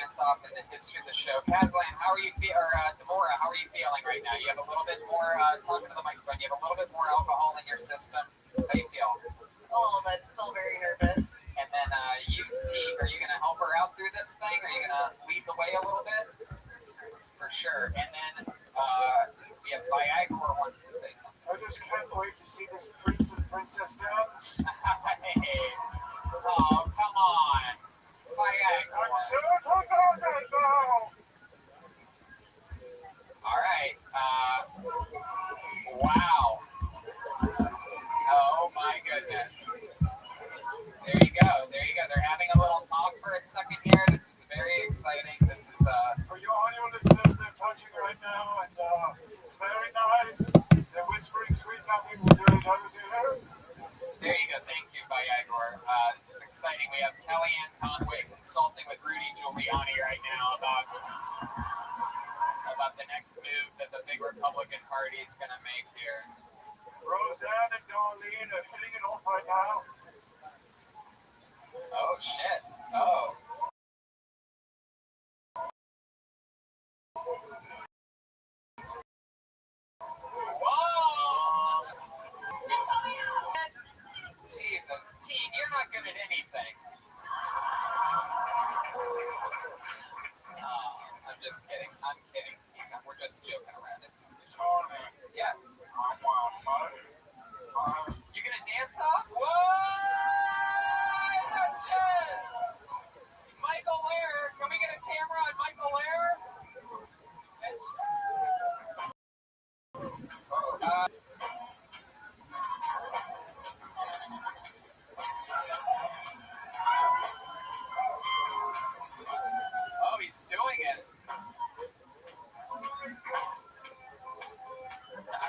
dance-off in the history of the show. Kazlan, how are you Deborah, how are you feeling right now? You have a little bit more, talking to the microphone, you have a little bit more alcohol in your system. How do you feel? A little bit, still very nervous. And then you, Teague, are you going to help her out through this thing? Are you going to lead the way a little bit? For sure. And then we have Viagra wants to say something. I just can't wait to see this prince and princess dance. Hey. Oh, come on. Viagra. I'm so tired right now. All right. Wow. Oh, my goodness. There you go. There you go. They're having a little talk for a second here. This is very exciting. This is, For your audio listeners, they're touching right now, and it's very nice. They're whispering sweet nothing with their ears. there you go. Thank you, Viagra. This is exciting. We have Kellyanne Conway consulting with Rudy Giuliani right now about the next move that the big Republican Party is going to make here. Roseanne and Darlene are hitting it off right now. Oh, shit. Oh. Whoa! Jesus, Teague, you're not good at anything. I'm just kidding. I'm kidding, Teague. We're just joking around. It's Tony, yes. I'm wild, bud. You're gonna dance off? What? Shit! Michael Lair, can we get a camera on Michael Lair? Oh, he's doing it.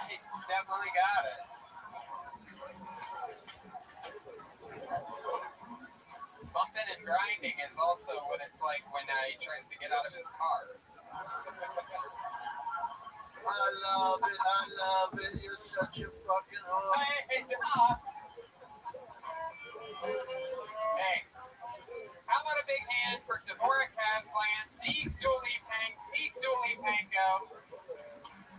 He's definitely got it. Bumping and grinding is also what it's like when he tries to get out of his car. I love it, you're such a fucking whore. Hey, how about a big hand for Deborah Kazlan, Teague Dooley-Pango.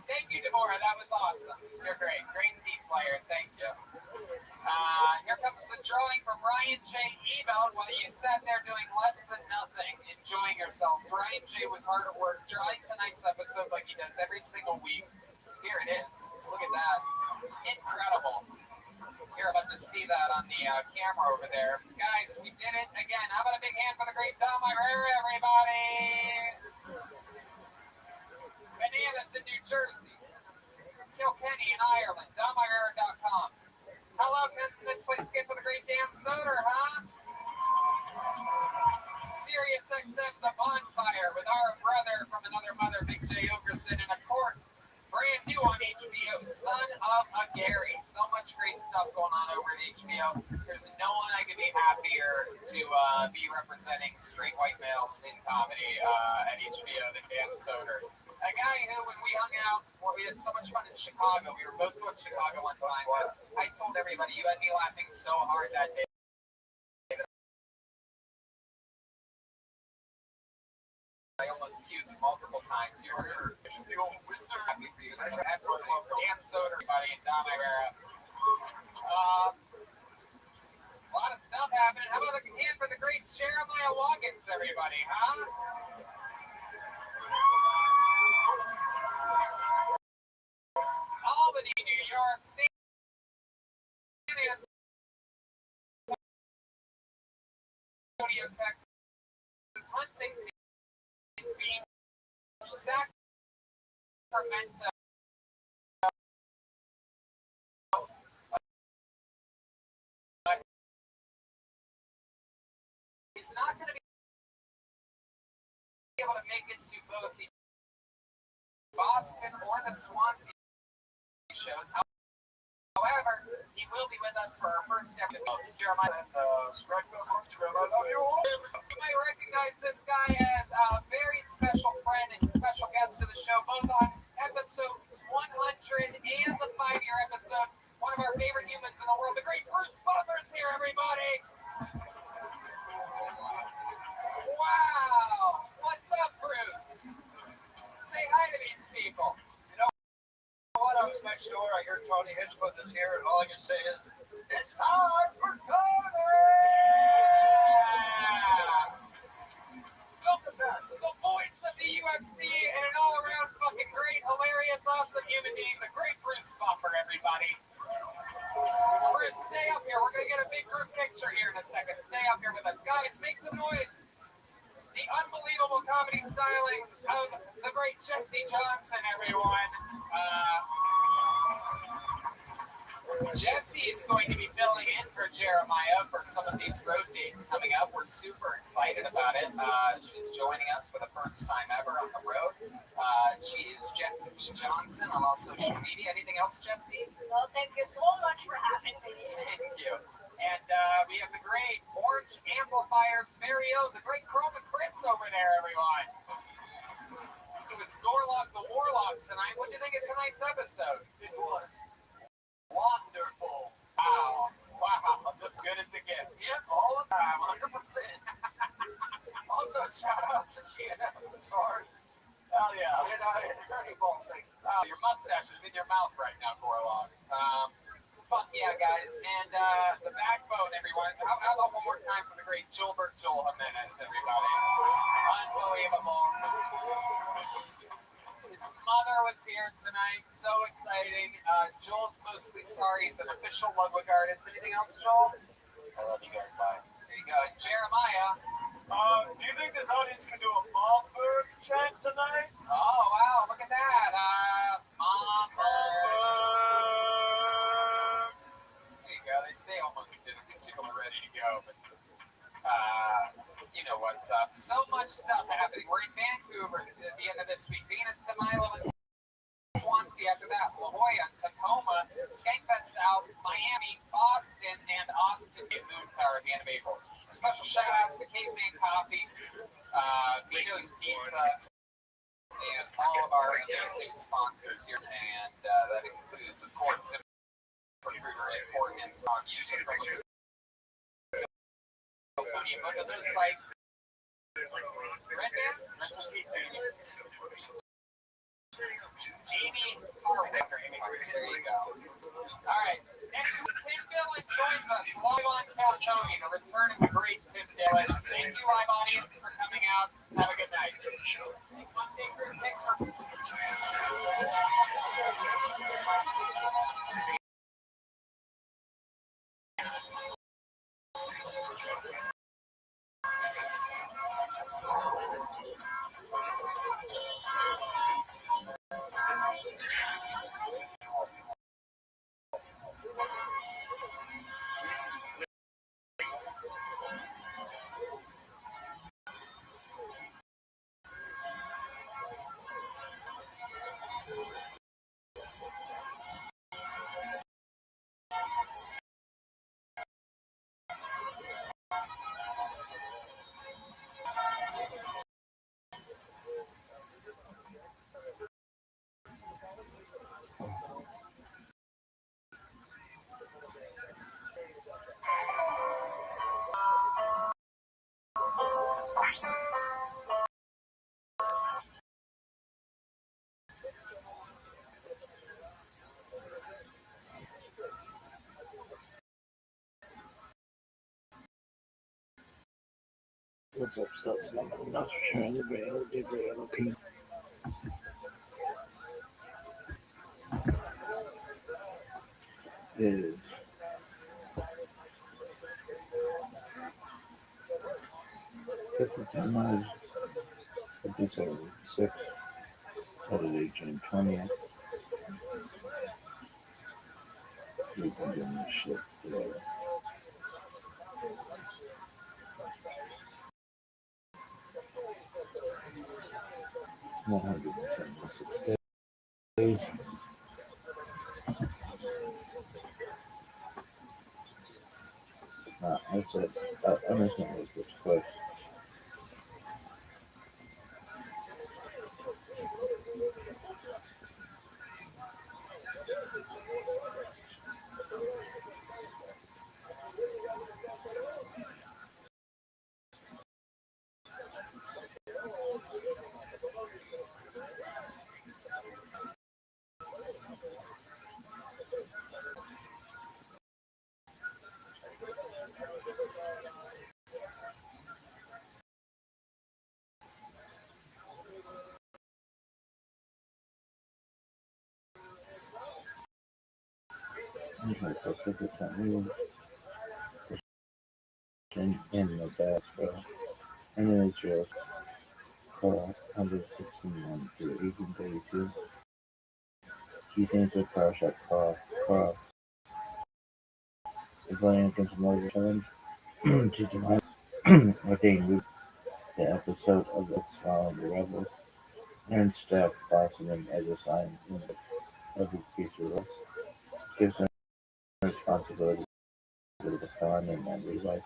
Thank you, Deborah. That was awesome. You're great. Great team player. Thank you. Here comes the drawing from Ryan J. Ebel while you sat there doing less than nothing, enjoying yourselves. Ryan J. was hard at work drawing tonight's episode like he does every single week. Here it is. Look at that. Incredible. You're about to see that on the camera over there. Guys, we did it again. How about a big hand for the great Dom Irera, everybody? Bananas in New Jersey. Kilkenny in Ireland. DomIrera.com. Hello, can this place get for the great Dan Soder, huh? Sirius XM The Bonfire with our brother from another mother, Big J. Ogerson, and of course, brand new on HBO, Son of a Gary. So much great stuff going on over at HBO. There's no one I could be happier to be representing straight white males in comedy at HBO than Dan Soder. A guy who, when we hung out, we had so much fun in Chicago. We were both going to Chicago one time. I told everybody, you had me laughing so hard that day. I almost puked multiple times. You were just happy for you. Absolutely. Dan Soder, everybody, and Dom Irera. A lot of stuff happening. How about a hand for the great Jeremiah Watkins, everybody, huh? Albany, New York, San Antonio, Texas, Huntington Beach, Sacramento. He's not going to be able to make it to both the Boston or the Swansea shows. However, he will be with us for our first episode. Jeremiah. You might recognize this guy as a very special friend and special guest to the show, both on episode 100 and the 5-year episode. One of our favorite humans in the world, the great Bruce Butler's here, everybody. Wow, what next door. I hear Tony Hitchcliff is here, and all I can say is, it's time for Tony! The voice of the UFC and an all-around fucking great, hilarious, awesome human being, the great Bruce Buffer, everybody. Bruce, stay up here. We're going to get a big group picture here in a second. Stay up here with us. Guys, make some noise. The unbelievable comedy stylings of the great Jesse Johnson, everyone. Jesse is going to be filling in for Jeremiah for some of these road dates coming up. We're super excited about it. She's joining us for the first time ever on the road. She is Jesse Johnson on all social media. Anything else, Jesse? Well, thank you so much for having me. Thank you. And we have the great Orange Amplifiers, Mario, the great Chroma Chris over there, everyone. It was Gorlock the Warlock tonight. What do you think of tonight's episode? It was wonderful. Wow. Wow. As good as it gets. Yep, all the time, 100%. Also, shout out to Gianna Stars. Hell yeah. And Attorney Ball thing. Your mustache is in your mouth right now, Gorlock. Fuck yeah, guys. And the backbone, everyone. How about one more time for the great Gilbert Joel Jimenez, everybody? Unbelievable. His mother was here tonight. So exciting. Joel's mostly sorry. He's an official Ludwig artist. Anything else, Joel? I love you guys. Bye. There you go. Jeremiah. Do you think this audience can do a Mossberg chant tonight? Oh, wow. Look at that. Mom. There you go. They almost did it. These people are ready to go. But, you know what's up. So much stuff happening. We're in Vancouver at the end of this week. Venus de Milo and Swansea after that. La Jolla, Tacoma, Skankfest South, Miami, Boston, and Austin at Moon Tower at the end of April. Special shout outs to Caveman Coffee, Vito's Pizza, and all of our amazing sponsors here. And that includes, of course, ZipRecruiter and Portland's on music. Tony, look at those sites. Red Band? That's a piece of Amy Harwicker. There you go. All right. Next week, Tim Dillon joins us live on Cal Tony, the return of the great Tim Dillon. Thank you, live audience, for coming out. Have a good night. Take one bigger picture. What's up, stuff? Not trying to be able to do is 52 miles, 57, 6, Saturday, June 20th. We've been doing this shit together. Days. I said, I understand this quick. Okay, so 50% move in Nebraska and Israel crossed 161 to 1832. Key things with Parashat Cross is running against Moses' challenge to deny ordained Luke, the episode of the trial of the rebels, and staff bossing him as a sign of his future role. Gives them responsibility for the Khan and Levi.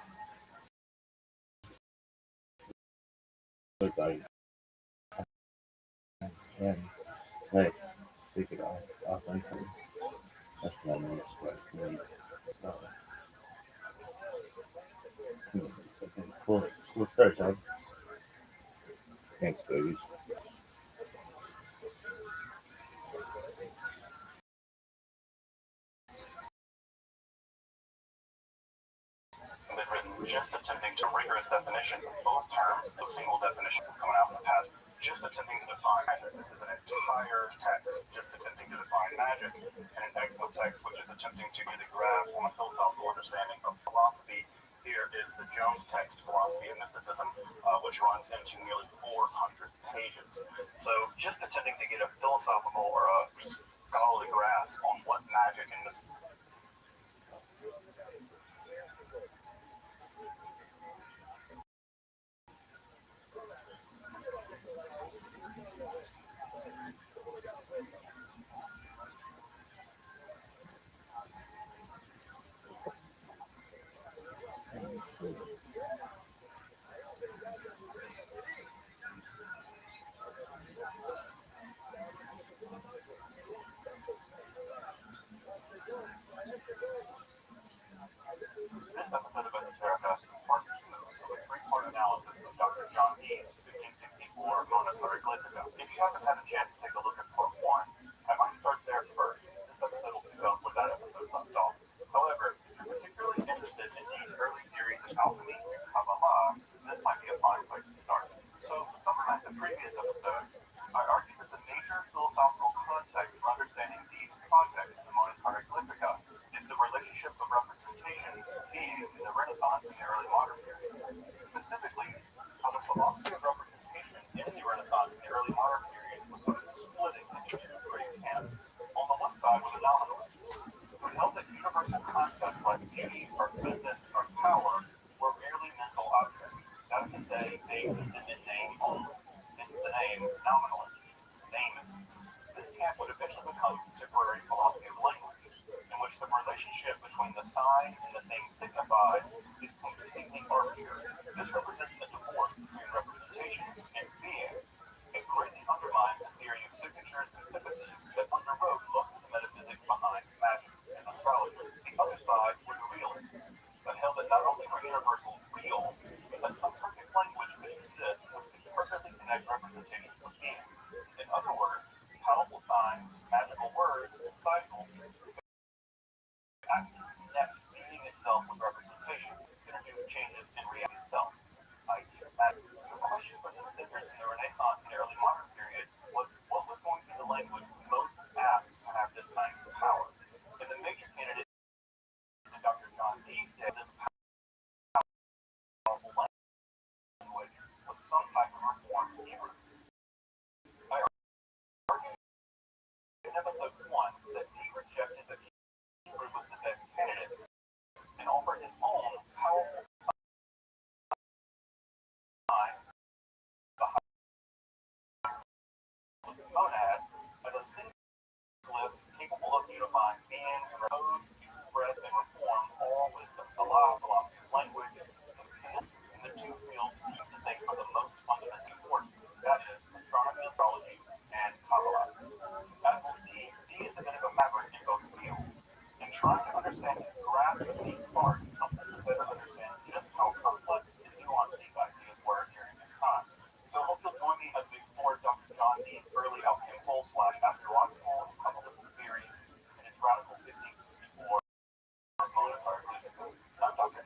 But and like take it off my phone. That's my next question. Okay, cool start, Todd. Thanks, babies. They've written just attempting to rigorous definition of both terms and single definitions have come out in the past. Just attempting to define magic. This is an entire text just attempting to define magic, and an excellent text which is attempting to get a grasp on a philosophical understanding of philosophy. Here is the Jones text, Philosophy and Mysticism, which runs into nearly 400 pages. So just attempting to get a philosophical or a scholarly grasp on what magic and mysticism. This episode of Esoterica is part 2 of a 3-part analysis of Dr. John Dee's 1564 Montessori Glyptica. If you haven't had a chance to take a look at part 1, I might start there first. This episode will pick up where that episode left off. However, if you're particularly interested in Dee's early theories of alchemy and Kabbalah, this might be a fine place to start. So, to summarize the previous episode, I argued that the major philosophical context for understanding Dee's project, the Montessori Glyptica, is the relationship of representation being in the Renaissance and the early modern period. Specifically, how the philosophy of representation in the Renaissance and the early modern period was sort of splitting into 2 great camps. On the one side were the nominalists, who held that universal concepts like beauty or goodness or power were merely mental objects. That is to say, they existed in name only. Hence the name nominalists, namists. This camp would eventually become the contemporary philosophy of language, in which the relationship between the sign and the thing signified is completely arbitrary. This represents the divorce between representation and being. It greatly undermines the theory of signatures and sympathies that underwrote most of the metaphysics behind magic and astrology. The other side were the realists, that held that not only were universals real, but that some perfect language could exist which could perfectly connect representations with being. In other words, powerful signs, magical words, and cycles actually connect meaning itself with representations, introduce changes in reality itself. The question for the thinkers in the Renaissance and early modern period was what was going to be the language most apt to have this kind of power. And the major candidate in Dr. John Dee said this powerful language was some type of reformed Hebrew. I argued in episode 1 that Dee rejected that Hebrew was the best candidate and offered his own powerful sign, the monad, as a single glyph capable of unifying being and code, express, and reform all wisdom, allow philosophy of language, and connect in the 2 fields used to think are the most fundamentally important, that is, astronomy, astrology, and Kabbalah. As we'll see, Dee is a bit of a maverick in both fields. In trying to understand his grasp of these parts helps us to better understand just how complex and nuanced these ideas were during his time. So I hope you'll join me as we explore Dr. John Dee's early alchemical/astrological and Kabbalistic theories and his radical 1564 Montessori Glyptica. I'm Dr.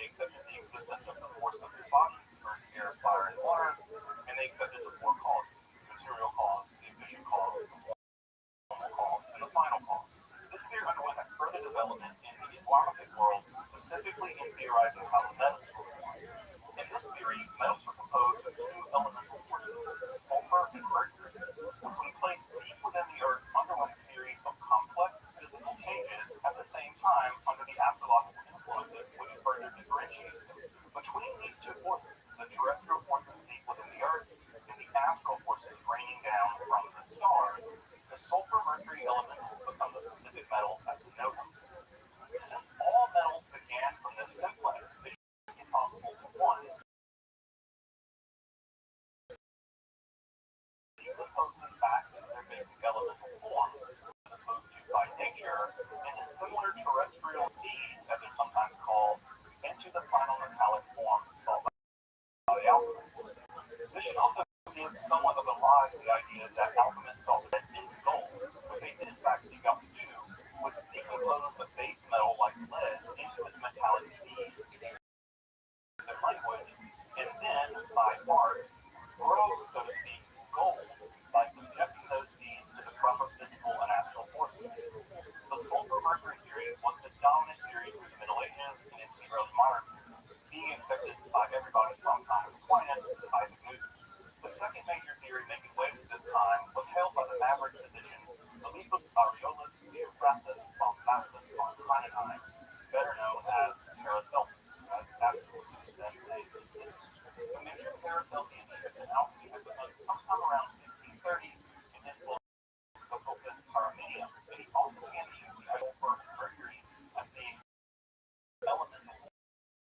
They accepted the existence of the force of their bodies, earth, air, fire, and water, and they accepted the four causes: material cause, the efficient cause, the formal cause, and the final cause. This theory underwent a further development in the Islamic world, specifically in theorizing how the metals were formed. In this theory, metals are composed of two elemental forces, sulfur and mercury, which when placed deep within the earth underwent a series of complex physical changes at the same time under the astrological influences which further differentiate them. Between these two forces, the terrestrial forces deep within the earth and the astral forces raining down from the stars, the sulfur-mercury elementals become the specific metals as we know them. Since all metals began from this simplex, they should be possible to one, decompose them back into their basic elemental forms, as opposed to by nature, into similar terrestrial seeds, as they're sometimes called, into the final metallic form sought by the alchemists. This should also give somewhat of a lie to the idea that alchemists saw lead in gold. What they did in fact seek out to do was decompose a base metal like lead into its metallic seeds, their language, and then, by art, grow, so to speak, gold by subjecting those seeds to the proper physical and astral forces. The sulfur-mercury theory was the dominant theory through the Middle Ages and into the early modern period, being accepted by everybody from Thomas Aquinas to Isaac Newton. The second major theory making waves at this time was held by the maverick physician Eliphas Aureolus Theophrastus Bombastus von Kleinenheim, better known as Paracelsus, as absolutely the name. The major Paracelsian shift in alchemy had begun sometime around 1630 in his book The Opus Paramedium, and he also began to use the sulfur and mercury as the elemental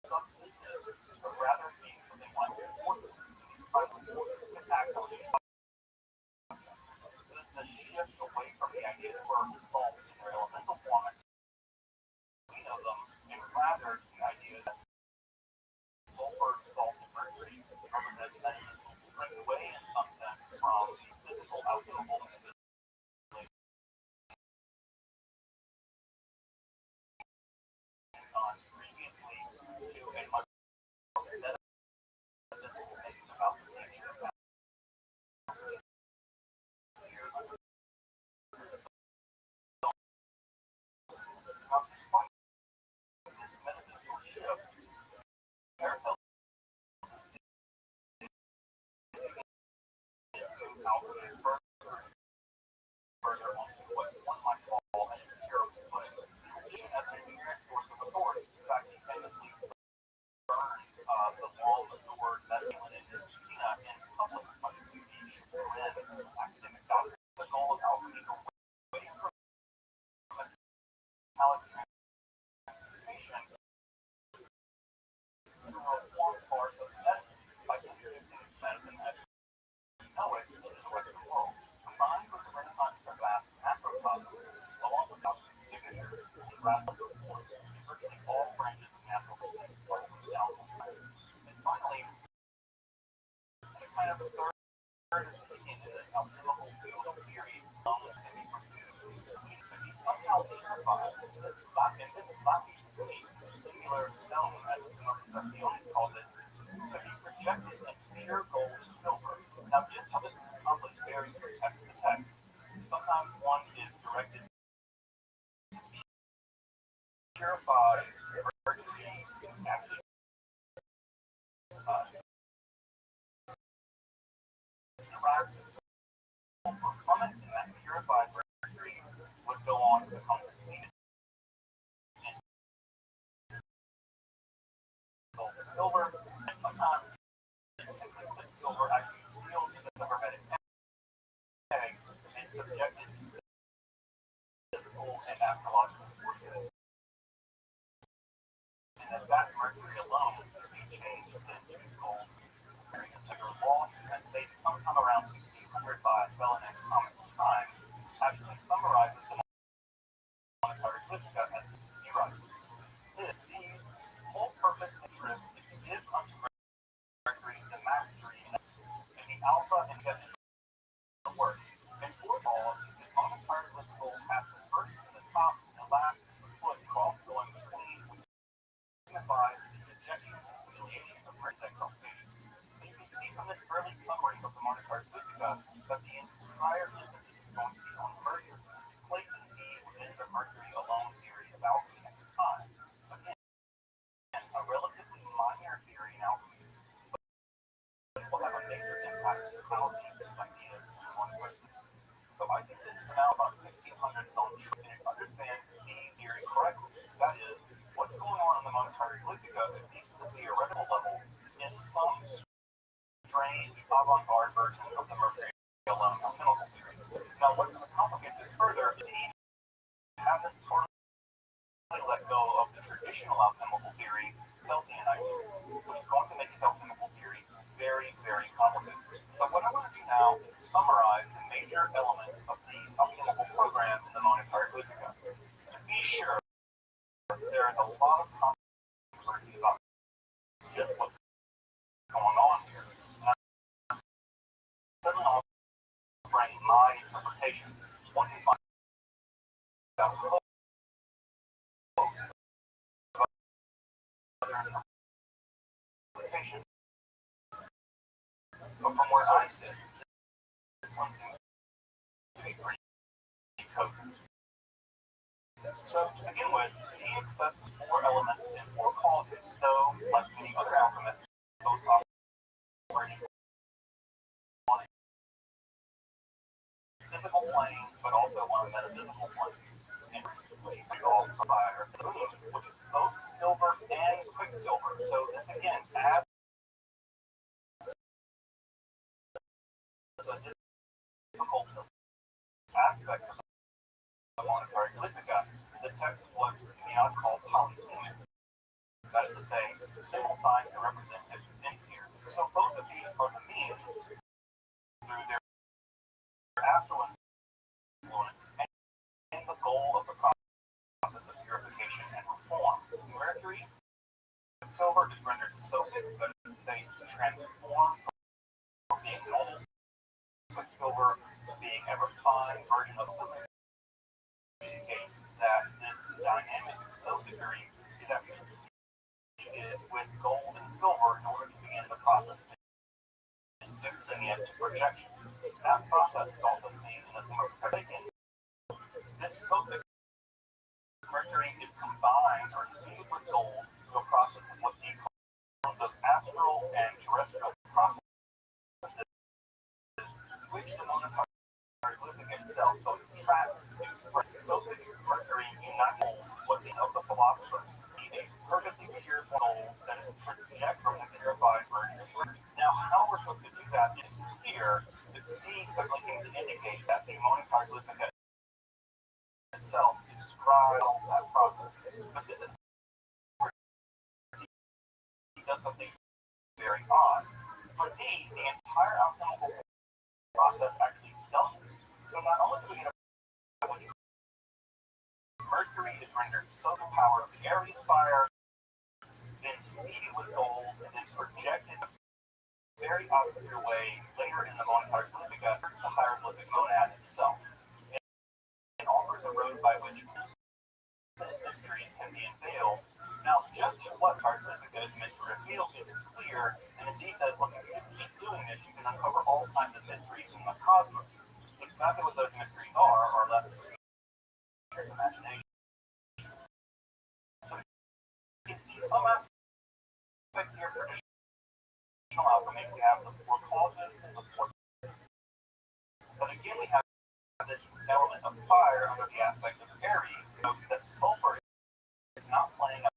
substances, but rather being something like forces. These tribal forces can act on the this is a shift away from the idea that we're dissolved in their elemental form as we know them, and rather the idea that sulfur, salt, and mercury represent elements, brings away in some sense from the physical outdoable and the previously to a much more metaphysical thinking about the nature of that. Now, despite this metaphysical shift, Paracelsus alchemy further onto what one might call an empirical way, tradition as a numeric source of authority. In fact, he famously burned the wall of the word masculine in Christina in public, much to the chagrin of academic doctors. The goal of alchemy is away from metallic transmutation to reform parts of medicine by introducing medicine as we know it into the Western world. Combined with the Renaissance of macrocosm, along with alchemy's signatures and radical support in virtually all branches of natural medicine, down to science. And finally, the kind of third opinion in this alchemical field of theory known as the he somehow unified this Lapis singular stone, as some of the Archaeologists called it, that he's rejected into pure gold and silver. Now, just how this is accomplished varies from text to text. Sometimes one is directed to purify mercury actually extract the sulfur from it, and that purified mercury would go on to become the seed gold and silver, and sometimes simply put silver actually sealed in the hermetic egg and subjected to physical and astrological forces. And that mercury alone could be changed into gold during a particular law that dates sometime around 1600 by Belanek Thomas Time, actually summarizes the monetary literature as he writes. These whole purpose and truth is to give unto now about 1600 its own true. And if you understand these theories correctly, that is, what's going on in the Mons Hieroglyphica, at least at the theoretical level, is some strange avant-garde version of the Mercury alone alchemical theory. Now, what's going to complicate this further is he hasn't totally let go of the traditional alchemical theory, Celsian ideas, which is going to make his alchemical theory very, very complicated. So what I want to do now is summarize the major elements of the alchemical program in the Mons Hieroglyphica. To be sure, there is a lot of controversy about just what's going on here. And I'm certainly not bring my interpretation. One is my interpretation. But from where I sit, this one seems to be pretty cogent. So, to begin with, he accepts 4 elements and 4 causes, though, like many other alchemists, both operating on a physical plane, but also on a metaphysical plane, which is called fire, which is both silver and quicksilver. So, this again adds the difficult aspects of the Mons Hieroglyphica. The text is what Simeon called polysemic. That is to say, symbol signs to represent different things here. So both of these are the means through their astral influence and the goal of the process of purification and reform. Mercury, silver is rendered Sophic, that is to say, transformed from being normal quicksilver to being a refined version of silver. Indicates that this dynamic Sophicery is actually seeded with gold and silver in order to begin the process of inducing it to projection. That process is also seen in the similar Palladian. This Sophic mercury is combined or seeded with gold through a process of what he calls of astral and terrestrial processes, which the Mons Hieroglyphica itself both tracks and expresses. Sophic mercury unites what of the philosophers, a perfectly pure gold that is projected from the purified version of mercury. Now, how we're supposed to do that is here. The D certainly seems to indicate that the Mons Hieroglyphica itself describes that process. But this is where D does something very odd. For D, the entire alchemical process actually doubles. So not only do we get mercury is rendered so power of the Aries fire, then seeded with gold, and then projected in a very obscure way later in the Mons Hieroglyphica to the hieroglyphic monad itself. It offers a road by which mysteries can be unveiled. Now, just what Hieroglyphica is meant to reveal isn't clear, and the D says, look, if you just keep doing this, you can uncover all kinds of mysteries in the cosmos. Exactly what those mysteries are left to your imagination. So you can see some aspects here of traditional alchemy. We have the 4 causes and the 4. But again, we have this element of fire under the aspect of Aries, that sulfur is not playing a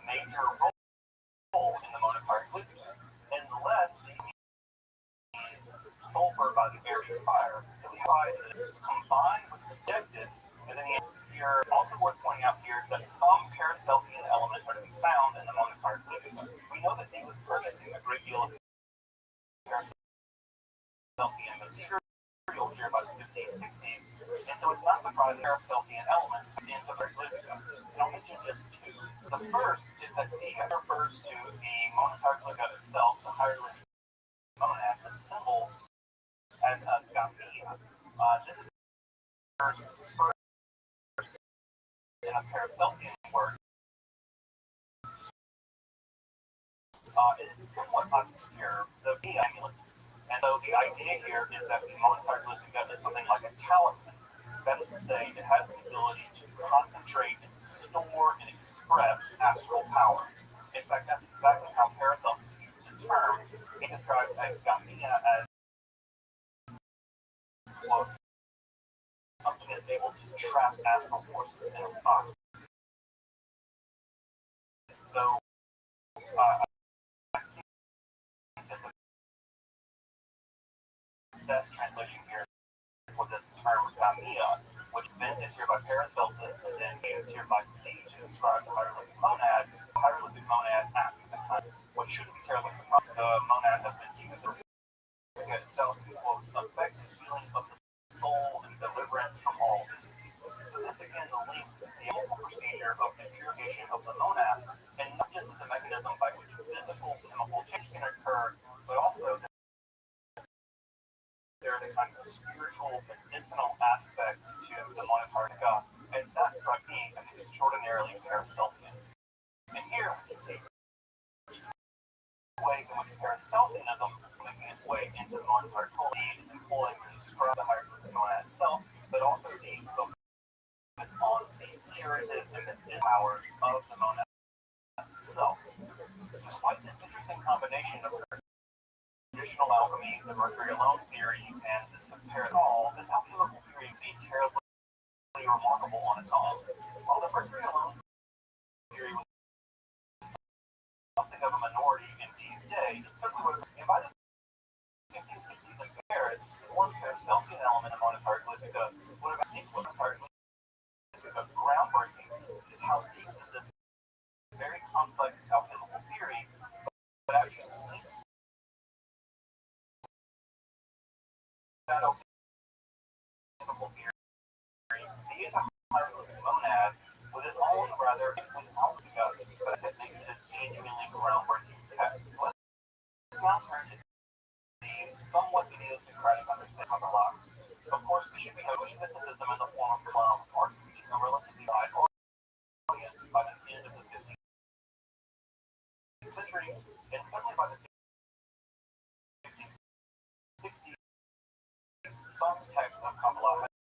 major role in the Mons Hieroglyphica, unless the sulfur by the Aries fire. So we find that it's combined with the projected, and then here, also worth pointing out here that some Paracelsian elements are to be found in the Mons Hieroglyphica. We know that he was purchasing a great deal of Paracelsian material here by the 1560s, and so it's not surprising Paracelsian elements in the Hieroglyphica. And I'll mention just 2. The first is that D refers to the Mons Hieroglyphica itself, the hieroglyphic monad, the symbol as a Gaia. This is first in a Paracelsian word. It's somewhat obscure, the B amulet. And so the idea here is that the Mons Hieroglyphica is something like a talisman. That is to say, it has the ability to concentrate and store and express astral power. In fact, that's exactly how Paracelsus used the term. He describes a Gaia as, quote, astral forces in a box. So, the best translation here for this term gamia, which meant is here by Paracelsus and then used here by Steve to describe the hieroglyphic monad. The hieroglyphic monad acts at the time, what shouldn't be terribly surprising. The monad has been used to itself will affect the healing of the soul and deliverance from all disease. So this again links the whole procedure of the purification of the monads, and not just as a mechanism by which physical chemical change can occur, but also there is a kind of spiritual, medicinal aspect to the Mona Partica, and that's by being extraordinarily Paracelsian. And here we can see ways in which Paracelsianism is making its way into the Mona Partica. Is employed to describe the hieroglyphic monad itself, but also these focus on the curative and medicinal powers of the monad itself. Despite this interesting combination of traditional alchemy, the mercury alone theory, and this paradox, this alchemical theory would be terribly remarkable on its own. While the mercury alone theory was something of a minority in these days, it certainly was by the 1560s in Paris, one Paracelsian element of Mona Partica would have been Mona Partica groundbreaking, which is how it uses this very complex alchemical theory, but actually links that alchemical theory, the hieroglyphic monad, with its own rather without but it makes it a genuinely groundbreaking text. Let's now turn to these somewhat idiosyncratic understanding of the law. Of course, we should be Jewish mysticism in the form of art reaching a relatively wide audience by the end of the 15th century, and certainly by the 1560s. Some texts of Kabbalah have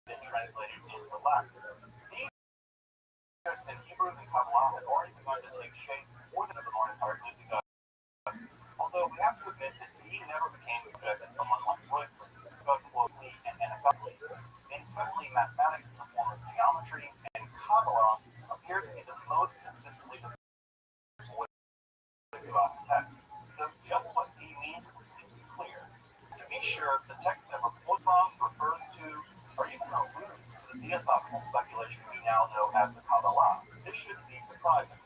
been translated into Latin. These texts in Hebrew and Kabbalah had already begun to take shape before the Mona Partica, although we have to admit that he never became subject to someone like Royce, both locally and anatomically. And certainly mathematics in the form of geometry and Kabbalah appear to be the most consistently throughout the text. Though just what he means is clear. To be sure, the text never quotes from, refers to, or even alludes to the theosophical speculation we now know as the Kabbalah. This shouldn't be surprising.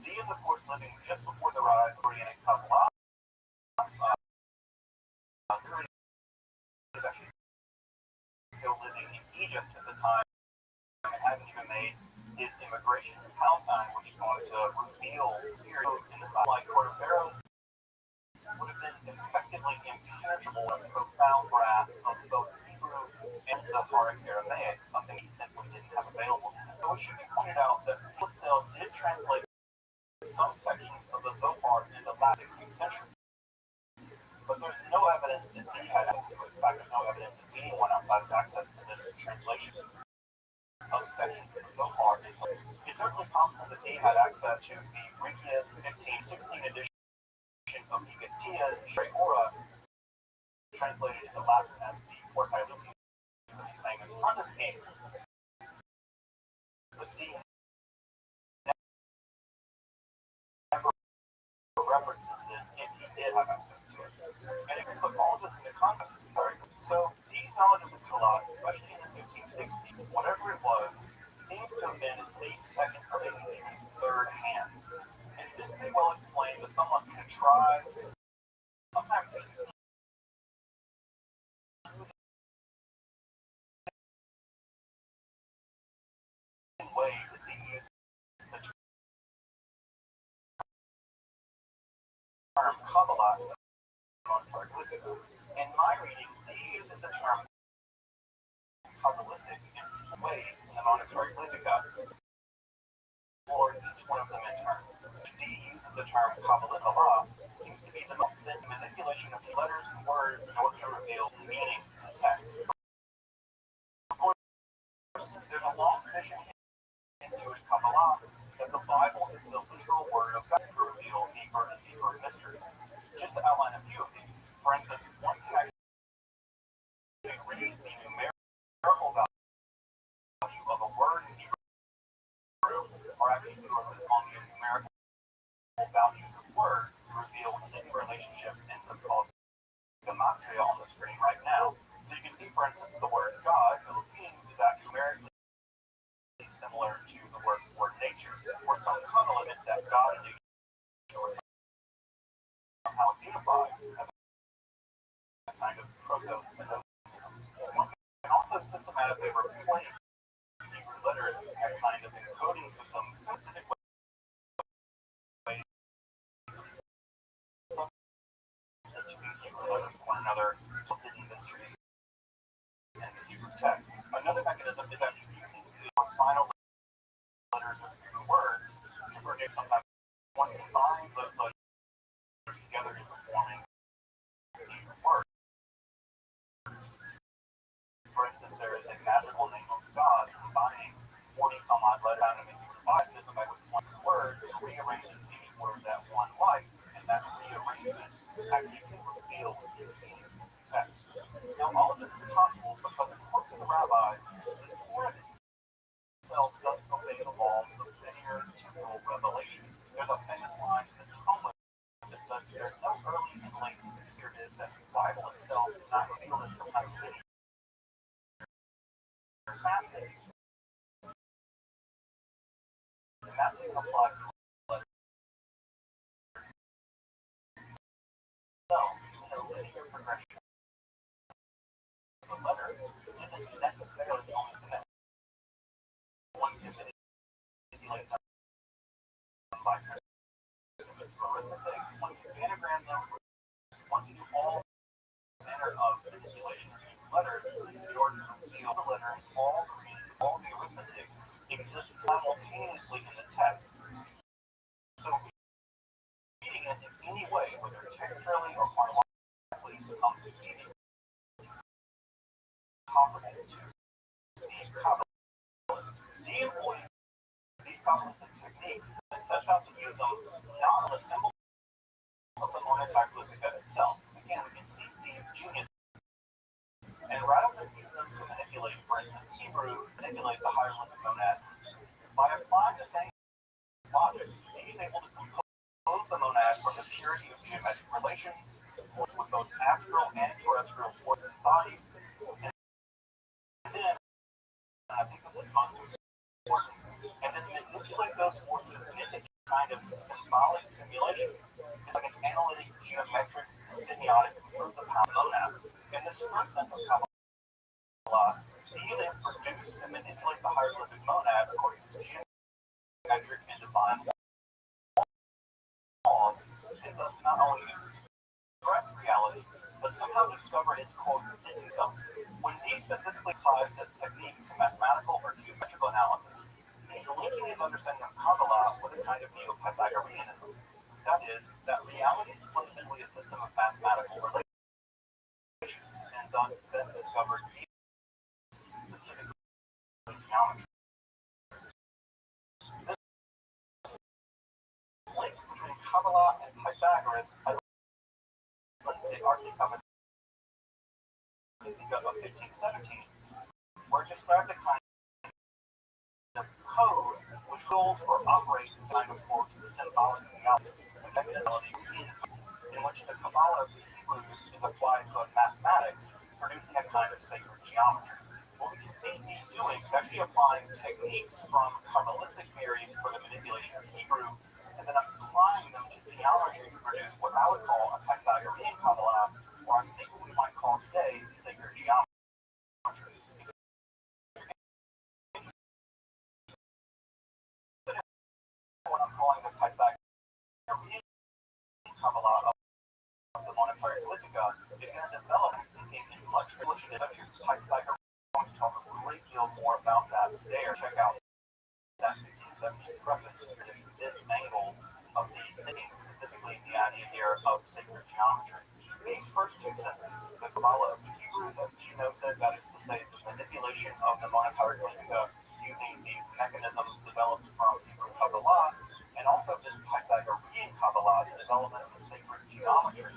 He is, of course, living just before the rise of Oriental Kabbalah. He was actually still living in Egypt at the time and hadn't even made his immigration to Palestine, which is going to reveal here in the like court of Pharaohs would have been effectively impenetrable with a profound grasp of both Hebrew and Zoharic Aramaic, something he simply didn't have available. So it should be pointed out that Listel did translate some sections of the Zohar in the last 16th century, but there's no evidence that he had access to it. In fact, there's no evidence that anyone outside of access to this translation of sections of the Zohar. It's certainly possible that he had access to the Rikias 1516 edition of Egatias Shreora, translated into Latin as the Portailuki, the famous frontispiece. But the references it if he did have access to it. And if we put all of this into context, so these knowledge of the Kabbalah, especially in the 1560s, whatever it was, seems to have been at least second or maybe even third hand. And this may well explain the somewhat contrived, sometimes in ways that they use such a term Kabbalah. In my reading, they use the term Kabbalistic in ways in the Montessori Lithica, or each one of them in turn. He uses the term Kabbalah seems to be the most manipulation of letters and words in order to reveal the meaning of the text. Of course, there's a long tradition in Jewish Kabbalah that the Bible is the literal word of God to reveal deeper and deeper mysteries. Just to outline a few of these, for instance, one can actually read the numeric values of words reveal hidden relationships in the gematria on the screen right now. So you can see, for instance, the word God, Philippines, is actually numerically similar to the word nature, or some common element that God and nature are somehow unified, as a kind of proto-Spinozism. One can also systematically replace Hebrew letters as a kind of encoding system, specific ways of substituting Hebrew letters with one another to hidden mysteries in the Hebrew text. Another mechanism is actually using the final letters of Hebrew words to produce sometimes one combines those letters together into forming Hebrew words. For instance, there is a magical name of God combining 40 some odd letters out of a Hebrew Bible by which one word rearranges the word that one likes, and that rearrangement actually can reveal the meaning of the text. Now, all of this is possible because, according to the rabbis, the Torah itself doesn't obey the law of linear temporal revelation. There's a famous line in the Talmud that says there's no early and late period that the Bible itself is not revealed in some kind of linear fashion. And that can apply to letters. So, in a linear progression of a letter isn't necessarily the only thing that one can manipulate them by arithmetic. One can anagram them, one can do all manner of manipulation of letters in order to reveal the letters, all the readings, all the arithmetic exists simultaneously in the text. So reading it in any way, whether textually or chronologically, becomes immediately possible to the Kabbalists. He employs these Kabbalistic techniques and sets out to use them not on the symbol of the Monas Hieroglyphica itself. Again, we can see these genius. And rather than use them to manipulate, for instance, Hebrew, manipulate the hieroglyphic monad, by applying the same logic, he's able to compose the monad from the purity of geometric relations with both astral and terrestrial forces and bodies. And then, I think this is most important, and then manipulate those forces into a kind of symbolic simulation. It's like an analytic, geometric, semiotic proof of how monad. In this first sense of Kabbalah, they produce and manipulate the hieroglyphic monad according to geometric and divine laws, and thus not only express reality, but somehow discover its quote hidden zone. When he specifically applies this technique to mathematical or geometrical analysis, he's linking his understanding of Kabbalah with a kind of neo-Pythagoreanism. That is, that reality is fundamentally a system of mathematical relations, and thus best discovered specifically in geometry. This link between Kabbalah and Pythagoras, the Archie of 1517, were described a kind of code which rules or operates in kind of quote symbolic reality, in which the Kabbalah of the Hebrews is applied to mathematics, producing a kind of sacred geometry. What we can see he's doing is actually applying techniques from Kabbalistic theories for the manipulation of Hebrew, and then applying them to geometry to produce what I would call a Pythagorean Kabbalah, or I think what we might call today sacred geometry. What I'm calling the Pythagorean Kabbalah of the Monas Hieroglyphica is going to develop in much religion. It's actually Pythagorean. I'm going to talk a great deal more about that there. Check out that 1517 preface to this angle of these things, specifically the idea here of sacred geometry. These first two sentences, the Kabbalah of the Hebrews, as you know, said that is to say the manipulation of the Monas Hieroglyphica using these mechanisms developed from Hebrew Kabbalah, and also this Pythagorean Kabbalah, the development of the sacred geometry,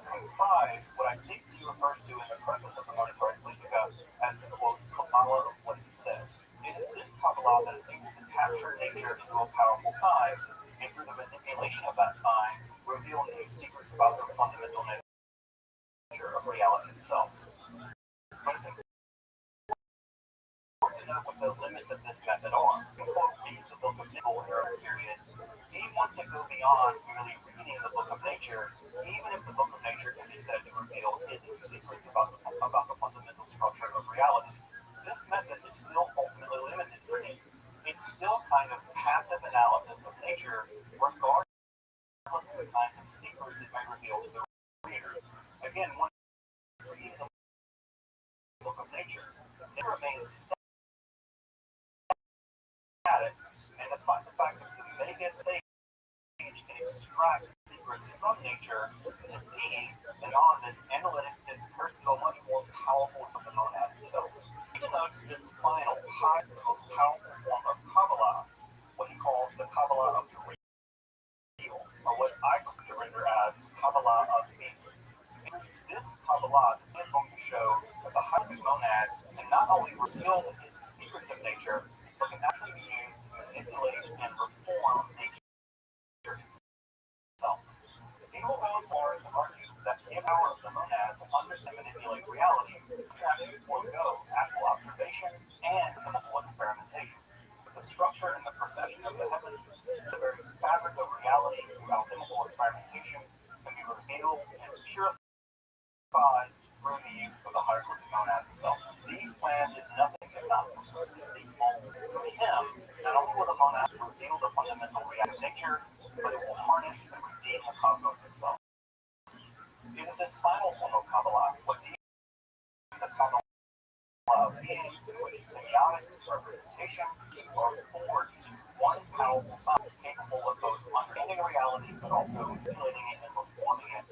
comprise what I think he refers to in the preface of the Monas Hieroglyphica as the quote Kabbalah of what he said. It is this Kabbalah that is able to capture nature into a powerful sign, and through the manipulation of that sign reveal new secrets about the fundamental nature of reality itself. But it's important to know what the limits of this method are. Before reading the Book of Nature era period, Dee wants to go beyond merely reading the Book of Nature, even if the Book of Nature can be said to reveal hidden secrets about the fundamental structure of reality. This method is still ultimately limited for Dee. It's still kind of passive analysis of nature, regardless of the kinds of secrets it may reveal to the reader. Again, when reading the Book of Nature, it remains static, and despite the fact that the Vegas sage can extract secrets from nature, to Dee, beyond this analytic discourse, so much more powerful than the monad itself. He denotes this final, highest, most powerful form of Kabbalah, what he calls the Kabbalah of the real, or what I like to render as Kabbalah of being. This Kabbalah is going to show that the hybrid monad can not only reveal the hidden secrets of nature, but can actually be used to manipulate and reform nature itself. Dee will go as far as to argue that the power of the monad to understand and manipulate reality can actually forego actual observation and chemical experimentation. The structure and the procession of the heavens, the very fabric of reality through alchemical experimentation, can be revealed and purified through the use of the hieroglyphic monad itself. Dee's plan is nothing if not completely mold. For him, not only will the monad reveal the fundamental reality of nature, but it will harness and redeem the cosmos itself. It is this final form of Kabbalah, what Dee the Kabbalah of being, in which semiotics, representation, are forged one powerful sign capable of both understanding reality but also manipulating it and reforming it.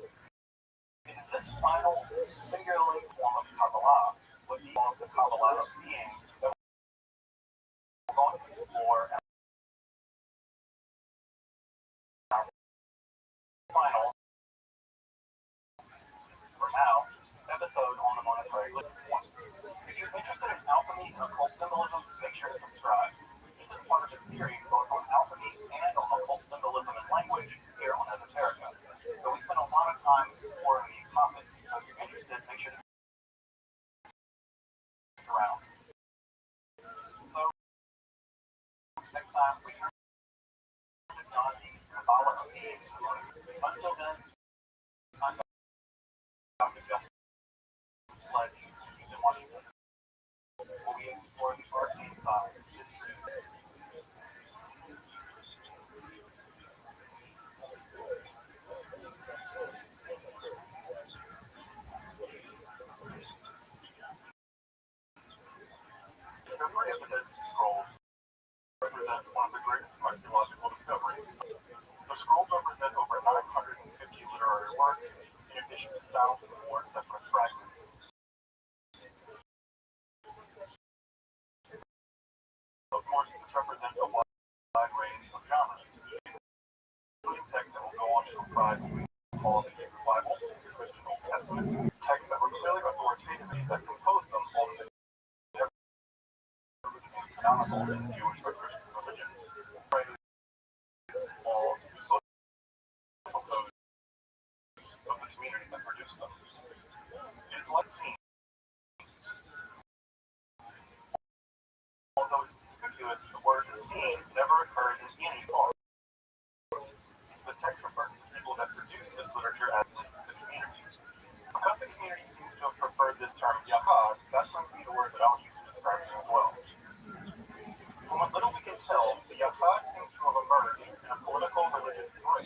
It is this final singularly form of Kabbalah, what Dee calls the Kabbalah of being, that we're going to explore as our final, for now, episode on the Monastery List One. If you're interested in alchemy and occult symbolism, make sure to subscribe. This is part of a series both on alchemy and on occult symbolism and language here on Esoterica. So we spend a lot of time exploring these topics. So if you're interested, make sure to stick around. So next time we turn to John Dee's Kabbalah of Being. Until then, I'm Dr. Justin Sledge in Washington, where we explore the arcane side of history. Discovery of the Dead Sea Scrolls represents one of the greatest archaeological discoveries. The scrolls represent over 950 literary works, in addition to thousands more separate fragments. Of course, this represents a wide range of genres, including texts that will go on to comprise what we call the Hebrew Bible, the Christian Old Testament, texts that were clearly authoritative that composed them ultimately canonical in Jewish or Christian religions, writing laws, social codes of the community that produced them. It is like seeing, although it's conspicuous, the word "seen" never occurred in any part. The text refers to people that produced this literature as the community. Because the community seems to have preferred this term "yachad," that's going to be the word that I'll use to describe it as well. From what little we can tell, the yachad seems to have emerged in a political religious break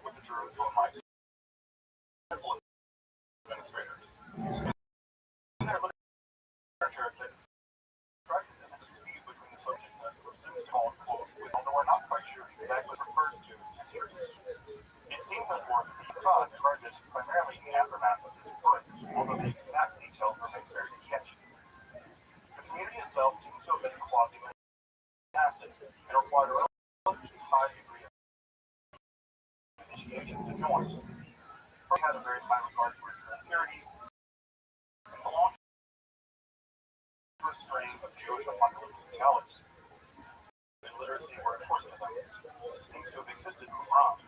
with the Jerusalemites administrators. In their literature, that practice is a dispute between the socialists who seems called, quote, although we're not quite sure exactly what refers to in history. It seems therefore that the yachad emerges primarily in the aftermath of this break, although the exact details remain very sketchy. The community itself seems to have been quasi-monastic and required a relatively high degree of initiation to join. They had a very high regard for ritual purity and belonged to a strain of Jewish apocalyptic theology. And literacy were important to them. It seems to have existed in Qumran.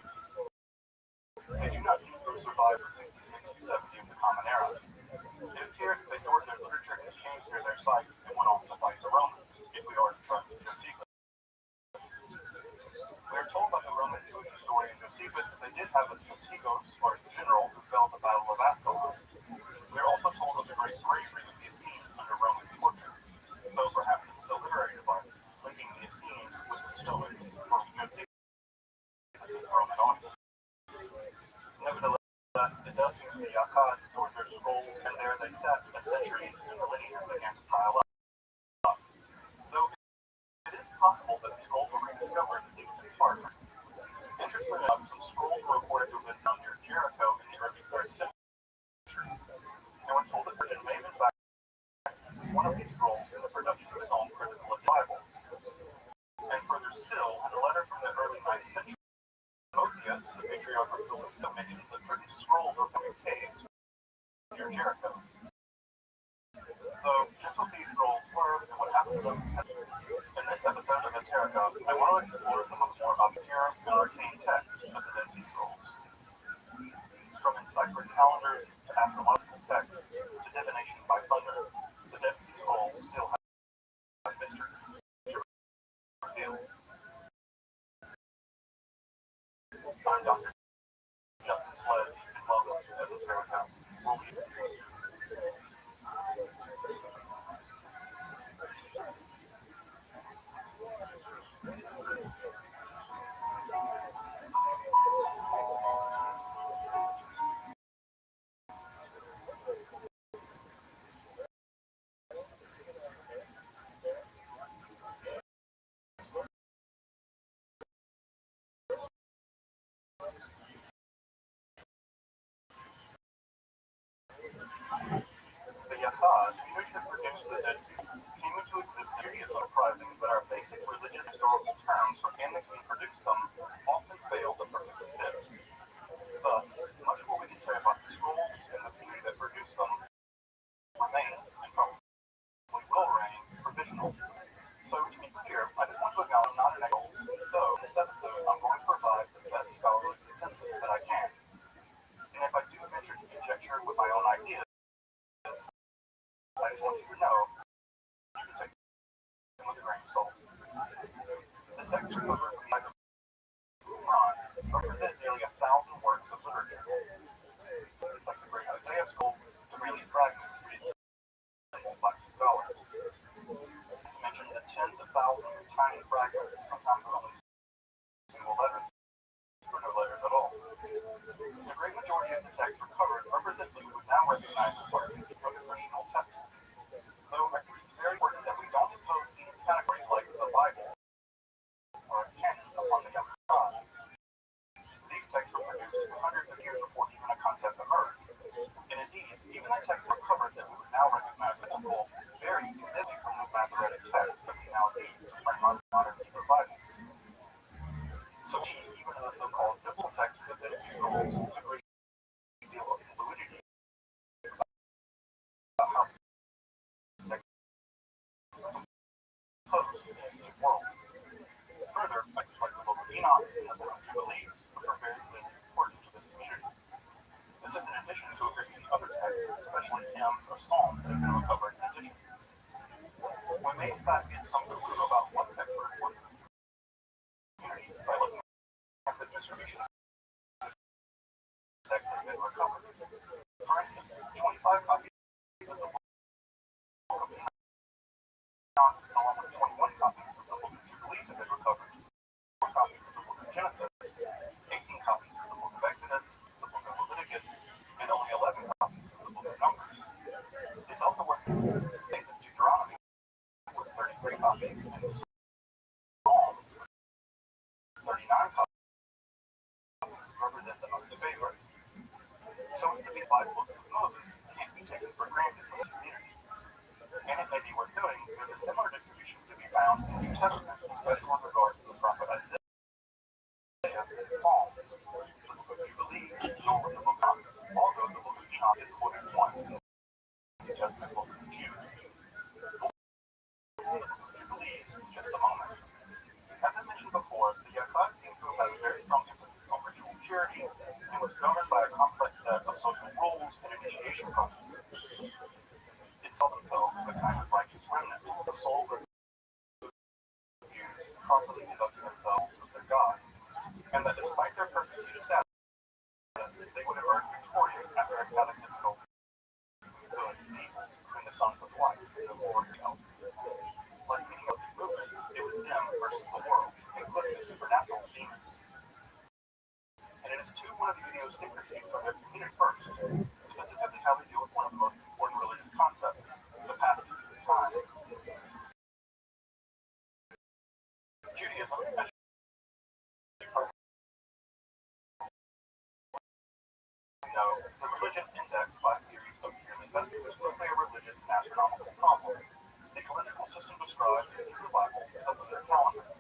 sight and went on to fight the Romans, if we are to trust Josephus. We are told by the Roman Jewish historian Josephus that they did have a strategos, or a general, who fell at the Battle of Ascalon. We are also told of the great bravery of the Essenes under Roman torture, though perhaps this is a literary device, linking the Essenes with the Stoics, or Josephus' Roman audience. Nevertheless, it does seem the Akkad stored their scrolls, and there they sat as centuries and millennia began to pile up. Though it is possible that the scrolls were rediscovered, at least in part. Interestingly enough, some scrolls were reported to have been found near Jericho in the early 3rd century. And we're told that Virgin may have in fact used one of these scrolls in the production of his own critical of the Bible. And further still, in a letter from the early 9th century, Photius, the patriarch of Cilicia, mentions that certain scrolls were found in caves near Jericho. Though just what these scrolls were and what happened to them, in this episode of Eterica, I want to explore some of the more obscure and arcane texts of the Dead Sea Scrolls. From enciphered calendars to astrological texts to divination by thunder, the Dead Sea Scrolls still have mysteries to reveal. I'm Dr. Justin Sledge, and welcome to Esoterica. We'll be The Yasad, community that produced the Dead Sea, came into existence. It is surprising that our basic religious historical terms for can produce them often fail to perfectly fit. Thus, much of what we can say about the scrolls and the community that produced them remains, and probably will remain, provisional. So, to be clear, I just want to acknowledge not an echo, though in this episode I'm going to provide the best scholarly consensus that I can. And if I do venture to conjecture with my own ideas, I just want you to know, you can take them with a grain of salt. The text recovered from the Qumran represent nearly 1,000 works of literature. It's like the Great Isaiah Scroll, the merely fragments reassembled by scholars. Mention the tens of thousands of tiny fragments, sometimes with only single letters, or no letters at all. The great majority of the text recovered represent what we would now recognize as part of the Christian Old Testament. Though I think it's very important that we don't impose these categories like the Bible or a canon upon the Yasad. These texts were produced hundreds of years before even a concept emerged. And indeed, even the texts recovered that we would now recognize as biblical vary significantly from the Masoretic texts that we now use to frame our modern Hebrew Bibles. So even in the so-called biblical text of the Dead Sea Scrolls, a great deal of fluidity about how the text composed in the ancient world. Further, texts like the Book of Enoch and the Book of Jubilees, which are very important to this community. This is in addition to a great many other texts, especially hymns or psalms that have been recovered in addition. We may in fact get some clue about what texts were important to this community by looking at the distribution of texts that have been recovered. For instance, 25 copies of the Book of Enoch, along with 21 copies of the Book of Jubilees have been recovered, 4 copies of the Book of Genesis, 18 copies of the Book of Exodus, the Book of Leviticus, and only 11 copies of the Book of Numbers. It's also worth noting that Deuteronomy, with 33 copies, and Psalms, 39 copies, represent the most favorite. So as to be 5 books of Moses can't be taken for granted in this community. And it may be worth noting there's a similar distribution to be found in the New Testament, especially with regards to the prophet Isaiah, Psalms, the Book of Jubilees, nor with the Book of Enoch, although the Book of Enoch is quoted once in the New Testament Book of Jude. The Book of Jubilees in just a moment. As I mentioned before, the Yasad seems to have had a very strong emphasis on ritual purity and was governed by a complex set of social rules and initiation processes. It saw themselves as a kind of righteous and that despite their persecuted status, they would emerge victorious after a cataclysmic good and evil between the sons of light and the Lord of hell. Like many of these movements, it was them versus the world, including the supernatural demons. And it is to one of the idiosyncrasies of their community first, specifically how they deal with one of the most important religious concepts, the passage of time. Judaism, as you know, the religion indexed by a series of yearly festivals was a religious and astronomical problem. The calendrical system described in the Bible is up to their calendar.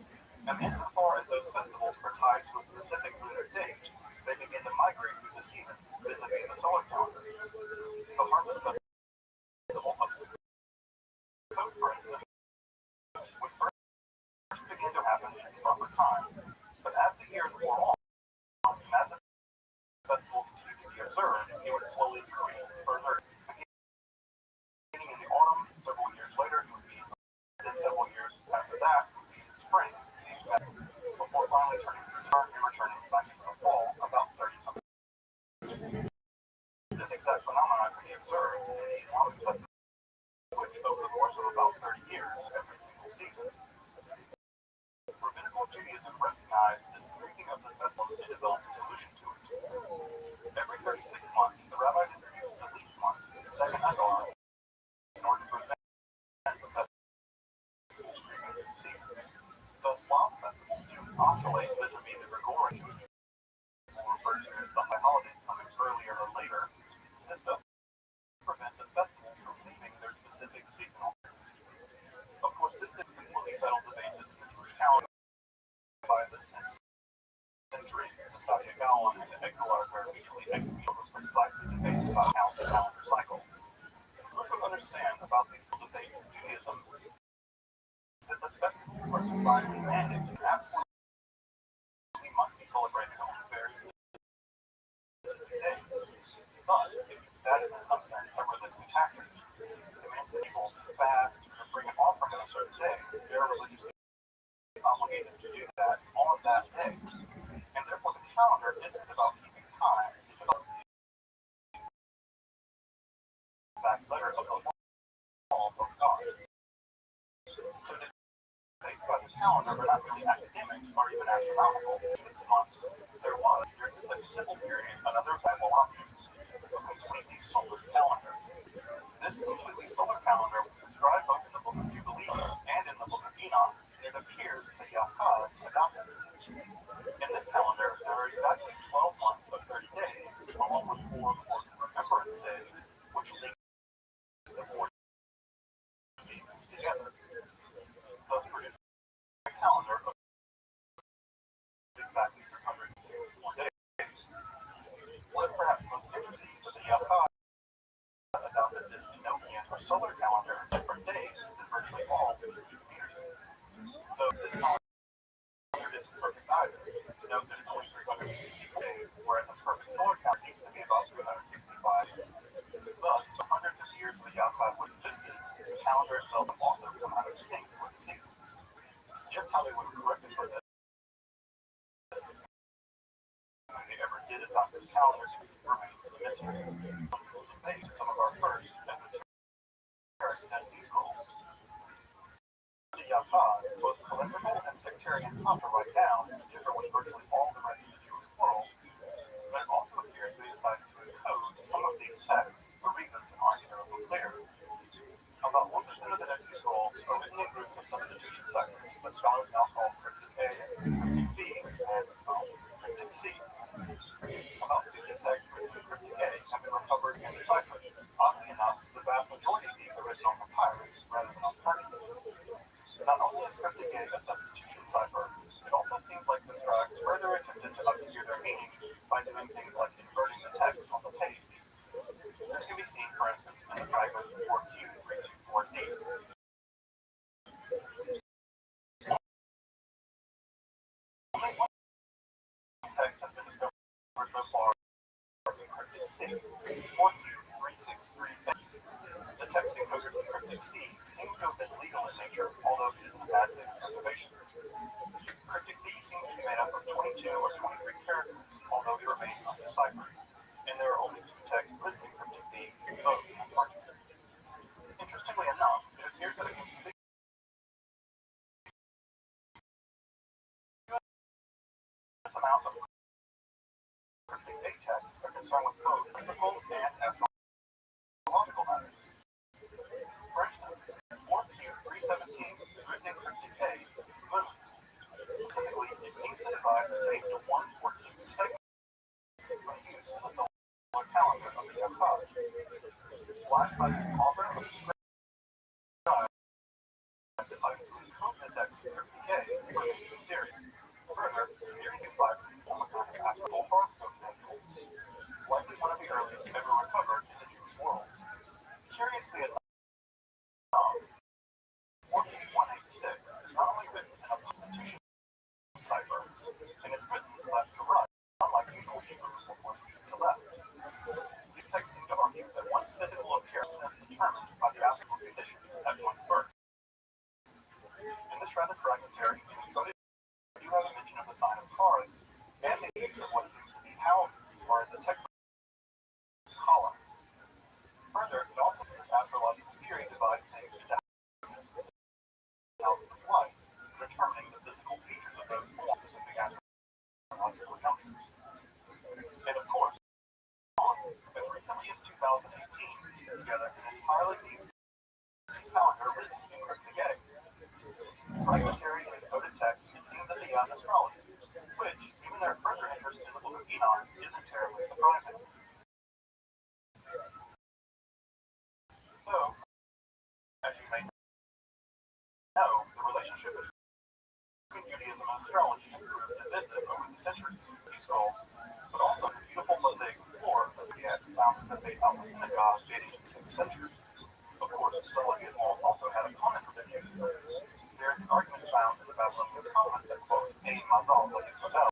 And insofar as those festivals are tied to a specific lunar date, they begin to migrate through the seasons, vis-a-vis the solar calendar. The harvest festival of Sukkot, for instance, would first begin to happen in its proper time. But as the years wore on, and as the festival continued to be observed, it would slowly decrease further. Beginning in the autumn, several years later, it would be, and several years after that, it would be spring, before finally turning to the summer and returning back into the fall about 30-something. This exact phenomenon can be observed in the Islamic festival, which over the course of about 30 years, every single season, Rabbinical Judaism recognized this creeping of the festival and developed a solution to it. Every 36 months, the rabbis introduced a leap month, the second Adar, in order to prevent the festival streaming through the seasons. Thus, while festivals do oscillate vis-a-vis the Gregorian, referred to as the high holidays coming earlier or later, this does prevent the festivals from leaving their specific seasonal roots. Of course, this didn't completely settle the basis of the Jewish calendar. By the 10th century, the Sadia Gaon and the Exilarch are mutually executed over precisely debates about how the calendar cycle. Crucial to understand about these debates in Judaism is that the festivals are divinely mandated and absolutely must be celebrated on very specific days. Thus, that is in some sense a religious catastrophe. It demands that people fast or bring an offering on a certain day. They are religiously obligated to do that on that day. And therefore the calendar isn't about keeping time, it's about the exact letter of the law of God. So debates about the calendar are not really academic or even astronomical. 6 months, there was, during the Second Temple period, another viable option, a completely solar calendar. This completely solar calendar was described both in the Book of Jubilees and in the Book of Enoch, and it appears that Yaakov adopted it. In this calendar, there are exactly 12 months of 30 days, along with 4 important remembrance days, which link the 4 seasons together, thus producing a calendar of exactly 364 days. What is perhaps most interesting is that Yaakov adopted this Enochian or solar calendar in different days than virtually all the Jewish community. Though this calendar isn't perfect either. Note that it's only 360 days, whereas a perfect solar calendar needs to be about 365 days. Thus, the hundreds of years that Yaakov would have existed, the calendar itself would also become out of sync with the seasons. Just how they would have corrected for this, when they ever did adopt this calendar, remains a mystery. Some of our first esoteric Dead Sea Scrolls. The Yaakov, both calendrical and sectarian thought to write down, differ with virtually all the rest of the Jewish world, but it also appears they decided to encode some of these texts for reasons that aren't terribly clear. About 1% of the Dead Sea Scrolls are written in groups of substitution ciphers, that scholars now call Cryptic A, Cryptic B, and Cryptic C. About 50 texts written in Cryptic A have been recovered and deciphered. Oddly enough, the vast majority of these are written on papyrus rather than on parchment. Not only is Cryptic A a substitution cipher, it also seems like the scribes further attempted to obscure their meaning by doing things like inverting the text on the page. This can be seen, for instance, in the fragment 4Q324D. Only one text has been discovered so far in Cryptic C, 4Q363B. The text encoded in Cryptic cryptic C seems to have been legal in nature, although it is a bad state of preservation. Cryptic B seems to be made up of 22 or 23 characters, although it remains undeciphered, and there are only 2 texts written in cryptic B, both on parchment. Interestingly enough, it appears that a conspicuous amount of cryptic A texts are concerned with both physical and astrological matters. For instance, 4Q317 is written in cryptic A, moon. Specifically, it seems to divide the day into 1/14 segments for use in the solar calendar of the Akkad. Black Light's author of the script decided to encode the text in cryptic A for its mysterious. Further, the series of 5 form a kind of astral horoscope manual, likely one of the earliest ever recovered in the Jewish world. Curiously enough, 4Q186 is not only written in a constitution cipher, and it's written left to right, unlike usual Hebrew reports which are to left. These texts seem to argue that one's physical appearance is determined by the astral conditions at one's birth. In this rather fragmentary and encoded, we do have a mention of the sign of Taurus and the use of what seems to be houses, or as a technical columns. Further, it also this astrological theory divides things into houses of light, determining the physical features of those forms specific astrological junctures. And of course, as recently as 2018, pieced together an entirely new calendar written in cryptic A. Fragmentary and encoded text, it seems that beyond astrology, which, given their further interest in the Book of Enoch, isn't terribly surprising. So, as you may know, the relationship between Judaism and astrology proved divided over the centuries. These skulls, but also the beautiful mosaic floor as we had found in the Beit Al synagogue dating in the 6th century. Of course, astrology has also had opponents within Judaism. There is an argument found in the Babylonian Talmud that, quote, a mazal like Israel.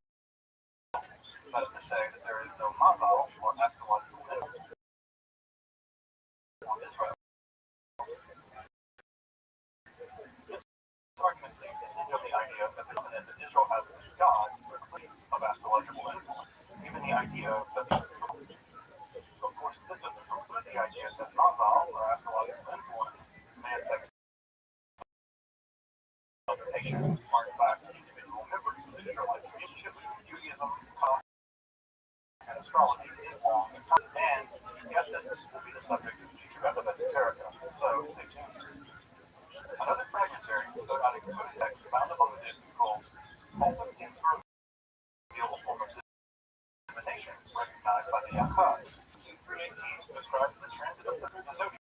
That is to say that there is no mazal or astrological influence on Israel. This argument seems to hinge on the idea that the covenant that Israel has with its God is free of astrological influence. Even the idea that of course, this doesn't include the idea that mazal or astrological influence may affect nations, are in fact individual members of the Israelite relationship between Judaism, and astrology is long and yes, that will be the subject of future Esoterica, so stay tuned. Another fragmentary, though not encoded text found among the Dead Sea Scrolls also seems to reveal a form of divination recognized by the Akkad. 318 describes the transit of the zodiac,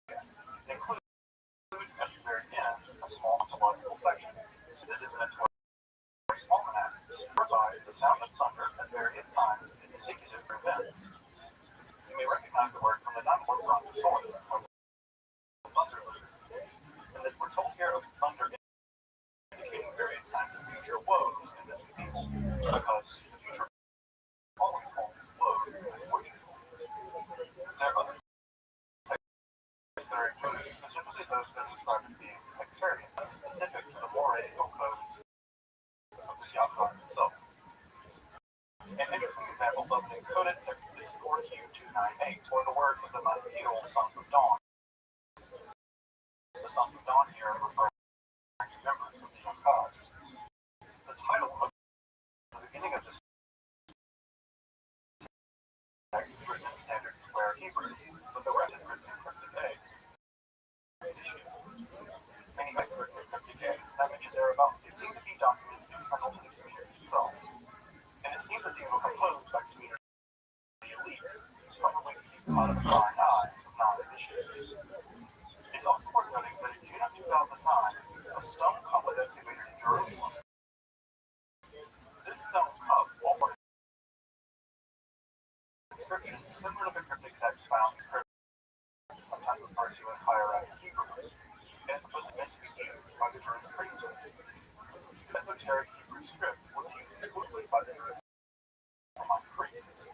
and includes at the very end a small mythological section. It is an almanac, whereby the sound of thunder at various times is indicative of events. You may recognize the word from the dinosaur brontosaurus, or the thunder loop, and that we're told here of thunder indicating various kinds of future woes in this people, because the future always holds woes and misfortune. There are other texts that are included, specifically those that are described as being sectarian, specific to the Moravian codes of the Yazar itself. An interesting example of an encoded sect is 4Q298, or the words of the Maskil, Sons of Dawn. The Sons of Dawn here refer to members of the Akkad. The title of the beginning of this text is written in standard square Hebrew, but the rest is written in cryptic A. Many texts written in cryptic A that I mentioned there above, they seem to be documents internal to the community itself. And it seems that they were composed by community elites, probably to keep them out of the prying eyes of non-initiates. It's also worth noting that in June of 2009, a stone cup was excavated in Jerusalem. This stone cup offered inscriptions similar to the cryptic text found in script, sometimes referred to as hieratic Hebrew, and it's supposed meant to be used by the Jewish priesthood. Esoteric Hebrew script was used exclusively by the Jewish priests.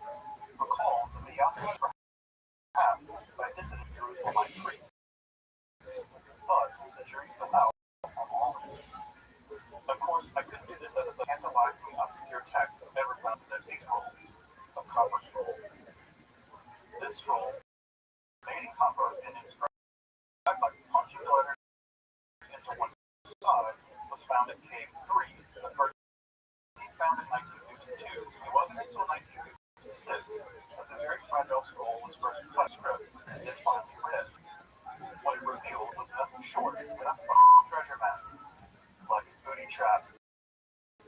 Recall that the Yahweh perhaps by this is Jerusalemite priests. ever found the Dead Sea Scrolls, a copper scroll. This scroll, made in copper and inscribed by punching the letters into one side, was found at Cave 3, the first found in 1952. It wasn't until 1956 that the very fragile scroll was first cut strips and then finally read. What it revealed was nothing short than a treasure map, like booty traps,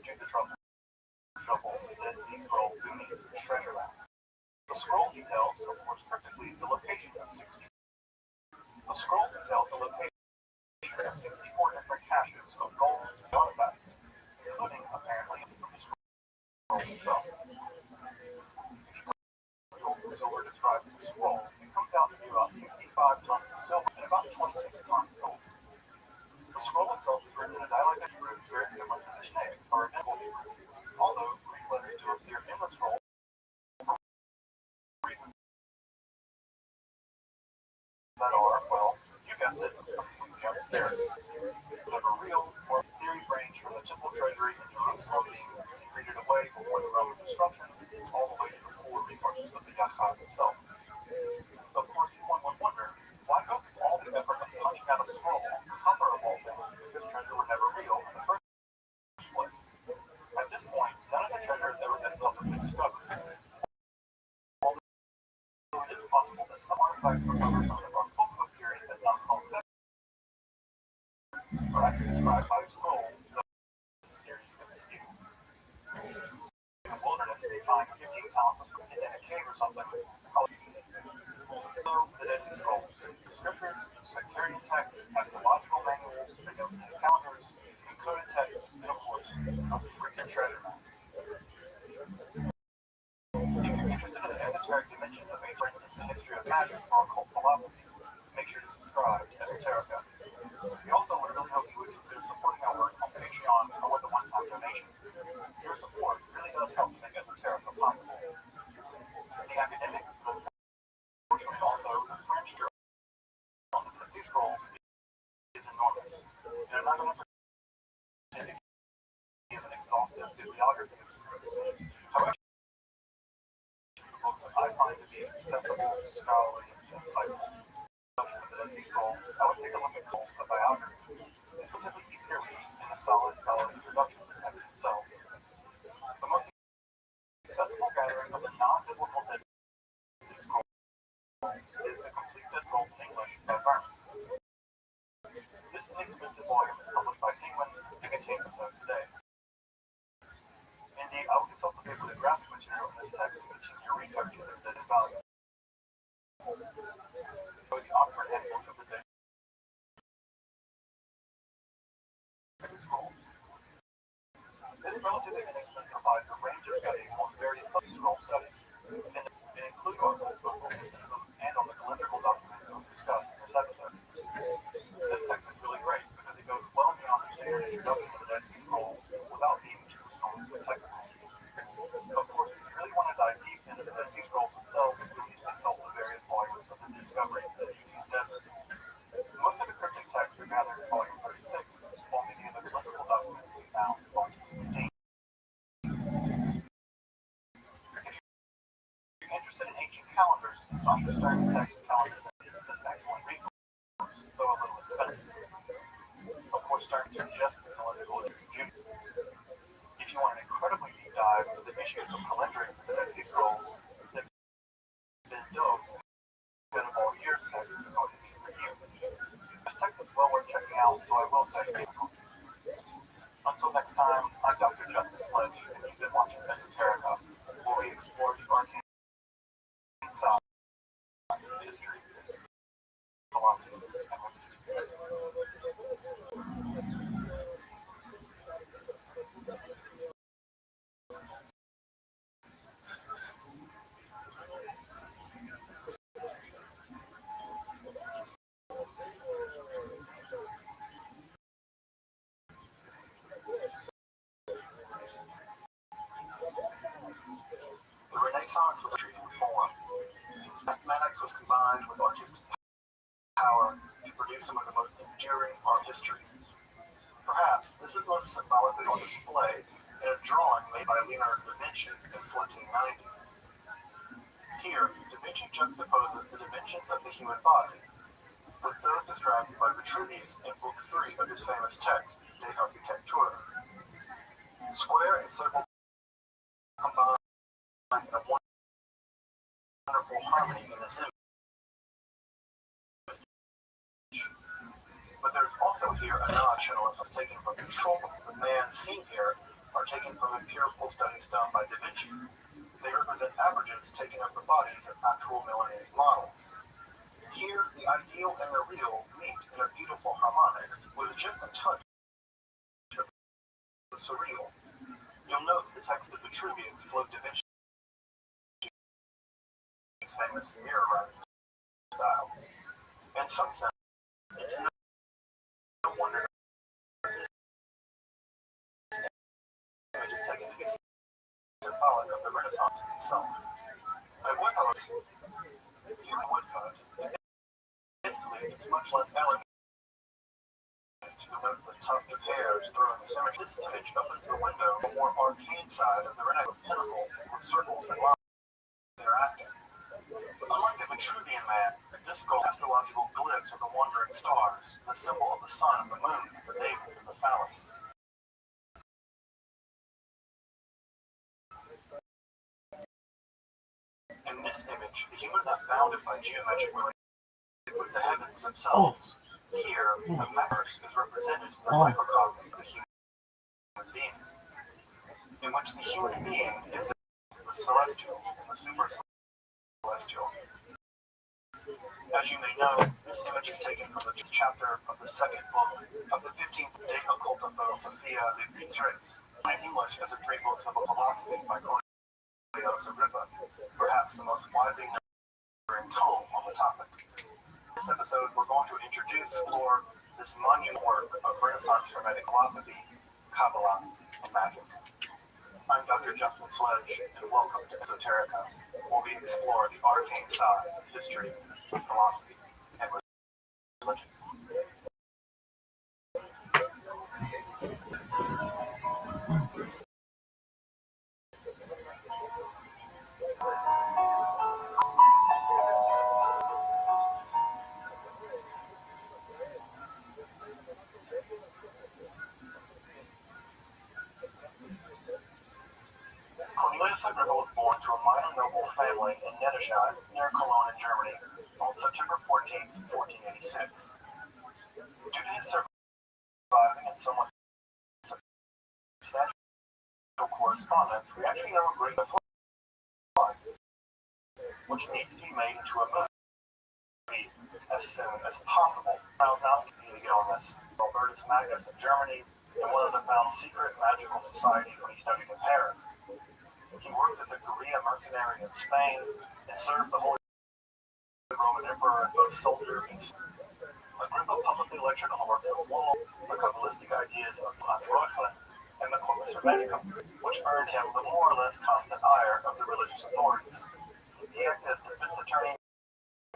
Jude the Trouble, Dead Sea Scroll, Goonies, treasure map. The scroll details, of course, perfectly the location of 60. The scroll details the location of 64 different caches of gold artifacts, including apparently from the scroll itself. Gold and silver described in the scroll, it comes out to be about 65 tons of silver and about 26 tons of gold. The scroll itself is written in a dialect of Hebrew very similar to Mishneh, or Biblical Hebrew, although Greek letters do appear in the scroll for reasons that are, well, you guessed it, completely upstairs. Whatever real or theories range from the temple treasury in Jerusalem being secreted away before the Roman destruction, all the way to the core resources of the Yachad itself. Of course, one would wonder, why go through all the effort of punching out a scroll on copper of all things if this treasure were never real in the first place? At this point, none of the treasure has ever been publicly discovered. Although it is possible that some artifacts recovered from the book of a period that not called that are actually described by a scroll that is series of steel. In the wilderness, they find 15 talents of script in a cave or something. So, the Dead Sea Scrolls, scriptures, sectarian texts, eschatological manuals, Ethiopian calendars, encoded texts, and of course, a freaking treasure map. If you're interested in the esoteric dimensions of, for instance, the history of magic or occult philosophies, make sure to subscribe to Esoterica. We also would really hope you would consider supporting our work on Patreon or with a one-time donation. Your support really does help to make Esoterica possible. The academic, unfortunately also the French journal on the Dead Sea Scrolls is enormous. And I'm not going to pretend to give an exhaustive bibliography. However, the books that I find to be accessible, scholarly, and insightful. The Dead Sea Scrolls, I would take a look at Cole's The Biography. It's relatively easy to read and a solid scholarly introduction to the text themselves. The most accessible gathering of the non-biblical Dead Sea Scrolls is the complete Dead Scrolls in English by Barnes. This inexpensive volume is published by Penguin and contains its own today. Indeed, I will consult the paper with graphic material in this text to continue your research into the Dead Valley. For the Oxford Handbook of the Dead Sea Scrolls. This relatively inexpensive provides a range of studies on various scroll studies. It includes articles both on the system and on the calendrical documents we discussed in this episode. This text is really great because it goes well beyond the standard introduction to the Dead Sea Scrolls without being too enormously technical. Of course, if you really want to dive deep into the Dead Sea Scrolls themselves, you need to consult the various volumes of the Discoveries of the Judean Desert. Most of the cryptic texts are gathered in volume 36, while many of the calendrical documents can be found in volume 16. If you're interested in ancient calendars, Sasha Stern's text calendar is an excellent resource, though a little expensive. Of course, Stern took just the calendrical Jude. If you want an incredibly deep dive into the issues of calendrics in the Dead Sea Scrolls, then Ben Dove's been of all years text is going to be reviewed. This text is well worth checking out, though I will say until next time, I'm Dr. Justin Sledge, and you've been watching Esoterica, where we explore the arcane side of history, philosophy, and religion. The Renaissance was a treating form. Mathematics was combined with artistic power to produce some of the most enduring art history. Perhaps this is most symbolically on display in a drawing made by Leonardo da Vinci in 1490. Here, Da Vinci juxtaposes the dimensions of the human body with those described by Vitruvius in Book 3 of his famous text, De Architectura. Square and circle combine in a wonderful harmony in this image. But there's also here a nod is taken from control. The man seen here are taken from empirical studies done by Da Vinci. They represent averages taken of the bodies of actual Milanese models. Here, the ideal and the real meet in a beautiful harmonic with just a touch of the surreal. You'll note the text of Vitruvius flowed Da Vinci's famous mirror writing style. In some sense, it's no wonder this image is taken to be symbolic of the Renaissance itself. I would host here in Woodcut, it's much less elegant to denote the tuft of hairs through this image. This image opens the window to a more arcane side of the Renaissance pinnacle with circles and lines interacting. But unlike the Vitruvian man, this gold astrological glyphs are the wandering stars, the symbol of the sun and the moon, the navel and the phallus. In this image, the humans are bounded by geometric relations with the heavens themselves. Here, the universe is represented in the microcosm of the human being, in which the human being is the celestial and the super celestial. As you may know, this image is taken from the chapter of the second book of the 15th De Occulta Philosophia Libritres, in English as the Three Books of Philosophy by Cornelius Agrippa, perhaps the most widely known tome on the topic. In this episode, we're going to explore this monumental work of Renaissance Hermetic philosophy, Kabbalah, and magic. I'm Dr. Justin Sledge, and welcome to Esoterica, where we explore the arcane side of history, philosophy, and religion. Cornelius Agrippa was born to a minor noble family in Netterscheid, near Cologne in Germany, on September 14, 1486. Due to his surviving and somewhat substantial correspondence, we actually know a great deal of life, which needs to be made into a movie as soon as possible. Now to get on this. Albertus Magnus in Germany, and one of the found secret magical societies when he studied in Paris. He worked as a guerrilla mercenary in Spain and served the Holy Roman Emperor as both soldier and Agrippa publicly lectured on the works of Wald, the Kabbalistic ideas of Hans Reuchlin, and the Corpus Hermeticum, which earned him the more or less constant ire of the religious authorities. He acted as defense attorney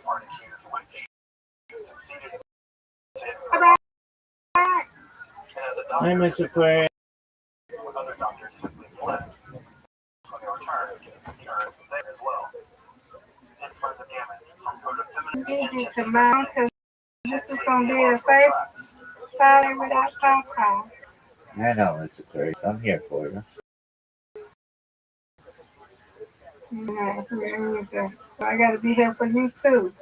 for an accused witch, succeeded in saving her life, and as a doctor, Hi, Mr. Quay. when other doctors simply fled. When they returned, he earned from there as well. His spread the gamut from proto-feminine Easy to mount, because this is going to be the first Friday without Papa. I know, Mr. Quay. I'm here for you. Yeah, here you go. So I got to be here for you too.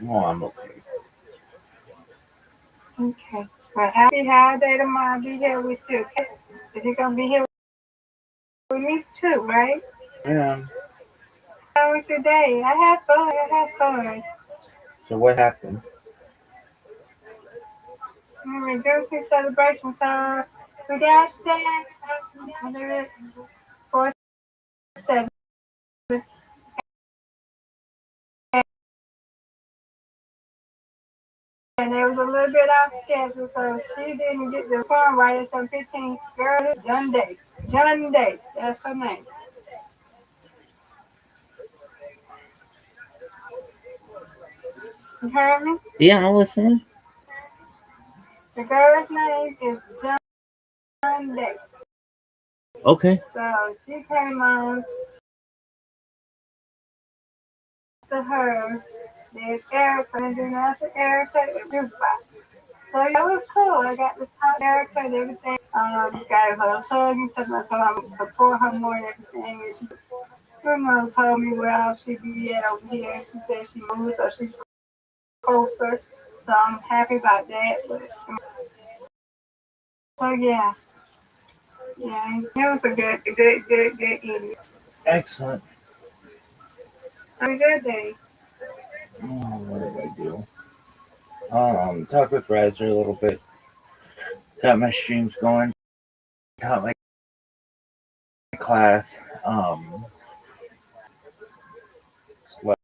No, I'm okay. Okay. Well, happy holiday tomorrow. I'll be here with you. Okay? But you're going to be here with me too, right? Yeah. How was your day? I had fun. So what happened? Rejoicing celebration. So we got there. 4-7. And it was a little bit off schedule, so she didn't get the form right until 15. Girl, John Day. That's her name. You heard me? Yeah, I'm listening. The girl's name is John Day. Okay. So she came on to her. There's Erica, and then after Erica, it was Box. So yeah, it was cool. I got to talk to Erica and everything. Gave her a hug and stuff. I told her I would support her more and everything. And she, her mom told me where else she be at over here. She said she moved, so she's closer. So I'm happy about that. But, so yeah, yeah, it was a good evening. Excellent. Have a good day. What did I do? Talked with Razor a little bit. Got my streams going. Taught my class. Slept.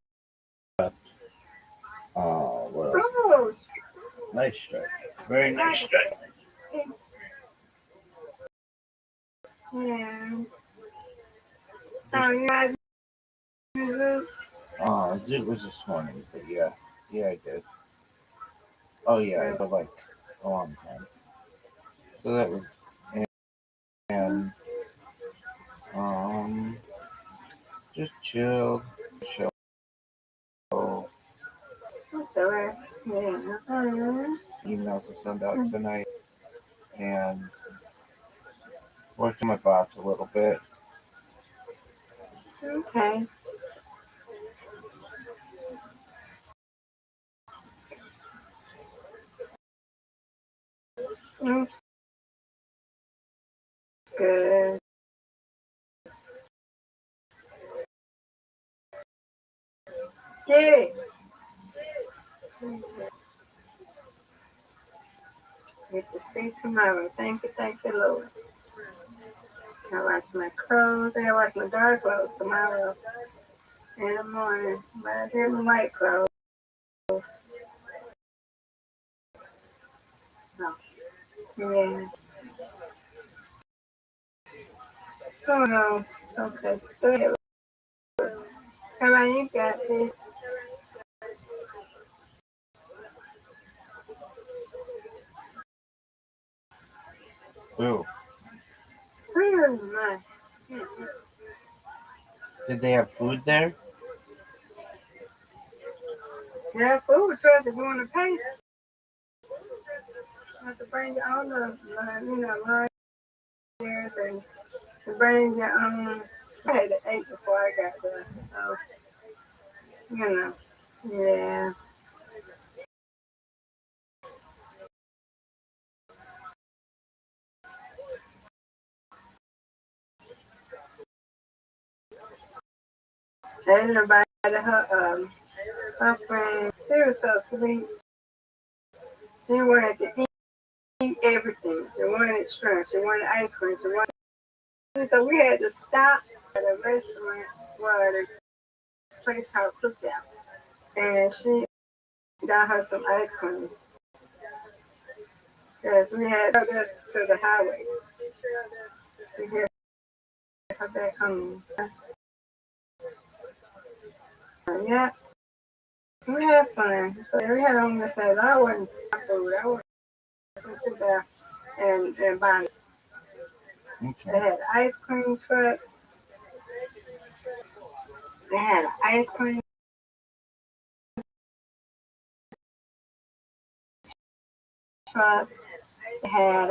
What else? Oh, Nice strike. Very nice strike. yeah. Oh, you guys do It was this morning, but yeah, I did. Oh yeah, but like a long time. So that was and just chilled. Show Sorry. Yeah. emails to send out tonight and worked on my bots a little bit. Okay. That's good. Get it. Get to see tomorrow. Thank you, Lord. I wash my clothes. I wash my dark clothes tomorrow in the morning. But I did my white clothes. No. Yeah. Oh no. It's okay. Go ahead. Come on, you got this. Ooh. My. Did they have food there? Yeah, food truck is going to pay. You have to bring your own lunch and to bring your own. I had to eat before I got there. So, yeah. And invited her friend. She was so sweet. She wanted to eat everything. She wanted shrimp. She wanted ice cream. She wanted. So we had to stop at a restaurant where the place called Cookout. And she got her some ice cream. Because we had to go to the highway to get her back home. Yeah, we had fun. So we had on the side. I wasn't food. I wasn't sit there and buy. They Okay. had ice cream truck. They had an ice cream truck. They had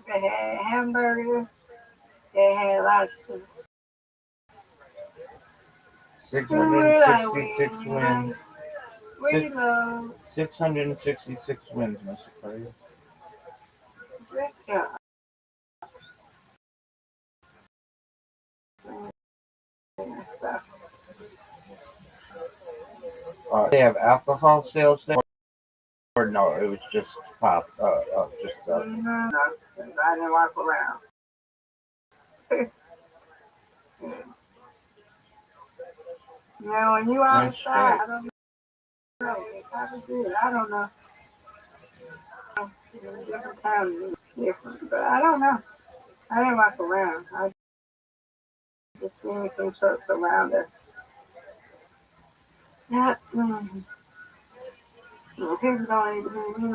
they had hamburgers. They had lots of 666 wins. we love 666 wins, Mr. Curry. yeah. They have alcohol sales there, or no? It was just pop. Just I didn't walk around. Now when you nice outside, strike. I don't know. They probably did. I don't know. Different towns is different, but I don't know. I didn't walk around. I just seen some trucks around us. Yeah. People don't even,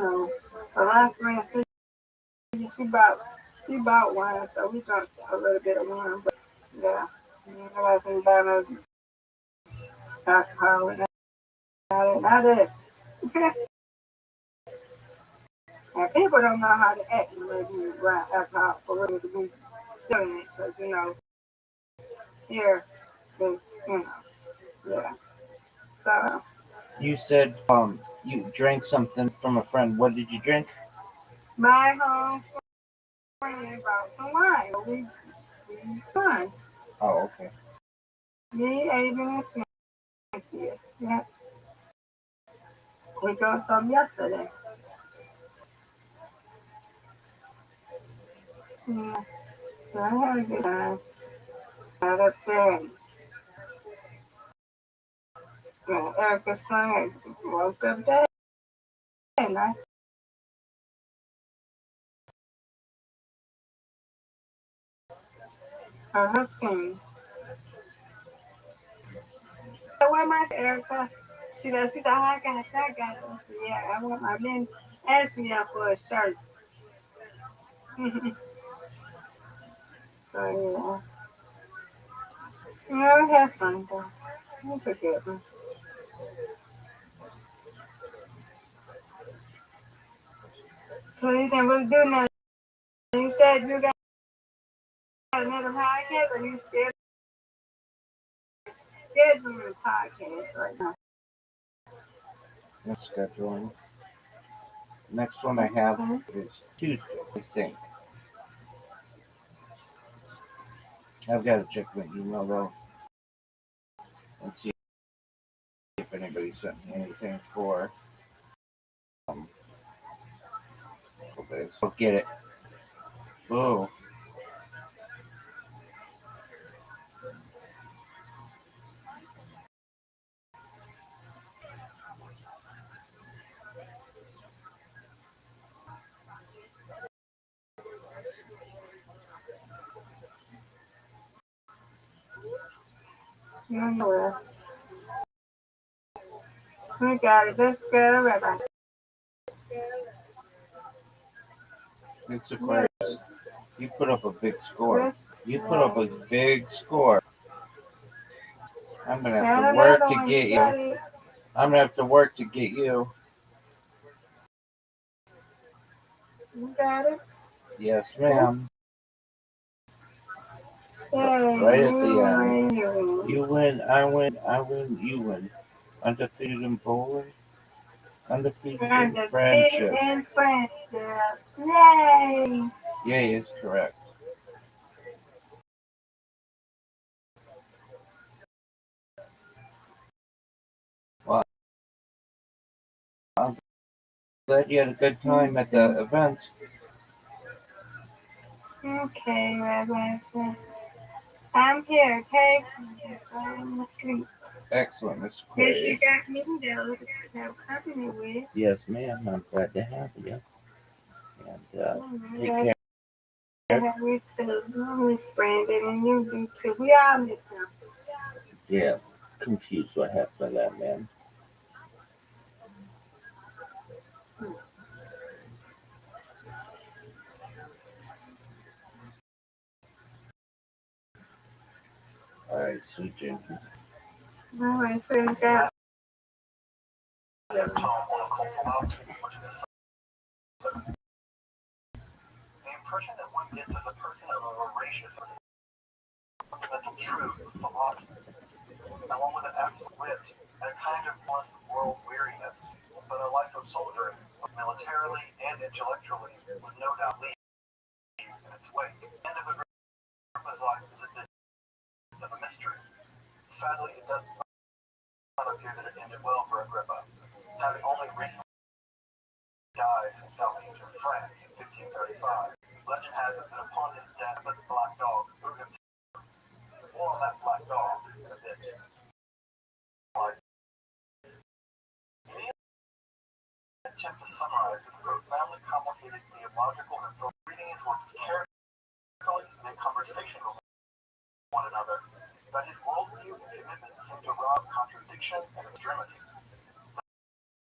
a lot of friends she bought one, so we drank a little bit of wine. But yeah, I wasn't buy no alcohol and not this. And people don't know how to act when you around alcohol for real to be doing it, because here is yeah. So You said you drank something from a friend. What did you drink? my home friend brought some wine. We wine. Oh, okay. Me, Adrian, and Cynthia. Yeah, we got some yesterday. Yeah, so I had a good time. Got up there. Erica sang woke up there and I heard her sing. So where my Erica? She said, I got it. I said, yeah, I've been asking y'all for a shirt. So we had fun though. It was a good one. So you didn't really do nothing. You said you got another podcast or you scheduling a podcast right now? I'm scheduling. Next one I have Okay. is Tuesday, I think. I've got to check my email though and see if anybody sent me anything for. Okay, so get it. Oh, You know where. We got it. Let's go, Rabbi. it's a Yes. great. You put up a big score. Yes. You put up a big score. I'm gonna have Got to work another to one. get You got you. it. I'm gonna have to work to get you. You got it. Yes, ma'am. Hey, Right at the end. you. You win, I win, I win, you win. Undefeated in bowling, undefeated in Undefeated friendship. in friendship. Yay! Yay is correct. Well, I'm glad you had a good time at the events. Okay, Rabbi. I'm here, okay? I'm asleep. Excellent, Mr. Yes, you Quay. got me though to have company with. Yes, ma'am. I'm glad to have you. And take That's care. have we too. I miss Brandon and you do too. We all miss him. Yeah, confused what happened to that man. All right, sweet Jenkins. All right, so you got The impression that one gets as a person of a voracious fundamental truths of philosophy, and one with an absolute wit and a kind of plus world weariness, but a life of soldiering, militarily and intellectually, would no doubt leave in its wake. The end of Agrippa's life is a bit of a mystery. Sadly, it does not appear that it ended well for Agrippa, having only recently dies in southeastern France in 1535. Legend has it that upon his death, his black dog threw himself. More on that black dog in a bit. Any attempt to summarize this profoundly complicated theological and reading his works carefully and in conversation with one another, but his worldview and commitment seem to rob contradiction and extremity.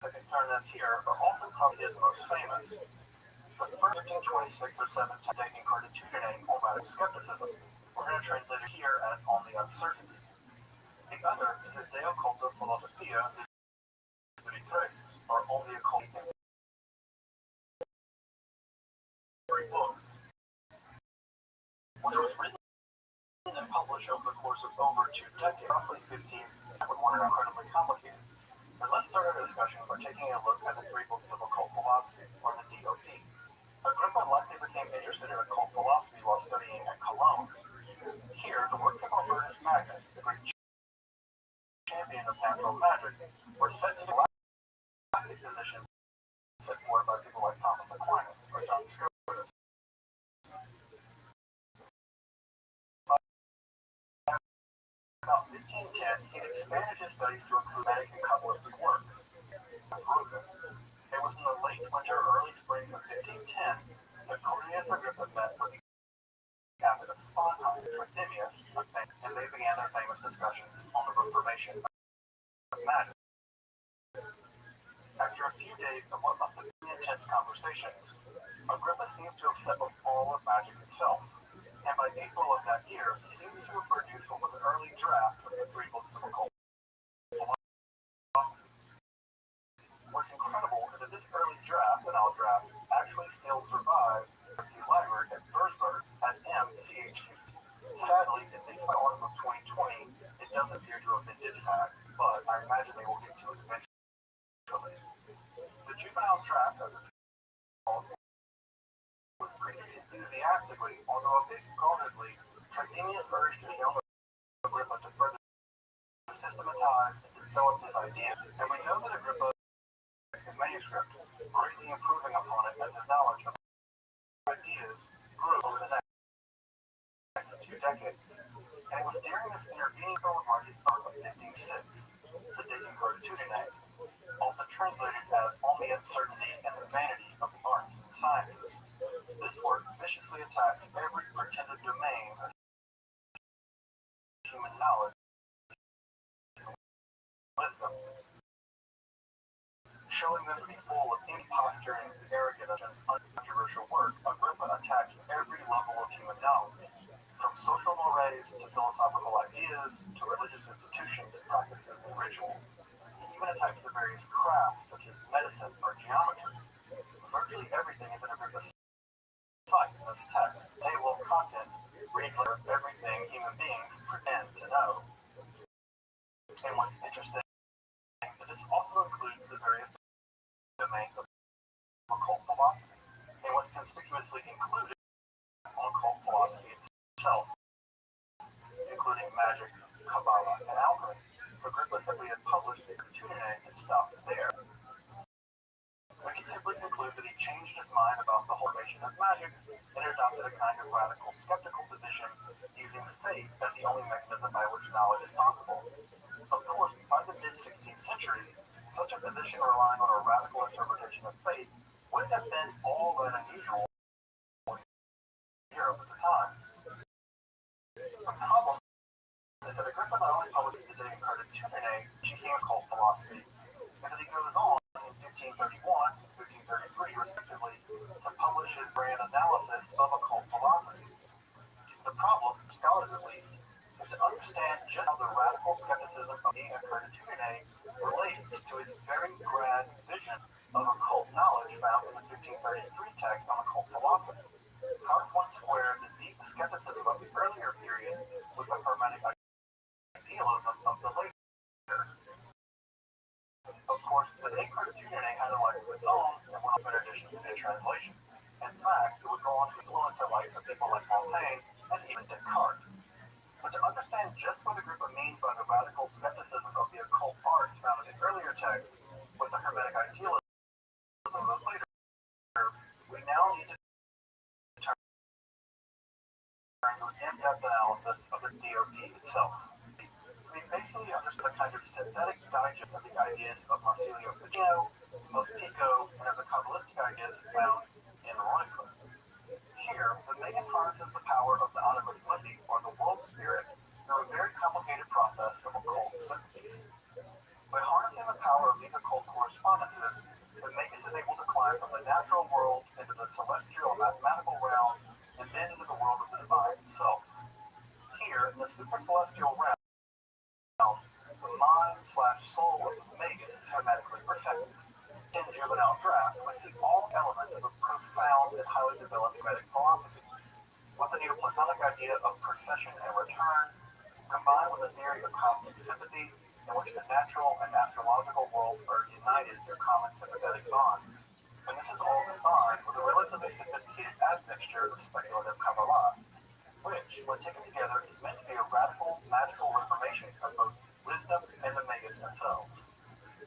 The concern that's here are also probably his most famous. The first 1526 or 7 dating Cartitudine Omatic skepticism. We're going to translate it here as on the uncertainty. The other is his De Occulta Philosophia Trace, or only occult in 3 books, which was written and published over the course of over 2 decades, roughly 15, with one incredibly complicated. But let's start our discussion by taking a look at the 3 books of occult philosophy, or the DOP. Agrippa likely became interested in occult philosophy while studying at Cologne. Here, the works of Albertus Magnus, the great champion of natural magic, were set into classic position set forward by people like Thomas Aquinas or Duns Scotus. About 1510, he expanded his studies to include Vedic and Kabbalistic works. It was in the late winter or early spring of 1510 that Cornelius Agrippa met with the abbot of Sponheim, Tritemius, and they began their famous discussions on the Reformation of magic. After a few days of what must have been intense conversations, Agrippa seems to have settled all of magic itself, and by April of that year, he seems to have produced what was an early draft of the 3 books of occult philosophy. What's incredible is that this early draft, and I'll draft, actually still survives in the library at Würzburg as MCHQ. Sadly, at least by autumn of 2020, it does appear to have been digitized, but I imagine they will get to it eventually. The juvenile draft, as it's called, was greeted enthusiastically, although a bit guardedly. Tritemius urged the young Agrippa to further systematize and develop his idea, and we know that Agrippa the manuscript, greatly improving upon it as his knowledge of ideas grew over the next 2 decades. And it was during this intervening party's birth of 1506, the De Cartitudine, often translated as On the Uncertainty and the Vanity of the Arts and Sciences. This work viciously attacks every pretended domain of human knowledge and wisdom, showing them to be full of imposturing, arrogance, and uncontroversial work. Agrippa attacks every level of human knowledge, from social mores to philosophical ideas to religious institutions, practices, and rituals. He even attacks the various crafts such as medicine or geometry. Virtually everything is in Agrippa's sights in this text. The table of contents reads like everything human beings pretend to know. And what's interesting is this also includes the various domains of occult philosophy, and what's conspicuously included is occult philosophy itself, including magic, Kabbalah, and alchemy. Agrippa simply had published the Cartitudine and stopped there. We can simply conclude that he changed his mind about the formation of magic and adopted a kind of radical skeptical position, using faith as the only mechanism by which knowledge is possible. Of course, by the mid-16th century, such a position relying on a radical interpretation of faith wouldn't have been all that unusual in Europe at the time. The problem is that Agrippa not only publishes the De Cartitudine, which he seems called philosophy, is that he goes on in 1531 and 1533, respectively, to publish his grand analysis of occult philosophy. The problem, for scholars at least, is to understand just how the radical skepticism of De Cartitudine relates to his very grand vision of occult knowledge found in the 1533 text on occult philosophy. How does one square the deep skepticism of the earlier period with the Hermetic idealism of the later? Of course, the De Cartitudine had a life of its own and one of their editions and translations. In fact, it would go on to influence the lives of people like Montaigne and even Descartes. But to understand just what Agrippa means by the radical skepticism of the occult arts found in his earlier text with the Hermetic idealism of the later, we now need to turn to an in-depth analysis of the DOP itself. We basically understand a kind of synthetic digest of the ideas of Marsilio Ficino, of Pico, and of the Kabbalistic ideas found in Wycliffe. Here, the Magus harnesses the power of the animus mundi, or the world spirit, through a very complicated process of occult synthesis. By harnessing the power of these occult correspondences, the Magus is able to climb from the natural world into the celestial the supercelestial realm, the mind/soul of the Magus is hermetically perfected. In Juvenile Draft, we see all elements of a profound and highly developed Hermetic philosophy, with the Neoplatonic idea of procession and return, combined with a theory of cosmic sympathy, in which the natural and astrological worlds are united through common sympathetic bonds. And this is all combined with a relatively sophisticated admixture of speculative Kabbalah, which, when taken together, is meant to be a radical, magical reformation of both wisdom and the Magus themselves.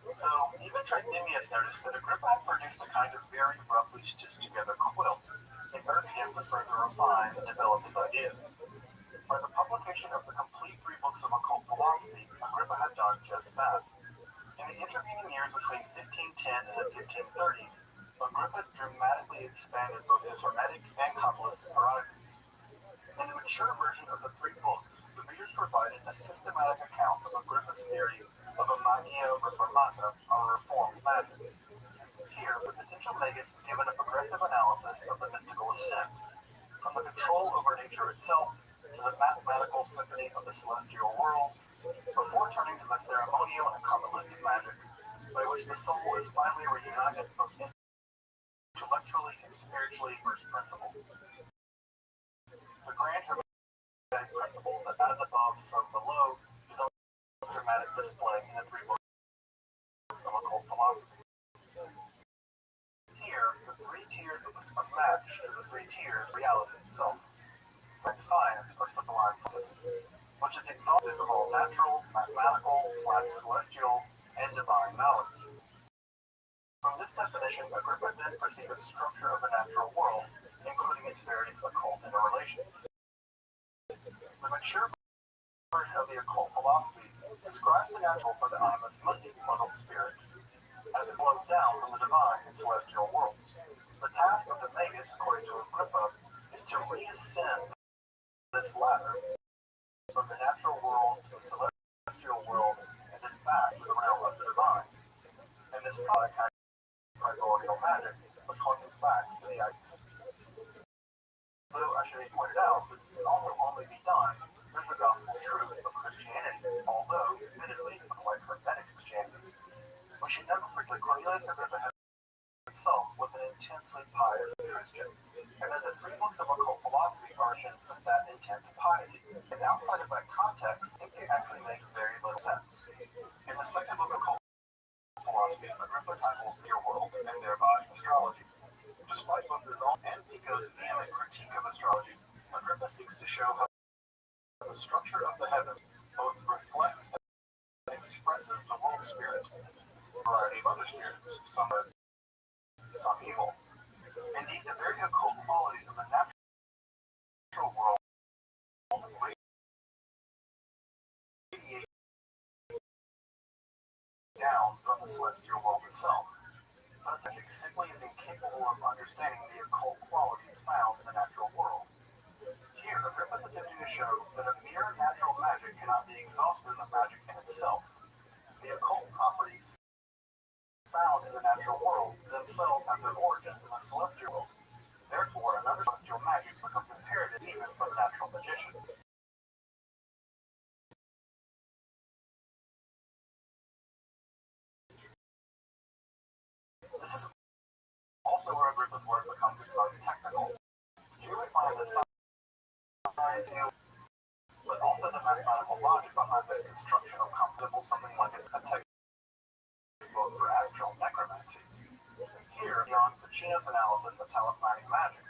Though even Trithemius noticed that Agrippa had produced a kind of very roughly stitched together quilt, and urged him to further refine and develop his ideas. By the publication of the complete 3 books of occult philosophy, Agrippa had done just that. In the intervening years between 1510 and the 1530s, Agrippa dramatically expanded both his Hermetic and Kabbalistic horizons. In the mature version of the 3 books, the readers provided a systematic account of Agrippa's theory of a magia reformata, or reformed magic. Here, the potential Magus is given a progressive analysis of the mystical ascent, from the control over nature itself to the mathematical symphony of the celestial world, before turning to the ceremonial and Kabbalistic magic, by which the soul is finally reunited both intellectually and spiritually first principle. The grand Hermetic principle that as above, so below, is a dramatic display in the 3 books of occult philosophy. Here, the 3 tiers are matched to the 3 tiers of reality itself. Like science or sublime physics, which is exhaustive of all natural, mathematical/celestial, and divine knowledge. From this definition, Agrippa then perceived the structure of the natural world, including its various occult interrelations. The mature version of the occult philosophy describes the natural for the animus mundi, muddled spirit, as it flows down from the divine and celestial worlds. The task of the Magus, according to Agrippa, is to reascend this ladder from the natural world to the celestial world and then back to the realm of the divine. And this product has primordial magic, which harkens back to the ice. Though, as should be pointed out, this can also only be done through the gospel truth of Christianity, although, admittedly, unlike Hermetic Christianity. We should never forget that Cornelius Agrippa himself was an intensely pious Christian, and that the 3 books of occult philosophy are agents of that intense piety, and outside of that context, it can actually make very little sense. In the 2nd book of occult philosophy, Agrippa tackles the world and thereby astrology. Despite both his own and Pico's vehement critique of astrology, Agrippa seeks to show how the structure of the heavens both reflects and expresses the world spirit, a variety of other spirits, some good, some evil. Indeed, the very occult qualities of the natural world radiate down from the celestial world itself. But magic simply is incapable of understanding the occult qualities found in the natural world. Here, Agrippa is attempting to show that a mere natural magic cannot be exhausted in the magic in itself. The occult properties found in the natural world themselves have their origins in the celestial world. Therefore, another celestial magic becomes imperative even for the natural magician. This is also where Agrippa's work becomes its most technical. Here we find the science, but also the mathematical logic behind the construction of comfortable something like a textbook for astral necromancy. Here, beyond Ficino's analysis of talismanic magic,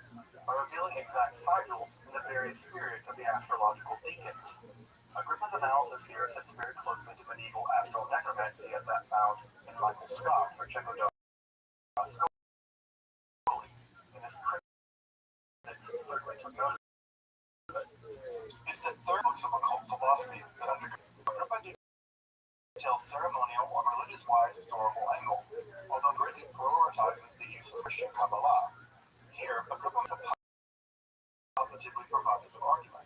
by revealing exact sigils in the various spirits of the astrological deacons. Agrippa's analysis here sits very closely to medieval astral necromancy as that found in Michael Scott or Cecco Scoli. In his critics certainly took notice of it. It's the 3rd books of occult philosophy that Agrippa details ceremonial or religious-wise historical angle, although greatly prioritizes the use of Christian Kabbalah. Here, Agrippa is a positively provocative argument.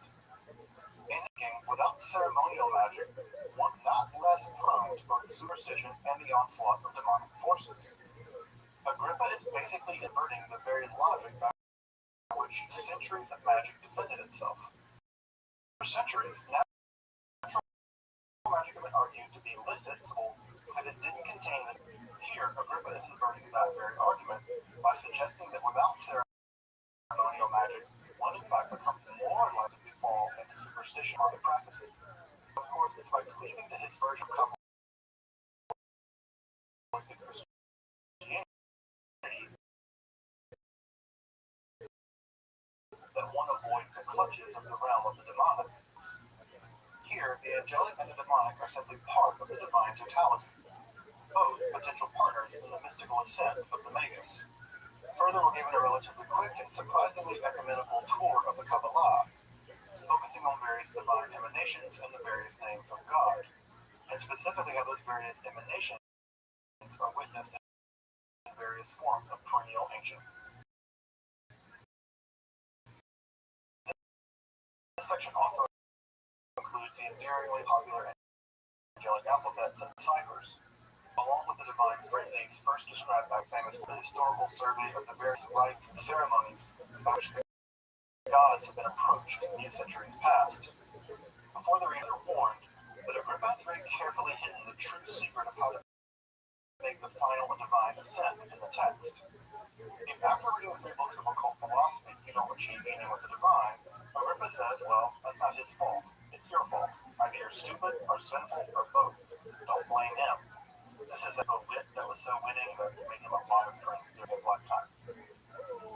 Indicating without ceremonial magic, one not less prone to both superstition and the onslaught of demonic forces. Agrippa is basically inverting the very logic by which centuries of magic defended itself. For centuries, implicit because it didn't contain the. Here, Agrippa is inverting that very argument by suggesting that without ceremonial magic, one in fact becomes more likely to fall into superstition or the practices. Of course, it's by cleaving to his version of Kabbalistic Christianity that one avoids the clutches of the realm of the demonic. Here, the angelic and the demonic are simply part of the divine totality, both potential partners in the mystical ascent of the Magus. Further, we're given a relatively quick and surprisingly ecumenical tour of the Kabbalah, focusing on various divine emanations and the various names of God, and specifically how those various emanations are witnessed in various forms of perennial ancient. This section also includes the endearingly popular angelic alphabets and ciphers, along with the divine frenzies first described by famous historical survey of the various rites and ceremonies by which the gods have been approached in the centuries past. Before the reader are warned that Agrippa has very carefully hidden the true secret of how to make the final and divine ascent in the text. If after reading 3 books of occult philosophy you don't achieve union with the divine, Agrippa says, well, that's not his fault. It's your fault. Either you're stupid or sinful or both. Don't blame him. This is like a wit that was so winning that it made him a lot of friends during his lifetime.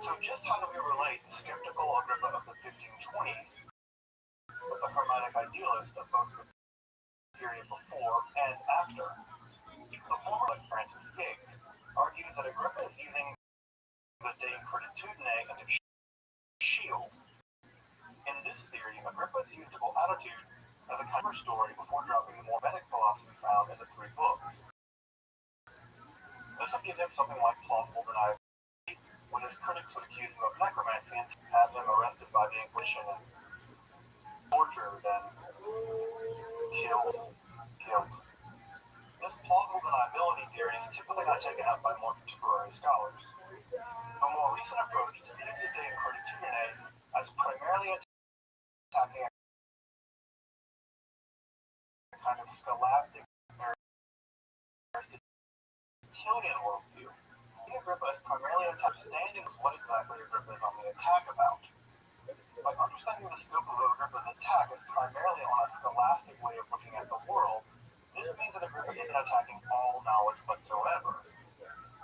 So just how do we relate the skeptical Agrippa of the 1520s with the Hermetic idealist of both the period before and after? The former, like Francis Giggs, argues that Agrippa is using the De Creditudine and shield. In this theory, Agrippa's usable attitude as a cover story before dropping the more Vedic philosophy found in the 3 books. This would give him something like plausible deniability when his critics would accuse him of necromancy and have him arrested by the Inquisition and tortured and killed. This plausible deniability theory is typically not taken up by more contemporary scholars. A more recent approach sees the De Creditudine as primarily attacking a kind of scholastic Aristotelian worldview. Agrippa is primarily understanding what exactly Agrippa is on the attack about. By understanding the scope of Agrippa's attack is primarily on a scholastic way of looking at the world, this means that Agrippa isn't attacking all knowledge whatsoever.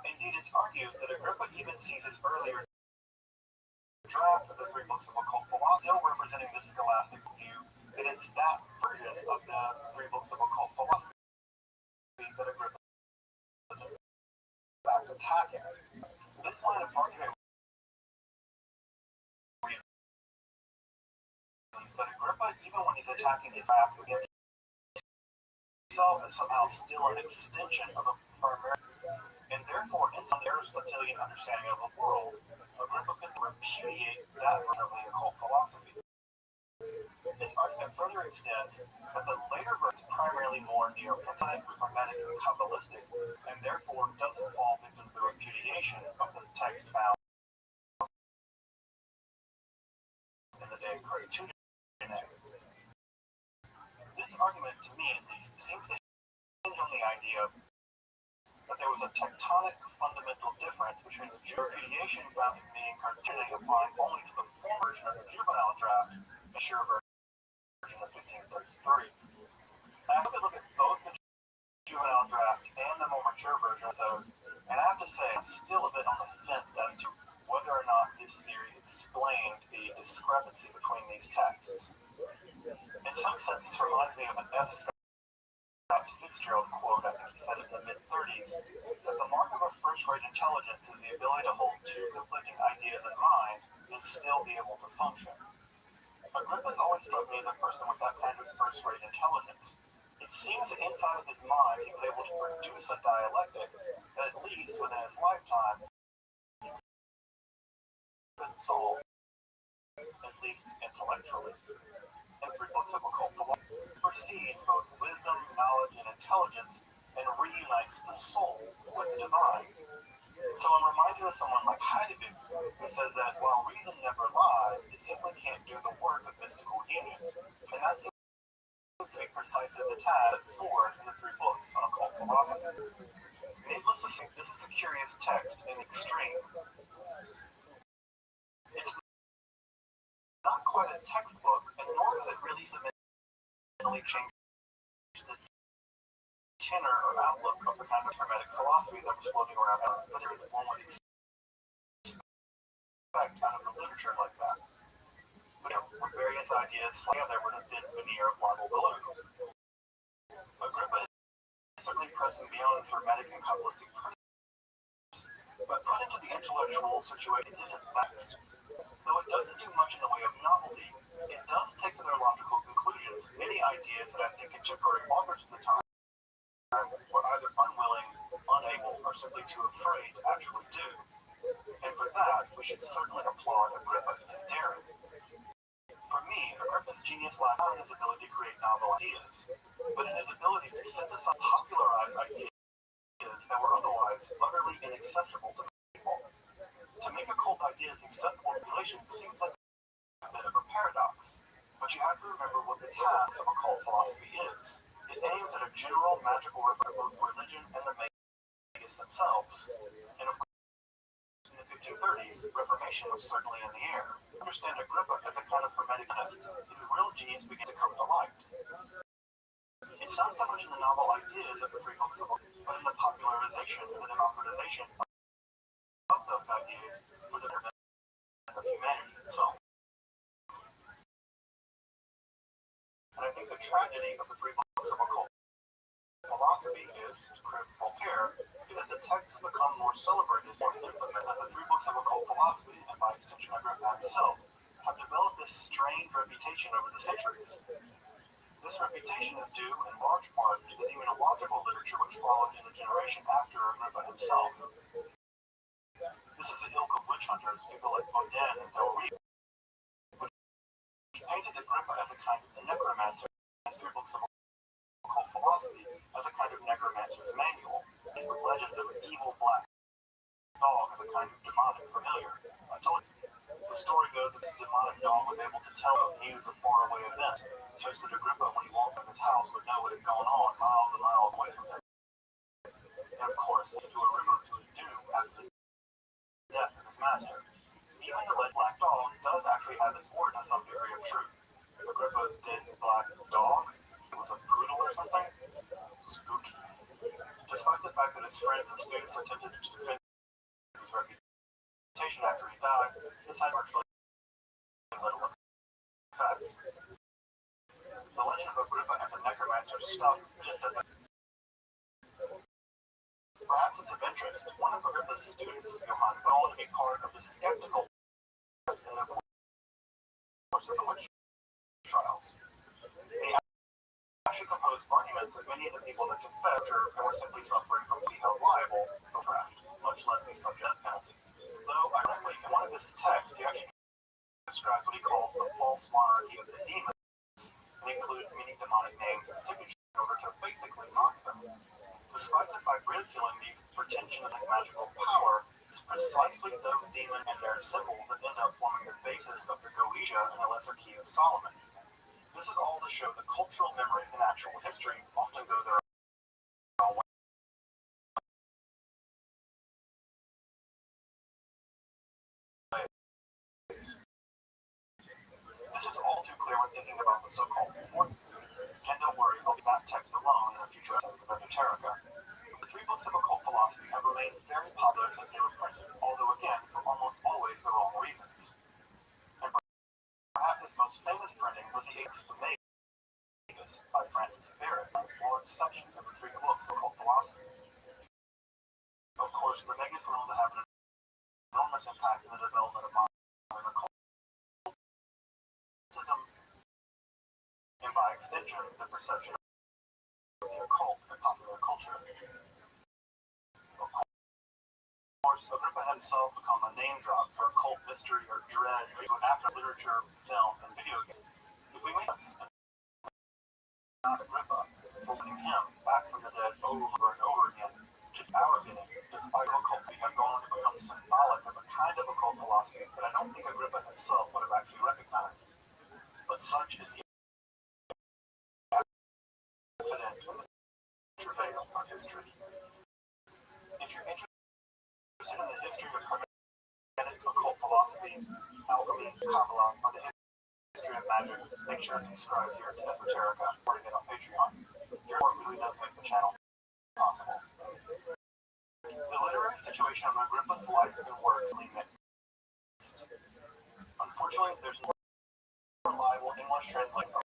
Indeed, it's argued that Agrippa even sees his earlier draft of the 3 books of occult philosophy still representing this scholastic view, and it's that version of the 3 books of occult philosophy that Agrippa is in fact attacking. This line of argument reasons that Agrippa, even when he's attacking his draft against himself, is somehow still an extension of a primary, and therefore, in some Aristotelian understanding of the world, Agrippa could repudiate that version of the occult philosophy. This argument further extends that the later verse is primarily more Neoplatonic, Hermetic, and Kabbalistic, and therefore doesn't fall victim to the repudiation of the text found in the De Creditudine. This argument, to me at least, seems to hinge on the idea that there was a tectonic fundamental difference between the repudiation found in the Creditudine applying only to the former version of the juvenile draft, the sure version of 1533. I have to look at both the juvenile draft and the more mature version, and I have to say I'm still a bit on the fence as to whether or not this theory explains the discrepancy between these texts. In some sense, this reminds me of an F. Scott Fitzgerald quote, I think he said in the mid-30s, that the mark of a first-rate intelligence is the ability to hold 2 conflicting ideas in mind and still be able to function. Agrippa's always struck me as a person with that kind of first-rate intelligence. It seems that inside of his mind he was able to produce a dialectic that at least within his lifetime could solve, at least intellectually. In 3 books of occult philosophy, precedes both wisdom, knowledge, and intelligence, and reunites the soul with the divine. So I'm reminded of someone like Heidegger, who says that while reason never lies, it simply can't do the work of mystical union. And that seems to be precisely the task forward in the 3 books. philosophy. Needless to say, this is a curious text in the extreme. It's not quite a textbook, and nor does it really fundamentally change the tenor or outlook of the kind of hermetic philosophy that was floating around, but one would expect out of the literature like that. But with various ideas, there would have been veneer of libel political. Agrippa is certainly pressing beyond its hermetic and kabbalistic principles, but put into the intellectual situation, it isn't vexed. Though it doesn't do much in the way of novelty, it does take to their logical conclusions many ideas that I think contemporary authors of the time were either unwilling, unable, or simply too afraid to actually do. And for that, we should certainly applaud Agrippa and his daring. For me, Agrippa's genius lies not in his ability to create novel ideas, but in his ability to synthesize popularized ideas that were otherwise utterly inaccessible to people. To make occult ideas accessible to population seems like a bit of a paradox, but you have to remember what the task of occult philosophy is. It aims at a general magical reference of religion and the magus themselves, and of course, in the 1530s, Reformation was certainly in the air. Understand Agrippa as a kind of hermetic test, his real genius began to come to light. It's not so much in the novel ideas of the three books of but in the popularization and the democratization of those ideas for the betterment of humanity itself. And I think the tragedy of the three books of occult philosophy is, to quote Voltaire, is that the texts become more celebrated, more infamous, that the three books of occult philosophy, and by extension Agrippa himself, have developed this strange reputation over the centuries. This reputation is due, in large part, to the demonological literature which followed in the generation after Agrippa himself. This is the ilk of witch hunters, people like Baudin and Del Rio, which painted Agrippa as a kind of necromancer, as three books of occult philosophy as a kind of necromancer's manual, with legends of an evil black dog as a kind of demonic familiar. The story goes that the demonic dog was able to tell of news of faraway events, such that Agrippa, when he walked in his house, would know what had gone on miles and miles away from him. And of course, into a river to his doom after the death of his master. Even the lead black dog does actually have its origin of some degree of truth. Agrippa did black dog. It was a poodle or something. Spooky. Despite the fact that his friends and students attempted to defend his reputation after he died, this had virtually little effect. The legend of Agrippa as a necromancer stuck just as a... Perhaps it's of interest, one of Agrippa's students, Johann Ball, to be part of the skeptical in the course of the witch trials. He actually composed arguments that many of the people that confessed were simply suffering from being held liable for draft, much less the subject penalty. Though, ironically, in one of his texts, he actually describes what he calls the false monarchy of the demons, and includes many demonic names and signatures in order to basically mock them. Despite the fact ridiculing these pretensions of magical power, it's precisely those demons and their symbols that end up forming the basis of the Goetia and the Lesser Key of Solomon. This is all to show that cultural memory and actual history often go their own way. This is all too clear when thinking about the so-called fourth period. And don't worry, I'll be that text alone in a future episode of Esoterica. The three books of occult philosophy have remained very popular since they were printed, although again, for almost always the wrong reasons. And perhaps his most famous printing was the Apes of Magus by Francis Barrett, or sections of the three books of occult philosophy. Of course, the Magus went on to have an enormous impact in the development of modern occultism, and by extension, the perception of the occult in popular culture. Of course, Agrippa himself became a name drop for occult mystery or dread after literature, film, and video games. If we make this not Agrippa, for winning him back from the dead over and over again, to our getting, despite occult, we have gone to become symbolic of a kind of occult philosophy that I don't think Agrippa himself would have actually recognized. But such is the accident of the travail of history. If you're interested in the history of hermetic, occult philosophy, alchemy, Kabbalah, or the history of magic, make sure to subscribe here to Esoterica, supporting it on Patreon. Your support really does make the channel possible. The literary situation of Agrippa's life and work is mixed. Unfortunately, there's no reliable English translation of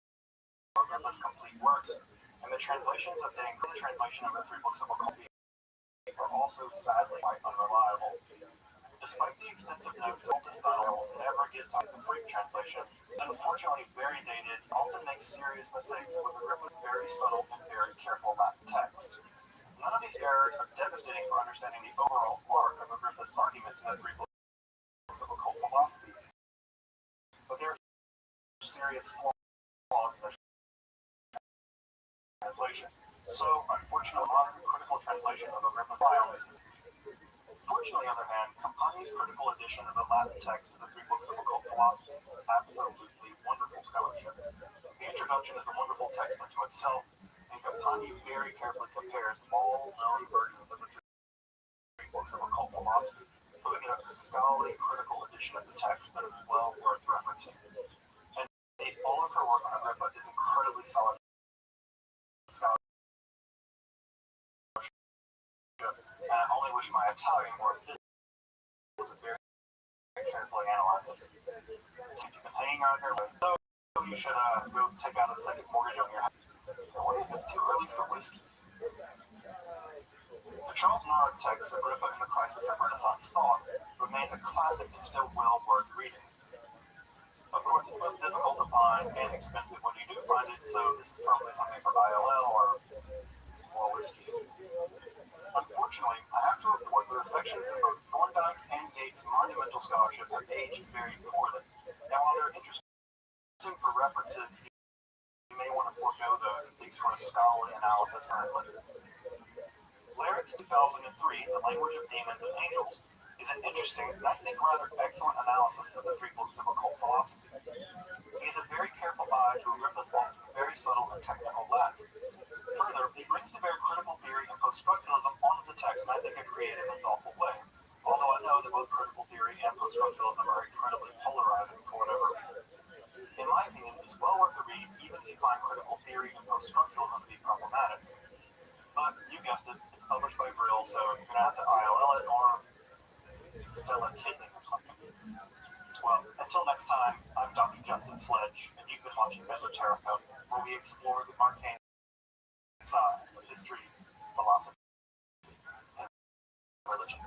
Agrippa's complete works, and the translations of the translation of the three books of occult are also sadly quite unreliable. Despite the extensive notes, Altus will never get to the Greek translation. It's unfortunately very dated, often makes serious mistakes with Agrippa's very subtle and very careful Latin text. None of these errors are devastating for understanding the overall arc of Agrippa's arguments in the three books of occult philosophy, but there are serious flaws in the translation. So, unfortunately, modern critical translation of Agrippa's violations. Fortunately, on the other hand, Campani's critical edition of the Latin text of the three books of occult philosophy is absolutely wonderful scholarship. The introduction is a wonderful text unto itself, and Campani very carefully compares all known versions of the three books of occult philosophy, so we get a scholarly critical edition of the text that is well worth referencing. And all of her work on Agrippa is incredibly solid scholarship, and I only wish my Italian were very carefully analyze it. If you've been hanging out here, so you should go take out a second mortgage on your house. I wonder if it's too early for whiskey. The Charles Nard text, Agrippa and the Crisis of Renaissance Thought, remains a classic and still well worth reading. Of course, it's both difficult to find and expensive when you do find it, so this is probably something for ILL or whiskey. Unfortunately, I have to report that the sections in both Thorndike and Gates' monumental scholarship have aged very poorly. Now, while they're interesting for references, you may want to forego those, at least for a scholarly analysis currently. Leyrit's 2003, The Language of Demons and Angels, is an interesting and I think rather excellent analysis of the three books of occult philosophy. He has a very careful eye to Agrippa's often very subtle and technical Latin. Further, he brings to bear critical theory and post-structuralism onto the text in I think a creative and thoughtful way. Although I know that both critical theory and post-structuralism are incredibly polarizing for whatever reason. In my opinion, it's well worth the read even if you find critical theory and post-structuralism to be problematic. But you guessed it, it's published by Brill, so you're going to have to ILL it or sell a kidney or something. Well, until next time, I'm Dr. Justin Sledge, and you've been watching Esoterica, where we explore the arcane side of history, philosophy, and religion.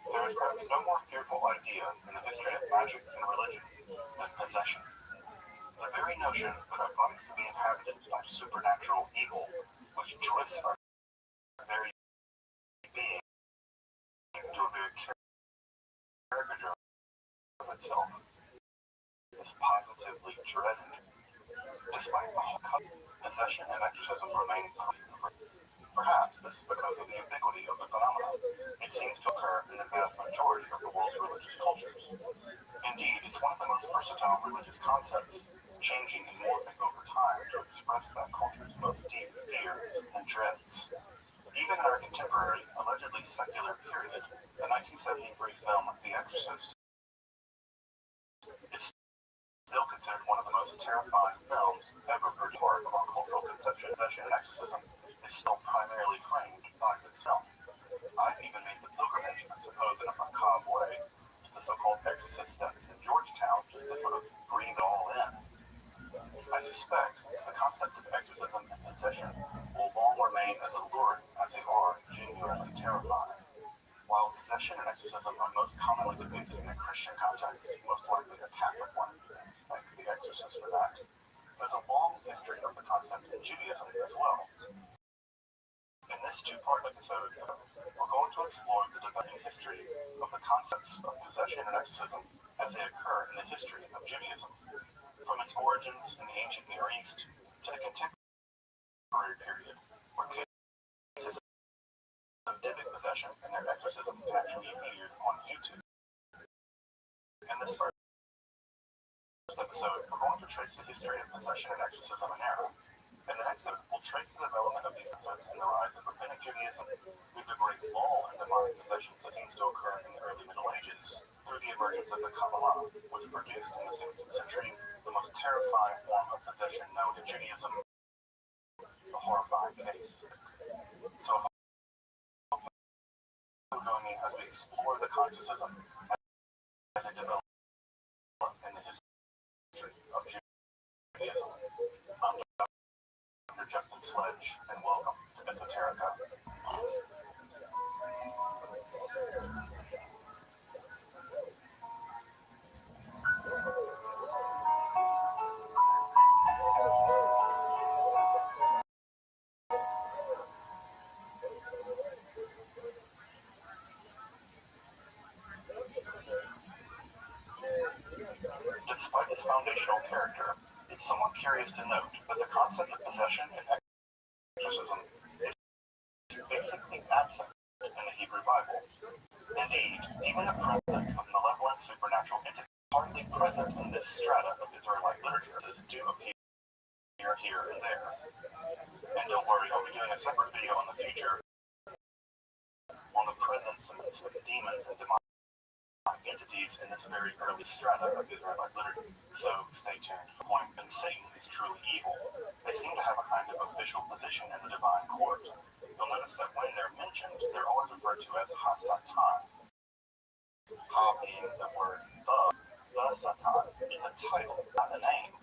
There is perhaps no more fearful idea in the history of magic and religion than possession. The very notion that our bodies can be inhabited by supernatural evil, which twists our very being into a very caricature of itself, is positively dreaded. Despite the whole possession and exorcism remain perhaps this is because of the ubiquity of the phenomenon. It seems to occur in the vast majority of the world's religious cultures. Indeed, it's one of the most versatile religious concepts, changing and morphing over time to express that culture's most deep fear and dreads. Even in our contemporary, allegedly secular period, the 1973 film The Exorcist is still considered one of the most terrifying films ever produced. Part of our cultural conception, possession, and exorcism is still primarily framed by this film. I've even made the pilgrimage, I suppose in a macabre way, to the so-called Exorcist steps in Georgetown just to sort of breathe it all in. I suspect the concept of exorcism and possession will long remain as alluring as they are genuinely terrifying. While possession and exorcism are most commonly depicted in a Christian context, most likely a Catholic one, like The Exorcist for that, there's a long history of the concept in Judaism as well. In this two-part episode, we're going to explore the developing history of the concepts of possession and exorcism as they occur in the history of Judaism, from its origins in the ancient Near East to the contemporary period, where episode, we're going to trace the history of possession and exorcism in Arab. In the next episode, we'll trace the development of these concepts and the rise of rabbinic Judaism through the great lull in demonic possessions that seems to occur in the early Middle Ages, through the emergence of the Kabbalah, which produced in the 16th century the most terrifying form of possession known to Judaism, the horrifying case. So join me as we explore the consciousism as it developed in the history of Judaism. I'm Dr. Justin Sledge, and welcome to Esoterica. Despite its foundational character, it's somewhat curious to note that the concept of possession and exorcism is basically absent in the Hebrew Bible. Indeed, even the presence of malevolent supernatural entities hardly present in this strata of Israelite literature do appear here and there. And don't worry, I'll be doing a separate video in the future on the presence of demons and demonic entities in this very early strata of Israelite literature. So stay tuned. The point when Satan is truly evil, they seem to have a kind of official position in the divine court. You'll notice that when they're mentioned, they're always referred to as Ha-Satan. Ha being the word the Satan is a title, not a name.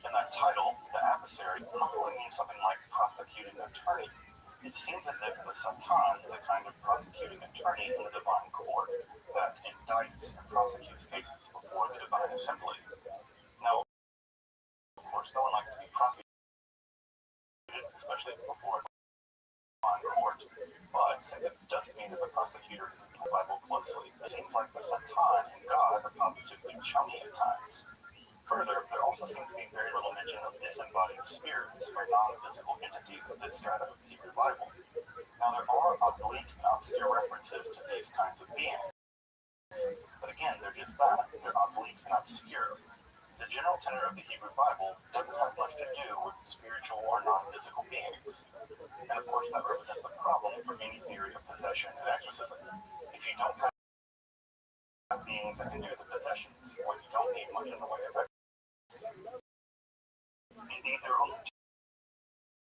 In that title, the adversary probably means something like prosecuting attorney. It seems as if the Satan is a kind of prosecuting attorney in the divine court that indicts and prosecutes cases before the divine assembly. Now, of course, no one likes to be prosecuted, especially before a divine court, but it doesn't mean that the prosecutor isn't the Bible closely. It seems like the Satan and God are positively chummy at times. Further, there also seems to be very little mention of disembodied spirits or non-physical entities of this strata of the Hebrew Bible. Now, there are oblique and obscure references to these kinds of beings. But again, they're just that. They're oblique and obscure. The general tenor of the Hebrew Bible doesn't have much to do with spiritual or non-physical beings. And of course, that represents a problem for any theory of possession and exorcism. If you don't have beings that can do the possessions, well, you don't need much in the way of exorcism. Indeed, there are only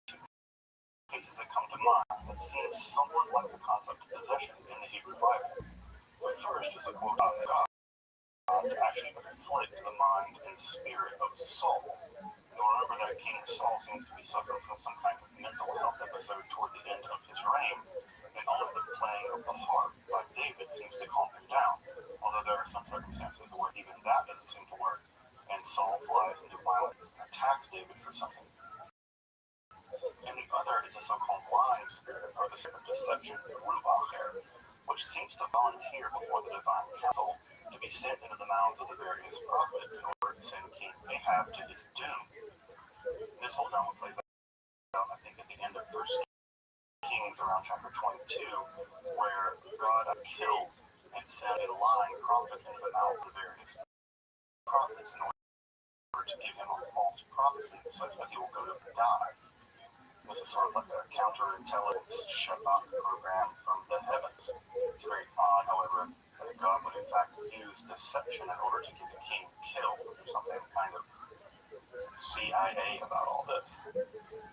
two cases that come to mind that seem somewhat like the concept of possession in the Hebrew Bible. The first is a quote of God to actually afflict the mind and spirit of Saul. You'll remember that King Saul seems to be suffering from some kind of mental health episode toward the end of his reign, and only the playing of the harp by David seems to calm him down, although there are some circumstances where even that doesn't seem to work, and Saul flies into violence and attacks David for something. And the other is a so-called lying spirit, or the spirit of deception, the Ruach, which seems to volunteer before the divine council to be sent into the mouths of the various prophets in order to send King Ahab to his doom. This whole drama plays out, I think, at the end of 1 Kings, around chapter 22, where God killed and sent a lying prophet into the mouths of the various prophets in order to give him a false prophecy such that he will go to die. This is sort of like a counterintelligence Shabbat program from the heavens. It's very odd, however, that God would in fact use deception in order to get the king killed, or something kind of CIA about all this.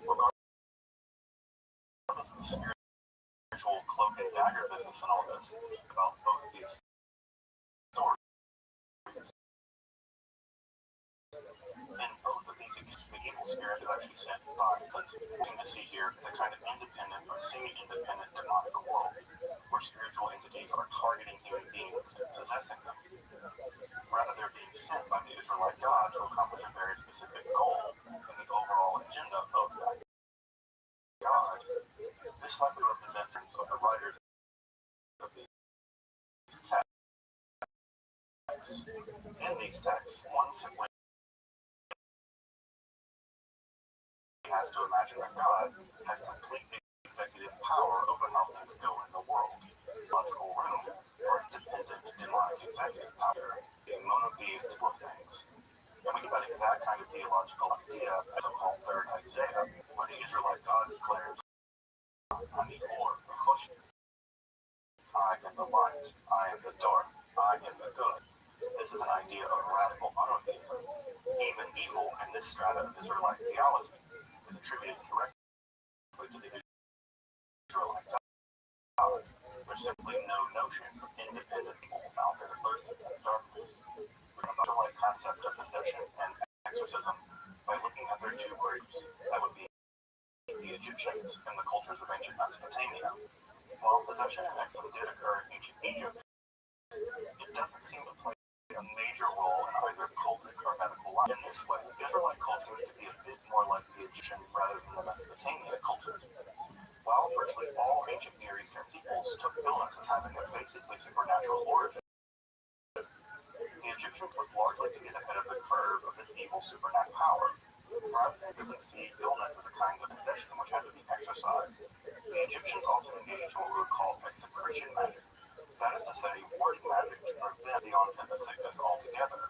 Regardless of the spiritual cloak and dagger business and all this, about both of these stories, in both of these, the evil spirit is actually sent by, because what we see here is a kind of independent or semi-independent demonic world, where spiritual entities are targeting human beings and possessing them. Rather, they're being sent by the Israelite God to accomplish a very specific goal in the overall agenda of that God. This likely represents of the writers of these texts. In these texts, one simply has to imagine that God has complete executive power over how things go in the world. Logical room for independent demonic executive power, being monotheistic of things. And we get kind of theological idea, as a called third Isaiah, where the Israelite God declares, I need more. I am the light, I am the dark, I am the good. This is an idea of radical monotheism. Even evil in this strata of Israelite theology is attributed directly to the Israelite God. There's simply no notion of independent people out there lurking in the darkness. The Israelite concept of possession and exorcism, by looking at their two groups, that would be the Egyptians and the cultures of ancient Mesopotamia. While possession and exorcism did occur in ancient Egypt, it doesn't seem to play a major role in either cultic or medical life. In this way, the Israelite cult seems to be a bit more like the Egyptian rather than the Mesopotamia cultures. While virtually all ancient Near Eastern peoples took illness as having a basically supernatural origin, the Egyptians was largely to get ahead of the curve of this evil supernatural power. Rather than really see illness as a kind of possession which had to be exorcised, the Egyptians often engaged in what we would call execration magic. That is to say, warding magic to prevent the onset of sickness altogether.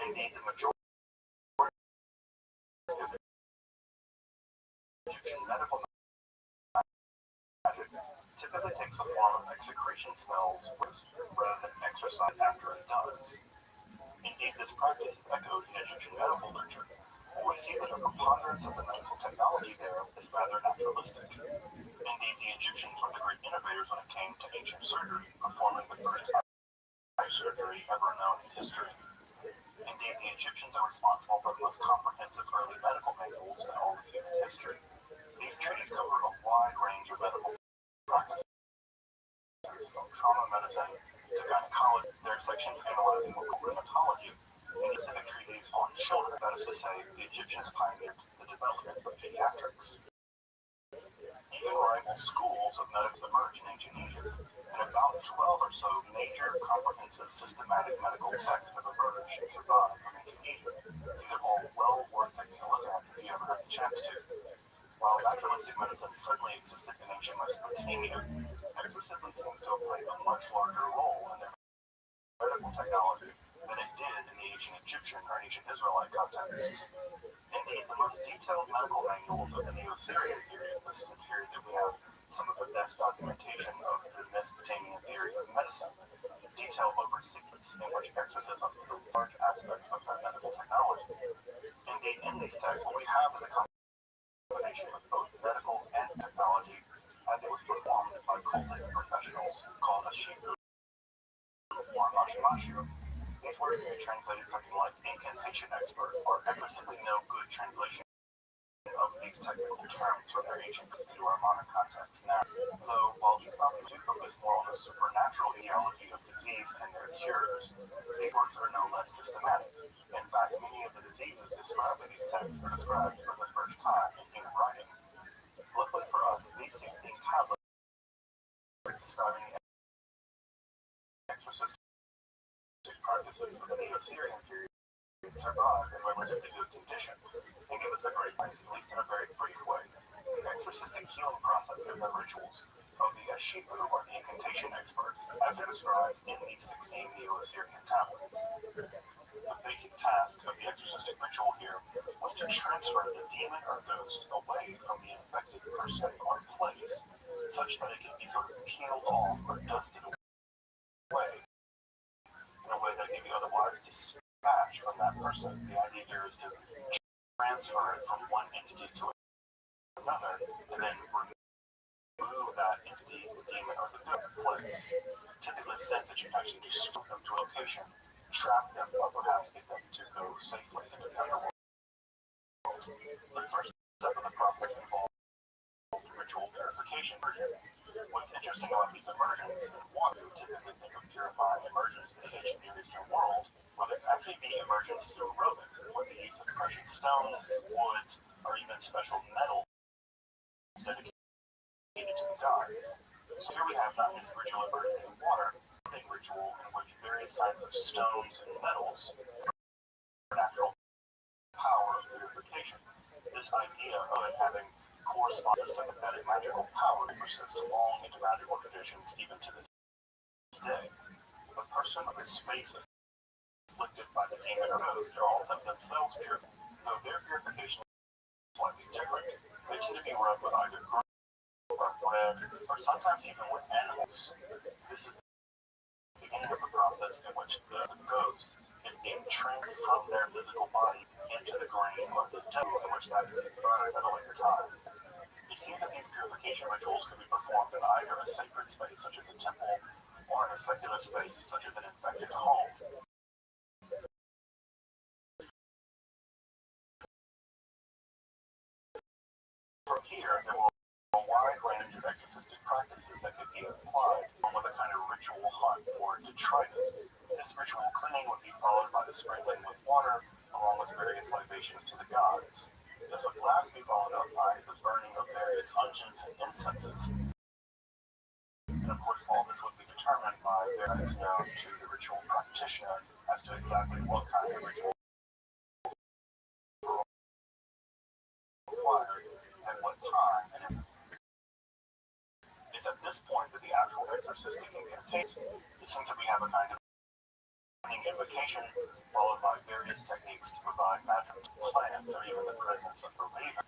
Indeed, the majority of Egyptian medical magic typically takes the form of execration spells rather than exorcise after it does. Indeed, this practice is echoed in Egyptian medical literature, where we see that a preponderance of the medical technology there is rather naturalistic. Indeed, the Egyptians were the great innovators when it came to ancient surgery, performing the first eye surgery ever known in history. Indeed, the Egyptians are responsible for the most comprehensive early medical manuals in all of human history. These treaties cover a wide range of medical practices, from trauma medicine to gynecology. There are sections analyzing what we call rheumatology, and specific treaties on children. That is to say, the Egyptians pioneered the development of pediatrics. Even rival schools of medicine emerged in ancient Egypt, and about 12 or so major comprehensive systematic medical texts have emerged and survived from ancient Egypt. These are all well worth taking a look at if you ever have the chance to. While naturalistic medicine certainly existed in ancient Mesopotamia, exorcism seemed to have played a much larger role in their medical technology than it did in the ancient Egyptian or ancient Israelite contexts. Indeed, the most detailed medical manuals of the Neo-Assyrian period, this is a period that we have some of the best documentation of the Mesopotamian theory of medicine, detail over 6 in which exorcism is a large aspect of that medical technology. Indeed, in these texts, what we have is a combination of both medical and technology as it was performed by cultic professionals called a shiku or mashimashu. These words can be translated something like incantation expert, or simply no good translation of these technical terms from their ancient into our modern context now. Though, while these often do focus more on the supernatural etiology of disease and their cures, these words are no less systematic. In fact, many of the diseases described in these texts are described for the first time in human writing. Luckily for us, these 16 tablets describing the exorcistic practices of the Neo-Assyrian period survived in relatively good condition and give us a great place, at least in a very brief way, the exorcistic healing process and the rituals of the Ashipu or the incantation experts as they're described in these 16 Neo-Assyrian tablets. The basic task of the exorcistic ritual here was to transfer the demon or ghost away from the infected person or place such that it can be sort of peeled off or dusted away in a way that can be otherwise dispatched from that person. The idea here is to transfer it from one entity to another and then remove that entity, the demon or the good place. Typically, the sense that you actually just strip them to a location, trap them, or perhaps get them to go safely into the underworld. The first step of the process involves ritual purification. What's interesting about these immersions is one, we would typically think of purifying immersions in the ancient Near Eastern world, where there can actually be immersions through aerobic, with the use of precious stones, woods, or even special metals dedicated to the gods. So here we have not just ritual immersion in water, but a ritual in which various kinds of stones and metals natural power of purification. This idea of it having corresponding sympathetic magical power persists long into magical traditions even to this day. The person of the space afflicted by the demon or ghost are all themselves purified. bread, or sometimes even with animals. This is the beginning of the process in which the ghost is being trained from their physical body into the grain or the dough in which that can be burned at a later time. It seems that these purification rituals can be performed in either a sacred space, such as a temple, or in a secular space, such as an infected home. From here, there will be a wide range of exorcistic practices that could be applied, along with a kind of ritual hunt for detritus. This ritual cleaning would be followed by the sprinkling with water, along with various libations to the gods. This would last be followed up by the burning of various unguents and incenses. And of course, all this would be determined by various known to the ritual practitioner as to exactly what kind of ritual required at what time. And it's at this point that the actual exorcistic incantation, it seems that we have a kind of invocation followed by various techniques to provide magical plants or even the presence of the raven.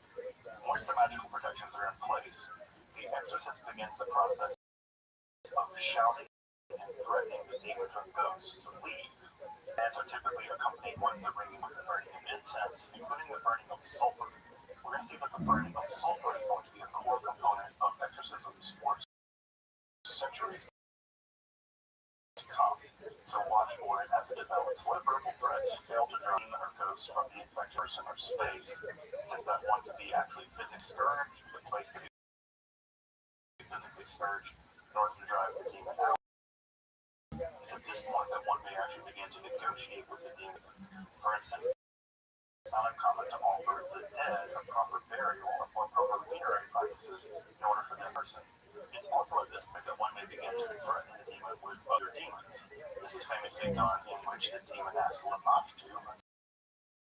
Once the magical protections are in place, the exorcist begins the process of shouting and threatening the demons or ghosts to leave. Chants are typically accompanied with the burning of incense, including the burning of sulfur. We're going to see that the burning of sulfur is going to be a core component of exorcisms for centuries to come. So watch for it as it develops. When verbal threats fail to draw demon or ghosts from the infected person or space, since that one to be actually physically scourged, the place to be physically scourged in order to drive the demon out. It's at this point that one may actually begin to negotiate with the demon. For instance, it's not uncommon to offer the dead a proper burial or proper funerary practices in order for that person. It's also at this point that one may begin to threaten the demon with other demons. This is famously done in which the demon Lamashtu,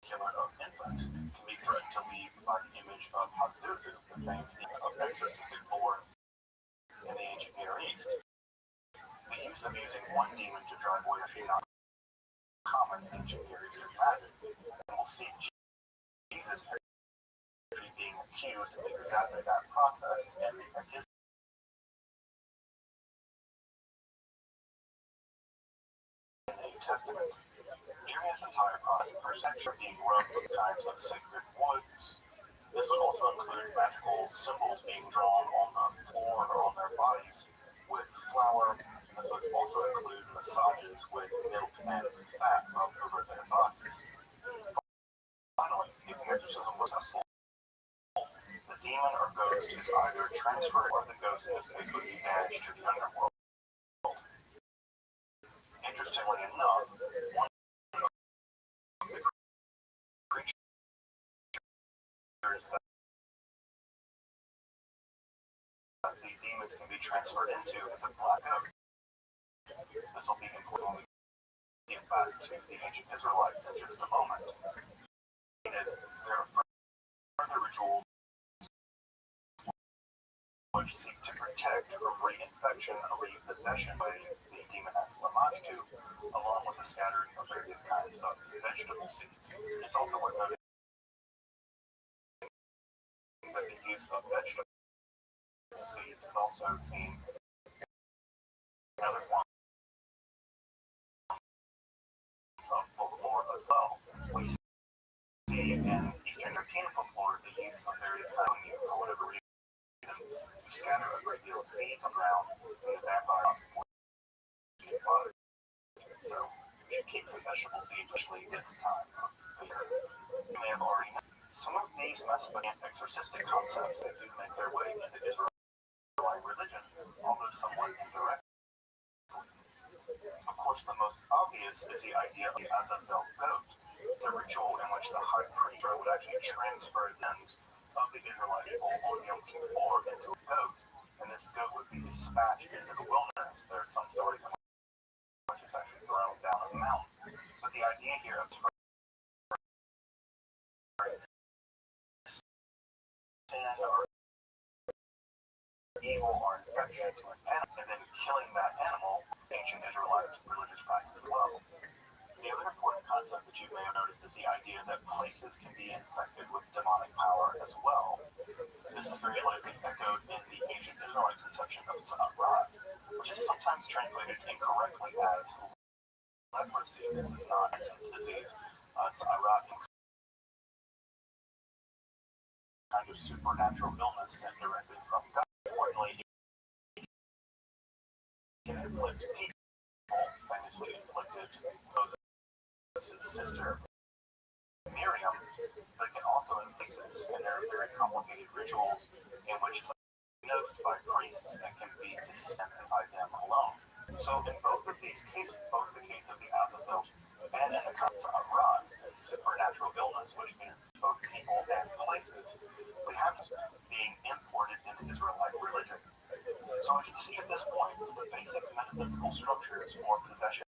killer of infants, can be threatened to leave by the image of Pazuzu, the famed demon of exorcistic lore in the ancient Near East. The use of using one demon to drive away a female common in ancient Near Eastern magic, and we'll see Jesus being accused of exactly that process and his in the New Testament. During his entire process, perception being rubbed with kinds of sacred woods. This would also include magical symbols being drawn on the floor or on their bodies with flour. This would also include massages with milk and fat rubbed over their bodies. Finally, if the exorcism was successful, the demon or ghost is either transferred or the ghost in this case would be banished to the underworld. Interestingly enough, one of the creatures that the demons can be transferred into is a black oak. This will be important when we get back to the ancient Israelites in just a moment. There are further rituals which seek to protect from reinfection or repossession by the demon Lamashtu, along with the scattering of various kinds of vegetable seeds. It's also worth noting that the use of vegetable seeds is also seen in other forms of folklore as well. We see in Eastern European folklore the use of various kinds of for whatever reason. You scatter a great deal of seeds around in the vampire body. So you should keep some vegetable seeds, especially this time of the year. You may have already known some of these Mesopotamian exorcistic concepts that do make their way into Israelite religion, although somewhat indirect. Of course, the most obvious is the idea of the Azazel goat. It's a ritual in which the high priest would actually transfer the ends of the Israelite people on Yom Kippur into a goat, and this goat would be dispatched into the wilderness. There are some stories in which it's actually thrown down a mountain. But the idea here of sin or evil or infection to an animal and then killing that animal, ancient Israelite religious practice as well. The other important concept that you may have noticed is the idea that places can be infected with demonic power as well. This is very likely echoed in the ancient Israelite conception of Sa'arat, which is sometimes translated incorrectly as leprosy. This is not a disease. Sa'arat, kind of supernatural illness sent directly from God. Importantly, it can inflict people, famously inflicted Moses' sister Miriam, but can also inflict this, and there are very complicated rituals in which it's diagnosed by priests and can be disseminated by them alone. So in both of these cases, both the case of the Azazel and in the case of Sa'arat, a supernatural illness which can both people and places, we have being imported into Israelite religion. So we can see at this point the basic metaphysical structures for possession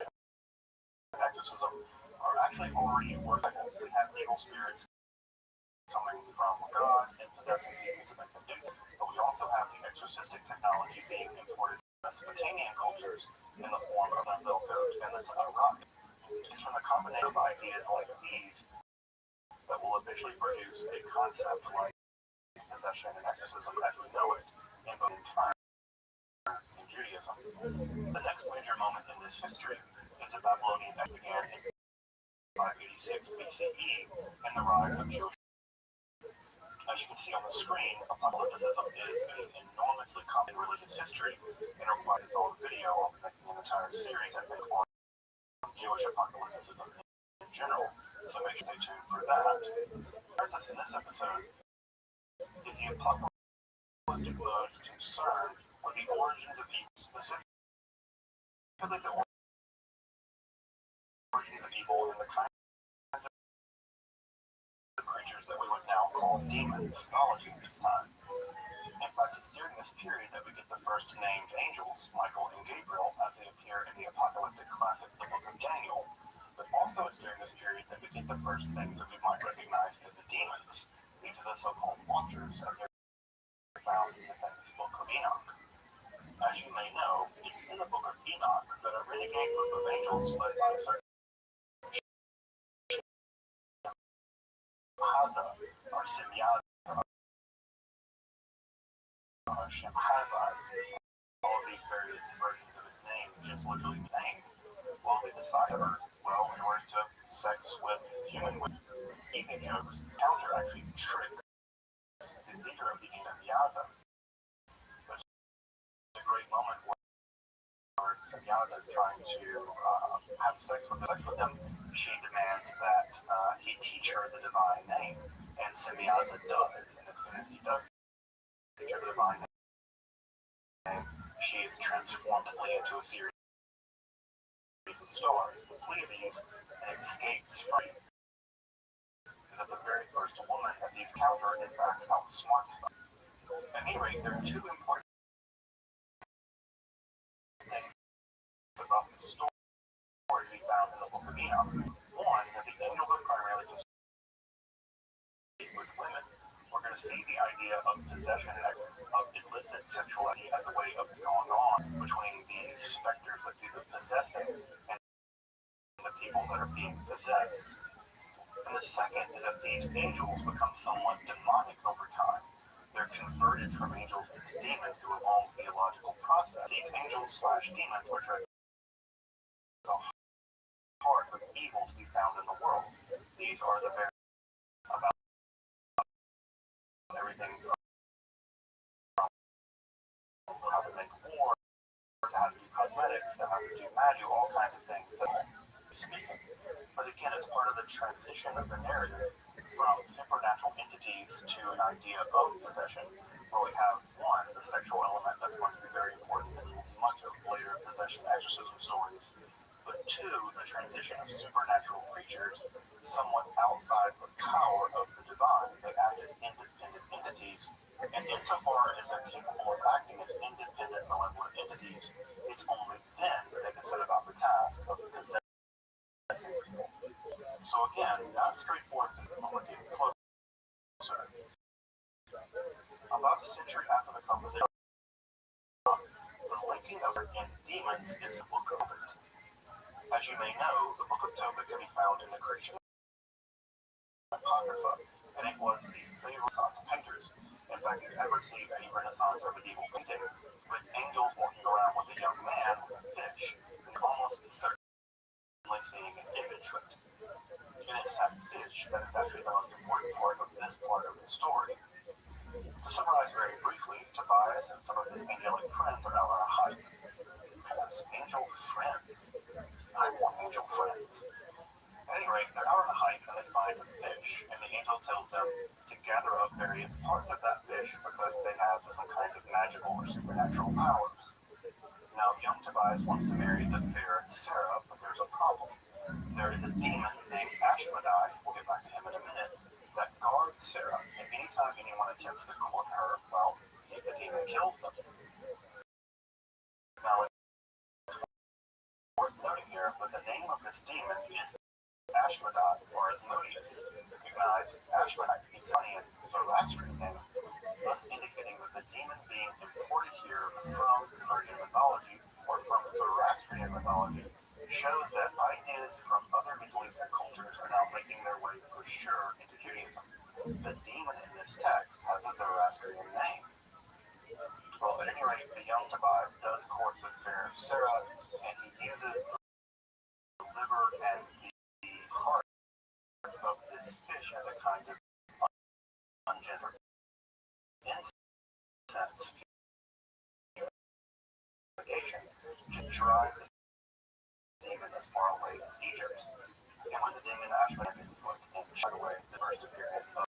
and exorcism are actually already working. We have evil spirits coming from God and possessing people to make them do it. But we also have the exorcistic technology being imported from Mesopotamian cultures in the form of the Zelkot and the Sa'arat. It's from a combination of ideas like these that will eventually produce a concept like possession and exorcism as we know it in both time and Judaism. The next major moment in this history is the Babylonian that began in 586 BCE and the rise of Jewish. As you can see on the screen, apocalypticism is an enormously common religious history and requires its own video. I'll be making an entire series, I think, on Jewish apocalypticism in general, so make sure stay tuned for that. Us in this episode is the apocalyptic modes concerned with the origins of evil, specifically the origins of evil and the kinds of creatures that we would now call demons, mythology at this time. In fact, it's during this period that we get the first named angels, Michael and Gabriel, as they appear in the apocalyptic classic, the Book of Daniel. But also it's during this period that we get the first things that we might recognize as the demons. These are the so-called watchers, as they're found in the famous Book of Enoch. As you may know, it's in the Book of Enoch that a renegade group of angels led by a certain Haza, or Semyaza, or Shemhazai, all of these various versions of his name just literally name. Well, they decided, well, in order to sex with human women, Ethan Jokes counter actually tricks the leader of the Semyaza. But it's a great moment where Semyaza is trying to have sex with them. She demands that he teach her the divine name, and Semyaza does. And as soon as he does teach her the divine name, she is transformed into a series of stars, the Pleiades, and escapes free. That the very first woman that these counter, in fact, outsmarts them. At any rate, there are two important things about this story to be found in the Book of Enoch. One, that the angels are primarily concerned with women. We're going to see the idea of possession of illicit sexuality as a way of going on between the specters that do the possessing and the people that are being possessed. And the second is that these angels become somewhat demonic over time. They're converted from angels into demons through a long theological process. These angels/demons, which are the heart of evil to be found in the world. These are the very about everything from how to make war, to how to do cosmetics, to how to do magic, all kinds of things. Speaking. But again, it's part of the transition of the narrative from supernatural entities to an idea of possession, where we have one, the sexual element that's going to be very important in much of later possession exorcism stories, but two, the transition of supernatural creatures somewhat outside the power of the divine. They act as independent entities, and insofar as they're capable of acting as independent malevolent entities, it's only then that they can set about the task of possessing. So again, not straightforward, but we're getting closer. About a century after the composition, the linking of it in demons is the Book of Tobit. As you may know, the Book of Tobit can be found in the Christian Apocrypha, and it was the favorite Renaissance painters. In fact you ever see any Renaissance or medieval painting with angels walking around with a young man with a fish, you're almost certainly seeing an image with it. And it's that fish that is actually the most important part of this part of the story. To summarize very briefly, Tobias and some of his angelic friends are out on a hike. Yes, angel friends. I want angel friends. At any rate, they're out on a hike and they find a fish, and the angel tells them to gather up various parts of that fish because they have some kind of magical or supernatural powers. Now, young Tobias wants to marry the fair Sarah, but there's a problem. There is a demon named Ashmedai, we'll get back to him in a minute, that guards Sarah, and anytime anyone attempts to court her, well, the demon kills them. Now, it's worth noting here, but the name of this demon is Ashmedai, or Asmodeus. Recognize Ashmedai means honey in Zoroastrian name, thus indicating that the demon being imported here from Persian mythology or from Zoroastrian mythology shows that ideas from other Middle Eastern cultures are now making their way for sure into Judaism. The demon in this text has a Zoroastrian name. Well, at any rate, the young Tobias does court the fair Sarah, and he uses the liver and the heart of this fish as a kind of ungendered incense purification to drive the demon as far away as Egypt. And when the demon Ashmedai is inflicted and shut away, the first appearance of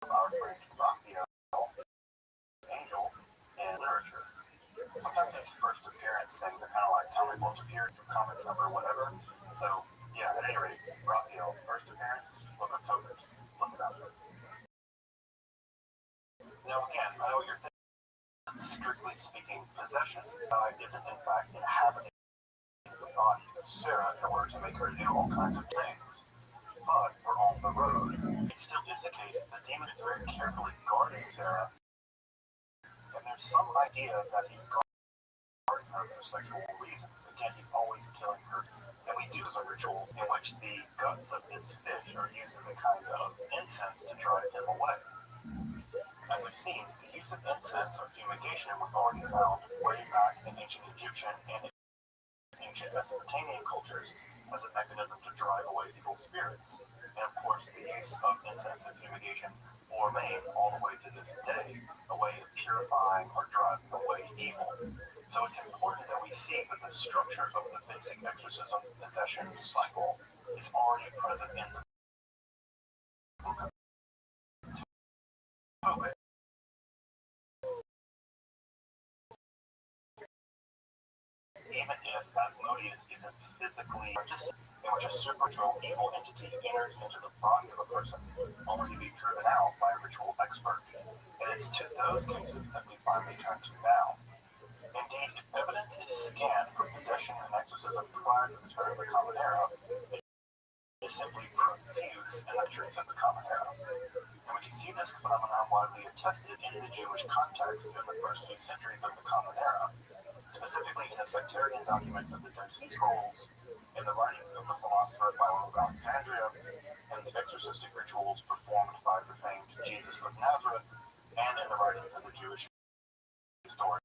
our friend Raphael, angel, in literature. Sometimes these first appearance things are kind of like comic book appearance, comics number, whatever. So, yeah, at any rate, Raphael, first appearance, look up tokens. Look it up. Now, again, I know you're thinking, strictly speaking, possession isn't in fact inhabiting the body of Sarah in order to make her do all kinds of things. But we're on the road. It still is the case the demon is very carefully guarding Sarah, and there's some idea that he's guarding her for sexual reasons. Again, he's always killing her. And we do a ritual in which the guts of this fish are used as a kind of incense to drive him away. As we've seen, the use of incense or fumigation was already found way back in ancient Egyptian and ancient Mesopotamian cultures as a mechanism to drive away evil spirits. And of course, the use of incense and fumigation will remain all the way to this day, a way of purifying or driving away evil. So it's important that we see that the structure of the basic exorcism possession cycle is already present in the book of Tobit. Even if Asmodeus isn't physically in which a supernatural evil entity enters into the body of a person, only to be driven out by a ritual expert. And it's to those cases that we finally turn to now. Indeed, if evidence is scanned for possession and exorcism prior to the turn of the Common Era, it is simply profuse in the trees of the Common Era. And we can see this phenomenon widely attested in the Jewish context in the first few centuries of the Common Era, specifically in the sectarian documents of the Dead Sea Scrolls, in the writings of the philosopher Philo of Alexandria, and the exorcistic rituals performed by the famed Jesus of Nazareth, and in the writings of the Jewish historian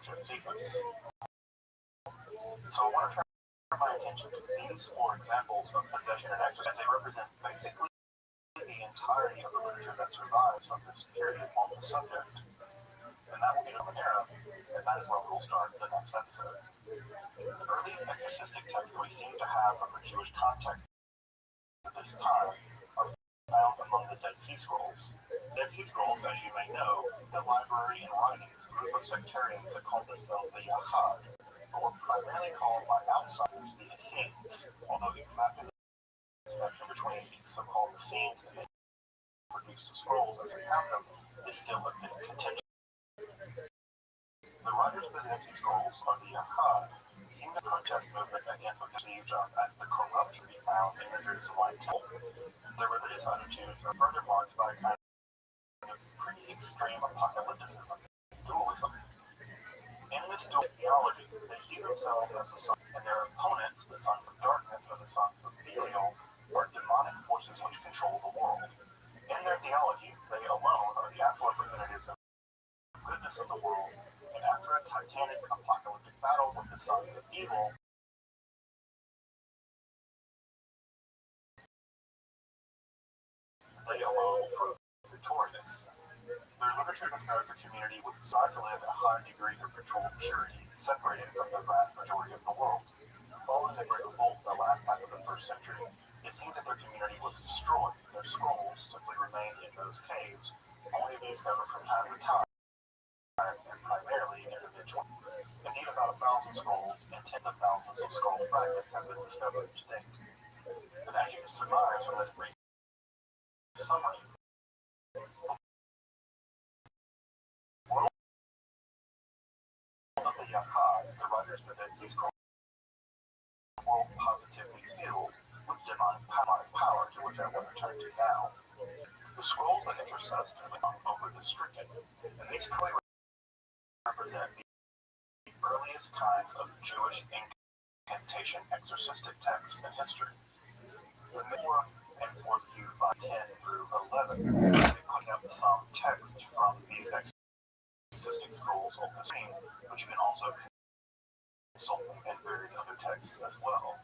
Josephus. So I want to turn my attention to these four examples of possession and exorcism, as they represent basically the entirety of the literature that survives from this period on the subject. And that will be the Common Era, and that is where we will start the next episode. The earliest exorcistic texts we seem to have from the Jewish context at this time are found among the Dead Sea Scrolls. Dead Sea Scrolls, as you may know, the library and writings group of sectarians that called themselves the Yachad, but were primarily called by outsiders the Essenes, although exactly the connection between these so-called Essenes and they produced the scrolls as we have them is still a bit contentious. The writers of the Dead Sea Scrolls are the Yachad, seem to protest movement against what conceived of as the corruption found in the Jerusalem temple. Their religious attitudes are further marked by a kind of pretty extreme apocalypticism, dualism. In this dual theology, they see themselves as the sun, and their opponents, the sons of darkness or the sons of Belial, are demonic forces which control the world. In their theology, they alone are the darkness of the world, and after a titanic apocalyptic battle with the sons of evil, they alone will prove victorious. Their literature describes a community with desire to live in a high degree of controlled purity, separated from the vast majority of the world. Following the Great Revolt, the last half of the 1st century, it seems that their community was destroyed. Their scrolls simply remained in those caves, only to be discovered from time to time, and primarily individual. Indeed, about 1,000 scrolls and tens of thousands of scroll fragments have been discovered to date. And as you can surmise from this brief summary, of the Yachad, the writers of the Dead Sea Scrolls, world positively filled with divine power, to which I will return to now. The scrolls that interest us are over the stricken, and these clearly represent the earliest kinds of Jewish incantation exorcistic texts in history. The Midrash and 4th view by 10 through 11, putting up some text from these exorcistic scrolls on the screen, which you can also consult and various other texts as well.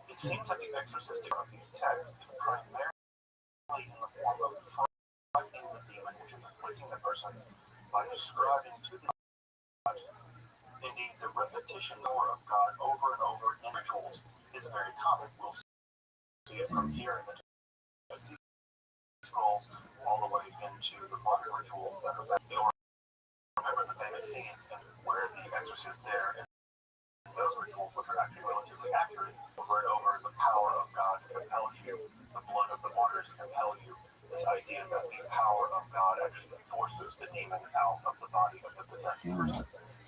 It seems that the exorcistic of these texts is primarily in the form of frightening the demon which is afflicting the person by describing to the God. Indeed, the repetition of God over and over in rituals is very common. We'll see it from here in the scrolls all the way into the modern rituals that are back. You'll remember the famous scenes where the exorcist there and those rituals, which are actually relatively accurate, over and over, the power of God compels you, the blood of the martyrs compel you. This idea that the power of God actually forces the demon out of the body of the possessed person.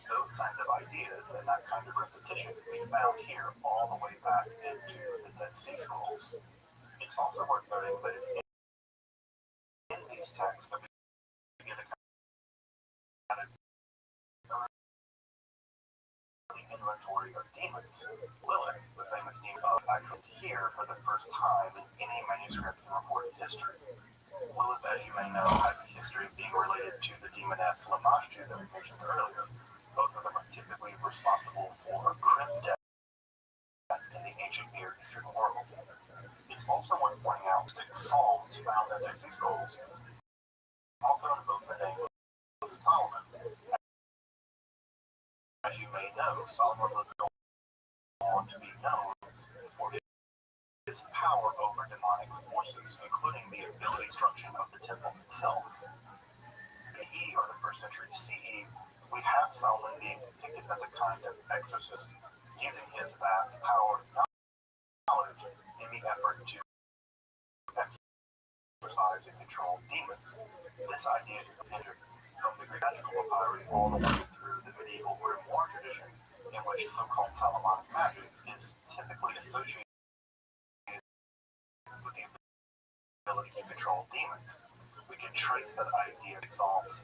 Those kinds of ideas and that kind of repetition can be found here all the way back into the Dead Sea Scrolls. It's also worth noting that it's in these texts that we begin to kind of inventory of demons. Lilith, the famous demon, actually here for the first time in any manuscript in recorded history. Lilith, as you may know, has a history of being related to the demoness Lamashtu that we mentioned earlier. Both of them are typically responsible for crypt death in the ancient Near Eastern world. It's also worth pointing out that Psalms found in Dead Sea Scrolls also invoke the name of Solomon. As you may know, Solomon was on to be known for his power over demonic forces, including the ability destruction of the temple itself. BE, or the 1st century CE, we have Solomon being depicted as a kind of exorcist, using his vast power and knowledge in the effort to exorcise and control demons. This idea is depicted from the Greek magical papyri all the way through the medieval grimoire tradition, in which so-called Solomonic magic is typically associated with the ability to control demons. We can trace that idea in Psalms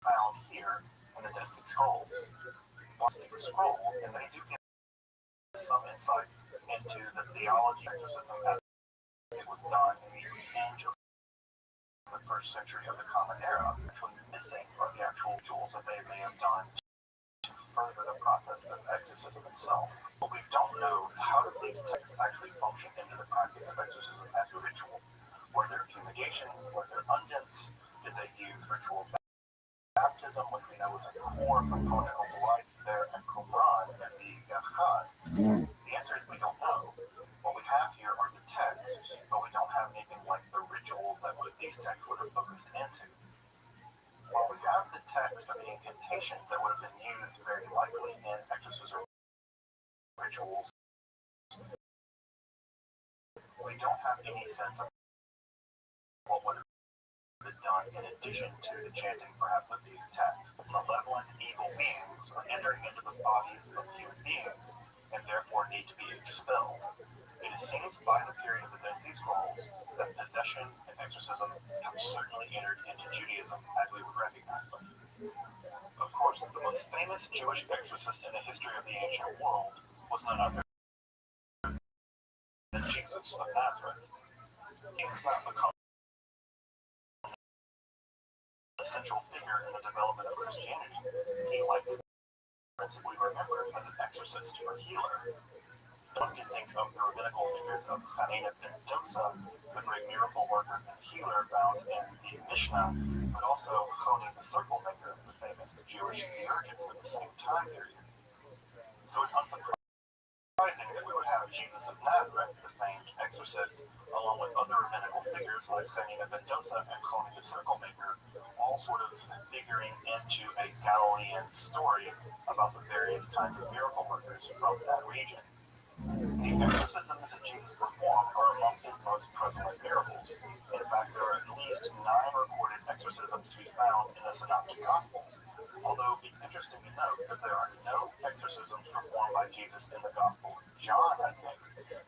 found here in the Dead Sea Scrolls. Scrolls, and they do give some insight into the theology of exorcism as it was done in the end of the 1st century of the Common Era. Actually missing are the actual rituals that they may have done to further the process of exorcism itself. What we don't know is how did these texts actually function into the practice of exorcism as a ritual? Were there fumigations? Were there unguents? Did they use ritual baptism, which we know is a core component of life there at Qumran and the Yachad? The answer is we don't know. What we have here are the texts, but we don't have anything like the rituals that these texts would have focused into. While we have the text of the incantations that would have been used very likely in exorcism rituals, we don't have any sense of what would have been done in addition to the chanting perhaps of these texts. Malevolent evil beings are entering into the bodies of human beings and therefore need to be expelled. It seems by the period of the Dead Sea Scrolls that possession and exorcism have certainly entered into Judaism as we would recognize them. Of course, the most famous Jewish exorcist in the history of the ancient world was none other than Jesus of Nazareth. He has not become the central figure figure in the development of Christianity. He likely principally remembered as an exorcist or healer. One can think of the rabbinical figures of Hanina ben Dosa, the great miracle worker and healer found in the Mishnah, but also Choni the circle maker, the famous Jewish theurgist of the same time period. So it's unsurprising that we would have Jesus of Nazareth, the famed exorcist, along with other rabbinical figures like Hanina ben Dosa and Choni the circle maker, all sort of figuring into a Galilean story about the various kinds of miracle workers from that region. The exorcisms that Jesus performed are among his most prevalent miracles. In fact, there are at least 9 recorded exorcisms to be found in the Synoptic Gospels. Although it's interesting to note that there are no exorcisms performed by Jesus in the Gospel of John, I think.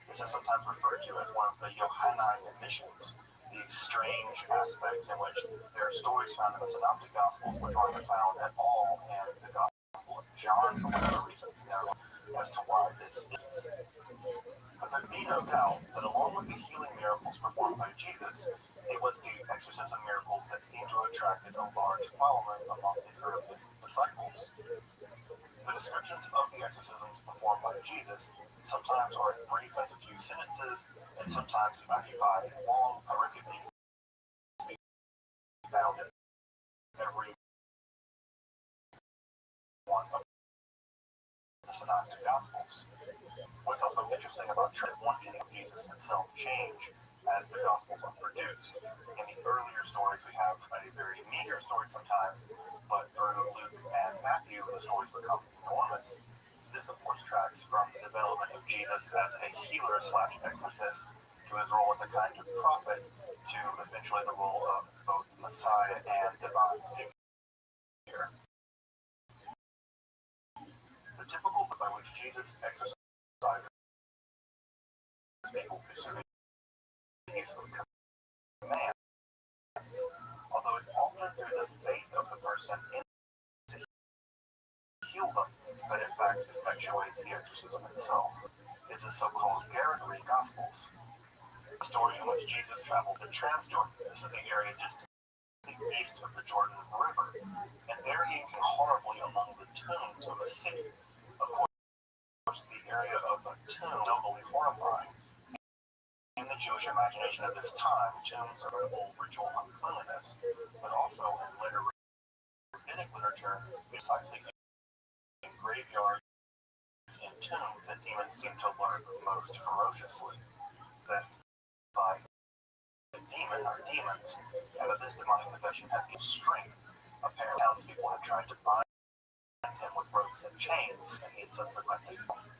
This is sometimes referred to as one of the Johannine emissions, these strange aspects in which there are stories found in the Synoptic Gospels which aren't found at all in the Gospel of John for whatever reason. As to why this is. But there be no doubt that along with the healing miracles performed by Jesus, it was the exorcism miracles that seemed to have attracted a large following among his earliest disciples. The descriptions of the exorcisms performed by Jesus sometimes are as brief as a few sentences, and sometimes occupy long peripheries found in every one of the Synoptic Gospels. What's also interesting about one can of Jesus himself change as the Gospels are produced. In the earlier stories, we have a very meager story sometimes, but through Luke and Matthew, the stories become enormous. This, of course, tracks from the development of Jesus as a healer/exorcist to his role as a kind of prophet to eventually the role of both Messiah and divine figure. The typical by which Jesus exercises people pursuing the use of commands, although it's often through the faith of the person in to heal them that in fact effectuates the exorcism itself, is the so-called Garrett Gospels. The story in which Jesus traveled to Transjordan. This is the area just to the east of the Jordan River, and there he came horribly among the tombs of a city. Of course, the area of the tomb is doubly horrifying. In the Jewish imagination of this time, tombs are an old ritual uncleanliness, but also in later rabbinic literature, precisely in graveyards and tombs that demons seem to lurk most ferociously. Possessed by a demon or demons, and that this demonic possession has given strength. Apparently, townspeople have tried to bind him with ropes and chains, and he had subsequently fallen.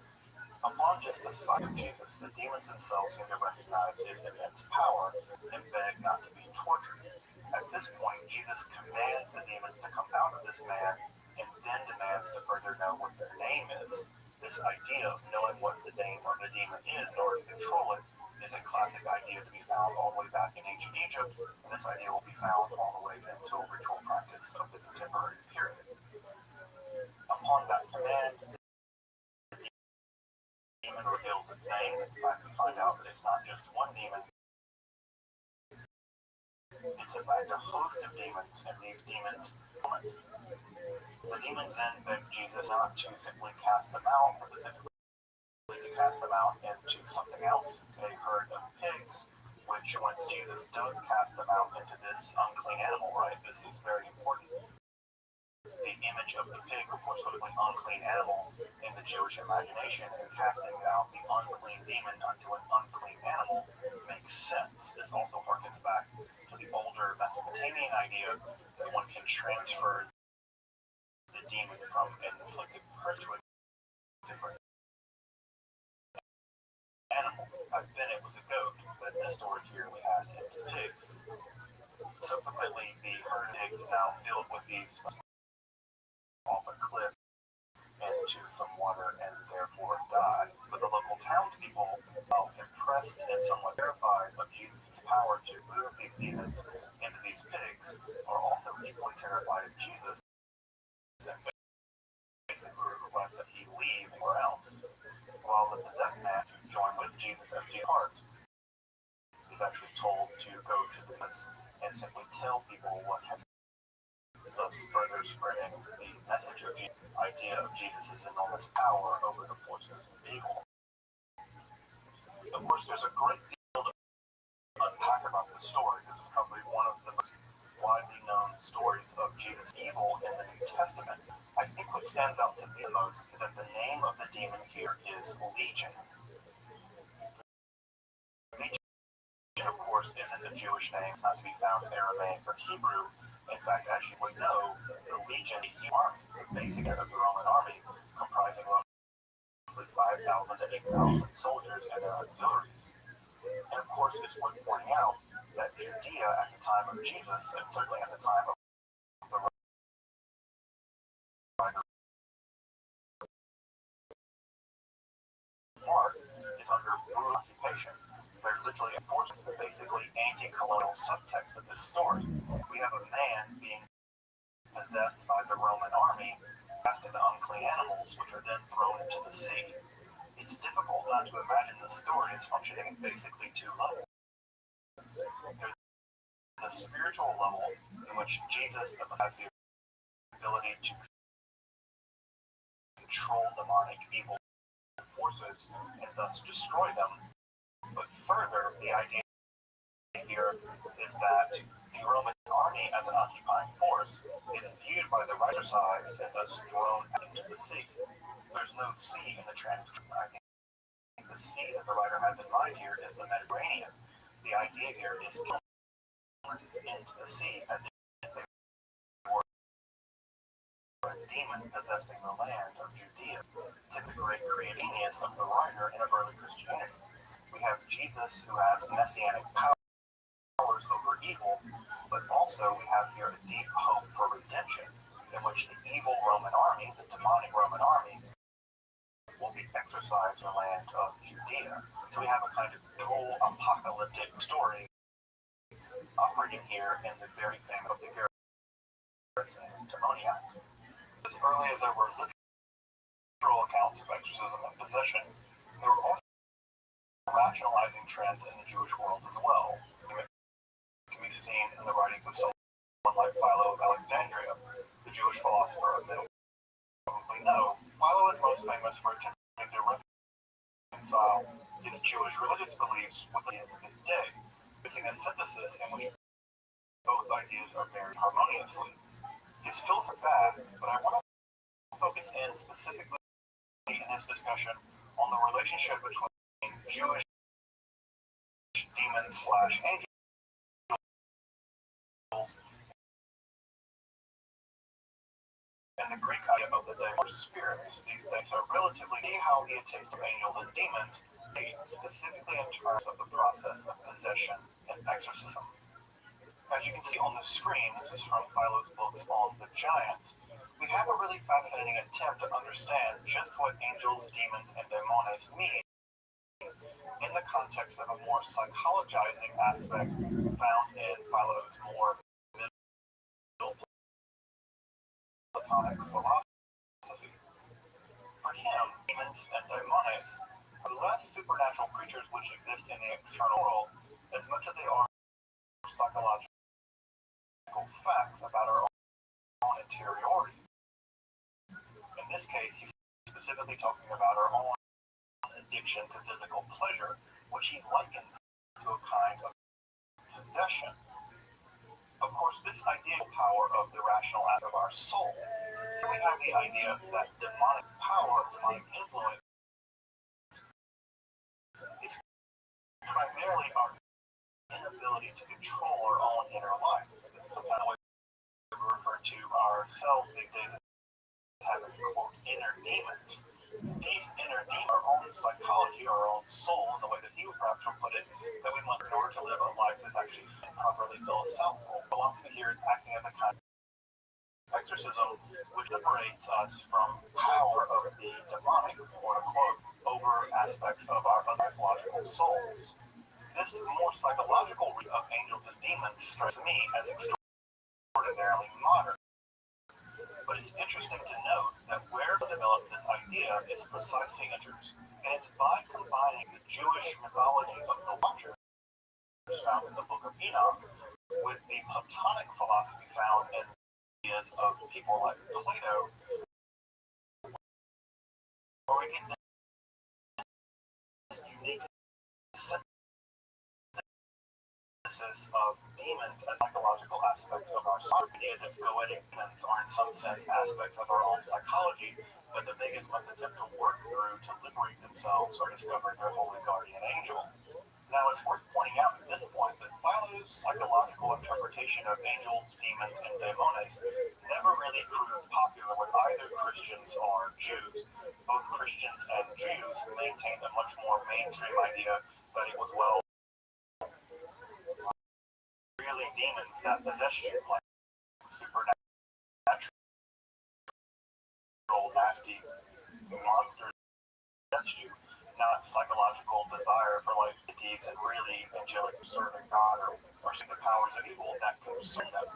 Upon just the sight of Jesus, the demons themselves seem to recognize his immense power and beg not to be tortured. At this point, Jesus commands the demons to come out of this man and then demands to further know what their name is. This idea of knowing what the name of the demon is in order to control it is a classic idea to be found all the way back in ancient Egypt, and this idea will be found all the way into ritual practice of the contemporary period. Upon that command, demon reveals its name. In fact, we find out that it's not just one demon. It's in fact a host of demons, and these demons the demons then beg Jesus not to simply cast them out, but specifically to cast them out into something else, a herd of pigs, which once Jesus does cast them out into this unclean animal, right, this is very important. The image of the pig, of course, was an unclean animal in the Jewish imagination, and casting out the unclean demon unto an unclean animal makes sense. This also harkens back to the older Mesopotamian idea that one can transfer the demon from an inflicted person to a different animal. Back then it was a goat, but in this story here we cast it into pigs. Subsequently, the herd of pigs now filled with these off a cliff into some water and therefore die. But the local townspeople, while impressed and somewhat terrified of Jesus' power to move these demons into these pigs, are also equally terrified of Jesus and basically request that he leave anywhere else. While the possessed man, who joined with Jesus as he departs, is actually told to go to this and simply tell people what has thus thus further spreading the message of the idea of Jesus' enormous power over the forces of evil. Of course, there's a great deal to unpack about this story. This is probably one of the most widely known stories of Jesus' evil in the New Testament. I think what stands out to me the most is that the name of the demon here is Legion. Legion, of course, isn't a Jewish name. It's not to be found in Aramaic or Hebrew. In fact, as you would know, the Legion army, the basic of the Roman army, comprising roughly 5,000 to 8,000 soldiers and their auxiliaries. And of course, it's worth pointing out that Judea at the time of Jesus, and certainly at the time of the writer Mark, is under brutal occupation. They're literally enforcing the basically anti-colonial subtext of this story. We have a man being possessed by the Roman army, cast into unclean animals, which are then thrown into the sea. It's difficult not to imagine the story as functioning at basically two levels. There's the spiritual level in which Jesus has the ability to control demonic evil forces and thus destroy them. But further, the idea here is that the Roman army as an occupying force is viewed by the right side and thus thrown into the sea. There's no sea in the transcript. I think the sea that the writer has in mind here is the Mediterranean. The idea here is into the sea as if they were a demon possessing the land of Judea. To the great creative genius of the writer in early Christianity. We have Jesus who has messianic powers over evil, but also we have here a deep hope for redemption, in which the evil Roman army, the demonic Roman army, will be exorcised in the land of Judea. So we have a kind of dual apocalyptic story operating here in the very famous of the garrison demoniac. As early as there were literal accounts of exorcism and possession, there were also rationalizing trends in the Jewish world as well. It can be seen in the writings of someone like Philo of Alexandria, the Jewish philosopher of middle. Probably know, Philo is most famous for attempting to reconcile his Jewish religious beliefs with the ideas of his day, using a synthesis in which both ideas are married harmoniously. His philosophy is vast, but I want to focus in specifically in this discussion on the relationship between Jewish demons / angels and the Greek idea of the day or spirits. These things are relatively how he takes of angels and demons, specifically in terms of the process of possession and exorcism. As you can see on the screen, this is from Philo's books on the giants. We have a really fascinating attempt to understand just what angels, demons, and daemones mean in the context of a more psychologizing aspect found in Philo's more middle Platonic philosophy. For him, demons and daemones are less supernatural creatures which exist in the external world as much as they are psychological facts about our own interiority. In this case, he's specifically talking about our own addiction to physical pleasure, which he likens to a kind of possession. Of course, this ideal power of the rational act of our soul, we have the idea that demonic power, demonic influence, is primarily our inability to control our own inner life. This is some kind of way we refer to ourselves these days as having, quote, inner demons. These inner demons, our own psychology, our own soul, in the way that he perhaps would put it, that we must, in order to live a life that's actually properly philosophical. Philosophy here is acting as a kind of exorcism, which liberates us from power of the demonic, quote unquote, over aspects of our psychological souls. This more psychological read of angels and demons strikes me as extraordinarily modern. But it's interesting to note that where it develops this idea is precisely signatures, and it's by combining the Jewish mythology of the Watchers found in the Book of Enoch with the Platonic philosophy found in ideas of people like Plato, where we get this unique synthesis of demons as psychological aspects of our psyche, that goetic demons are in some sense aspects of our own psychology, but the biggest must attempt to work through to liberate themselves or discover their holy guardian angel. Now, it's worth pointing out at this point that Philo's psychological interpretation of angels, demons, and daemones never really proved popular with either Christians or Jews. Both Christians and Jews maintained a much more mainstream idea that it was, well, really demons that possess you, like supernatural, nasty monsters that possess you, not psychological desire for like deeds and really angelic serving God or the powers of evil that consume them.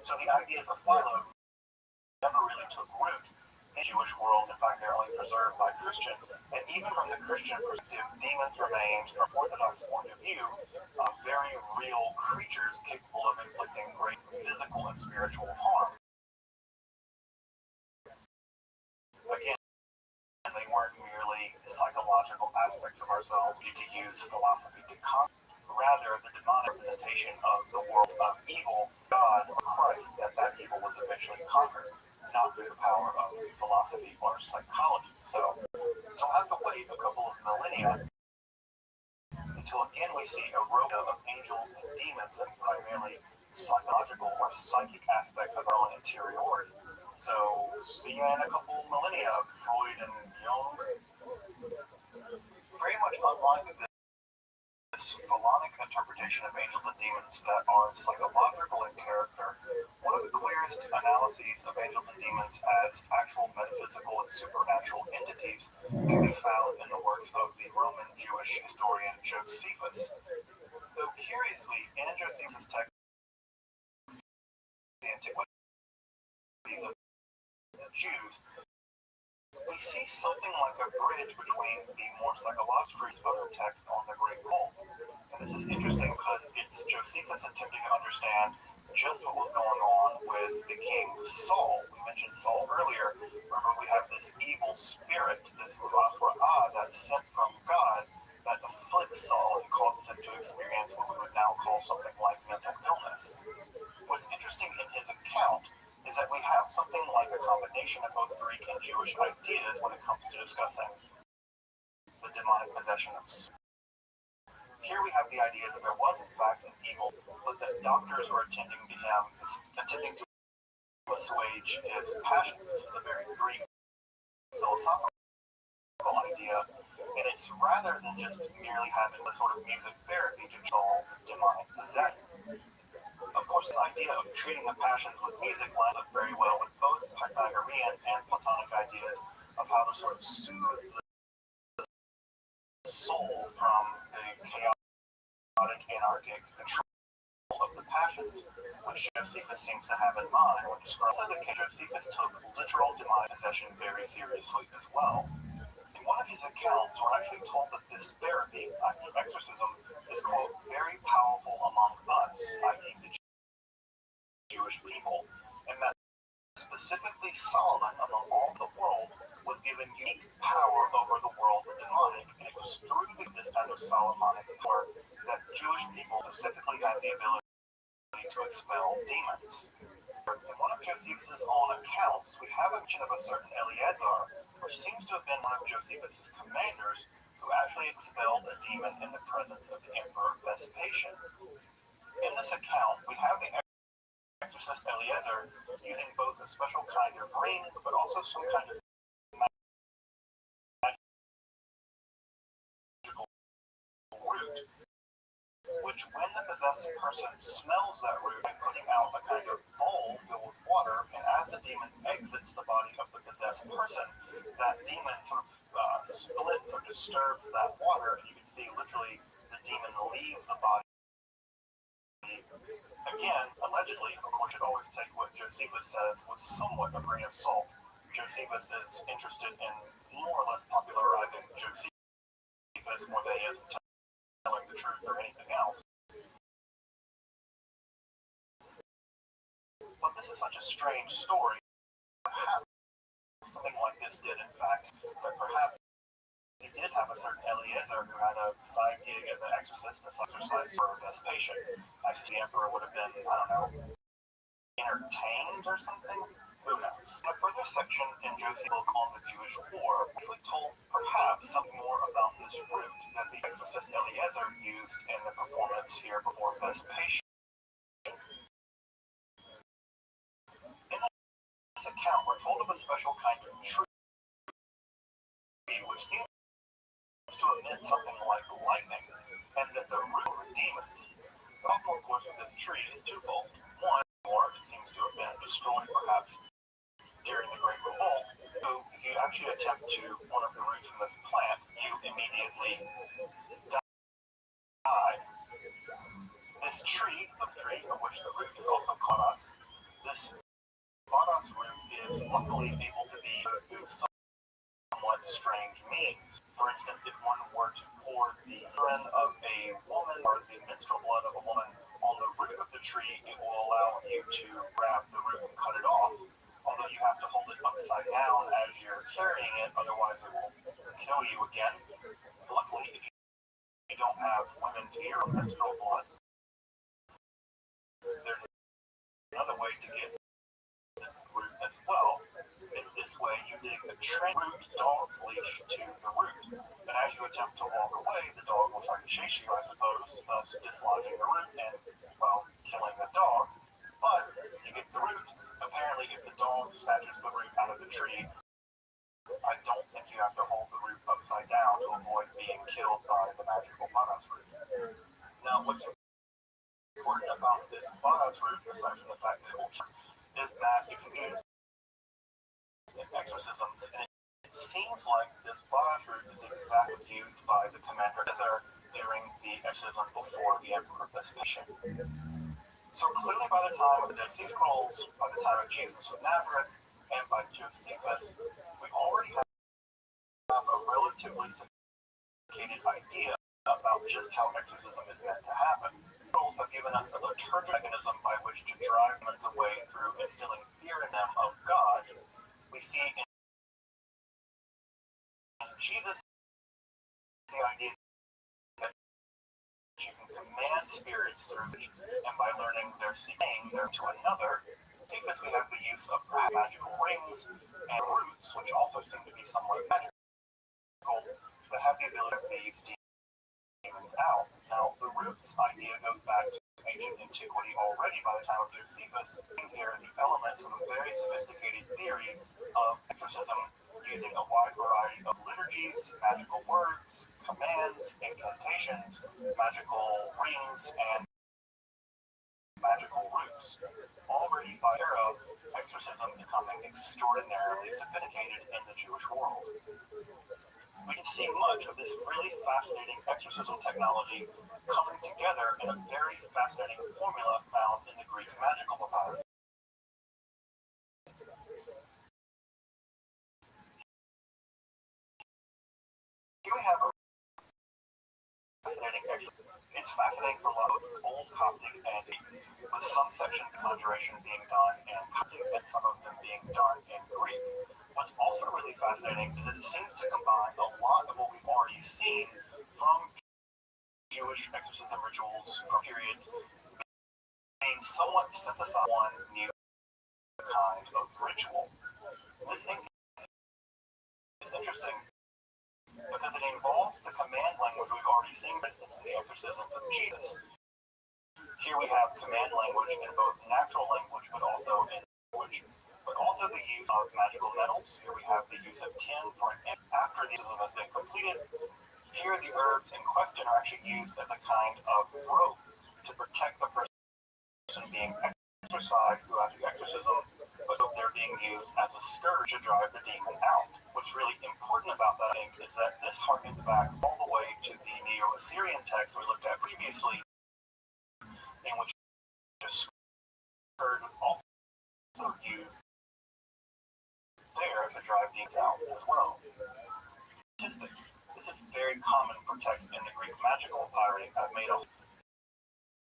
So the ideas of Philo never really took root in the Jewish world. In fact, they're only preserved by Christians. And even from the Christian perspective, demons remain, from Orthodox point of view, very real creatures capable of inflicting great physical and spiritual harm. Again, they weren't merely psychological aspects of ourselves to use philosophy to conquer. Rather, the demonic representation of the world of evil, God or Christ, that evil was eventually conquered, not through the power of philosophy or psychology. So we'll have to wait a couple of millennia until again we see a road of angels and demons and primarily psychological or psychic aspects of our own interiority. So see you in a couple millennia, Freud and Jung. Very much unlike this Phalonic interpretation of angels and demons that are psychological in character, one of the clearest analyses of angels and demons as actual metaphysical and supernatural entities can be found in the works of the Roman Jewish historian Josephus. Though curiously, in Josephus' text, the Antiquities of the Jews, we see something like a bridge between the more psychological of the text on the Great Cult. And this is interesting because it's Josephus attempting to understand just what was going on with the king Saul. We mentioned Saul earlier. Remember, we have this evil spirit, this Ra'ah, that's sent from God that afflicts Saul and causes him to experience what we would now call something like mental illness. What's interesting in his account is that we have something like a combination of both Greek and Jewish ideas when it comes to discussing the demonic possession of soul. Here we have the idea that there was in fact an evil, but that doctors were attending to assuage his passions. This is a very Greek philosophical idea, and it's rather than just merely having the sort of music therapy to solve demonic possession. Of course, this idea of treating the passions with music lines up very well with both Pythagorean and Platonic ideas of how to sort of soothe the soul from the chaotic, anarchic control of the passions, which Josephus seems to have in mind when describing the case. Josephus took literal demonic possession very seriously as well. In one of his accounts, we're actually told that this therapy, exorcism, is, quote, very powerful among us, i.e. the Jewish people, and that specifically Solomon, among all the world, was given unique power over the world of demonic, and it was through this kind of Solomonic power that Jewish people specifically had the ability to expel demons. In one of Josephus' own accounts, we have a mention of a certain Eleazar, which seems to have been one of Josephus' commanders, who actually expelled a demon in the presence of the Emperor Vespasian. In this account, we have the exorcist Eleazar using both a special kind of ring, but also some kind of magical root, which when the possessed person smells that root by putting out a kind of bowl filled with water, and as the demon exits the body of the possessed person, that demon sort of splits or disturbs that water, and you can see literally the demon leave the body. Again, allegedly, of course, you should always take what Josephus says with somewhat a grain of salt. Josephus is interested in more or less popularizing Josephus more than he is telling the truth or anything else. But this is such a strange story. Perhaps something like this did, in fact, but perhaps he did have a certain Eliezer who had a side gig as an exorcist, a exorcise for Vespasian. I see the emperor would have been, I don't know, entertained or something? Who knows? In a further section in Joseph's book on the Jewish War, we told perhaps something more about this root that the exorcist Eliezer used in the performance here before Vespasian. In this account, we're told of a special kind of tree, which seems to emit something like lightning, and that the root were demons. The problem, of course, with this tree is twofold. One, or it seems to have been destroyed perhaps during the Great Revolt. So if you actually attempt to one of the roots from this plant, you immediately die. This tree, of which the root is also Konos, this Konos root is luckily able to be used somewhat strange means. For instance, if one were to pour the urine of a woman or the menstrual blood of a woman on the root of the tree, it will allow you to grab the root and cut it off. Although you have to hold it upside down as you're carrying it, otherwise it will kill you again. Luckily, if you don't have women's ear or menstrual blood, there's another way to get the root as well. In this way, you dig a root dog's leash to the root, and as you attempt to walk away, the dog will try to chase you, I suppose, thus dislodging the root and, well, killing the dog. But you get the root. Apparently, if the dog snatches the root out of the tree, I don't think you have to hold the root upside down to avoid being killed by the magical Konos root. Now, what's important about this Konos root, aside from the fact that it will kill, is that it can be used in exorcisms, and it seems like this Konos root is exactly used by the commander during the exorcism before the Emperor Vespasian. So clearly by the time of the Dead Sea Scrolls, by the time of Jesus of Nazareth, and by Josephus, we already have a relatively sophisticated idea about just how exorcism is meant to happen. Scrolls have given us a liturgical mechanism by which to drive demons away through instilling fear in them of God. We see in Jesus the idea that you can command spirits through and by learning their seeing there to another. Because we have the use of magical rings and roots, which also seem to be somewhat magical, that have the ability to phase demons out. Now, the roots idea goes back to ancient antiquity already by the time of Josephus. Here are the elements of a very sophisticated theory of exorcism using a wide variety of liturgies, magical words, commands, incantations, magical rings, and magical roots. Already by era, exorcism becoming extraordinarily sophisticated in the Jewish world. We can see much of this really fascinating exorcism technology coming together in a very fascinating formula found in the Greek magical papyrus. Here we have a fascinating exorcism. It's fascinating for a lot of old Coptic and with some sections of conjuration being done in Coptic and some of them being done in Greek. What's also really fascinating is that it seems to combine a lot of what we've already seen from Jewish exorcism rituals from periods being somewhat synthesized one new kind of ritual. This thing is interesting because it involves the command language we've already seen, for instance, in the exorcism of Jesus. Here we have command language in both natural language, but also in language, but also the use of magical metals. Here we have the use of tin for an after the exorcism has been completed. Here the herbs in question are actually used as a kind of rope to protect the person being exorcised throughout the exorcism, but they're being used as a scourge to drive the demon out. What's really important about that, I think, is that this harkens back all the way to the Neo-Assyrian text we looked at previously, in which the scourge was also used there to drive demons out as well. Statistic. This is very common for texts in the Greek magical papyri. I've made a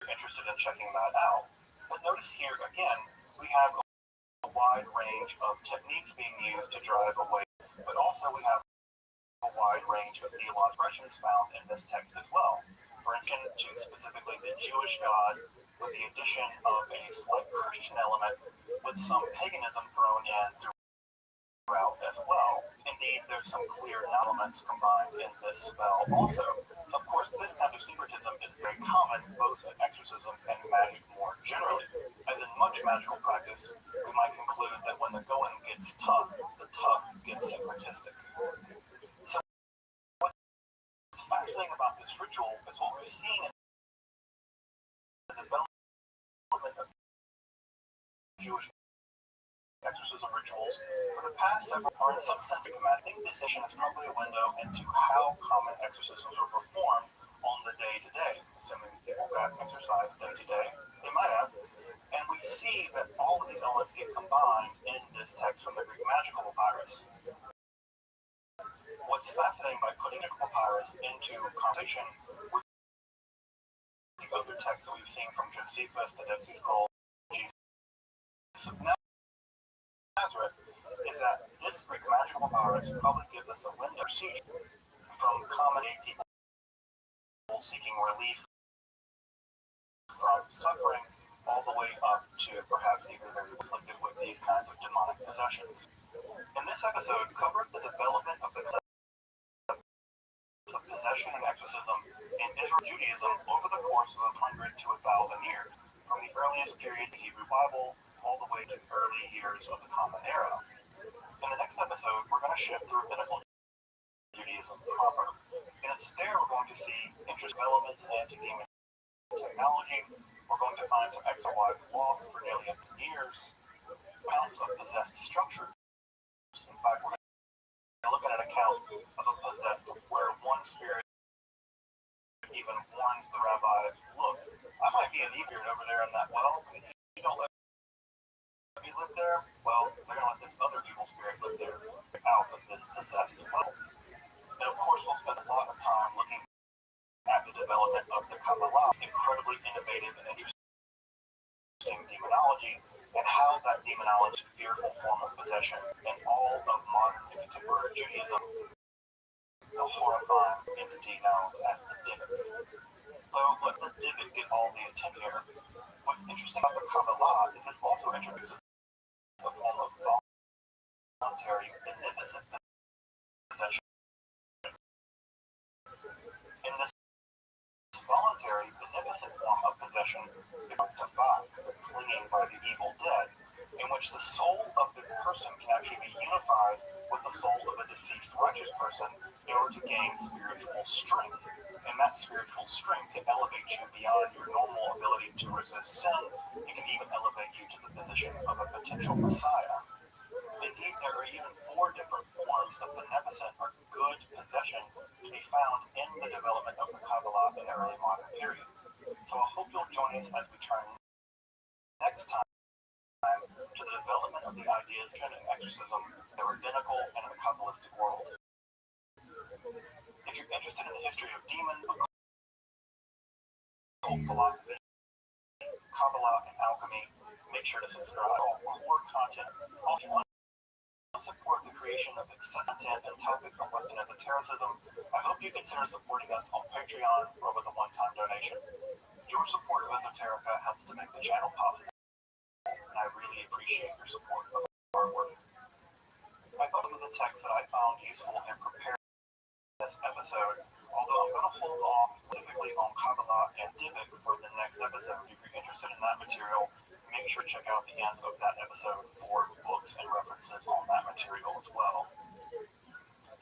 interested in checking that out. But notice here again, we have wide range of techniques being used to drive away, but also we have a wide range of theological expressions found in this text as well. For instance, to specifically the Jewish God, with the addition of a slight Christian element with some paganism thrown in throughout as well. Indeed, there's some clear elements combined in this spell also. Of course, this kind of secretism is very common both in exorcisms and magic more generally. As in much magical practice, we might conclude that when the going gets tough, the tough gets secretistic. So what's fascinating about this ritual is what we're seeing in the development of Jewish exorcism rituals for the past several are in some sense I think this session is probably a window into how common exorcisms are performed on the day-to-day. Assuming people got exorcised day-to-day, they might have. And we see that all of these elements get combined in this text from the Greek Magical Papyrus. What's fascinating by putting the papyrus into conversation with the other texts that we've seen from Josephus, the Dead Sea Scrolls, Jesus of Nazareth, is that this Greek Magical Papyrus probably gives us a window from common people seeking relief from suffering all the way up to perhaps even very afflicted with these kinds of demonic possessions. In this episode, covered the development of the possession and exorcism in Israel Judaism over the course of 100 to 1,000 years, from the earliest period of the Hebrew Bible all the way to the early years of the Common Era. In the next episode, we're going to shift through biblical Judaism proper. And it's there we're going to see interest elements in anti-demon technology. We're going to find some extra wise law for nearly years, accounts of possessed structures. In fact, we're looking at an account of a possessed where one spirit even warns the rabbis, look, I might be an eater over there in that well, and if you don't let me live there, well, they're going to let this other evil spirit live there out of this possessed well. And of course, we'll spend a lot of time looking at the development of the Kabbalah, incredibly innovative and interesting demonology, and how that demonology is a fearful form of possession in all of modern and contemporary Judaism, the horrifying entity known as the Dybbuk. Though let the Dybbuk get all the attention here, what's interesting about the Kabbalah is it also introduces a form of voluntary beneficent possession. In this voluntary beneficent form of possession, clinging by the evil dead, in which the soul of the person can actually be unified with the soul of a deceased righteous person in order to gain spiritual strength. And that spiritual strength can elevate you beyond your normal ability to resist sin. It can even elevate you to the position of a potential Messiah. Indeed, there are even 4 different forms of beneficent or good possession to be found in the development of the Kabbalah in the early modern period. So I hope you'll join us as we turn next time to the development of the ideas in exorcism, the rabbinical, and in the Kabbalistic world. If you're interested in the history of demons, occult philosophy, Kabbalah, and alchemy, make sure to subscribe to all core content. Also, if you want to support the creation of accessible content and topics on Western esotericism, I hope you consider supporting us on Patreon or with a one-time donation. Your support of Esoterica helps to make the channel possible, and I really appreciate your support of our work. I thought of the texts that I found useful in preparing this episode, although I'm going to hold off specifically on Kabbalah and Dybbuk for the next episode. If you're interested in that material, make sure to check out the end of that episode for books and references on that material as well.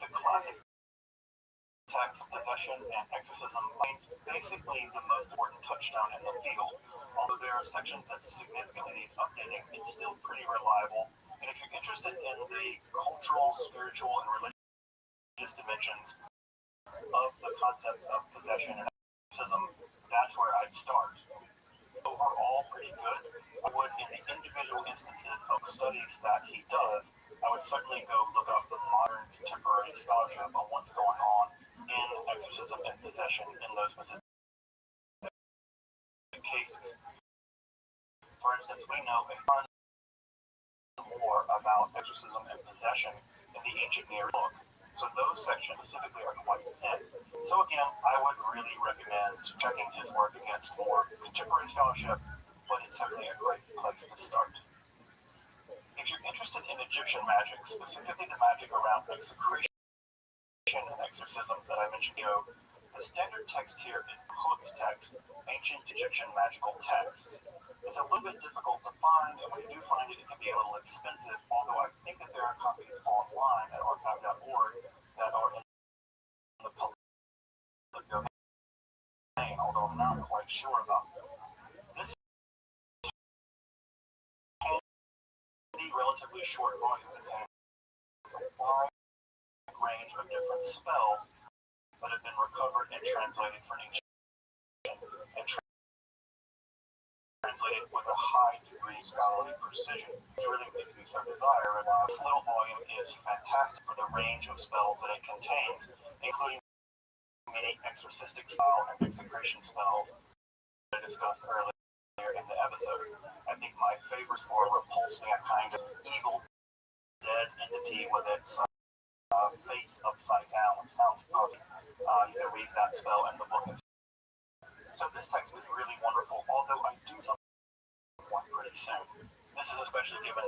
The classic text, possession, and exorcism remains basically the most important touchstone in the field. Although there are sections that significantly need updating, it's still pretty reliable. And if you're interested in the cultural, spiritual, and religious dimensions of the concepts of possession and exorcism, that's where I'd start. Overall, pretty good. I would, in the individual instances of studies that he does, I would certainly go look up the modern contemporary scholarship on what's going on in exorcism and possession in those specific cases. For instance, we know a more about exorcism and possession in the ancient Near book. So those sections specifically are quite thin. So again, I would really recommend checking his work against more contemporary scholarship, but it's certainly a great place to start. If you're interested in Egyptian magic, specifically the magic around execration and exorcisms that I mentioned ago, the standard text here is the Qud's text, ancient Egyptian magical text. It's a little bit difficult to find, and when you do find it, it can be a little expensive, although I think that there are copies online at archive.org that are in the public domain, although I'm not quite sure about them. This handy, relatively short volume contains a wide range of different spells that have been recovered and translated for ancient and translated with a high degree of scholarly precision. It really makes me so desire, and this little volume is fantastic for the range of spells that it contains, including many exorcistic style and execration spells that I discussed earlier in the episode. I think my favorites for repulsing a kind of evil dead entity with its face upside down, which sounds puzzling. You can read that spell in the book. So this text is really wonderful, although I do one pretty soon. This is especially given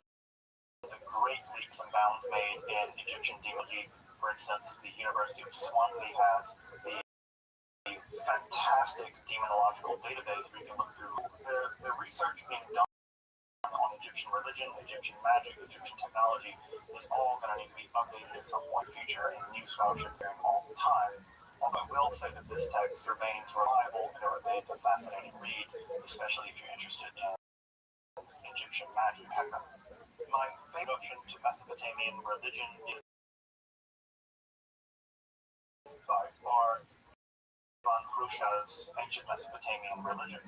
the great leaps and bounds made in Egyptian demonology. For instance, the University of Swansea has the fantastic demonological database where you can look through the research being done on Egyptian religion, Egyptian magic, Egyptian technology is all going to need to be updated at some point in the future, and new scholarship there all the time. Although I will say that this text remains reliable and it remains a fascinating read, especially if you're interested in Egyptian magic. My introduction to Mesopotamian religion is by far Von Hrusha's Ancient Mesopotamian Religion.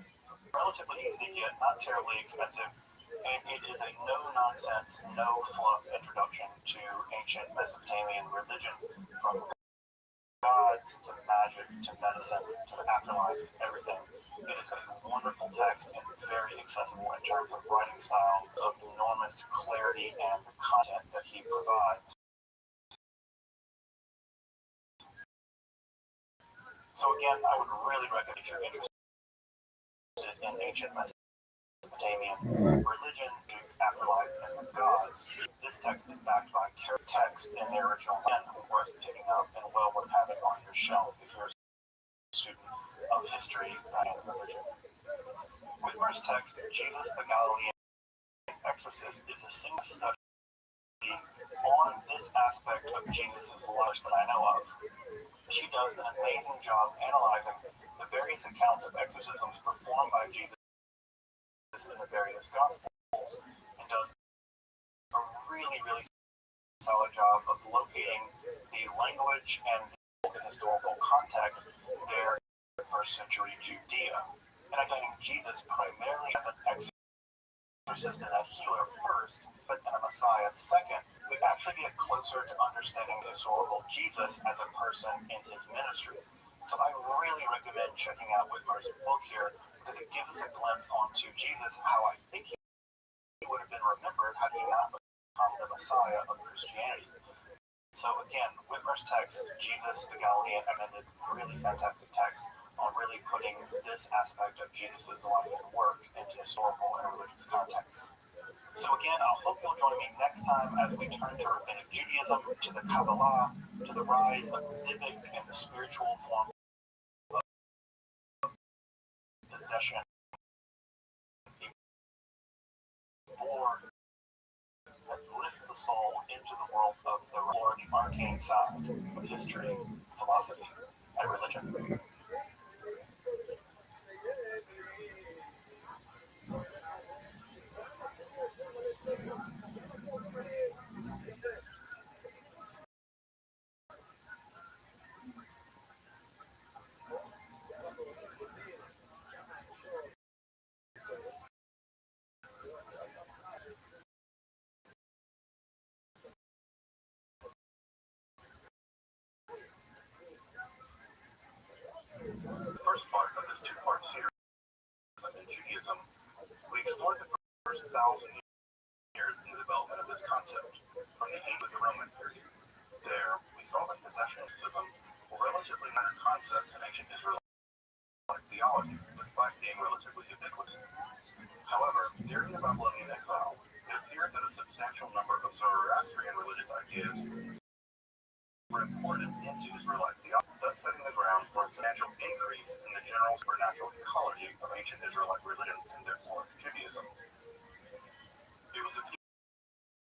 Relatively easy to get, not terribly expensive, and it is a no-nonsense, no-fluff introduction to ancient Mesopotamian religion, from gods to magic to medicine to the afterlife, everything. It is a wonderful text and very accessible in terms of writing style, of enormous clarity and the content that he provides. So again, I would really recommend, if you're interested in ancient Mesopotamian religion, afterlife, and the gods, this text is backed by text in the original and worth picking up and well worth having on your shelf if you're a student of history and religion. Whitmer's text, Jesus the Galilean Exorcist, is a single study on this aspect of Jesus' life that I know of. She does an amazing job analyzing the various accounts of exorcisms performed by Jesus in the various Gospels, and does a really, really solid job of locating the language and the historical context there in first century Judea, and identifying Jesus primarily as an exorcist and a healer first, but then a Messiah second, we actually get closer to understanding the historical Jesus as a person in his ministry. So I really recommend checking out Whitmer's book here, because it gives us a glimpse onto Jesus, how I think he would have been remembered had he not become the Messiah of Christianity. So again, Whitmer's text, Jesus the Galilean, amended really fantastic text on really putting this aspect of Jesus' life and work into historical and religious context. So again, I hope you'll join me next time as we turn to Rabbinic Judaism, to the Kabbalah, to the rise of the Dybbuk and the spiritual form of possession, or that lifts the soul into the world of the arcane side of history, philosophy, and religion. The first part of this two-part series in Judaism, we explored the first 1,000 years in the development this concept from the ancient Roman period. There, we saw that possession to them were relatively minor concepts in ancient Israelite theology, despite being relatively ubiquitous. However, during the Babylonian exile, it appears that a substantial number of Zoroastrian religious ideas were imported into Israelite theology, thus setting the ground for a substantial increase in the general supernatural ecology of ancient Israelite religion and therefore Judaism. It was a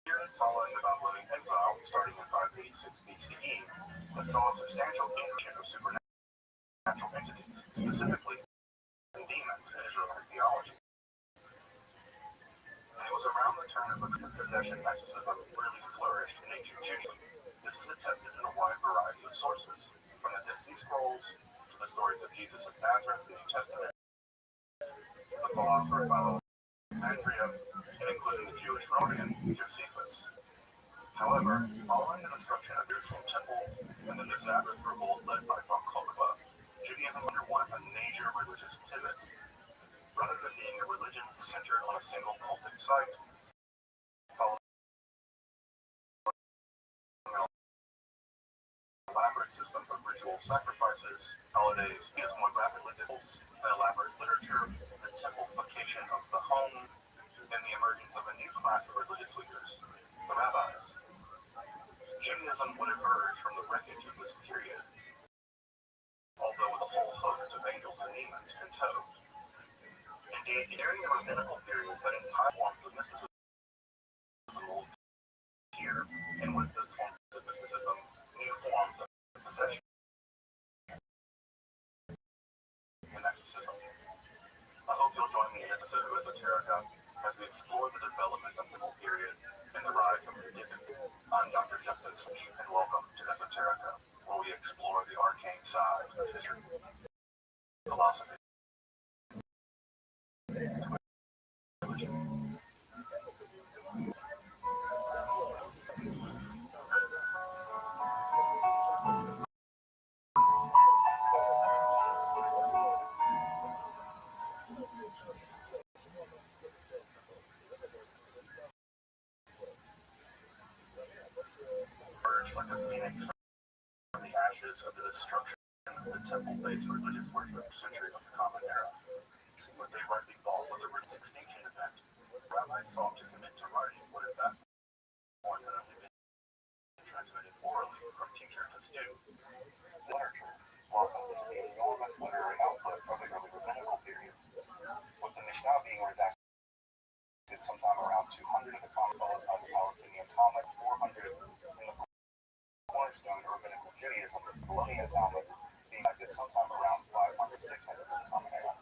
period following the Babylonian exile, starting in 586 BCE, that saw a substantial increase of supernatural entities, specifically demons in Israelite theology. And it was around the turn of the possession mysticism really flourished in ancient Judaism. This is attested in a wide variety of sources, from the Dead Sea Scrolls to the stories of Jesus of Nazareth in the New Testament, the philosopher of Alexandria, and including the Jewish Roman Josephus. However, following the destruction of Jerusalem Temple and the Sabbath revolt led by Bar Kokhba, Judaism underwent a major religious pivot. Rather than being a religion centered on a single cultic site, following an elaborate system of ritual sacrifices, holidays, Judaism would rapidly develop an elaborate literature, the templification of the home, and the emergence of a new class of religious leaders, the rabbis. Judaism would emerge from the wreckage of this period, although with a whole host of angels and demons in tow. Indeed, during the rabbinical period, that entire forms of mysticism will appear, and with those forms of mysticism, new forms of possession and exorcism. I hope you'll join me in this episode of Esoterica as we explore the development of the middle period and the rise of the Dickon. I'm Dr. Justin Sitch, and welcome to Esoterica, where we explore the arcane side of history, philosophy, religion. Emerged like a phoenix from the ashes of the destruction of the temple-based religious worship century of the Common Era. What they rightly thought was a risk extinction event, rabbis sought to commit to writing what at that point had only been transmitted orally from teacher to student. Literature blossomed into the enormous literary output of the early rabbinical period, with the Mishnah being redacted sometime around 200 of the Common Era of the Palestinian Talmud, 400 in the cornerstone of rabbinical Judaism, the Babylonian Talmud being redacted sometime around 500, 600 of the Common Era.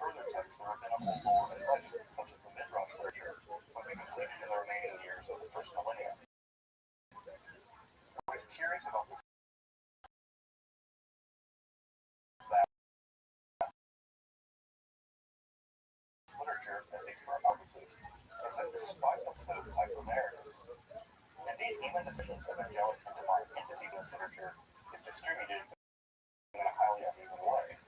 Further texts of rabbinical lore and legend, such as the Midrash literature, would be completed in the remaining years of the first millennium. What is curious about this literature, at least for our purposes, is that despite those type of narratives, indeed even the sentence of angelic and divine entities in this literature is distributed in a highly uneven way.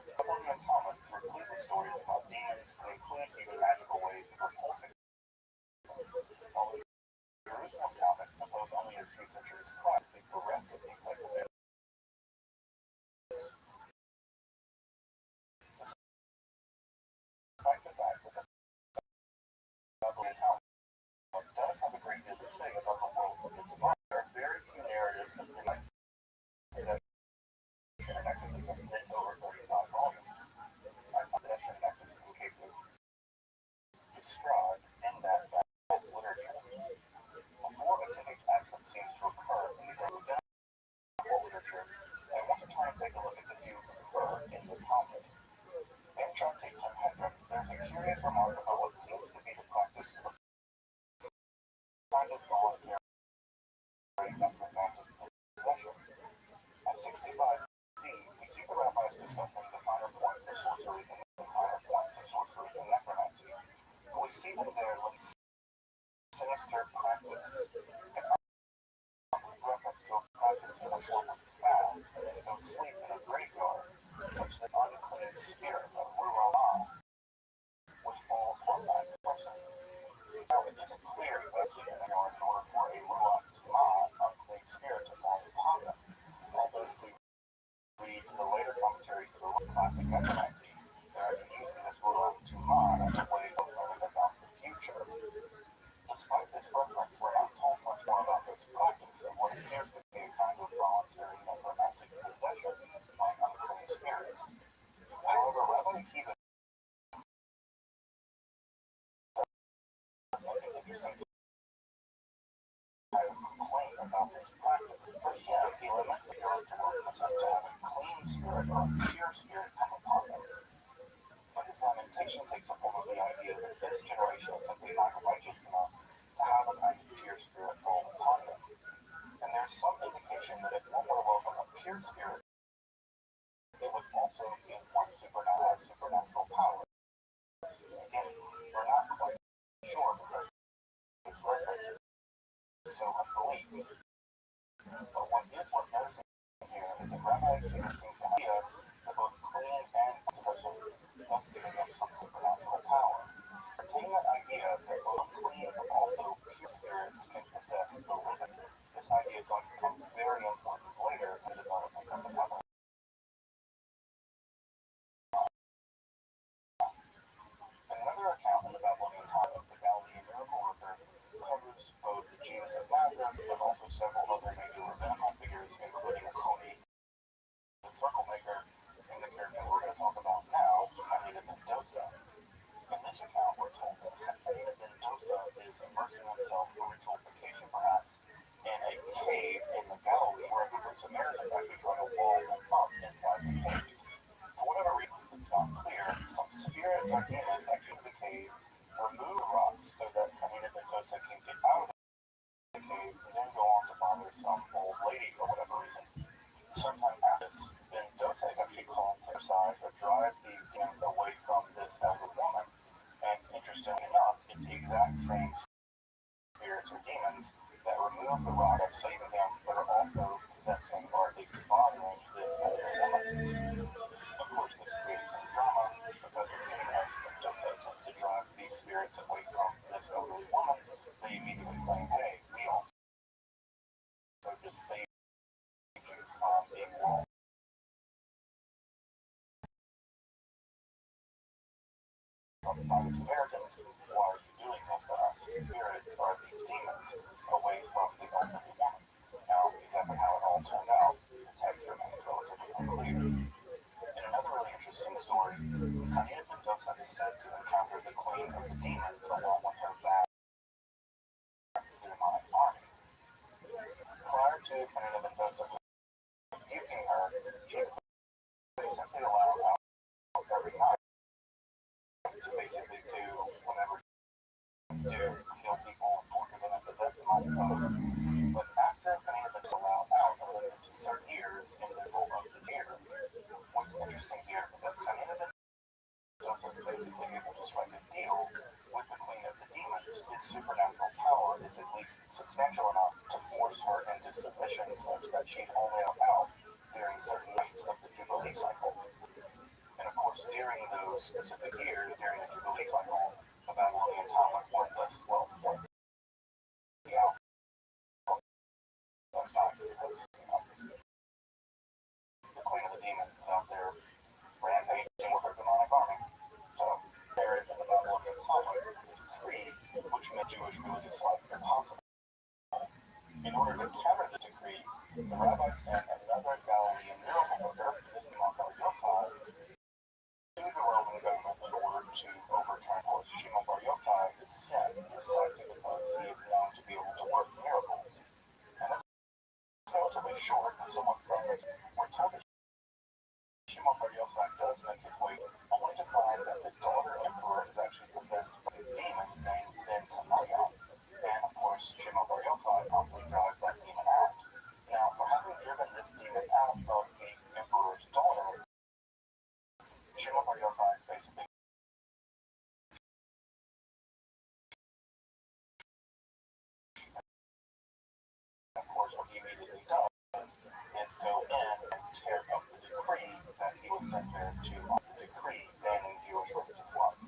The Babylonian Talmud is replete with stories about demons and includes even magical ways of repulsing them. While the Jerusalem Talmud, composed only a few centuries prior, is bereft of these type of narratives. Despite the fact that the Babylonian Talmud does have a great deal to say about the world of the divine, there are very few narratives of the night possession and exorcism in over 35 volumes. Possession and exorcism cases described in that vast literature. Before attending accent seems to occur in the rabbinical literature, I want to try and take a look at the view of occur in the Talmud. In John takes some Hedron, there's a curious remark about what seems to be the practice of kind of voluntary possession. At 65 we see the rabbis discussing the finer points of sorcery and the finer points of sorcery and necromancy. But we see them there with sinister practice and reference to a practice in which one would fast and go sleep in a graveyard, such that unclean spirit of Ruah would fall upon that person. Now, it isn't a pure spirit come upon them. But his lamentation takes the form of the idea that this generation is simply not righteous enough to have a kind of pure spirit fall upon them. And there's some indication that if one were to welcome a pure spirit, it would also give one supernatural power. Again, we're not quite sure because this reference is so unbelievable. But what is worth noticing here is that Rabbi Akiva seems to have that both clean and person, thus giving them some supernatural power. Taking that idea that both clean but also pure spirits can possess the living, this idea is going to become very important later in the development of the covenant. Another account in the Babylonian time of the Galilean miracle worker covers both Jesus of Nazareth but also several other major rabbinical figures, including Choni, the circle maker, and the character we're going to talk about now, Tanita ben Dosa. In this account, we're told that Tanita ben Dosa is immersing himself for ritual vacation, perhaps, in a cave in the Galilee where a group of Samaritans actually try to wall him up inside the cave. For whatever reason, it's not clear, some spirits or demons actually in the cave remove rocks so that Tanita ben Dosa can get out of the cave and then go on to bother some old lady for whatever reason. Sometime after this, Ben Dosa is actually called to her side to drive the demons away from this elder woman. And interestingly enough, it's the exact same spirits or demons that remove the rock as saving them, but are also possessing or at least bothering this elder woman. Of course, this creates some drama because as soon as Ben Dosa attempts to drive these spirits away from this elderly woman, they immediately claim, hey, we also just saved you from being wrong. By the Samaritans, why are you doing this to us? Spirits are these demons away from the elderly woman. Now, exactly how it all turned out, the text remains relatively unclear. In another really interesting story, Tanita ben Dosa is said to encounter the queen of the demons along with her vast demonic army. Prior to Tanita ben Dosa rebuking her, she simply allowed out every night to basically do whatever do, kill people, torture them, and possess them, I suppose. But after Tanita ben Dosa allowed out, and lived to certain years in the middle of the year, what's interesting here is that Tanita ben Dosa is basically able to strike a deal with the queen of the demons. His supernatural power is at least substantial enough to force her into submission such that she's only allowed during certain nights of the Jubilee cycle. And of course, during those specific years, during the Jubilee cycle, the Babylonian Talmud warns us, well, what the outcome of nights because, the queen of the demons is out there rampaging with her demonic army. So, there in the Babylonian Talmud is a decree which makes Jewish religious life impossible. In order to counter the decree, the rabbi sent another Galilean miracle worker, Shimon Bar Yochai, to the Roman government in order to overturn what Shimon Bar Yochai is sent precisely because he is known to be able to work miracles. And that's relatively short and somewhat perfect. We're told that Shimon Bar Yochai does make his way only to find that the daughter emperor is actually possessed by a demon named Ben Tanaya. And of course, Shimon Bar Yochai promptly drives that demon out. Now, for having driven this demon out of the emperor's daughter, Shimon Bar Yochai basically of course, what he immediately does is go in and tear up the decree that he was sent there to decree banning Jewish religious life.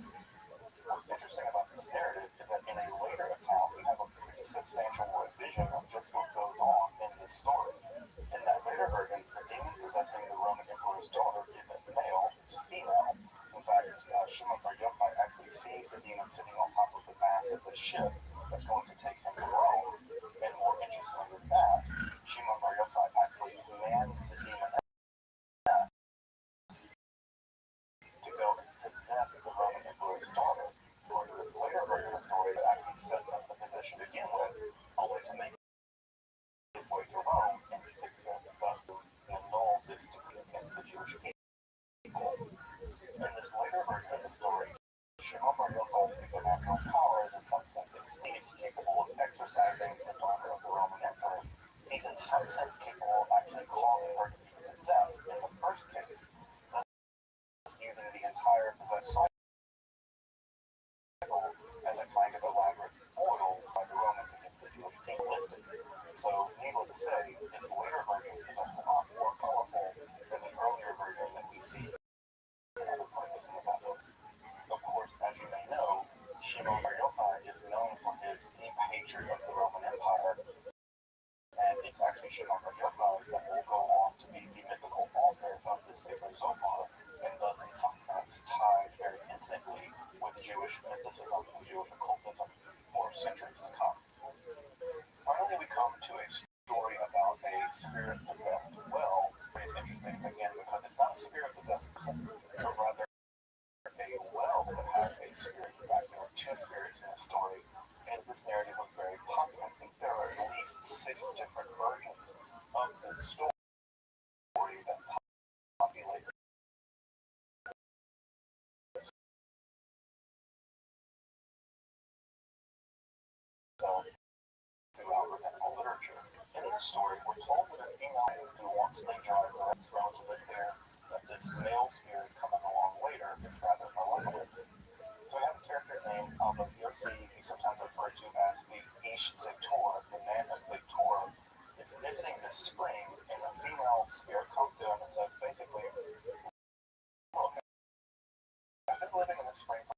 What's interesting about this narrative is that in a later account, we have a pretty substantial revision of just what goes on in this story. In that later version, the demon possessing the Roman emperor's daughter isn't male, it's female. In fact, Shimon Bar Yochai actually sees the demon sitting on top of the mast of the ship that's going to take him to Rome. And more interesting than that, Shimon Bar Yochai actually commands the demon to go and possess the Roman emperor's daughter. So in this later version of the story that actually sets up the position to begin with, only to make his way to Rome and fix it, thus annul this decree against the Jewish people. sense capable of actually causing her to be possessed in the first case, thus using the entire possessed cycle as a kind of elaborate foil by the Romans against the Jewish king lifted. So, needless to say, this later version is a lot more powerful than the earlier version that we see in other places in the Bible. Of course, as you may know, Shimon Bar Yochai is known for his deep hatred of the Roman Empire, and it's actually Shimon Bar Yochai that will go on to be the mythical author of the Sefer Zohar, and thus in some sense tied very intimately with Jewish mysticism and Jewish occultism for centuries to come. Finally, we come to a story about a spirit-possessed well. It's interesting, again, because it's not a spirit-possessed person, but rather a well that has a spirit. In fact, there are two spirits in the story, and this narrative was very popular. I think there are at least 6 different versions of this story that populated themselves throughout rabbinical literature. In this story, we're told that a female who wants to drive her relatively clear that this male spirit coming along later is rather malevolent. So we have a character named Abba Yossi, he's sometimes referred to as the Ish Ziktor, the man of Ziktor, is visiting this spring, and the female spirit comes to him and says basically, well, I've been living in this spring for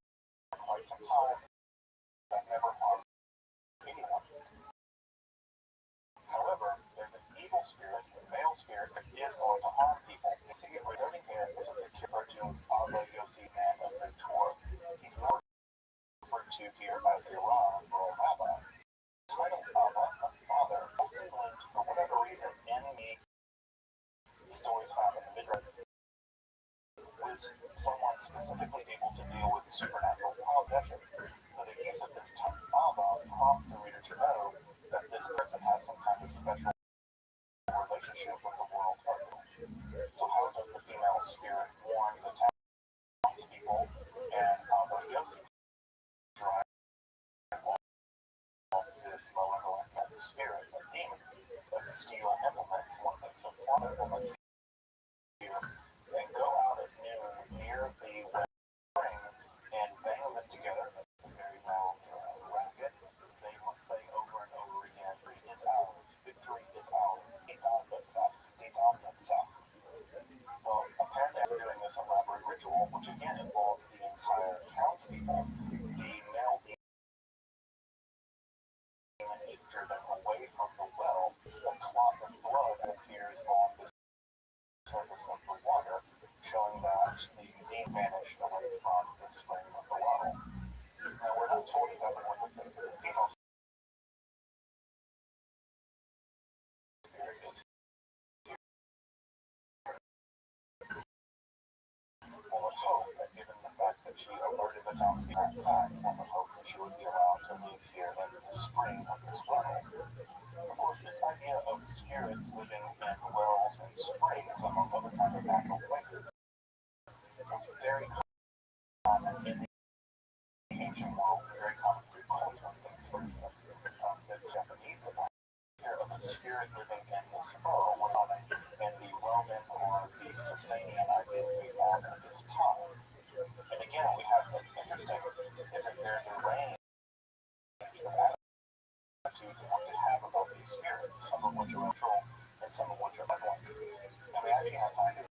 quite some time. I've never harmed anyone. However, there's an evil spirit, a male spirit, that is going to harm people. To get rid of him, is a referred to as Abba Yossi, man of Ziktor. He's not referred to here as Iran or a rabbi. Title Abba, a father, often linked for whatever reason in the stories found in the Midrash with someone specifically able to deal with supernatural possession. So the use of this term Abba prompts the reader to know that this person has some kind of special relationship with the world of life. So how does the female spirit warn the townspeople and Abba Yossi drive this malevolent spirit, a demon, that steal implements, one thinks of one implement here, and go out at noon near the spring and bang them together, very well racket. They must say over and over again, victory is ours, victory is ours, Well, apparently after doing this elaborate ritual, which again involved the entire townspeople, the male demon is driven away from the well. A clot of blood appears on the surface of the water, showing that the demon vanished away from the spring of the well. Now, we're not told exactly what the female spirit is here. One would hope that given the fact that she alerted the townspeople in time, one would hope that she would be allowed to live here in the spring of this well. Of course, this idea of spirits living in wells and springs, among other kinds of natural places, was very common in the ancient world, very common through cultural things. For instance, the Japanese would hear of a spirit living in this well, and the Roman or the Sasanian ideas we have at this time. And again, we have what's interesting is that there's a range of attitudes one could have about these spirits, some of which are neutral and some of which are malevolent. And we actually have kind of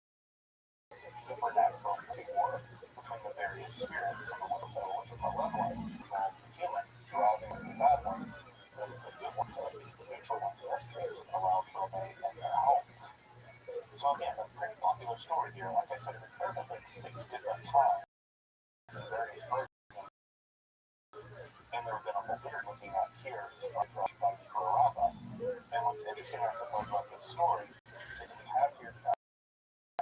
supernatural war between the various spirits, some of which are malevolent, humans driving the bad ones, the good ones, or at least the neutral ones in this case, allowed to remain in their homes. So again, a pretty popular story here. Like I said, it occurred I think 6 different times in various versions. And there have been a whole theory looking at here is like by the Kuraraba. And what's interesting, I suppose, about this story is that we have here the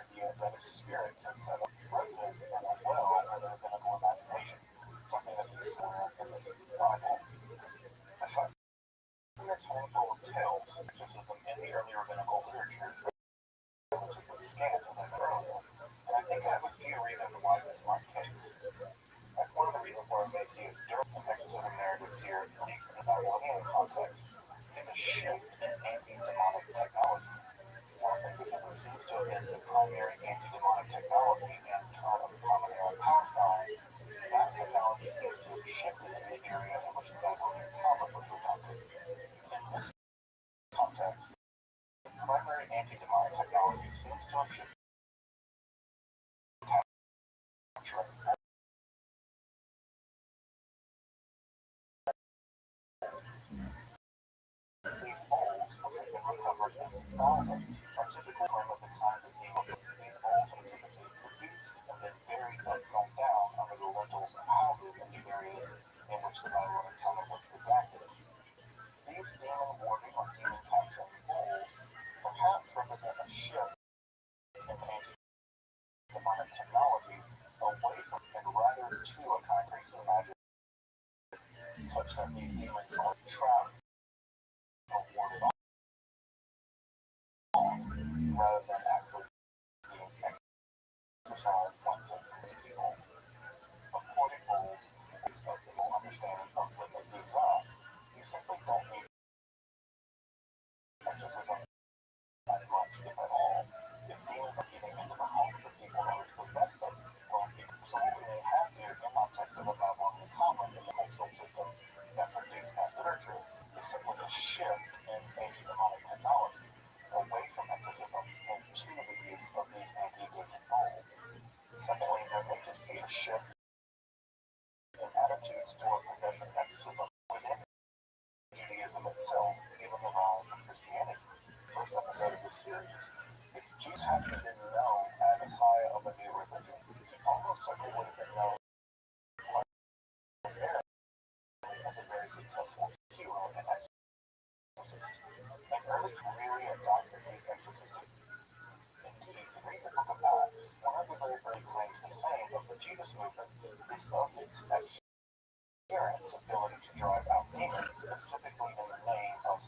idea that a spirit can set up residence in a well where there have been a imagination, something that we saw in the Bible. Aside from this handful of tales, mysticism in the early rabbinical literature is relatively scant, as I said earlier. And I think I have a few reasons why this might be the case. Like one of the reasons why we may see a different exorcism narratives here, at least in the Babylonian context, is a shift in anti-demonic technology. nature of the these bowls, which have been recovered in thousands, are typically one of the kind of demon. These bowls are typically produced and then buried upside down under the lintels of houses in the areas in which the Bible encounter was redacted. These demon warding or demon capturing bowls perhaps represent a shift in anti-demonic technology away from and rather to a concrete magic, such that these demons are trapped or warded off rather than actually being exercised once in these people. According to a respectable understanding of what exes are, you simply don't need exorcism as much, if at all. If demons are getting into the homes of people who possess them, well, so what we may have here in our text of the Babylonian Talmud in the cultural system that produced that literature is simply a shift in anti-demonic technology away from exorcism and to the use of these anti-demon bowls. Secondly, there may just be a shift in attitudes toward possession exorcism within Judaism itself, given the rise of Christianity. First episode of this series, if Jesus hadn't been known as a Messiah of a new religion, he almost certainly would have been known as a very successful hero and exorcist. And early really adopted these exorcistic. Indeed, if you read the book of Acts, one of the very early claims to fame of the Jesus movement is of its adherents' ability to drive out demons, specifically in the name of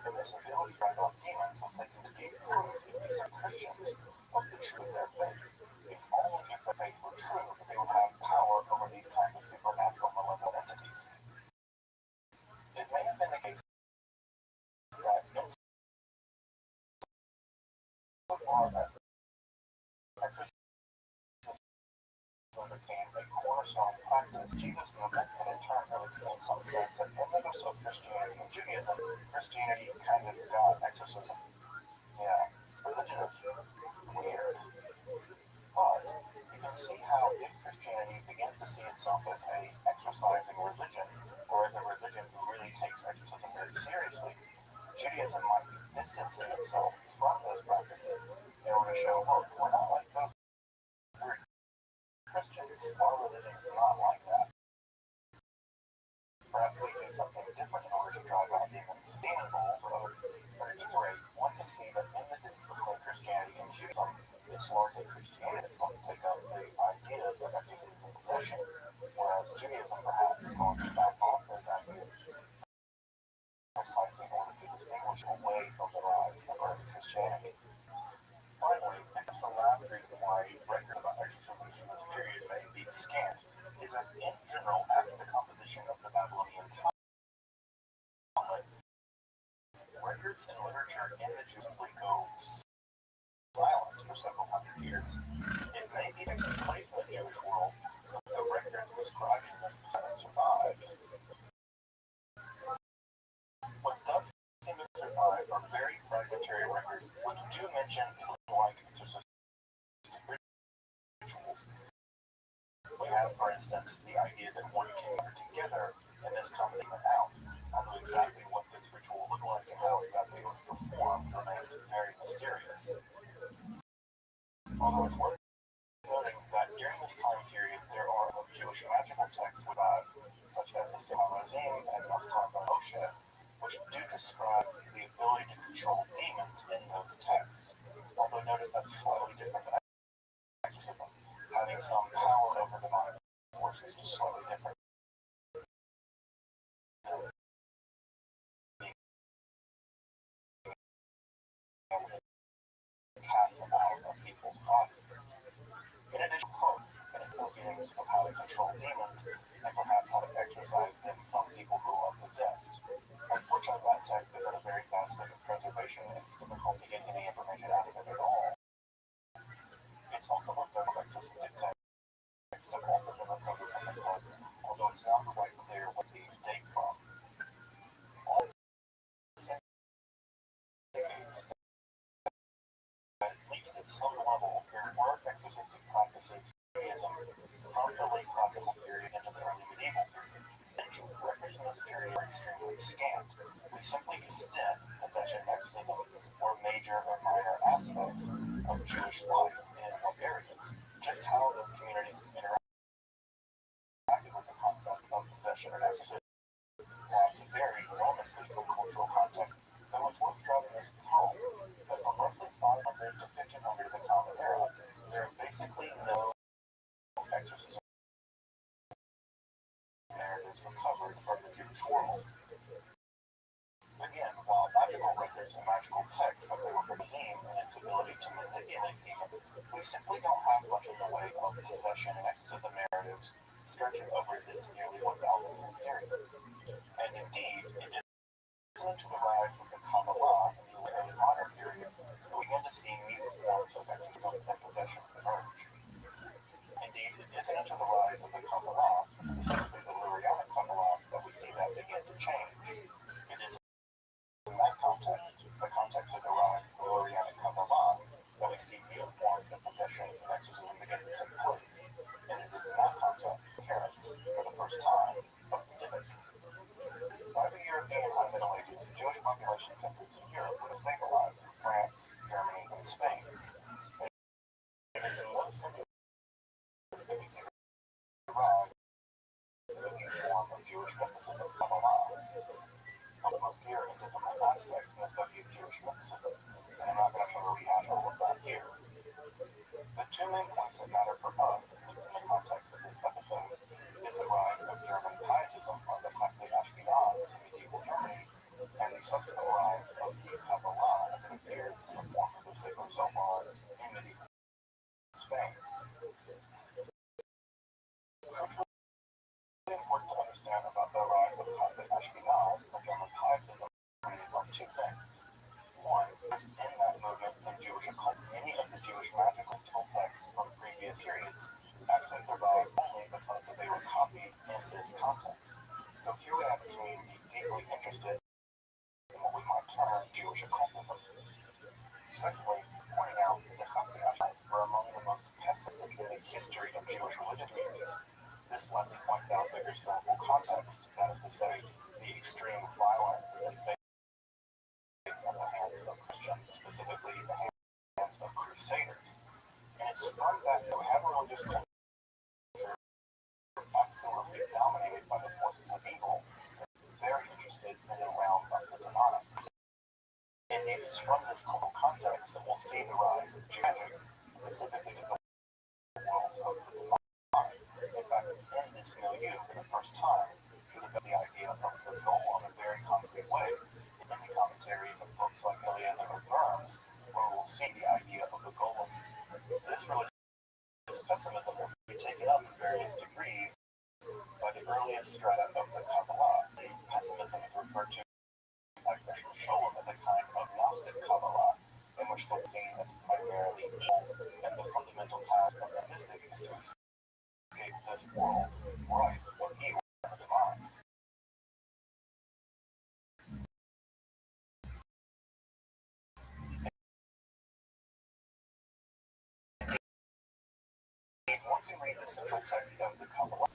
and this ability to drive out demons was taken to be proof that these are Christians of the truth of their faith. It's only if the faith were true that they would have power over these kinds of supernatural malevolent entities. It may have been the case that insofar as exorcism became a cornerstone practice, Jesus movement and in turn really in some sense an image of Christianity and Judaism, Christianity kind of got exorcism. Yeah, religion is weird. But you can see how if Christianity begins to see itself as a exorcising religion, or as a religion who really takes exorcism very seriously, Judaism might be distancing itself from those practices in order to show, look, we're not like those. We're Christians. Our religion is not like that. Perhaps we do something different in order to drive out demons. Demon bowls, or at any rate, one can see that in the distance between Christianity and Judaism, it's largely Christianity that's going to take up the ideas of exorcism and possession, whereas Judaism perhaps is going to back off those ideas, precisely in order to distinguish away from the rise of early Christianity. Finally, perhaps the last reason why records about exorcism in this period may be scant is that in general, after the composition of the Babylonian Talmud, records and literature in the Jews simply go silent for several hundred years. It may be taking place in the Jewish world, but the records describing them survive. What does seem to survive are very fragmentary records which do mention like exorcistic rituals. We have, for instance, the idea that one can gather together and this comes even out. Although exactly what this ritual looked like and how exactly it was performed remains very mysterious. Although it's worth noting that during this time period there are Jewish magical texts such as the Sefer Hazim and Akhtar Moshe, which do describe the ability to control demons in those texts. Although notice that's slightly different than exorcism. Having some power over demonic forces is slightly different. Cast them out of people's bodies. In addition, and it's beginnings of how to control demons and perhaps how to exorcise them from people who are possessed. Unfortunately, that text is in a very bad state of preservation and it's difficult to get any information out of it at all. possession and exorcism to vary enormously from cultural context. Though it's worth driving this home, because from roughly 500 to 1500 of the Common Era, there is basically no exorcism narratives recovered from the Jewish world. Again, while magical records and magical texts have been redeemed in its ability to manipulate demons, we simply don't have much in the way of possession and exorcism narratives stretching over this nearly 1,000-year period. And indeed, it is into the rise of the Kabbalah in the early modern period that we begin to see new forms of exorcism and possession emerge. Indeed, it isn't until the rise of the Kabbalah, specifically the Lurianic Kabbalah, that we see that begin to change. It is in that context, the context of the rise of the Lurianic Kabbalah, that we see new forms of possession and exorcism begin to take place. And it is in that context, parents, for the first time, of the Dimmick. By the European High Middle Ages, Jewish population centers in Europe were stabilized in France, Germany, and Spain. It is in those centers that we see the rise of a new form of Jewish mysticism, Kabbalah. One of the most clear and difficult aspects in the study of Jewish mysticism, and I'm not going to try to rehash all of that here. The two main points that matter for us, at least in the context of this episode, is the rise of German pietism on the Classic Ashkenaz in medieval Germany, and the subsequent rise of the Kabbalah as it appears in the form of the Sefer Zohar in medieval Spain. It's important to understand about the rise of Classic Ashkenaz and German pietism on two things. One is in that movement in Jewish occult, many of the Jewish magical texts from previous periods actually survived only because they were copied in this context. So here we have a community deeply interested in what we might term Jewish occultism. Secondly, pointing out that the Chassidei Ashkenazi were among the most pessimistic in the history of Jewish religious communities. This likely points out the historical context, that is to say, the extreme violence that they faced at the hands of Christians, specifically the hands of crusaders. And it's from that we have a religious culture absolutely dominated by the forces of evil, very interested in the realm of the demonic. And it is from this global context that we'll see the rise of magic, specifically in the world of the demonic. In fact, it's in this milieu for the first time to look at the idea of the goal in a very concrete way. In the commentaries of books like Elias and Burns, where we'll see the idea of the golem. This religious pessimism will be taken up in various degrees by the earliest strata of the Kabbalah. The pessimism is referred to by Gershom Scholem as a kind of Gnostic Kabbalah, in which the seen as primarily evil, and the fundamental path of the mystic is to escape this world, right, with evil and the divine. One can read the central text of the Kabbalah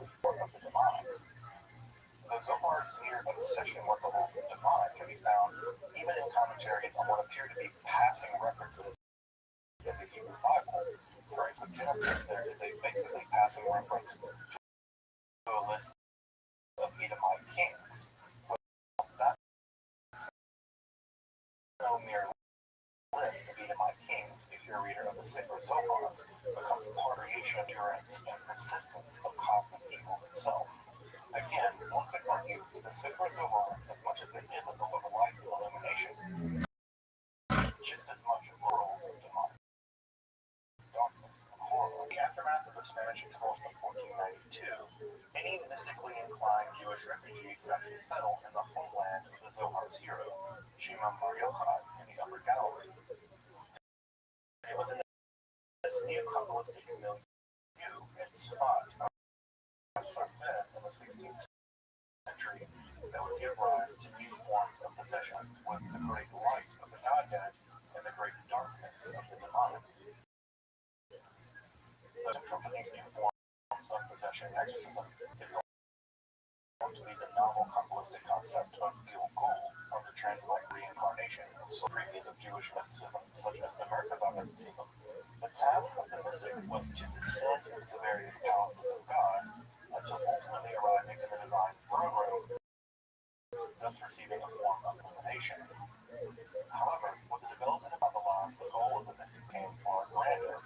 of the demonic. The Zohar's near obsession with the whole demonic can be found even in commentaries on what appear to be passing references in the Hebrew Bible. For instance, Genesis, there is a basically passing reference to a list of Edomite kings. Well, that's no mere list of Edomite kings, if you're a reader of the Sefer Zohar, becomes a variation, endurance, and persistence of cosmic evil itself. Again, one could argue that the Sefer Zohar, as much as it is a book of light and illumination, is just as much a world of demonic darkness and horror. In the aftermath of the Spanish expulsion of 1492, many mystically inclined Jewish refugees would actually settle in the homeland of the Zohar's hero, Shimon Bar Yochai, in the Upper Galilee. It was in this neo-Kabbalistic milieu and spot Sarfet in the 16th century that would give rise to new forms of possessions with the great light of the Godhead and the great darkness of the demonic. The central to these new forms of possession exorcism is going to be the novel Kabbalistic concept of Gilgul, or the translate reincarnation, so previous of Jewish mysticism, such as the Merkabah mysticism. The task of the mystic was to descend into the various palaces of God and to receiving a form of illumination. However, with the development of Kabbalah, the goal of the mystic became far grander.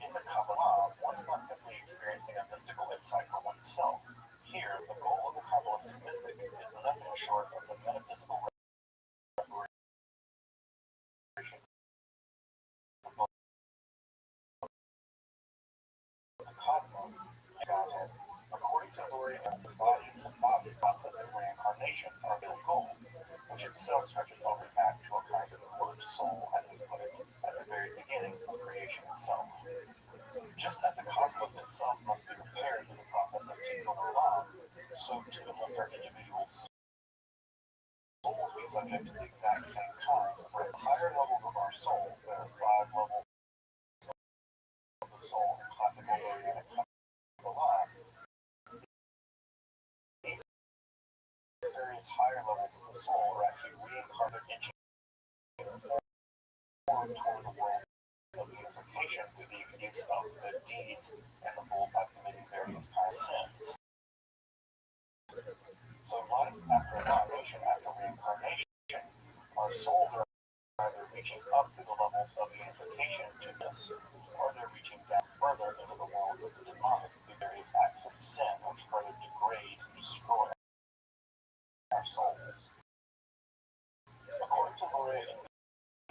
In the Kabbalah, one is not simply experiencing a mystical insight for oneself. Here, the goal of the Kabbalistic mystic is nothing short of the metaphysical revelation of the cosmos and Godhead. According to Luria, the body-to-body process of reincarnation are the goal, which itself stretches all the way back to a kind of word soul, as we put it, at the very beginning of creation itself. Just as the cosmos itself must be prepared through the process of Tikkun Olam, so too must our individual souls be subject to the exact same kind. For at higher levels of our soul, there are 5 levels of the soul in classical Oriental Kabbalah. These various higher levels of the soul are actually reincarnated inching forward toward the world of unification through the use of good deeds and the full by committing various kinds of sins. So life after incarnation, after reincarnation, our souls are either reaching up through the levels of unification to this, or they're reaching down further into the world of the demonic through various acts of sin which further degrade and destroy our souls. According to Luria and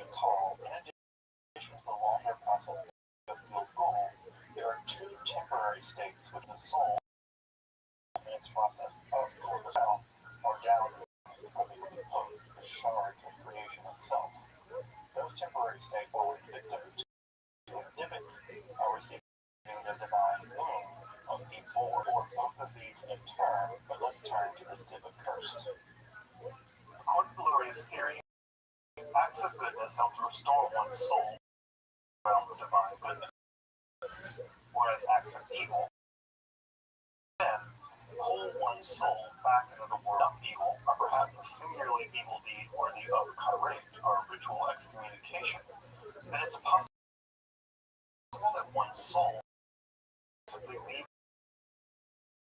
Vital, in addition to the longer process of Gilgul, there are 2 temporary states which the soul in its process of Gilgul are down the shards of creation itself. Those temporary states are victim to a divot, are receiving the divine boon of the four, or both of these in turn, but let's turn to the divot first. According to Luria's theory, acts of goodness help to restore one's soul around the divine goodness, whereas acts of evil then pull one's soul back into the world of evil, or perhaps a singularly evil deed worthy of karet, or ritual excommunication. Then it's possible that one's soul simply leaves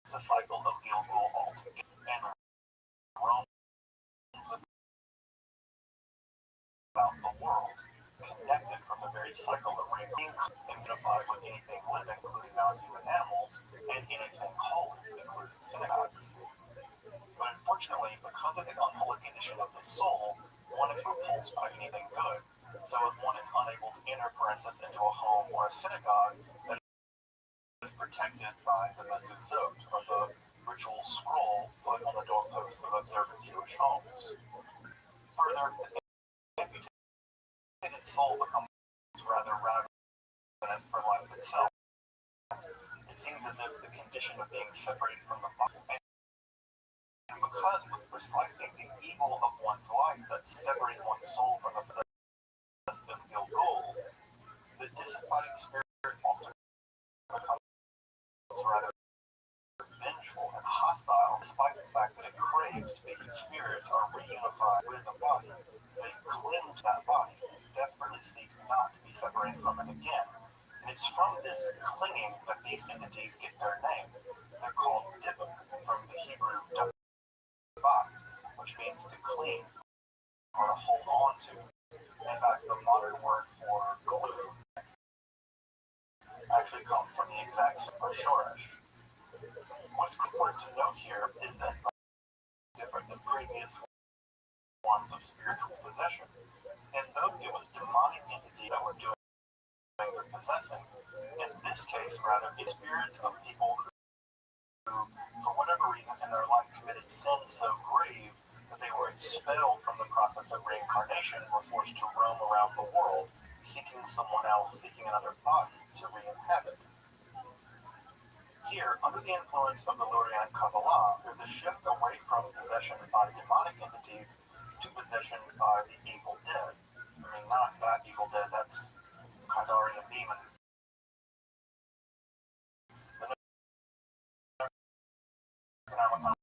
the cycle of Gilgul altogether and roams about the world, connected from the very cycle of reincarnation, and unified with anything living, including non-human animals, and anything holy, including synagogues. But unfortunately, because of the unholy condition of the soul, one is repulsed by anything good, so as one is unable to enter, for instance, into a home or a synagogue that is protected by the mezuzot, or the ritual scroll put on the doorpost of observant Jewish homes. Further, the amputated soul becomes rather ravenous for life itself. It seems as if the condition of being separated from the body, and because it was precisely the evil of one's life that separated one's soul from the possession of Gilgul, the disembodied spirit often becomes rather vengeful and hostile, despite the fact that it craves to be its spirits are reunified with the body. They cling to that body, desperately seek not to be separated from it again. And it's from this clinging that these entities get their name. They're called Dibuk, from the Hebrew Dabat, which means to cling or to hold on to. In fact, the modern word for glue actually comes from the exact same shoresh. What's important to note here is that different than previous forms of spiritual possession. And though it was demonic entities that were doing the possessing, in this case, rather, it's spirits of people who, for whatever reason in their life, committed sin so grave that they were expelled from the process of reincarnation and were forced to roam around the world, seeking someone else, seeking another body to re-inhabit. Here, under the influence of the Lurianic Kabbalah, there's a shift away from possession by demonic entities to possession by the evil dead. I mean, not that evil dead, that's Kandarian demons. The Necronomicon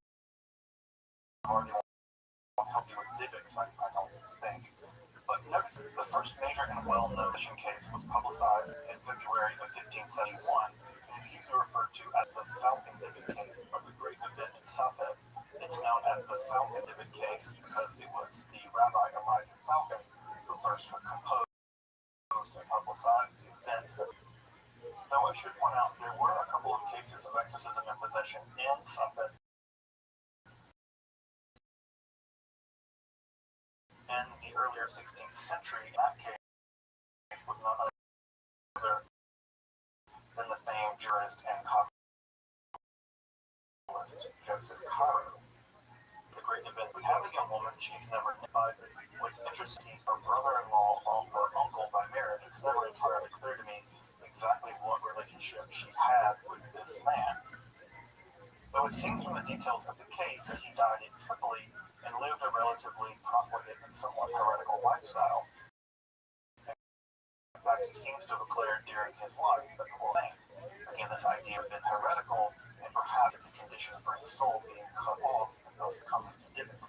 won't help you with Divics, I don't think. But notice, the first major and well-known case was publicized in February of 1571. It's usually referred to as the Falcon Divic case of the Great Event in Safed. It's known as the Falcon Divic case because exorcism and possession in something in the earlier 16th century. That case was none other than the famed jurist and Kabbalist Joseph Cairo. The great event. We have a young woman, she's never identified. What's interesting is her brother-in-law or her uncle by marriage. It's never entirely clear to me exactly what relationship she had with this man. Though it seems from the details of the case that he died in Tripoli and lived a relatively profligate and somewhat heretical lifestyle. In fact, he seems to have declared during his life that the whole thing, again, this idea of being heretical and perhaps as a condition for his soul being cut off and those coming to Dybbuk.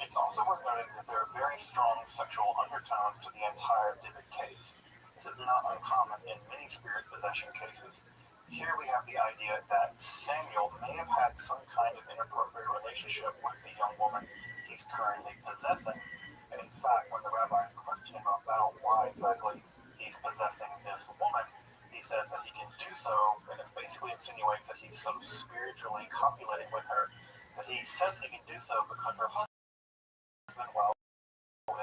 It's also worth noting that there are very strong sexual undertones to the entire Dybbuk case. This is not uncommon in many spirit possession cases. Here we have the idea that Samuel may have had some kind of inappropriate relationship with the young woman he's currently possessing. And in fact, when the rabbis question him about why exactly he's possessing this woman, he says that he can do so, and it basically insinuates that he's so spiritually copulating with her that he says he can do so because her husband, well,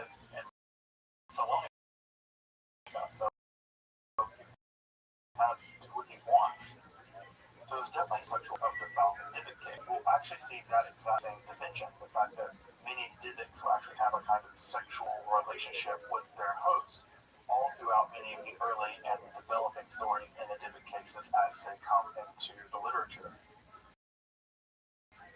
is in Salonika. So do what he wants. So it's definitely sexual of the Falcon Dybbuk case. We'll actually see that exact same dimension, the fact that many Dybbuks will actually have a kind of sexual relationship with their host, all throughout many of the early and developing stories in the Dybbuk cases as they come into the literature.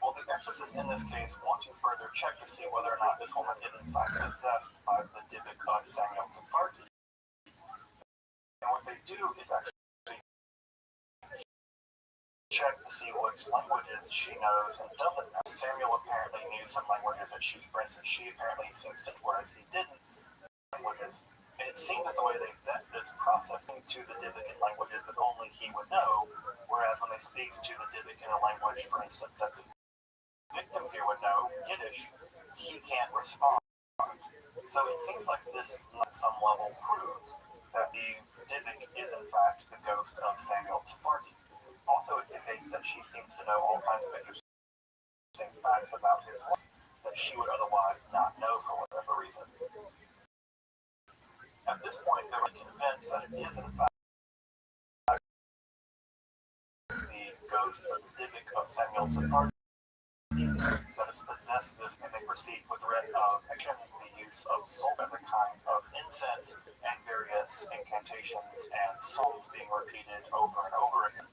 Well, the exorcists in this case want to further check to see whether or not this woman is in fact possessed by the Dybbuk of Samuel Sephardi. And what they do is actually check to see what languages she knows and doesn't know. Samuel apparently knew some languages that for instance, she apparently seems to, whereas he didn't, languages. And it seemed that the way they vet this processing to the Dybbuk in languages that only he would know, whereas when they speak to the Dybbuk in a language, for instance, that the victim here would know, Yiddish, he can't respond. So it seems like this, at some level, proves that the Dybbuk is in fact the ghost of Samuel Sephardi. Also, it's the case that she seems to know all kinds of interesting facts about his life that she would otherwise not know for whatever reason. At this point, they were convinced that it is in fact the ghost of the Dybbuk of Samuel Sephardi that has possessed this, and they proceed with the use of sulfur as a kind of incense and various incantations and songs being repeated over and over again.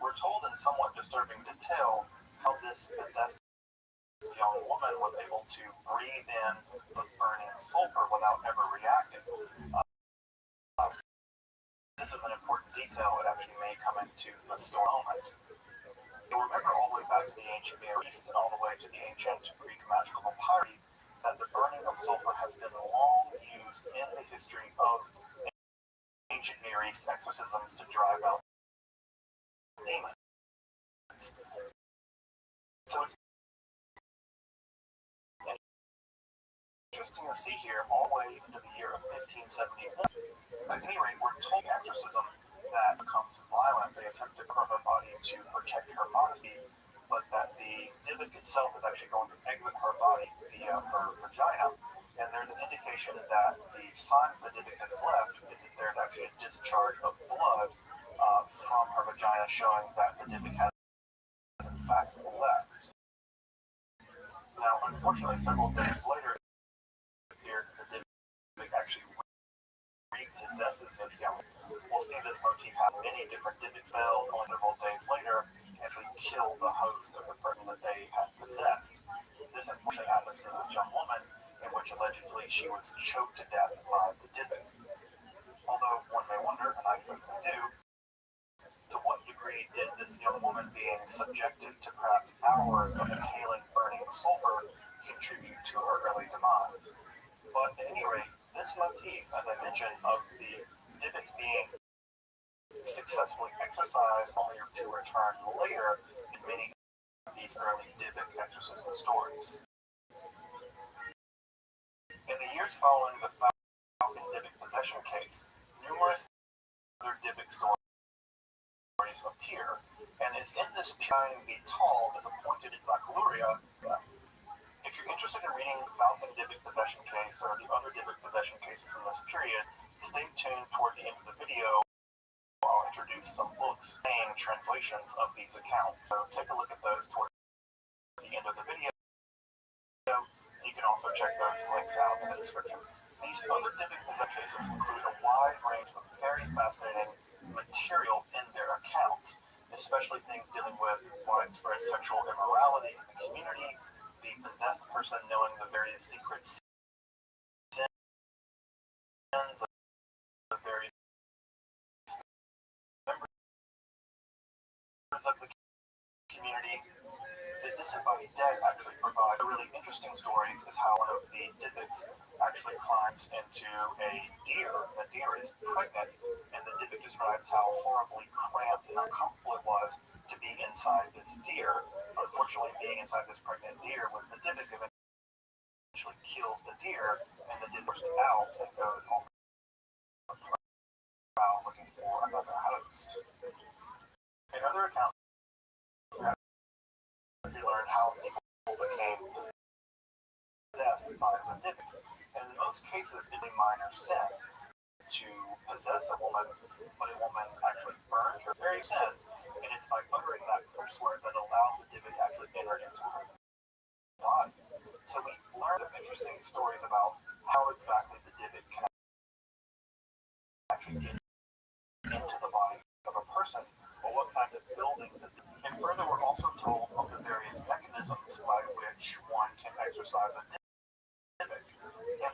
We're told in somewhat disturbing detail how this possessed young woman was able to breathe in the burning sulfur without ever reacting. This is an important detail. It actually may come into the story moment. You'll remember all the way back to the ancient Near East and all the way to the ancient Greek magical papyri that the burning of sulfur has been long used in the history of ancient Near East exorcisms to drive out demons. So it's interesting to see here all the way into the year of 1571. At any rate, we're told exorcism that becomes violent. They attempt to curb her body to protect her modesty, but that the Dybbuk itself is actually going to exit her body via her vagina. And there's an indication that the sign the Dybbuk has left is that there's actually a discharge of blood from her vagina, showing that the Dybbuk has in fact left. Now, unfortunately, several days later, it appears that the Dybbuk actually repossesses this young woman. We'll see this motif have many different Dybbuk spells, only several days later, actually kill the host of the person that they had possessed. This unfortunately happens to this young woman, in which allegedly she was choked to death by the Dybbuk. Although one may wonder, and I certainly do, to what degree did this young woman being subjected to perhaps hours of inhaling burning sulfur contribute to her early demise? But at any rate, this motif, as I mentioned, of the Dybbuk being successfully exorcised only to return later in many of these early Dybbuk exorcism stories. In the years following the Falcon Dybbuk possession case, numerous other Dybbuk stories stories appear. And it's in this time the Tall is appointed in Zachaluria. If you're interested in reading the Falcon Dybbuk possession case or the other Dybbuk possession cases from this period, stay tuned toward the end of the video. I'll introduce some books and translations of these accounts. So take a look at those toward the end of the video. You can also check those links out in the description. These other Dybbuk possession cases include a wide range of very fascinating material in their accounts, especially things dealing with widespread sexual immorality in the community, the possessed person knowing the various secret sins of the various members of the community. The disembodied dead actually provide really interesting stories as how one of the Dybbuks actually climbs into a deer. The deer is pregnant, and the Dybbuk describes how horribly cramped and uncomfortable it was to be inside this deer. Unfortunately, being inside this pregnant deer with the Dybbuk eventually kills the deer, and the deer bursts out and goes home looking for another host. In other accounts, we learned how people became possessed by the Dybbuk. And in most cases, it's a minor sin to possess a woman, but a woman actually burned her very sin, and it's by uttering that curse word that allowed the Dybbuk to actually enter into her body. So we learned some interesting stories about how exactly the Dybbuk can actually get into the body of a person, or what kind of buildings. And further, we're also told of the various mechanisms by which one can exercise a Dybbuk. And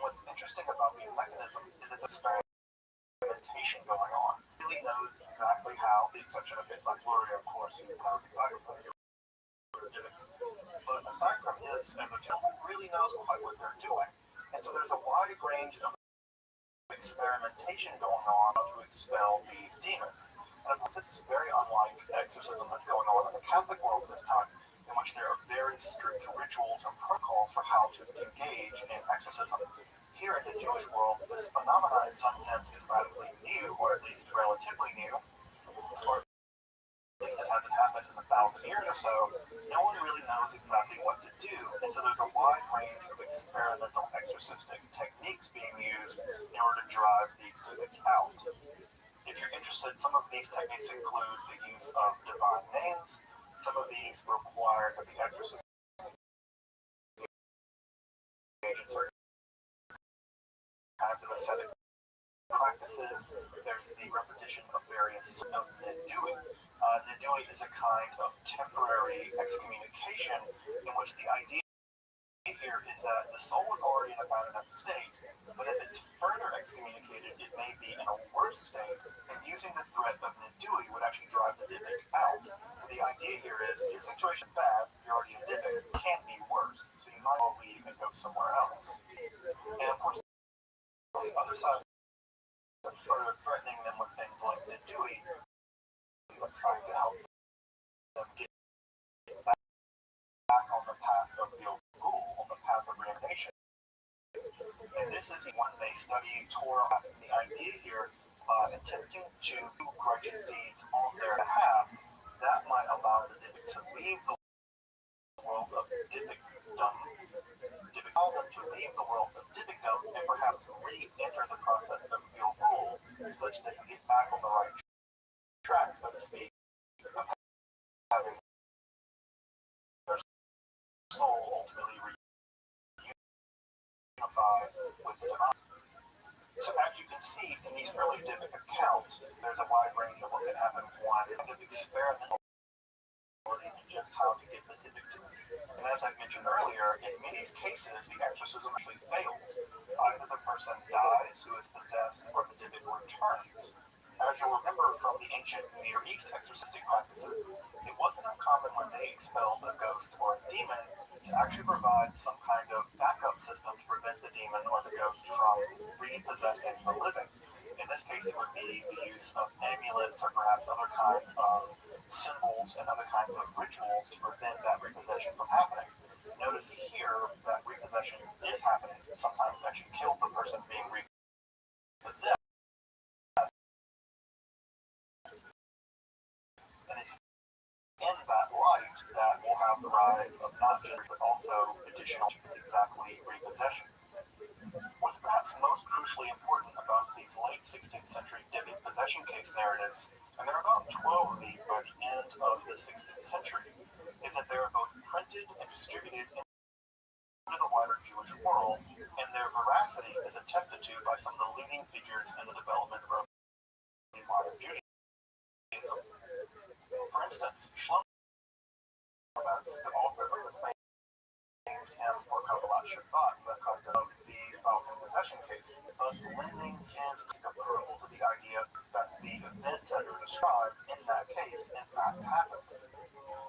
what's interesting about these mechanisms is it's experimentation going on. It really knows exactly how, the exception of Zachaluria, of course, who knows exactly what they're doing. But aside from this, as a no one really knows quite what they're doing. And so there's a wide range of experimentation going on to expel these demons. And of course, this is very unlike exorcism that's going on in the Catholic world at this time, in which there are very strict rituals and protocols for how to engage in exorcism. Here in the Jewish world, this phenomenon in some sense is radically new, or at least relatively new, or at least it hasn't happened in 1,000 years or so. No one really knows exactly what to do, and so there's a wide range of experimental exorcistic techniques being used in order to drive these Dybbuks out. If you're interested, some of these techniques include the use of divine names. Some of these require that the exorcist engage in certain kinds of ascetic practices. There's the repetition of various Nidui. Nidui is a kind of temporary excommunication in which the idea here is that the soul is already in a bad enough state, but if it's further excommunicated, it may be in a worse state, and using the threat of Nidui would actually drive the Dybbuk out. The idea here is, your situation's bad, you're already a Dybbuk, it can't be worse, so you might as well leave and go somewhere else. And of course, on the other side, further threatening them with things like Nidui, but trying to help them get back on the path of the Gul, on the path of reanimation. And this is when they study Torah. The idea here, attempting to do righteous deeds on their behalf, that might allow the Dybbuk to leave the world of Dybbukdom, allow them to leave the world of Dybbukdom and perhaps re-enter the process of Gilgul, such that they can get back on the right track, so to speak, of having their soul ultimately reunified with the divine. So as you can see in these early Dybbuk accounts, there's a wide range of what can happen with one kind of experimental to just how to get the Dybbuk to me. And as I mentioned earlier, in many cases, the exorcism actually fails. Either the person dies who is possessed, or the Dybbuk returns. As you'll remember from the ancient Near East exorcistic practices, it wasn't uncommon when they expelled a ghost or a demon to actually provide some kind of backup system to prevent the demon or the ghost from repossessing the living. In this case, it would be the use of amulets or perhaps other kinds of symbols and other kinds of rituals to prevent that repossession from happening. Notice here that repossession is happening. Sometimes it actually kills the person being repossessed. about the rise of not just but also additional exactly repossession. What's perhaps most crucially important about these late 16th century Dybbuk possession case narratives, and there are about 12 of these by the end of the 16th century, is that they are both printed and distributed into the wider Jewish world, and their veracity is attested to by some of the leading figures in the development of modern Judaism. For instance, Shlomo, the author of the famed hymn for Kabbalat Shabbat, the Falcon possession case, thus lending his approval to the idea that the events that are described in that case in fact happened.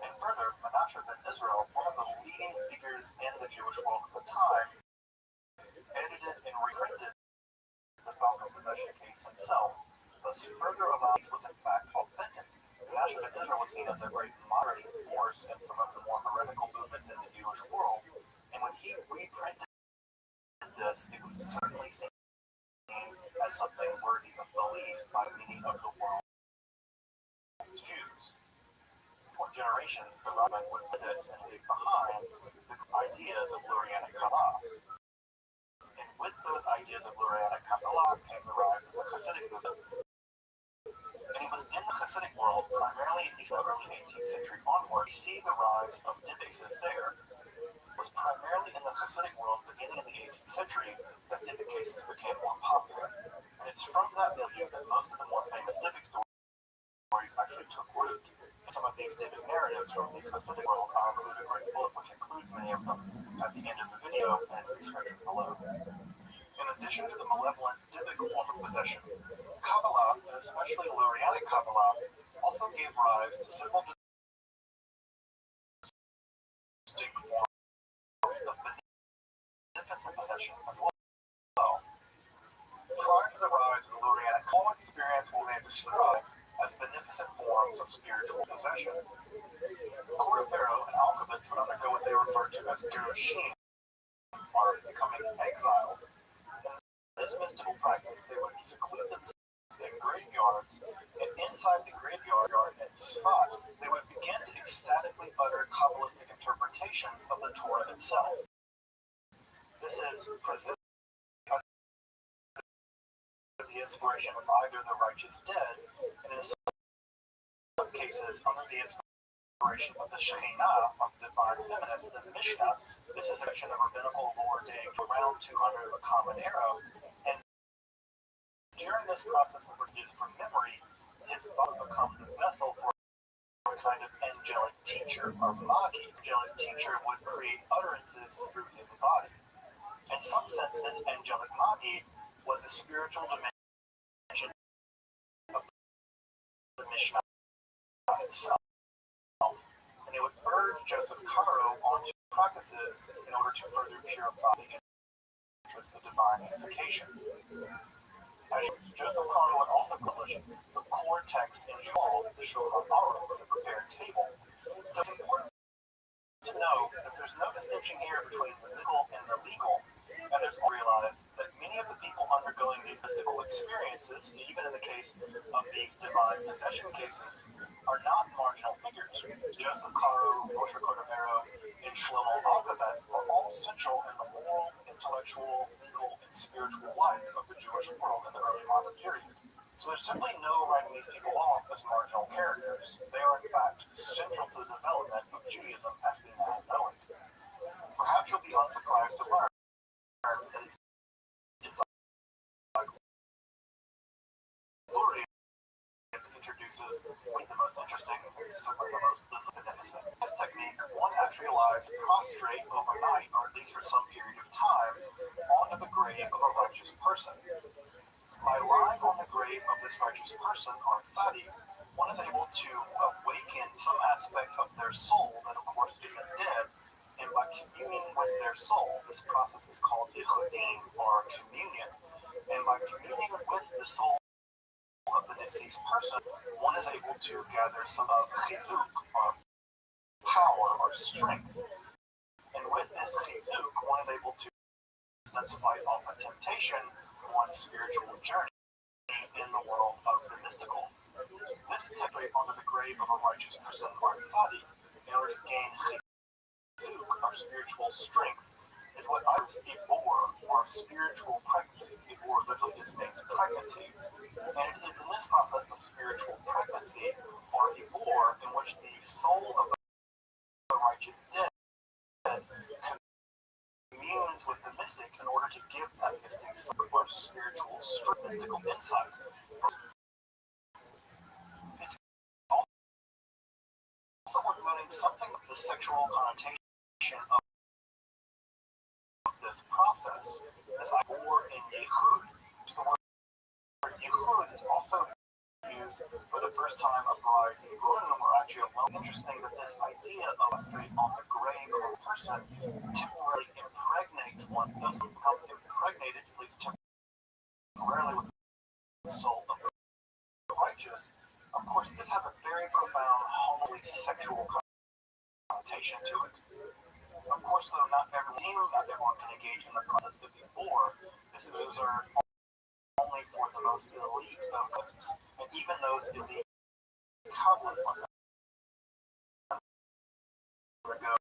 And further, Menashe ben Israel, one of the leading figures in the Jewish world at the time, edited and reprinted the Falcon possession case himself, thus further allowing it was in fact authentic. Menashe ben Israel was seen as a great moderating force in some of the more heretical movements in the Jewish world, and when he reprinted this, it was certainly seen as something worthy of belief by many of the world's Jews. For generations, the Rabbin would with it and leave behind the ideas of Lurianic Kabbalah. And with those ideas of Lurianic Kabbalah came the rise of the Hasidic movement. And it was in the Hasidic world, primarily in the early 18th century onward, we see the rise of Dybbuk there. It was primarily in the Hasidic world, beginning in the 18th century, that Dybbuk cases became more popular. And it's from that milieu that most of the more famous Dybbuk stories actually took root. Some of these Dybbuk narratives from the Hasidic world are included in a book, which includes many of them at the end of the video and description below. In addition to the malevolent Dybbuk form of possession, Kabbalah, and especially Lurianic Kabbalah, also gave rise to several distinct forms of beneficent possession as well. Prior to the rise of the Lurianic, all experience what they describe as beneficent forms of spiritual possession. Court of Pharaoh and Alchemists would undergo what they refer to as Gerushin, or becoming exiled. In this mystical practice, they would seclude themselves in graveyards, and inside the graveyard and spot, they would begin to ecstatically utter Kabbalistic interpretations of the Torah itself. This is presented the inspiration of either the righteous dead, and in some cases under the inspiration of the Shekhinah, of the divine feminine, the Mishnah. This is a section of rabbinical lore dating to around 200 of a common era, and during this process of release from memory, his body becomes the vessel for a kind of angelic teacher, or magi. Angelic teacher would create utterances through his body. In some sense, this angelic magi was a spiritual dimension of the Mishnah itself, and it would urge Joseph Caro onto practices in order to further purify the interests of divine unification. As Joseph Caro would also publish the core text in Shmuel, the Shulchan Aruch, the prepared table. So it's important to know that there's no distinction here between the mystical and the legal, and there's realized that many of the people undergoing these mystical experiences, even in the case of these divine possession cases, are not marginal figures. Joseph Caro, Moshe Cordovero, and Shlomo Alchemists are all central in the moral, intellectual, legal, and spiritual life of the Jewish world in the early modern period. So there's simply no writing these people off as marginal characters. They are in fact central to the development of Judaism as we now know it. Perhaps you'll be unsurprised to learn that it's Glory introduces the most interesting, certainly the most beneficent. This technique, one actually lies prostrate overnight, or at least for some period of time, onto the grave of a righteous person. By lying on the grave of this righteous person, or tzaddik, one is able to awaken some aspect of their soul that, of course, isn't dead, and by communing with their soul, this process is called yichudim, or communion, and by communing with the soul of the deceased person, one is able to gather some of chizuk, or power, or strength, and with this chizuk, one is able to fight off a temptation on a spiritual journey in the world of the mystical. This technique onto the grave of a righteous person, or tzaddik, in order to gain strength is what Iris Ibor, or spiritual pregnancy. Ibor literally just means pregnancy. And it is in this process of spiritual pregnancy, or Ibor, in which the soul of the righteous dead communes with the mystic in order to give that mystic some or spiritual strength, mystical insight. It's also worth noting something of the sexual connotation of this process, as I bore in Yehud. The word Yehud is also used for the first time abroad in Yehudim were actually alone. Interesting that this idea of a straight on the grave of a person temporarily impregnates one, doesn't become impregnated, at least temporarily, with the soul of the righteous. Of course, this has a very profound, homily sexual connotation to it. Of course, though, not everyone can engage in the process of before. These moves are only for the most elite of us, and even those elite couples must undergo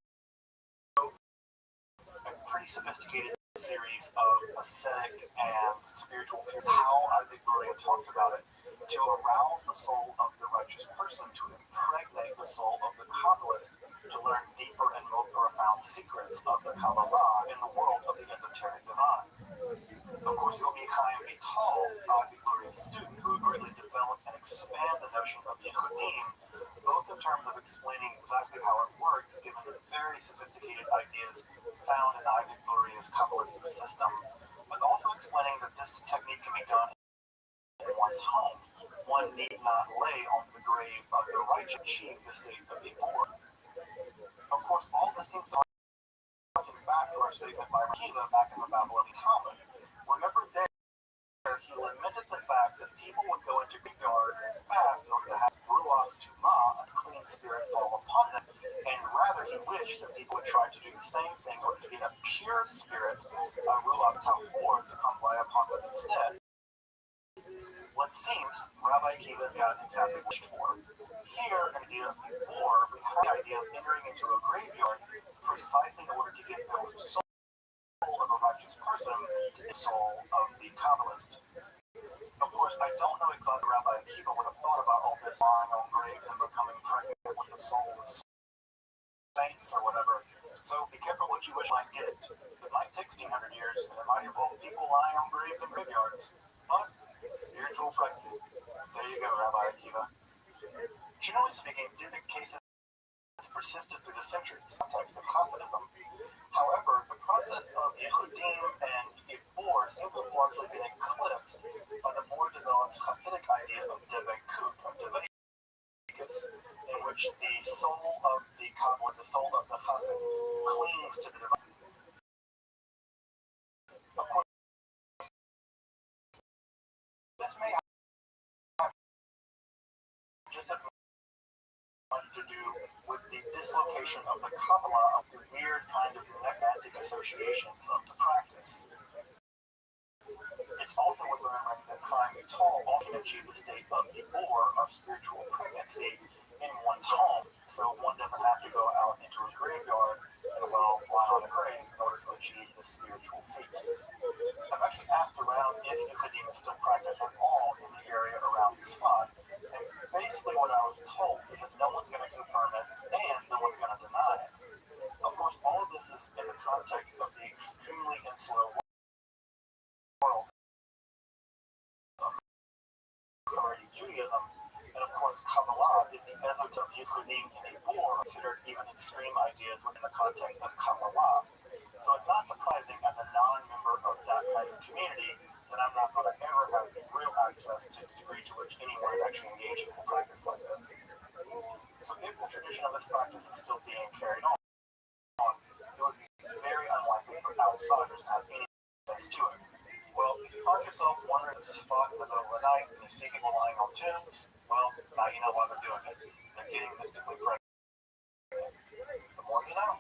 a pretty sophisticated series of ascetic and spiritual things. How Isaac Luria talks about it, to arouse the soul of the righteous person, to impregnate the soul of the Kabbalist, to learn deeper and more profound secrets of the Kabbalah in the world of the esoteric divine. Of course, Rabbi Chaim Vital, Isaac Luria's student, who greatly developed and expand the notion of Yehudim, both in terms of explaining exactly how it works, given the very sophisticated ideas found in Isaac Luria's Kabbalistic system, but also explaining that this technique can be done in one's home. One need not lay on the grave of the righteous, achieve the state of Ibor. Of course, all this seems to harken back to our statement by Akiva back in the Babylonian Talmud. Remember there, he lamented the fact that people would go into graveyards and fast in order to have Ruach Tumah, a clean spirit, fall upon them, and rather he wished that people would try to do the same thing in order to get a pure spirit, Ruach Tahor, to come lie upon them instead. What seems, Rabbi Akiva's got exactly wished for. Here, in the idea of Ibor, we have the idea of entering into a graveyard precisely in order to get the soul of a righteous person to the soul of the Kabbalist. Of course, I don't know exactly what Rabbi Akiva would have thought about all this lying on graves and becoming pregnant with the soul of saints or whatever. So be careful what you wish might get. It might take 1,500 years, and it might involve people lying on graves and graveyards. But spiritual pregnancy. There you go, Rabbi Akiva. Generally speaking, Dibbik cases persisted through the centuries, context of Hasidism. However, the process of Yehudim and Ibor seems to have largely been eclipsed by the more developed Hasidic idea of Debekut, of Devekus, in which the soul of the Kabbalah, the soul of the Hasid, clings to the divine. Of course, this may have just as much to do with the dislocation of the Kabbalah, of the weird kind of negative associations of practice. It's also worth remembering that Chaim Vital can achieve the state of Ibor, of spiritual pregnancy, in one's home, so one doesn't have to go out into a graveyard and lie on a grave in order to achieve this spiritual feat. I've actually asked around if you could even still practice at all in the area around Sfat, and basically what I was told is that no one's going to confirm it and no one's going to deny it. Of course, all of this is in the context of the extremely insular world of Judaism, and of course Kabbalah is the esoteric of Yehudim and Ibor, considered even extreme ideas within the context of Kabbalah. So it's not surprising as a non-member of that kind of community that I'm not going to ever have real access to the degree to which anyone is actually engaging in a practice like this. So if the tradition of this practice is still being carried on, it would be very unlikely for outsiders to have any access to it. Well, if you find yourself wandering in the spot in the middle of the night and you see people lying on tombs, well, now you know why they're doing it. They're getting mystically pregnant. The more you know.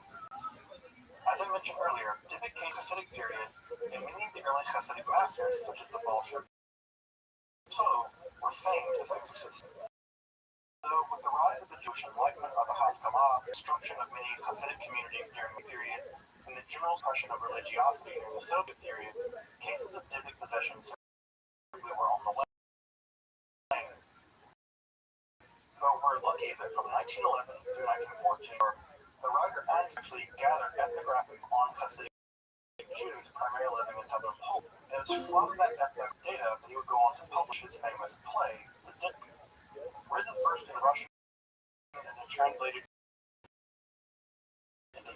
As I mentioned earlier, Dibbik Hasidic period, and many of the early Hasidic masters, such as the Baal Shem Tov, were famed as exorcists. So, with the rise of the Jewish Enlightenment of the Haskalah, destruction of many Hasidic communities during the period, and the general suppression of religiosity during the Soviet period, cases of Dybbuk possession simply were on the way. Though we're lucky that from 1911 through 1914, the writer actually gathered ethnographic on Hasidic Jews primarily living in southern Poland. And it's from that ethnic data that he would go on to publish his famous play, The Dybbuk, written first in Russian and then translated into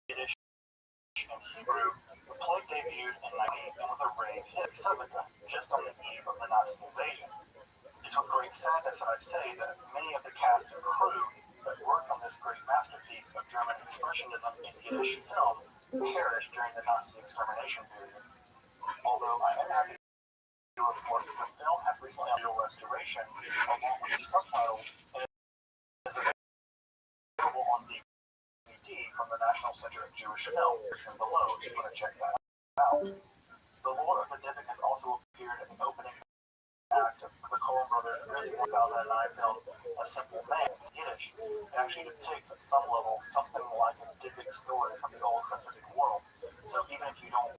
Yiddish and Hebrew. The play debuted in 1990 and was a rave hit, just on the eve of the Nazi invasion. It's with great sadness that I say that many of the cast and crew that worked on this great masterpiece of German expressionism in Yiddish film perished during the Nazi extermination period. Although I am happy to report that the film has recently undergone restoration along with the subtitles and is available on DVD from the National Center of Jewish Film. Description below if you want to check that out. The lore of the Dybbuk has also appeared in the opening act of the Coen Brothers' early 2009 film, A Simple Man, in Yiddish. It actually depicts at some level something like a Dybbuk story from the old Hasidic world. So even if you don't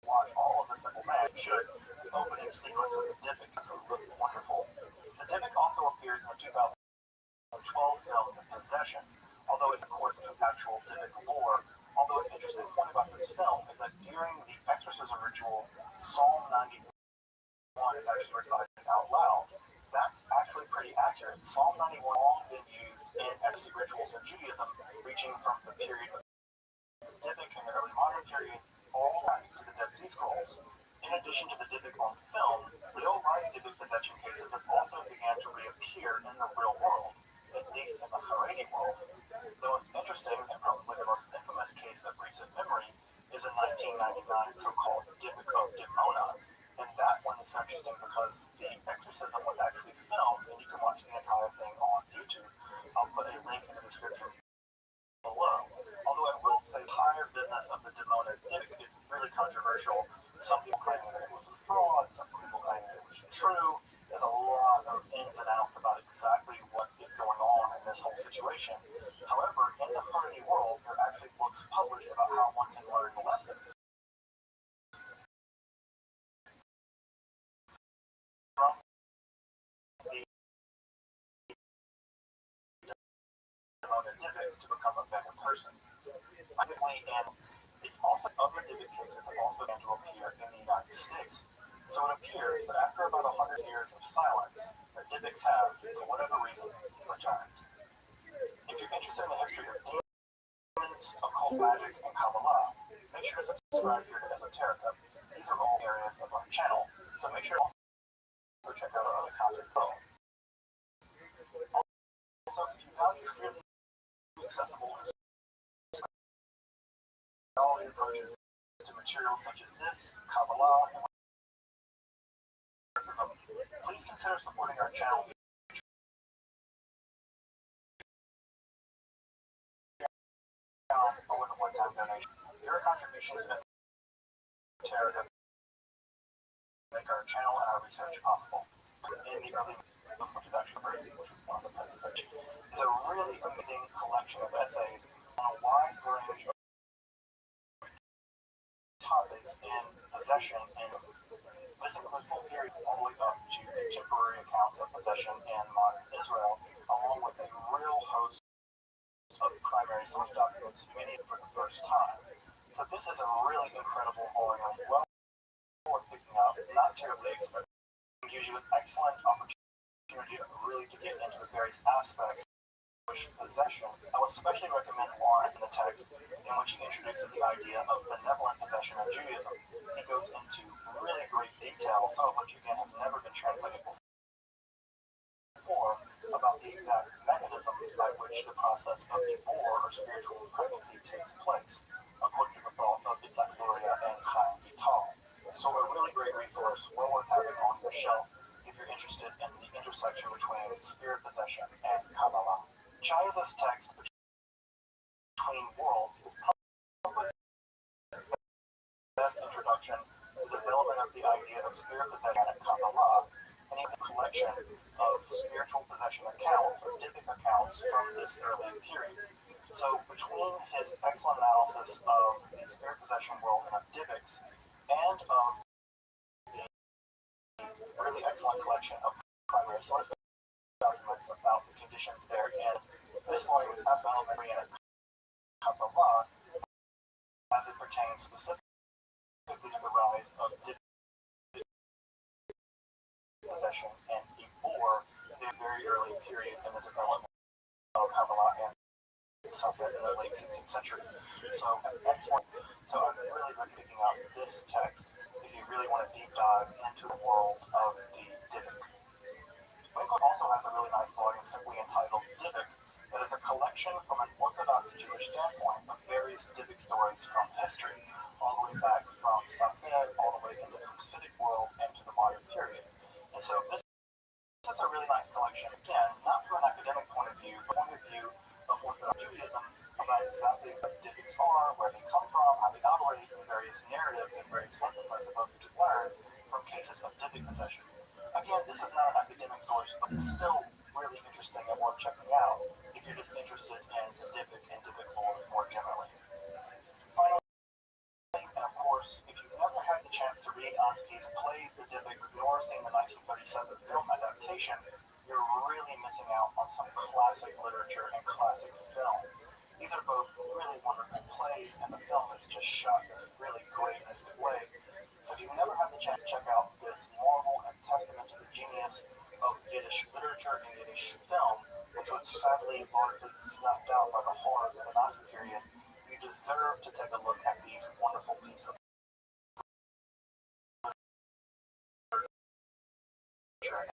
watch all of The Simple Man, you should. The opening sequence with the Dybbuk is really wonderful. The Dybbuk also appears in the 2012 film The Possession, although it's according to actual Dybbuk lore. Although an interesting point about this film is that during the exorcism ritual, Psalm 91 is actually recited out loud. That's actually pretty accurate. Psalm 91 has long been used in exorcism rituals in Judaism, reaching from the period of the Dybbuk in the early modern period all back to the Dead Sea Scrolls. In addition to the Dybbuk on film, real-life Dybbuk possession cases have also began to reappear in the real world, at least in the Haredi world. The most interesting and probably the most infamous case of recent memory is a 1999 so-called Dybbuk of Dimona. And that one is interesting because the exorcism was actually filmed, and you can watch the entire thing on YouTube. I'll put a link in the description below. Although I will say the higher business of the Dimona Dybbuk is really controversial. Some people claim that it was a fraud, some people claim that it was true. There's a lot of ins and outs about exactly what is going on in this whole situation. However, in the Haredi world, there are actually books published about how one can learn lessons from the Dimona Dybbuk to become a better person. Typically, and it's also other Dybbuk cases have also begun to appear in the United States. So it appears that after about 100 years of silence, the Dybbuks have, for whatever reason, returned. If you're interested in the history of demons, occult magic, and Kabbalah, make sure to subscribe here to Esoterica. These are all areas of our channel, so make sure to also check out our other content below. Also, if you value freely accessible and scholarly approaches to materials such as this, Kabbalah, and Marxism, please consider supporting our channel or with a one-time donation. Your contributions to Esoterica make our channel and our research possible. In the early book, which is actually Mercy, which is one of the places that is a really amazing collection of essays on a wide range of topics in possession, and this includes the period all the way up to contemporary accounts of possession in modern Israel, along with a real host of primary source documents, many for the first time. So this is a really incredible volume, well worth picking up, not terribly expensive. It gives you an excellent opportunity really to get into the various aspects of possession. I would especially recommend lines in the text in which he introduces the idea of benevolent possession in Judaism. He goes into really great detail, some of which again has never been translated before, about the exact mechanisms by which the process of divorce or spiritual pregnancy takes place, according to the thought of Isaac Luria and Chaim Vital. So a really great resource, well worth having on your shelf if you're interested in the intersection between spirit possession and Kabbalah. Chaya's text between worlds is probably the best introduction to the development of the idea of spirit possession and Kabbalah, and a collection of spiritual possession accounts or Dybbuk accounts from this early period. So between his excellent analysis of the spirit possession world and of Dybbuks and of the really excellent collection of primary source documents about the conditions there in this volume is absolutely in a Kabbalah as it pertains specifically to the rise of Dybbuk possession and before the very early period in the development of Kabbalah and somewhere in the late 16th century. So excellent. So I'm really picking out this text if you really want to deep dive into the world of the Dybbuk. Winkler also has a really nice volume simply entitled Dybbuk that is a collection from an Orthodox Jewish standpoint of various Dybbuk stories from history, all the way back from Safed all the way into the Hasidic world and to the modern period. And so this is a really nice collection, again, not from an academic point of view, but point of view of Orthodox Judaism about exactly what Dybbuks are, where they come from, how they operate, and various narratives and various lessons I suppose we could learn from cases of Dybbuk possession. Again, this is not an academic source, but it's still really interesting and worth checking out if you're just interested in the Dybbuk and Dybbuk lore more generally. Finally, and of course, if you've never had the chance to read Ansky's Play the Dybbuk nor seen the 1937 film adaptation, you're really missing out on some classic literature and classic film. These are both really wonderful plays, and the film is just shot in this really great, mystic way. So if you've never had the chance to check out this marvel and testament to the genius of Yiddish literature and Yiddish film, which was sadly largely snuffed out by the horrors of the Nazi period, you deserve to take a look at these wonderful pieces of literature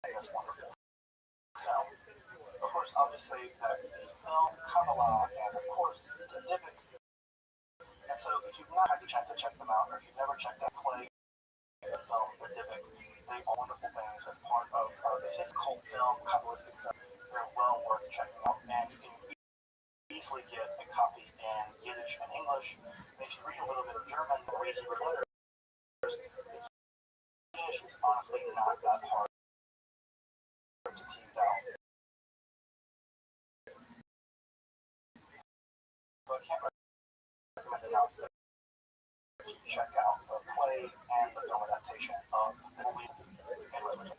and this wonderful film. Of course, I'll just say that the film, Kabbalah, and of course, the Dybbuk. And so if you've not had the chance to check them out, or if you've never checked out Clay, the film, the Dybbuk, they are wonderful things as part of his cult film, Kabbalistic film. They're well worth checking out, and you can easily get a copy in Yiddish and English. And if you read a little bit of German or read Hebrew letters, Yiddish is honestly not that hard to tease out. So I can't recommend enough that you check out the play and the film adaptation of Belief and Religion.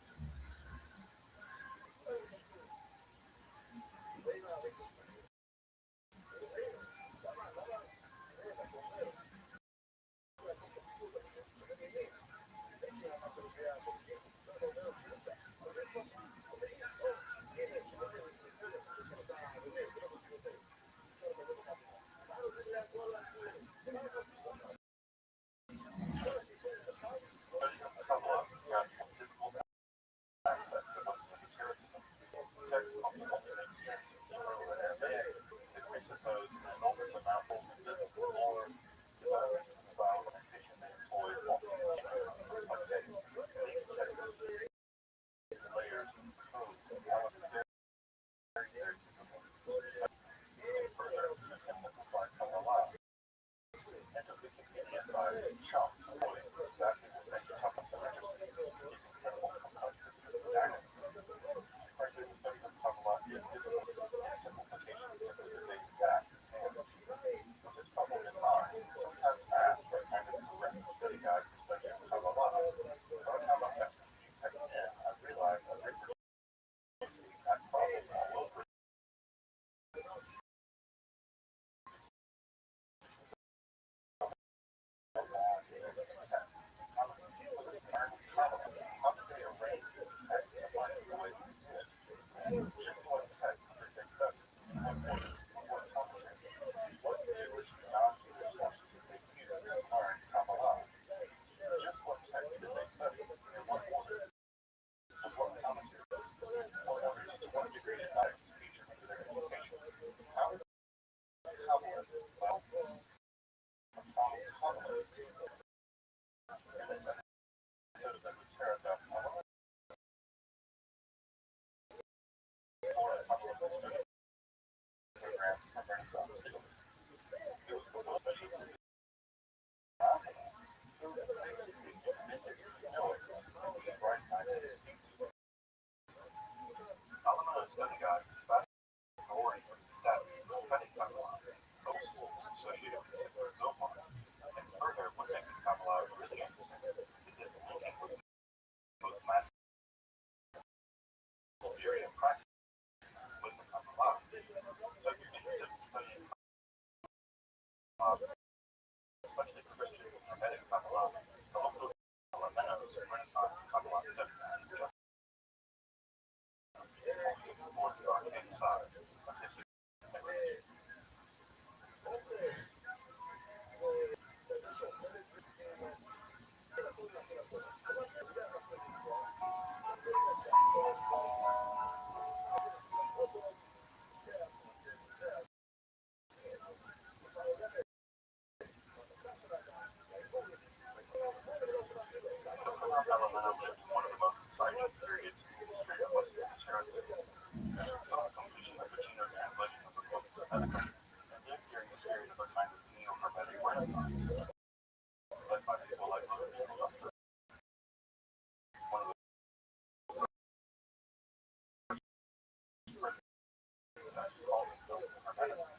Genesis.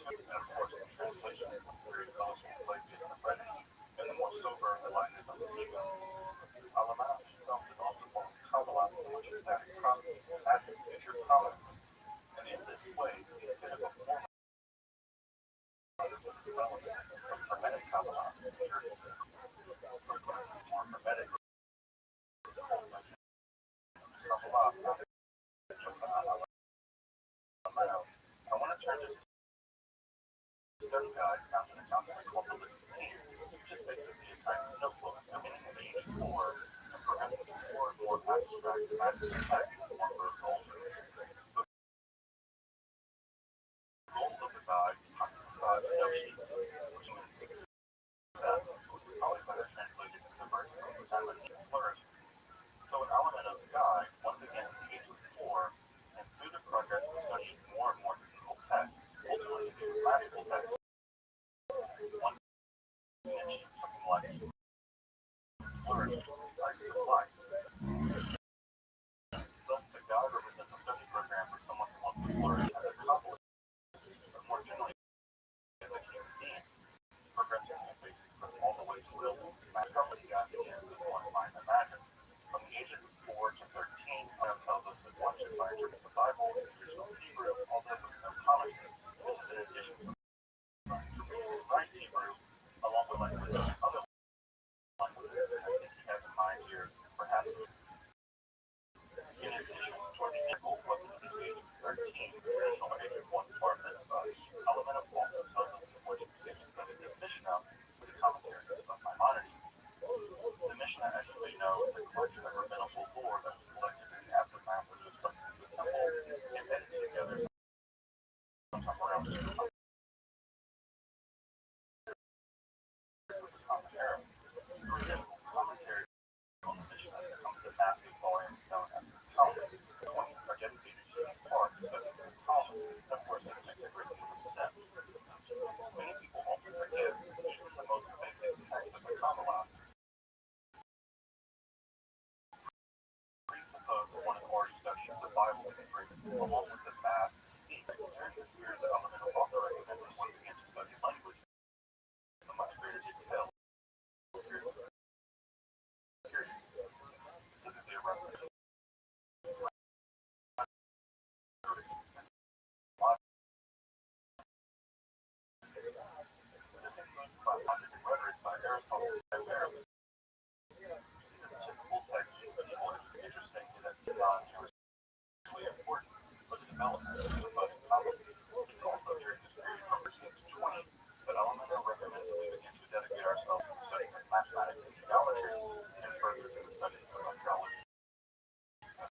And of course, the translation of the very colorful places in the red and the more sober alignment of the ego. Alamana himself developed a form of Kabbalah in which ecstatic prophecy had future prominence. And in this way, he's been a form of development from Hermetic Kabbalah to more Hermetic Kabbalah. I want to turn to study guide found in a document called the List of Kings, which is basically a kind of notebook beginning in age 4 and progressing more and more abstract magic text as one grows older. The goal of the guide is Haksasad Yoshi, which means success, which is probably better translated into verse from the time when he flourished. So in Alamano's guide, one begins at the age of 4, and through the progress of studying more and more technical texts, ultimately these magical texts, one can achieve something like flourishing ideas of life. Thus, the guide represents a study program for someone who wants to flourish as a Kabbalist, but more generally as a human being, progressing in basic from all the way to real company guide begins as one might imagine. From the ages of 4 to 13, Bible tells us that one should try to interpret the Bible in the original Hebrew, although with no commentaries. This is in addition to reading right Hebrew, along with languages of other languages, and I think he has in mind here, perhaps. In addition, toward the end of wasn't at the age of 13, the traditional age of one's bar mitzvah, Alamano also tells us that one should begin to study the Mishnah with the commentaries of Maimonides. The Mishnah, as you may know, is a collection of rabbinical lore that was collected in the aftermath of the destruction of the temple and edited together sometime around 200 with the Common Era. The rabbinical commentary on the Mishnah becomes a massive volume known as the Talmud. 20 are dedicated to this part to study the Talmud. Of course, this makes it written with sense. Many people often forget that even the most basic text of the Kabbalah presuppose that one has already studied the Bible in Greek, along with the math, C. During this period, the Alamano also recommends that one begin to study language in much greater detail. Specifically around the this includes classic rhetoric by Aristotle and Arabic. This is a typical text of what is interesting is that it's not really important for the development of the budding Kabbalah. It's also during this period from 13 to 20 that Alamano recommends that we begin to dedicate ourselves to studying mathematics and geometry, and further to the study of astrology and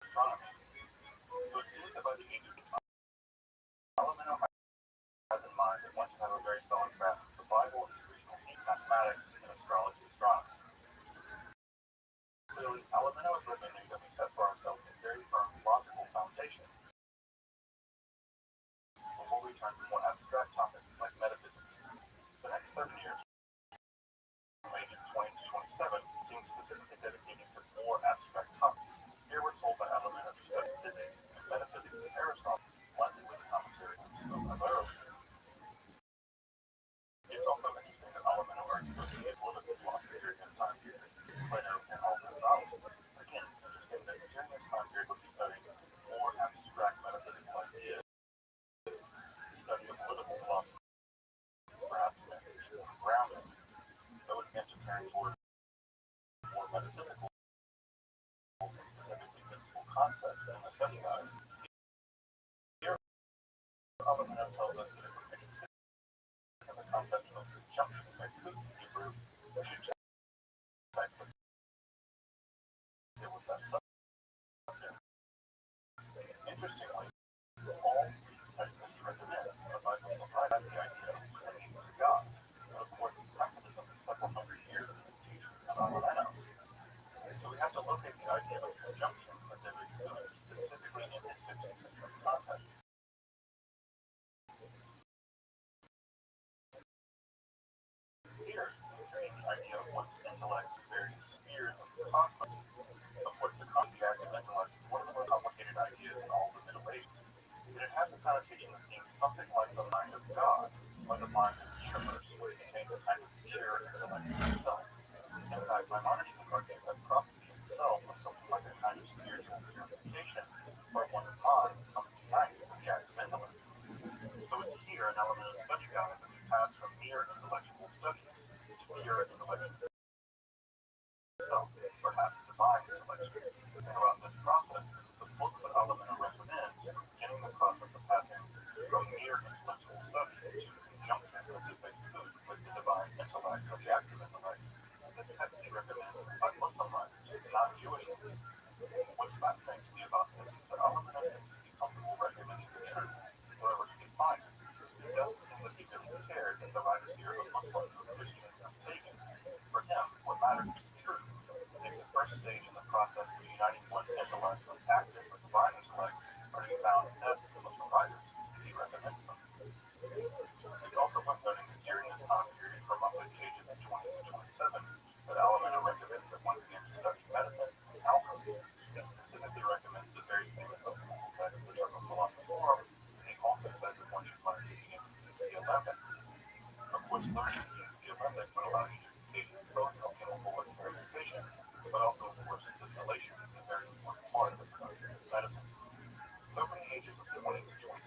astronomy. So it seems that by the age of 20, Alamano has in mind that one should have a very solid grasp of the Bible and the original mathematics and astrology astronomy. Clearly, Alamano is recommending that we set for ourselves a very firm logical foundation before we turn to more abstract topics like metaphysics. The next 7 years, from ages 20 to 27, seems specifically dedicated to more abstract topics. Here we're told by Alamano to study physics and metaphysics in Aristotle, blended with the commentary of Aristotle. It's also interesting that Alamano urged us to be political philosophy during this time period, Plato and all the Aristotle. Again, it's interesting that during this time period we'll be studying more abstract metaphysical ideas. The study of political philosophy perhaps more grounded, though it began to turn toward more metaphysical and specifically physical concepts in the study guide. Here, Alamano tells us that if we mix the concept of conjunction by Hebrew, we should check types of deal with that subject. Interestingly, all these types that he recommends provide us some right as the idea of praying to God. Of course, the precedent of several hundred years in the teaching of Alamano. So we have to look at the idea of conjunction that David used specifically in his 15th century context. Here, it seems to be the idea of one's intellect in various spheres of concept. Of course, the active intellect is one of the more complicated ideas in all the Middle Ages, and it has a connotation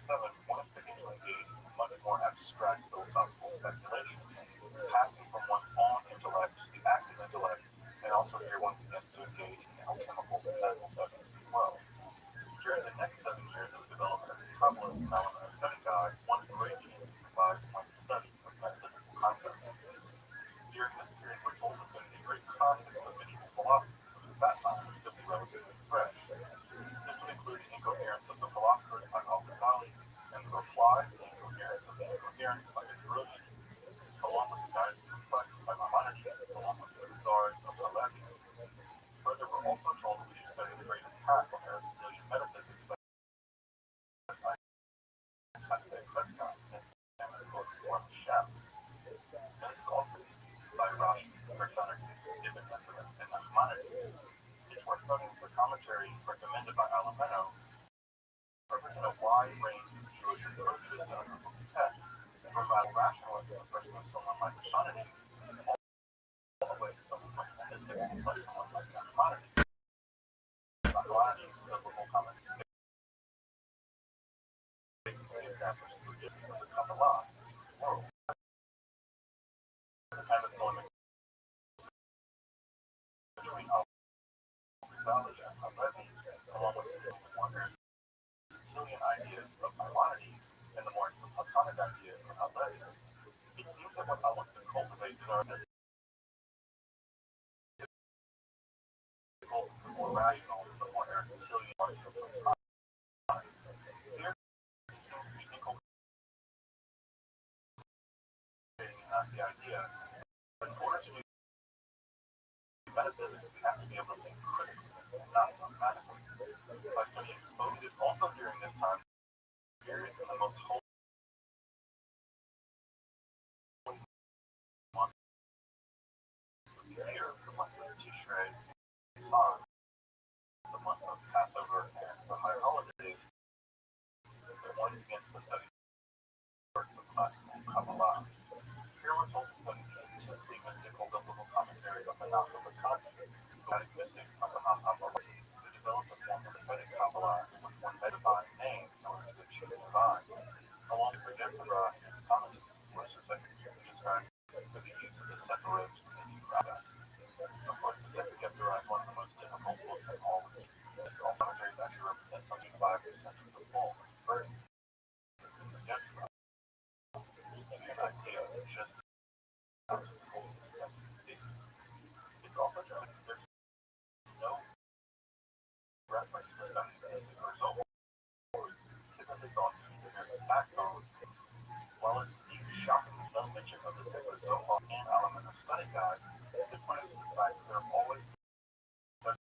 1967, one is beginning to engage in much more abstract philosophical speculation, passing from one's own intellect to the active intellect, and also here one begins to engage in alchemical and medical studies as well. During the next 7 years of the development of the Kabbalist and Alameda study guide, one greatly improvised one's study of metaphysical concepts. During this period, we're told to study the great classics of medieval philosophy, which at that time was still relatively fresh. This would include the Incoherence of the Philosophers by Al-Ghazali and the Reply to the Incoherence of the Incoherence by Ibn-Rushd, along with the Guide to Complex by Maimonides, along with the Rizars of Halevi. Further, we're also told that we should study the great attack on Aristotelian metaphysics by Aspect Prescott and his book Form Shaft. And this is also by Rashi, Praxiteles, Ibn Ezra, and Maimonides. It's worth noting that the commentaries recommended by Alameno represent a wide range of Jewish approaches to a group of texts and provide rationalism, especially with someone like Maimonides, all the way to someone like Hellenistic, like someone like Maimonides. Maimonides, the biblical commentary, basically established the logistics of the Kabbalah world. And the polemic between Al-Ghazali and Halevi, along with the more Aristotelian ideas of Maimonides and the more Platonic ideas of Halevi, it seems that what Alex has cultivated are mystical, the more rational, the more Aristotelian parts of Platonic. Here, he seems to be inculcating us the idea that in order to do metaphysics, we have to be able to think critically and not mathematically. By studying both, it is also during this time period in the most holy months of the year, the months of Tishrei, Nisan, the months of Passover, and the high holidays, that one begins to study works of classical Kabbalah. Here we're told to study the intensely mystical biblical commentary of Menach of Akkad, the Vedic mystic Abraham Abarai, who developed a form of the Vedic Kabbalah in which one had a divine name in order to achieve divine, along with Yetzirah and his comedies, which the second described for the use of the Sephirot and the Rabbah. Of course, the second Yetzirah is one of the most difficult books of all, as all commentaries actually represent something 5% of the full burden. It's in the Yetzirah. An idea of just how to hold the steps of the It's also true that there's no reference to studying the mystic result, typically thought to be the very backbone. While it's shockingly no mention of the sacred Zohar and Alameda study guide, it points to the fact that there have always been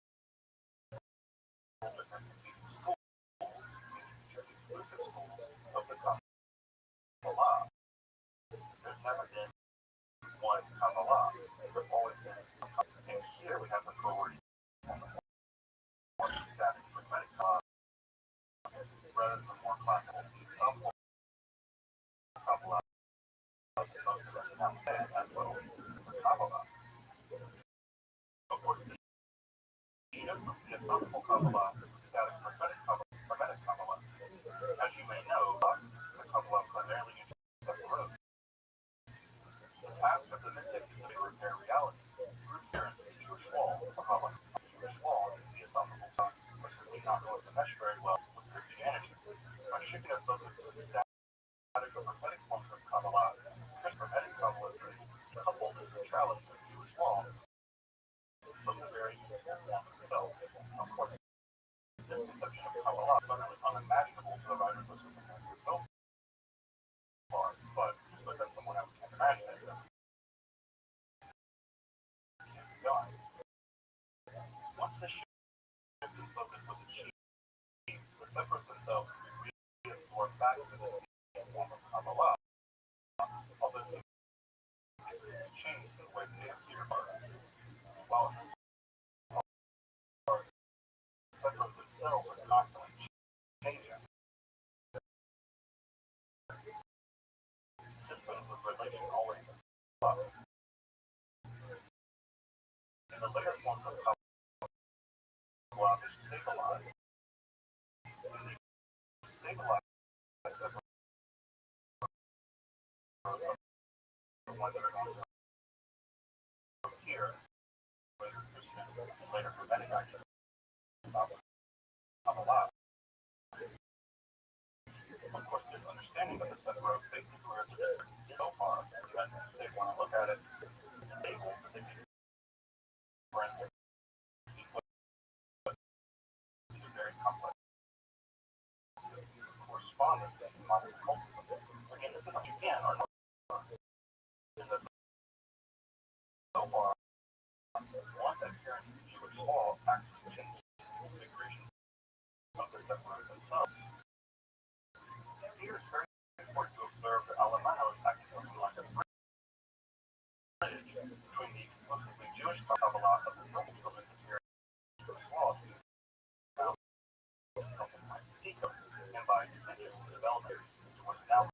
different schools, meaning exclusive schools of the Kabbalah. There's never been one Kabbalah. There's always been a Kabbalah. And here we have authority on the more static prophetic Kabbalah rather than the more classical philosophical Kabbalah. Most of us now bad as well the Kabbalah. Of course, the shift from philosophical Kabbalah to static prophetic Kabbalah. As you may know, this is a Kabbalah primarily in Sephirot. The task of the mystic is to repair reality. Through appearance of the Jewish law, Kabbalah, the Jewish law and philosophical thought, which simply not going to mesh very well with Christianity. By shifting our focus to the static or prophetic forms of Kabbalah, prophetic Kabbalism coupled the centrality of Jewish law from the very form itself. Of course, this conception of Kabbalah is utterly unimaginable to the writers of Superman so far, but just because someone else can imagine it, doesn't can't be done. Once this shift in focus was achieved, the Sephiroth themselves would be reabsorbed back into this form of Kabbalah, although some changed the way they appear. While the Sephiroth themselves are constantly changing, systems of relation always flux. In the later forms of Kabbalah, they stabilize. When they stabilize, correspondence in modern occultism. Again, this is what you can or not. In the so far, once adherents to Jewish law actually changed the creation of the separate themselves. Here it's very important to observe that Alamano is acting something like a bridge between the exclusively Jewish Kabbalah of the Zionist religion Jewish law to something like Pico, and by extension, the development into what is now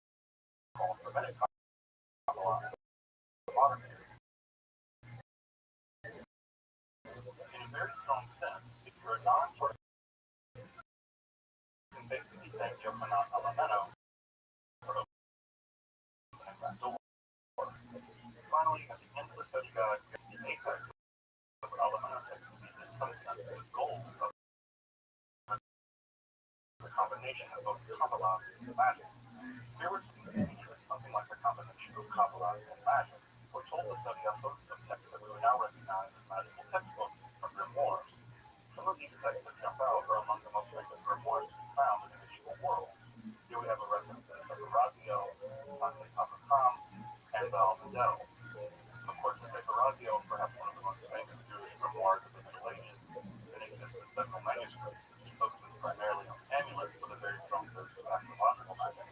called Rabbinic Kabbalah, the modern era. In a very strong sense, if you're a non-Torah, you can basically thank Yochanan Alameno for opening that door. Finally, at the end of the study guide, the apex of Alameno text is in some sense the goal of the combination of both Kabbalah and magic. Here we're speaking with something like a combination of Kabbalah and magic. We're told to study a host of texts that we would now recognize as magical textbooks from grimoires. Some of these texts that jump out are among the most famous grimoires found in the medieval world. Here we have a reference to Sefer Raziel, Masneh Tav-Kam, and Baal Medel. Of course, the Sefer Raziel, perhaps one of the most famous Jewish grimoires of the Middle Ages, it exists in several manuscripts. He focuses primarily on amulets with a very strong sense of astrological magic.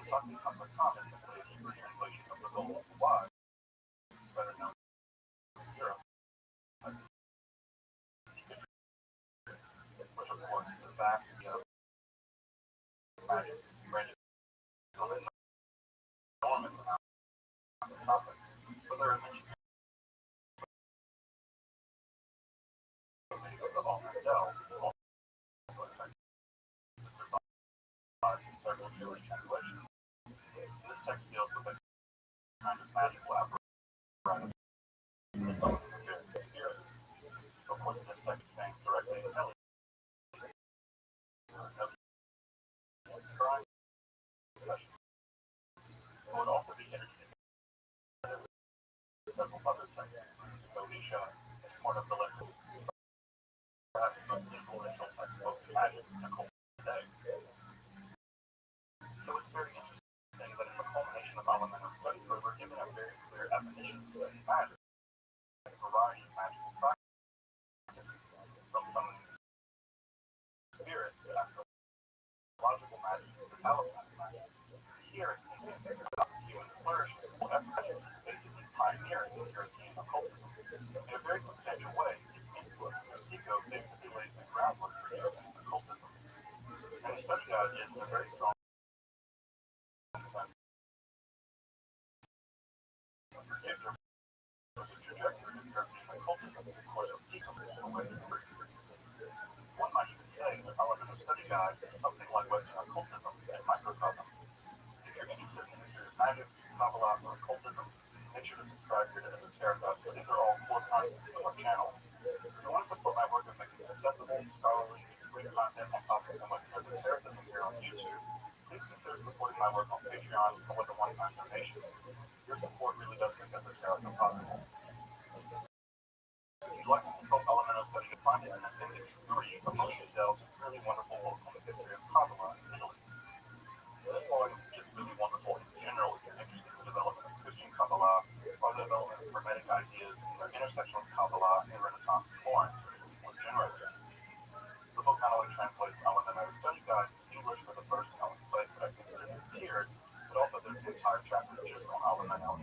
Masneh Tav-Kam is simply a Hebrew translation of the Golden Wise, better known as Europe, which of course is the vast magic ranges from an enormous amount of topics. But there are many of the Baal Medel, in several Jewish translations. This text deals with a kind of magical apparatus in the song of the various spirits. Of course, this text contains directly in Eli. Shrine session. It would also be introduced several other texts. Odisha is part of the list of perhaps the most influential textbook in magic and occult today. So it's very interesting that in the culmination of Alameno study, we're given a very clear definition of study magic, a variety of magical practices, from summoning spirits to astrological magic to talismanic magic. Here it seems to be about human flourishing, whatever magic, basically pioneering European occultism. In a very substantial way, its influence in Pico basically lays the groundwork for European occultism. And the study guide is in a very strong sense a predictor of the trajectory of European occultism because of Pico in a way that's pretty predictable. One might even say that Alameno study guide is something like Western occultism in microcosm. If you're interested in the history of magic, Kabbalah, or occultism, make sure to subscribe here to Esoterica. These are all 4 times of our channel. If you want to support my work of making accessible, scholarly, free content on topics so much as esotericism here on YouTube, please consider supporting my work on Patreon or with a one-time donation. Your support really does make Esoterica possible. If you'd like to consult Alameno study, you can find it in Appendix 3 of Moshe Dell's really wonderful book on the history of Kabbalah in Italy. This volume is just really wonderful in general if you're interested in the development of Christian Kabbalah or the development of Hermetic ideas and their intersection with Kabbalah and Renaissance Florence, more generally. The book not only translates Alameno's study guide to English for the first and only place that I consider it appeared, but also there's an entire chapter just on Alameno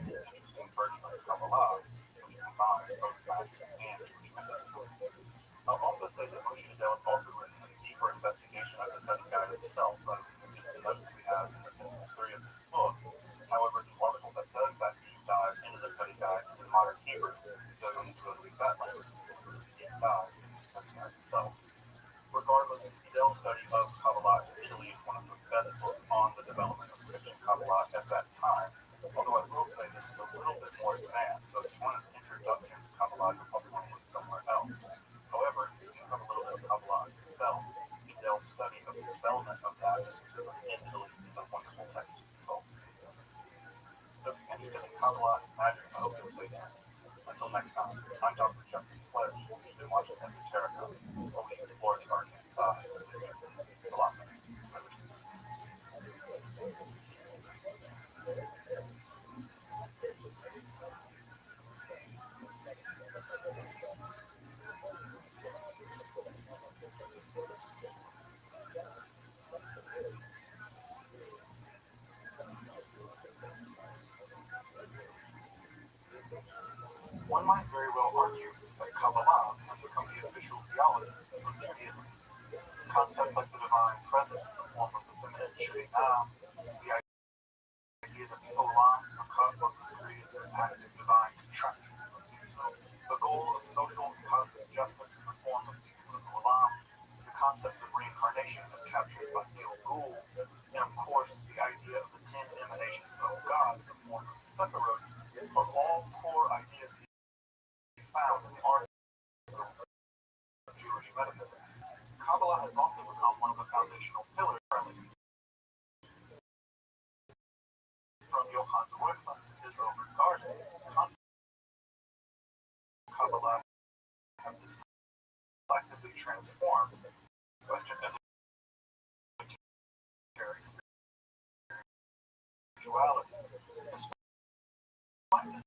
Shekhinah, the idea that the Olam of cosmos is created through active divine contraction. So, the goal of social and cosmic justice in the form of the political Olam, the concept of reincarnation as captured by Neil Gould, and of course the idea of the 10 emanations of God in the form of the Sephirot are all core ideas being found in the arsenal of Jewish metaphysics. Kabbalah has also become one of the foundational pillars from Johann Reuchlin to Israel Regarded, Kabbalah have decisively transformed Western esoteric spirituality. Despite this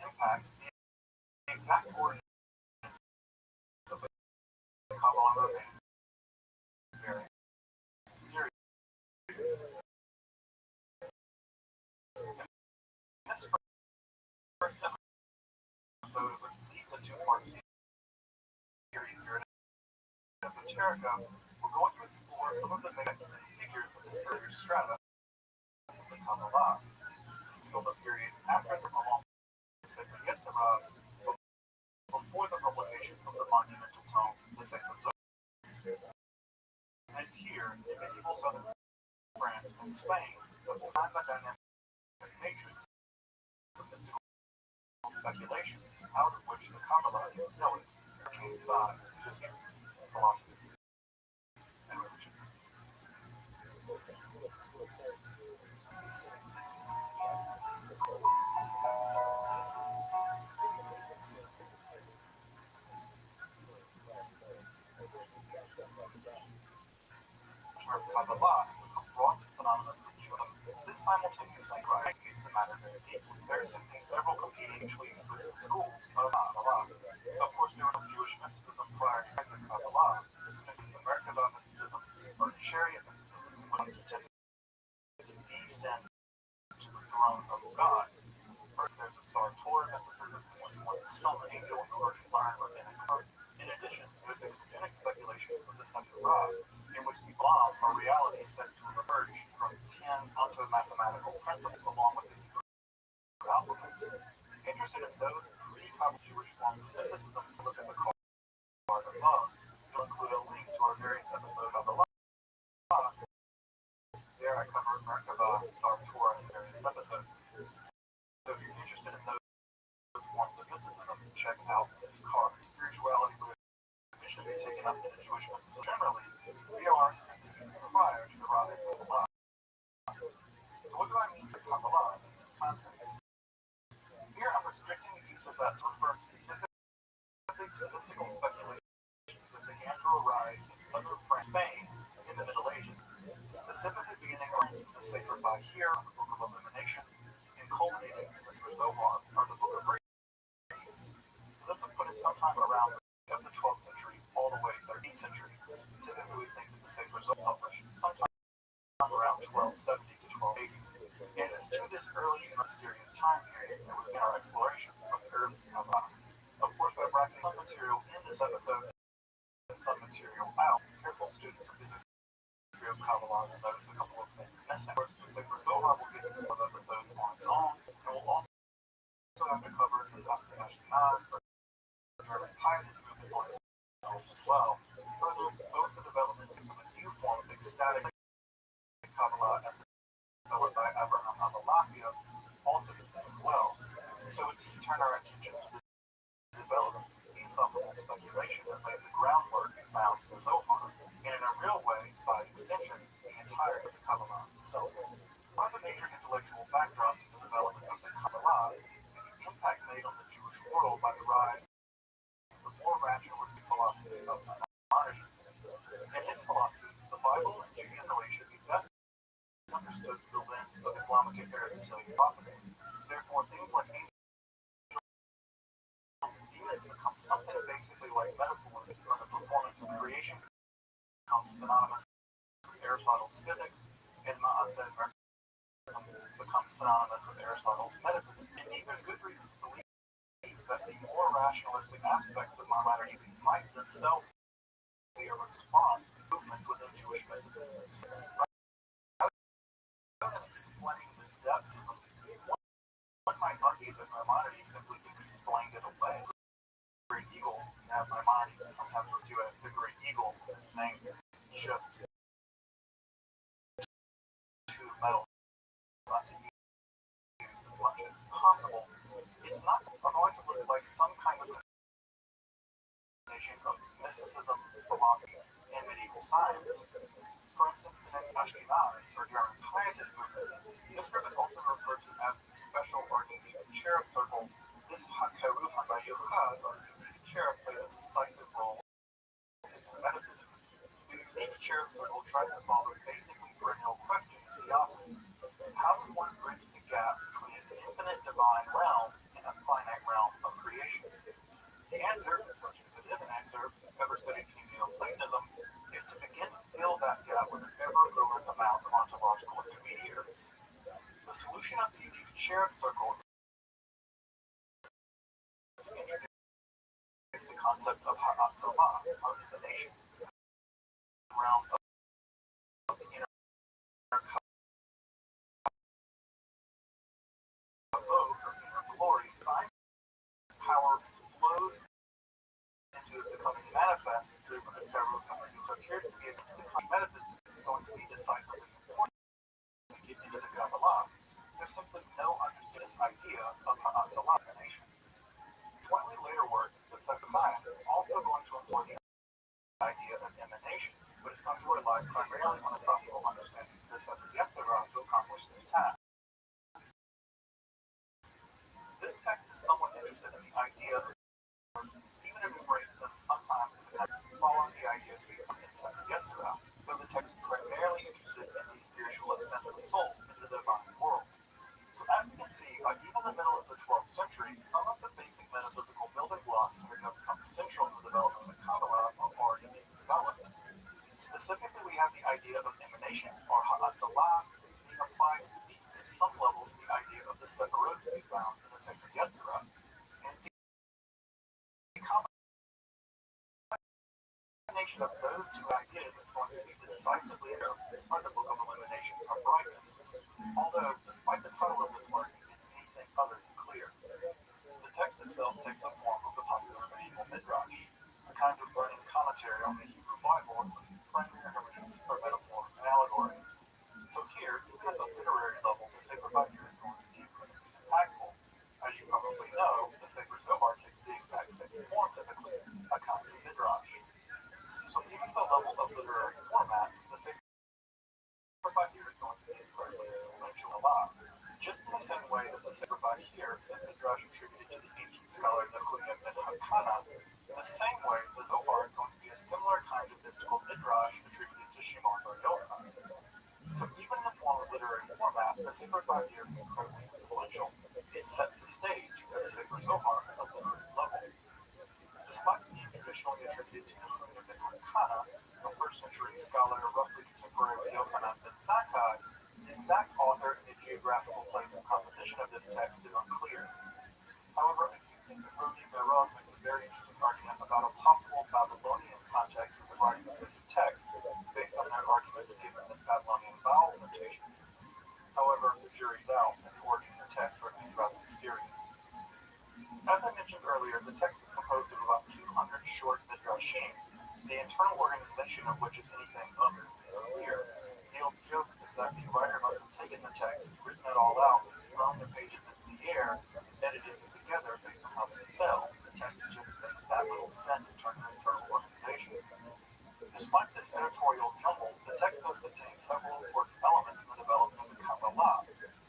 impact, the exact origin of the Kabbalah remains very mysterious. In this first episode of at least a two-part series here at Esoterica, we're going to explore some of the myths and figures of this earlier strata of the Kabbalah. This is the period after the Kabbalah Sacred Yetzirah, before the publication of the monumental tome, the Sacred Zohar. And it's here, in medieval southern France and Spain, that we'll find the dynamic matrix of mystical speculations, out of which the Kabbalah is knowing, arcane side, history, philosophy, and religion. Kabbalah, brought synonymous with Judaism, this simultaneously indicates the matter very deeply. There are simply several competing mutually exclusive schools of Kabbalah. Of course, there was Jewish mysticism prior to Kabbalah. This includes Merkabah mysticism or chariot mysticism, which attempts to descend to the throne of God. First, there's the Sartor mysticism, which was the sun angel in order to learn rabbinic code. In addition, there's the eugenic speculations of the central Ra, in which the Olam, or reality, is said to emerge from 10 onto-mathematical principles along with the Hebrew alphabet. Interested in those pre-Kabbalah Jewish forms of mysticism, to look at the card above, you'll include a link to our various episodes of the Law. There I cover Merkabah, Sartor, and various episodes. So if you're interested in those forms of mysticism, check out this card. Spirituality should be taken up in the Jewish mysticism. Generally, we are prior to the rise of Kabbalah. So what do I mean by Kabbalah in this context? Here I'm restricting the use of that to refer specifically to mystical speculations that began to arise in southern France, Spain, in the Middle Ages, specifically beginning around the Sacred Bahir, the Book of Illumination, and culminating in the Sacred Zohar, or the Book of Radiance. So this would put it sometime around of the 12th century all the way to the 13th century. Typically, we think that the Sacred Zohar published sometime around 1270 to 1280. And it's to this early and mysterious time period that we've been our exploration of early Kabbalah. Of course, by bracketing some material in this episode and some material out, careful students of the history of Kabbalah will notice a couple of things missing. First, the Sacred Zohar will get into more episodes on its own, and we'll also have to cover the Gospel Ashkenaz, German piety movement on its own as well. Further, both the developments of a new form of ecstatic Kabbalah as developed by Abraham Abulafia also did that as well. So it's to turn our attention to the developments of philosophical speculation that laid the groundwork found in the Zohar, and in a real way, by extension, the entirety of the Kabbalah itself. One of the major intellectual backdrops to the development of the Kabbalah is the impact made on the Jewish world by the rise the more rationalistic philosophy of Maimonides. In his philosophy, the Bible and Judaism should be best understood through the lens of Islamic and Aristotelian philosophy. Therefore, things like demons become something basically like metaphors for the performance of creation, becomes synonymous with Aristotle's physics, and Ma'aseh becomes synonymous with Aristotle's metaphysics. Indeed, there's good reason to believe that the more rationalistic aspects of Maimonides might themselves be a response to movements within Jewish mysticism. Rather than explaining the depths of them, one might argue that Maimonides simply explained it away. The Great Eagle, as Maimonides is sometimes referred to as the Great Eagle, its name is just too metal not to use as much as possible. It's not going to look like some kind of combination of mysticism, philosophy, and medieval science. For instance, in the Ashkenaz, or German pietist movement, this group is often referred to as the special or unique cherub circle. This Hakaru Habayuchad, or unique cherub, played a decisive role in metaphysics. The unique cherub circle tries to solve a basically perennial question in theosophy. How does one bridge the gap between an infinite divine realm and a finite realm of creation? The answer, as much as it is an answer, ever studied Neoplatonism, is to begin to fill that gap with an ever-growing amount of ontological intermediaries. The solution of the unique cherub circle is to introduce the concept of Ha'atzlah, of divination, the realm of the inner abode or inner glory. Divine power flows into becoming manifest through the Pharaoh coming. So it appears to be a metaphysics is going to be decisively important to get into the Kabbalah. There's simply no understood idea of Ha'atzlah divination. Slightly later work, the second science, is also going to employ the idea of emanation, but it's going to rely primarily on a scientific understanding of the Sefer Yetzirah to accomplish this task. This text is somewhat interested in the idea of even enumerates them sometimes following the ideas we have in Sefer Yetzirah, though the text is primarily interested in the spiritual ascent of the soul into the divine world. So as you can see, by even the middle of the 12th century, some of the basic metaphysical building blocks that have become central to the development of Kabbalah are already being developed. Specifically, we have the idea of emanation, or Ha'atzlah, being applied at least at some level to the idea of the Sephirot to be found in the Sefer Yetzirah, and see the combination of those two ideas is going to be decisively by the Book of Illumination or Brightness. Although, despite the title of this work, it is anything other than clear. The text itself takes the form of the popular medieval midrash, a kind of burning commentary on the Hebrew Bible, claiming a hermeneutics or metaphor and allegory. So here, even at the literary level, the Sefer Vayikra is going to be deeper and impactful. As you probably know, the Sefer Zohar takes the exact same form typically, a kind of midrash. So even at the level of literary format, the Sefer Vayikra is going to be incredibly influential a lot. Just in the same way that the Sefer Vayikra is a midrash attributed to the ancient scholar Nechunya ben Hakana, in the same way the Zohar is going to be a similar kind of mystical midrash attributed to Shimon bar Yochai. So even in the form of literary format, the Sefer Vayikra is incredibly influential. It sets the stage for the Sefer Zohar at a literary level. Despite being traditionally attributed to Nechunya ben Hakana, a first-century scholar roughly contemporary with Yochanan ben Zakkai, the exact author and the geographical place and composition of this text is unclear. However, I do think that Rodi Meron makes a very interesting argument about a possible Babylonian context for the writing of this text, based on their arguments given the Babylonian vowel notation system. However, the jury's out, and the origin of the text remains rather mysterious. As I mentioned earlier, the text is composed of about 200 short midrashim, the internal organization of which is anything other than clear. Neil joke is that the writer must have taken the text, written it all out, thrown the pages into the air, and edited it together based on how they fell. The text just makes that little sense in terms of internal organization. Despite this editorial jumble, the text does contain several important elements in the development of the Kabbalah,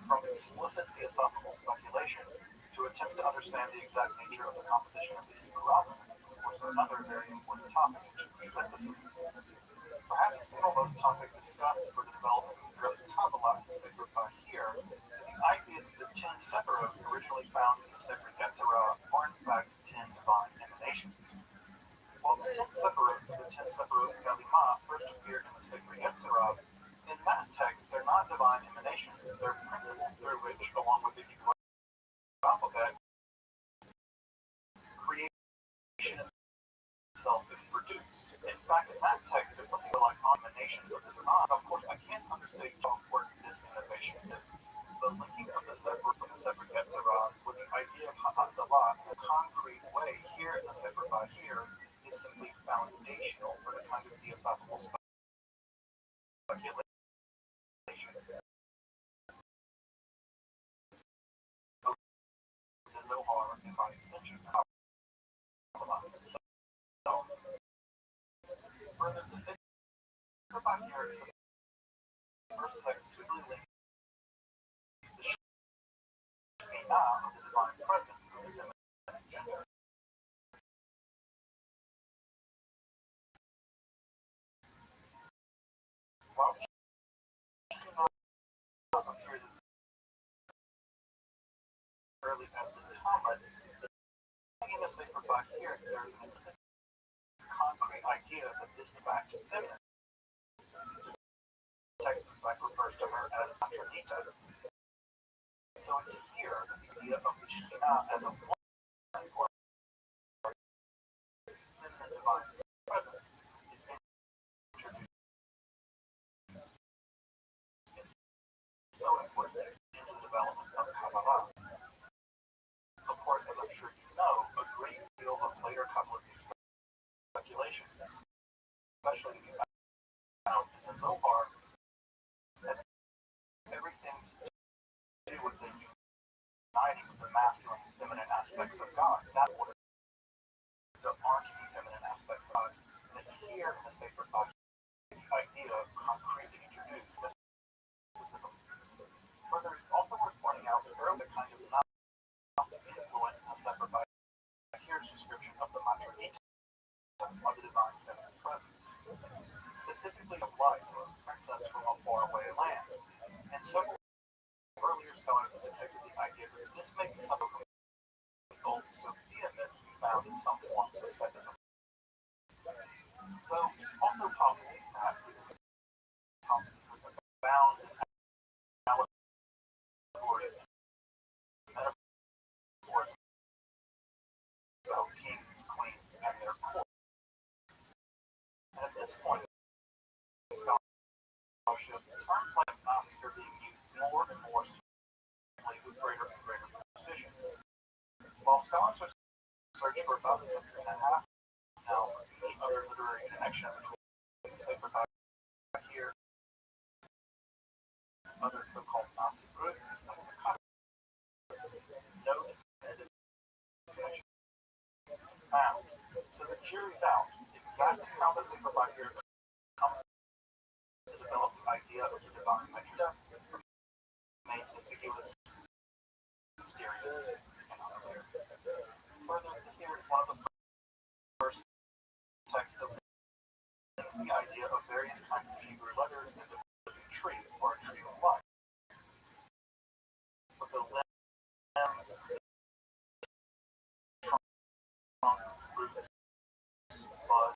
from explicit theosophical speculation to attempts to understand the exact nature of the composition of the Hebrew alphabet, of course, another very important topic in Jewish mysticism. Perhaps the single most topic discussed for the development of the early Kabbalah in the Sefer Vayikra is the idea that the 10 Sephirot originally found in the Sefer Yetzirah are in fact 10 divine emanations. While the 10 Sephirot and the 10 Sephirot Galimah first appeared in the Sefer Yetzirah, in that text they're not divine emanations, they're principles through which, along with the Hebrew alphabet, itself is produced. In fact, in that text, there's something like combinations of the divine. Of course, I can't understate how important this innovation is. The linking of the separate Yetzirah with the idea of Ha'atzalah in a concrete way here in the Sefer Bahir is simply foundational for the kind of theosophical speculation. The Zohar, and by extension, Kabbalah itself. Further, the Sefer Bahir is the first text to really link the Shekhinah of the divine presence of the feminine gender. While Shekhinah appears as early as the Talmud, in the Sefer Bahir, there is an instant concrete idea that this in fact is feminine. The text in fact refers to her as Atronita. So it's here that the idea of the Shekhinah as a woman or feminine divine presence is introduced. It's so important in the development of Kabbalah. Of course, as I'm sure you know, a great deal of later Kabbalistic speculation, especially found in the Zohar, has everything to do with the uniting the masculine and feminine aspects of God. That order, the arguing feminine aspects of God. And it's here in the Sefer Bahir the idea concretely introduced mysticism. Further, it's also worth pointing out that early kind of Gnostic influence in the Sefer Bahir's description of the Matronita, of the divine feminine presence, specifically of light, a princess from a faraway land. And several earlier scholars have detected the idea that this may be some of the old Sophia myth found in some forms of Semitism. Though it's also possible, perhaps even with the bounds and allegories and metaphors about kings, queens, and their court. And at this point, scholarship, terms like Gnostic are being used more and more strongly with greater and greater precision. While scholars have searched for about a century and a half now for any other literary connection between the Sefer Bahir and other so-called Gnostic groups, like the no definitive connection found. So the jury's out. Exactly how the Sefer Bahir comes to develop the idea of the divine Metrida remains ambiguous, mysterious, and unclear. Further, this here is one of the first texts of the idea of various kinds of Hebrew letters in the living tree, or a tree of life. With the limbs, trunk, roots, buds,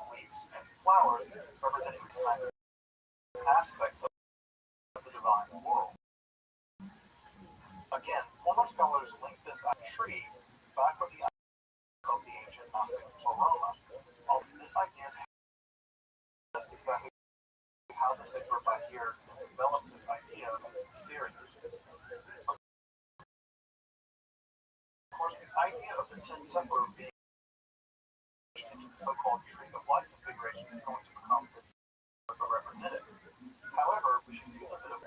leaves, and flowers representing these kinds of aspects of the divine world. Again, former scholars link this tree back with the idea of the ancient Gnostic pleroma. All this idea is just exactly how the Sefer Bahir develops this idea as mysterious. Of course, the idea of the Ten Sefer being into the so-called tree of life configuration is going to become represented. However, we should use a bit of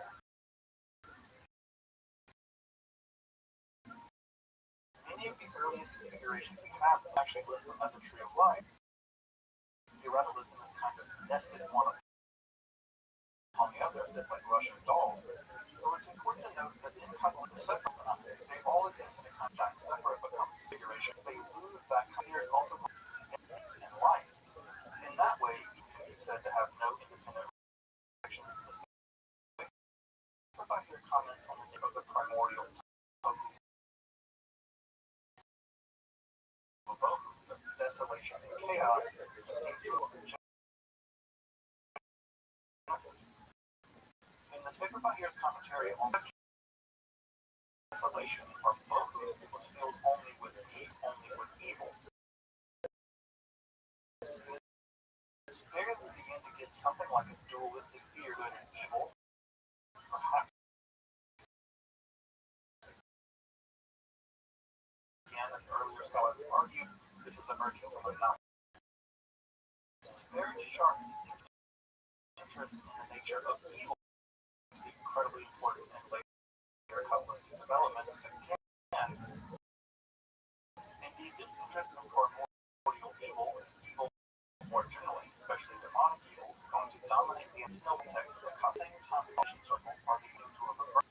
many of the earliest configurations we have actually list them as a tree of life. You rather list them as kind of nested one on the other, a bit like Russian dolls. So it's important to note that in Kabbalah, the separate phenomena, they all exist in a kind of separate but configuration. They lose that kind of also in life. In that way, it can be said to have no independent reactions. The Sefer Bahir comments on the name of the primordial of desolation and chaos just seems to look in Genesis. In the Sefer Bahir's commentary on desolation, or Bohu was filled only with evil. This figure began to get something like a dualistic view of good and evil, perhaps. Again, as earlier scholars argued, this is emerging from a novel. This is very sharp interest in the nature of evil, incredibly important in later Kabbalistic developments. Again, indeed, this interest in primordial evil and evil more generally, especially demonic evil, is going to dominate the Ensnil text at the same time the Ocean Circle are beginning to reverse.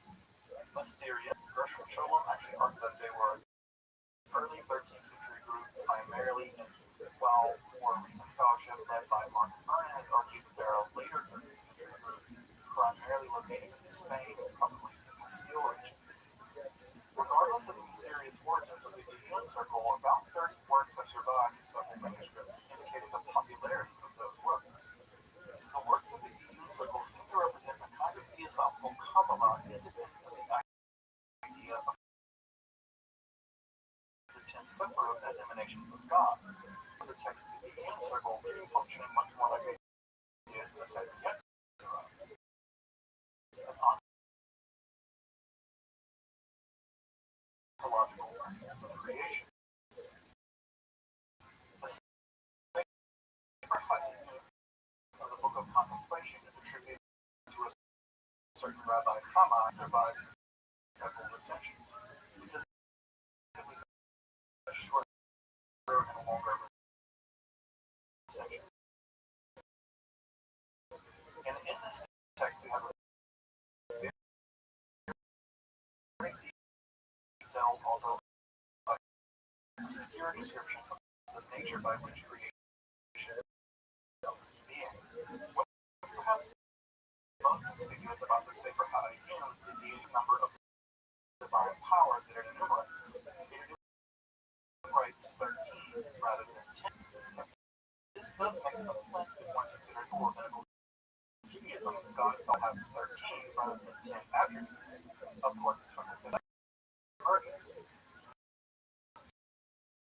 Mysteria, Gershom Scholem actually argued that they were early 13th century group, primarily in, while more recent scholarship led by Mark Vernon has argued that they're a later 13th century group, primarily located in Spain, probably in the Castile region. Regardless of the mysterious origins of the Gideon Circle, about 30 works have survived in several manuscripts, indicating the popularity of those works. The works of the Gideon Circle seem to represent a kind of theosophical Kabbalah independent of the idea of the 10 Sephiroth as emanations of God. The text of the Gideon Circle really functioning much more like a did the second Yetzirah. As ontological principles of creation. The Sefer HaEyun of the Book of Contemplation is attributed to a certain Rabbi Shammai who survives several recensions, specifically a shorter and a longer recension. And in this text, we have a very detailed, although obscure description of the nature by which creation comes to being. What perhaps most conspicuous about the Sefer HaEyun is the number of divine powers that it enumerates. It enumerates 13 rather than 10. This does make some sense if one considers rabbinical Judaism. God itself has 13 rather than 10 attributes. Of course, it's from the same versions.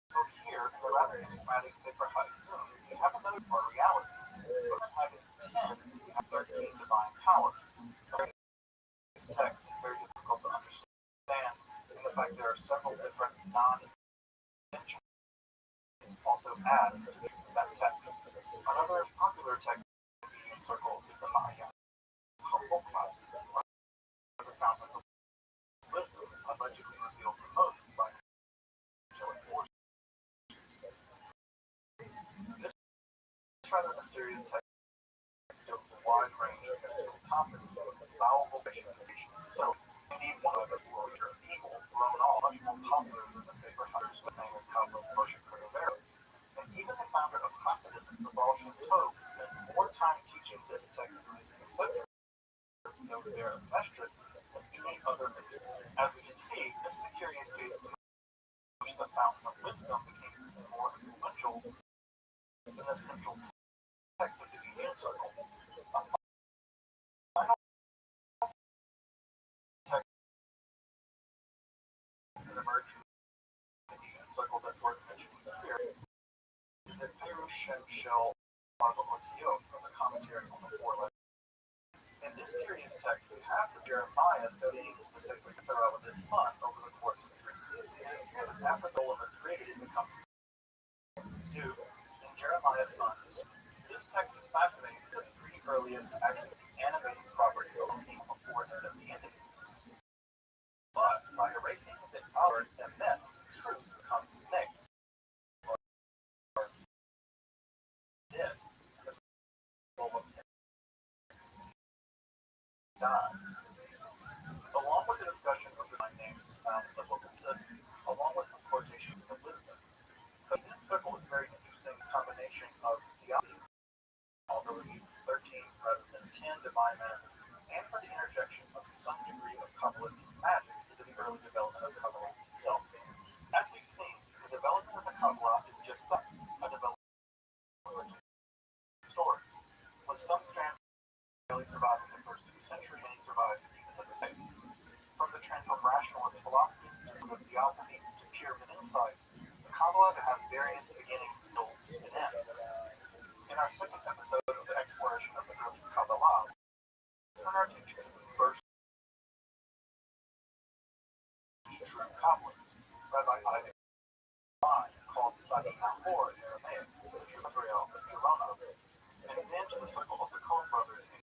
So here, in the rather enigmatic Sefer HaEyun, you have another more reality. But having 10, you have 13 divine powers. This text is very difficult to understand, and the fact there are several different non-intentions also adds to that text. Another popular text in the Gideon Circle is the Maya Chokmah, or the Fountain of Wisdom, allegedly revealed to Moses by angelic forces. This rather mysterious text deals with a wide range of mystical topics, vowel visualization. So, indeed, one of the worlds of evil, thrown all much more popular than the Sefer HaEyun's name is Kabbalist Moshe Cordovero. And even the founder of Hasidism, the Baal Shem Tov, spent more time teaching this text than his successor, Novodero Mestrix, than any other mystic. As we can see, this is a curious case in which the Fountain of Wisdom became more influential than the central text of the Gideon Circle. A final text that emerged from the Gideon Circle that's worth mentioning here is the Perush Shem Shel Marvahotio from the commentary on the Four Letters. In this curious text, we have the Jeremiah studying the sacred Yetzirah with his son over the course of 3 years. After Golem is created, it becomes new, and Jeremiah's son. This text is fascinating because the 3 earliest actually animating property of being before the end of the entity. But by erasing the outward and then truth becomes negative. Dead. Dies. Along with the discussion of the name found in the book of Sesame, along with some quotations of wisdom. So the circle is a very interesting combination of theology, although it uses 13 rather than 10 divine minutes, and for the interjection of some degree of Kabbalistic magic into the early development of Kabbalah itself. As we've seen, the development of the Kabbalah is just that, a development story, with some strands really surviving the first 2 centuries, many survived even the second. From the trend of rationalist philosophy to theosophy to pure insight, the Kabbalah has various beginnings, souls, and ends. In In our second episode of the exploration of the early Kabbalah, turn our attention to the first true Kabbalist, Rabbi Isaac Klein, called Sadi Nahor in Aramaic, the true Gabriel of Girona, and then to the circle of the Coen brothers in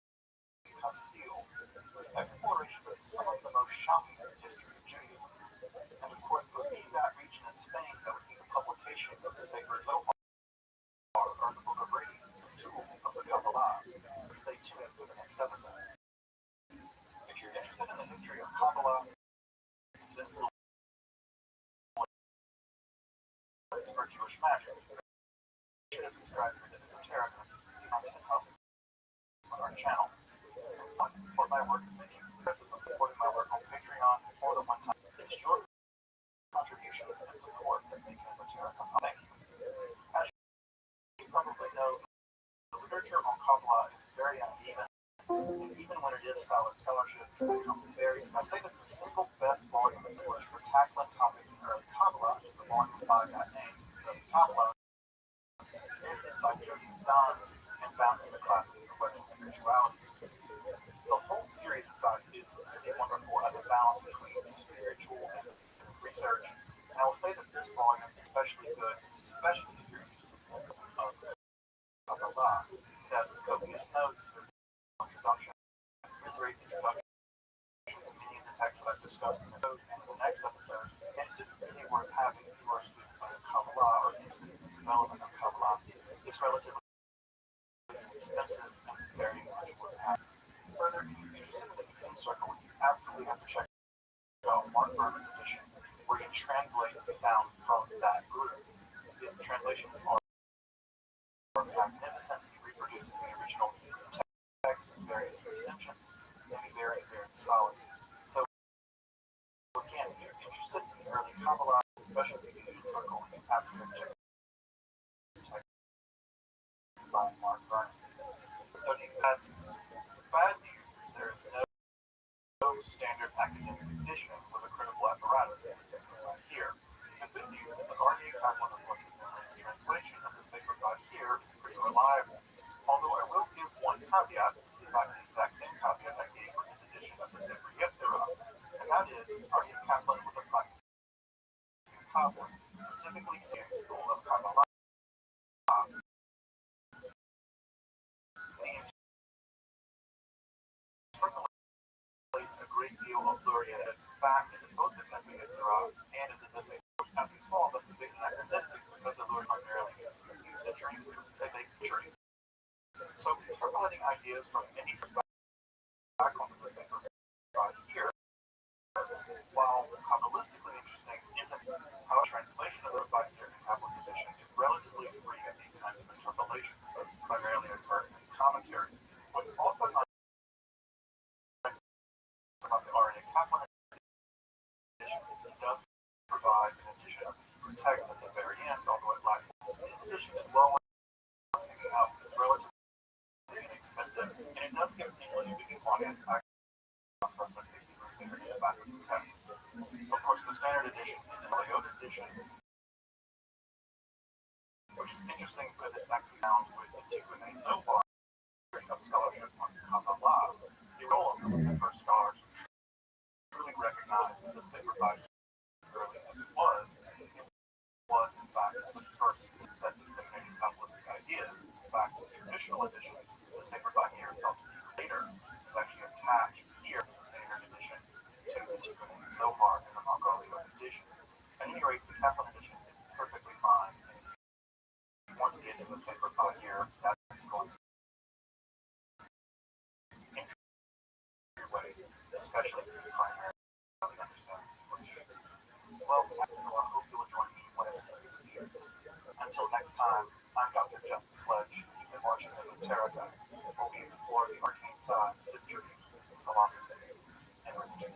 Castile, whose exploration of some of the most shocking in the history of Judaism. And of course, it would be that region in Spain that would see the publication of the Sefer Zohar, or the Book of Radiance, tool of the Kabbalah. Stay tuned for the next episode. If you're interested in the history of Kabbalah, its influence for Jewish magic, be sure to subscribe to the Esoterica content hub on our channel. Want to support my work and making criticism, supporting my work on Patreon or the one-time. It's your contributions and support that make Esoterica. Thank you. As you probably know, the literature on Kabbalah is very uneven, and even when it is solid scholarship, it can become very small. I say that the single best volume of English for tackling topics in early Kabbalah is the volume by that name, the Kabbalah, edited by Joseph Don and found in the classes of Western spirituality. The whole series, in fact, is really wonderful as a balance between spiritual and research. And I'll say that this volume is especially good, especially if you're interested in Kabbalah. It has copious notes, introduction, a great introduction to many of the texts I've discussed in this episode and in the next episode. And it's just really worth having if you are a student of Kabbalah or interested in the development of Kabbalah. It's relatively expensive and very much worth having. Further, if you're interested in the Hidden Circle, you absolutely have to check out Mark Berman's edition, where he translates the found from that group. His translations are magnificent. He reproduces the original text in various recensions, and very, very solid. So, again, if you're interested in the early Kabbalah, especially the Hidden Circle, you absolutely check out this by Mark Berman. Studying bad news. Bad news is there is no standard academic edition with a critical apparatus in the Sacred God here. The good news is that R.D. Kaplan of Blessed Memory's translation of the Sacred God here is pretty reliable. Although I will give one caveat, in fact the exact same caveat I gave for his edition of the Sefer Yetzirah, and that is R.D. Kaplan was a practicing Kabbalist, specifically in the school of Kabbalah. Plays a great deal of Luria back into both the Sefer Yetzirah and into the Sefer. As we saw, that's a bit anachronistic because of Luria primarily in the 16th century, 17th century. So interpolating ideas from any back onto the Sefer here, while Kabbalistically interesting, isn't how a translation of the Year in Kaplan's edition is relatively free of these kinds of interpolations, so it's primarily occurring as commentary. What's also nice about the R.D. Kaplan edition is it does provide an addition of text at the very end, although it lacks. This edition is well worth picking up. It's relatively inexpensive, and it does give English-speaking audience access to referencing in the back of the text. Of course, the standard edition is an Eliot edition, which is interesting because it's actually found with Antiquity so far of scholarship on Kabbalah. The role of the first scholars truly recognized the Sacred Bible as early as it was in fact the first that disseminated Kabbalistic ideas. In fact, the traditional editions, the Sacred Bible here itself later, is actually attached here in the standard edition to Antiquity so far in the Mongolian edition. At any rate, the Kaplan edition is perfectly fine. If you want to get into the Sacred Bible here, that is going to way, especially if you primarily understand English. Well, so I hope you'll join me when I say years. Until next time, I'm Dr. Justin Sledge. You've been watching Esoterica, where we explore the arcane side of history, philosophy, and religion.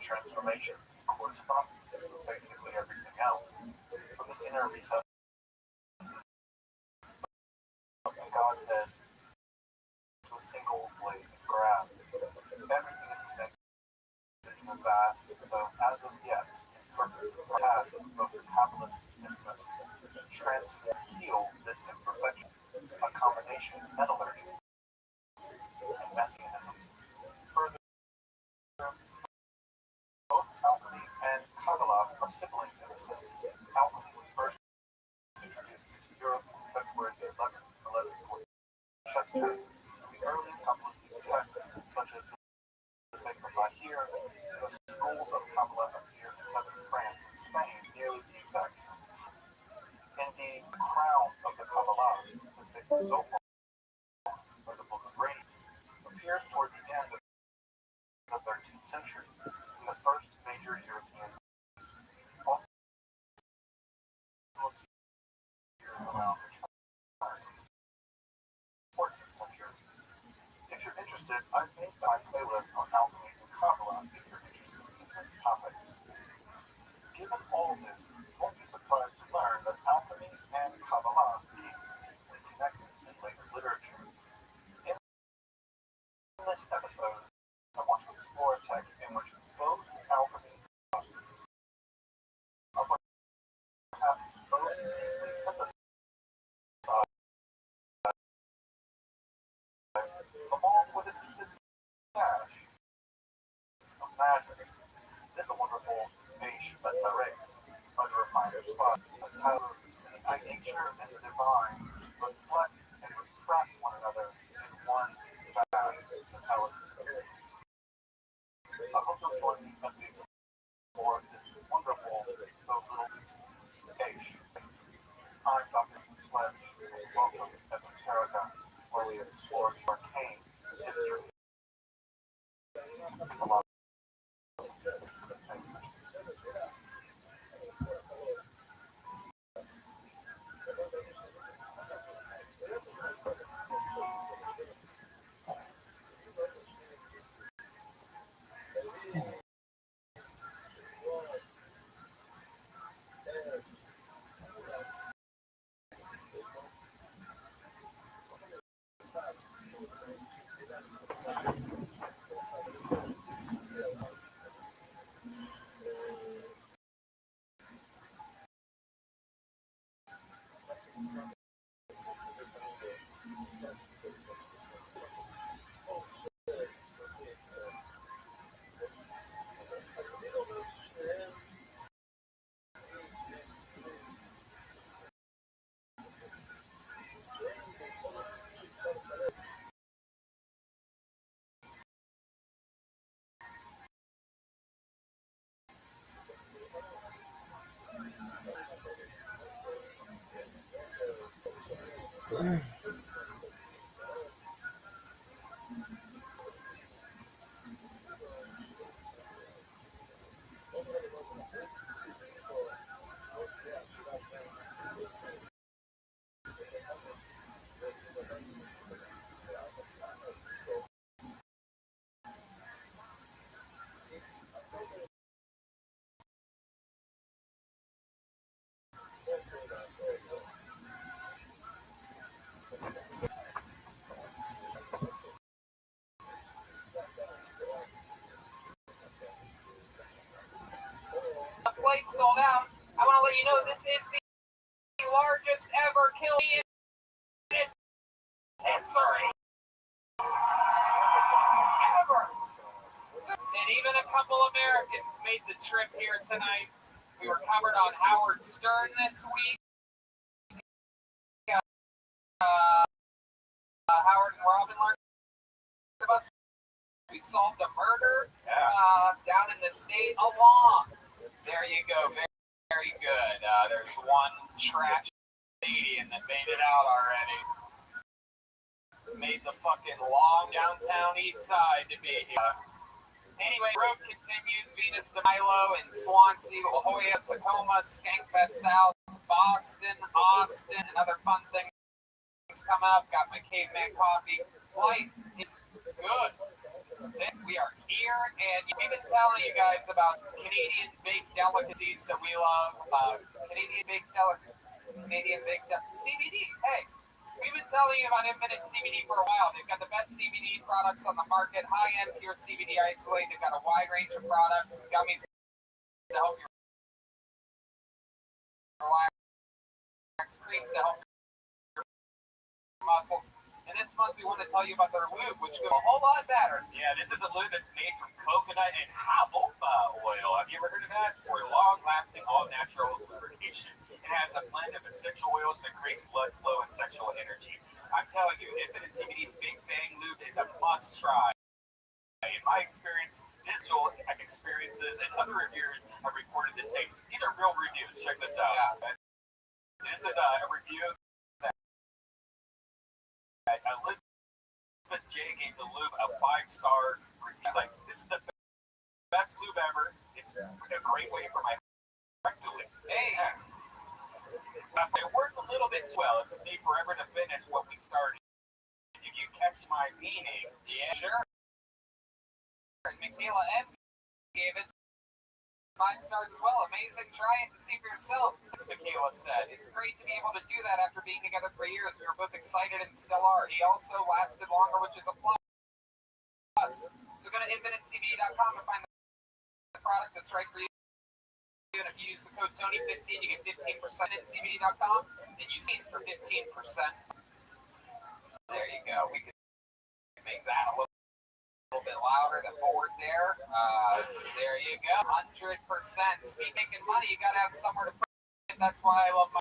transformations and correspondences with basically everything else. From the inner recesses of the Godhead to a single blade of grass. Everything is connected in the vast, though as of yet imperfect past of both capitalist intimacy and transform heal this imperfection, a combination of metallurgy and messianism. Further, both alchemy and Kabbalah are siblings in a sense. Alchemy was first introduced into Europe on February 11th, 1140. Chester, the early Kabbalistic texts, such as the Sacred Lahir, the schools of Kabbalah appear in southern France and Spain nearly the exact same. Indeed, the crown of the Kabbalah, the Sacred Zohar, or the Book of Radiance, appears toward the end of the 13th century in the first major European cities. Also around the 14th century. If you're interested, I've made my playlist on alchemy and Kabbalah if you're interested in these topics. Given all this, you won't be surprised to learn that alchemy and Kabbalah being intimately connected in later literature. In this episode, I want to explore a text in which both alchemy and Kabbalah are perhaps both deeply synthesized along with a decent dash of magic. This is a wonderful Aish Betzarek under a minor spot, a title of nature and the divine reflect and refract one another in one vast totality. I hope you'll join me as we explore this wonderful, though little Aish. I'm Dr. Sledge. Welcome to Esoterica, where we explore the arcane history. Flight sold out. I want to let you know this is the largest ever kill in its history. Ever. And even a couple Americans made the trip here tonight. We were covered on Howard Stern this week. Howard and Robin learned of us. We solved a murder down in the state along. There you go. Very, very good. There's one trash Canadian that made it out already. Made the fucking long downtown east side to be here. Anyway, road continues. Venus de Milo in Swansea, La Jolla, Tacoma, Skankfest South, Boston, Austin, and other fun things coming up. Got my caveman coffee. Life is good. This is it. We are here, and we've been telling you guys about Canadian baked delicacies that we love. CBD. Hey, we've been telling you about Infinite CBD for a while. They've got the best CBD products on the market, high-end pure CBD isolate. They've got a wide range of products with gummies to help you relax, creams to help your muscles. And this month we want to tell you about their lube, which goes a whole lot better. Yeah, this is a lube that's made from coconut and jojoba oil. Have you ever heard of that? For long-lasting, all-natural lubrication. It has a blend of essential oils that increase blood flow and sexual energy. I'm telling you, Infinite CBD's Big Bang Lube is a must-try. In my experience, digital experiences and other reviewers have reported the same. These are real reviews. Check this out. Yeah. This is a review that Elizabeth J gave the lube a 5-star review. It's like, this is the best lube ever. It's a great way for my rectal lube. Hey, it works a little bit swell. It took me forever to finish what we started. If you catch my meaning, yeah, sure. Michaela M gave it 5 stars as well. Amazing. Try it and see for yourself. As Michaela said, it's great to be able to do that after being together for years. We were both excited and still are. He also lasted longer, which is a plus. So go to infinitecbd.com and find the product that's right for you. And if you use the code Tony15, you get 15% at CBD.com, and use it for 15%. There you go. We can make that a little bit louder than forward there. There you go. 100%. Speaking of money, you got to have somewhere to put it. That's why I love my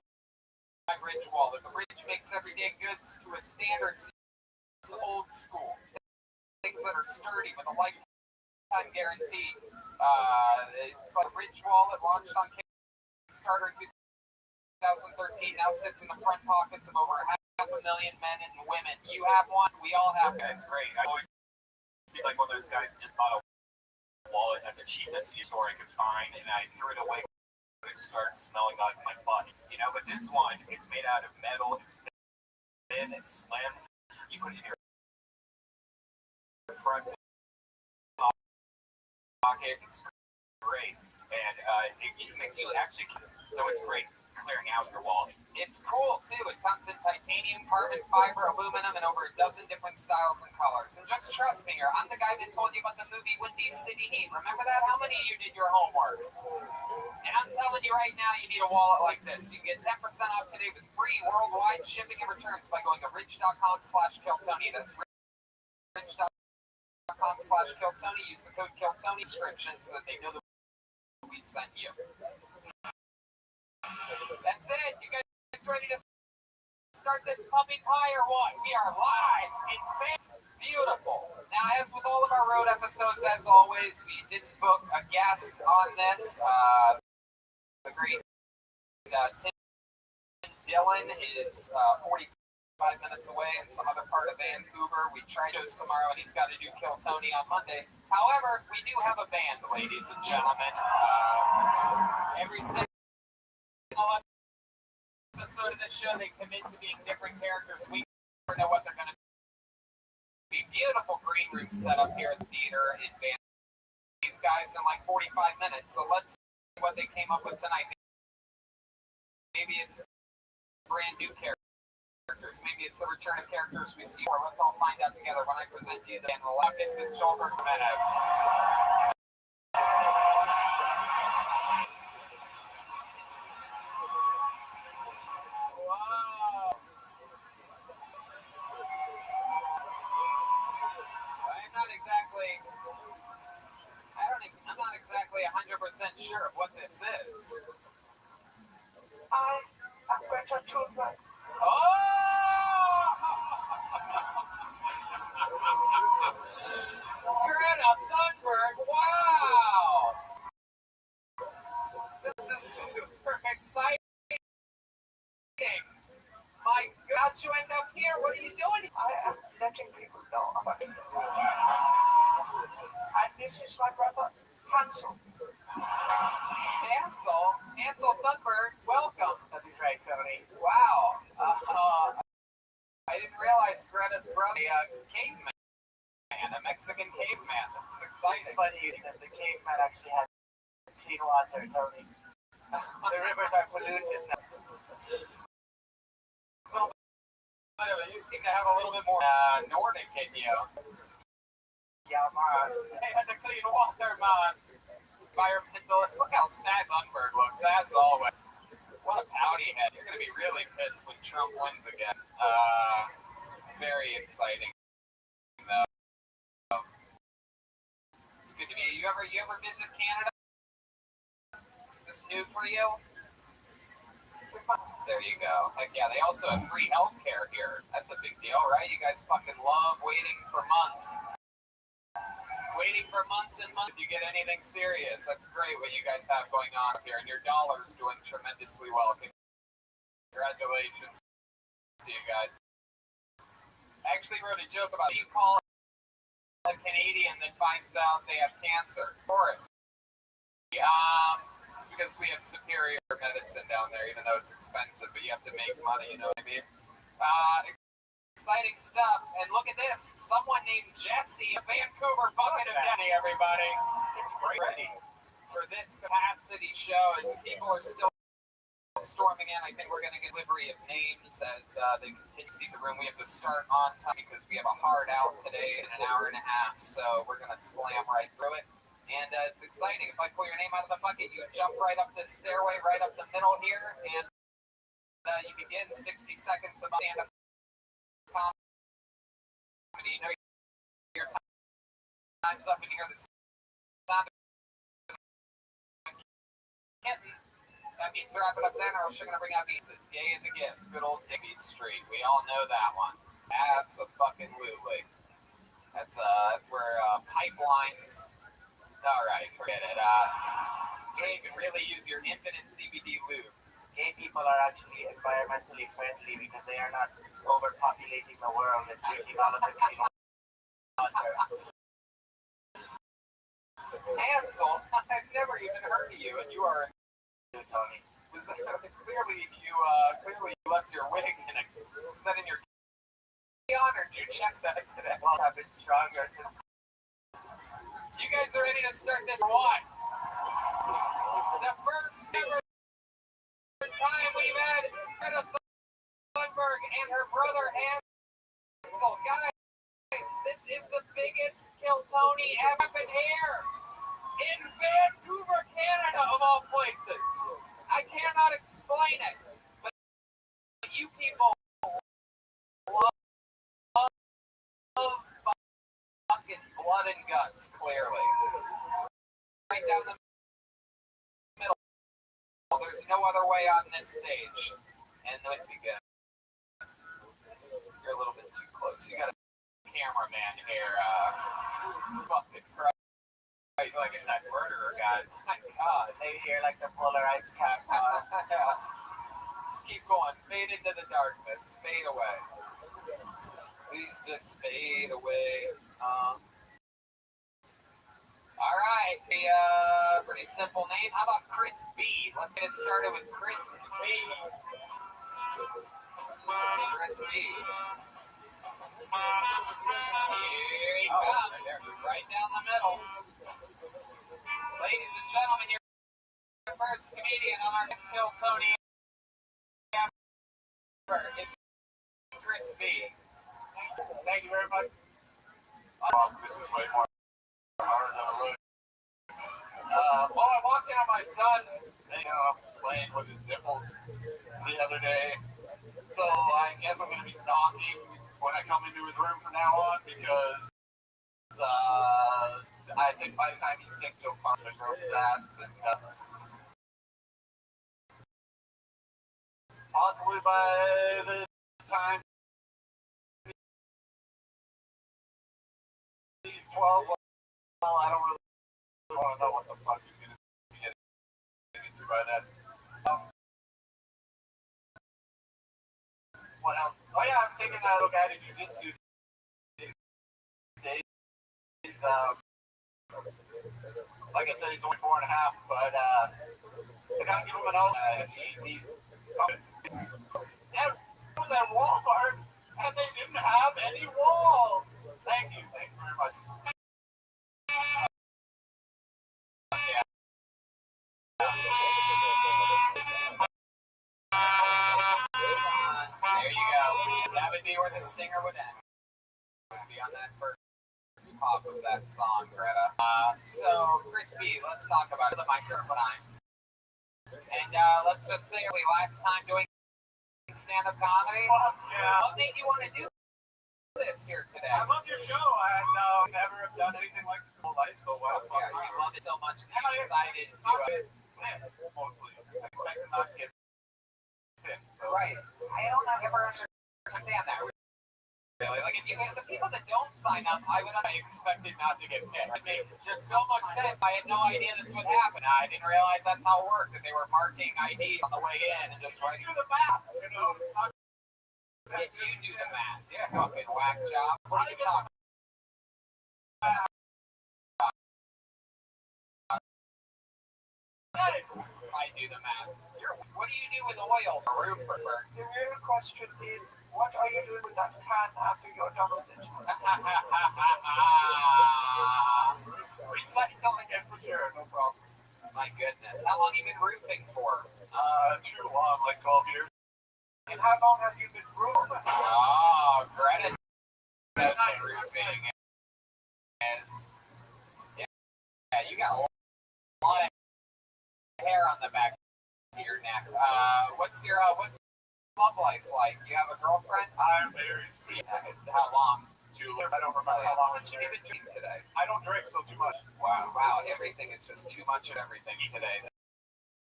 Ridge wallet. The Ridge makes everyday goods to a standard. It's old school. Things that are sturdy with a lifetime guarantee. It's like Ridge wallet launched on Kickstarter in 2013. Now sits in the front pockets of over 500,000 men and women. You have one. We all have one. it's great. I always feel like one of those guys who just bought a wallet at the cheapest store I could find, and I threw it away when it started smelling like my butt. You know, but this one, it's made out of metal. It's thin and slim. You put it in your front pocket. It's great, and it makes you actually, so it's great clearing out your wallet. It's cool too. It comes in titanium, carbon fiber, aluminum, and over a dozen different styles and colors. And just trust me here, I'm the guy that told you about the movie Windy City Heat. Remember that? How many of you did your homework? And I'm telling you right now, you need a wallet like this. You can get 10% off today with free worldwide shipping and returns by going to ridge.com/KillTony. That's ridge.com/KillTony. Use the code KillTony description so that they know that we sent you. That's it. You guys ready to start this puppy pie or what? We are live in beautiful. Now, as with all of our road episodes, as always, we didn't book a guest on this. The great Tim Dillon is 45 minutes away in some other part of Vancouver. We tried those tomorrow, and he's got to do Kill Tony on Monday. However, we do have a band, ladies and gentlemen. Every single episode of the show, they commit to being different characters. We never know what they're going to be. Beautiful green room set up here at the theater in Vancouver. These guys in like 45 minutes. So let's see what they came up with tonight. Maybe it's brand new characters. Maybe it's the return of characters we see. Or let's all find out together when I present to you the Rockets and Children Meadows. I'm not exactly 100% sure of what this is. I'm Greta Thunberg. Oh! Greta Thunberg, wow! This is super exciting. My God, how'd you end up here? What are you doing? I am letting people know about it. And this is my brother, Hansel. Hansel Thunberg, welcome. That is right, Tony. Wow. I didn't realize Greta's brother, caveman. a Mexican caveman. This is exciting. It's funny because the caveman actually had clean water, Tony. The rivers are polluted now. You seem to have a little bit more Nordic in you. Yeah, man. They had the clean water, man. Environmentalist. Look how sad Lundberg looks, as always. What a pouty head. You're going to be really pissed when Trump wins again. It's very exciting, though. It's good to be. You ever visit Canada? Is this new for you? There you go. Heck yeah, they also have free healthcare here. That's a big deal, right? You guys fucking love waiting for months. Waiting for months and months if you get anything serious. That's great what you guys have going on here, and your dollar's doing tremendously well. Congratulations to you guys. I actually wrote a joke about you call a Canadian that finds out they have cancer. Tourists. It's because we have superior medicine down there, even though it's expensive, but you have to make money, you know what I mean? Exciting stuff. And look at this. Someone named Jesse, a Vancouver bucket of Denny, everybody. It's ready for this capacity show as people are still storming in. I think we're going to get delivery of names as they continue to see the room. We have to start on time because we have a hard out today in an hour and a half, so we're going to slam right through it. And it's exciting. If I pull your name out of the bucket, you jump right up this stairway, right up the middle here, and you begin 60 seconds of stand-up comedy. You know your time's up and you hear the sound of kitten. That means wrap it up then, or else you're going to bring out these. As gay as it gets. Good old Digby Street. We all know that one. Abso-fucking-lutely. That's where pipelines... Alright, forget it. So you can really use your infinite CBD lube. Gay people are actually environmentally friendly because they are not overpopulating the world and drinking all of the clean water. Hansel, I've never even heard of you, and you are Tony. Was that, clearly you left your wig in a... Was that in your... Or did you check that today? Well, I've been stronger since... You guys are ready to start this what? The first ever time we've had Greta Thunberg and her brother Hansel. Guys, this is the biggest Kill Tony ever been here in Vancouver, Canada, of all places. I cannot explain it, but you people love fucking blood and guts, clearly. Right down the middle. There's no other way on this stage. And it would be good. You're a little bit too close. You got a cameraman here. Fucking Christ. Like it's that murderer guy. My God. They hear like the polarized caps on. Just keep going. Fade into the darkness. Fade away. Please just fade away. Alright, a pretty simple name. How about Chris B? Let's get started with Chris B. Chris B. Here he comes, right down the middle. Ladies and gentlemen, your first comedian on our next Kill Tony. It's Chris B. Thank you very much. This is way more hard than it looks. Well, I walked in on my son, Playing with his nipples the other day. So I guess I'm going to be knocking when I come into his room from now on because I think by the time he's 6, he'll possibly grow his ass. And possibly by the time he's 12, well, I don't really want to know what the fuck he's going to be getting into by then. What else? Oh yeah, I'm taking a look at jiu-jitsu these days. Like I said, he's only 4.5, but I gotta give him an O. He's something. And it was at Walmart, and they didn't have any walls. Thank you very much. the stinger would end. Would be on that first pop of that song, Greta. So, Crispy, let's talk about the mic this time. And let's just say we last time doing stand-up comedy. Yeah. What made you want to do this here today? I love your show. I never have done anything like this in my life, so Yeah, you love it so much that you decided to. mostly. I expect to not get fit. So. Right. I don't ever understand that. Really, like if the people that don't sign up, I expected not to get hit. It made just so much sense. I had no idea this would happen. I didn't realize that's how it worked. That they were marking IDs on the way in and just writing. Do the math, you know. If you do the math, yeah, fucking whack job. What are you talking about? I do the math. What do you do with oil for room for burn? The real question is, what are you doing with that can after you're done with it? Recycling it for sure, no problem. My goodness. How long have you been roofing for? Too long, like 12 years. And how long have you been roofing? Oh, Greta knows what roofing is. Yeah, you got a lot of hair on the back of your neck. What's love life like? You have a girlfriend? I'm married. Yeah, how long? I don't remember How how long. much have you been drinking today? I don't drink, so too much. Wow, everything is just too much of everything today.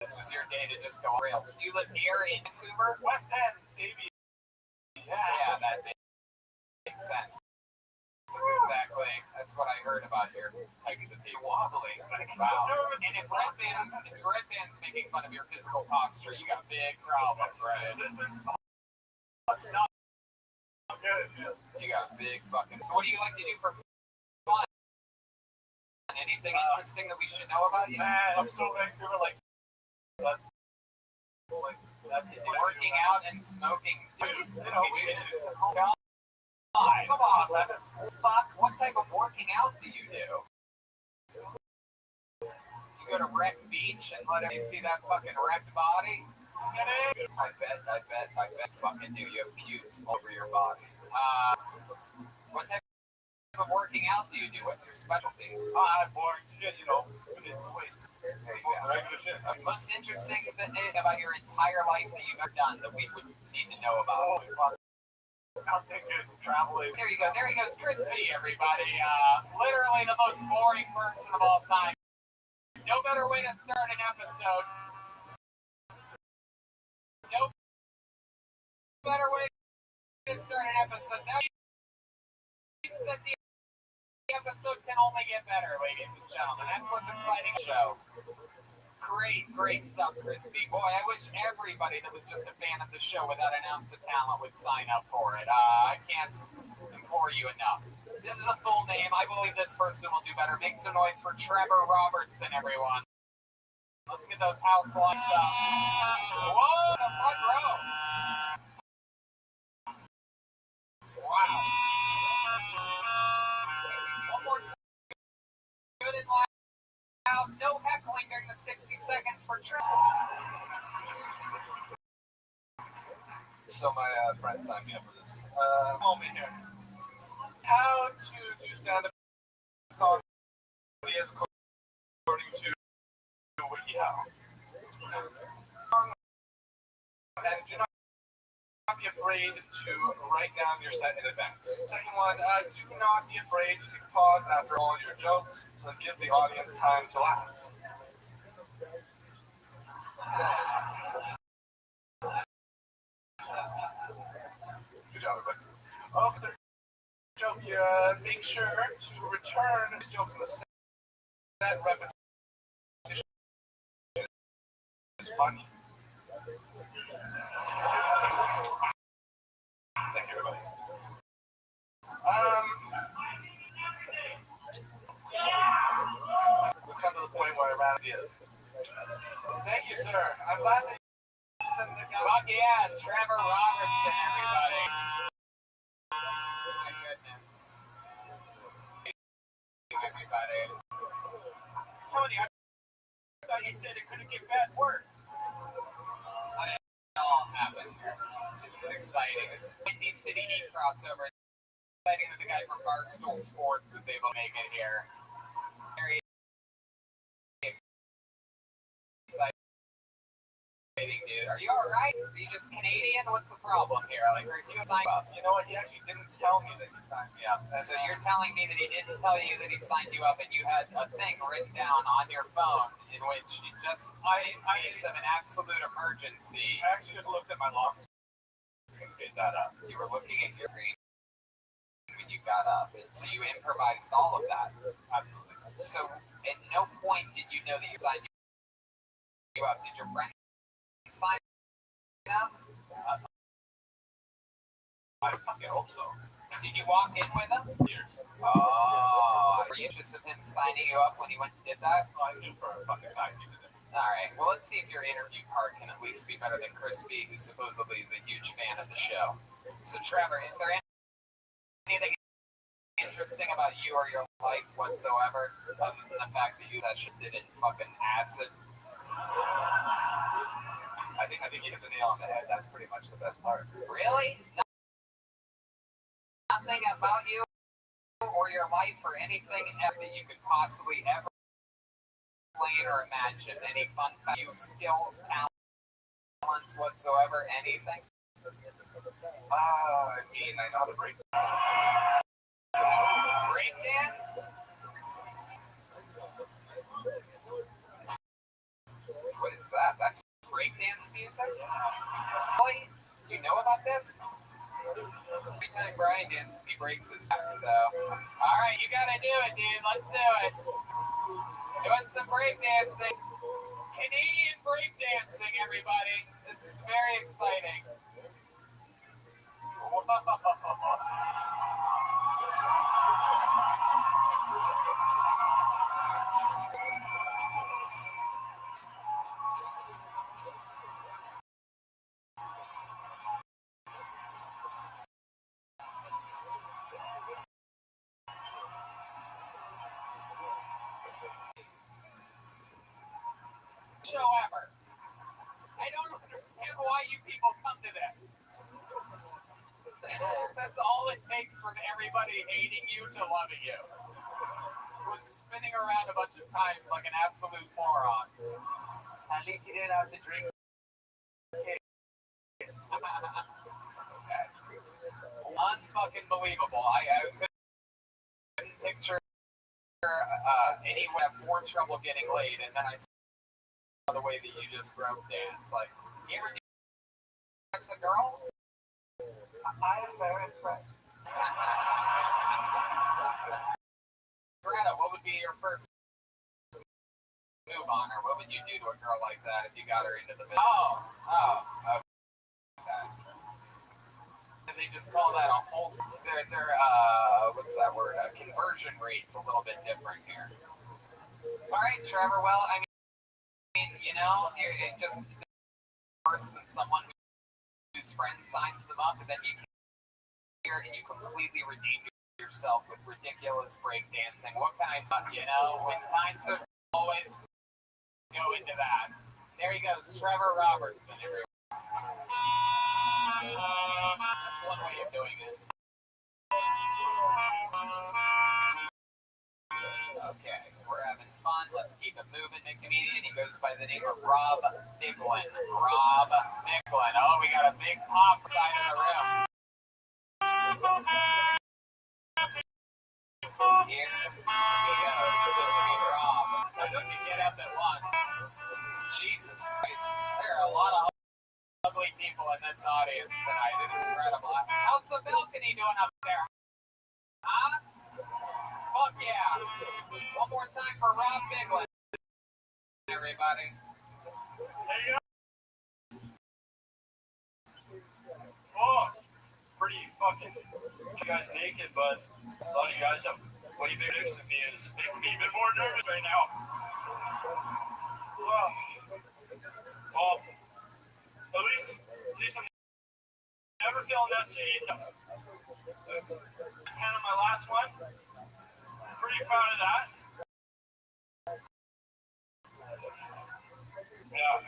This was your day to just go rails. Do you live here in Vancouver? West End, baby. Yeah, that makes sense. That's what I heard about your types of people. Wobbling. Wow. And if Red Band's making fun of your physical posture, you got big problems, right? This is not good. You got big fucking. So what do you like to do for fun? Anything interesting that we should know about you? Man, I'm so Vancouver, like that. Working out and smoking. You know, Oh God. Come on, Levin. Fuck. What type of working out do you do? You go to Wreck Beach and let everybody see that fucking wrecked body? I bet fucking do. You have pubes all over your body. What type of working out do you do? What's your specialty? boring shit, you know. Wait. There you go. Most interesting thing about your entire life that you've ever done that we would need to know about. I'm thinking traveling. There you go. There he goes, Crispy, everybody. Literally the most boring person of all time. No better way to start an episode. No better way to start an episode. Now you said the episode can only get better, ladies and gentlemen. That's what's exciting the show. Great stuff, Crispy. Boy, I wish everybody that was just a fan of the show without an ounce of talent would sign up for it. I can't implore you enough. This is a full name. I believe this person will do better. Make some noise for Trevor Robertson, everyone. Let's get those house lights up. Whoa, the front row. Wow. One more time. Good and loud. No heckling during the 60 seconds for Trevor. So my friend signed me up for this moment here. How to do stand-up comedy as according to WikiHow. And do not be afraid to write down your set in advance. Second one, do not be afraid to pause after all your jokes to give the audience time to laugh. Good job, everybody. For the joke, make sure to return jokes in the set repetition is funny. Thank you, everybody. We've come to the point where I'm out of ideas. Thank you, sir. I'm glad that fuck yeah, Trevor Robertson, everybody. My goodness. Everybody. Tony, I thought you said it couldn't get worse. It all happened. This is exciting. It's Windy City Heat crossover. It's exciting that the guy from Barstool Sports was able to make it here. Very exciting, dude. Are you alright? Are you just Canadian? What's the problem here? Like, are you signed up? You know what? He actually didn't tell me that he signed me up. So you're telling me that he didn't tell you that he signed you up and you had a thing written down on your phone in which you just, in case of an absolute emergency, I actually just looked at my lock screen and made that up. you were looking at your screen when you got up, and so you improvised all of that. Absolutely. So at no point did you know that you signed you up. Did your friend sign up? I fucking hope so. Did you walk in with him? Years. Oh, were you interested in him signing you up when he went and did that? I knew for a fucking fact he did it. Alright, well, let's see if your interview part can at least be better than Crispy, who supposedly is a huge fan of the show. So, Trevor, is there anything interesting about you or your life whatsoever, other than the fact that you that shit did in fucking acid? I think you hit the nail on the head. That's pretty much the best part. Really? Nothing about you or your life or anything ever that you could possibly ever explain or imagine? Any fun facts, skills, talents whatsoever, anything? I mean, I know how to break. Breakdance? What is that? That's breakdance music? Really? Do you know about this? Every time Brian dances, he breaks his neck, so. Alright, you gotta do it, dude. Let's do it. Doing some breakdancing. Canadian breakdancing, everybody. This is very exciting. Show ever. I don't understand why you people come to this. That's all it takes from everybody hating you to loving you. Was spinning around a bunch of times like an absolute moron. At least you didn't have to drink. Okay. Unfucking believable. I couldn't picture anyone have more trouble getting laid, and then I saw the way that you just broke dance. Like, you ever kiss a girl? I am very impressed. Greta, what would be your first move on her? What would you do to a girl like that if you got her into the bed? Okay. And they just call that a whole. Their what's that word? Conversion rate's a little bit different here. All right, Trevor. Well, I mean, you know, it just worse than someone whose friend signs them up, and then you here and you completely redeem yourself with ridiculous breakdancing. What can I say? You know, when times are always go into that. There he goes, Trevor Robertson, everyone. That's one way of doing it. Okay, we're having fun. Let's keep it moving. The comedian, he goes by the name of Rob Micklin. Rob Micklin. Oh, we got a big pop side of the room. Here we go. This will be Rob. So don't you get up at once. Jesus Christ. There are a lot of ugly people in this audience tonight. It is incredible. How's the balcony doing up there? Huh? Fuck yeah. One more time for Rob Micklin. Everybody. There you go. Oh, pretty fucking you guys naked, but a lot of you guys have way bigger than me is making me even more nervous right now. Well, at least I'm never failing SGE test. Kind of my last one. Pretty proud of that. Yeah.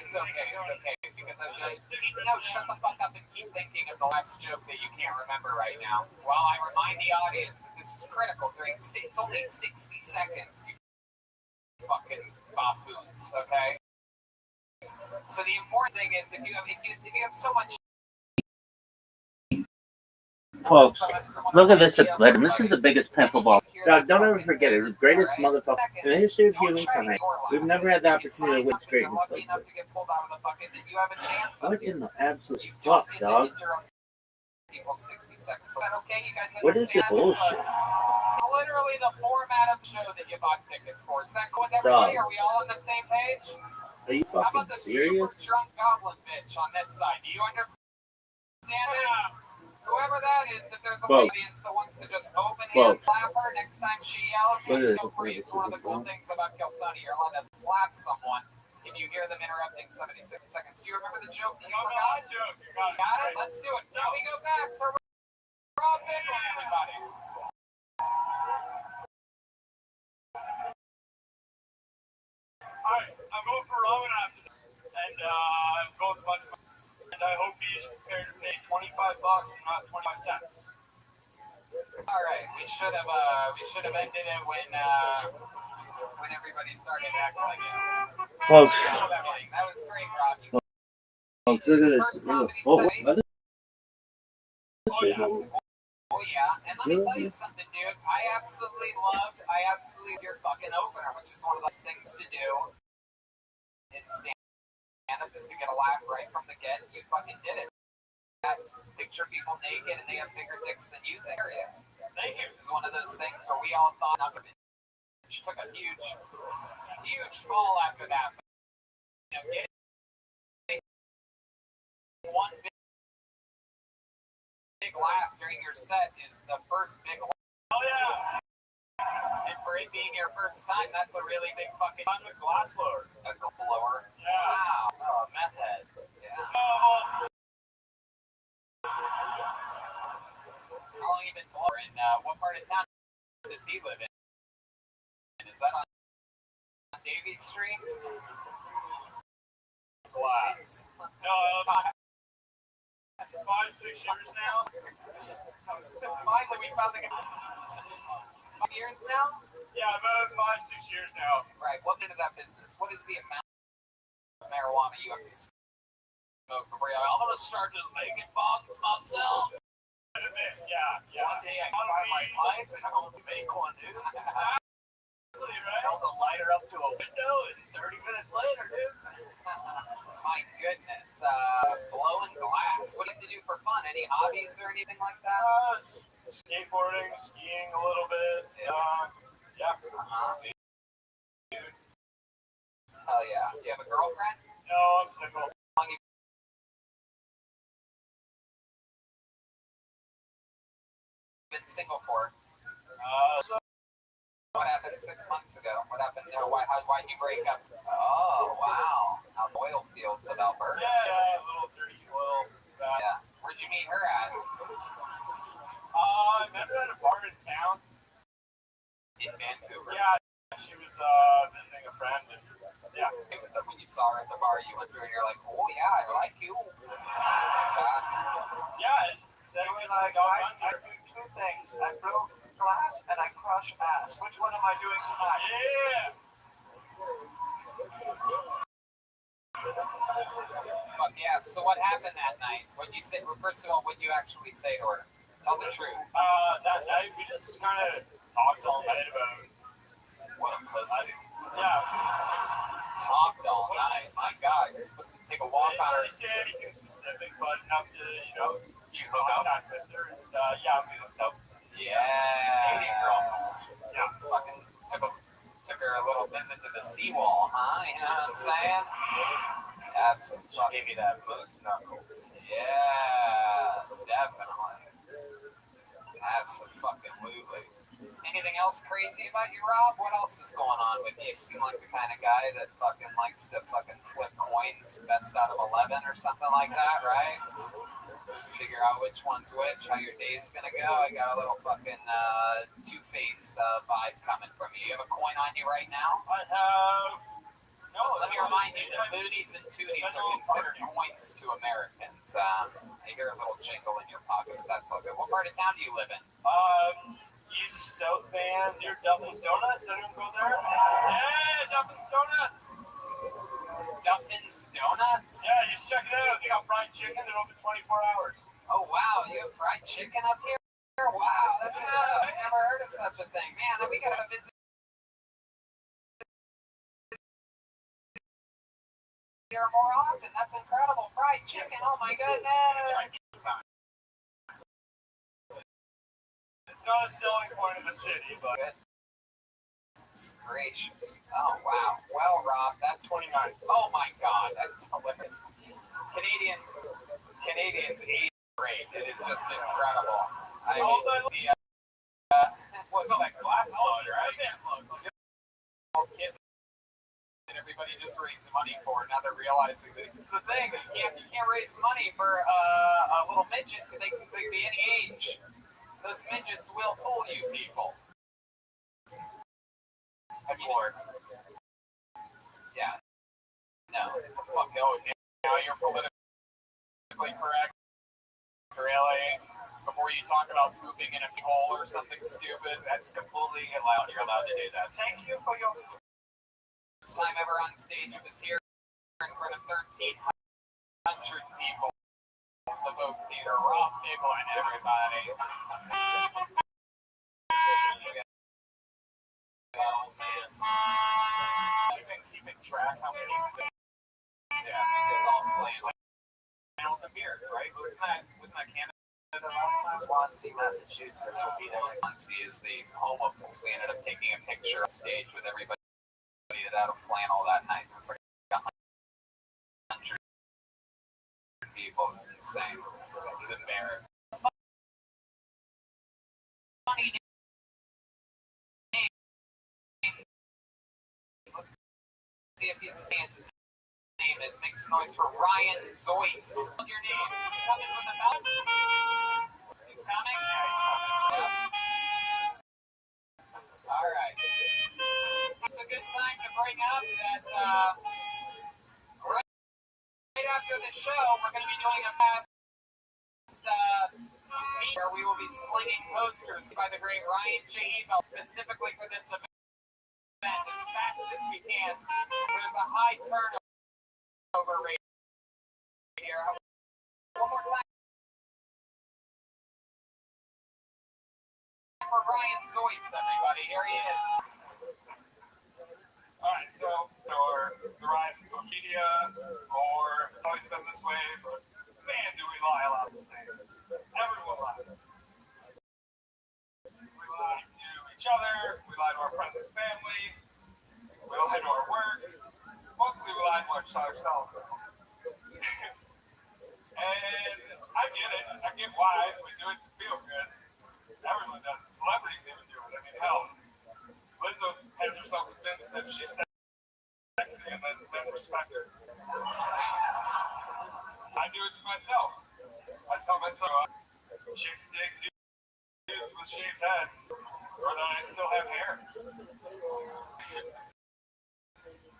It's okay. It's okay because no, shut the fuck up and keep thinking of the last joke that you can't remember right now. While I remind the audience that this is critical. It's only 60 seconds. You fucking buffoons. Okay. So the important thing is if you have so much. Folks, look at this letter. This is the biggest pimple ball. Don't ever forget it. It's the greatest motherfucker in the history of humankind. We've never had the opportunity to win straight in this place. What in the absolute fuck, dog? What is this bullshit? It's literally the format of the show that you bought tickets for. Is that cool with everybody? Are we all on the same page? Are you How fucking about the serious? super drunk goblin bitch on this side? Do you understand it? Whoever that is, if there's a lady that's the wants to just open hand slap her next time she yells, just feel free. It's one of the cool things about Kill Tony. You're allowed to slap someone if you hear them interrupting 76 seconds. Do you remember the joke that you forgot? Got it? Let's do it. Now we go back to Rob Bickle, everybody. Alright, I'm going for ramen after this. And I'm going for much. And I hope he's prepared to pay $25 and not 25 cents. All right, we should have ended it when everybody started acting like it. Folks. That was great, Rob. Folks, look at this. Oh yeah, and let me tell you something, dude. I absolutely loved your fucking opener, which is one of those things to do in stand-up, is to get a laugh right from the get. You fucking did it. Picture people naked and they have bigger dicks than you. There it is. Thank you. It was one of those things where we all thought she took a huge fall after that. You know, getting one big laugh during your set is the first big laugh. Oh yeah. And for it being your first time, that's a really big fucking. I'm a glass blower. A glass blower. Yeah. Wow. Oh, meth head. Yeah. Oh. How long you been blowing? What part of town does he live in? Is that on Davie Street? Glass. No, 5-6 years now. Finally, we found the guy. 5 years now? Yeah, about 5-6 years now. Right. What into that business? What is the amount of marijuana you have to smoke for real? I'm gonna start just making bongs myself. Yeah. One day I can buy my life and I'm gonna make one, dude. Right? Held the lighter up to a window and 30 minutes later, dude. My goodness. Blowing glass. What do you have to do for fun? Any hobbies or anything like that? Skateboarding, skiing a little bit. Yeah. Hell yeah. Do you have a girlfriend? No, I'm single. How long you been single for? So What happened 6 months ago? What happened? Why'd you break up? Oh, wow. Out in the oil fields of Alberta. yeah, a little dirty oil. Yeah. Where'd you meet her at? I met her at a bar in town. In Vancouver. Yeah, she was visiting a friend. And, yeah. When you saw her at the bar, you went through and you're like, oh, yeah, I like you. Yeah. They were like, I do two things. I blow glass and I crush ass. Which one am I doing tonight? Yeah. Fuck yeah. So what happened that night? What you say? First of all, what you actually say to her? Tell the truth. That night we just kind of talked all night about. What a pussy. Yeah. Talked all night. My God, you're supposed to take a walk on her. I didn't say anything specific, but enough to, Did you hook up? not with her. And, yeah, we hooked up. Yeah. Dating girl. Yeah. Fucking took her a little visit to the seawall, huh? You know what I'm saying? Absolutely. She gave me that moose knuckle. Yeah, definitely. Absolutely. Anything else crazy about you, Rob? What else is going on with you? You seem like the kind of guy that fucking likes to fucking flip coins, best out of 11 or something like that, right? Figure out which one's which, how your day's gonna go. I got a little fucking Two-Face vibe coming from you. You have a coin on you right now? I have. No, Let me remind you, Booties and tooties are considered points to Americans. I hear a little jingle in your pocket, but that's all good. What part of town do you live in? East South Van near Duffin's Donuts. Anyone go there? Yeah, Duffin's Donuts. Duffin's Donuts? Yeah, you should check it out. They got fried chicken. They're open 24 hours. Oh, wow. You have fried chicken up here? Wow, that's incredible. I've never heard of such a thing. Man, we gotta visit here more often. That's incredible. Fried chicken. Oh, my goodness. It's not a selling point of the city, but Goodness gracious. Oh, wow. Well, Rob, that's 29. Oh my God, that's hilarious. Canadians eat great. It is just incredible. I mean, What's all that glass blood, right? And everybody just raised money for it. Now they're realizing that it's a thing. You can't raise money for a little midget. They can be any age. Those midgets will fool you people. A dwarf. Yeah. No, it's a fuck no. Now you're politically correct. Really? Before you talk about pooping in a hole or something stupid, That's completely allowed. You're allowed to do that. thank you for your first time ever on stage. It was here in front of 1,300 people. The Vogue Theater, Rob Diggle, and everybody. Oh man. You've been keeping track how many Yeah, it's all playing like panels and beers, right? Wasn't that Canada last time? Swansea, Massachusetts will be there. Swansea is the home of. We ended up taking a picture on stage with everybody that had a flannel that night. It was like 100 people. It was insane. It was embarrassing. Funny name. Let's see if he's saying his name is. Make some noise for Ryan Zoyce. What's your name? Is he coming with the belt? He's coming? Yeah, he's coming. Yeah. All right. It's a good time to bring up that right after the show, we're going to be doing a fast meet where we will be slinging posters by the great Ryan J. Ebel specifically for this event as fast as we can. So there's a high turnover rate here. One more time for Ryan Zoyce, everybody. Here he is. Alright, so, or the rise of social media, or it's always been this way, but man, do we lie a lot of things. Everyone lies. We lie to each other, we lie to our friends and family, we lie to our work, mostly we lie to ourselves. And I get it, I get why, we do it to feel good. Everyone does it, celebrities even do it, I mean, hell. Lizzo has herself convinced that she's sexy and then respect her. I do it to myself. I tell myself, chicks dig dudes with shaved heads, or that I still have hair.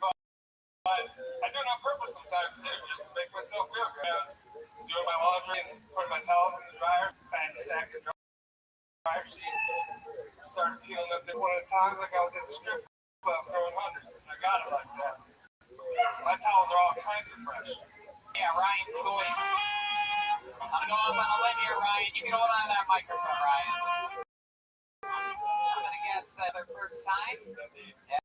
But I do it on purpose sometimes too, just to make myself feel good. I was doing my laundry and putting my towels in the dryer, fat stack of dryer sheets. Started peeling up one at a time like I was at the strip club throwing hundreds. I got it like that. My towels are all kinds of fresh. Yeah, Ryan Zoyce. I'm gonna go up on a limb here, Ryan. You can hold on to that microphone, Ryan. I'm gonna guess that their first time. Yeah.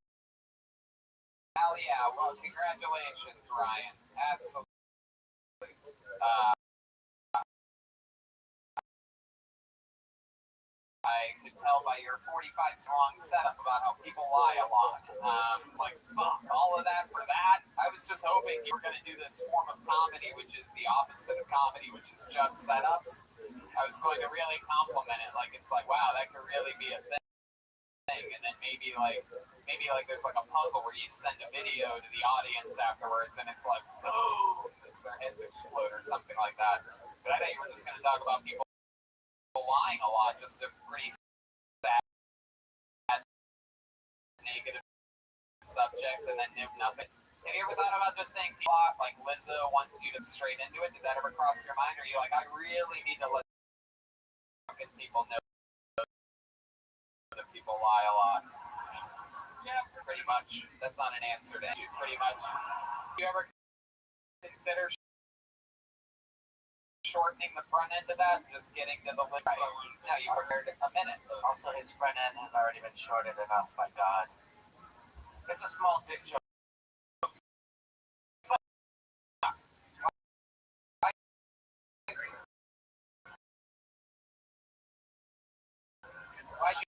Hell yeah! Well, congratulations, Ryan. Absolutely. I could tell by your 45-long setup about how people lie a lot. Like, fuck, all of that for that? I was just hoping you were going to do this form of comedy, which is the opposite of comedy, which is just setups. I was going to really compliment it. Like, it's like, wow, that could really be a thing. And then maybe there's like a puzzle where you send a video to the audience afterwards, and it's like, oh, their heads explode or something like that. But I thought you were just going to talk about people lying a lot, just a pretty sad, negative subject, and then nothing. Have you ever ever thought about just saying plot like Lizzo wants you to straight into it? Did that ever cross your mind? Or are you like, I really need to let fucking people know that people lie a lot? Yeah, pretty much. That's not an answer to you. Pretty much. Do you ever consider shortening the front end of that and just getting to the lip? No, you prepared to come in it. Also, his front end has already been shorted enough. My God, it's a small dick joke. Why you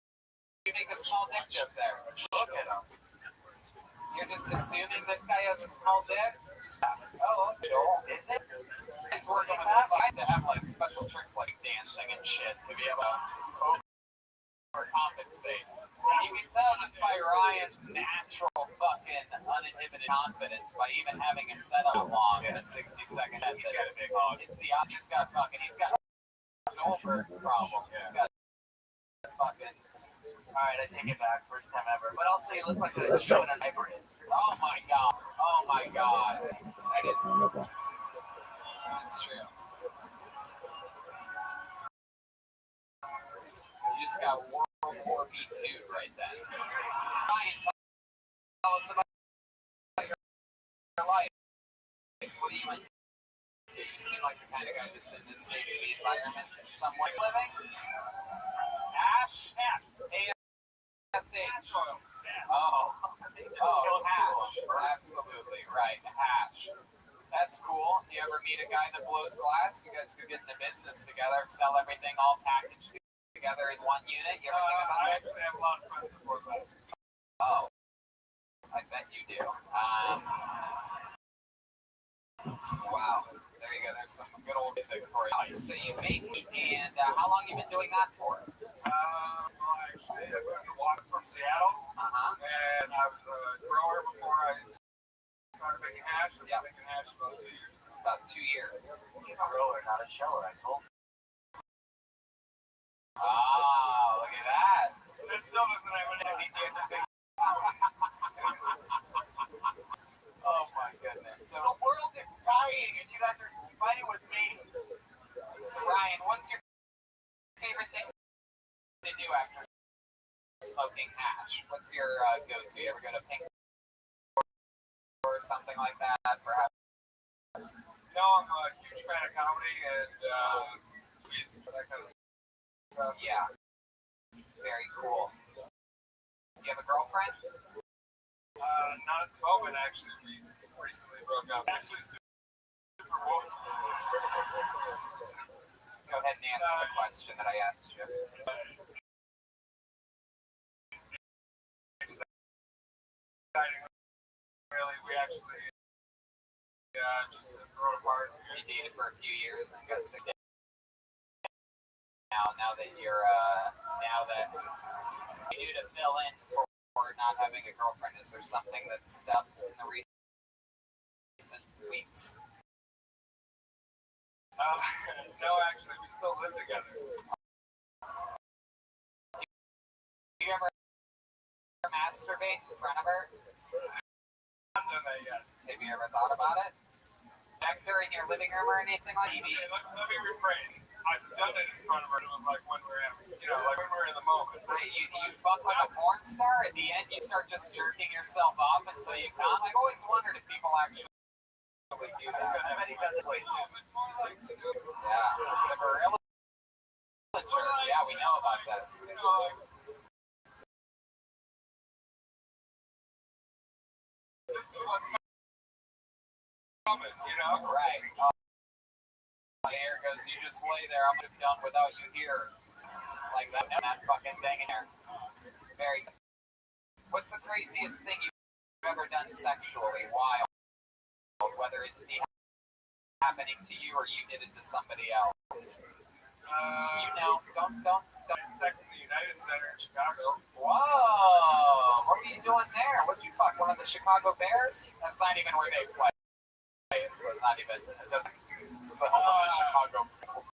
make a small dick joke there? Look at him. You're just assuming this guy has a small dick? Oh, Joel. Is it? He's working with us. I had to have like special tricks like dancing and shit to be able to overcompensate. You can tell just by Ryan's natural fucking uninhibited confidence by even having a setup long in a 60-second head. He's got a big hog. It's the he's got Goldberg problems. He's got fucking. Alright, I take it back. First time ever. But also, you look like a show in a hybrid. Oh my god. Oh my god. That is. That's true. You just got World War B2 right then. Ryan, tell us about your life. What do you into? You seem like the kind of guy that's in this safety environment in some way. Living? Ash? A-S-H. Oh, hash. Absolutely, right. Hash. That's cool. You ever meet a guy that blows glass? You guys could get into business together, sell everything all packaged together in one unit. You ever think about I that? actually have a lot of friends that blow glass. Oh, I bet you do. Wow. There you go. There's some good old music for you. So you make, and how long you been doing that for? Well, actually, I moved to Water from Seattle, and I was a grower before I started making hash. I've been making hash about 2 years. About 2 years. He's a grower, not a shower, I told you. Oh, look at that. That still doesn't have any big. Oh my goodness. So The world is dying, and you guys are fighting with me. So Ryan, what's your favorite thing to do after smoking hash? What's your go-to? You ever go to Pink or something like that, perhaps? No, I'm a huge fan of comedy and movies, that kind of stuff. Yeah. Very cool. You have a girlfriend? Not at the moment, actually. We recently broke up. Actually, super cool. Go ahead and answer the question that I asked you. Exciting. Really, we actually just grew apart. You dated for a few years and got sick. Now that you're now that you do to fill in for not having a girlfriend, is there something that's stuck in the recent weeks? No, actually, we still live together. Do you ever masturbate in front of her? I haven't done that yet. Have you ever thought about it? Back there in your living room or anything like that? Okay, let me rephrase. I've done it in front of her. It was like when we're in, like when we're in the moment. You fuck like a porn star. At the end, you start just jerking yourself off until you come. I've always wondered if people actually do that. I bet he does it way too. Yeah, the gorilla jerk. Yeah, we know about this. This is what's coming, Right. Oh, here goes. You just lay there. I'm done without you here. Like that fucking thing in there. Very. What's the craziest thing you've ever done sexually? Wild. Whether it be happening to you or you did it to somebody else. Don't. Sex in the United Center in Chicago. Whoa! What were you doing there? What'd you fuck? One of the Chicago Bears? That's not even where they play. It's not even. It doesn't. It's the home of the Chicago Bulls.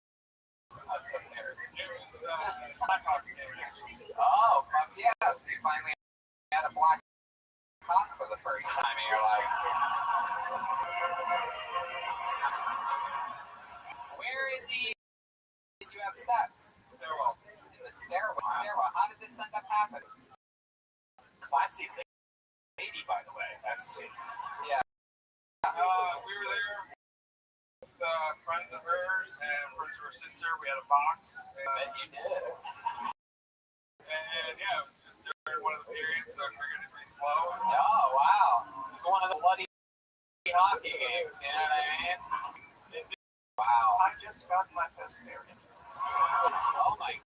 Not the Bears. It was Blackhawks game, actually. Oh, fuck yeah! So you finally had a black cock for the first time in your life. this end up happening? Classy lady, by the way. That's Yeah. We were there with friends of hers and friends of her sister. We had a box. I bet you did. And yeah, it was just during one of the periods, so I figured it'd be slow. Oh, wow. It's one of the bloody hockey games, you know what I mean? Wow. I just got my first period. Oh my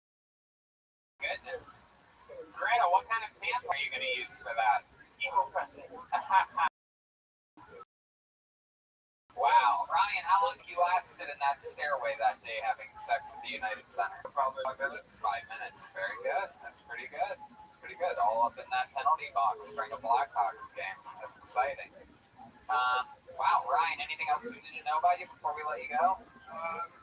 goodness. Greta, what kind of tamp are you going to use for that? Eco-friendly. Wow. Ryan, how long you lasted in that stairway that day having sex at the United Center? Probably 5 minutes. 5 minutes. Very good. That's pretty good. That's pretty good. All up in that penalty box during a Blackhawks game. That's exciting. Wow, Ryan, anything else we need to know about you before we let you go?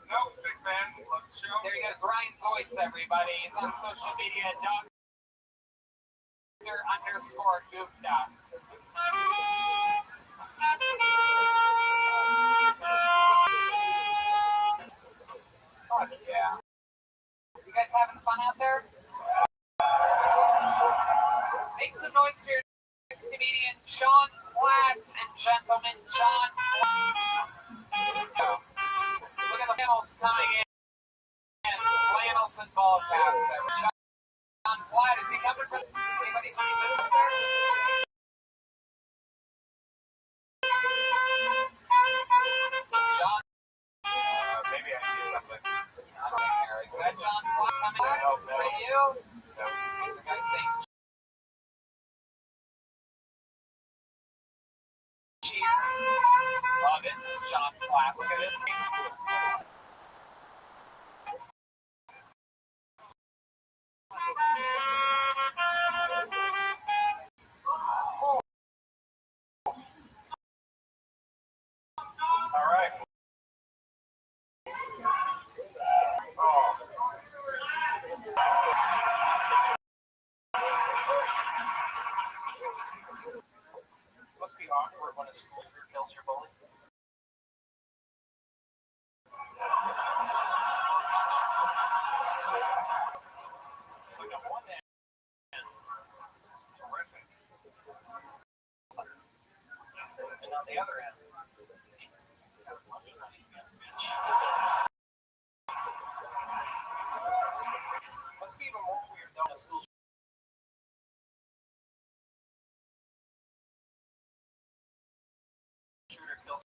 No, big fans. Love the show. There he goes, Ryan Zoyce, everybody. He's on social media, Dr_Gupta. Fuck yeah. You guys having fun out there? Make some noise for your next comedian, Sean Platt, and gentlemen, John Platt. Look at the flannels coming in. Flannels and ball caps. John Platt, is he coming from? Anybody see him up there? John. Maybe I see something. Nothing there. Is that John Platt coming in? No, Is that you? No. There's a guy saying cheers. Oh, this is John Platt. Look at this. All right. Must be awkward when a school leader kills your bully. It's like on one end, it's horrific. And on the other end, must be even more weird than a school shooter kills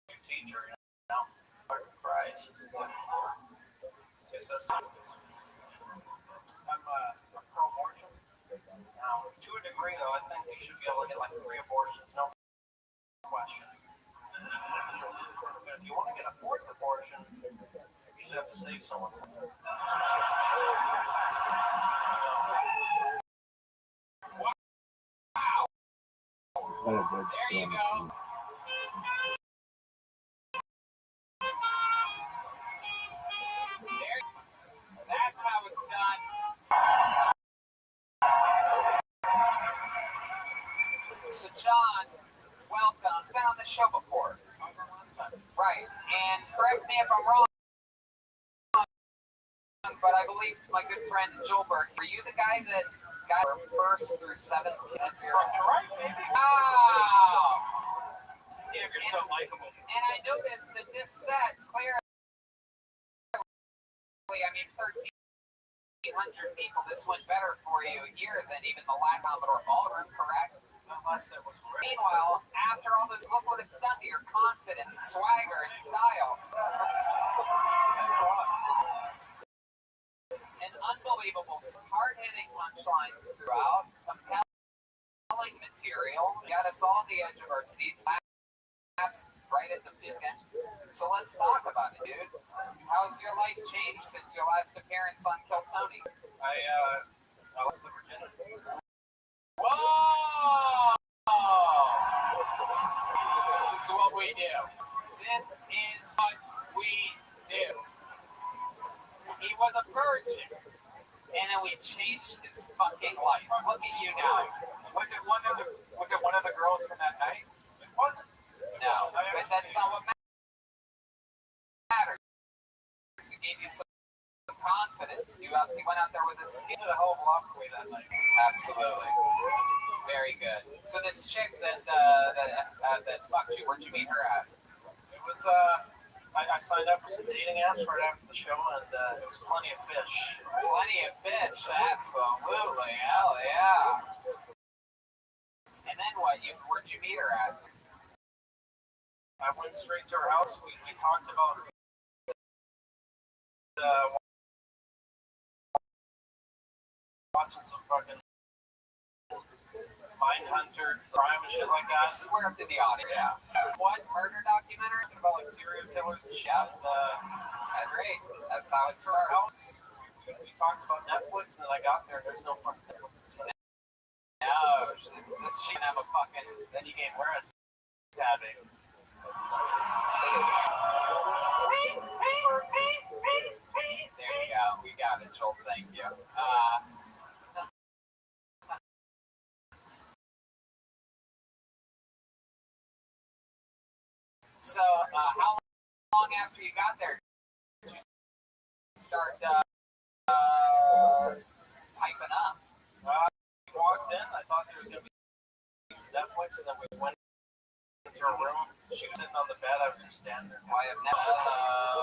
your teacher. You know, Christ. Is this? I'm pro-abortion. Now, to a degree, though, I think you should be able to get like 3 abortions, no question. But if you want to get a 4th abortion, you should have to save someone's life. What a good There you film. go. There. That's how it's done. So, John, welcome. You've been on the show before. Right. And correct me if I'm wrong, but I believe my good friend Joel Burke, were you the guy that got first through 7th? Right, baby. Wow! Yeah, you're so likable. And I noticed that this set clearly, I mean, 1,300 people. This went better for you here than even the last Commodore Ballroom, correct? That last set was great. Meanwhile, after all this, look what it's done to your confidence, swagger, and style. Thanks a lot. And unbelievable, hard-hitting punchlines throughout, compelling material, got us all at the edge of our seats, laughs right at the beginning. So let's talk about it, dude. How's your life changed since your last appearance on Kill Tony? I lost the virginity. Whoa! This is what we do. This is what we do. He was a virgin, and then we changed his fucking life. Look at you now. Was it one of the girls from that night? It wasn't. No, but that's not what matters. It gave you some confidence. confidence. You went out there with a skill. Did a hell of a lot for me that night. Absolutely. Very good. So this chick that fucked you, where'd you meet her at? It was I signed up for some dating apps right after the show, and it was Plenty of Fish. Plenty of Fish. Absolutely. Hell yeah. And then what? Where'd you meet her at? I went straight to her house. We talked about watching some fucking Mindhunter crime and shit like that. Swear up to the audio. Yeah. What? Murder documentary? Talking about like serial killers and shit. Yeah. And, That's great. That's how it to her starts. house, we talked about Netflix, and then I got there. There's no fucking Netflix. No, she didn't have a fucking. Then you gave her a stabbing. There you go. We got it, Joel. Thank you. So, how long after you got there did you start piping up? We walked in. I thought there was gonna be some Netflix, and then we went into her room. She was sitting on the bed. I was just standing there. Why have never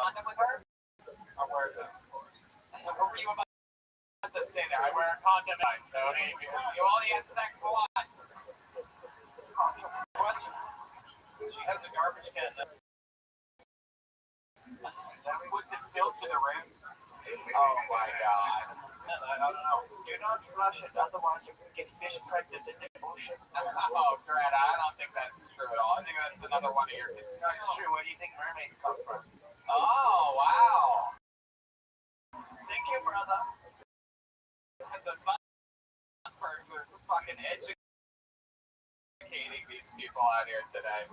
condom with her? I'm wearing that. What were you about to say there? I wear a condom. Tony. You only had sex once. Question. She has a garbage can. Was it filled to the rim? Oh my god. I don't know. Do not flush it, otherwise you can get fish pregnant in the ocean. Oh, Greta, I don't think that's true at all. I think that's another one of your concerns. That's true. Where do you think mermaids come from? Oh, wow. Thank you, brother. The Thunbergs are fucking educating these people out here today.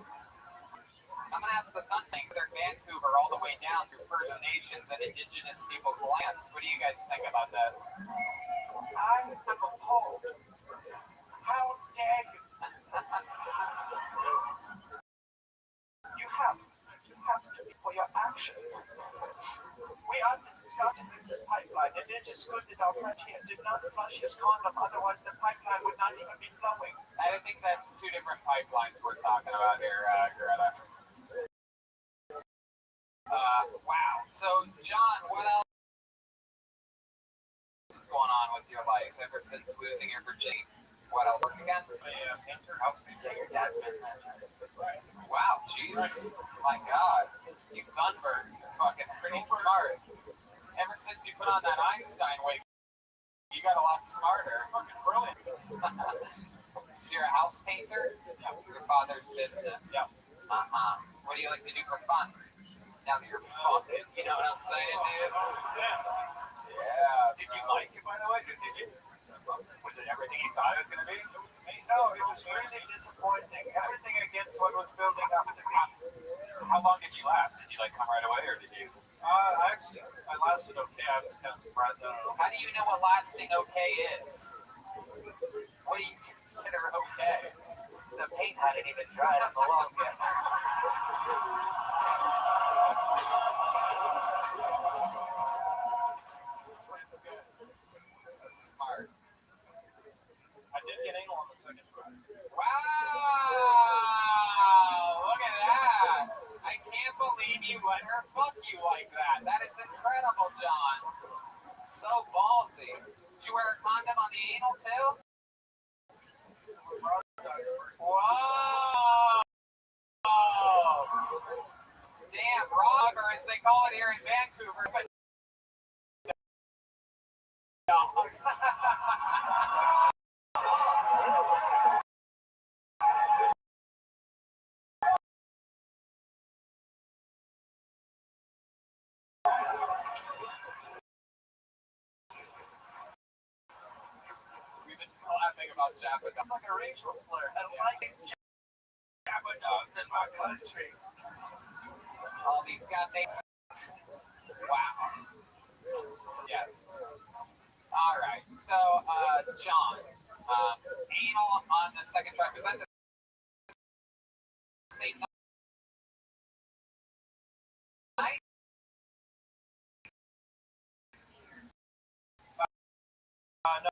I'm going to ask the Thunberg Vancouver all the way down through First Nations and Indigenous people's lands. What do you guys think about this? I'm appalled. How dare you? You have to be for your actions. We are discussing this pipeline, and it is good that our friend here did not flush his condom, otherwise the pipeline would not even be flowing. I think that's two different pipelines we're talking about here, Greta. Wow. So, John, what else is going on with your life ever since losing your virginity? What else? Work again? Painter, house painter. Your dad's business. Wow, Jesus. My God. You Thunbergs are fucking pretty smart. Ever since you put on that Einstein wig, you got a lot smarter. Fucking brilliant. So you're a house painter? Your father's business? Yeah. What do you like to do for fun? Now that you're fucking, you know what I'm saying, dude? Yeah. Did you like it, by the way? Did you? Was it everything you thought it was going to be? No, it was really disappointing. Everything against what was building up to be. How long did you last? Did you like come right away, or did you? I lasted okay. I was kind of surprised. I don't know. How do you know what lasting okay is? What do you consider okay? The paint hadn't even dried on the walls yet. That's good. That's smart. I did get anal on the second try. Wow! Look at that! I can't believe you let her fuck you like that. That is incredible, John. So ballsy. Did you wear a condom on the anal too? Whoa! Damn, Rob, or as they call it here in Vancouver, but no. We've been laughing about Jabba. It's like a racial slur. I don't like these Jabba dogs in my country. All these goddamn. Wow. Yes. All right. So, John, anal on the second try. Was that the same night? No.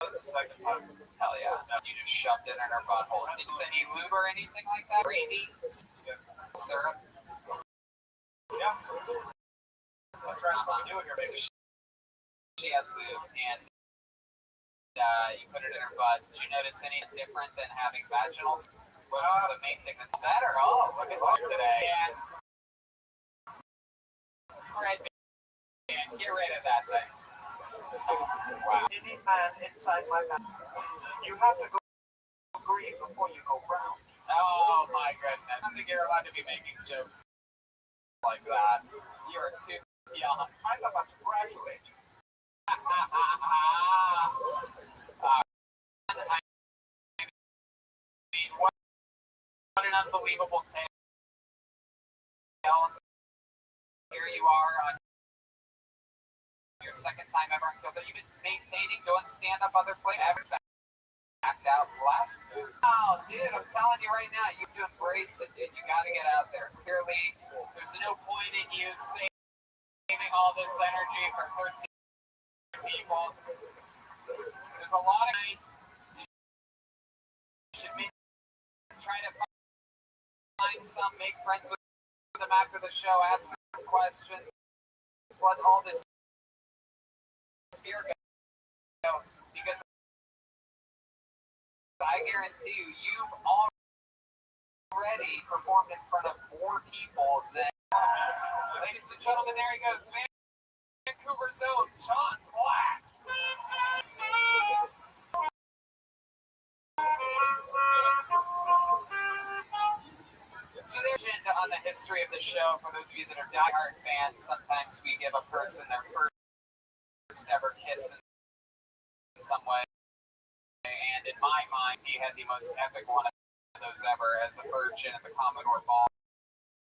That's the second time. Hell yeah. You just shoved it in her butthole. Did you send any lube or anything like that? Gravy? Syrup? Yeah. That's right. That's what we do here, baby. She had lube and you put it in her butt. Did you notice any different than having vaginal? What was the main thing that's better? Oh, look at that today. And red band. Get rid of that thing. Wow. Any man inside my mouth. You have to go green before you go brown. Oh my goodness. I don't think you're allowed to be making jokes like that. You're too young. I'm about to graduate. What an unbelievable tale. Here you are on your second time ever in Philly. You've been maintaining, doing stand-up other places. Haven't backed out left. Oh, dude, I'm telling you right now, you have to embrace it, dude. You got to get out there. Clearly, there's no point in you saving all this energy for 13 people. There's a lot of you should try to find some, make friends with them after the show, ask them questions, let all this fear go. Because I guarantee you, you've already performed in front of more people than. Ladies and gentlemen, there he goes, Vancouver's own John Black. So there's on the history of the show. For those of you that are diehard fans, sometimes we give a person their first ever kiss in some way. And in my mind, he had the most epic one of those ever as a virgin at the Commodore Ball.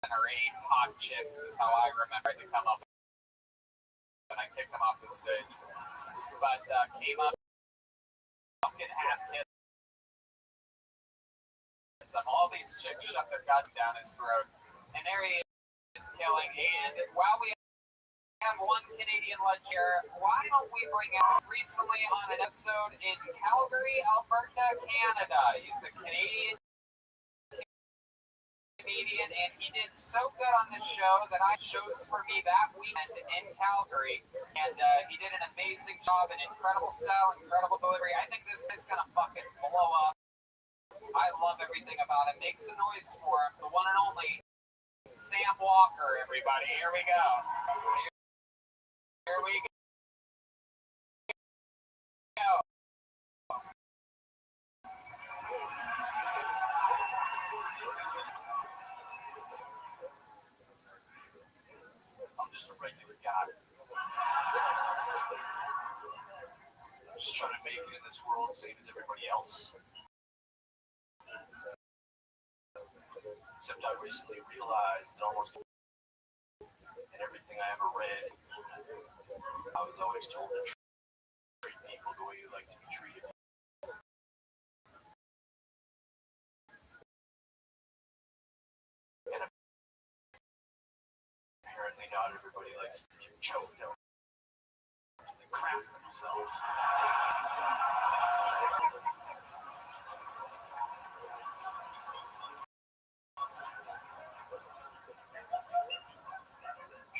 And her 8 hot chicks is how I remember it to come up. And I kicked him off the stage. But came up fucking half kiss. All these chicks shut their gun down his throat. And there he is killing. And while we have one Canadian legend here, why don't we bring out recently on an episode in Calgary, Alberta, Canada. He's a Canadian comedian, and he did so good on the show that I chose for me that weekend in Calgary. And he did an amazing job, an incredible style, incredible delivery. I think this is gonna fucking blow up. I love everything about it. Make some noise for him, the one and only Sam Walker, everybody. Here we go. Here we go. I'm just a regular guy. Just trying to make it in this world, same as everybody else. Except I recently realized that almost in everything I ever read, I was always told to treat people the way you like to be treated. And apparently not everybody likes to get choked out and crap themselves.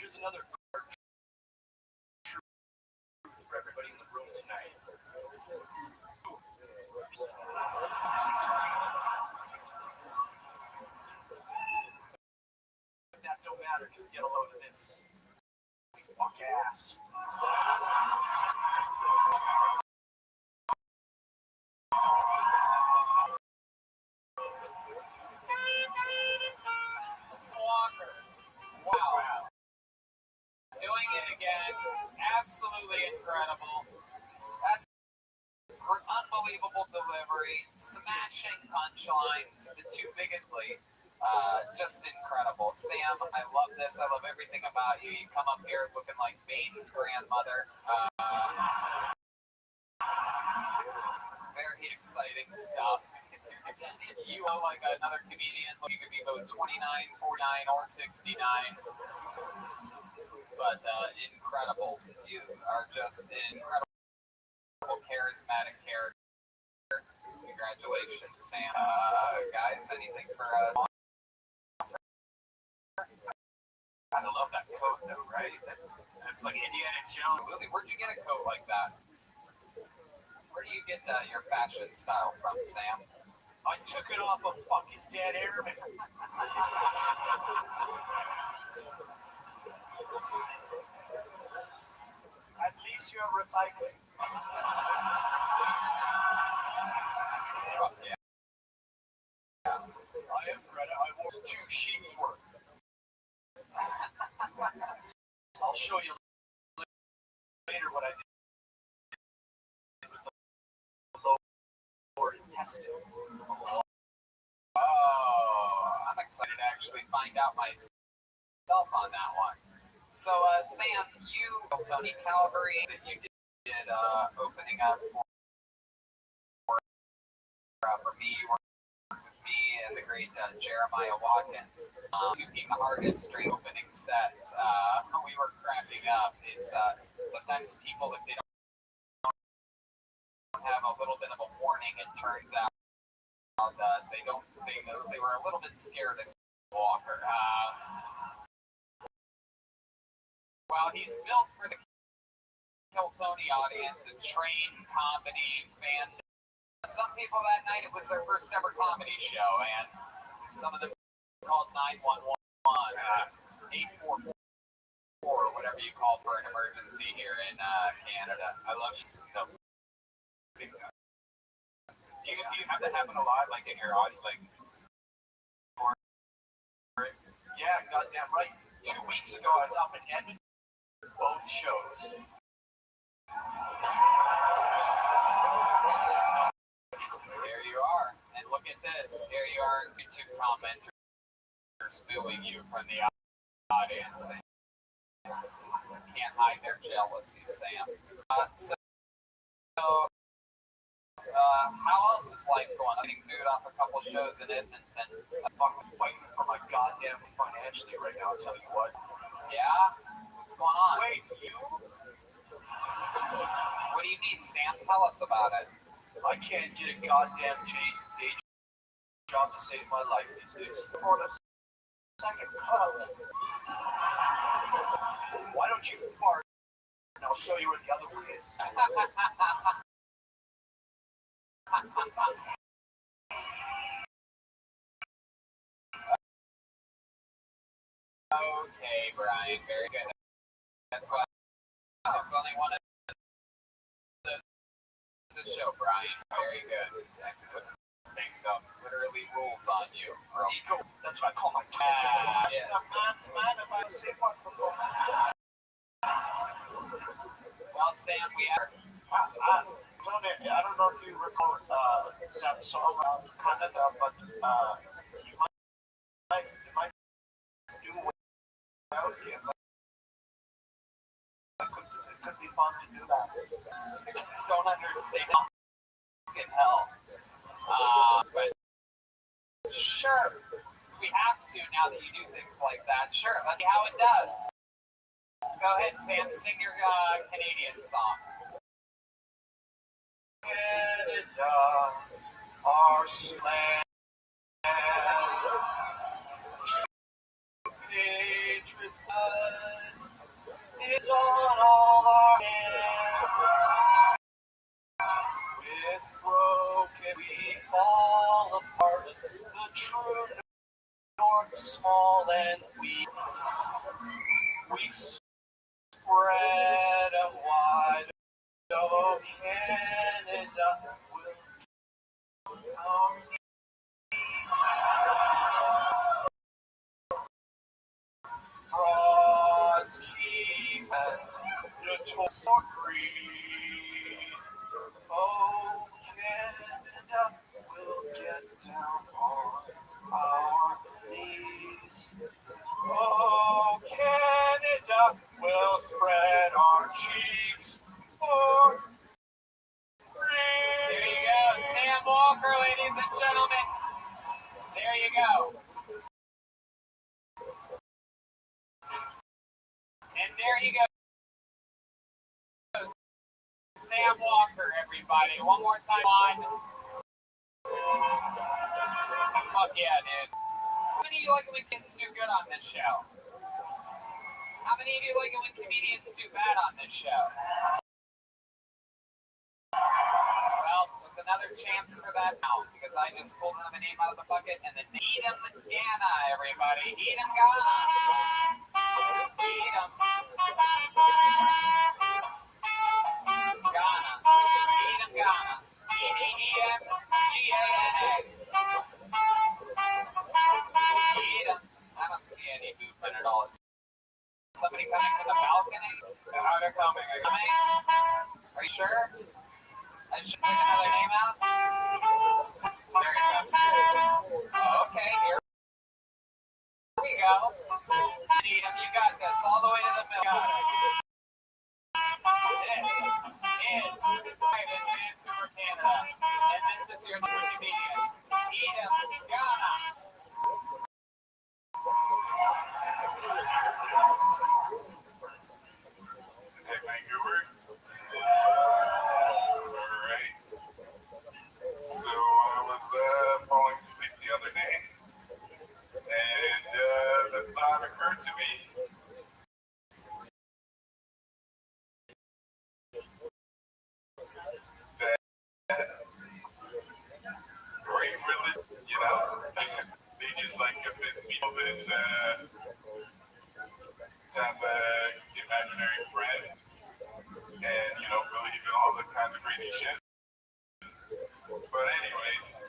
Here's another truth for everybody in the room tonight. But that don't matter, just get a load of this. Fuck ass. Walker. Wow. Doing it again. Absolutely incredible. That's unbelievable delivery. Smashing punchlines. The two biggest just incredible. Sam, I love this. I love everything about you. You come up here looking like Bane's grandmother. Very exciting stuff. You are like another comedian. You could be both 29, 49, or 69. but incredible. You are just an incredible, charismatic character. Congratulations, Sam. Guys, anything for I love that coat, though, right? That's like Indiana Jones. Absolutely. Where'd you get a coat like that? Where do you get your fashion style from, Sam? I took it off a fucking dead airman. At least you're recycling. Oh, yeah. I am Greta. I wore 2 sheets worth. I'll show you later what I did with the lower intestine. Oh, I'm excited to actually find out myself on that one. So, Sam, you, Tony Calvary, that you did opening up for me, you worked with me and the great Jeremiah Watkins, doing artistry opening sets. We were cracking up. It's sometimes people, if they don't have a little bit of a warning, it turns out they were a little bit scared of Walker. Well, he's built for the Kill Tony audience and trained comedy fan. Some people that night, it was their first ever comedy show, and some of them called 911, 844, or whatever you call for an emergency here in Canada. I love Do you have that happen a lot, like in your audience, like? Yeah, goddamn right. 2 weeks ago, I was up in Edmonton, both shows. There you are, and look at this. Here you are, YouTube commenters booing you from the audience. They can't hide their jealousy, Sam. How else is life going? I'm getting booed off a couple shows in Edmonton. I'm fucking fighting for my goddamn financially right now, I'll tell you what. Yeah? What's going on? Wait, you? What do you mean, Sam? Tell us about it. I can't get a goddamn day job to save my life these days. For the second puff. Why don't you fart and I'll show you where the other one is. Okay, Brian, very good. That's why it's only one of the show, Brian. Very good. Thing literally rules on you. Ego. That's what I call my type. Yeah. A man's man if I say what for the Well, Sam, we have. Tony, I don't know if you recall Sam song around Canada, but you might do well here. It could be fun to do that. I just don't understand fucking hell. But sure, we have to now that you do things like that. Sure, let's see how it does. Go ahead, Sam, sing your Canadian song. Canada, our land, patriot blood is on all our hands. With broken we fall apart, the true north small and weak. We spread a wide. Oh, Canada will our frauds keep and the for greed. Oh, Canada will get down on our knees. Oh, Canada will spread our cheeks for free. There you go, Sam Walker, ladies and gentlemen. There you go. And there everybody. One more time on. Fuck yeah, dude. How many of you like it when kids do good on this show? How many of you like it when comedians do bad on this show? Well, there's another chance for that now, because I just pulled another name out of the bucket, and then Edom Gana, everybody. Edom Gana. Edom. Gana. Edom Gana. E-D-E-M-G-A-N-A. Edom. I don't see any movement at all. Is somebody coming from the balcony? Oh, they're coming. Are you coming? Are you sure? I should pick another name out. There he goes. Oh, okay, here we go. Edom, you got this. All the way to the middle. Got it. This is Private Vancouver, Canada. And this is your next comedian, Edom Gana. Hey, Vancouver. Alright. So I was falling asleep the other day, and the thought occurred to me. Great religion, you know? They just like convince people that to have an imaginary friend and, you know, believe in all the kinds of crazy shit. But anyways,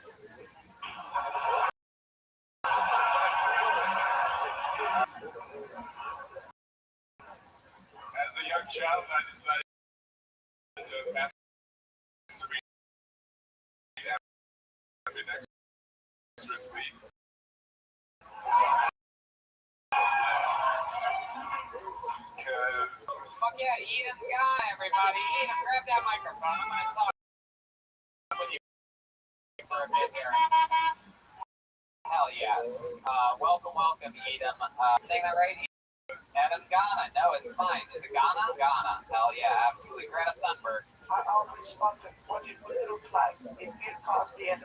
as a young child, I decided to masturbate having extra sleep. Because Fuck yeah, Edom Gana, everybody. Edom, grab that microphone. I'm going to talk with you for a bit here. Hell yes. Welcome, Edom. Saying that right? Edom Gana. No, it's fine. Is it Ghana? Ghana. Hell yeah, absolutely. Greta Thunberg. I always wondered what it would look like if Bill Cosby and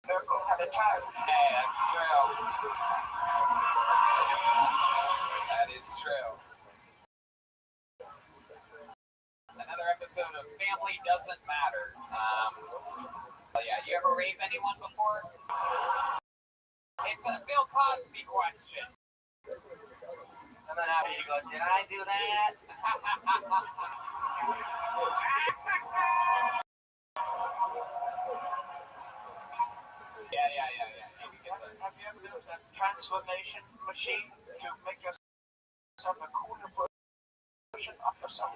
Urkel had a child. Hey, that's true. That is true. Another episode of Family Doesn't Matter. Yeah, you ever rape anyone before? It's a Bill Cosby question. And then after you go, did I do that? Yeah. Have you ever used a transformation machine to make yourself a cooler version of yourself?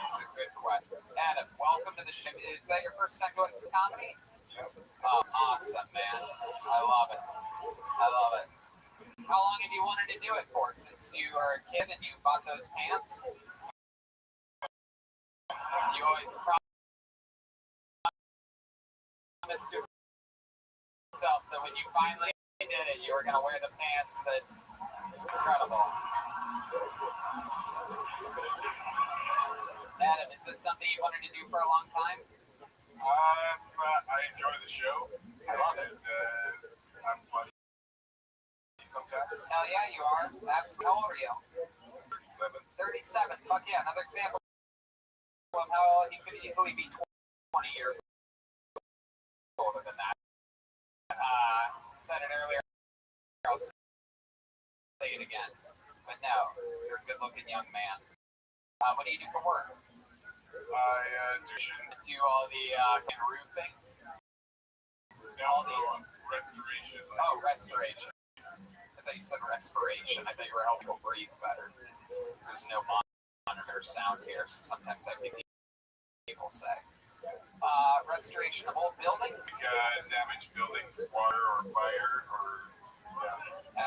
It's a good question. Adam, welcome to the show. Is that your first time going to comedy? Yep. Oh, awesome, man. I love it. How long have you wanted to do it for? Since you were a kid and you bought those pants? You always promised yourself that when you finally did it, you were going to wear the pants that... Incredible. Adam, is this something you wanted to do for a long time? I enjoy the show. I love it. And I'm funny sometimes. Hell yeah, you are. Absolutely. How old are you? 37. 37. Fuck yeah. Another example of how you could easily be 20 years older than that. Said it earlier. I'll say it again. But no, you're a good-looking young man. What do you do for work? I Do all the roofing? all the restoration. Oh, restoration. I thought you said respiration. I thought you were helping people breathe better. There's no monitor sound here, so sometimes I think people say. Restoration of old buildings? Damaged buildings, water or fire or... Yeah.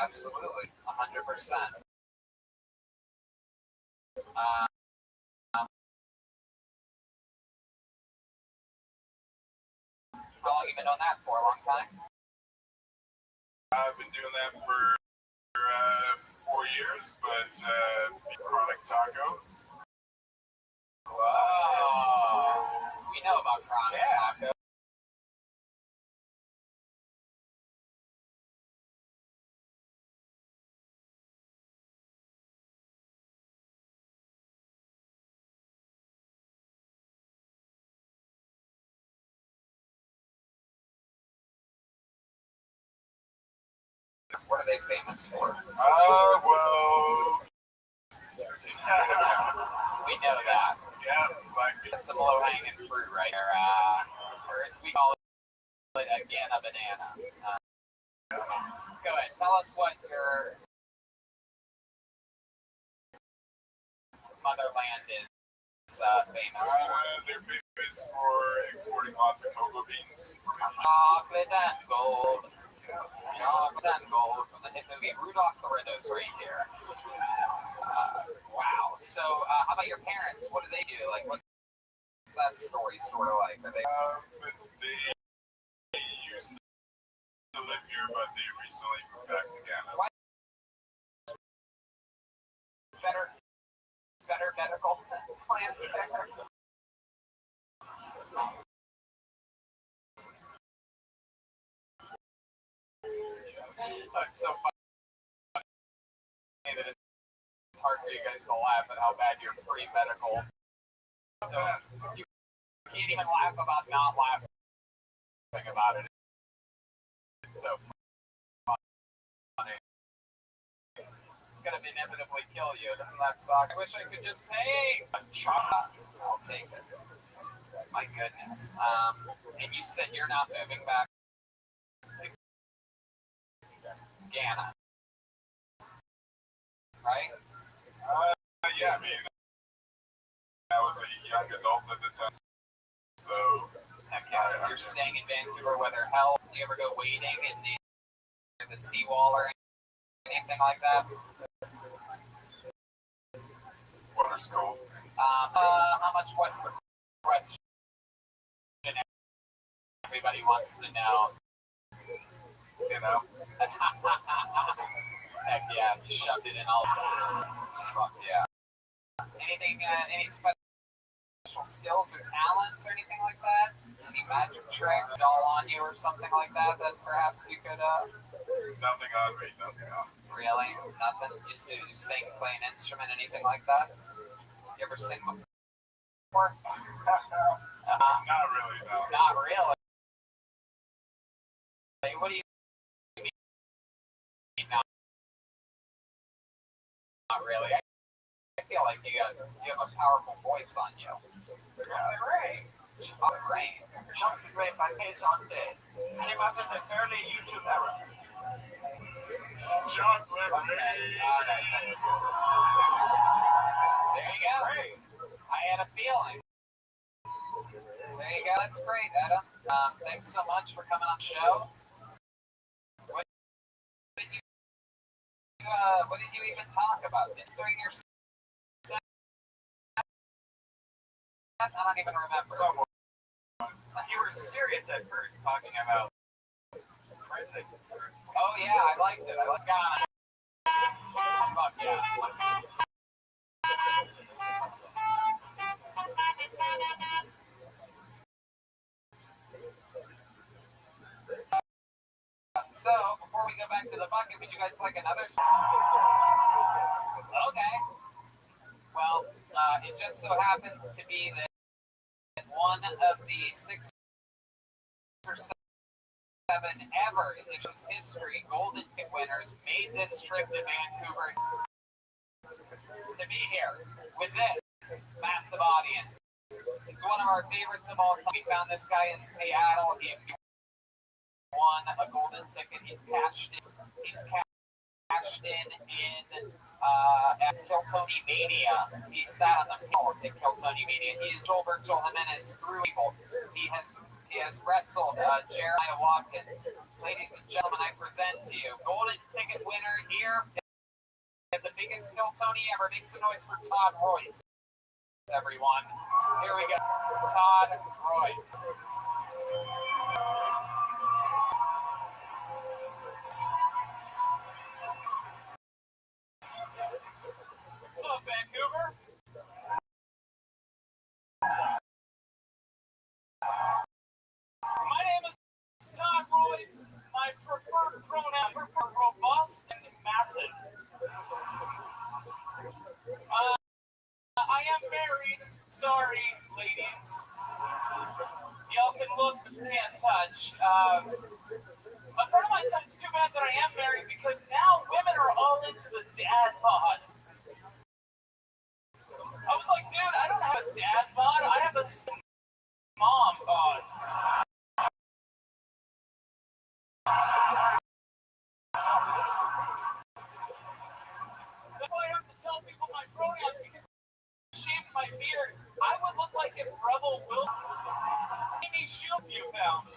Absolutely. 100%. How long have you been doing that for? A long time? I've been doing that for 4 years, but chronic tacos. Whoa. You know about Chronic Taco. What are they famous for? Well, We know that. yeah, like That's some low-hanging fruit right there. Or as we call it, again, a banana. Go ahead. Tell us what your motherland is famous for. they're famous for exporting lots of cocoa beans. Chocolate and gold. Chocolate and gold from the hit movie Rudolph the Red-Nosed Reindeer. Wow. So, how about your parents? What do they do? Like, what's that story sort of like? Are they? They used to live here, but they recently moved back to Ghana. Better medical plans there. It's so funny that it's hard for you guys to laugh at how bad your free medical. You can't even laugh about not laughing about it. It's so funny. It's gonna inevitably kill you. Doesn't that suck? I wish I could just pay a chop. I'll take it. My goodness. And you said you're not moving back to Ghana, right? Yeah, I mean, I was a young adult at the time, so Heck yeah. You're staying in Vancouver, whether hell, do you ever go wading in the seawall or anything like that? water's cold. How much, what's the question everybody wants to know? You know, Heck yeah, you shoved it in all. Fuck yeah. Anything, any special skills or talents or anything like that? Any magic tricks all on you or something like that that perhaps you could, nothing on me, nothing on me. really? Nothing? Just to sing, play an instrument, anything like that? You ever sing before? Not really, no. Not really. What do you mean? Not really. I feel like you have a powerful voice on you. Chocolate Rain. Chocolate Rain. Chocolate Rain by Kazonde. Came out in the early YouTube era. Chocolate Okay. rain. All right. That's good. There you go. I had a feeling. There you go. That's great, Adam. Thanks so much for coming on the show. What did you even talk about during your set? I don't even remember. You were serious at first, talking about presidents. Oh yeah, I liked it. I like Ghana. Fuck yeah. So, before we go back to the bucket, would you guys like another song? Okay. Well, it just so happens to be that one of the 6 or 7 ever in Indigenous history Golden Ticket winners made this trip to Vancouver to be here with this massive audience. It's one of our favorites of all time. We found this guy in Seattle. He won a golden ticket. He's cashed in at Kiltony Mania. He sat on the hill at Kiltony Mania. He is Virgil Jimenez through people. He has wrestled Jeremiah Watkins. Ladies and gentlemen, I present to you golden ticket winner here at the biggest Kiltony ever. Make some noise for Todd Royce, everyone. Here we go. Todd Royce. What's up, Vancouver? sorry, ladies. Y'all can look, but you can't touch. A friend of mine said it's too bad that I am married because now women are all into the dad bod. I was like, dude, I don't have a dad bod. I have a mom bod. That's why I have to tell people my pronouns because if I shaved my beard, I would look like if Rebel Will made me shoot a few pounds.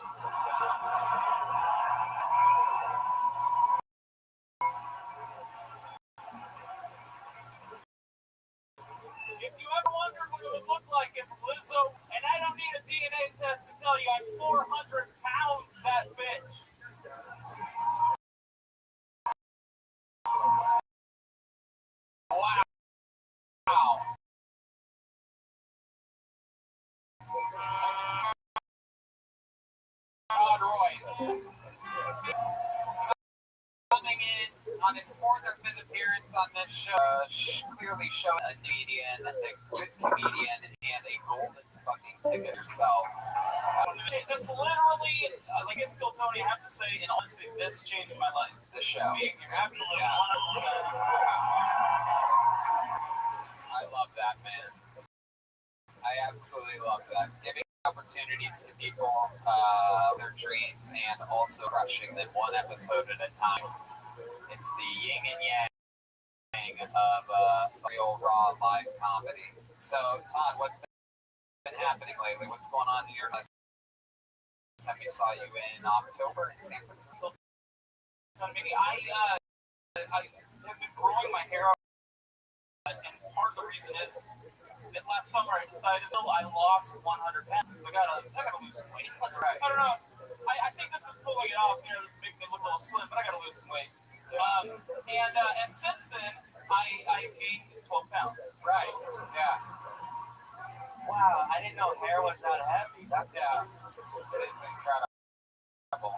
If you ever wondered what it would look like if Lizzo, and I don't need a DNA test to tell you I'm 400 pounds, that bitch. Wow. Todd Royce. Coming in on his fourth or fifth appearance on this show, clearly showing a comedian, a good comedian, and a golden fucking ticket herself. This literally, like I still Tony, I have to say, and honestly, this changed my life. The show. You're absolutely 100%. I love that, man. I absolutely love that. Giving opportunities to people, their dreams, and also crushing them one episode at a time. It's the yin and yang of real, raw, live comedy. So, Todd, what's been happening lately? What's going on in your life? Last time we saw you in October in San Francisco. I have been growing my hair out, and part of the reason is that last summer I decided I lost 100 pounds, so I gotta lose some weight. Right. I don't know. I think this is pulling it off. This making me look a little slim, but I gotta lose some weight. And since then I gained 12 pounds. Right. Yeah. Wow, I didn't know hair was that heavy. That's it is incredible.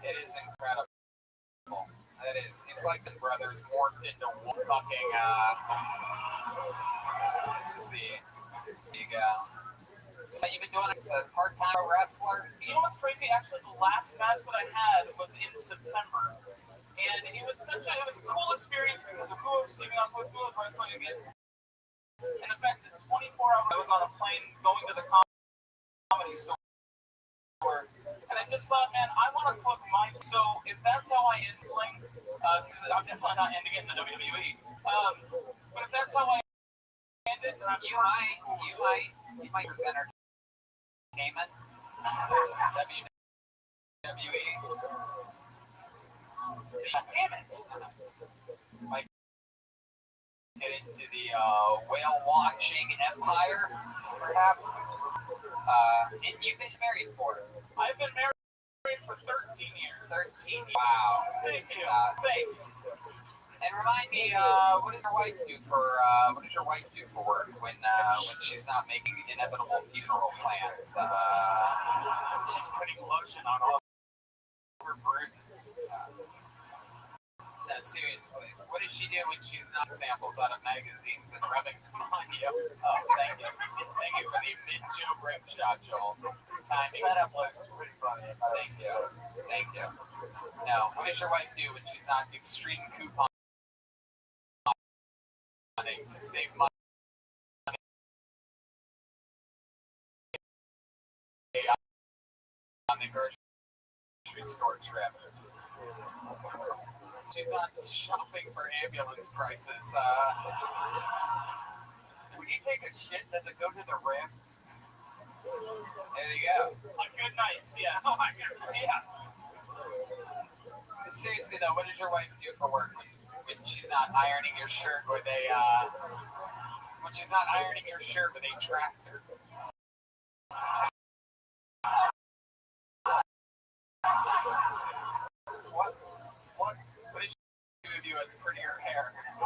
It is incredible. It is. It's like the brothers morphed into one fucking. This is the. There you go. So you've been doing it as a part-time wrestler? You know what's crazy? Actually, the last match that I had was in September, and it was a cool experience because of who I was sleeping on, who I was wrestling against, and the fact that 24 hours I was on a plane going to the comedy store. And I just thought, man, I want to put my. So if that's how I end sling, because I'm definitely not ending it in the WWE. But if that's how I end it, then you might present entertainment. WWE. Damn it. Might get into the whale watching empire, perhaps. And you've been married for? I've been married for 13 years. 13 years. Wow. Thank you. Thanks. And remind me, what does your wife do for work when she's not making inevitable funeral plans? She's putting lotion on all her bruises. No, seriously. What does she do when she's not samples out of magazines and rubbing them on you? Oh, thank you. Thank you for the mid-joke rip shot, Joel. Time setup was pretty funny. Thank you. Thank you. Now, what does your wife do when she's not extreme couponing to save money on the grocery store trip? She's on shopping for ambulance prices. When you take a shit, does it go to the rim? There you go. On good nights, yeah. Oh my God, yeah. But seriously though, what does your wife do for work when she's not ironing your shirt with a tractor? What does she do with you as prettier hair? I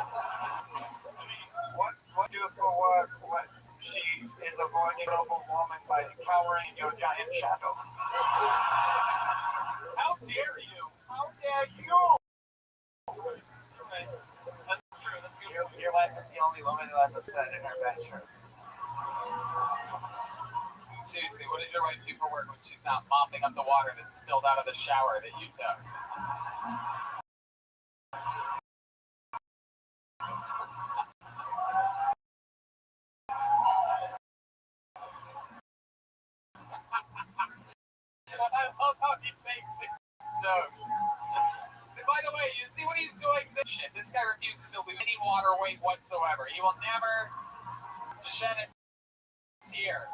mean, what do for work? What she is avoiding global warming by cowering in your giant shadow. How dare you? How dare you? That's true. That's good. Your wife is the only woman who has a also said in her bedroom. Seriously, what does your wife do for work when she's not mopping up the water that spilled out of the shower that you took? I love how he takes it. And by the way, you see what he's doing? This shit. This guy refuses to lose any water weight whatsoever. He will never shed a tear.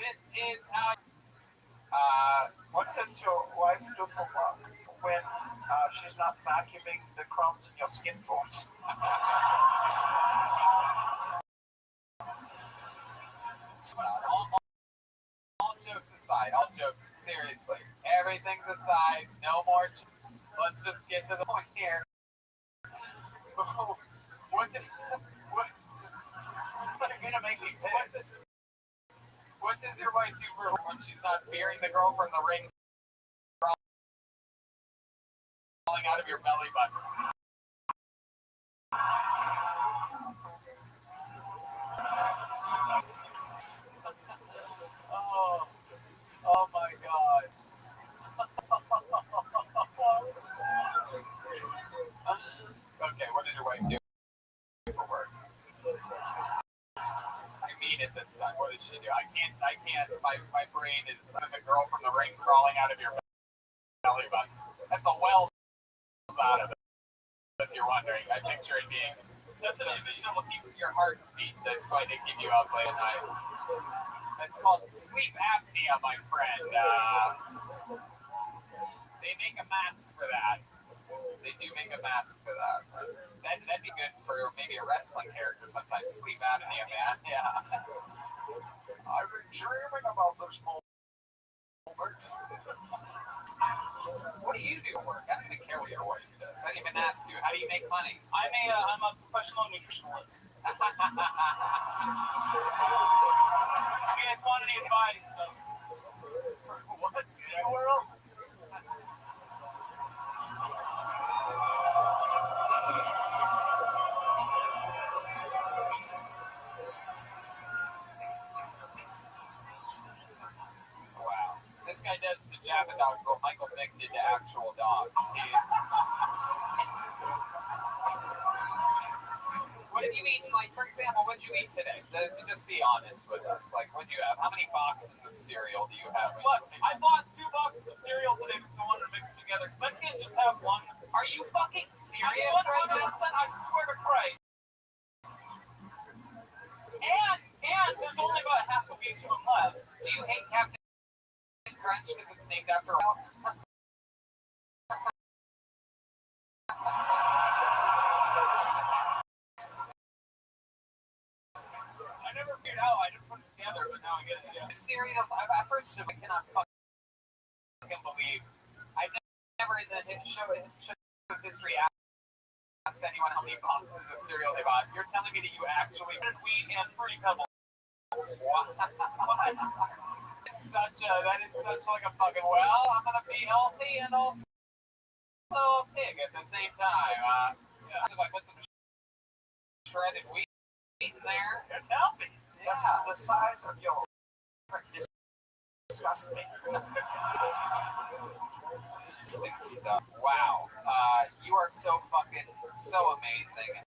This is how. What does your wife do for work when she's not vacuuming the crumbs in your skin folds? All jokes aside, seriously, everything's aside, no more. Let's just get to the point here. You're gonna make me pissed. What does your wife do for when she's not fearing the girl from the ring crawling out of your belly button? Oh my God. Okay, what does your wife do for work? I mean it this time. What does she do? I can't. My brain is the girl from the ring crawling out of your belly button. That's a well out of it. If you're wondering, I picture it being something that keeps your heart beat. That's going to keep you up late at night. That's called sleep apnea, my friend. They make a mask for that. They do make a mask for that. That'd be good for maybe a wrestling character sometimes. Sleep apnea, man. Yeah. I've been dreaming about this moment. What do you do at work? I don't even care what your wife does. I didn't even ask you. How do you make money? I'm a professional nutritionalist. Wow. If you guys want any advice? What in the world? This guy does to Java dogs what Michael Vick did to actual dogs. What have you eaten? Like, for example, what did you eat today? Just be honest with us. Like, what do you have? How many boxes of cereal do you have? Look, I bought 2 boxes of cereal today because I wanted to mix them together because I can't just have one. Are you fucking serious right now? I swear to Christ. And there's only about half a week to them left. Do you hate Captain Crunch because it's named after a I never figured out. I didn't put it together, but now I get it. Yeah. cereals? I first I cannot fucking believe. I've never in the show's history asked anyone how many boxes of cereal they bought. You're telling me that you actually Wheat and Fruity Pebbles. What? That is such like a fucking, well, I'm gonna be healthy and also a pig at the same time. Yeah. If I put some shredded wheat in there, It's healthy. yeah. The size of your disgusts me. Stupid stuff. Wow. You are so amazing.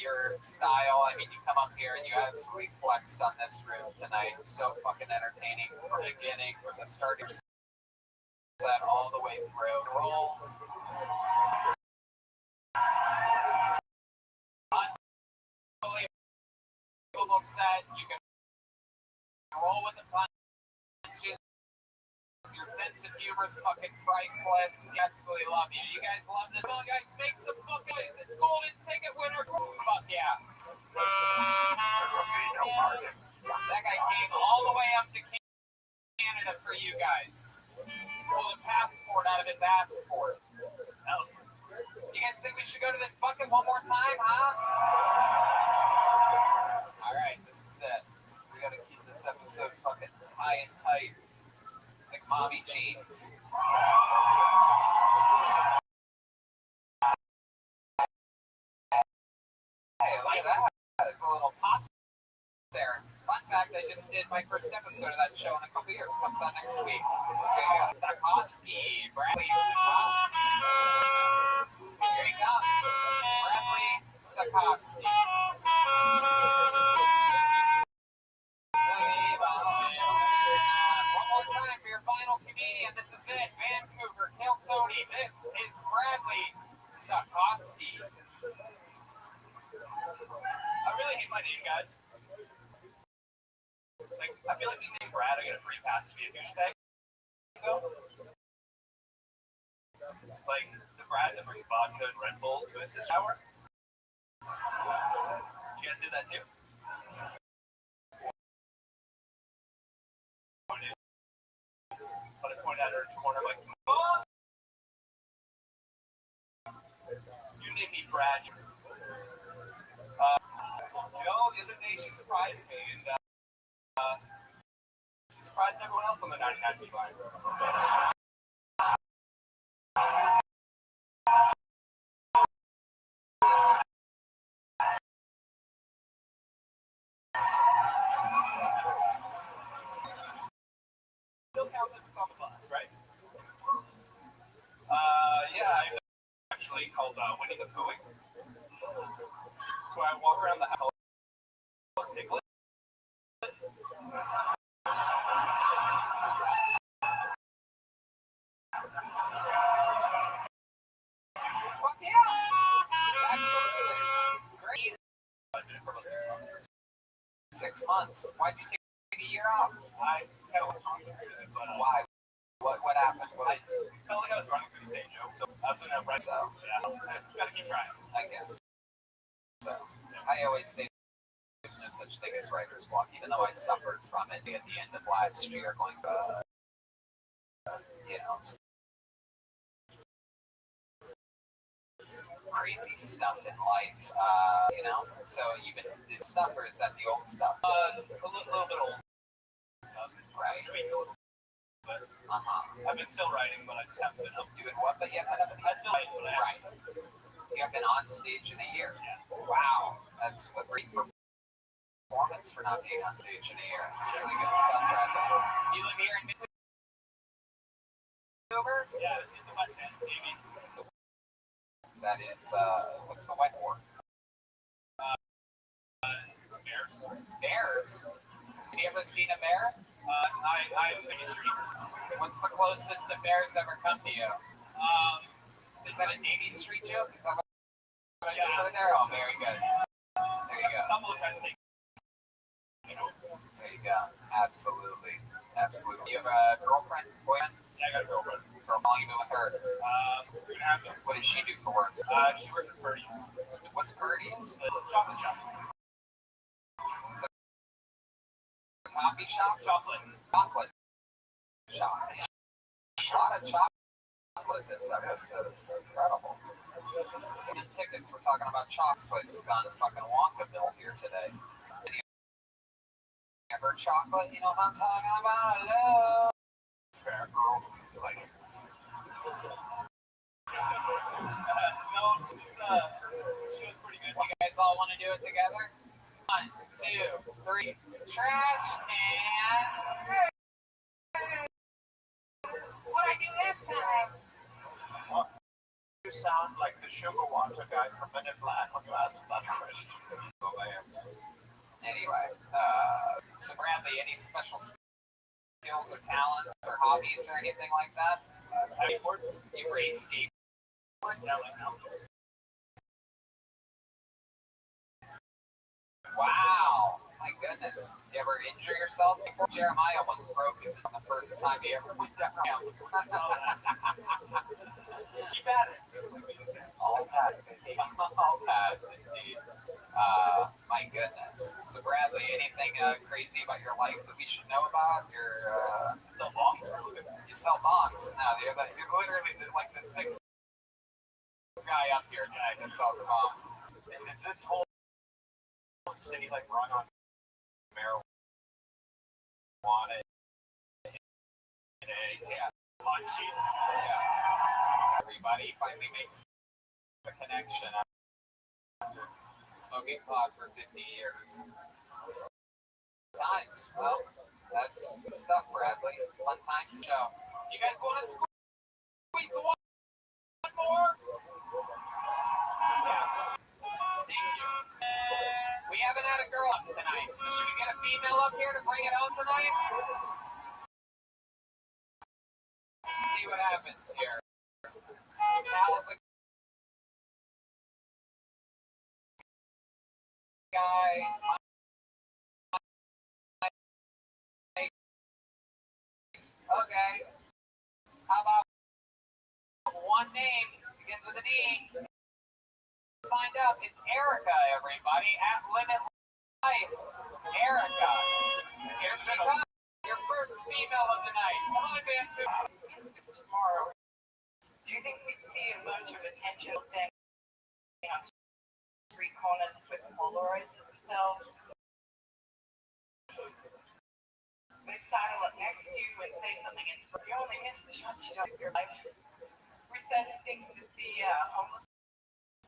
Your style, I mean, you come up here and you absolutely flexed on this room tonight. So fucking entertaining from the beginning, from the start of set all the way through. Roll. Unbelievable set. You can roll with the punches. Your sense of humor is fucking priceless. We absolutely love you. You guys love this. Well, guys, make some fucking noise. It's golden ticket winner. Fuck yeah. That guy came all the way up to Canada for you guys. Pulled a passport out of his passport. You guys think we should go to this bucket one more time, huh? Alright, this is it. We gotta keep this episode fucking high and tight. Like mommy jeans. I just did my first episode of that show in a couple years. Comes out next week. There you go. Sakoski, Bradley Sakoski. Here he comes. Bradley Sakoski. One more time for your final comedian. This is it. Vancouver, Kill Tony. This is Bradley Sakoski. I really hate my name, guys. Like, I feel like being named Brad, I get a free pass to be a douchebag. Like, the Brad that brings vodka and Red Bull to his sister hour. You guys do that too? Put a point at her in the corner, like, Mom! You name me Brad. The other day she surprised me, and she surprised everyone else on the 99 B line. Still counts as on the bus, right? Yeah, I actually called Winnie the Poohing. So I walk around the house. Nicholas. Fuck yeah! Absolutely. Great. I've been for about 6 months. 6 months. Why'd you take a year off? I kind of was confident, but Why? What happened? I felt like I was running through the same joke, so I was in a right. So, Yeah, I just gotta keep trying. I guess. So, I always say there's no such thing as writer's block, even though I suffered from it at the end of last year, going, some crazy stuff in life, So even this stuff, or is that the old stuff? A little bit old stuff. Right. Tweak a little bit. I've been still writing, but I just haven't been up. Doing what? But you haven't been. I still write, but I haven't. Right. You have been on stage in a year. Yeah. Wow. That's a great performance for not being on stage in a year. It's really good stuff, Bradley. You live here in Vancouver? Yeah, in the West End, maybe. That is, what's the West for? Bears. Bears? Have you ever seen a bear? I'm Navy Street. What's the closest a bear's ever come to you? Is that a Navy Street joke? Is that what I just heard there? Oh, very good. There you go. A couple of times, There you go. Absolutely. Absolutely. You have a girlfriend, boyfriend? Yeah, I got a girlfriend. How long you been with her? 3.5 years. What does she do for work? She works at Purdy's. What's Purdy's? Chocolate shop. Coffee shop? Chocolate. Chocolate shop. Shot of chocolate this episode. This is incredible. And tickets, we're talking about chocolate. This has gone fucking Wonkaville here today. Ever chocolate? You know what I'm talking about? Hello? Fair girl. Like, no, she was pretty good. You guys all want to do it together? 1, 2, 3. Trash can. What I do this time? You sound like the sugar water guy from Men in Black when you asked that question. Anyway, so Bradley, any special skills or talents or hobbies or anything like that? Skateboards? You race skateboards? Yeah, like mountains. Wow, my goodness. You ever injure yourself before? Jeremiah once broke his the first time he ever went down. Keep at it. All pads, indeed. All pads, indeed. My goodness. So Bradley, anything crazy about your life that we should know about? Sell bongs for a living. You sell bongs. Now, you're literally like the sixth guy up here tonight that sells bongs. Is this whole city like run on marijuana in a munchies? Yes. Everybody finally makes the connection after smoking pot for 50 years. times. Well, that's good stuff, Bradley. Fun times show. You guys want to squeeze one more? Yeah. Thank you. We haven't had a girl up tonight, so should we get a female up here to bring it on tonight? Let's see what happens here. How's the guy? Okay. How about one name begins with an E? Signed up. It's Erica, everybody. At Limit Life. Erica. Here she comes. Your first female of the night. Come on, Vancouver. It's tomorrow. Do you think we'd see a bunch of attention standing on street corners with Polaroids of themselves? They'd saddle up next to you and say something inspiring. You only miss the shots you don't in your life. We said I think that the homeless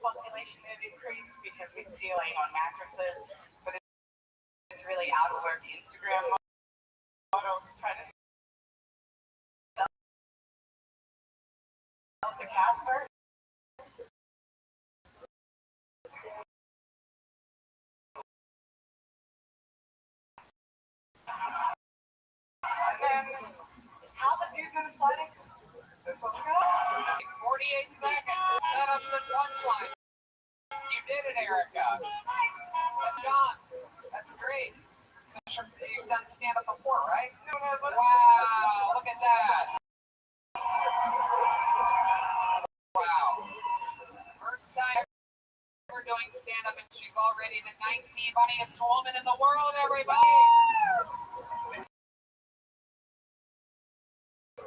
population had increased because we'd see laying on mattresses, but it's really out of work Instagram models trying to sell a Casper. And then, how's a dude gonna slide into it? That's all good. 48 seconds. Setups and punchlines. You did it, Erica. That's gone. That's great. So you've done stand-up before, right? Wow, look at that. Wow. First time ever doing stand-up, and she's already the 19th funniest woman in the world, everybody.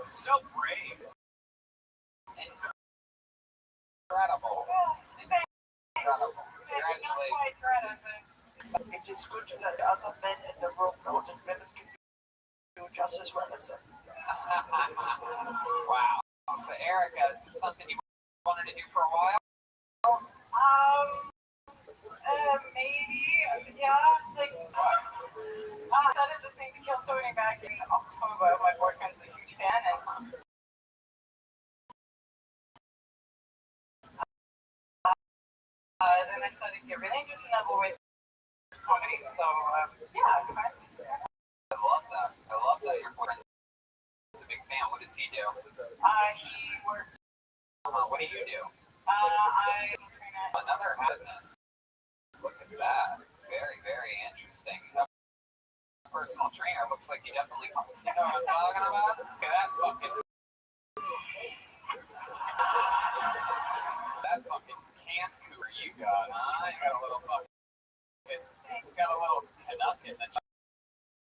So brave. Incredible. Incredible. Congratulations. It is good to let the other men in the room know that women can do just as well as them. Wow. So, Erica, is this something you wanted to do for a while? Maybe, yeah, like, I started listening to Kill Tony back in October. My boyfriend's a huge fan, and then I started to get really interested in other ways of comedy, so, yeah, I love that. I love that your boyfriend is a big fan. What does he do? he works, What do you do? Another business. Look at that. Very, very interesting. A personal trainer looks like you definitely you know what I'm talking about? Look at that fucking camp cooler you got, huh? You got a little Canuck in the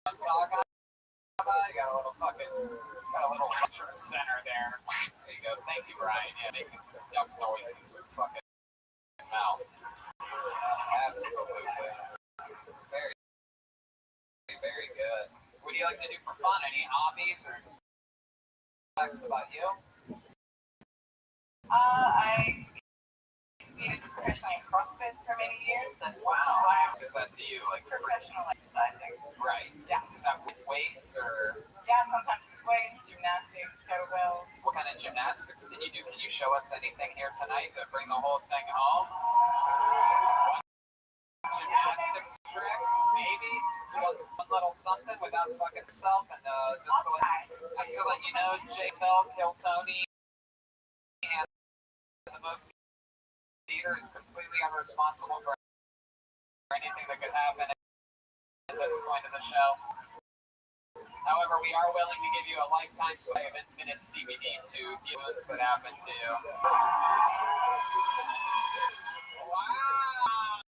I'm talking about. You got a little culture center there. There you go. Thank you, Brian. Yeah, making duck noises with fucking mouth. Absolutely. Very, very good. What do you like to do for fun? Any hobbies or facts about you? I competed professionally in CrossFit for many years. That's why I'm Is that to you? Like professional exercising. right. Yeah. Is that with weights or Yeah, sometimes with weights, gymnastics, kettlebells. what kind of gymnastics did you do? Can you show us anything here tonight to bring the whole thing home? Gymnastics trick, maybe. It's one little something without fucking yourself. And just to let you know, J Bell, Kill Tony, and the movie theater is completely unresponsible for anything that could happen at this point in the show. However, we are willing to give you a lifetime supply of infinite CBD to viewings that happen to you. Wow!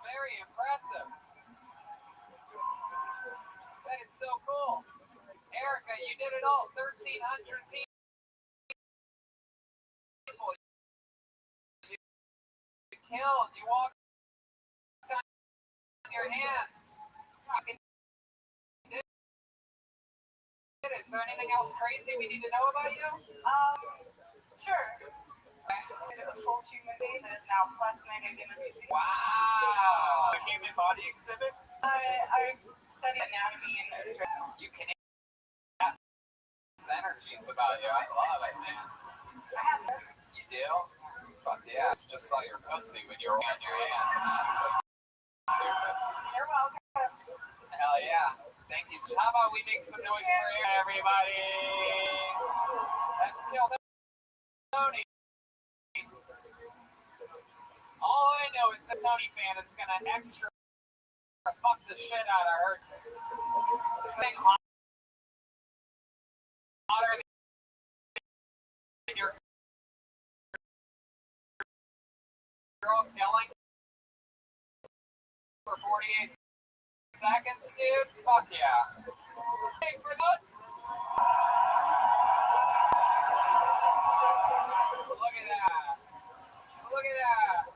Very impressive. That is so cool. Erica, you did it all. 1,300 people. You killed. You walked on your hands. You can do it. Is there anything else crazy we need to know about you? Sure. A full human being that is now fascinated in the museum. Wow. The human body exhibit. I study anatomy and history. You can energies about you. I love it, man. I have them. You do? Fuck yeah. I just saw your pussy when you were on your hands, man. So stupid. You're welcome. Hell yeah. Thank you. How about we make some noise for everybody? Let's kill Tony. All I know is the Tony fan is gonna extra fuck the shit out of her. This thing hotter than your girl killing for 48 seconds, dude? Fuck yeah. Hey, for that. Look at that. Look at that.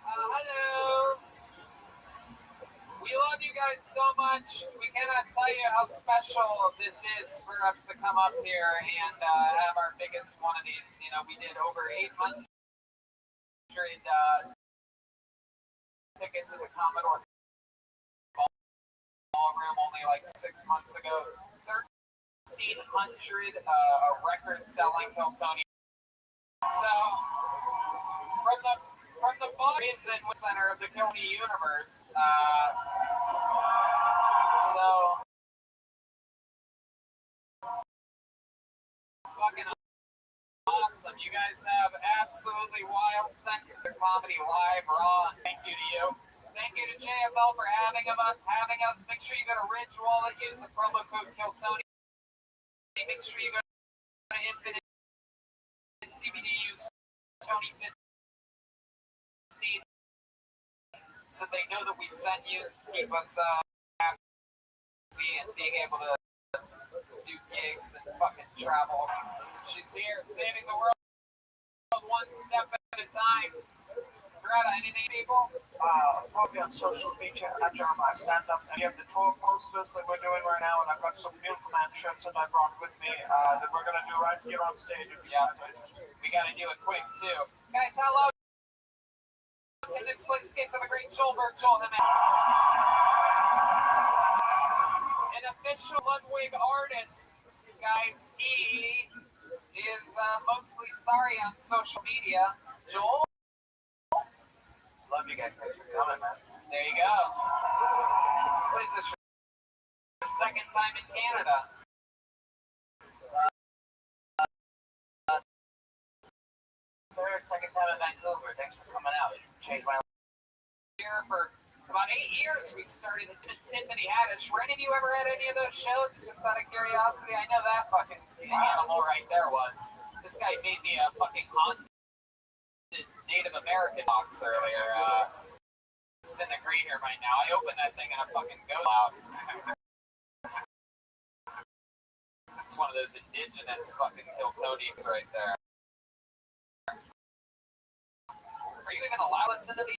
Hello. We love you guys so much. We cannot tell you how special this is for us to come up here and have our biggest one of these. You know, we did over 800 tickets at the Commodore Ballroom only like 6 months ago. 1,300 a record-selling Hiltonian. So, from the reason center of the Kilty universe, so fucking awesome. You guys have absolutely wild senses of comedy, live, raw. Thank you to you. Thank you to JFL for having us. Make sure you go to Ridge Wallet, use the promo code KillTony. Make sure you go to Infinite CBD, use Tony15 so they know that we sent you. Keep us happy and being able to do gigs and fucking travel. She's here, saving the world one step at a time. Greta, anything, people? Probably on social media at Jeremiah Stand Up. And you have the tour posters that we're doing right now, and I've got some beautiful man shirts that I brought with me that we're going to do right here on stage. Yeah, we got to do it quick, too. Guys, how loud can this place get for the great Joel Virtual? An official Ludwig artist, guys. He is mostly sorry on social media. Joel? Love you guys. Thanks for coming, man. There you go. What is this? Your second time in Canada? Second time in Vancouver. Thanks for coming out. It changed my life. Here for about 8 years, we started in Tiffany Haddish. Were any of you ever at any of those shows? Just out of curiosity, I know that fucking animal right there was. This guy made me a fucking haunted Native American box earlier. It's in the green here right now. I opened that thing and I fucking go loud. It's one of those indigenous fucking Hiltonians right there. Are you even allowed to listen to the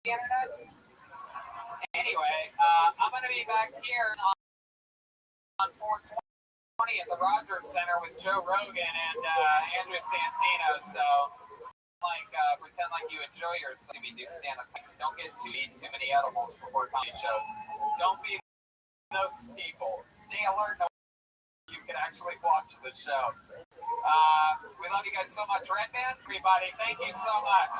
internet? Anyway, I'm going to be back here on 420 at the Rogers Center with Joe Rogan and Andrew Santino. So, pretend like you enjoy yourself. We do stand-up. Don't eat too many edibles before comedy shows. Don't be those people. Stay alert. You can actually watch the show. We love you guys so much. Red Band, everybody, thank you so much.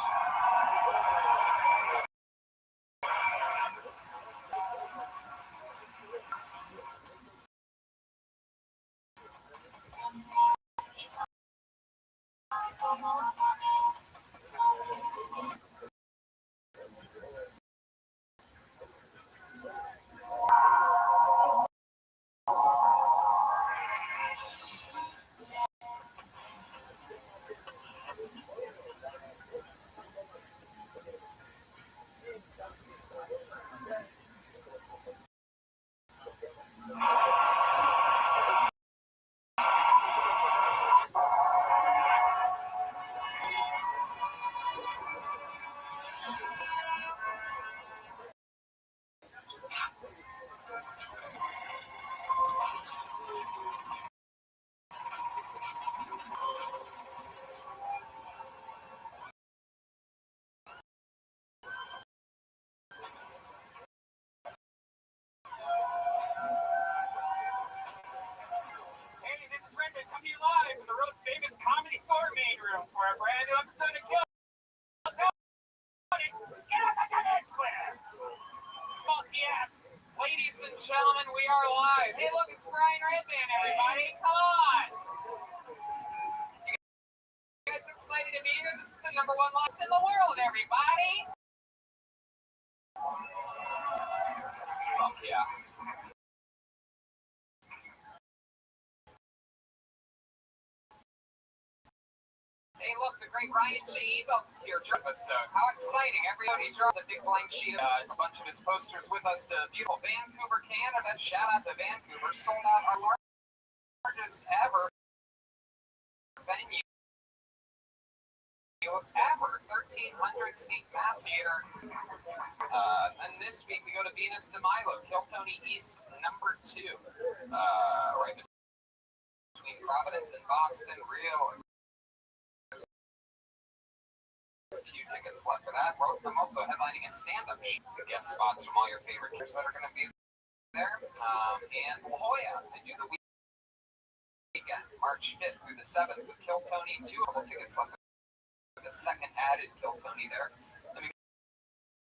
are live. Hey, look, it's Brian Redman, everybody. Come on. You guys excited to be here? This is the #1 loss in the world, everybody. Fuck yeah. Hey, look, the great Ryan J. Ebelt is here. Episode. How exciting. Everybody draws a big blank sheet of a bunch of his posters with us to beautiful Vancouver, Canada. Shout out to Vancouver. Sold out our largest ever venue ever. 1,300 seat mass theater. And this week we go to Venus de Milo, Kiltony East #2. Right between Providence and Boston. Real. A few tickets left for that. I'm also headlining a stand-up show. Guest spots from all your favorite kids that are going to be there. And La Jolla. I do the weekend, March 5th through the 7th with Kiltony. 2 tickets left for the second added Kiltony there. Then we go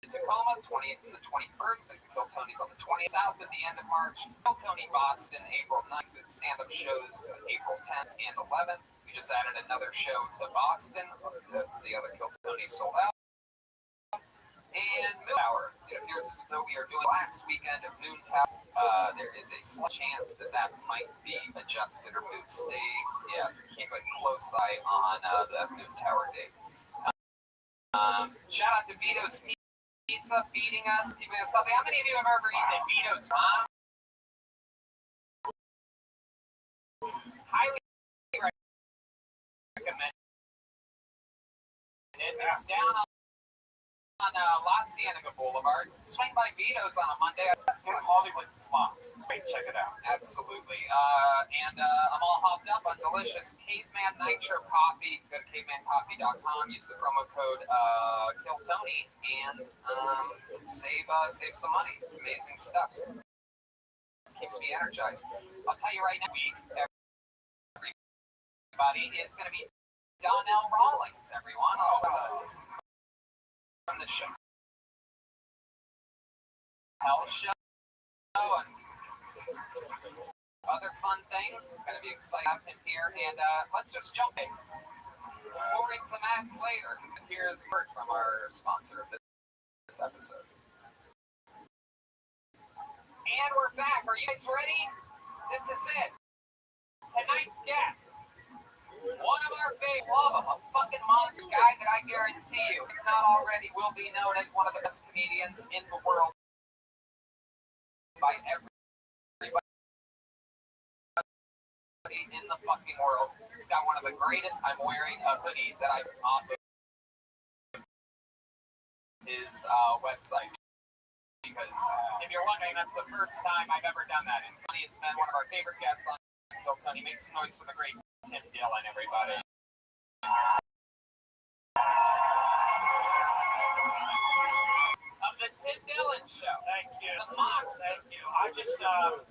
to Tacoma, 20th and the 21st. Then Kiltony's on the 20th. South at the end of March. Kiltony, Boston, April 9th with stand-up shows April 10th and 11th. Just added another show to Boston. The other Kiltony sold out. And Moon Tower. It appears as though we are doing last weekend of Moon Tower. There is a slight chance that might be adjusted or moved. Stay, yes, keep a close eye on the Moon Tower date. Shout out to Vito's Pizza feeding us, keeping us healthy. How many of you have ever eaten at Vito's, huh? Highly recommend. It's down on La Cienega Boulevard. Swing by Vito's on a Monday. Hollywood flop. Check it out. Absolutely. And I'm all hopped up on delicious Caveman Nitro Coffee. Go to cavemancoffee.com. Use the promo code Kiltony and save some money. It's amazing stuff. Keeps me energized. I'll tell you right now, everybody is going to be Donnell Rawlings, everyone. From the show. Hell show and other fun things. It's going to be exciting to have him here. And let's just jump in. We'll read some ads later. Here's a word from our sponsor of this episode. And we're back. Are you guys ready? This is it. Tonight's guest. One of our favorite, love him, a fucking monster guy that I guarantee you, if not already, will be known as one of the best comedians in the world by everybody in the fucking world. He's got one of the greatest. I'm wearing a hoodie that I've off of his website. Because if you're wondering, that's the first time I've ever done that. And Tony has been one of our favorite guests on Kiltony. Make some noise for the great Tim Dillon, everybody. Of the Tim Dillon Show. Thank you. The Mox. Thank you. I just bailed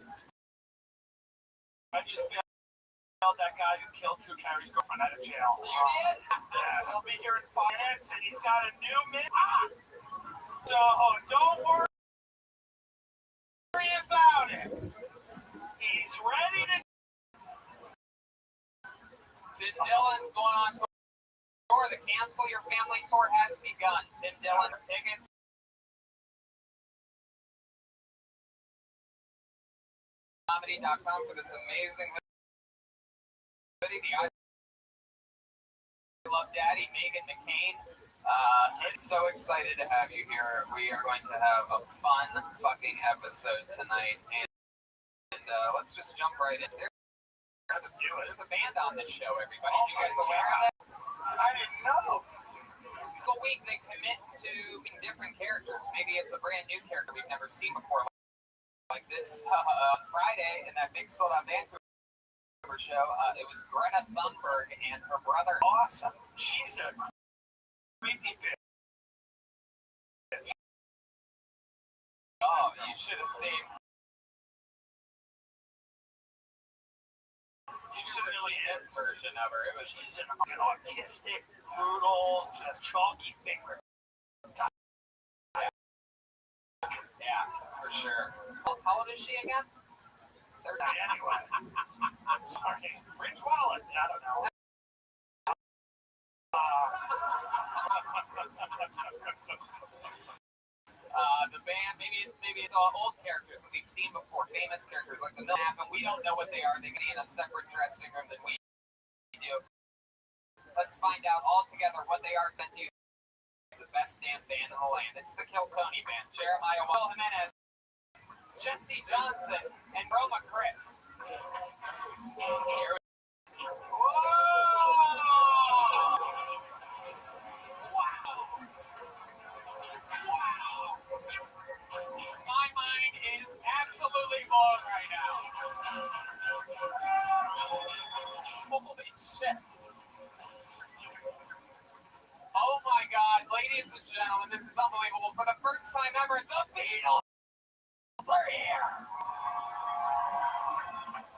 that guy who killed Drew Carey's girlfriend out of jail. You did? Yeah, he'll be here in 5 minutes, and he's got a new minute. So don't worry about it. He's ready to. Tim Dillon's going on tour. The Cancel Your Family tour has begun. Tim Dillon tickets. Comedy.com for this amazing hoodie. The I Love Daddy, Meghan McCain. I'm so excited to have you here. We are going to have a fun fucking episode tonight. And let's just jump right in there. Let's do it. There's a band on this show, everybody. You guys aware of that? I didn't know. A week they commit to being different characters. Maybe it's a brand new character we've never seen before, like this. Friday in that big sold out Vancouver show, it was Greta Thunberg and her brother. Awesome. She's a creepy bitch. Oh, you should have seen. You should have seen this version of her. It was She's an autistic, brutal, just chalky finger. Yeah, for sure. How old is she again? Sorry, Rich Wallet. I don't know. The band, maybe it's all old characters that we've seen before, famous characters like the Map, and we don't know what they are. They could be in a separate dressing room than we do. Let's find out all together what they are sent to. The best damn band in the land. It's the Kill Tony Band. Jeremiah Will Jimenez, Jesse Johnson, and Roma Chris. Here my mind is absolutely blown right now. Holy shit. Oh my god, ladies and gentlemen, this is unbelievable. For the first time ever, the Beatles are here.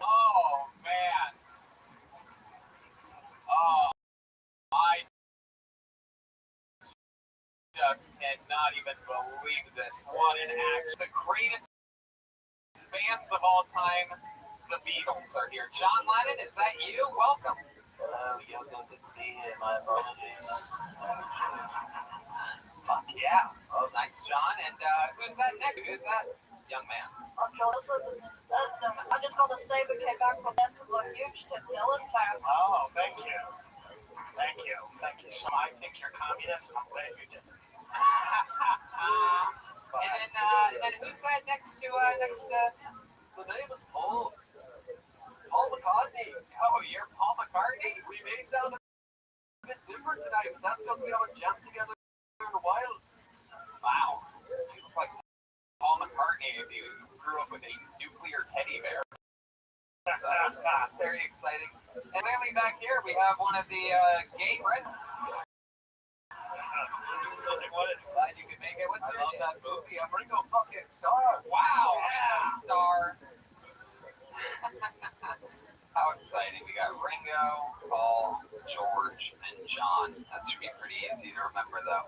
Oh man. Oh, I just cannot even believe this. What an act. The greatest bands of all time, the Beatles are here. John Lennon, is that you? Welcome. Hello, you're good to be here. My apologies. Fuck yeah. Oh, nice, John. And who's that next? Who's that young man? I'm Joseph. I just got to say we came back from that because I'm a huge Tim Dillon fan. Oh, thank you. Thank you. Thank you. So I think you're communist. I'm glad you did. And then who's that next to The name is Paul. Paul McCartney. Oh, you're Paul McCartney? We may sound a bit different tonight, but that's because we haven't jammed together in a while. Wow. You look like Paul McCartney if you grew up with a nuclear teddy bear. Very exciting. And clearly back here we have one of the gay residents. Glad you could make it. What's I your love name? that movie. I'm Ringo fucking Starr. Wow, Ringo Starr. How exciting. We got Ringo, Paul, George, and John. That should be pretty easy to remember, though.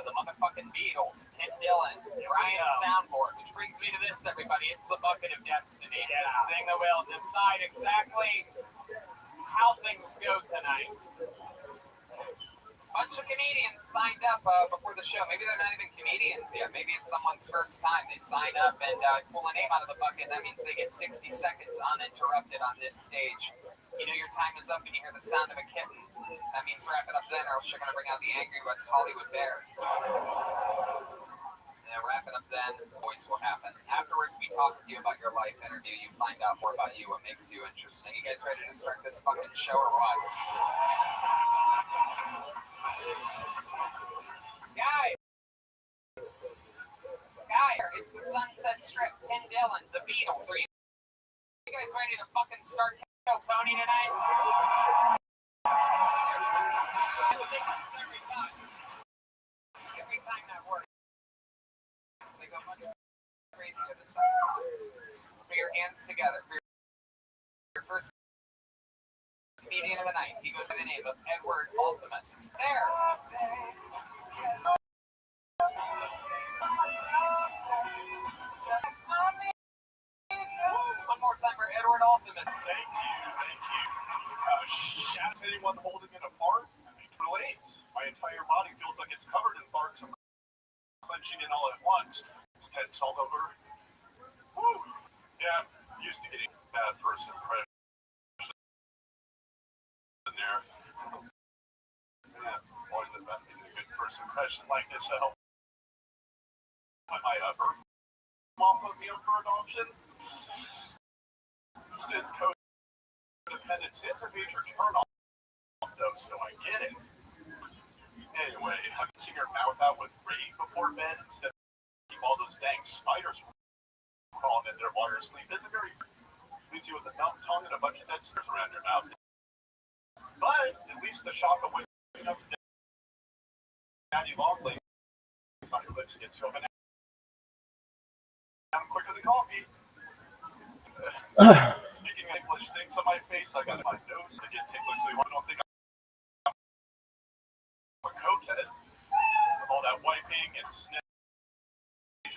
The motherfucking Beatles, Tim Dillon, Ryan Soundboard, which brings me to this, everybody. It's the bucket of destiny. The thing that will decide exactly how things go tonight. Bunch of comedians signed up before the show. Maybe they're not even comedians yet. Maybe it's someone's first time. They sign up and pull a name out of the bucket. That means they get 60 seconds uninterrupted on this stage. You know your time is up and you hear the sound of a kitten. That means wrap it up then or else you're going to bring out the angry West Hollywood bear. Yeah, wrap it up then. Voice will happen. Afterwards, we talk with you about your life, interview you, find out more about you, what makes you interesting. You guys ready to start this fucking show or what? Guys, it's the Sunset Strip, Tim Dillon, the Beatles. Are you guys ready to fucking start Kill Tony tonight? Every time that works. They go much crazy with the second time. Put your hands together for your first comedian of the night. He goes by the name of Edward Altimus. There. One more time for Edward Altimus. Thank you. Shout to anyone holding in a fart? Relate. My entire body feels like it's covered in farts. I'm clenching in all at once. It's tense all over. Woo. Yeah, I'm used to getting bad first impression in there. Yeah, always about getting a good first impression like this. I hope my mom put me up for adoption. Instead, codependence is a major turn-off, though, so I get it. Anyway, I'm seeing your mouth out with rain before bed instead of keep all those dang spiders crawling in there while you're asleep. Isn't very leaves you with a numb tongue and a bunch of dead stairs around your mouth. But at least the shock of waking up daddy long legs on your lips gets you up and down quicker than coffee. Speaking of English things on my face, I got my nose to get ticklish, so you don't think I'm a cokehead. All that wiping and sniffing.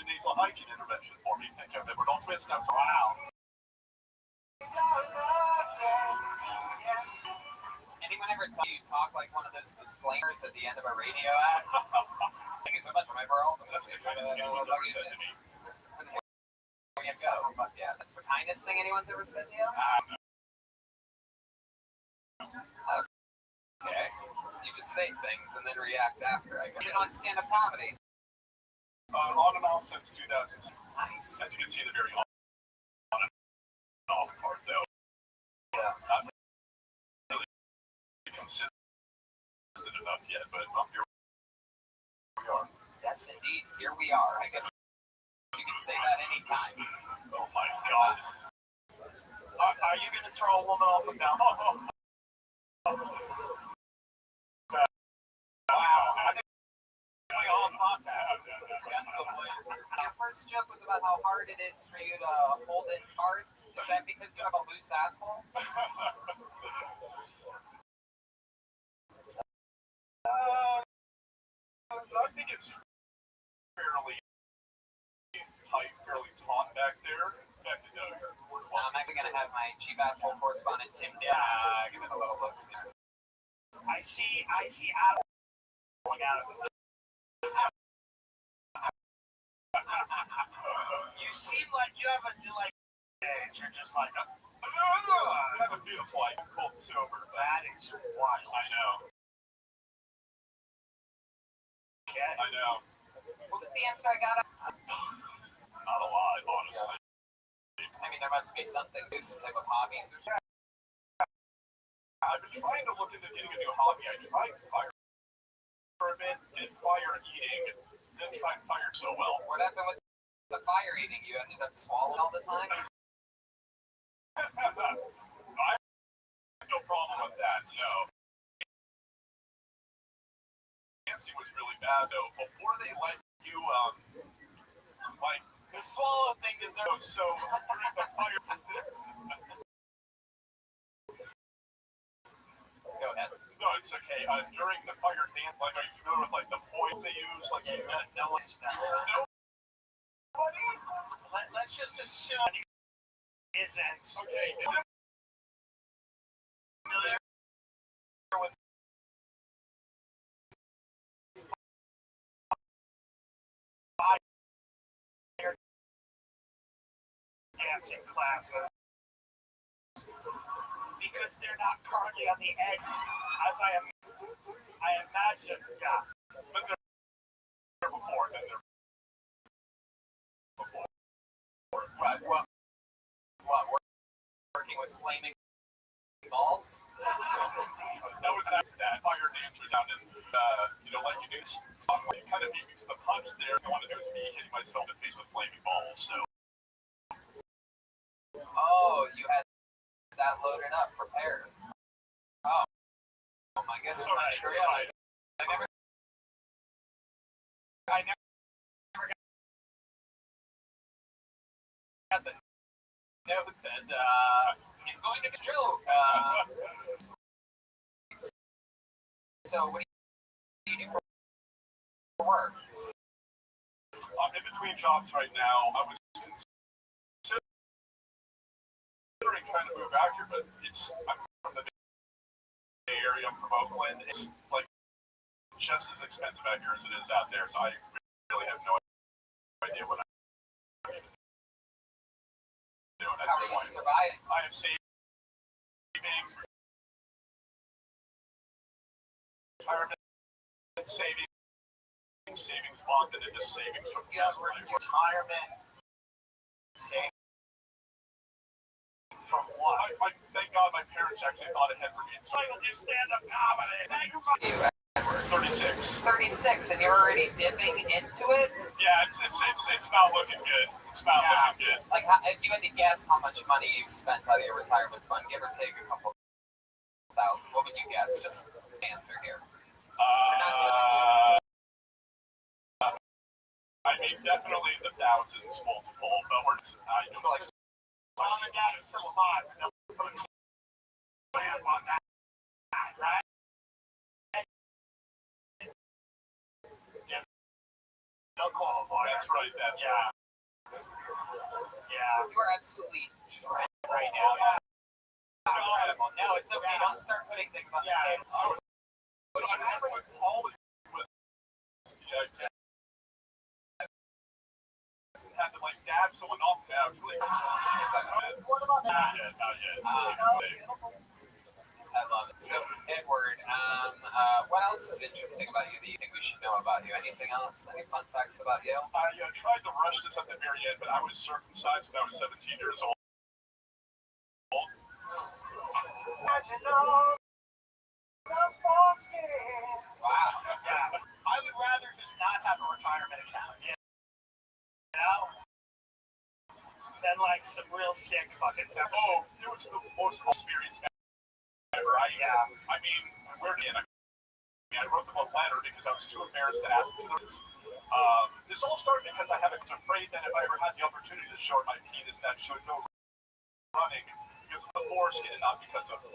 Nasal hygiene intervention for me. Thank you. Never don't twist. That's wow. ever talk like one of those disclaimers at the end of a radio ad? Thank you so much, my bro. That's the kindest thing anyone's ever said to me. There you go. But yeah, that's the kindest thing anyone's ever said to you? Okay. You just say things and then react after. I guess. You don't stand-up comedy. On and off since 2006. Nice. As you can see, the very on and off part, though. Yeah. Not really consistent enough yet, but here we are. Yes, indeed. Here we are. I guess you can say that anytime. Oh my God. Are you going to throw a woman off a balcony? Wow. I think we all thought that. Your first joke was about how hard it is for you to hold in farts. Is that because you have a loose asshole? I think it's fairly tight, fairly taut back there. Back to I'm actually going to have my chief asshole correspondent, Tim, give it a little look. I see Adam going out of it. You seem like you have a new age. You're just like, Kind of feels like cold sober. that is wild. I know. Okay. I know. What was the answer I got? Not a lot, honestly. I mean, there must be something. Do some type of hobbies or something. I've been trying to look into getting a new hobby. I tried fire for a bit, did fire eating, didn't try fire so well. What happened with the fire eating? You ended up swallowing all the time? I have no problem with that, no. Nancy was really bad, though. Before they let you, the swallow thing is so during the fire. Go ahead. No, it's okay. During the fire dance, are you familiar with the poise they use? No one's done. Nobody? Let's just assume he isn't. Okay. Familiar with fire dancing classes because they're not currently on the edge, as I imagine. Yeah, But they're before. Then they're before. What? Working with flaming balls? That was after that. Fire dancers out and let you do. You kind of beat me to the punch there. I want to do is me hitting myself in the face with flaming balls. So. Oh, you had that loaded up, prepared. Oh my goodness. It's alright. It's alright. I never got the note that he's going to be a joke. So what do you do for work? I'm in between jobs right now. I was considering trying to move out here, but I'm from the Bay Area. I'm from Oakland. It's just as expensive out here as it is out there, so I really have no idea what I'm doing. How are you surviving? I am saving retirement savings bonds, and then just savings from retirement saving from what? Thank God my parents actually thought ahead for me. It's trying to do stand-up comedy. Thank you. 36. 36, and you're already dipping into it? Yeah, it's not looking good. It's not looking good. Like, if you had to guess how much money you've spent out of your retirement fund, give or take a couple thousand, what would you guess? Just answer here. I mean, definitely the thousands, multiple, but we're just, I don't So, like, mom and dad are still alive. They'll put a plan on that, right? Yeah. No qualifier. That's right, that's right. Yeah. you are absolutely drenched right now. incredible. No, it's okay. Don't start putting things on the table. I would always had to like dab someone off now. What about that? I love it. So, Edward, what else is interesting about you that you think we should know about you? Anything else? Any fun facts about you? I tried to rush this at the very end, but I was circumcised when I was 17 years old. Wow. Yeah, I would rather just not have a retirement account, you know, than like some real sick fucking. Oh, it was the most experience ever. I mean, where did I wrote them a letter because I was too embarrassed to ask for this. This all started because I was afraid that if I ever had the opportunity to show my penis, that showed no running because of the foreskin and not because of, the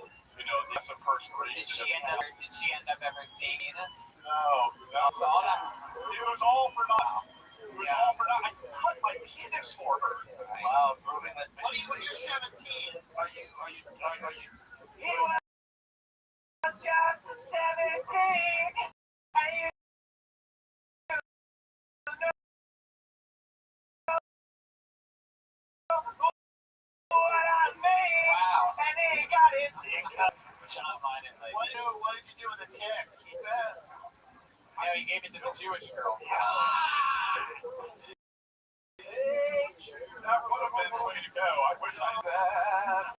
person raised. Did she end up ever seeing Enos? No. So all that. It was all for naught. I cut my penis for her. Wow, proving that. What are you when you're 17? Are you? He was just 17. And you what I mean? Wow. And he got his dick cut. John Lennon, like. What did you do with the tick? Keep it? Yeah, he gave it to the Jewish girl. That would have been the way to go. I wish I had.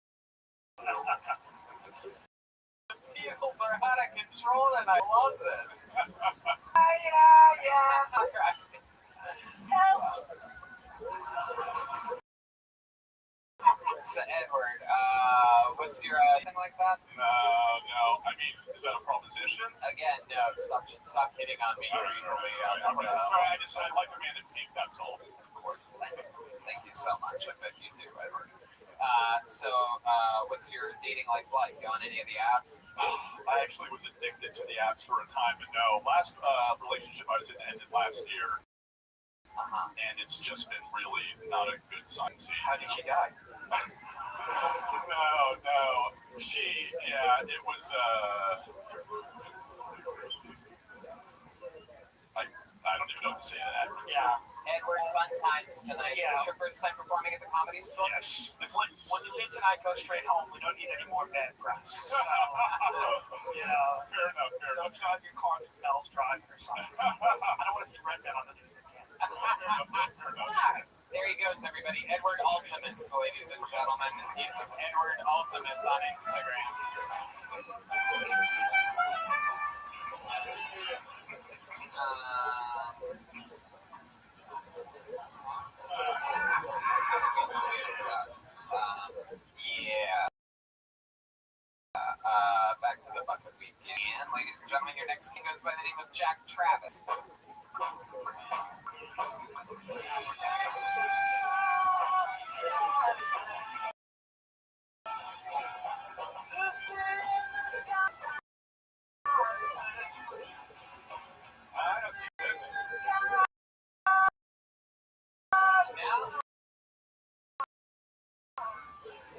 Vehicles are out of control, and I love this. Yeah. So, Edward, what's your thing like that? No. I mean, is that a proposition? Again, no. Stop hitting on me. Sorry, I decided like a man in pink, that's all. Of course. Thank you so much. I bet you do, Edward. What's your dating life like? You on any of the apps? I actually was addicted to the apps for a time, but no. Last relationship I was in ended last year, and it's just been really not a good sign. How did she die? No. It was, I don't even know what to say to that. Yeah. Edward, fun times tonight. Yeah. Is this your first time performing at the Comedy Store? Yes. When you leave tonight, go straight home. We don't need any more bed press. So, Fair enough. don't drive your car through Bell's Drive or something. I don't want to see Red Man on the news again. There he goes, everybody. Edward Ultimus, ladies and gentlemen. He's Edward Ultimus on Instagram. Back to the bucket weekend. Ladies and gentlemen, your next king goes by the name of Jack Travis.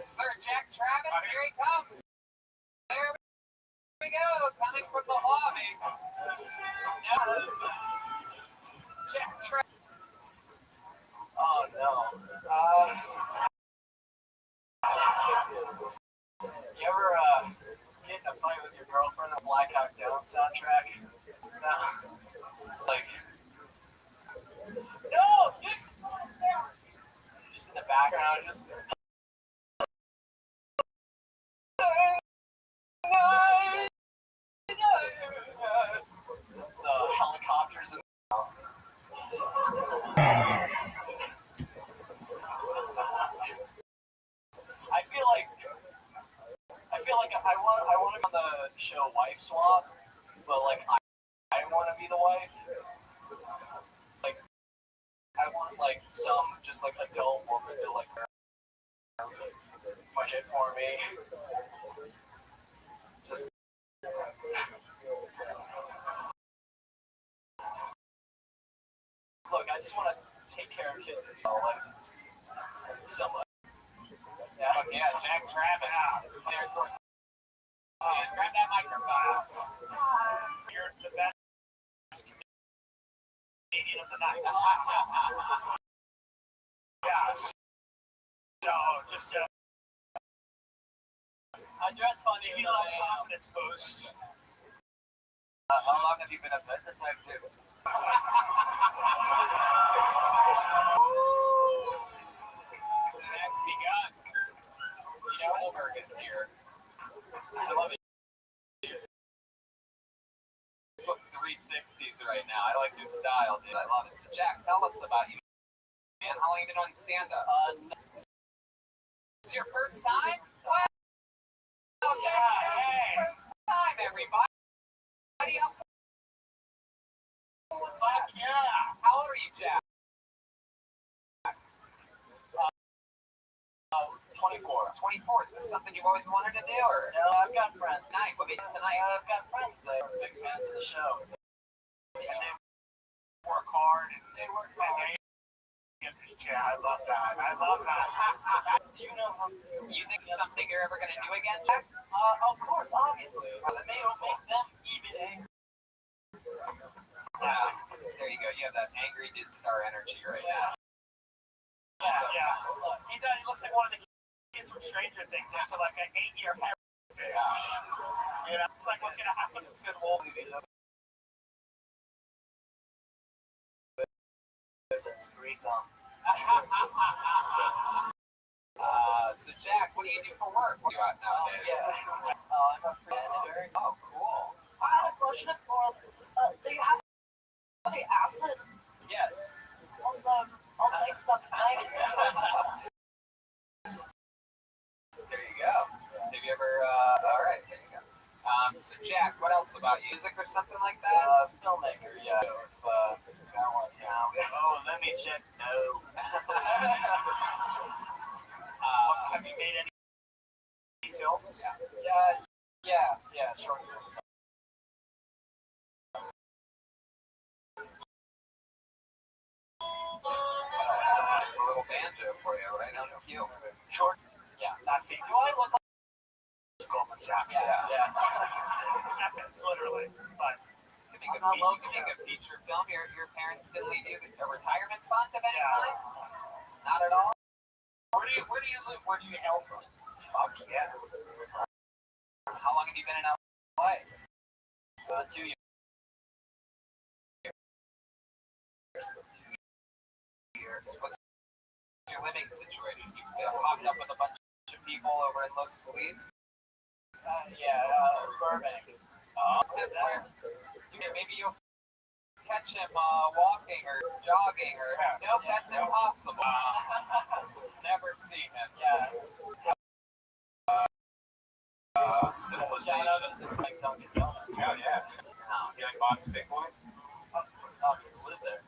Sir Jack Travis, here he comes. There we go, coming from the lobby. Jack Travis. Oh no. You ever get in a fight with your girlfriend on Black Hawk Down soundtrack? No. Like, no, just in the background, just. The helicopters and I want to be on the show Wife Swap, but like I want to be the wife. Like I want like some just like adult woman to like push it for me. Just look, I just want to take care of kids, like somewhat. Yeah, Jack Travis. There towards and grab that microphone. You're the best comedian of the night. Yeah. So, just I dress funny. if you love confidence boost. How long have you been a business type too? That's begun. Schulberg is here. I love it. Facebook 360s right now. I like your style, dude. I love it. So, Jack, tell us about you, man. How long have you been on stand-up? This is your first time? Well, Jack Travis's first time, everybody. How cool is that? Yeah. How old are you, Jack? 24. 24. Is this something you've always wanted to do, or? No, I've got friends. Tonight, what made tonight? I've got friends that are big fans of the show. And they work hard and they work hard. Yeah, I love that. I love that. Do you know how You think it's something you're ever going to do again, Jack? of course, obviously. Oh, that's May so cool. make them even angry. Yeah. There you go. You have that angry Diz Star energy right now. Yeah, So, yeah. Look, he looks like one of the kids from Stranger Things after like an 8-year heritage. You know, it's like what's gonna happen to Finn Wolfhard. That's great, So, Jack, what do you do for work? What are you at nowadays? I'm a freelancer. Oh, cool. I have a question for. Do you have any acid? Yes. Also, I'll take stuff thanks. There you go. Have you ever, all right, there you go. So, Jack, what else about you? Music or something like that? Filmmaker, yeah. If, got one now. Oh, let me check. No. Have you made any films? Yeah, short films. There's a little banjo for you right on the cue. Short? Yeah, that's it. Do I look like Goldman Sachs? Yeah. That's it, literally. But You can make a feature film. Your parents didn't leave you a retirement fund of any kind? Not at all? where do you live? Where do you hail from? Fuck yeah. How long have you been in LA? 2 years. 2 years. What's your living situation? You popped up with a bunch of people over in Los Feliz? Burbank. That's where maybe you'll catch him walking or jogging or nope, that's impossible. Never see him. Yeah. Civilization. Shout out to the Dunkin' Donuts. Oh yeah. You like Bob's Big Boy? Live there.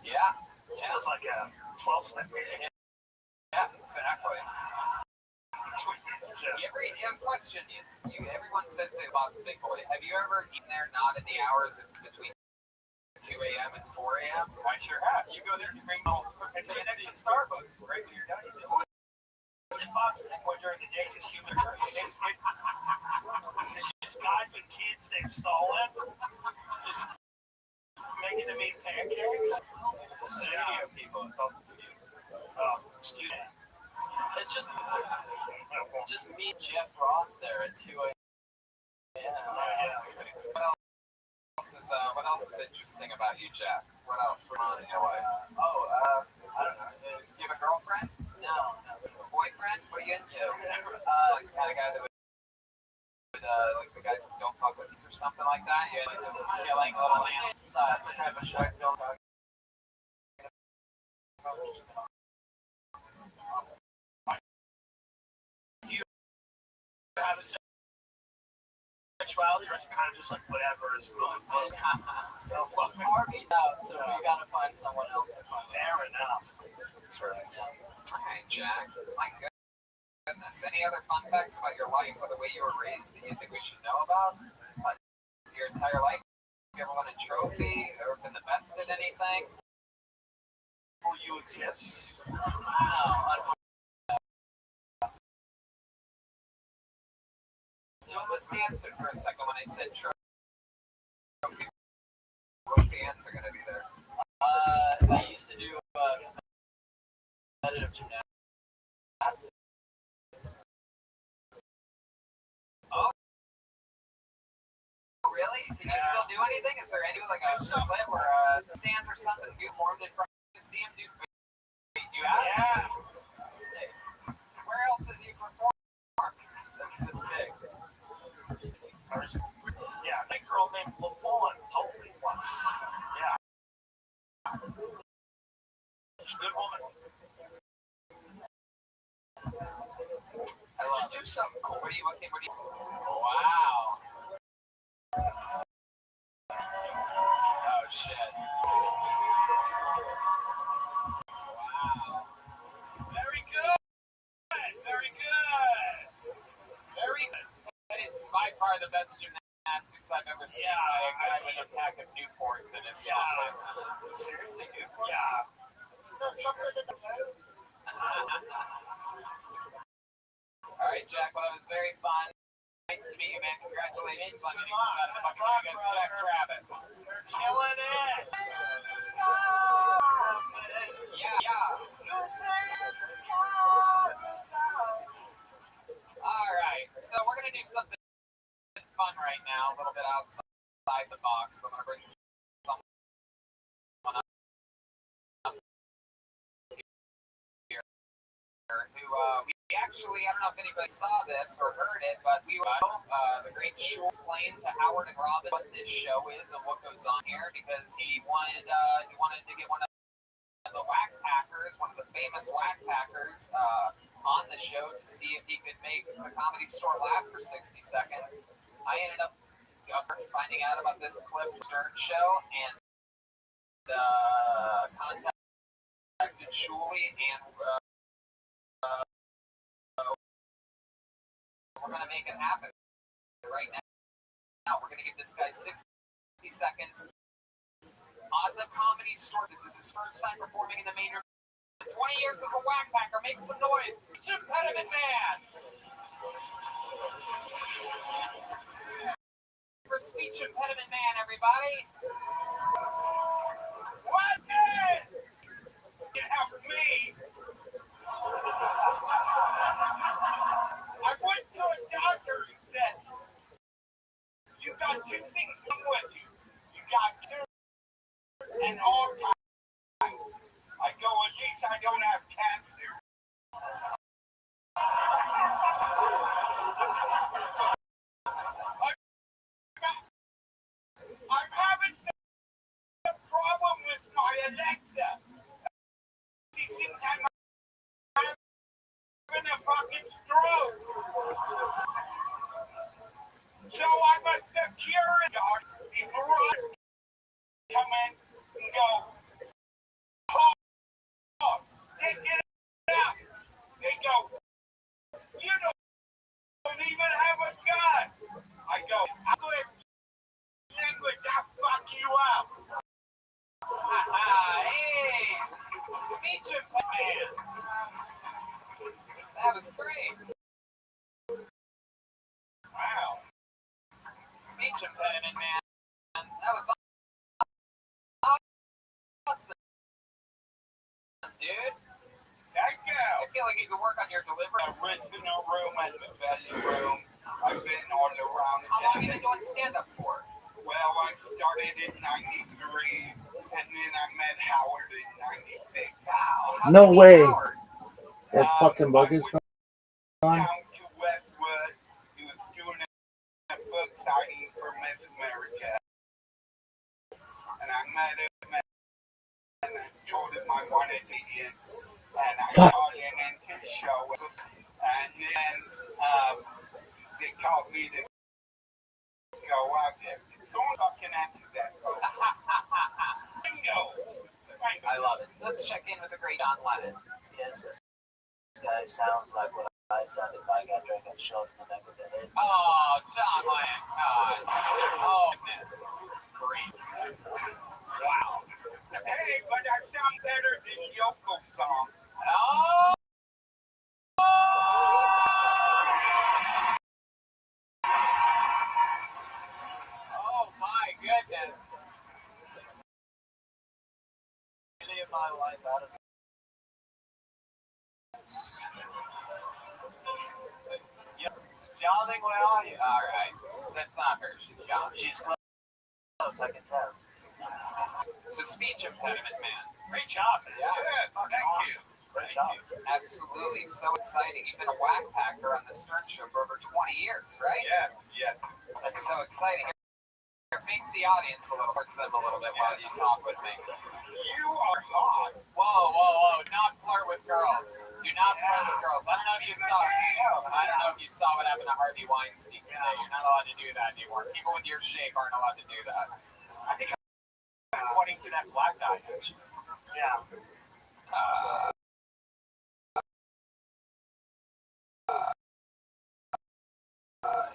Yeah. Feels like a 12-step. Yeah, exactly. So, Question is, everyone says they Bob's Big Boy. Have you ever eaten there not in the hours in between 2 a.m. and 4 a.m.? I sure have. You go there and drink all It's next to Starbucks, right when you're done. You just Bob's Big Boy during the day, just human. It's just guys with kids they've stolen, just making them eat pancakes. studio people. It's all studio. Student. It's just me and Jeff Ross there at 2 a.m. What else is interesting about you, Jeff? What else? What's on in your life? I don't know. You have a girlfriend? No. A boyfriend? What are you into? Like the kind of guy that would like the guy who don't fuck with us or something like that? Yeah, like just killing little animals. That's the type of show I feel talking about. Have a sexuality, or it's kind of just like whatever is going on. No, fuck Harvey's out, so we gotta find someone else. Fair enough. That's right. All right, Jack. My goodness. Any other fun facts about your life or the way you were raised that you think we should know about? Your entire life? You ever won a trophy or been the best at anything? Will you exist? No, almost answered for a second when I said trophy. What's the answer going to be there? I used to do competitive gymnastics. Oh, really? Can you still do anything? Is there any like a clip or a stand or something you formed in front to see him do? You have? Yeah. Where else have you performed that's this big? Yeah, that girl named LaFawn told me once. Yeah. She's a good woman. Just do something cool. What do you? Wow. Oh shit. Wow. Very good. Very good. Very good. That is by far the best gymnastics I've ever seen. Yeah, A guy with a pack of Newports in his pocket. Seriously, Newport? Yeah. There's something in the room. All right, Jack. Well, it was very fun. Nice to meet you, man. Congratulations on getting out of the bucket against Jack Travis. You're killing it. Yeah. All right. So we're gonna do something fun right now, a little bit outside the box. I'm gonna bring someone up here who we actually, I don't know if anybody saw this or heard it, but we the great Schultz explained to Howard and Robin what this show is and what goes on here because he wanted to get one of the Whack Packers, one of the famous Whack Packers, on the show to see if he could make the Comedy Store laugh for 60 seconds. I ended up finding out about this Cliff Stern show and contacted Shuli and we're going to make it happen right now. We're going to give this guy 60 seconds on the Comedy Store. This is his first time performing in the main room. 20 years as a Whack Packer. Make some noise. Speech Impediment Man. For Speech Impediment Man, everybody. What did? It helped me. I went to a doctor who said, you got two things wrong with you. You got cancer and Alzheimer's. I go, at least I don't have cancer. I'm having some problem with my Alexa. She thinks I'm having a fucking stroke. So I'm a security guard. Before I come in and go, oh, they get it out. They go, you don't even have a gun. I go, I'm going to language, I'll fuck you up. Hey, Speech Impediment Man. That was great. Wow. Speech Impediment Man. That was awesome, dude. Thank you. I feel like you could work on your delivery. Original room and the belly room. I've been all around. How long have you been doing stand-up for? Well, I started in 93, and then I met Howard in 96. Wow. No way. Howard? That fucking bug is gone. Down to Westwood. He was doing a book signing for Miss America. And I met him, and I told him I wanted to in. And I got into the show. And then they called me to go out there. Don't fucking answer that. Bingo. I love it. Let's check in with the great Don Lennon. Yes, this guy sounds like what I sounded like after I got shot in the neck with the head. Oh, John Lennon. God. Oh, goodness. Great. Wow. Hey, but I sound better than Yoko's song. Oh! in my life out of Darling, where are you? All right, that's not her. She's gone. She's close, I can tell. It's a speech impediment, man. Great job, man. Yeah, Fucking awesome. Great job. absolutely, so exciting. You've been a whack packer on the Stern Show for over 20 years, right? Yeah. That's so exciting. Here, face the audience a little, flirt them a little bit while you talk with me. You are hot. Whoa! Not flirt with girls. Do not flirt with girls. I don't know if you saw. I don't know if you saw what happened to Harvey Weinstein today. You're not allowed to do that anymore. People with your shape aren't allowed to do that. I think I was pointing to that black guy, actually. Yeah.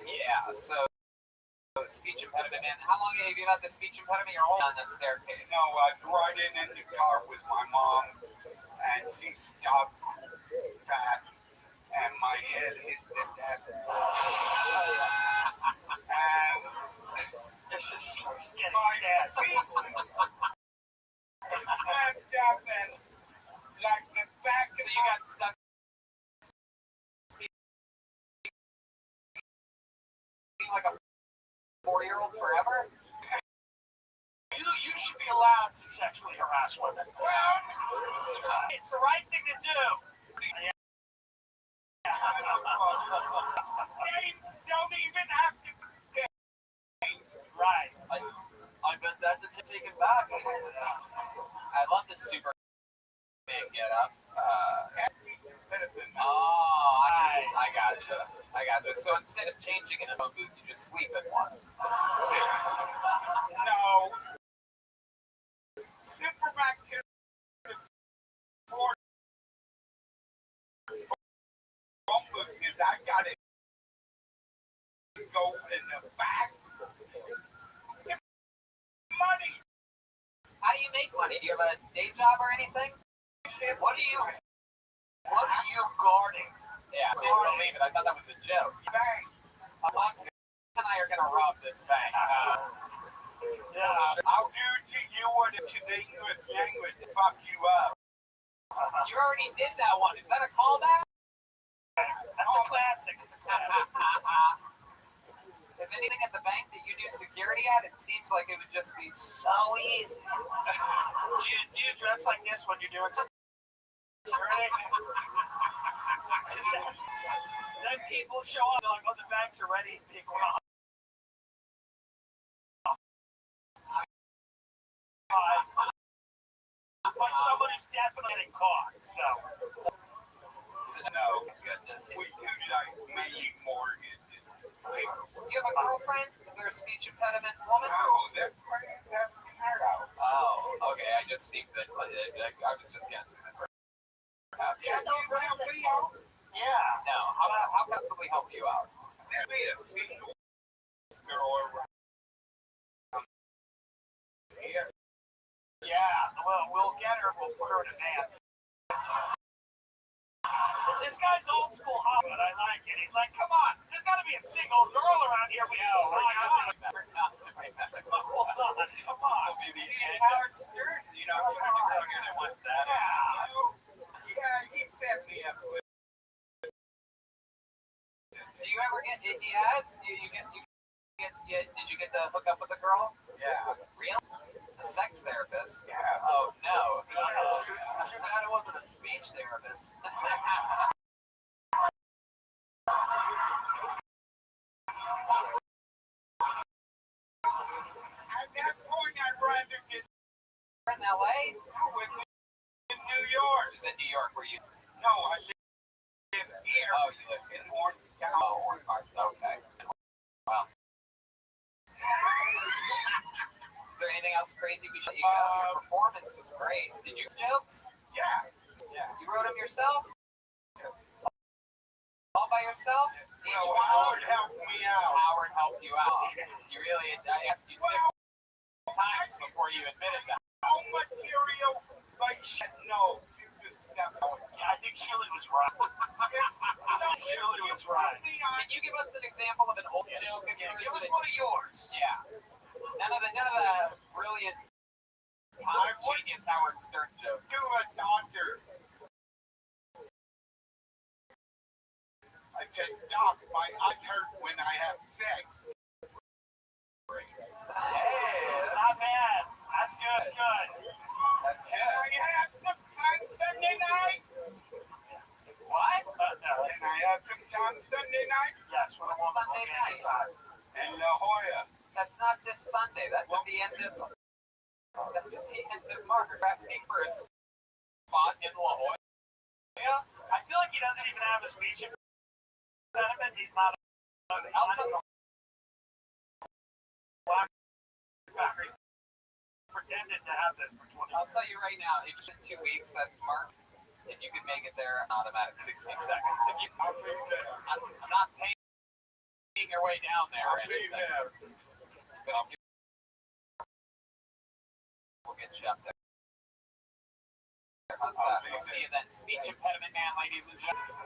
Yeah. So speech impediment, man. How long have you had the speech impediment? You're holding on the staircase. No, I ride in the car with my mom, and she stopped back, and my head hit the desk. And This is getting sad. backed up and like the back So of you got stuck. Like a 4-year-old forever? You should be allowed to sexually harass women. It's the right thing to do. James don't even have to stay. Right. I bet that's a taken back. I love the Superman get up. I gotcha. So instead of changing in a phone booth, you just sleep in one. No. Superman can afford because I gotta go in the back. Money. How do you make money? Do you have a day job or anything? What are you guarding? Yeah, I didn't believe it. I thought that was a joke. Bang. Mike and I are gonna rob this bank. Yeah. I'll do to you what a Canadian language fuck you up. You already did that one. Is that a callback? That's a classic. Is anything at the bank that you do security at? It seems like it would just be so easy. Do you dress like this when you're doing security? Then people show up, they're like, oh, the bags are ready. They go out. But somebody's definitely getting caught, so. No, goodness. We do like many mortgages. You have a girlfriend? Is there a speech impediment woman? No, that's why you have to hear out. Oh, okay. I just see that. I was just guessing that. Perhaps. Yeah, don't bring Help the me out. Yeah. No. How can somebody help you out? That'd be a single girl around here. Yeah, well, we'll get her, we'll put her in a van. This guy's old school hot, but I like it. He's like, come on, there's got to be a single girl around here we know. Hold on. Come on. Howard Stern, you know, trying to go in and wants that. Yeah, he set me up with. Do you ever get? He has. Did you get to hook up with a girl? Yeah. Real? A sex therapist? Yeah. Oh no! Too bad it wasn't a speech therapist. At that point, I'd rather get In LA? with me in New York. Is it New York where you? No, I live here Oh, you live in in Orange County. Orange Park. Okay. Wow. Is there anything else crazy we should? Your performance was great. Did you jokes? Yeah. Yeah. You wrote them yourself? All by yourself? No, Howard helped me out. Howard helped you out. You really, I asked you 6 times before you admitted that. No material, but no. Yeah, I think Shirley was right. Shirley was right. Can you give us an example of an old joke of yours? Give us one of yours. Yeah. None of the brilliant I genius Howard Stern joke. To a doctor. I said, Doc, my eye hurts when I have sex. Hey, it's not bad. That's good. Good. That's Can it. I have some on Sunday night? What? Can I have some on Sunday night? Yes, we're What's Sunday night? In La Jolla. That's not this Sunday. That's at the end of. That's at the end of March. We're asking for a spot in La Jolla. I feel like he doesn't even have a speech impediment. He's not pretended to have this for 20 I'll tell you right now, if it's in 2 weeks, that's Mark. If you could make it there, an automatic 60 seconds. If you, I'll be there. I'm not paying your way down there or I'll be anything, there. but I'll get, we'll get you up there. How's that? We'll see you then. Speech impediment man, ladies and gentlemen.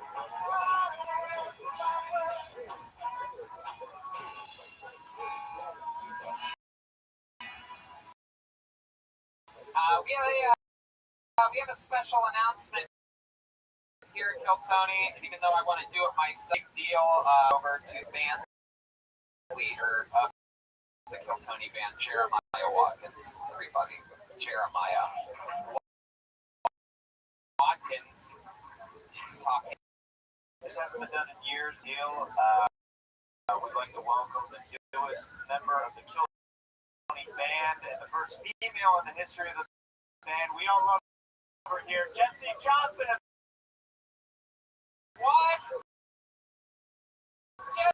We have a special announcement here at Kiltony, and even though I want to do it myself, deal over to band leader of the Kiltony band, Jeremiah Watkins. Everybody, Jeremiah Watkins is talking. This hasn't been done in years, Neil. We'd like to welcome the newest member of the Kiltony band and the first female in the history of the band. We all love her here, Jesse Johnson. What? Jesse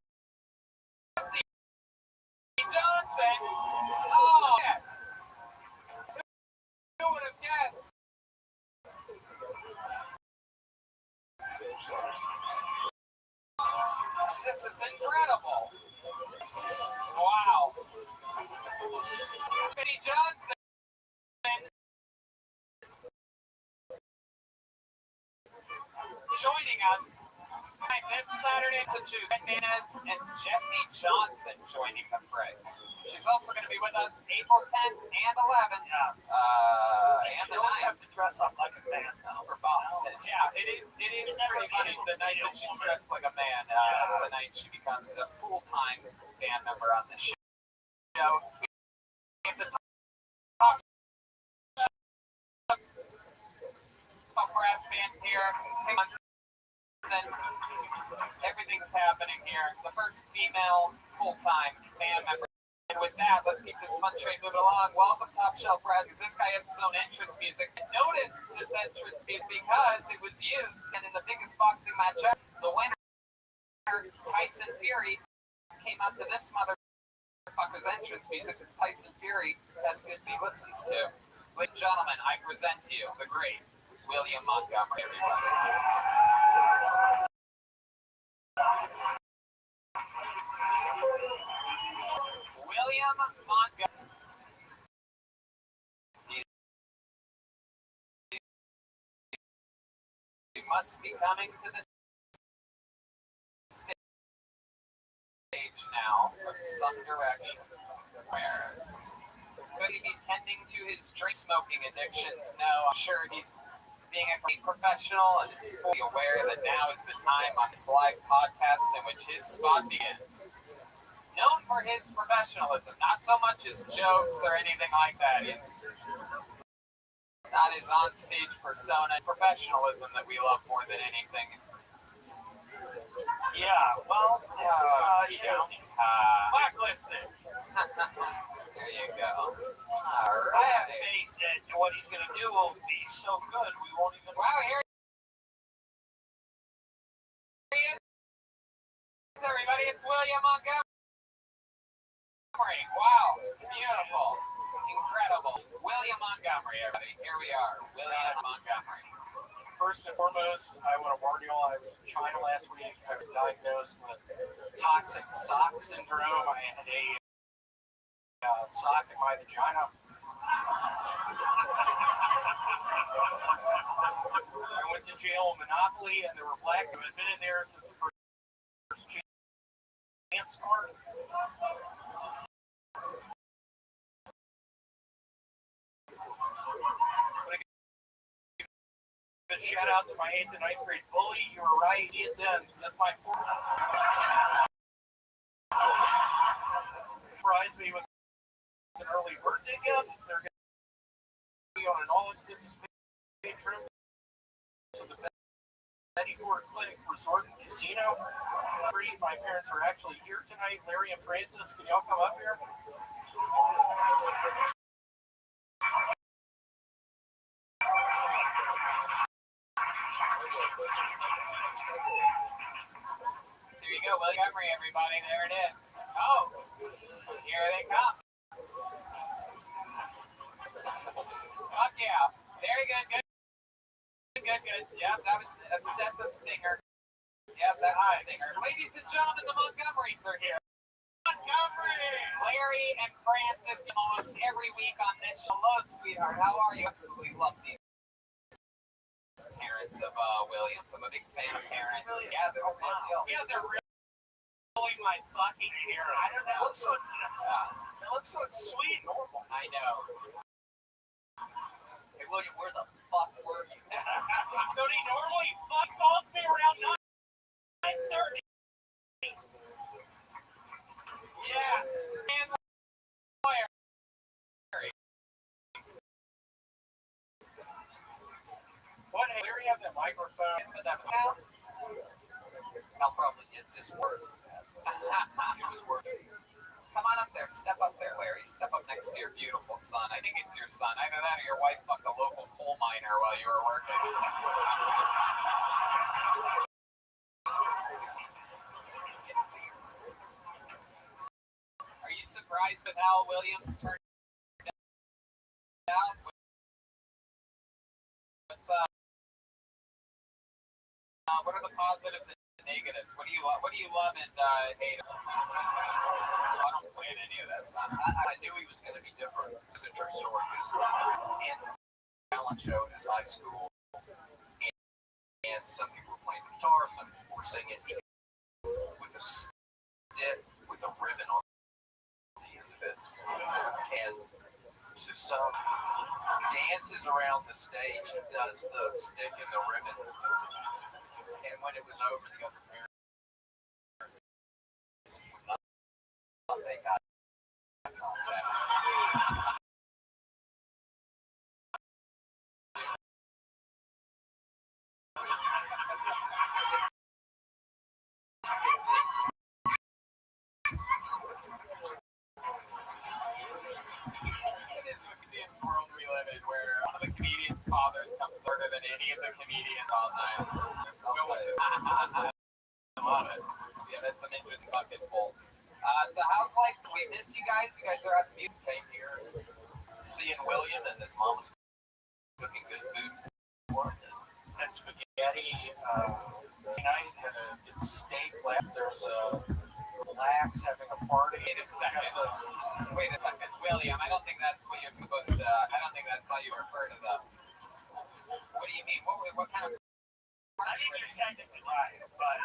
Johnson? Oh, yeah. Who would have guessed? This is incredible. Wow. Jesse Johnson. Joining us this Saturday, so Tuesday, and Jesse Johnson joining the fray. She's also going to be with us April 10th and 11th. And the 9th. Have to dress up like a man now. For Boston. Yeah, it is pretty funny. The night that she's dressed like a man, that's the night she becomes a full-time band member on the show. We have the top brass band here. Everything's happening here. The first female full-time band member. And with that, let's keep this fun train moving along. Welcome, Top Shelf Brass, because this guy has his own entrance music. And notice this entrance music because it was used, and in the biggest boxing matchup, the winner, Tyson Fury, came out to this motherfucker's entrance music because Tyson Fury has good he listens to. Ladies and gentlemen, I present to you the great William Montgomery, everybody. William Montgomery. You must be coming to the stage now from some direction. Where could he be tending to his drink smoking addictions? No, I'm sure he's being a great professional and is fully aware that now is the time on this live podcast in which his spot begins. Known for his professionalism, not so much his jokes or anything like that. It's not his on-stage persona, professionalism that we love more than anything. Yeah, well, this is, Blacklisted. There you go. All I have right. faith that what he's going to do will be so good we won't even. Wow, here he is. Everybody, it's William Montgomery. Wow, beautiful, incredible. William Montgomery, everybody. Here we are, William Montgomery. First and foremost, I want to warn you all, I was in China last week. I was diagnosed with toxic sock syndrome. I had a sock in my vagina. I went to jail in Monopoly, and there were black women in there since the first chance card. Shout out to my 8th and 9th grade bully. You were right. He is then. That's my surprised me with an early birthday gift. They're going to be on an all-expenses paid trip to the Betty Ford Clinic Resort and Casino. My parents are actually here tonight. Larry and Francis, can y'all come up here? There you go, William Emery, everybody. There it is. Oh, here they come. Fuck yeah. Very good, good. Good. Yep, that's a stinger. Yep, that's a stinger. Ladies and gentlemen, the Montgomerys are here. Montgomery! Larry and Francis almost every week on this show. Hello, sweetheart. How are you? Absolutely love these parents of Williams. I'm a big fan of parents. Yeah, they're Pulling my fucking hair. I don't know. It looks so sweet and normal. I know. Hey, William, where the fuck were you? So he normally calls me around 9:30. Yeah. And what? Hey, Larry, have that microphone. I'll probably get this work. It was working. Come on up there. Step up there, Larry. Step up next to your beautiful son. I think it's your son. Either that or your wife fucked a local coal miner while you were working. Are you surprised at how Williams turned out? What are the positives and negatives? What do you love and hate? I don't plan any of that stuff. I knew he was going to be different. It's a true story. Because in the talent show in his high school, and some people were playing the guitar, some people were singing with a stick with a ribbon on the end of it, and to some dances around the stage, does the stick and the ribbon. And when it was over, the other parents they got contact. It is this world we live in where one of the comedians' fathers comes harder than any of the comedians all night. I love it. Yeah, that's some interesting bucket bolts. So how's like, we miss you guys. You guys are at the music came here, seeing William and his mom's cooking good food for him. And spaghetti. Tonight had a good steak left. There was a Lax having a party. Wait a second. William, I don't think that's what you're supposed to, I don't think that's how you refer to them. What do you mean? What kind of... I think you're technically right, but...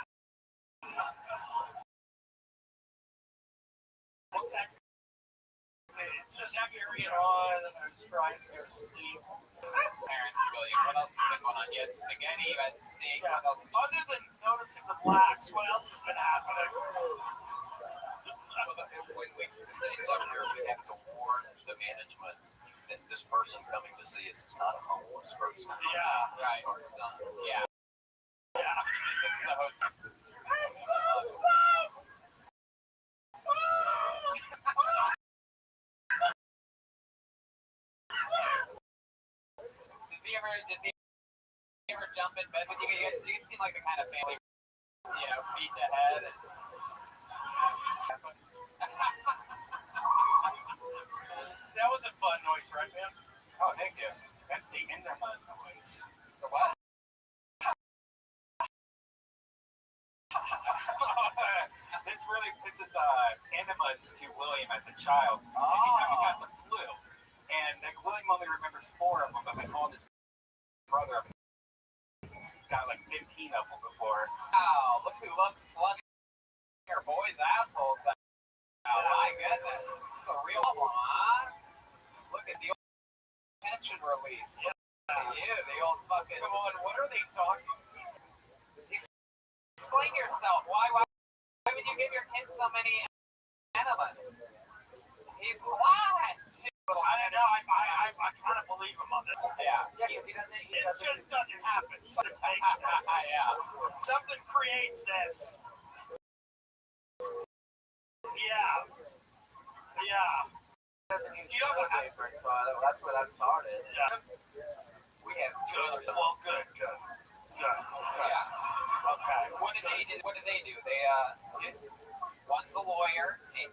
Just carrying on, and I was trying to go to sleep. Parents, William, what else has been going on? You had spaghetti, you had steak, what else? Other than noticing the blacks, what else has been happening? When we stay up here, we have to warn the management that this person coming to see us is not a homeless person. Yeah. Right. Our son. Yeah. Yeah. This is the hotel. Does he ever jump in bed with you? You seem like the kind of family, feet to head. That was a fun noise, right, man? Oh, thank you. That's the Enderman noise. The what? This really pisses enemas to William as a child. Anytime he got the flu. And William only remembers 4 of them, but they called his brother. He's got like 15 of them before. Wow, look who loves flushing your boys' assholes. Oh my goodness. It's a real one, huh? Look at the old pension release. the old fucking. Come on, what are they talking? Explain yourself. Why would you give your kids so many enemas? He's what? I don't know. I kind of believe him on this. Yeah. This just doesn't happen. Something makes this. Yeah. Something creates this. Yeah. Doesn't use toilet paper, so that's where that started. Yeah. We have Good. two. Well, good. Yeah. Okay. What did they do? They one's a lawyer. He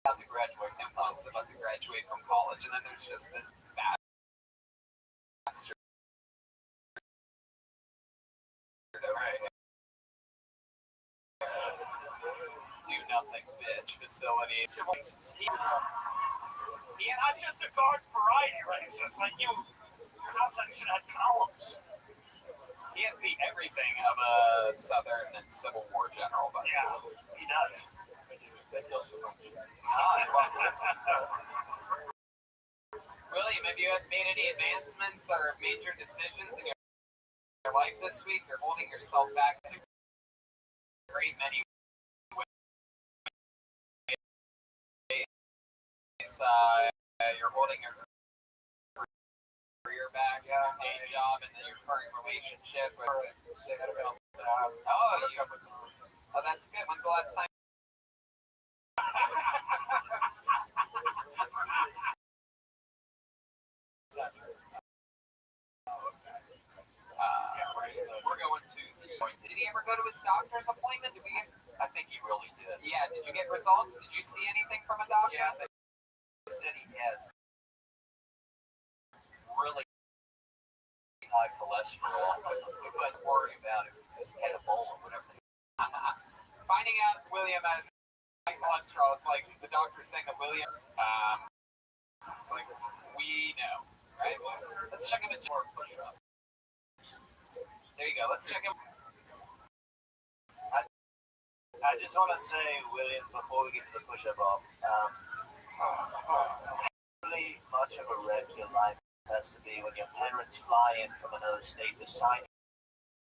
about to graduate, and one's about to graduate from college, and then there's just this bastard. Right. Do nothing, bitch. Facility. You're not just a garden variety racist like you. Your house should have columns. He has the everything of a Southern and Civil War general, but Yeah, he does. William, have you made any advancements or major decisions in your life this week? You're holding yourself back in a great many ways. You're holding your career back, day job, and then your current relationship. Oh, that's good. When's the last time? We're going to. Did he ever go to his doctor's appointment? Did we get? I think he really did. Yeah. Did you get results? Did you see anything from a doctor? Yeah, they said he had really high cholesterol. We couldn't worry about it because he had Ebola or whatever. Finding out William has high cholesterol is like the doctor saying to William, it's like, we know, right? Let's check him in more push-up. There you go. Let's check him. I just want to say, William, before we get to the push-up off, really much of a wreck your life has to be when your parents fly in from another state to sign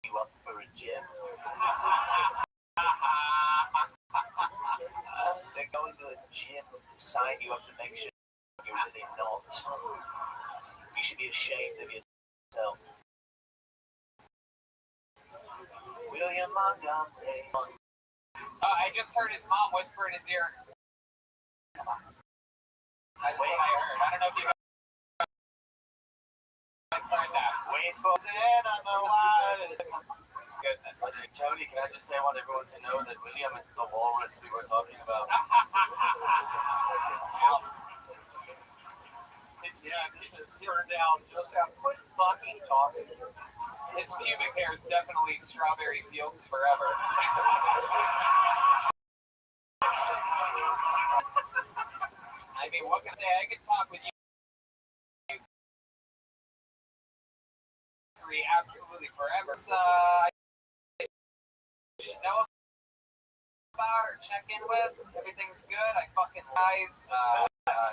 you up for a gym. They're going to the gym to sign you up to make sure you're really not. You should be ashamed of yourself. William Montgomery. I just heard his mom whisper in his ear. That's what I heard. I don't know if you guys heard that. Wayne's goes in on the line. Goodness. Tony, can I just say I want everyone to know that William is the walrus we were talking about. His is turned down just out. Quit fucking talking. His pubic hair is definitely strawberry fields forever. I mean, what can I say? I could talk with you three absolutely forever. So, you should know about or check in with. Everything's good. I fucking guys.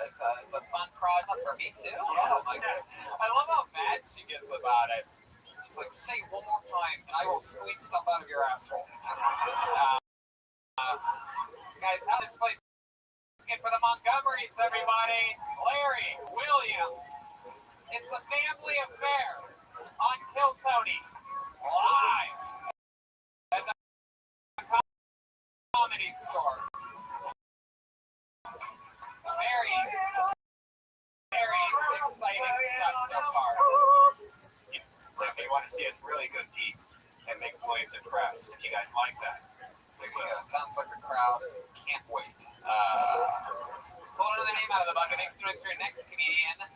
It's a fun project for me too. Oh my god. I love how mad she gets about it. She's like, say it one more time and I will squeeze stuff out of your asshole. Guys, how this place get for the Montgomerys, everybody? Larry, William. It's a family affair on Kill Tony. Live at the Comedy Store. Very exciting stuff so far. So if you want to see us really go deep and make William depressed, if you guys like that, we will. Yeah, it sounds like the crowd can't wait. Pull another name out of the bucket. Next to us, your next comedian,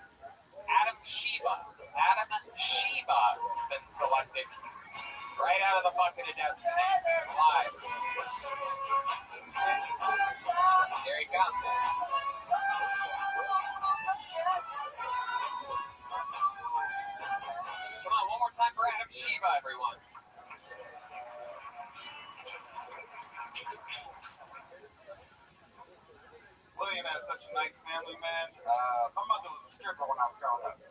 Adam Sheba. Adam Sheba has been selected right out of the bucket of destiny. Live. Here he comes. Come on, one more time for Adam Sheba, everyone. William has such a nice family, man. My mother was a stripper when I was growing up.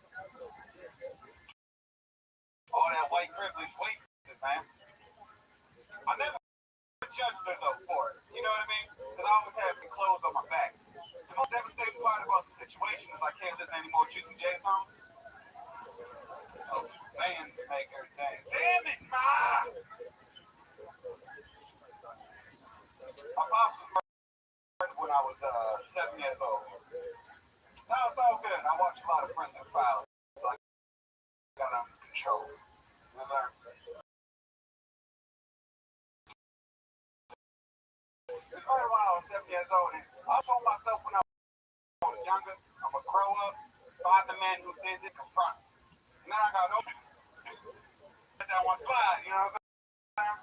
white privilege wasted, man. I never judged her though for it. You know what I mean? Because I always have the clothes on my back. The most devastating part about the situation is I can't listen to any more Juicy J songs. Those fans make everything. Damn it, Ma! My pops was murdered when I was 7 years old. No, it's all good. I watch a lot of Friends and Files, so I got under control. You know, it's right when I was 7 years old, and I told myself when I was younger, I'm gonna grow up, find the man who did it, confront him. And then I got open. Let that one slide, you know what I'm saying?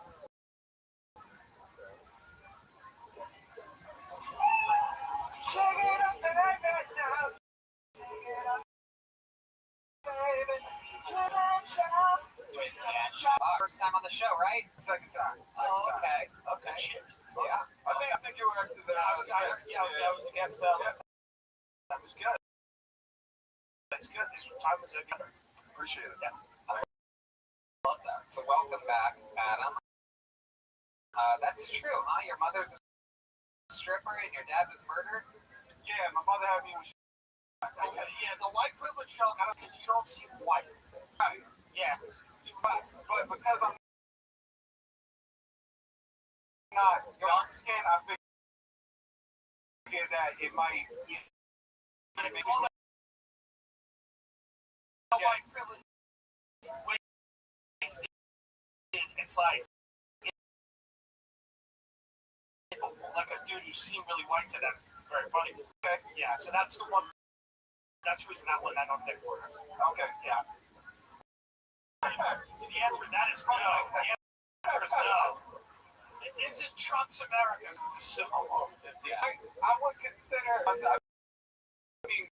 Shake it up, baby, now. Shake it up, baby. First time on the show, right? Second time. Oh, okay. Okay. Shit. Yeah. I think you were actually there. I was a guest. That was good. That's good. This time was good. Appreciate it. Yeah. Love that. So welcome back, Adam. That's true, huh? Your mother's a stripper and your dad was murdered? Yeah, my mother had me when she. Okay, yeah, the white privilege show because you don't seem white. Right. Yeah. But because I'm not dark skinned, I figured that it might. All that white privilege wasted. It's like a dude who seemed really white to them. Very funny. Okay. Yeah, so that's the one. That's the reason that one I don't think works. Okay. Yeah. The answer to that is no. The answer is no. This is Trump's America. So, yeah. I would consider. I mean,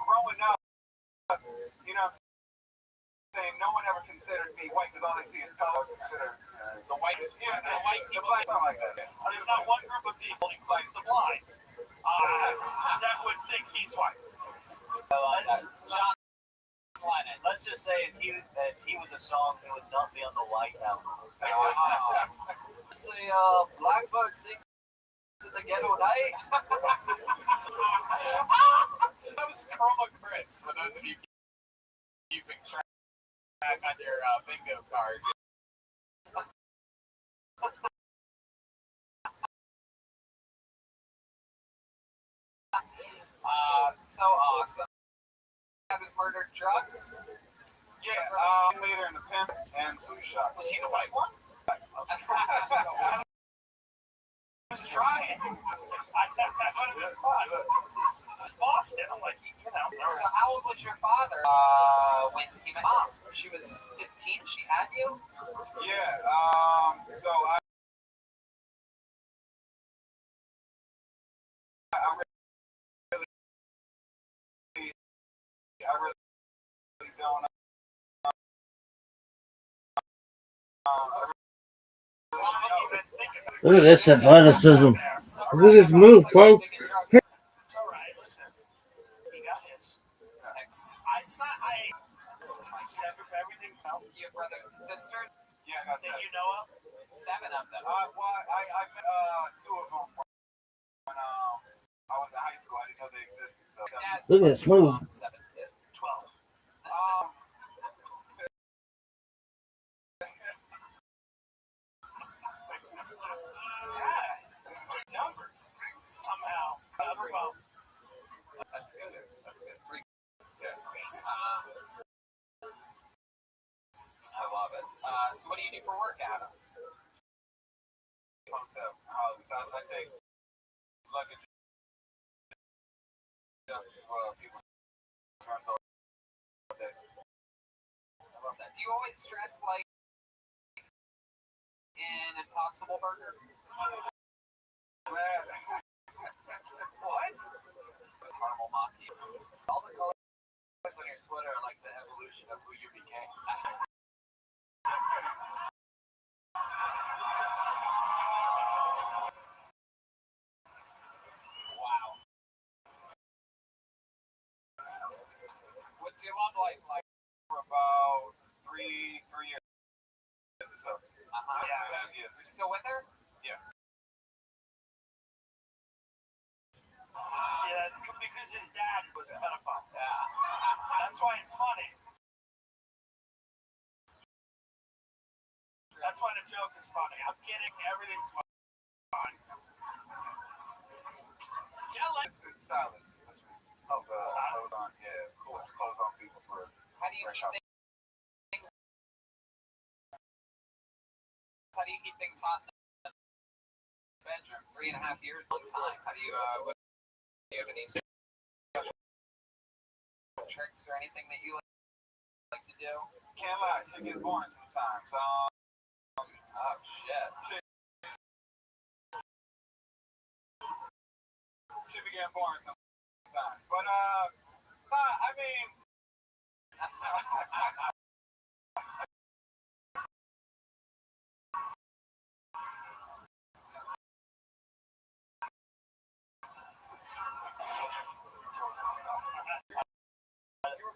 growing up, you know, saying no one ever considered me white because all they see is color. Consider The white the white people, something like that. There's not one group of people, including the blind, that would think he's white. John Lennon. Let's just say if he was a song, he would not be on the White Album. Say, Blackbird sings in the ghetto night. That was Chroma Chris, for those of you keeping track on your bingo card. So awesome. That was murdered drugs. Yeah, later in the pimp and two shots. Was he the white one? I was trying. That would have been fun. It's Boston. I'm like, you know. So how old was your father when he met mom? She was 15. She had you. Yeah. So I really don't. Look at this athleticism. Look at this move, folks. It's all right. Listen, he got his. It's not. My step of everything. No. You have brothers and sisters? Yeah, I got That seven. you know of? 7 of them. Well, I met two of them when I was in high school. I didn't know they existed. So Look at this move. 7 kids. 12. Yeah. Numbers. Somehow. Well, That's good. That's good. 3. yeah. I love it. So what do you do for work, Adam? Hotel. So I take luggage up to people's rooms all day. I love that. Do you always dress like an Impossible Burger? Man. What? Caramel maki. All the colors on your sweater are like the evolution of who you became. Wow. What's your love life like? For about 3 3 years or so. Yeah. Years. You're still with her? Yeah. Yeah, because his dad was a pedophile. Yeah. That's why it's funny. That's why the joke is funny. I'm kidding. Everything's fine. Tell us. It's stylish. Clothes on, yeah, cool. It's clothes on people for. How do you keep things? How do you keep things hot in the bedroom? 3.5 years, long time. How do you? What do you have any special tricks or anything that you like to do? Can't lie, shit gets boring sometimes. Oh shit. Shit be getting boring sometimes. But I mean.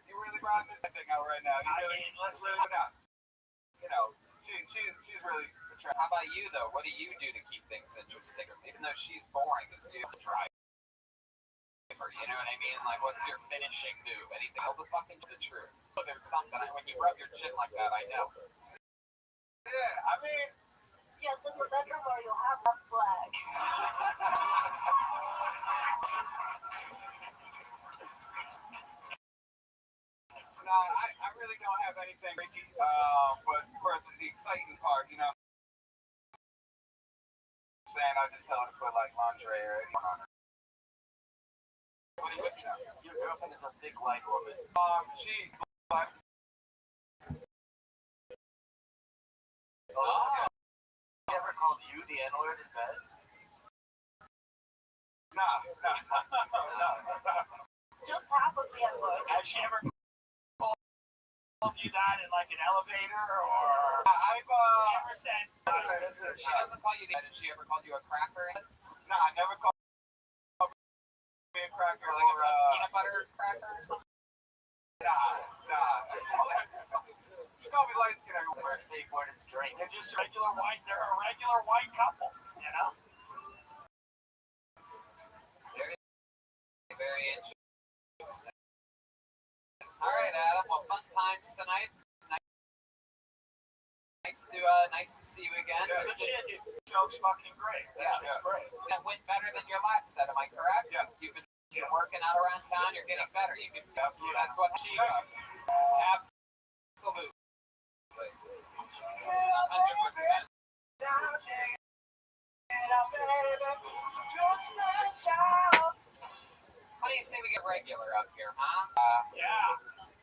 You really riding this thing out right now. You really, let's really not. You know, she's really attractive. How about you though? What do you do to keep things interesting? Even though she's boring, is you have to try. You know what I mean? Like, what's your finishing move? Anything? Tell the fucking the truth. But there's something. When you rub your chin like that, I know. Yeah, I mean. Yes, in the bedroom where you'll have that flag. No, I really don't have anything, Ricky. But of course, the exciting part, you know. I'm saying I just tell her to put like lingerie or anything on her. What do you know? Your girlfriend is a big white woman. She. But, Oh. She ever called you the N-word in bed? nah. Just half of the N-word. Has she ever told you that in like an elevator or? I've Never said. She doesn't call you the. Did she ever call you a cracker? nah, I never called me a cracker Or like or a peanut butter cracker or something? nah. She called me light skin everywhere. Her safe word is drink. They're just regular white. They're a regular white couple. You know. Very interesting. All right, Adam. Well, fun times tonight. Nice to see you again. Yeah. Good shit, dude. Joke's fucking great. That Yeah. shit's great. That went better than your last set. Am I correct? Yeah. You've been working out around town. You're getting better. You can. Absolutely. That's what she does. Absolutely. 100%. How do you say we get regular up here, huh? Yeah.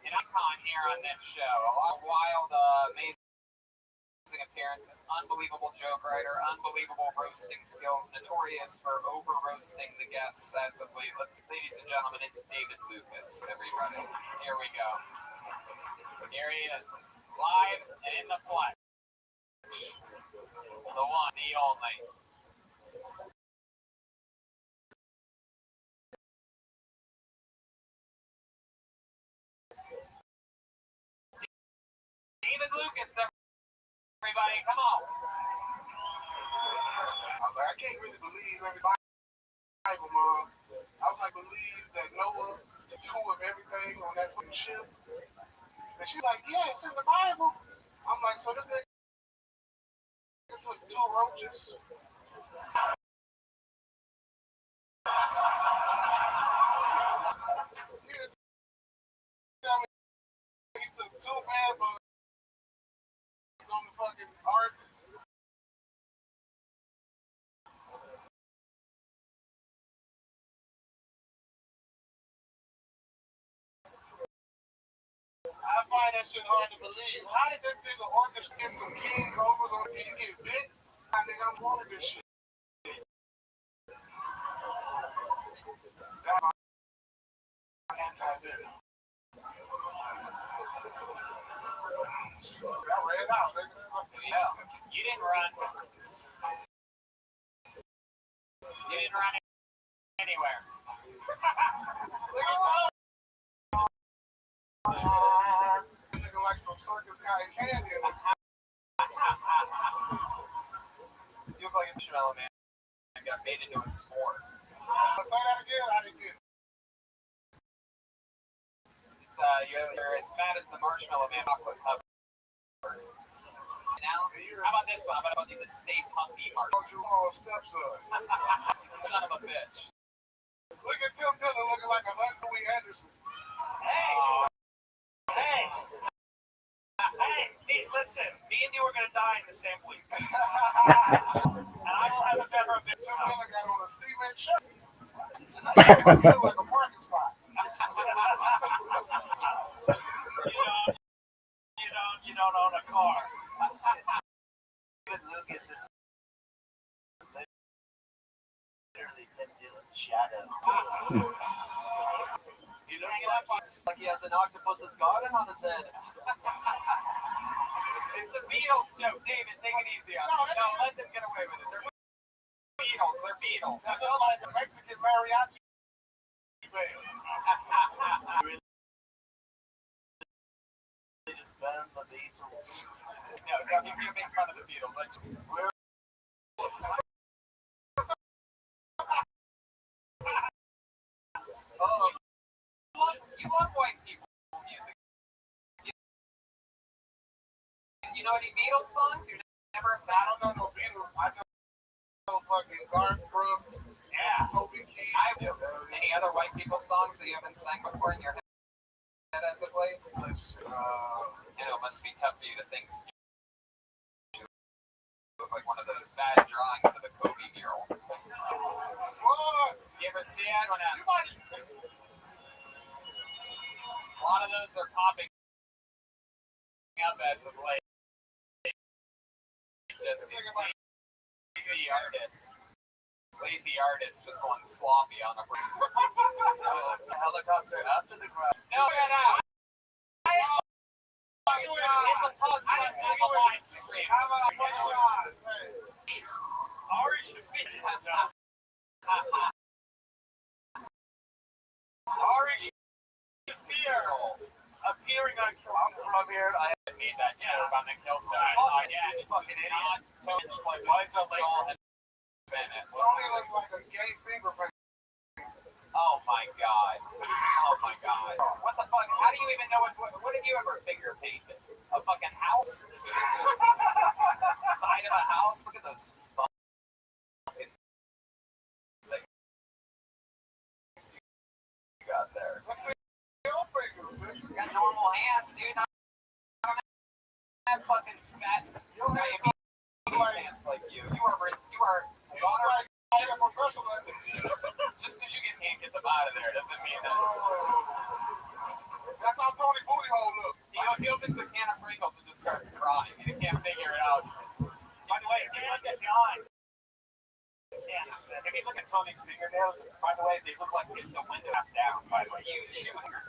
An icon here on this show. A lot of wild, amazing appearances, unbelievable joke writer, unbelievable roasting skills, notorious for over roasting the guests as of late. Ladies and gentlemen, it's David Lucas, everybody. Here we go. Here he is, live and in the flesh. The one, the only. David Lucas, everybody, come on. I was like, I can't really believe everybody. Bible, Mom. I was like, believe that Noah took two of everything on that fucking ship. And she's like, yeah, it's in the Bible. I'm like, so this nigga took 2 roaches. You didn't tell me he took 2 bad bugs on the fucking ark. I find that shit hard to believe. How did this nigga orchestrate some king cobras on the get bit? I think I'm one of this shit. That's my anti-venom. I ran out, nigga. Yeah. You didn't run. You didn't run anywhere. Nigga like like some circus cotton candy in it. You look like a marshmallow man. I got made into a s'more. Say that again. I didn't get it. It's you're as fat as the marshmallow man chocolate cover. Now, how about this one? How about the Stay Puffy Don't marshmallow? you all stepson? You son of a bitch. Look at Tim Dillon looking like a Louis Anderson. Hey, listen, me and you are gonna die in the same week. And I will have a better of it. Tim Dillon got on a cement shirt. Listen, He look like a parking spot. You don't own a car. David Lucas is literally Tim Dillon's shadow. he looks like he has an octopus's garden on his head. It's a Beatles joke, David. Take it easy on it. No, let them get away with it. They're Beatles. They're Beatles. They're like a Mexican mariachi band. They just burned the Beatles. No, you make fun of the Beatles. Like, oh, you love white people music. You know any Beatles songs? You're never a I fan? don't know no Beatles. I know fucking Garth Brooks. Yeah. Toby Keith. Any other white people songs that you haven't sang before in your head as of late? Let's see. You know, it must be tough for you to think. You look like one of those bad drawings of a Kobe mural. What? You ever see it? When You might. a lot of those are popping up as of late. Just lazy artists. Lazy artists just going sloppy on a Helicopter after the crash. No. It's a positive live stream. How about Ari Shaffir. Ari Shaffir appearing on I'm from here. I made that joke on the hillside? Yeah, you fucking idiot. Why is that Joel Bennett. Tony looked like a gay finger painter. Oh my god. Oh my god. What the fuck? How do you even know what have you ever finger painted? A fucking house? Side of a house? Look at those fucking things you got there. Let's see your fingers, bitch. You got normal hands, dude. I don't have fucking fat Your hands hands like you. You are like a professional. just because you get can't get them out of there doesn't mean that. That's how Tony Booty Hole looks. He opens a can of Pringles and just starts crying. He can't figure it out. By the way, if you look at John, if you look at Tony's fingernails, by the way, they look like the window half down. By the way,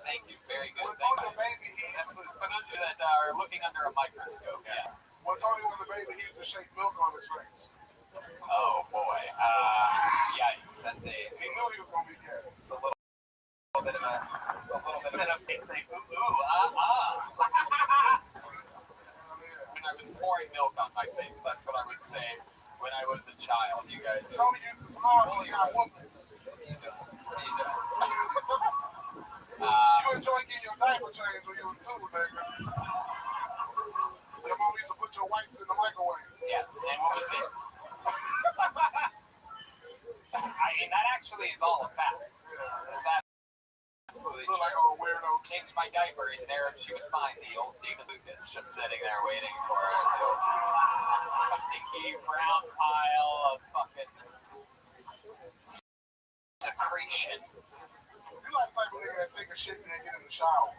Thank you. Very good. When Thank Tony you. was a baby, he Absolutely. For those of you that are looking under a microscope, yes. when Tony was a baby, he used to shake milk on his face. Oh boy. Yikes. That's He knew he was gonna be gay. a little bit of a instead of saying When I was pouring milk on my face, that's what I would say when I was a child. You guys. Tony used to smile when he got whoopings. What are you doing? You enjoy getting your diaper changed when you was 2, nigga. Your mom used to put your wipes in the microwave. Yes. And what was it? I mean, that actually is all a fact. That absolutely Look like true. a weirdo. Change my diaper, and there she would find the old David Lucas just sitting there waiting for it. Sticky brown pile of fucking secretion. You like the type of nigga that take a shit and then get in the shower.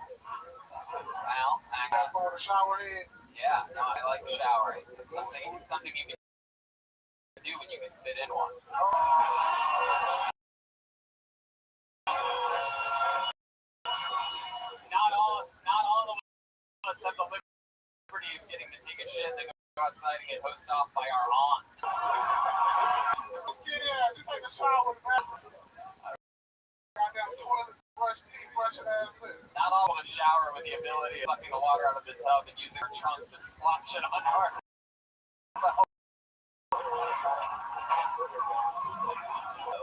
Well, That throw in the shower head. yeah, no, I like showering. It's something you can do when you can fit in one. Not all of us have the liberty of getting to take a shit and go outside and get hosed off by our aunt. Skinny ass, you take a shower in the bathroom. Goddamn toilet brush teeth, brushing ass lips. Not all in a shower with the ability of sucking the water out of the tub and using her trunk to splash it on her. I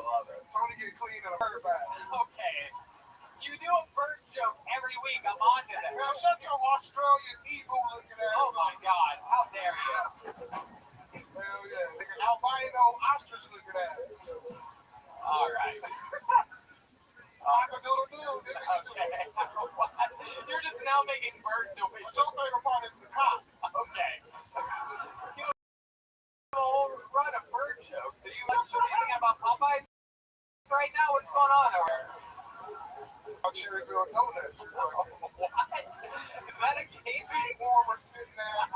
love it. Tony get clean in a bird bath. Okay. You do a bird joke every week. I'm on to this. Now shut your Australian evil looking ass Oh my up. God. How dare you? Hell yeah. Nigga, albino ostrich looking ass. All right. Cock-a-doodle-doo, nigga. Okay. You're just now making bird But noises. your favorite part is the cock. Okay. You whole run of bird jokes. Are you thinking about Popeyes right now? What's going on over here? A Cherryville donut. What? Is that a case? Seat warmer sitting ass.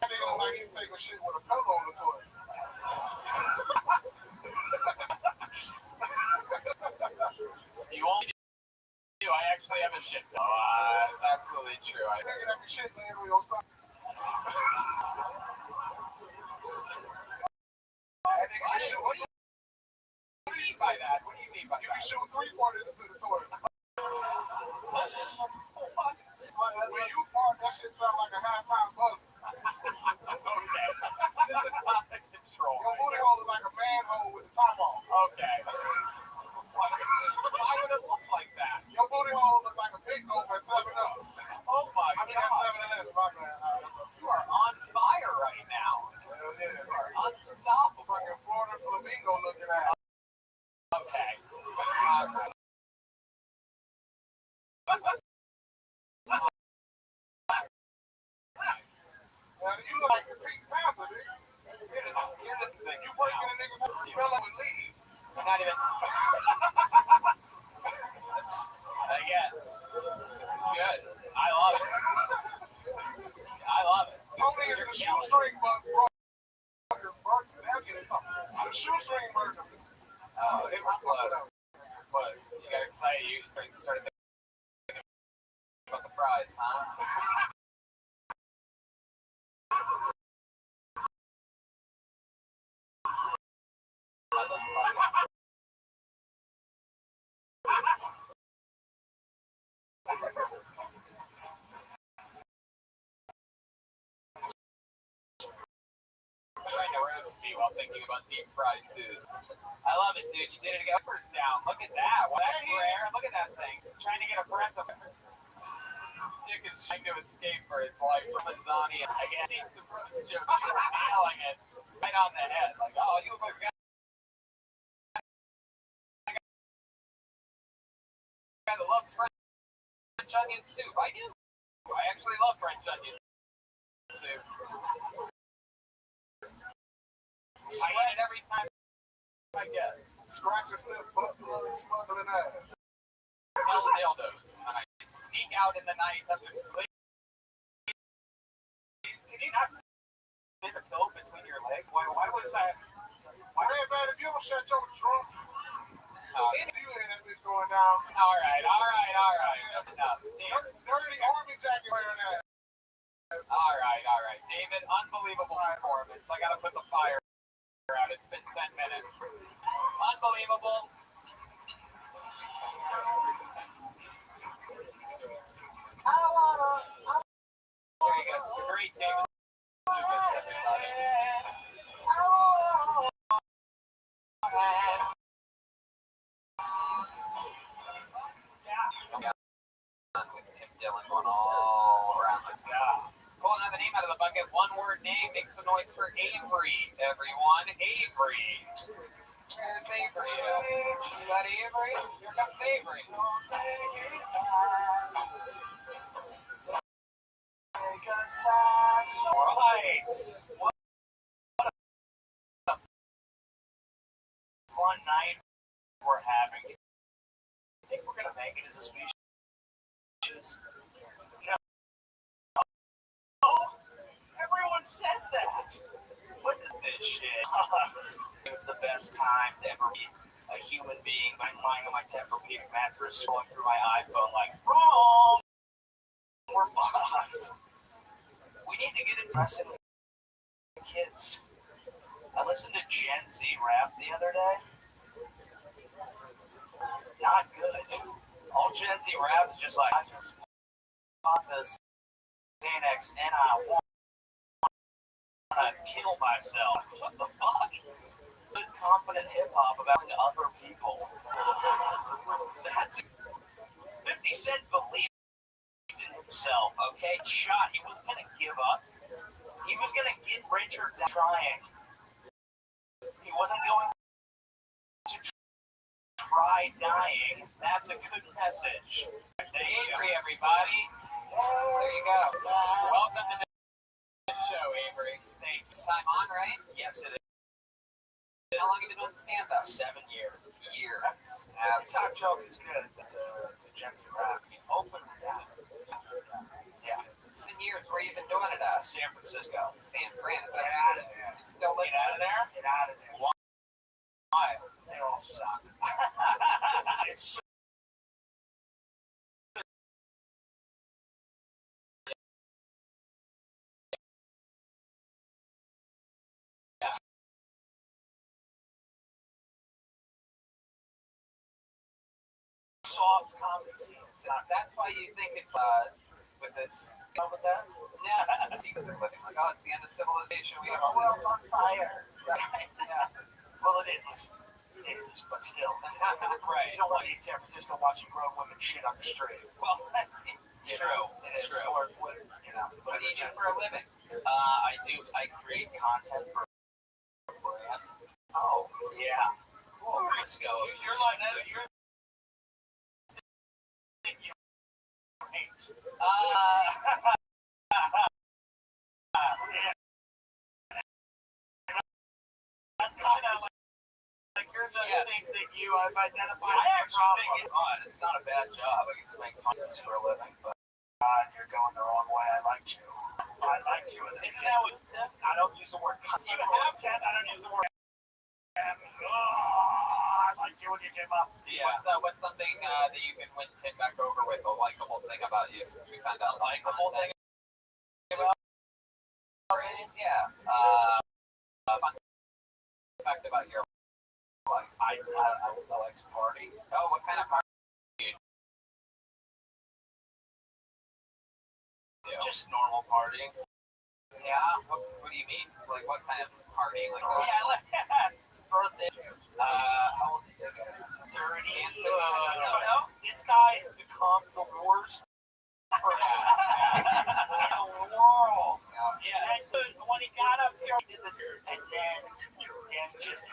That nigga look like he take a shit with a pillow on the toilet. You only do. I actually have a shit. No, it's absolutely true. I Nigga, that be shit laying on your stomach. That nigga be shooting. What do you mean by that? What do you mean by You be that? shooting 3-pointers into the toilet. When you fart, that shit sound like a halftime buzzer. Okay. This is not the control. Your booty hole is like a manhole with the top off. Okay. Why would it look like that? Your booty hole looks like a big dope at 7-Up. Oh my I mean, that's God. 7-Eleven, my bad. You are on fire right now. Hell yeah. You are unstoppable. Fucking Florida flamingo looking ass. Okay. All right. Now, you look like the Pink Panther, nigga. You're just thinking You breaking a nigga's heart, smell like a leaf. not even. It's, again, this is good. I love it. I love it. Tony is the shoestring burger. Now get it. The shoestring burger. It was close. Close. You got excited. You started thinking about the fries, huh? I love fries. Trying to roast me while thinking about deep fried food. I love it, dude. You did it again. First down. Look at that. Well, that's rare. Look at that thing. It's trying to get a breath of it. Dick is trying to escape for its life from lasagna. Again, he's the roast joke. You were nailing it right on the head. Like, oh, you look like a guy that loves French onion soup. I do. I actually love French onion soup. I eat it every time I get it. Scratch and sniff, butt plug, smuggling ass. Smell dildos. And I sneak out in the night after sleep. Can you not fit a pillow between your legs? Why was that? Hey, man, if you don't shut your trunk, Alright, you ain't that bitch going down. alright. Enough. Dirty army jacket wearing ass. Alright. David, unbelievable performance. I gotta put the fire out. It's been 10 minutes. Unbelievable. There you go. It's the great David Lucas, everybody. Tim Dillon going all around like that. Pulling another name out of the bucket. One word name. Make some noise for Avery, everyone. Avery. Where's Avery? Is that Avery? Here comes Avery. Right. What a fun night we're having. I think we're gonna make it as a species. No. Everyone says that. What is this shit? It was the best time to ever meet a human being by lying on my Tempur-Pedic mattress, scrolling through my iPhone like, wrong! We're fucked. We need to get into wrestling kids. I listened to Gen Z rap the other day. Not good. All Gen Z rap is just like, I just want this Xanax and I want to kill myself. What the fuck? Good, confident hip hop about other people. That's 50 Cent believed in himself, okay? Shot. He wasn't going to give up. He was going to get richer trying. He wasn't going to try dying. That's a good message. Avery, everybody. There you go. Welcome to the show, Avery. Thanks. Time on, right? Yes, it is. How long have you been doing stand-up? 7 years. Years. TikTok joke is good, but the Gen Z rap, you open with that. Yeah. 7 years. Where you been doing it at? San Francisco. San Fran. Is that Get out of there. You still live Get out of there. Get out of there. Why? They all suck. It's so soft comedy scenes. That's why you think it's with this. With that? Yeah, because they're living like, oh, it's the end of civilization. We have all The this. world's on fire. Right. Yeah. Well, it is. It is, but still. Right. You don't want to be in San Francisco watching grown women shit on the street. Well, it's true. It's It's true. Or, you know, What do you do for a living? I create content for a brand. Oh, yeah. Cool. Let's go. You're like, you're you hate. Yeah. That's kind of like you're the thing that I've identified. I actually think it's fun. It's not a bad job. I get to make fun of this for a living, but you're going the wrong way. I liked you. Isn't that what I don't use the word content. I don't use the word. I liked you when you came up. Yeah. What's something that you can win Tim back over with, a likable thing about you, since we found out likable thing about you? Yeah. Fun fact about your life. I like to party. Oh, what kind of party? Just normal partying. Yeah. What do you mean? Like, what kind of party? Like, Yeah, like birthday. How old is he? 30. No, this guy has become the worst person in the world. Yeah, and so when he got up here, he did the and then just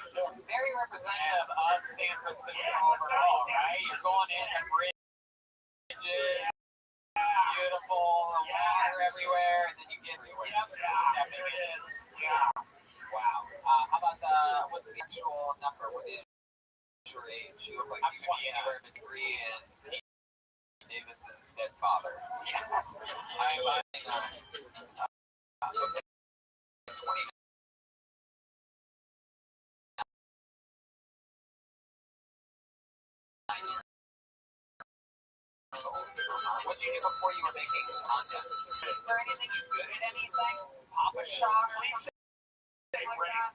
very representative of San Francisco overall, right? You're going in at bridges, beautiful, water everywhere, and then you get to where it is. Yeah. Wow. How about what's the actual number? What is your age? You look like you could be anywhere between Pete Davidson's dead father. Yeah. I'm 29. What did you do before you were making content? Is there anything you're good at? Anything? Papa Shop? Please say Like Ray. that?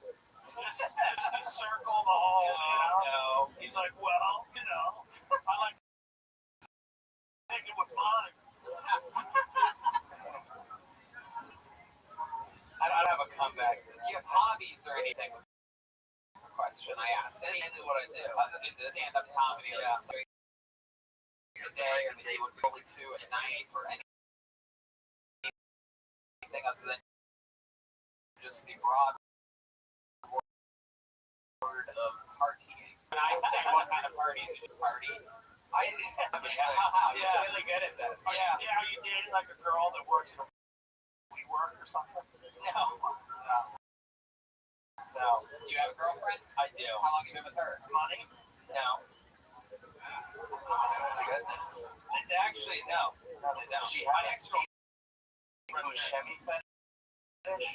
Just circle the hole. No. He's like, well, I like taking what's mine. I don't have a comeback. Do you have hobbies or anything? Was the question I asked. That's mainly what I do. Other than stand-up comedy, Yeah. Today or today would probably to at night or anything other than just the broad word of partying. When I say what kind of parties, is it parties? I mean, how? You're really good at this. Yeah. Are you dating like a girl that works at a WeWork or something? No. Do you have a girlfriend? I do. How long have you been with her? Money? No. Oh my goodness. It's actually, no. She had a Buscemi fetish.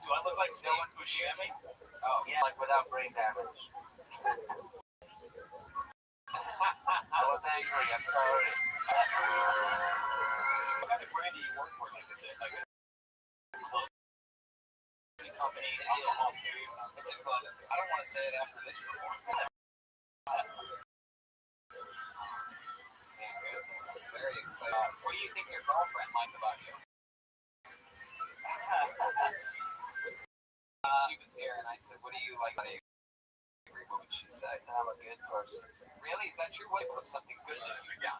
Do I look like Dylan Buscemi? Oh, Yeah, like without brain damage. I was angry, I'm sorry. What kind of brand do you work for? Like, is it like a company, alcohol free. It's a club. I don't want to say it after this report. Very excited. What do you think your girlfriend likes about you? She was here and I said, what do you like about Avery? What would she say? I'm a good person. Really? Is that true? What was something good that you've done?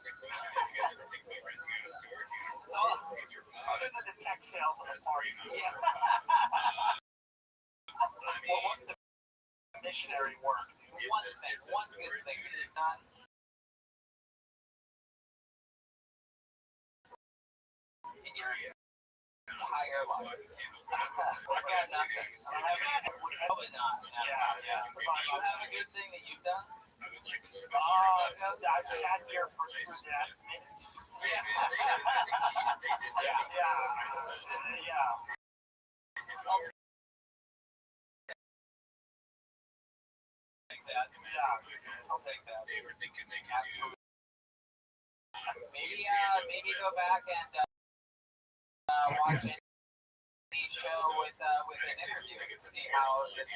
It's all other than the tech sales of the party. Yeah. Well, what's the missionary work? One thing, one good thing that you've done. In your entire life. I got nothing. Probably not. Yeah. Do you have a good thing that you've done? I sat here for that minute. Yeah. I'll take that. Absolutely. Maybe go back and watch any show with an interview and see how this.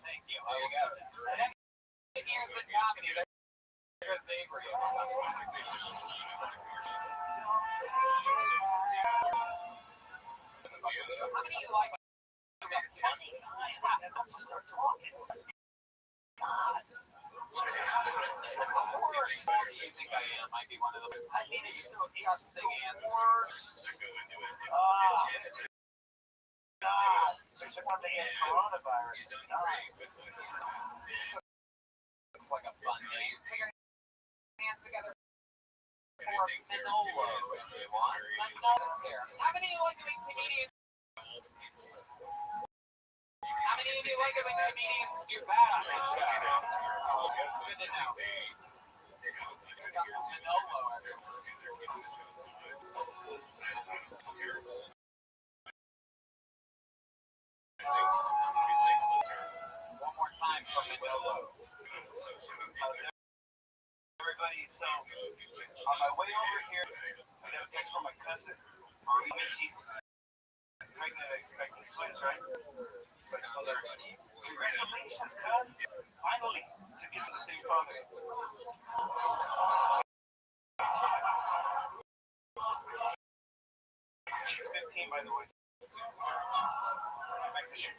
Thank you. There you go. 7 years in comedy. There's Avery. How many you like? 29. Let's just start talking. God. It's like the worst. You think I am? Might be one of those. I mean, it's so disgusting worst. God. There's one day in coronavirus to die. Looks like a fun day. Put your hands together for Manolo, if you want. Manolo's here. How many of you like doing comedians? How many of you like it when comedians do bad on this show? Oh, it's good to know. Here comes Manolo, everyone. One more time from Manolo. Everybody, so on my way over here, I got a text from my cousin. She's pregnant, expecting twins, right? Congratulations, cuz. Finally, to get to the same father. She's 15, by the way. Mexican.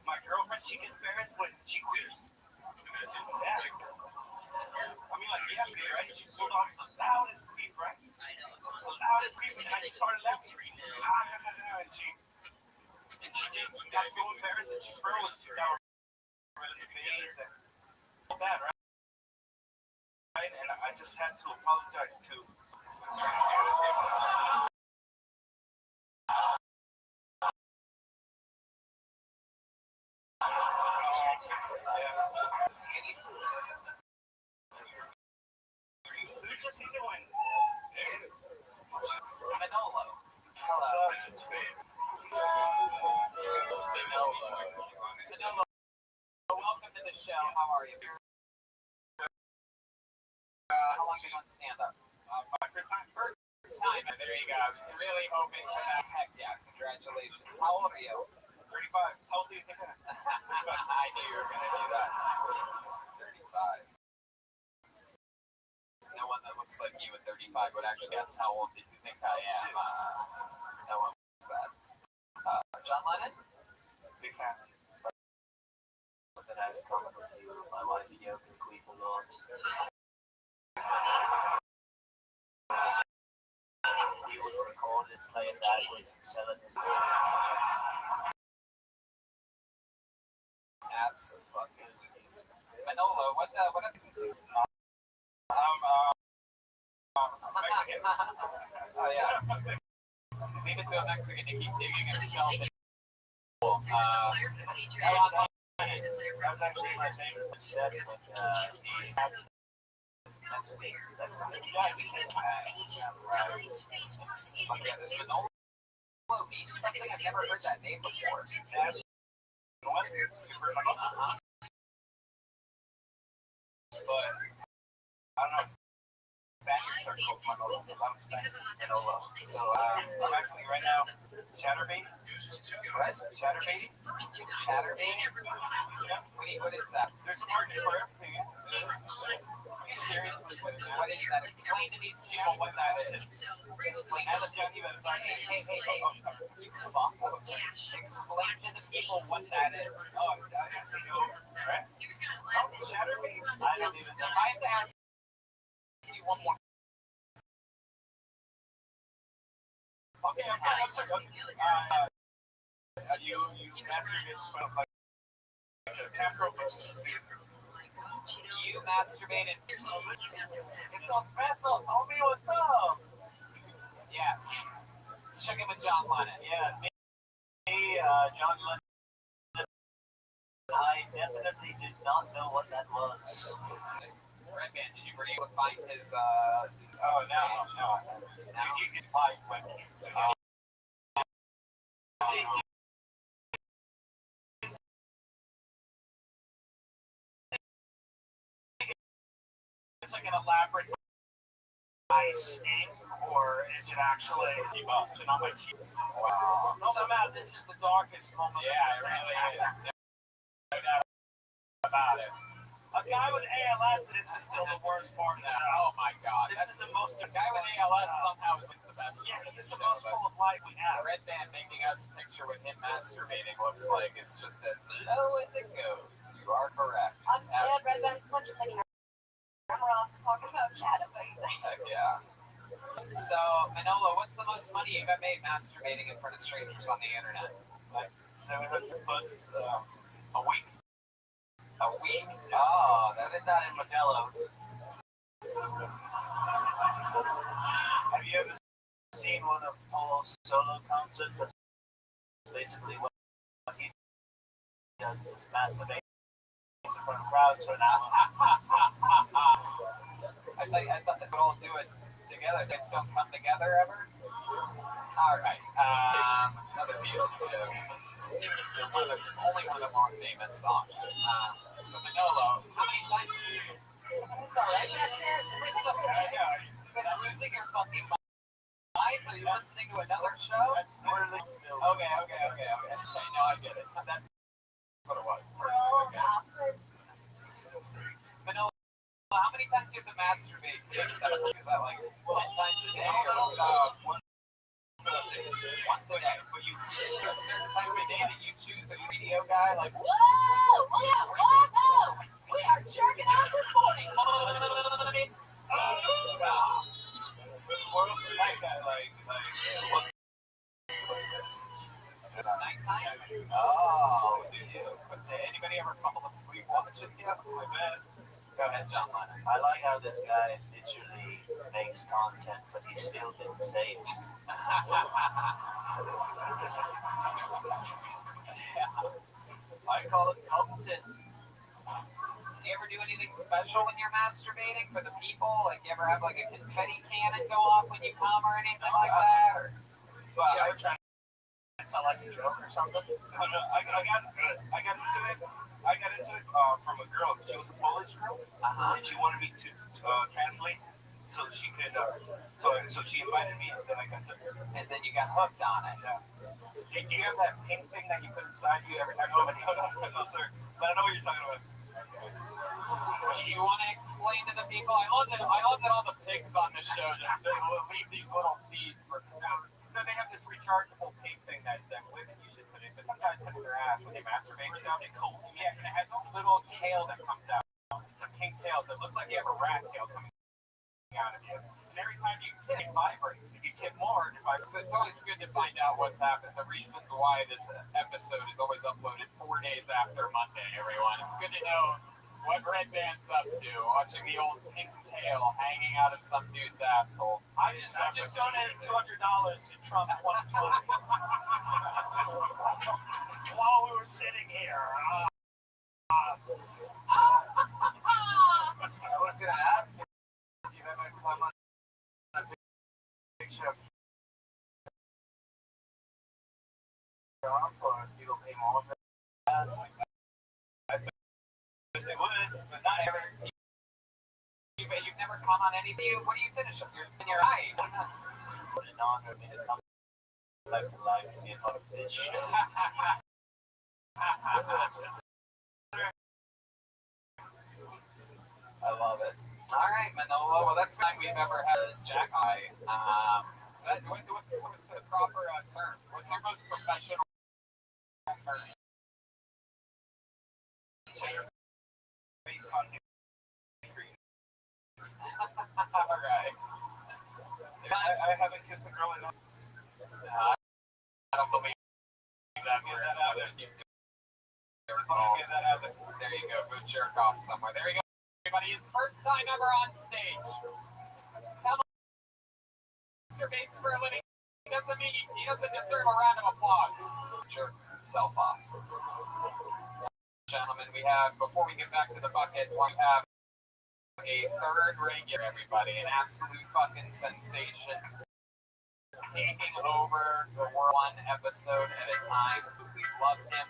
My girlfriend, she gets parents when she queers. Yeah. I mean, like, yesterday, right? She pulled off the loudest beef, right? The loudest beef, and I just started laughing. And she just got so embarrassed that she froze down her face and all that, right? And I just had to apologize to Manolo. Hello. Manolo, welcome to the show. How are you? How long have you done stand-up? my first time. First time. There you go. I was really hoping for that. Heck yeah. Congratulations. How old are you? 35. How old do you think I am? I knew you were going to do that. 35. No one that looks like you at 35 would actually ask how old did you think I am. No one wants that. John Lennon? Big fan. That I have in common with you, my wife Yoko Queen a lot. He was recorded playing backwards and selling his Absolutely. Manolo, what Mexican. Oh yeah. Leave it to a Mexican to keep digging himself in. That was actually my favorite set when he had Yeah, this Manolo means something. I've never heard that name before. But I don't know. Spaniards are my logo. I'm Spanish. Manolo. So I'm actually right now Chatterbait. What? Chatterbait. Chatterbait? Yeah. What is that? There's a market for everything. Seriously, what is that? Explain to these people what that is. Explain to the people. You fuck. Explain to the people what that is. Oh, I actually know. Right? Chatterbait? I don't even know. I have to ask you one more. Okay, I'm sorry. You masturbate like a camera. You masturbated. Los pesos, homie, what's up? Yes. Let's check in with John Lennon. Yeah, me, John Lennon. I definitely did not know what that was. Redman, were you able to find his, Oh, no. You can find webcam. So, it's like an elaborate sting, or is it actually debunked? And I'm like, wow. Somehow this is the darkest moment. Yeah, it really is. No doubt about it. A guy with ALS, and this is still the worst part of that. Oh my god. This is the most. The guy with ALS somehow is the best. Yeah, this is the most full of light we have. Red Band making us picture with him masturbating looks like it's just as low as it goes. You are correct. I'm sad Red Band's much better. I'm off talking about Chatterbait. Heck yeah. So, Manolo, what's the most money you've ever made masturbating in front of strangers on the internet? Like 700 bucks a week. A week? Oh, that is not in Modelo's. Have you ever seen one of Paul's solo concerts? That's basically what he does is masturbate in front of crowds for an hour. I thought they would all do it together. They still come together ever? Alright. Another Beatles joke. Only one of the more famous songs. So Manolo, how many times do you... It's alright back there? Is everything okay? You guys losing your fucking mind? Are you listening to another show? That's literally Okay. No, I get it. That's what it was. Bastard. Manolo, how many times do you have to masturbate to get set up? Is that like 10 times a day? Or once a day. But you a certain time of the day that you choose a radio guy, like, Whoa! We are fucked up! We are jerking out this morning! oh, do you? Anybody ever fall asleep watching you? Go ahead, John Lennon. I like how this guy literally makes content, but he still didn't say it. I call it content. Do you ever do anything special when you're masturbating for the people? Like, you ever have like a confetti cannon go off when you come or anything like that? Or You ever try to tell like a joke or something? No, I got into it. From a girl. She was a Polish girl, and she wanted me to translate, so she could. So she invited me, and then I got there. and then you got hooked on it. Yeah. Do you have that pink thing that you put inside you every time somebody? No, sir. But I know what you're talking about. Do you want to explain to the people? I love that all the pigs on the show just leave these little seeds for. So they have this rechargeable pink thing that women usually put in, but sometimes put in their ass when they masturbate. It sounds cool. Yeah, and it has this little tail that comes out. It's a pink tail, so it looks like you have a rat tail coming out of you. And every time you tip, it vibrates. If you tip more, it vibrates. So it's always good to find out what's happened. The reasons why this episode is always uploaded 4 days after Monday, everyone. It's good to know what Red Band's up to, watching the old pink tail hanging out of some dude's asshole. I just donated $200 to Trump 120 while we were sitting here. I was going to ask you if you've ever come on a picture of Trump, or if you'll pay more for that. They would, but not ever. You've never come on anything? What do you finish up? You're in your eye. What an honor me to come back to life to be a part of this show. I love it. All right, Manolo. Well, that's time we've ever had a jack eye. What's the proper term? What's your most professional term? Based on All right. I haven't kissed a girl enough. I don't believe that. Get that out there. Get That out there. There you go. Go jerk off somewhere. There you go, everybody. His first time ever on stage. Tell Mr. Bates for a living. He doesn't deserve a round of applause. Jerk himself off. Gentlemen, we have, before we get back to the bucket, we have a third regular, everybody. An absolute fucking sensation. Taking over the world one episode at a time. We love him.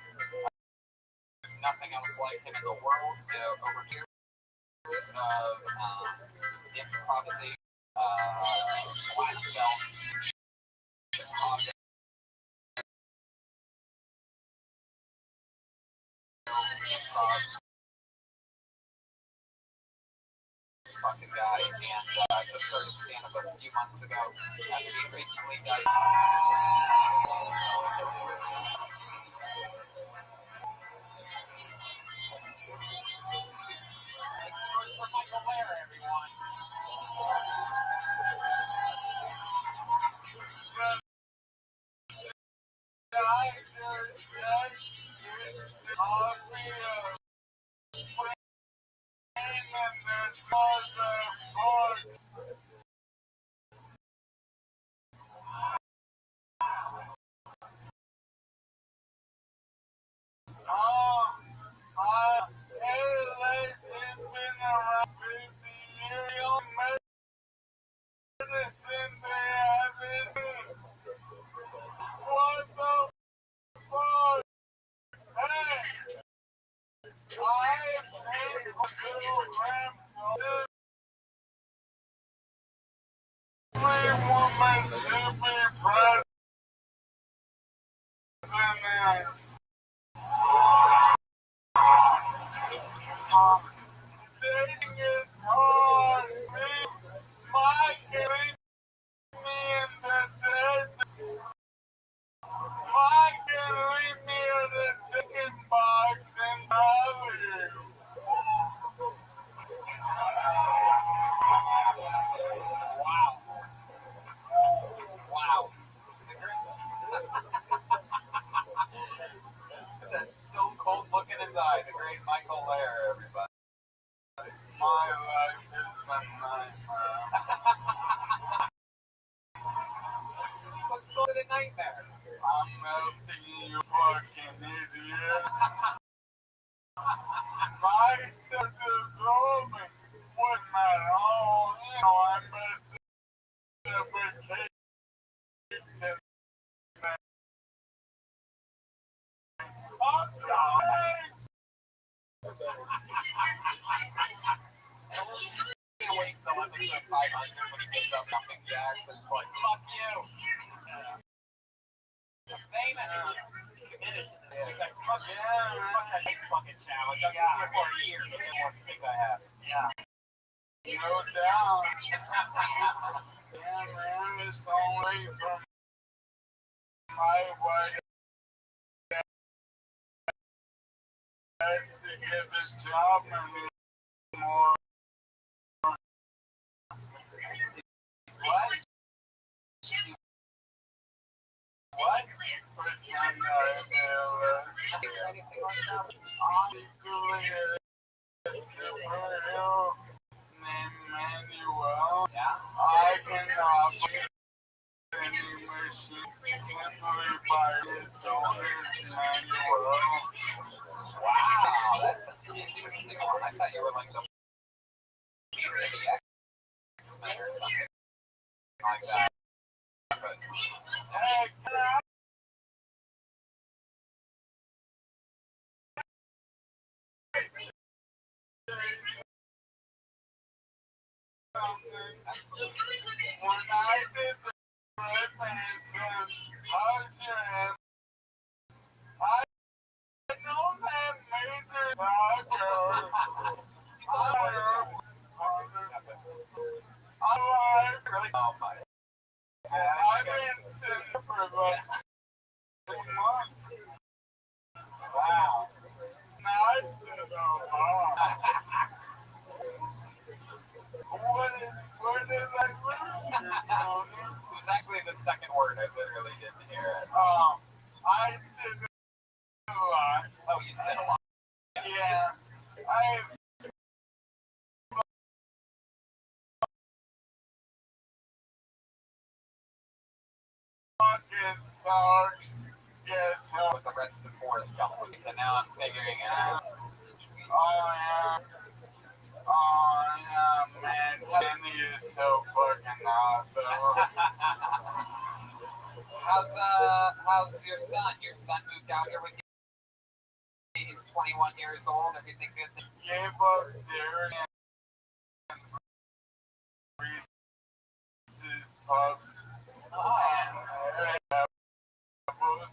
There's nothing else like him in the world. Over 2 years of improvisation, black belt, improv fucking guy, and just started stand-up a few months ago. He recently got Exposed for Michael Lair, everyone. Wow. That stone cold look in his eye, the great Michael Lair, everybody. My life is a nightmare. Let's go to the nightmare. I'm melting, you fucking idiot. My sister told me with my own, I'm messing up with Kate tonight. I'm sorry. Can't wait till episode 500 when he gets up jumping jacks and it's like, fuck you. Famous. Committed to this. He's like, fuck that fucking challenge. I've been here for a year. Look at what you think I have. Yeah. No doubt. Damn, man, it's only from my wife to get this job anymore. What? What? Anything like that? Manuel, Yeah. I can operate any machine simply by its owner's manual. Wow, that's an interesting one. I thought you were like the leader of the X-Men or something like that. But, something? Absolutely. When I did the red pants and how's your hand? I don't have major tacos. Oh my. I've been sitting for like 2 months. Wow. Nice and where did I lose you, Tony? It was actually the second word. I literally didn't hear it. I said a lot. Oh, you said a lot. Yeah. I fucking sucks. Yes, With the rest of Forrest Gump. And now I'm figuring it out. Oh yeah, man, Jenny is so fucking hot though. How's your son? Your son moved out here with you. He's 21 years old. Everything good? Gave up dairy and Reese's Puffs and apples.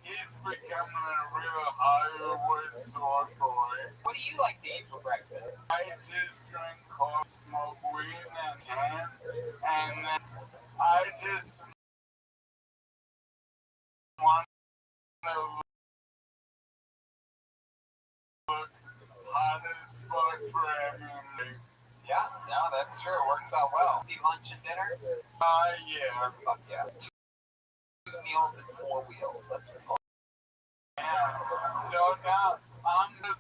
He's becoming a real Hollywood sore boy. What do you like to eat for breakfast? I just drink coffee, smoke weed and ham, and then I just want to look hot as fuck for everyone. Yeah, no, that's true. It works out well. See lunch and dinner? Yeah. Fuck yeah. 2 meals and 4 wheels. That's what's called. Yeah. No doubt. I'm the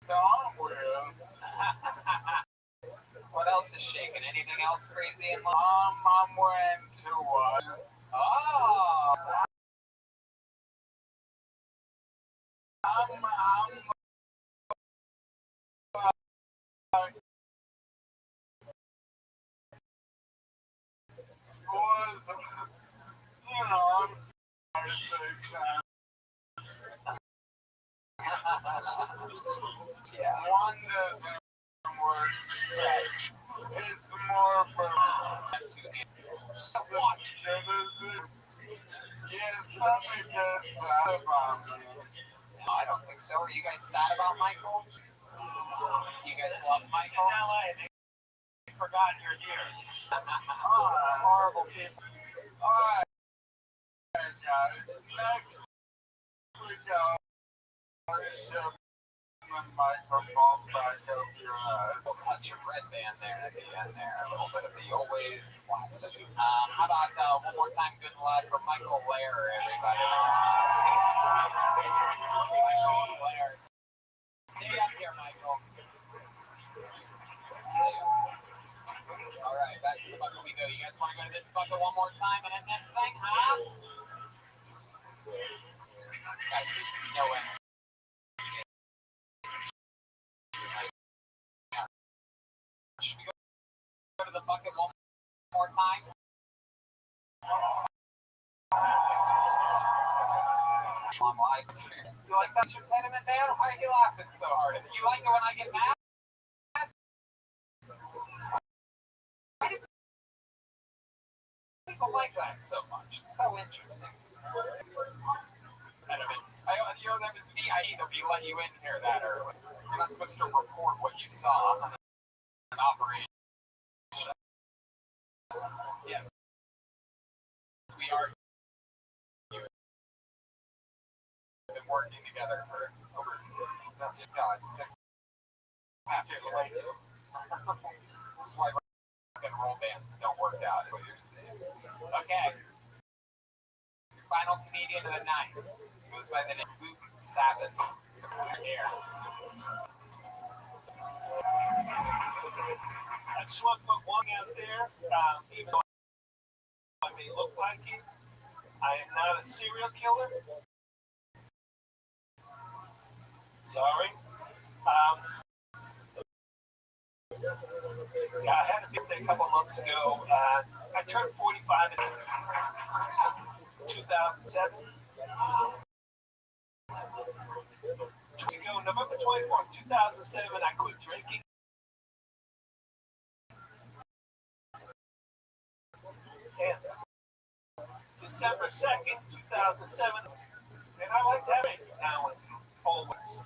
Don Wheels. What else is shaking? Anything else crazy in life? I'm wearing 2 watches. Oh! Was, I'm sorry, 6 Yeah. One doesn't work. It's more for watch Genesis. Yeah, something gets sad about me. No, I don't think so. Are you guys sad about Michael? You guys love Michael? This is LA. They forgot you're here. Horrible people. Alright, guys. Next week, I'll shove the microphone back up your ass. We'll touch your red band there at the end there. A little bit of the always classic. How about one more time, good luck for Michael Blair, everybody. Michael Blair. Stay up here, Michael. Stay up. All right, back to the bucket we go. You guys want to go to this bucket one more time and end this thing, huh? Guys, there's no energy. Should we go to the bucket one more time? On live. You like that impediment, man? Why are you laughing so hard? You like it when I get mad? Why do people like that so much? It's so interesting. That was me. I either be let you in here that early. You're not supposed to report what you saw on an operation. Yes. We are. We've been working together for over, God, 6 after the way too. This is why rock and roll bands don't work out, is what you're saying. Okay. Final comedian of the night goes by the name Luke Savas. Here. I just want to put one out there, even though I may look like it, I am not a serial killer. Sorry. I had a birthday a couple months ago. I turned 45 in 2007. November 24th, 2007, I quit drinking. And December 2nd, 2007, and I like to have it now and always.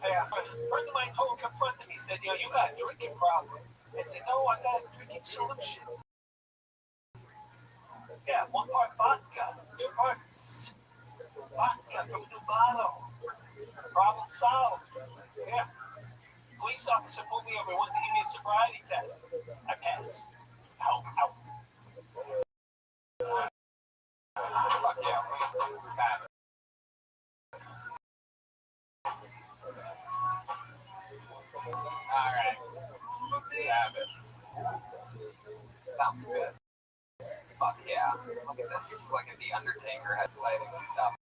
Hey, a friend of mine confronted me, said, you got a drinking problem. I said, no, I got a drinking solution. Yeah, 1 part vodka, 2 parts vodka from a new bottle. Problem solved. Yeah. Police officer pulled me over, wanted to give me a sobriety test. I passed. Ow. Fuck yeah, Sabbath. Alright. Sabbath. Sounds good. Fuck yeah. Look at this. It's like if The Undertaker had exciting stuff.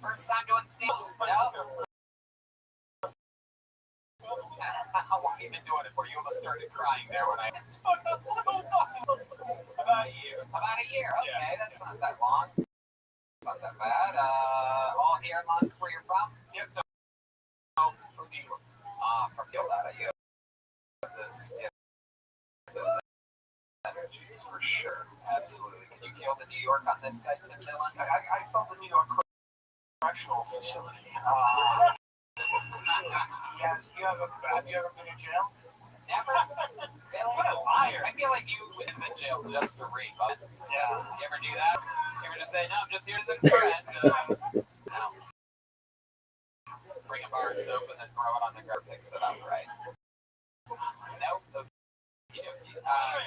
First time doing stand up? No? How long have you been doing it for? You almost started crying there when I... About a year. About a year, okay. That's not that long. Not that bad. All here in Los, where you're from? Yep, no, from New York. From Yolanda, you have those energies for sure. Absolutely. Can you feel the New York on this guy, Tim Dillon? I felt the New York Correctional Facility. Yes, have you ever been in jail? Never. What a liar. I feel like you was in jail just to rape. Yeah. You ever do that? You ever just say, no, I'm just here as a friend? No. Bring a bar of soap and then throw it on the ground, fix it up, right? Nope.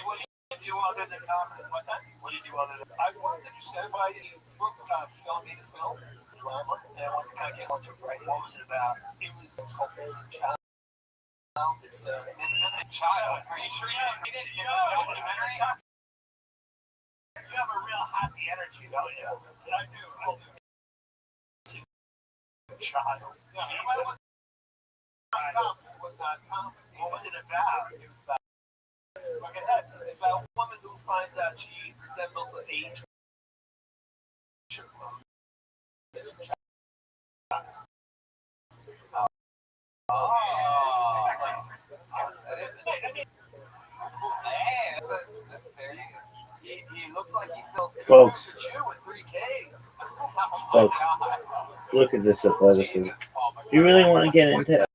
What did you do other than comedy? What's that? What did you do other than... I worked at somebody book filming the film. Drama. And I went to kind of get onto it, right? What was it about? It's called Missing Child. It's Missing Child. Are you sure you didn't read it in a documentary? You have a real happy energy, don't you? I do. Missing Child. What was it about? It was about, like I said, about a woman who finds out she resembles an age. Missing Child. That's very... He looks like he spells Folks. with 3 Ks. Folks, look at this athleticism. If you really want to get into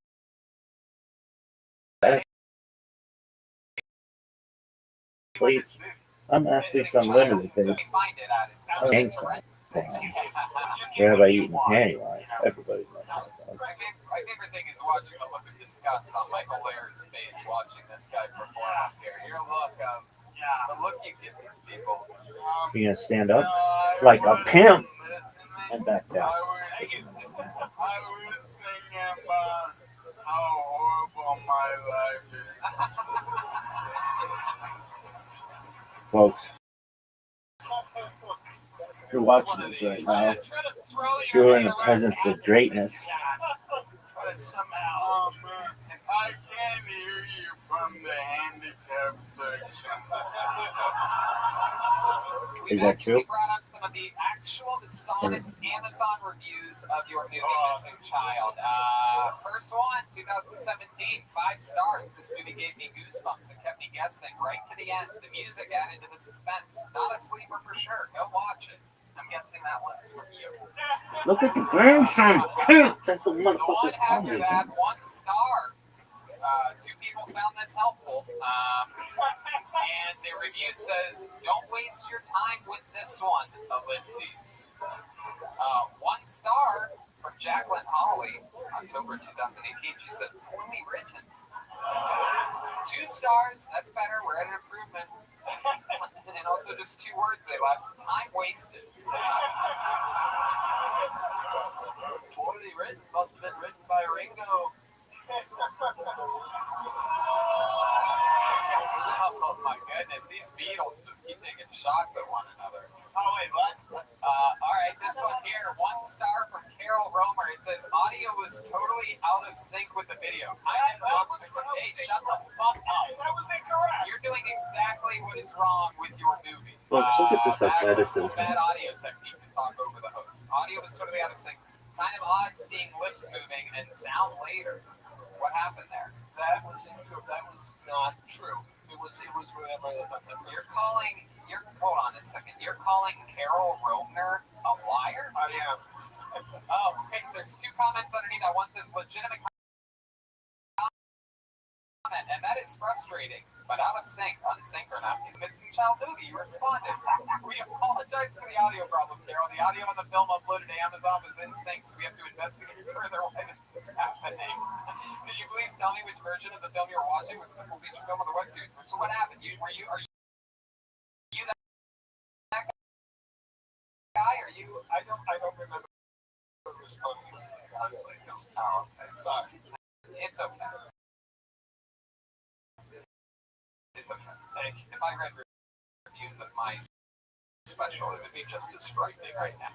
athletes, I'm athletes unlimited, baby. I'm inside. Where have I eaten candy line? Everybody's my My favorite thing is watching the look of disgust on Michael Lair's face watching this guy perform up here. Your look of, the look you give these people. You're gonna stand up like a pimp and back down. I was thinking about how horrible my life is. Folks, you're watching this right now. You're in the presence of greatness. Oh man, I can't hear you from the handicap section. Is that true? We brought up some of the this is honest Amazon reviews of your movie Missing Child. First one, 2017, 5 stars. This movie gave me goosebumps and kept me guessing right to the end. The music added to the suspense. Not a sleeper for sure. Go watch it. I'm guessing that one's from you. Look at the grandson. That's the The one motherfucker's after comedy. that, 1 star. 2 people found this helpful. And the review says, don't waste your time with this one, ellipses. 1 star from Jacqueline Holly, October 2018. She said, poorly written. 2 stars, that's better. We're at an improvement. And also just 2 words they left. Time wasted. Poorly written. Must have been written by Ringo. Oh my goodness, these Beatles just keep taking shots at one another. Oh, wait, what? All right, this one here, 1 star from Carol Romer. It says audio was totally out of sync with the video. Hey, shut the fuck up. That was incorrect. You're doing exactly what is wrong with your movie. Folks, look at this athleticism. Bad audio technique to talk over the host. Audio was totally out of sync. kind of odd seeing lips moving and sound later. What happened there? That was not true. It was whatever. Hold on a second. You're calling Carol Roebner a liar? I am. Oh, okay. There's two comments underneath. That one says legitimate comment, and that is frustrating, but out of sync, unsynchronized. He's missing child movie. You responded. We apologize for the audio problem, Carol. The audio on the film uploaded to Amazon was in sync, so we have to investigate further why this is happening. Can you please tell me which version of the film you were watching was the full feature film or the web series? So what happened? Are you that guy? Are you? I don't remember responding, honestly. Oh, okay. Sorry. It's okay. It's okay. Thank you. If I read reviews of my special, it would be just as frightening right now.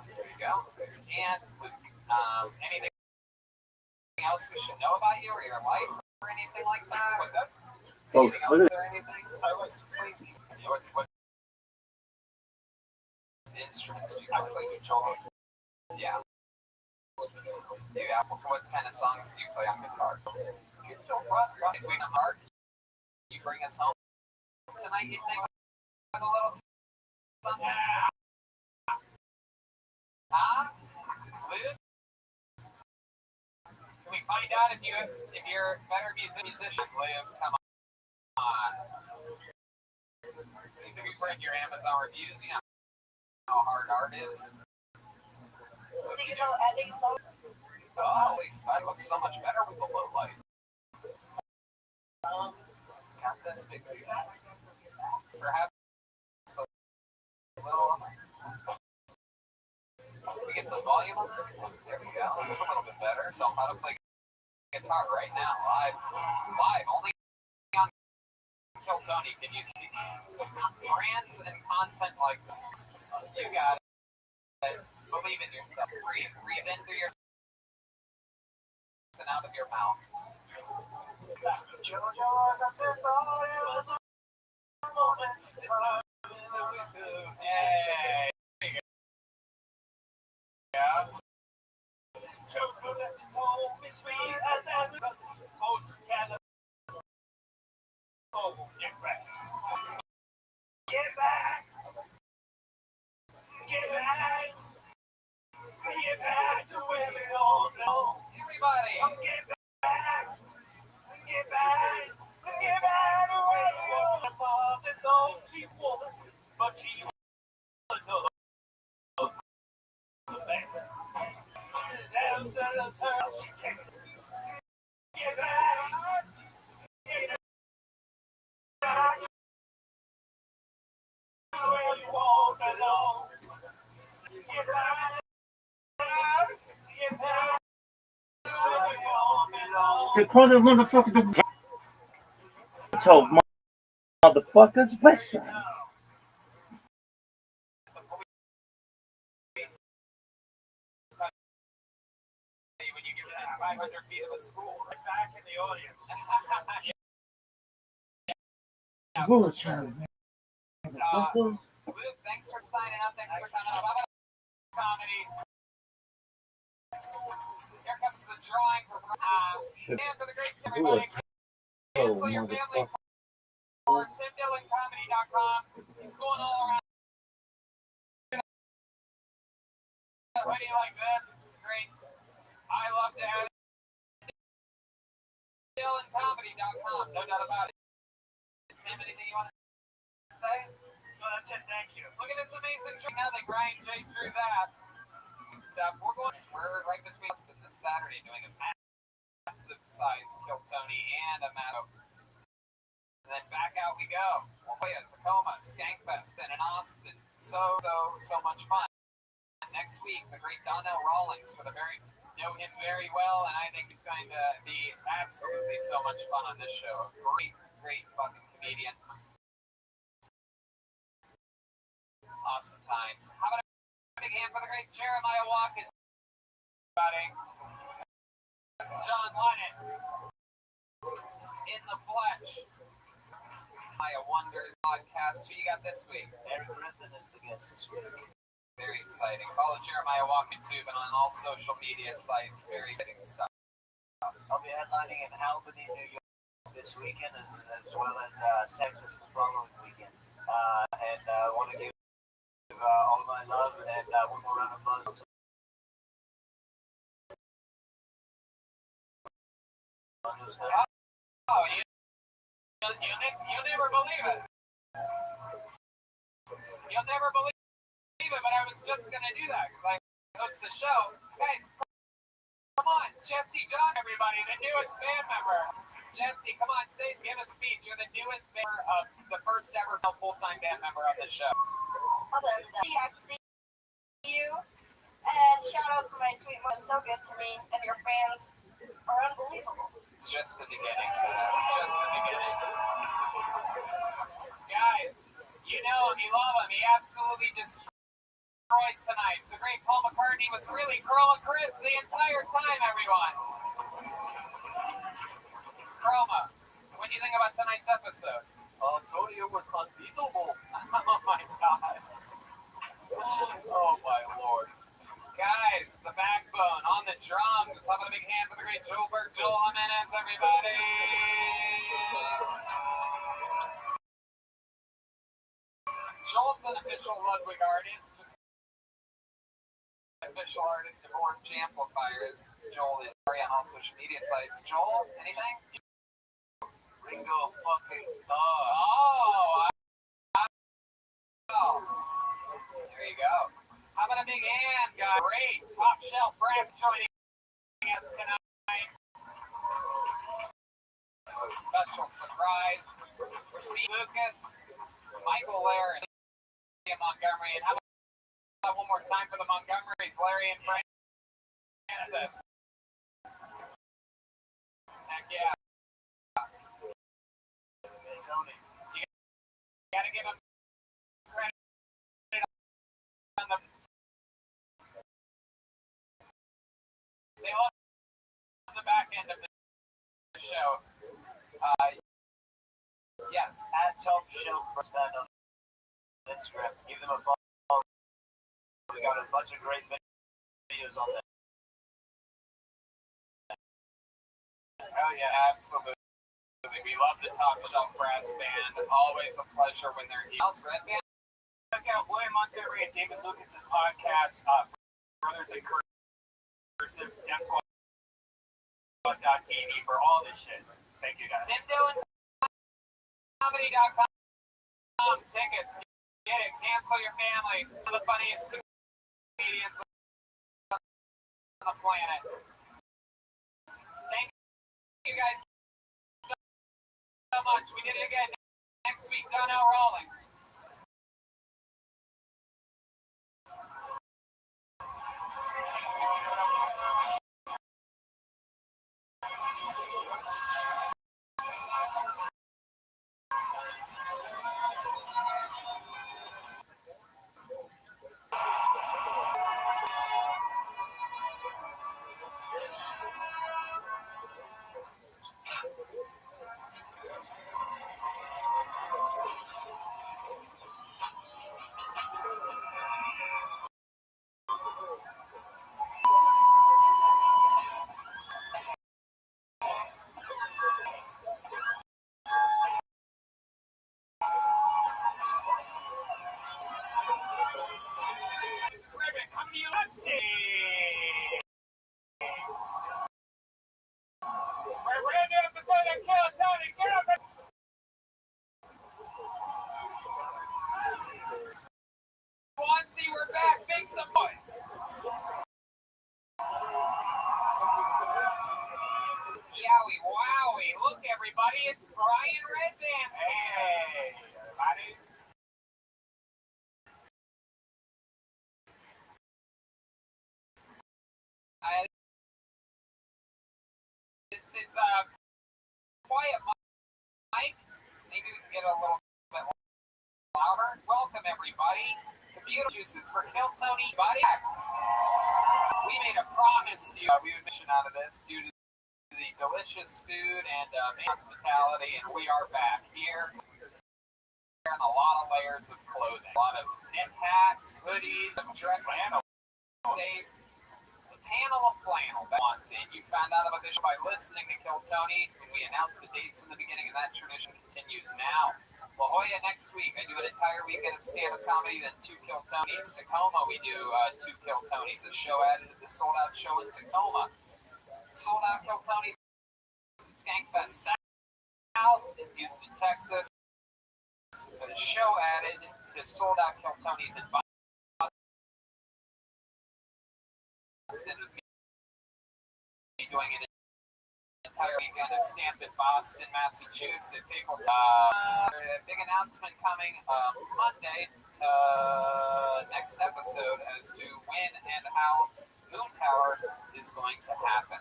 There you go. And anything else we should know about you or your life or anything like that? What's that? Anything else or anything? I like to play. What instruments do you I play? play guitar. Yeah. What kind of songs do you play on guitar? If we know Mark, you bring us home tonight, you think, with a little something? Huh? Liv? Can we find out if you're a better musician, Liv? Come on. You think we bring your Amazon reviews? You know how hard art is. Do you know Eddie song? Oh, at least I look so much better with the low light. Got this big perhaps a little. We get some volume on that. There we go. That's a little bit better. So how to play guitar right now, live, only on Kill Tony can you see brands and content like that. You got it. Believe in yourself. Breathe in through your and out of your mouth. Yay. There you go. Get back! Get back! Get back to where we all belong. Everybody. Get back! Get back! Get back to where we all belong. Though she won, but she was another. She can't. Get back! Get back! Where you all belong. Get back! Get back! Where you all belong. They call them motherfuckers the 12 motherfuckers West Side. When you get within 500 feet of a school, Right back in the audience. Bullshit, motherfuckers. Luke, thanks for signing up. Thanks for coming up. I'm comedy. Here comes the drawing for and for the greats, everybody. Cancel your family for TimDillonComedy.com. He's going all around. A wedding like this, great. I love to have it. TimDillonComedy.com, no doubt about it. Tim, anything you want to say? No, that's it. Thank you. Look at this amazing trick. Nothing. Ryan J drew that. Good stuff. We're right between us and this Saturday doing a massive size Kill Tony and a matchup. And then back out we go. La Jolla, Tacoma, Skankfest, and in Austin. So much fun. And next week, the great Donnell Rawlings know him very well, and I think he's going to be absolutely so much fun on this show. Great fucking comedian. Awesome times. How about a big hand for the great Jeremiah Watkins, buddy? That's John Lennon. in the flesh. Maya Wonders podcast. Who you got this week? Eric Griffin is the guest this week. Very exciting. Follow Jeremiah Walk YouTube and on all social media sites. Very exciting stuff. I'll be headlining in Albany, New York this weekend, as well as Texas the following weekend. And I want to give all my love and one more round of applause. Oh, you'll never believe it. You'll never believe it, but I was just going to do that because I host the show. Guys, come on, Jesse John, everybody, the newest band member. Jesse, come on, give a speech. You're the newest member of the first ever full-time band member of the show. I see you, and shout out to my sweet mom. So good to me, and your fans are unbelievable. It's just the beginning. Just the beginning. Guys, you know him, you love him. He absolutely destroyed tonight. The great Paul McCartney was really Chroma Chris the entire time, everyone. Chroma, what do you think about tonight's episode? Antonio was unbeatable. Oh my God. Oh my Lord. Guys, the backbone on the drums. How about a big hand for the great Joel Berg, Joel Jimenez, everybody? Joel's an official Ludwig artist. Official artist of Orange Amplifiers. Joel is on all social media sites. Joel, anything? Ringo fucking Starr. Oh, there you go. How about a big hand, guys? Great. Top shelf brass joining us tonight. A special surprise. Steve Lucas, Michael Lair, and Montgomery. And how about one more time for the Montgomerys, Larry and Francis? Heck yeah. Tony. You gotta give him credit on the. They love the back end of the show. Yes. At Top Shelf Brass Band on Instagram. Give them a follow. We got a bunch of great videos on there. Oh yeah, absolutely. We love the Top Shelf Brass Band. Always a pleasure when they're here. Red Band. Check out William Montgomery and David Lucas's podcast, Brothers in Cursive, Death Squad.tv for all this shit. Thank you guys. Tim Dillon, comedy.com. Tickets. Get it. Cancel your family. To the funniest comedians on the planet. Thank you guys so much. We did it again. Next week, Donnell Rawlings. Swansea, we're back. Make some noise. Yowie, wowie. Look, everybody, it's Brian Redband. Hey, everybody. This is quiet mic. Maybe we can get a little bit louder. Welcome, everybody, to Massachusetts for Kill Tony Buddy. We made a promise to you we would mission out of this due to the delicious food and hospitality, and we are back here. And a lot of layers of clothing, a lot of knit hats, hoodies, dress flannel, safe, a panel of flannel that wants in. You found out about this by listening to Kill Tony, and we announced the dates in the beginning, and that tradition continues now. La Jolla next week, I do an entire weekend of stand-up comedy, then 2 Kill Tonys. Tacoma, we do 2 Kill Tonys, a show added to the sold-out show in Tacoma. Sold-out Kill Tonys and Skankfest South in Houston, Texas. A show added to sold-out Kill Tonys in Boston. With me doing an entire weekend of stand in Boston, Massachusetts. April. A big announcement coming Monday, next episode, as to when and how Moon Tower is going to happen.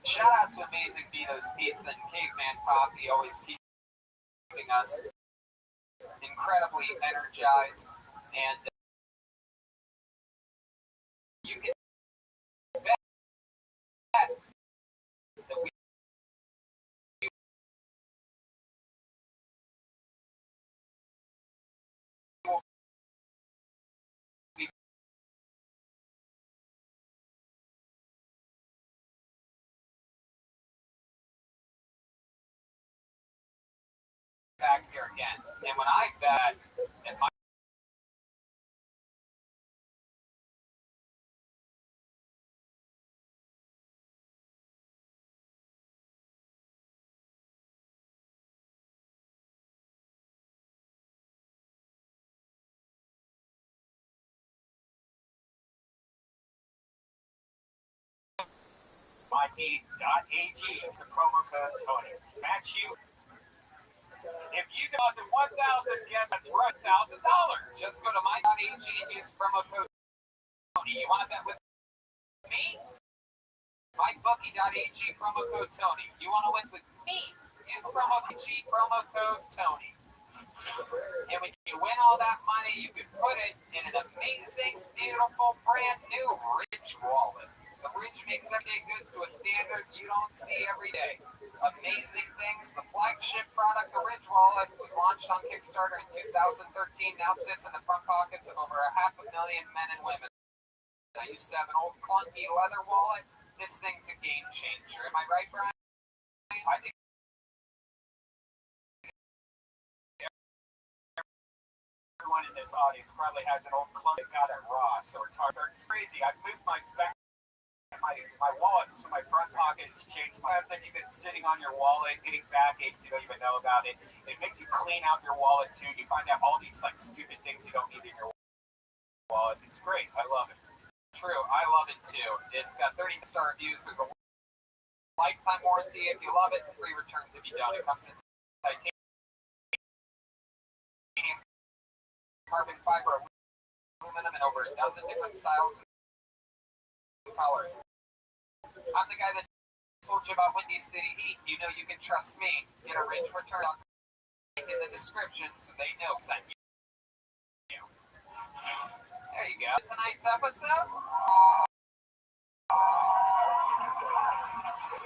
Shout out to Amazing Vito's Pizza and Caveman Coffee, always keeping us incredibly energized, and you can bet that we will be back here again. And when I bet at my MyBeat.ag to promo code Tony. Match you. If you deposit 1,000, guess that's right, $1,000. just go to my.ag and use promo code Tony. You want to bet with me? MyBookie.ag promo code Tony. You want to win with me? Use promo code Tony. And when you win all that money, you can put it in an amazing, beautiful, brand new Ridge wallet. The Ridge makes everyday goods to a standard you don't see every day. Amazing things. The flagship product, the Ridge wallet, was launched on Kickstarter in 2013. Now sits in the front pockets of over 500,000 men and women. I used to have an old clunky leather wallet. This thing's a game changer. Am I right, Brian? I think everyone in this audience probably has an old club that got at Ross or Target. It's crazy. I've moved my wallet to my front pocket. It's changed. Sometimes you've been sitting on your wallet, getting backaches, you don't even know about it. It makes you clean out your wallet too. You find out all these like stupid things you don't need in your wallet. It's great. I love it. true. I love it too. It's got 30-star reviews. There's a lifetime warranty if you love it, and free returns if you don't. It comes in titanium, carbon fiber, aluminum, and over a dozen different styles and colors. I'm the guy that told you about Windy City Heat. You know you can trust me. Get a Ridge return on link in the description so they know sent you. There you go. Tonight's episode.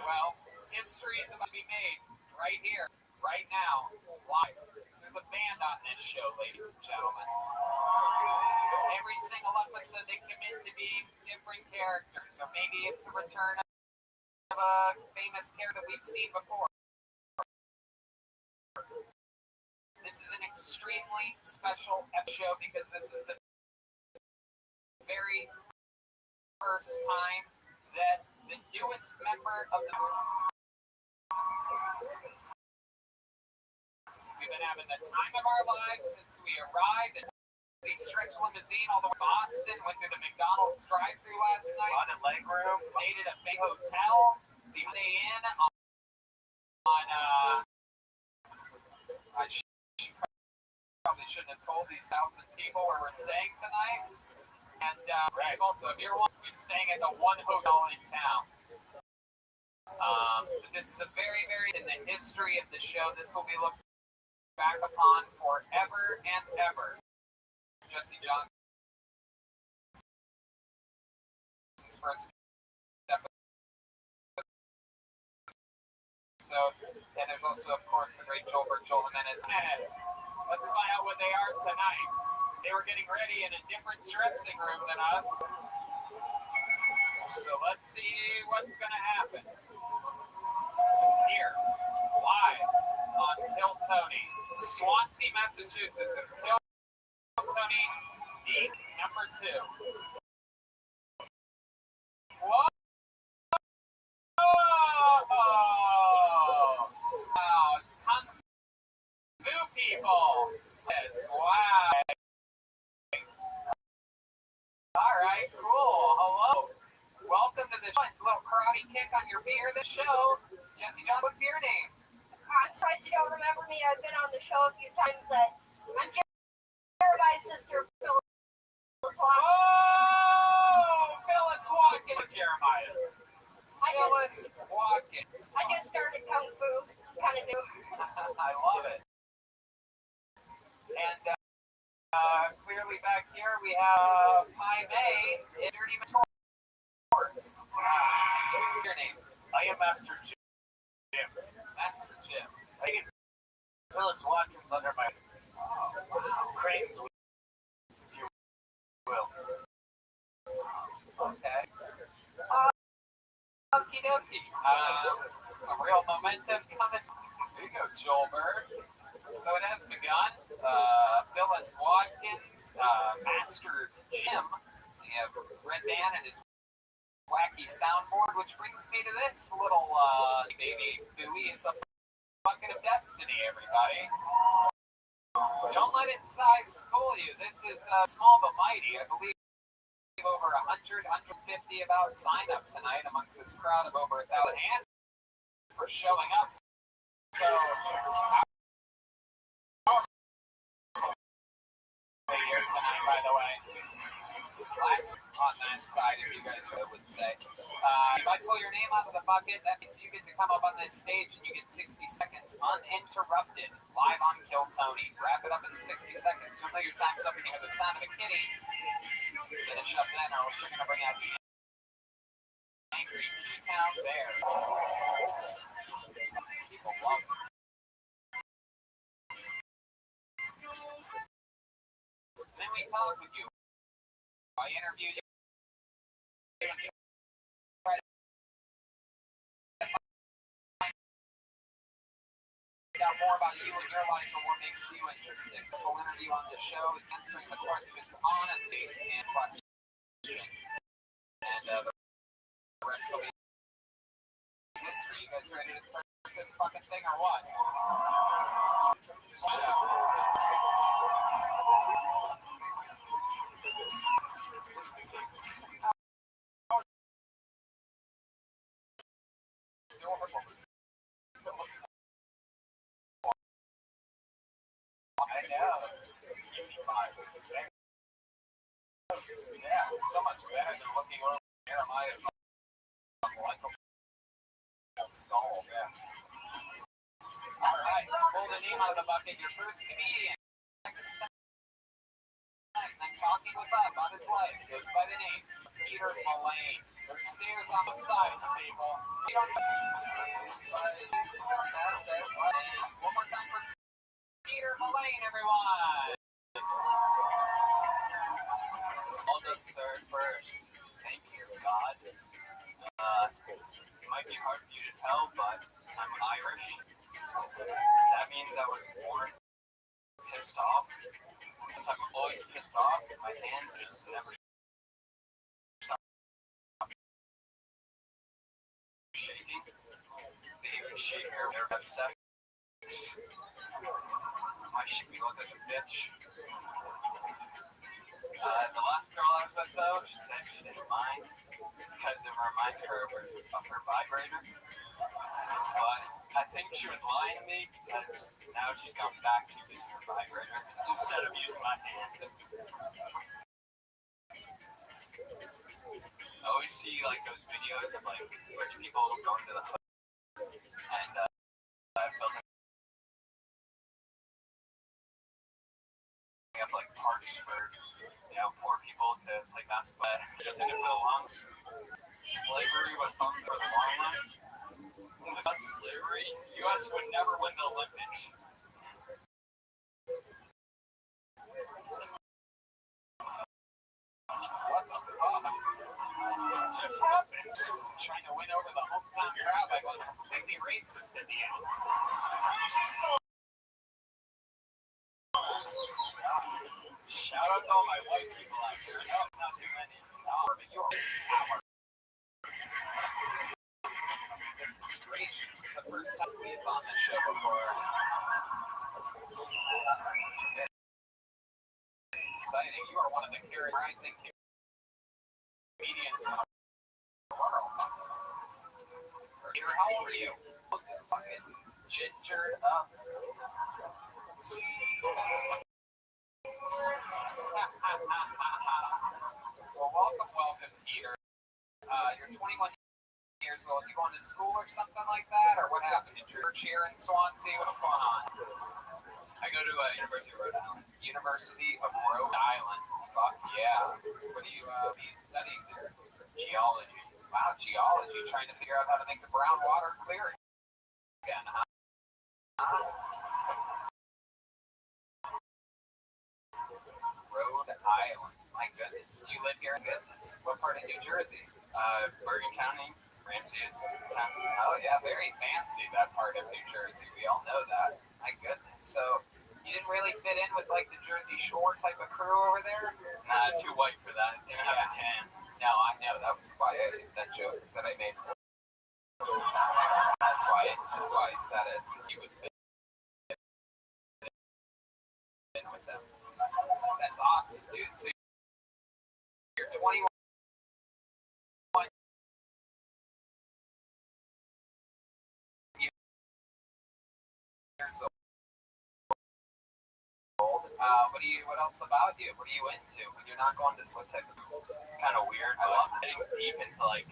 Well, history is about to be made right here, right now, live. There's a band on this show, ladies and gentlemen. Every single episode they commit to being different characters, so maybe it's the return of a famous character that we've seen before. This is an extremely special show because this is the very first time that the newest member of the we've been having the time of our lives since we arrived at the stretch limousine all the way to Boston, went through the McDonald's drive-thru last night, On the leg room. stayed at a big hotel, the Holiday Inn on I probably shouldn't have told these 1,000 people where we're staying tonight. And also, if you're staying at the one hotel in town. But this is a very, very, in the history of the show, this will be looked back upon forever and ever. Jesse Johnson's first episode. And there's also, of course, the great Joel Jimenez. Let's find out what they are tonight. They were getting ready in a different dressing room than us. So let's see what's going to happen. Here, live on Kill Tony, Swansea, Massachusetts. It's Kill Tony, Geek number 2. Whoa! Wow, it's Kung Fu people. Yes, wow. All right, cool. Hello. Welcome to the little karate kick on your beer. The show. Jesse John, what's your name? I'm sorry you don't remember me. I've been on the show a few times. I'm Jeremiah's sister, Phyllis Watkins. Oh, Phyllis Watkins. Jeremiah. Phyllis Watkins. I just started Kung Fu. Kind of new. I love it. And clearly back here we have Pai Mei and Dirty Matorst. What's your name? I am Master Jim. Master Jim. I get Phyllis Watkins under my cranes, if you will. Okay. Okie dokie. Some real momentum coming. There you go, Joel Bird. So it has begun. Phyllis Watkins, Master Jim. We have Red Man and his wacky soundboard, which brings me to this little baby buoy. It's a bucket of destiny, everybody. Don't let its size fool you. This is small but mighty. I believe over 100, 150 about sign-ups tonight amongst this crowd of over 1,000 hands for showing up. So, here tonight, by the way. Last on that side, if you guys would say. If I pull your name out of the bucket, that means you get to come up on this stage and you get 60 seconds uninterrupted, live on Kill Tony. Wrap it up in 60 seconds. You'll know your time's up and you have the sound of a kitty. Finish up then, or we're going to bring out the angry G-Town Bear. People love it. Then we talk with you. I interview you. Try to find out more about you and your life and what makes you interesting. This whole interview on the show is answering the questions honestly and question. And the rest will be history. You guys ready to start this fucking thing or what? Swap out. I know. Yeah, it's so much better than looking over Jeremiah's skull. Yeah. All right, pull the name out of the bucket. Your first comedian. And talking with us about his life goes by the name Peter Mullane. There's stairs on both sides, people. You don't. One more time for Peter Mullane, everyone. On the third verse, thank you, God. It might be hard for you to tell, but I'm Irish. That means I was born pissed off. Since I'm always pissed off, my hands just never stop shaking. They even shake her when they're upset. My shit me look like a bitch. The last girl I was with, though, she said she didn't mind because it reminded her of her vibrator. But I think she was lying to me because now she's gone back to using her vibrator instead of using my hand. I always see like those videos of like rich people going to the hood and building up like parks for poor people to play basketball. Just in it for the long. Slavery was something for the long run. That's slavery. U.S. would never win the Olympics. What the fuck? What just happened? Trying to win over the hometown crowd by going completely racist at the end. Shout out to all my white people out there. No, not too many. But yours. It's great. This is the first time he's on this show before. Exciting. You are one of the rising comedians in the world. Peter, how old are you? Look this fucking gingered up. Well, welcome, Peter. You're 21 years old. You going to school or something like that? Or what happened? Did you church here in Swansea? What's going on? I go to University of Rhode Island. University of Rhode Island. Fuck yeah. What are you studying there? Geology. Wow, geology. Trying to figure out how to make the brown water clear again, huh? Rhode Island. My goodness. You live here in goodness. What part of New Jersey? Bergen County, Ramsey. Oh yeah, very fancy, that part of New Jersey. We all know that. My goodness. So you didn't really fit in with like the Jersey Shore type of crew over there? Nah, too white for that. They don't have a tan. No, I know. That was why that joke that I made. That's why I said it. Because you would fit in with them. That's awesome, dude. So you're 21 years old. What else about you? What are you into? When you're not going to what type of Kind of weird. I love getting deep into like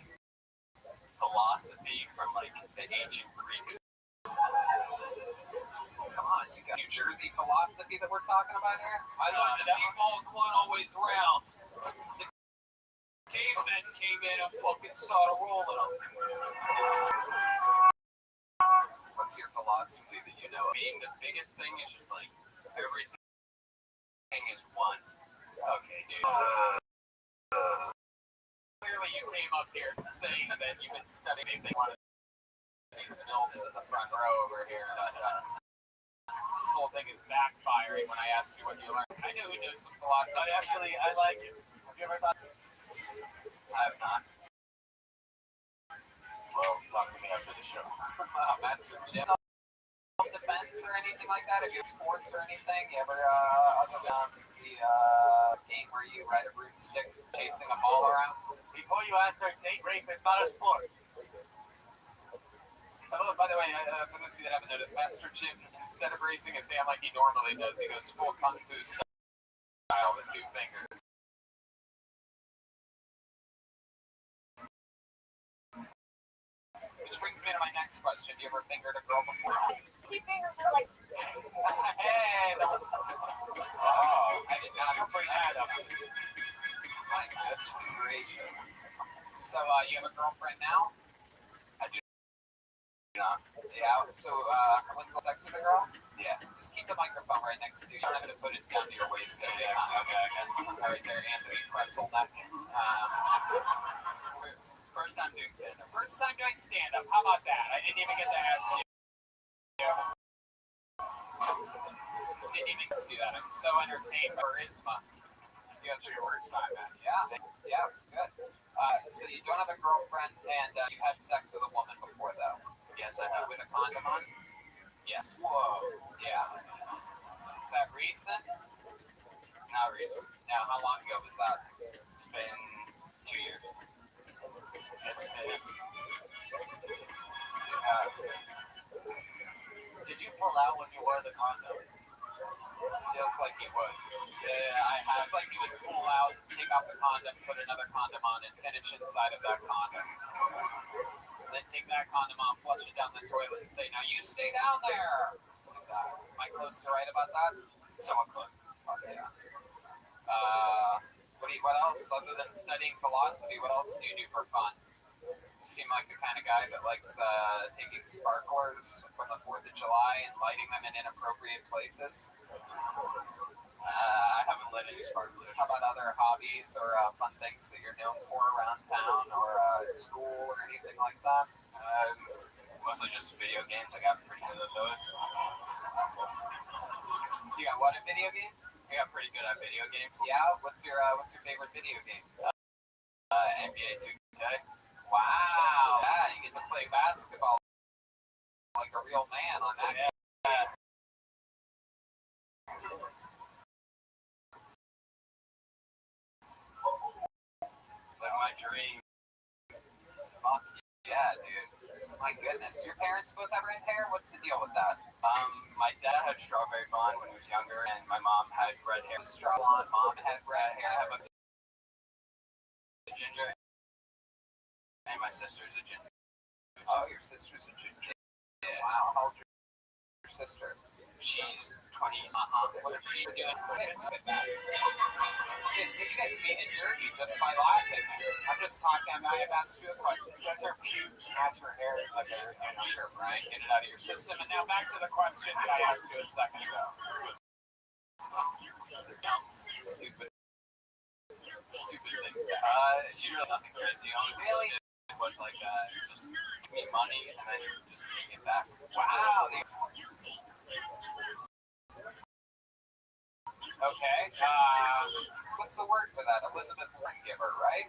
philosophy from like the ancient Greeks. Come on, you got New Jersey philosophy that we're talking about here? I love the meatballs one always round. The cavemen came in and fucking started rolling them. What's your philosophy that you know? Being the biggest thing is just like everything is one. Okay, dude. Clearly you came up here saying that you've been studying One of these milfs in the front row over here. This whole thing is backfiring when I ask you what you learned. I know who knows some philosophy. I like it. Have you ever thought? I have not. Well, talk to me after the show. Master Jim. Self-defense or anything like that? If you sports or anything, you ever other than the game where you ride a broomstick chasing a ball around? Before you answer, date rape is not a sport. Oh, by the way, for those of you that haven't noticed, Master Jim, instead of raising his hand like he normally does, he goes full kung fu style with two fingers. Which brings me to my next question. Have you ever fingered a girl before? He fingered her like Hey, oh, I did not bring that up. My goodness gracious. So, you have a girlfriend now? I do not. Yeah, so, when's the sex with a girl? Yeah. Just keep the microphone right next to you. You don't have to put it down to your waist. Okay. Right there, Anthony Pretzel neck. First time doing stand-up. First time doing stand-up. How about that? I didn't even get to ask you. Didn't even see that. I'm so entertained by charisma. You had your first time, man. Yeah, it was good. So you don't have a girlfriend, and you had sex with a woman before, though. Yes, I have. With a condom on? Yes. Whoa. Yeah. Is that recent? Not recent. Now, how long ago was that? It's been 2 years. It's been. Did you pull out when you wore the condom? Feels like you would. Yeah, I have. Feels like you would pull out, take off the condom, put another condom on, and finish inside of that condom. Then take that condom off, flush it down the toilet, and say, "Now you stay down there." Like that. Am I close to right about that? Somewhat close. Okay. What else? Other than studying philosophy, what else do you do for fun? seem like the kind of guy that likes taking sparklers from the 4th of July and lighting them in inappropriate places. I haven't lit any sparklers. How about other hobbies or fun things that you're known for around town or at school or anything like that? Mostly just video games. I got pretty good at those. You got what at video games? I got pretty good at video games. Yeah. What's your favorite video game? NBA 2K. Wow. Yeah, you get to play basketball like a real man on that. Yeah. Like my dream. Fuck yeah, dude. My goodness. Your parents both have red hair? What's the deal with that? My dad had strawberry blonde when he was younger, and my mom had red hair. Straw blonde, mom had red hair. I have a ginger, and my sister's a ginger. Oh, your sister's a ginger. Yeah. Wow. How old's your sister? She's 20. What is she doing? With that? Did you guys meet in Jersey just by laughing? I'm just talking. I have asked you a question. Does her pubes match her hair? Okay, Sure, Brian. Get it out of your system. And now back to the question that I asked you a second ago. Stupid. Stupid things. She really nothing crazy. The only thing Really? she did was like just give me money and then just take it back. Wow. Okay. What's the word for that? Elizabeth Ringgiver, right?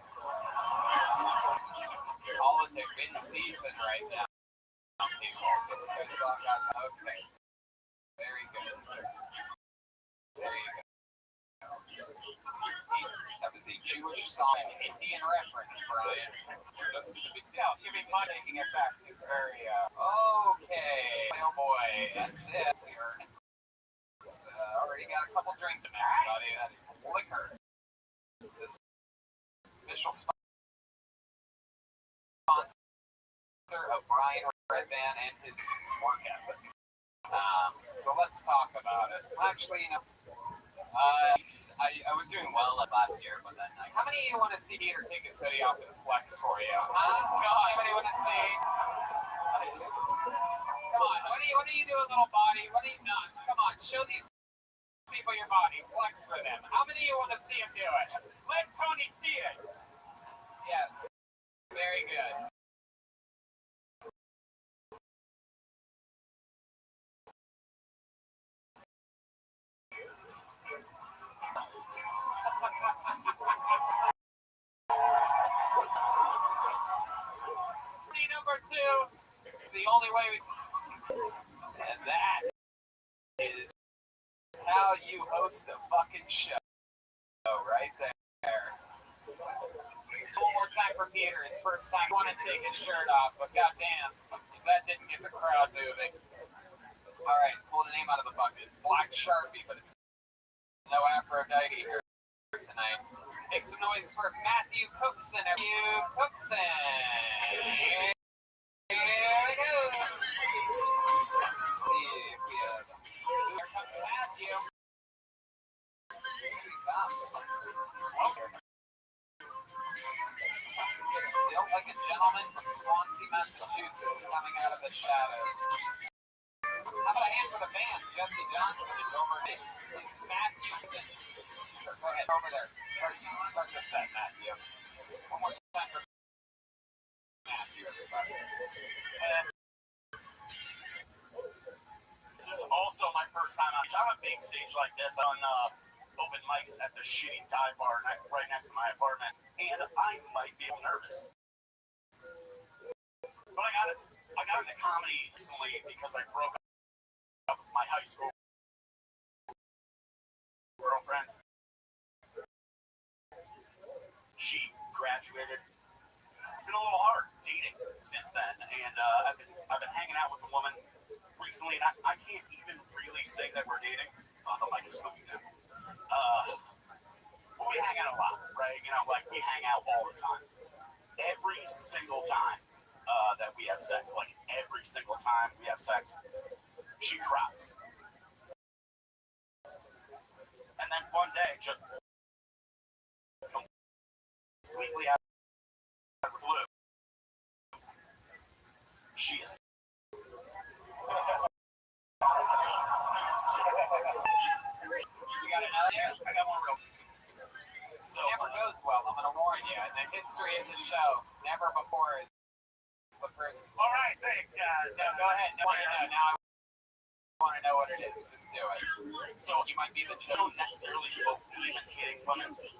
Politics in season right now. Okay. Very good. There you go. That was a Jewish song, Indian reference, Brian. Just giving money, taking it back seems very, okay. Oh boy, that's it. We're already got a couple drinks in there, buddy. That is liquor. This official sponsor of Brian Redman and his work ethic. So let's talk about it. Actually, you know, I was doing well last year, but then how many of you want to see Peter take his hoodie off and flex for you? No, anybody want to see? Come on, what are you doing, little body? What are you doing? Come on, show these people your body. Flex for them. How many of you want to see him do it? Let Tony see it. Yes. Very good. Number 2 is the only way we. And that is how you host a fucking show. Right there. One more time for Peter. His first time. He wanted to take his shirt off, but goddamn, that didn't get the crowd moving. Alright, pull the name out of the bucket. It's Black Sharpie, but it's no Aphrodite here tonight. Make some noise for Matthew Cookson. Matthew Cookson. Here we go. Let's see if we have. Here comes Matthew. Here he comes. Built like a gentleman from Swansea, Massachusetts, coming out of the shadows. How about a hand for the band? Jesse Johnson and Gomer Hicks. It's Matthew. Sure, go ahead, over there. Start the set, Matthew. One more time for Matthew, everybody. This is also my first time on a big stage like this on open mics at the shitty dive bar right next to my apartment, and I might be a little nervous. But I got into comedy recently because I broke up with my high school girlfriend. She graduated. It's been a little hard dating since then, and I've been hanging out with a woman recently, and I can't even really say that we're dating. The mic is looking down. We hang out a lot, right? You know, like we hang out all the time. Every single time that we have sex, like every single time we have sex, she cries. And then one day, just completely out of the blue, She is. You got another? I got one real. So It never goes well. I'm gonna warn you. In the history of the show, never before is the first. all right, thanks, guys. No, go ahead. No, now I want to know what it is. Just do it. So You might be the I don't chosen. necessarily vote even hitting fun of vote.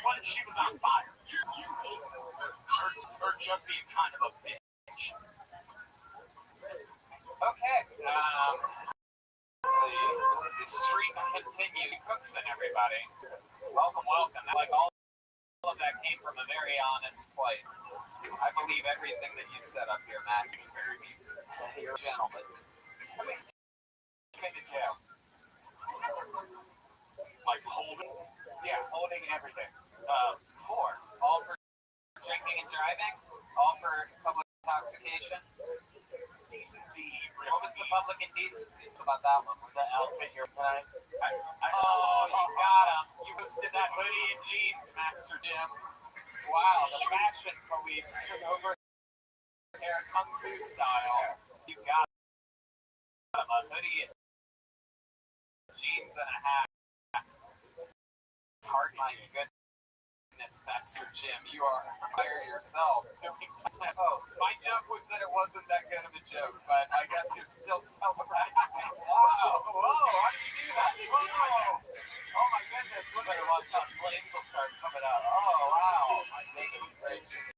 But she was on fire. Or just being kind of a bitch. Okay. The streak continued. Cooks and everybody. Welcome, welcome. Like all of that came from a very honest place. I believe everything that you said up here, Matt. He was very mean. You're a gentleman. I mean, you've been to jail. Like holding. Yeah, holding everything. For all for drinking and driving, all for public intoxication. Decency. What was the public indecency? It's about that one. The outfit you're tonight. Oh, you got him. You boosted that hoodie and jeans, Master Jim. Wow, the fashion police took over there Kung Fu style. You got him. A hoodie and jeans and a hat. Hard, my goodness, Master Jim. You are fire yourself. Oh, my joke was that it wasn't that good of a joke, but I guess you're still celebrating. Wow, whoa, how did you do that? Whoa. Oh my goodness, look at watch out, flames will start coming out. Oh wow, my goodness gracious.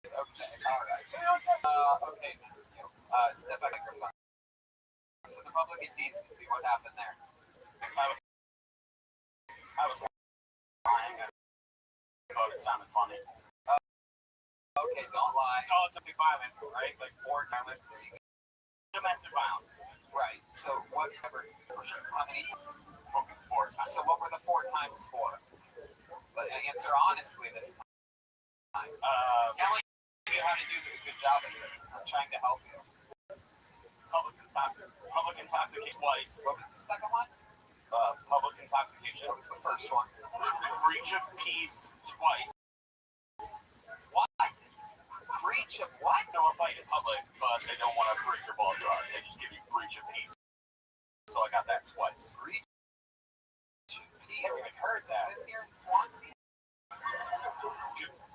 Okay, alright. Okay, step back microphone. So the public indecency, what happened there? I was lying. I thought it sounded funny. Okay, don't lie. It's all domestic violence, right? Like war violence. Domestic violence. Right, so whatever. How many times? 4 times. So what were the 4 times for? But answer honestly this time. Telling you how to do a good job at this. I'm trying to help you. Public intoxication twice. What was the second one? Public intoxication. What was the first one? Breach of peace twice. What? Breach of what? Throw a fight in public, but they don't want to break your balls out. They just give you breach of peace. So I got that twice. Breach of peace? Never even heard that. This here in Swansea?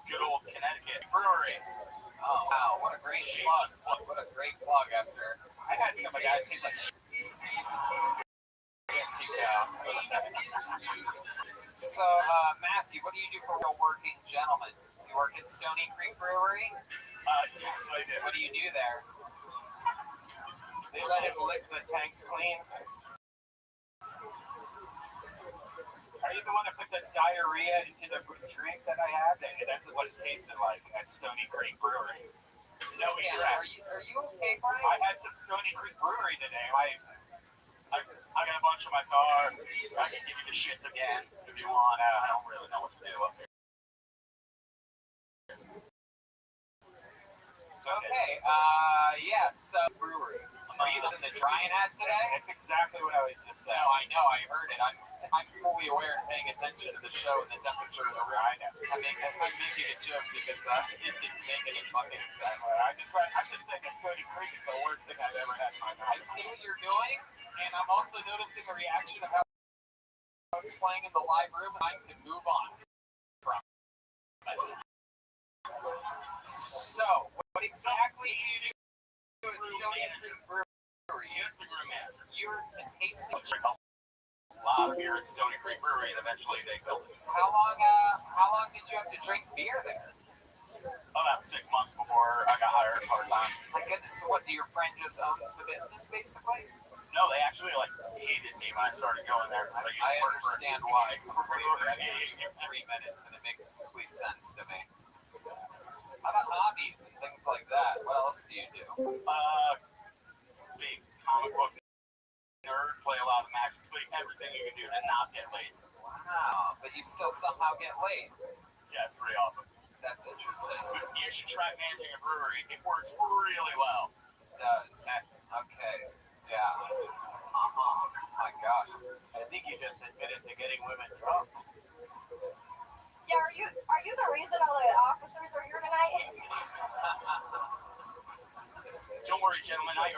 Good old Connecticut brewery. Oh wow, what a great plug. What a great plug after I had some guys seem like So, Matthew, what do you do for a working gentleman? You work at Stony Creek Brewery? Yes, I did. What do you do there? They let him lick the tanks clean. Are you the one that put the diarrhea into the drink that I had? That's what it tasted like at Stony Creek Brewery. No, Yeah, are you okay, Brian? I had some Stony Creek Brewery today. I got a bunch in my car. I can give you the shits again if you want. I don't really know what to do up here. Okay, yeah, so brewery. Are you in the drying ad today? It's exactly what I was just saying. No, I know, I heard it. I'm fully aware and paying attention to the show and the temperature of the room. I know. I'm making a joke because it didn't make any fucking sense. I just said that Stony Creek is the worst thing I've ever had in my I life. see what you're doing, and I'm also noticing the reaction of how it's playing in the live room and trying to move on from it. So, what exactly do you do at Stony Creek Brewery? Just the room manager. You're a tasting. A lot of beer at Stony Creek Brewery, and eventually they built it. How long did you have to drink beer there? About 6 months before I got hired part-time. My goodness, so what, do your friend just owns the business, basically? No, they actually hated me when I started going there because I used I to work for understand why. For 3 minutes, and it makes complete sense to me. How about hobbies and things like that? What else do you do? big comic book nerd, play a lot of Magic, play everything you can do to not get laid. Wow, but you still somehow get laid. Yeah, it's pretty awesome. That's interesting. You should try managing a brewery. It works really well. It does. Okay. Yeah. My gosh. I think you just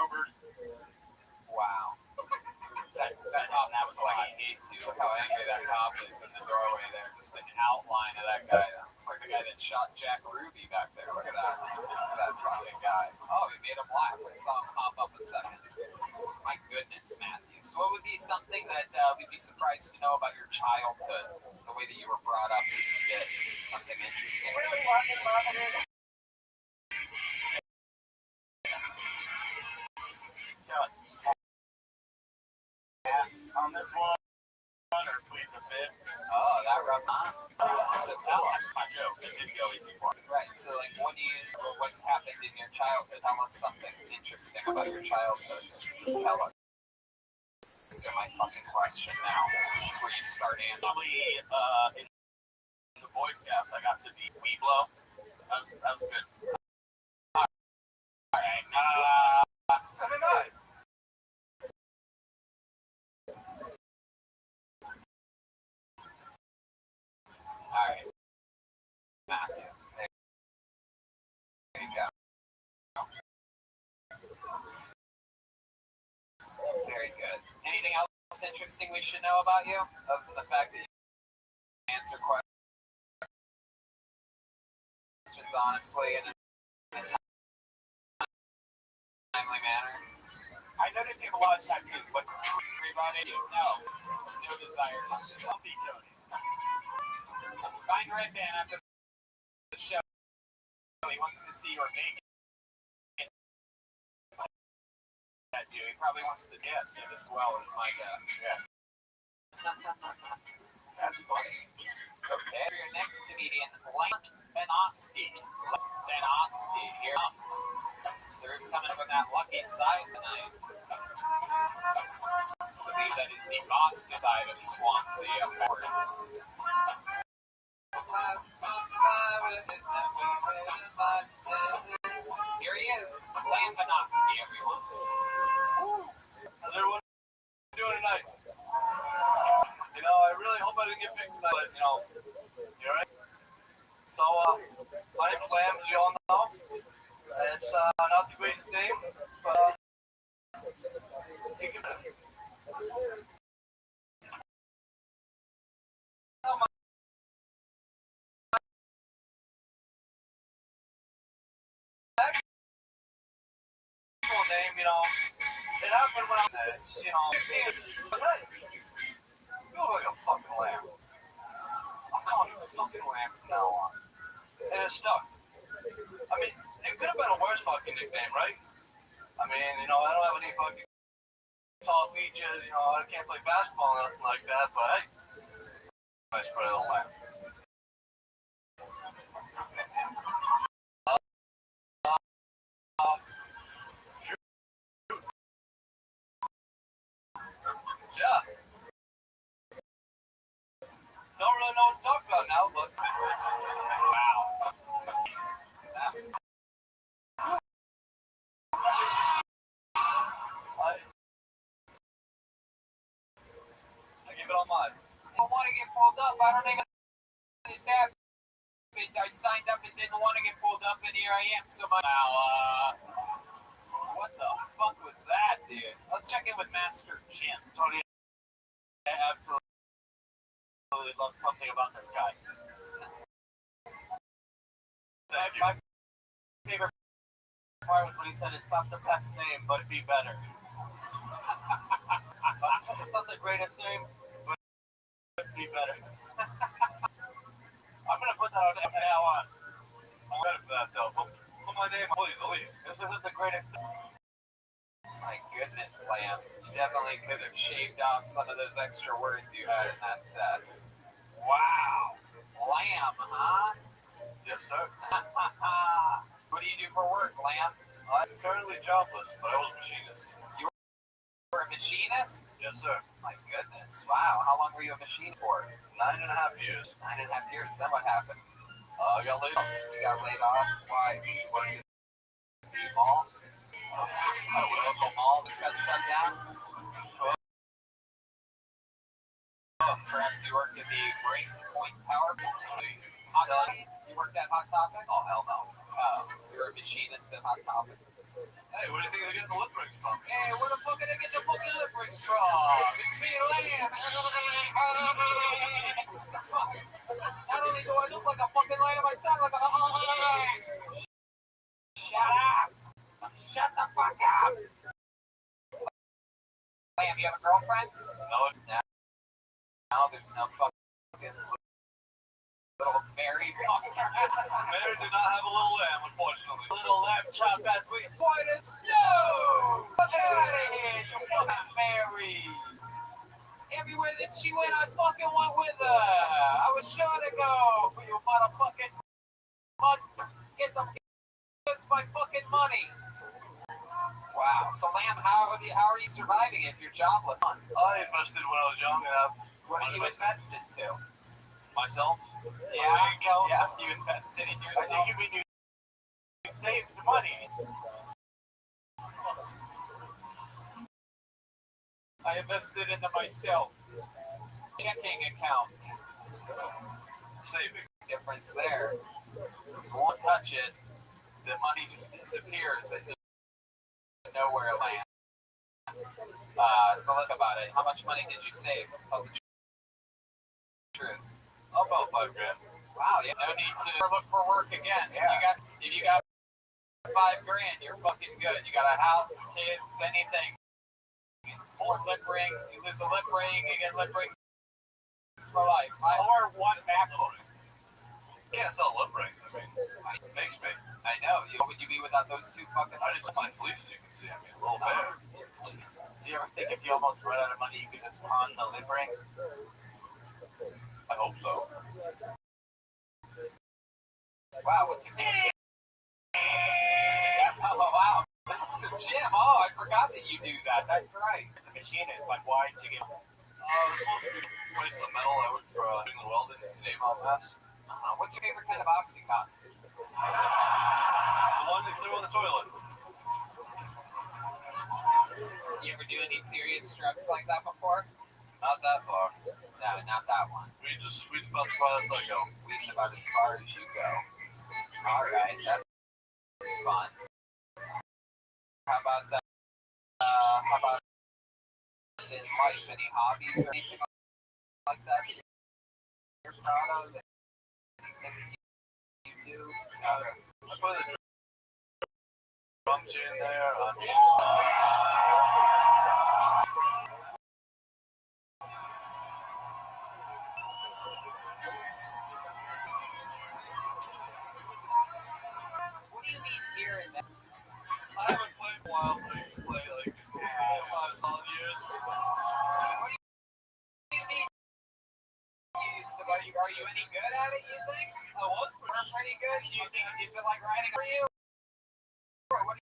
Robert. Wow. That was like he hates you. Look how angry that cop is in the doorway there. Just an outline of that guy. It's like the guy that shot Jack Ruby back there. Look at that. Look at that fucking guy. Oh, he made him laugh. I saw him pop up a second. My goodness, Matthew. So what would be something that we'd be surprised to know about your childhood? The way that you were brought up as a kid? Something interesting. Really walking lavender. Yes, on this one, or plead the fifth. Oh, that rubbed on. So tell us my jokes. It didn't go easy for me. Right. So, like, what's happened in your childhood? Tell us something interesting about your childhood. Just tell us. Answer my fucking question now. This is where you start answering. Actually, in the Boy Scouts, I got to be wee blow. That was good. All right. So did I. All right. Matthew. There you go. Very good. Anything else interesting we should know about you? Other than the fact that you answer questions honestly and in a timely manner? I noticed you have a lot of tattoos, but Everybody, no desire. don't be Tony. Find Red Band after the show. He wants to see your naked tattoo. He probably wants to dance it as well as my guess. Yes. That's funny. Okay, for your next comedian, Blank Benosky. Benosky, here comes. There is coming from that lucky side tonight. I believe that is the Boston side of Swansea, of course. Here he is, Blank Benosky, everyone. How's everyone doing tonight? You know, I really hope I didn't get picked tonight, but, you know, you alright? So, my name's Lamb, as you all know. It's not the greatest name, but you can name, you know, it happened when I was, you know, but hey, you look like a fucking lamb. I'm calling you a fucking lamb from now on. And it stuck. I mean, it could have been a worse fucking nickname, right? I mean, you know, I don't have any fucking tall features, you know, I can't play basketball or nothing like that, but hey, nice pretty little lamb. Yeah. Don't really know what to talk about now, but wow. I give it all mine. I don't want to get pulled up. I don't even this happened. I signed up and didn't want to get pulled up, and here I am. So now, what the fuck was that, dude? Let's check in with Master Jim. Tony, I absolutely love something about this guy. My favorite part was when he said it's not the best name, but it'd be better. It's not the greatest name, but it'd be better. I'm gonna put that on from now on. I'm ready for that though. Put my name, please. This isn't the greatest. My goodness, Lamb. You definitely could have shaved off some of those extra words you had in that set. Wow. Lamb, huh? Yes, sir. What do you do for work, Lamb? I'm currently jobless, but I was a machinist. You were a machinist? Yes, sir. My goodness. Wow. How long were you a machine for? 9.5 years. 9.5 years. Then what happened? I got laid off. You got laid off? Why? What did you mall? The local mall just got shut down? Perhaps you worked at the Break Point Power Plant? Hot Topic? You worked at Hot Topic? Oh, hell no. You're a machinist at Hot Topic. Hey, what do you think they're getting the lip rings from? Hey, where the fuck did I get the fucking lip rings from? It's me, Lamb. Not only do I look like a fucking lamb, I sound like a Shut up! Shut the fuck up! Lamb, you have a girlfriend? No, No, there's no fucking little Mary. Mary did not have a little lamb, unfortunately. Little lamb chop as we swine as snow! Fuck out of here, you fucking Mary! Everywhere that she went, I fucking went with her. I was sure to go for you motherfucking mud. Get the f*** my fucking money. Wow. So, Lamb, how are you surviving if you're jobless? I invested when I was young, and I've What did you invest into? myself. Yeah, you invested in yourself. I think you mean you saved money. I invested into myself. Checking account. Saving. Difference there. Just won't touch it. The money just disappears. It nowhere land. So look about it. How much money did you save? Tell the truth. About $5 grand. Wow, you no need to look for work again. Yeah. If you got $5 grand, you're fucking good. You got a house, kids, anything. More lip rings. You lose a lip ring, you get lip rings for life. Or one MacBook. You can't sell lip rings. I mean, it makes me. I know. What would you be without those two fucking? I just my fleece, you can see. I mean, a little bear. Do you ever think if you almost run out of money, you could just pawn the lip ring? I hope so. Wow, what's your name? Oh, wow. That's the gym. Oh, I forgot that you do that. That's right. It's a machinist. Like, why did you get? Supposed to be place some metal. I work for doing the welding in Dave Pass. What's your favorite kind of Oxycontin? The one that flew on the toilet. You ever do any serious drugs like that before? Not that far. No, not that one. Weed's about as far as I go. Weed's about as far as you go. All right, that's fun. How about that? How about in life, any hobbies or anything like that that you're proud of? Anything you do? I put the drums in there. What do you mean here and there? I haven't played in a while. I used to play like 5 solid years. What do you mean? Are you any good at it, you think? I was We're pretty good. Do you think, is it like riding for you? Or what do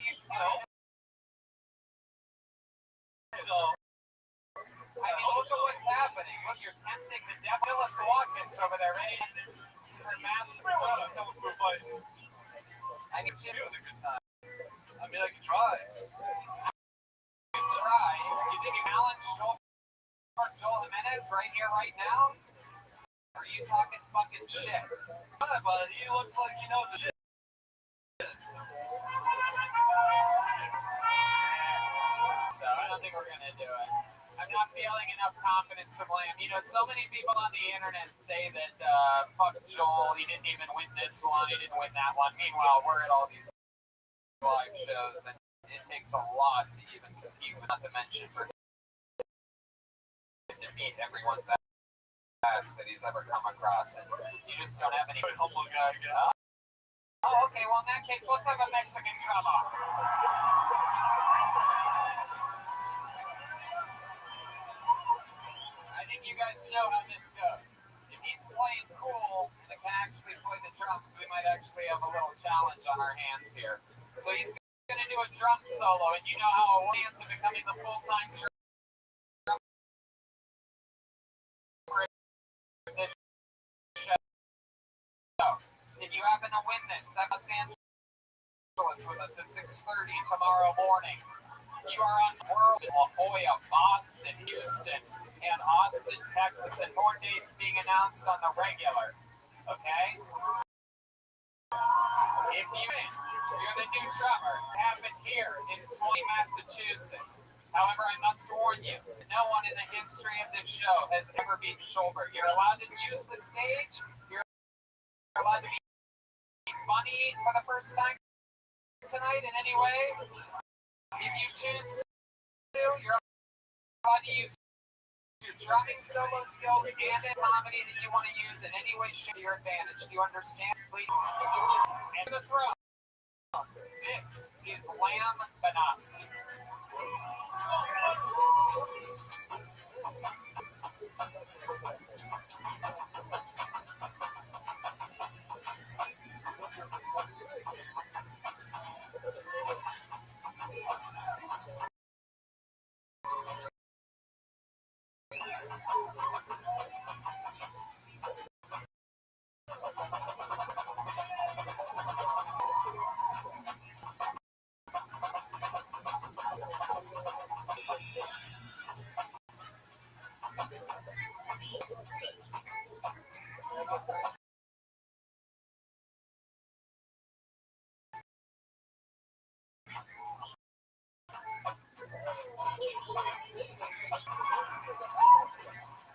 you know? So, I mean, look at what's happening. Look, you're tempting the devil. Phyllis Watkins over there, ready for massive I'm coming for a fight. I need you Having a good time. I mean, I can try. to try. You think you challenge Joel Jimenez right here, right now? Or are you talking fucking shit? Hi, but he looks like he knows the shit. So I don't think we're gonna do it. I'm not feeling enough confidence to blame. You know, so many people on the internet say that fuck Joel, he didn't even win this one, he didn't win that one. Meanwhile, we're at all these live shows, and it takes a lot to even compete with, not to mention for him to beat everyone's ass that he's ever come across, and you just don't have any. Very humble guy, you know? Oh, okay. Well, in that case, let's have a Mexican drama. I think you guys know how this goes. If he's playing cool and can actually play the drums, we might actually have a little challenge on our hands here. So he's going to do a drum solo, and you know how a chance of becoming the full-time drum show. If you happen to win this, that's Los Angeles with us at 6:30 tomorrow morning. You are on World in La Jolla, Boston, Houston, and Austin, Texas, and more dates being announced on the regular. Okay? If you win, you're the new drummer. It happened here in Swain, Massachusetts. However, I must warn you, no one in the history of this show has ever beaten Schulberg. You're allowed to use the stage. You're allowed to be funny for the first time tonight in any way. If you choose to, you're allowed to use your drumming solo skills and in comedy that you want to use in any way, shape, to your advantage. Do you understand? Please. And the throne. This is Lamb Banoski.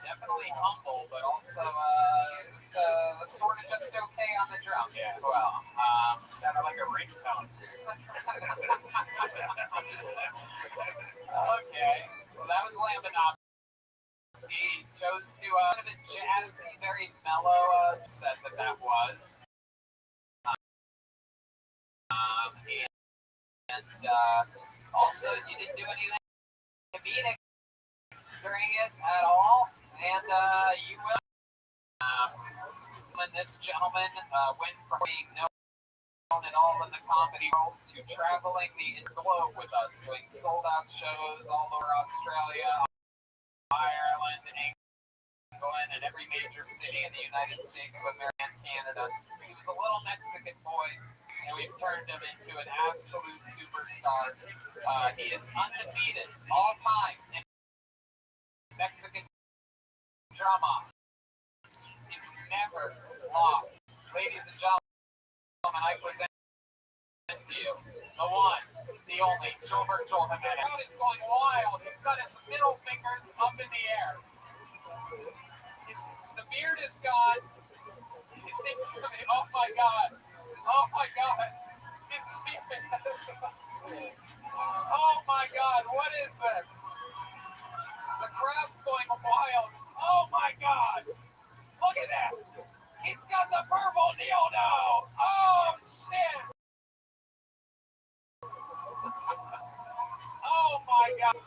Definitely humble, but also just sort of just okay on the drums as well. Sounded like a ringtone. Okay, well that was Lambanovsky. He chose to kind of a jazzy, very mellow set that was. And also, you didn't do anything comedic during it at all, and you will. When this gentleman went from being known at all in the comedy world to traveling the globe with us, doing sold-out shows all over Australia, Ireland, England, and every major city in the United States of America and Canada. He was a little Mexican boy, and we've turned him into an absolute superstar. He is undefeated all time in Mexican drama. He's never lost. Ladies and gentlemen, I present to you the one, the only, Schulberg Jimenez. The crowd is going wild. He's got his middle fingers up in the air. The beard is gone. He seems to be, oh my God. Oh my God. His beard is, oh my God, what is this? The crowd's going wild. Oh my God. Look at this. He's got the purple dildo. Oh shit. Oh my God.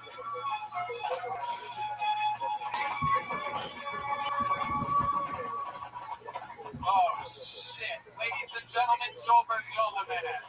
Oh shit. Ladies and gentlemen, Schulberg Jimenez.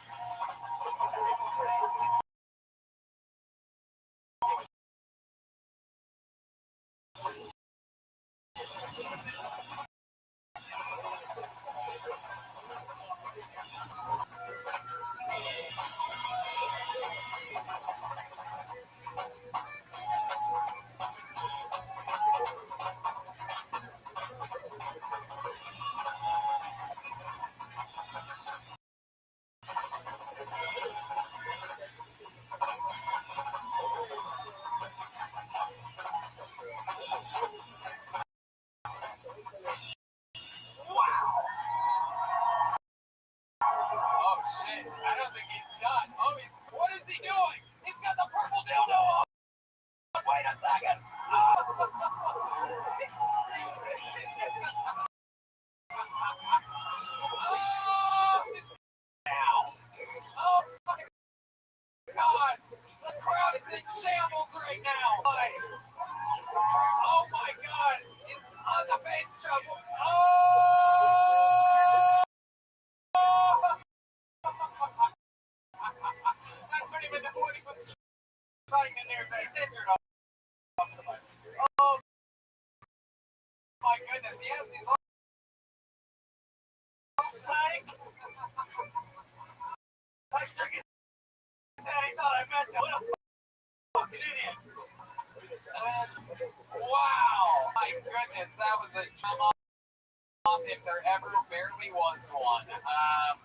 Wow! My goodness, that was a jump off if there ever barely was one.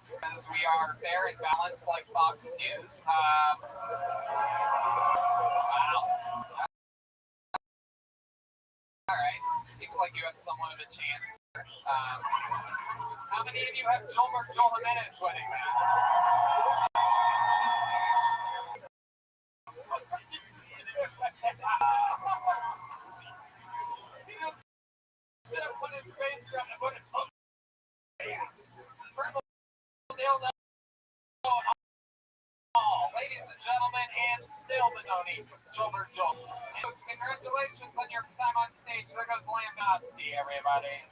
Because we are fair and balanced like Fox News. Wow. Alright, seems like you have somewhat of a chance. How many of you have Joel Jimenez winning that? He just put his face around and put his foot. Purple nailed that. Ladies and gentlemen, and still the Noni, Joel. And congratulations on your time on stage. There goes Landowski, everybody.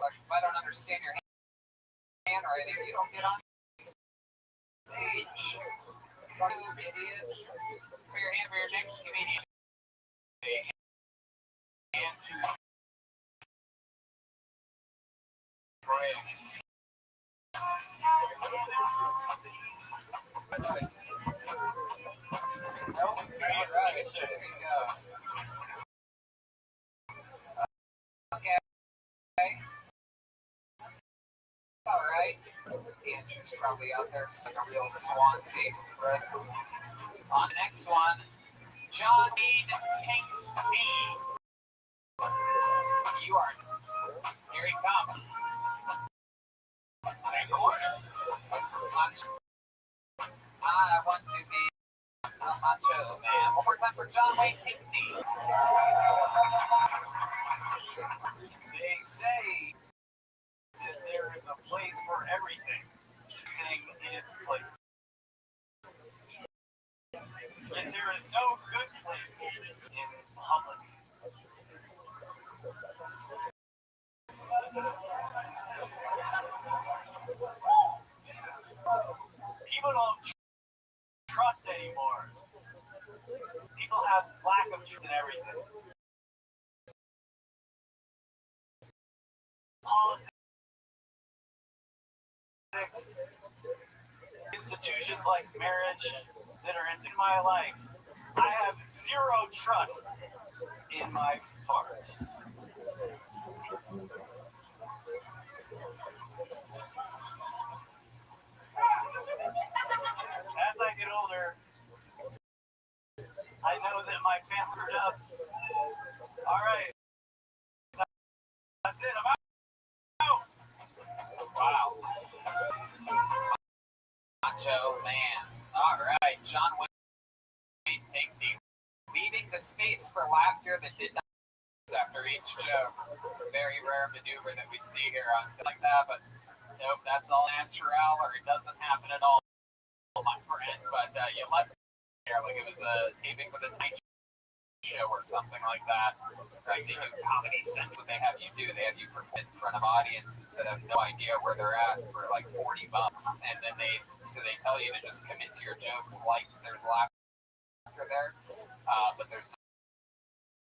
If I don't understand your handwriting, you don't get on stage. Son of an idiot. Put your hand for your next comedian. And to pray. Nope. Right. There you go. Okay. Alright. Andrew's probably out there, it's like a real Swansea, right? On the next one, John Wayne Pinkney. You are. Here he comes. Right corner. I want to be a macho man. One more time for John Wayne Pinkney. They say that there is a place for everything in its place. And there is no good place in public. People don't trust anymore. People have lack of trust in everything. Politics, institutions like marriage that are in my life. I have zero trust in my farts. As I get older, I know that my family screwed up. All right. That's it. I'm out. Wow. Macho man. All right, John Wayne Pinkney. Leaving the space for laughter that did not after each joke. Very rare maneuver that we see here on like that, but nope, that's all natural, or it doesn't happen at all, my friend. But you left there like it was a taping with a Tonight Show or something like that. Right? They do Comedy Central. They have you do. They have you perform in front of audiences that have no idea where they're at for like $40, and then they tell you to just commit to your jokes like there's laughter there, but there's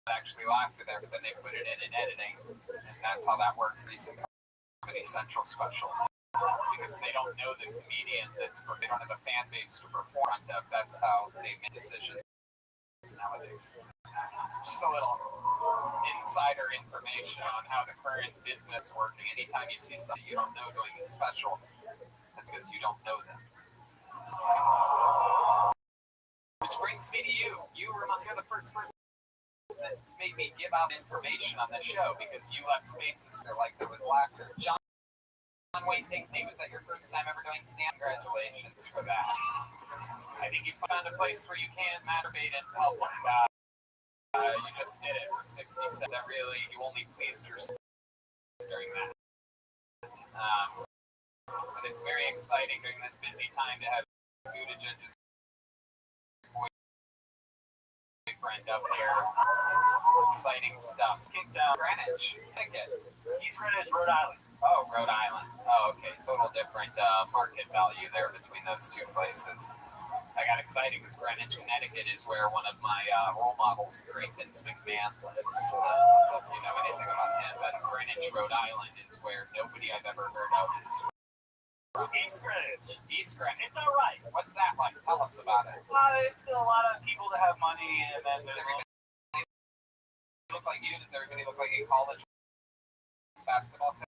not actually laughter there. But then they put it in editing, and that's how that works. Recent Comedy Central special. Because they don't know the comedian they don't have a fan base to perform of. That's how they make decisions nowadays. Just a little insider information on how the current business working. Anytime you see somebody you don't know doing a special, that's because you don't know them. Which brings me to you. You're the first person that's made me give out information on the show because you left spaces where like there was laughter. John Wayne Pinkney, was that your first time ever doing stand? Congratulations for that. I think you found a place where you can masturbate in public. You just did it for 60 seconds. That really, you only pleased yourself during that. But it's very exciting during this busy time to have Buttigieg's boyfriend up here. Exciting stuff. Kicked out Greenwich. Pick it. East Greenwich, Rhode Island. Oh, Rhode Island. Oh, okay. Total different market value there between those two places. I got excited because Greenwich, Connecticut is where one of my role models, Gary Vince McMahon, lives. If you know anything about him, but Greenwich, Rhode Island is where nobody I've ever heard of is from. East Greenwich. East Greenwich. It's all right. What's that like? Tell us about it. It's still a lot of people that have money, and then Does there's everybody look like you? Does everybody look like a college basketball coach?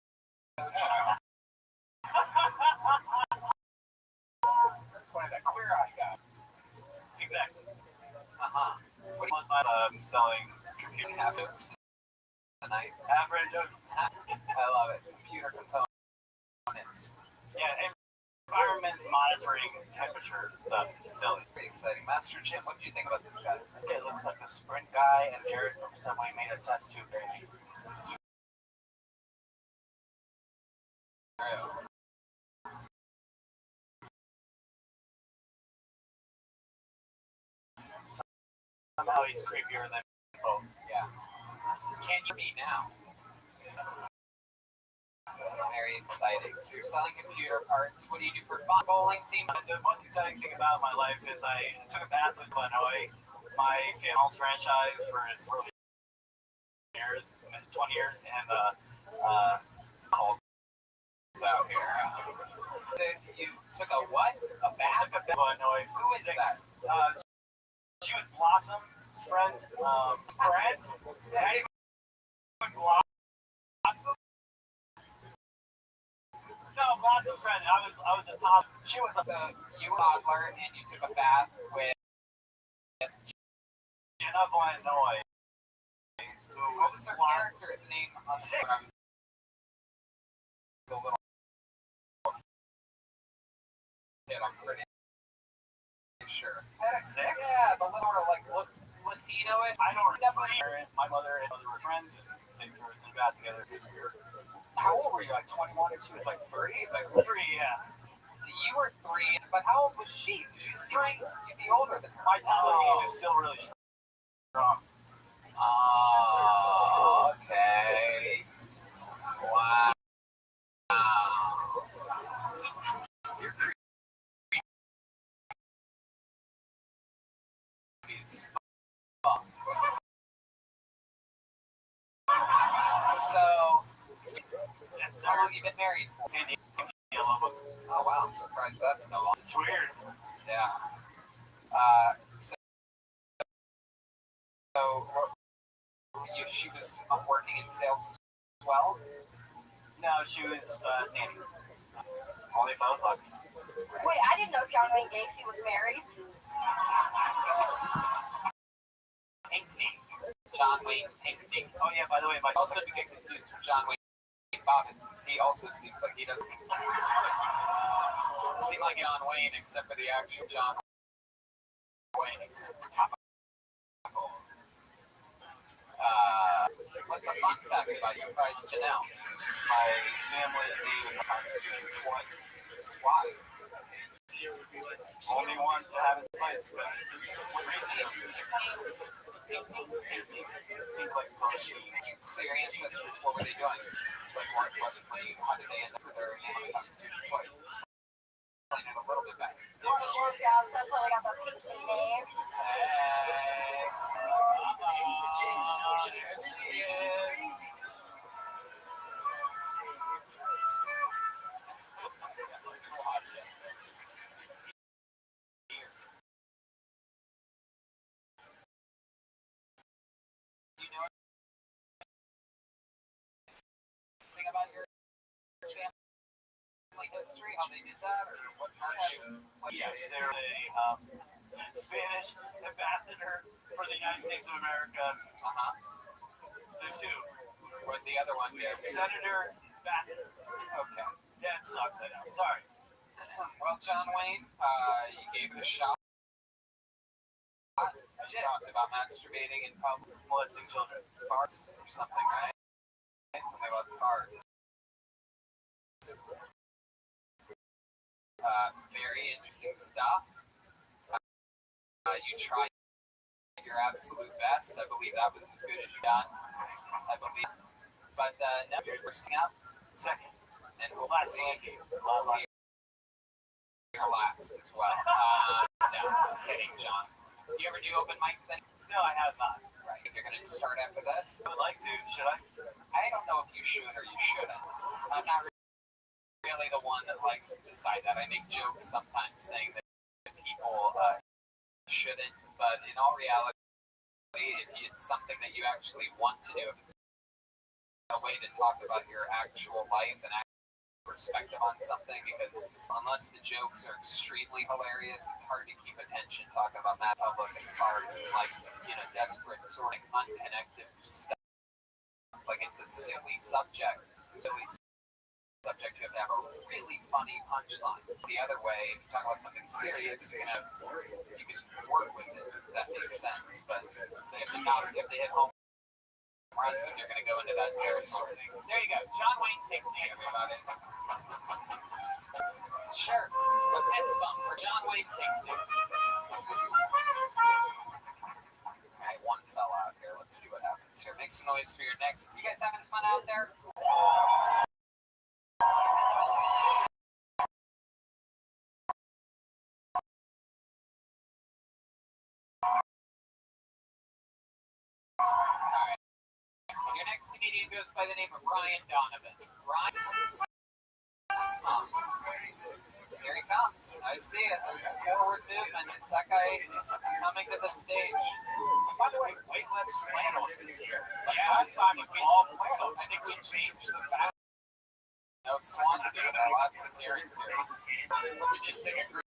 One of that queer-eyed guy. exactly. Uh-huh. What do Plus, I'm selling you have tonight? average of I love it. Computer components. yeah, environment monitoring temperature stuff. It's silly. Pretty exciting. Master Jim, what did you think about this guy? This guy looks like a Sprint guy, and Jared from Subway made a test tube baby. Somehow he's creepier than both. Yeah. Can you be now? Very exciting. So you're selling computer parts. What do you do for fun? Bowling team? The most exciting thing about my life is I took a bath with Illinois, my famous franchise for its early years, 20 years, and out here. So you took a what? A I bath? took a bath with Illinois for Who is 6. that? She was Blossom's friend. Friend? Not even Blossom? No, Blossom's friend. I was the top. She was So you were a toddler and you took a bath with Jenna Illinois. what was her character's name? Sick. When I was a little kid, I'm pretty sure. Six? Yeah, the little like Latino. I don't remember. My mother and mother were friends, and they were in a bath together this year. How old were you? Like 21 and she was like 30? Like 3, yeah. you were 3, but how old was she? Did you seem like you'd be older than her? My talent is still really strong. Oh, okay. Wow. You're creepy as fuck. So, Yes, how sir. long have you been married for? San Diego. Oh, wow. I'm surprised that's no longer. It's weird. Yeah. She was working in sales as well. No, she was nanny. Only if I was lucky. Wait, I didn't know John Wayne Gacy was married. Pinkney. John Wayne Pinkney. Oh yeah, by the way, my Also, you get confused with John Wayne Bobbitt, since he also seems like he doesn't seem like John Wayne, except for the actual John Wayne. What's a fun fact about surprise to know? my family's name in the Constitution twice. Why? Only one to have its place. Because what reason is think like Percy. So your ancestors, what were they doing? Like, what playing? How did they end up with their name on the Constitution twice? Explain it a little bit better. More Boy Scouts, that's how they got the Pinky name. About your family history, how they did that, or what Yes, they're a Spanish ambassador for the United States of America. There's 2. What the other one did? Senator, ambassador. Okay. Yeah, it sucks, I know. Sorry. Well, John Wayne, you gave it a shot. You talked about masturbating in public, Molesting children. farts or something, right? Something about farts. Very interesting stuff. You tried your absolute best. I believe that was as good as you done. I believe. But now you're bursting out. Second. and we'll Last see easy. Last your last as well. No, kidding, John. Do you ever do open mics? No, I have not. Right. You're going to start after this? I would like to. Should I? I don't know if you should or you shouldn't. I'm not really the one that likes to decide that. I make jokes sometimes saying that people shouldn't, but in all reality, if it's something that you actually want to do, if it's a way to talk about your actual life and perspective on something, because unless the jokes are extremely hilarious, it's hard to keep attention talking about Matt Public and cards and like, desperate sort of unconnected stuff. Like it's a silly subject. You have to have a really funny punchline. The other way, if you talk about something serious, you can work with it, if that makes sense. But if they hit home runs, if you're going to go into that territory. There you go. John Wayne Pinkney, everybody. Sure. A fist bump for John Wayne Pinkney. Alright, one fell out here. Let's see what happens here. Make some noise for your next. You guys having fun out there? Your next comedian goes by the name of Ryan Donovan. Ryan? Here he comes. I see it. There's forward movement. That guy is coming to the stage. By the way, weightless flannels is here. Yeah, last time we all flannels. I think we changed the fact of Swansea in our last appearance here. We just took a group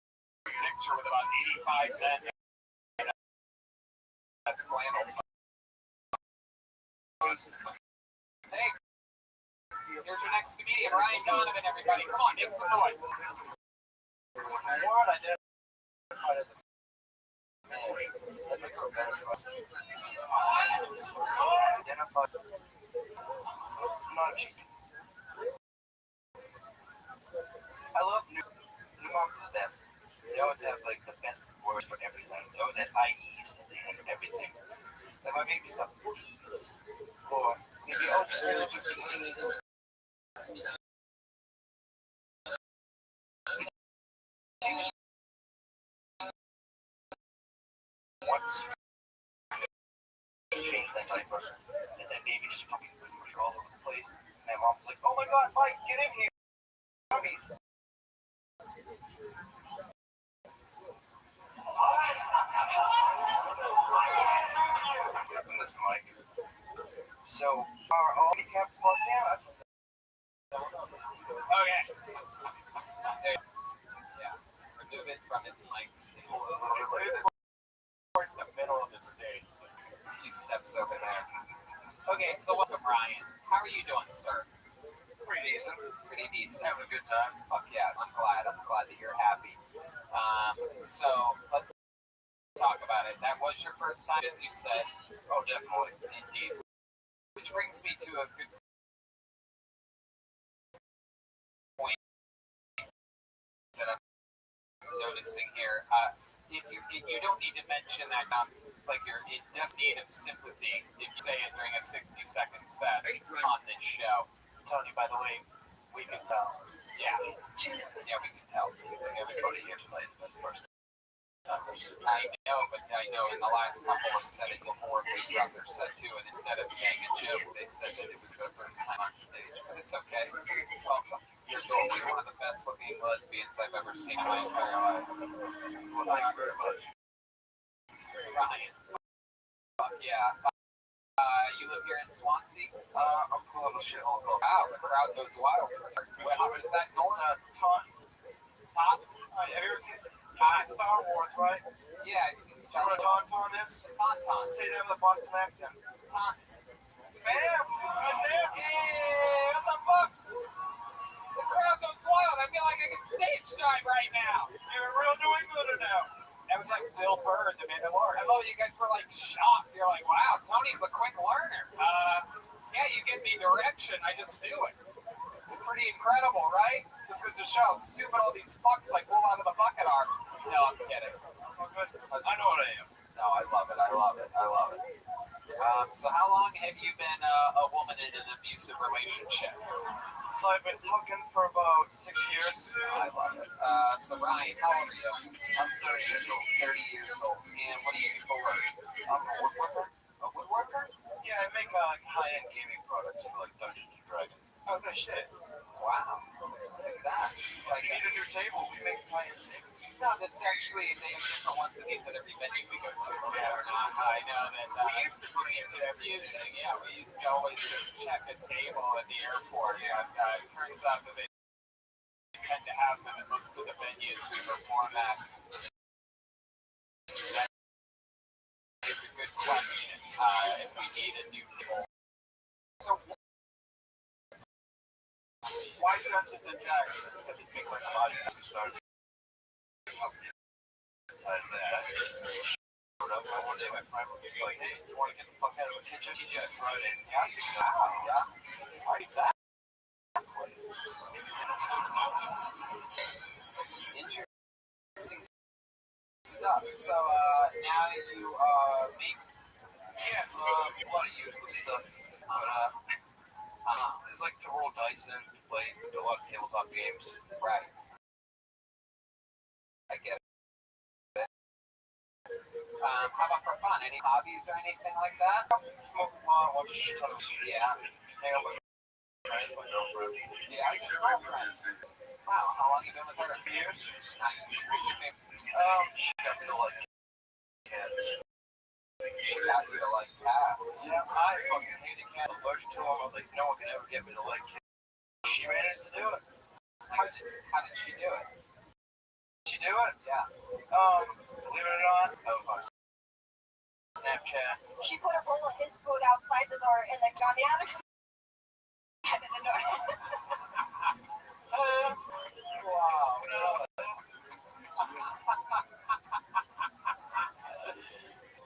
picture with about 85 cents. That's flannels. Hey, here's your next comedian, Ryan Donovan, everybody. Come on, make some noise. Word identified as a that makes some better. Identified. Not cheating. I love new moms are the best. They always have like the best words for everything. They always have IEs at the end of everything. Like my baby's got please. Or maybe just a little bit please. Once change that diaper, and that baby just fucking pooping all over the place. And my mom's like, "Oh my God, Mike, get in here, puppies." This Mike. So are all handicaps Montana? Okay. Yeah. Remove it from its mic stand. Towards the middle of the stage. A few steps over there. Okay, so welcome, Ryan. How are you doing, sir? Pretty decent. Pretty decent. Having a good time. Fuck yeah, I'm glad that you're happy. So let's talk about it. That was your first time, as you said. Oh, definitely. Indeed. Which brings me to a good point that I'm noticing here. If you don't need to mention that, like you're in just need of sympathy if you say it during a 60-second set on this show. Tony, by the way, we can tell. Yeah, we can tell. Everybody here tonight is the first timers. I know in the last couple have said it before Big Brother said too, and instead of saying a joke, they said that it was their first time on stage. But it's okay. Welcome. You're totally one of the best looking lesbians I've ever seen in my entire life. Well, thank you very much. Ryan. Fuck yeah. You live here in Swansea? I'm cool on the shithole. Wow, the crowd goes wild. How is that going? Tom. Tom? Have you ever seen Star Wars, right? Yeah, I've seen You Star know Wars. what a tauntaun is? Tauntaun. Say that with a Boston accent. Bam! Right there. Hey, what the fuck? The crowd goes wild. I feel like I can stage dive right now. You're a real New Englander now. That was like Bill Burr, the Mandalorian. I love you guys were like shocked. You're like, wow, Tony's a quick learner. Yeah, you give me direction. I just do it. Pretty incredible, right? Just goes to show how stupid all these fucks like roll out of the bucket are. No, I'm kidding. I know what I am. No, I love it. So how long have you been a woman in an abusive relationship? So I've been talking for about 6 years. I love it. So Ryan, how old are you? I'm 30 years old. 30 years old. And what do you do for work? I'm a woodworker. A woodworker? Yeah, I make high-end gaming products for like Dungeons and Dragons. Oh, no shit. Wow. Look at that. Like, You need a new table. We make high-end tables. no, that's actually, they have different ones of these at every venue we go to. Yeah, or not. I know that we used to bring it to everything. Yeah, we used to always just check a table at the airport. And it turns out that they tend to have them at most of the venues we perform at. That is a good question. If we need a new table. So, Why Dungeons and Dragons? Because it's big like a lot of we started. Decided that. Showed up. One day my friend was just like, "Hey, you want to get the fuck out of the kitchen? TGI Fridays." Yeah, yeah. I eat that. Interesting stuff. So now you make Yeah, a lot of useless stuff. But it's like to roll dice and play a lot of tabletop games. right. I get it. How about for fun? Any hobbies or anything like that? Smoke a lot, watch a shit ton of Yeah. hang out with friends, my girlfriend. Yeah, I just girlfriends. Wow, how long you been with her? 3 years. Nice. What's your name? She got me to like cats. She got you to like cats. Yeah, I fucking hated cats. I'm allergic to them. I was like, no one can ever get me to like cats. She managed to do it. How did she do it? She do it? Yeah. Believe it or not, on Snapchat. She put a bowl of his food outside the door and then got the other side of the door. Wow.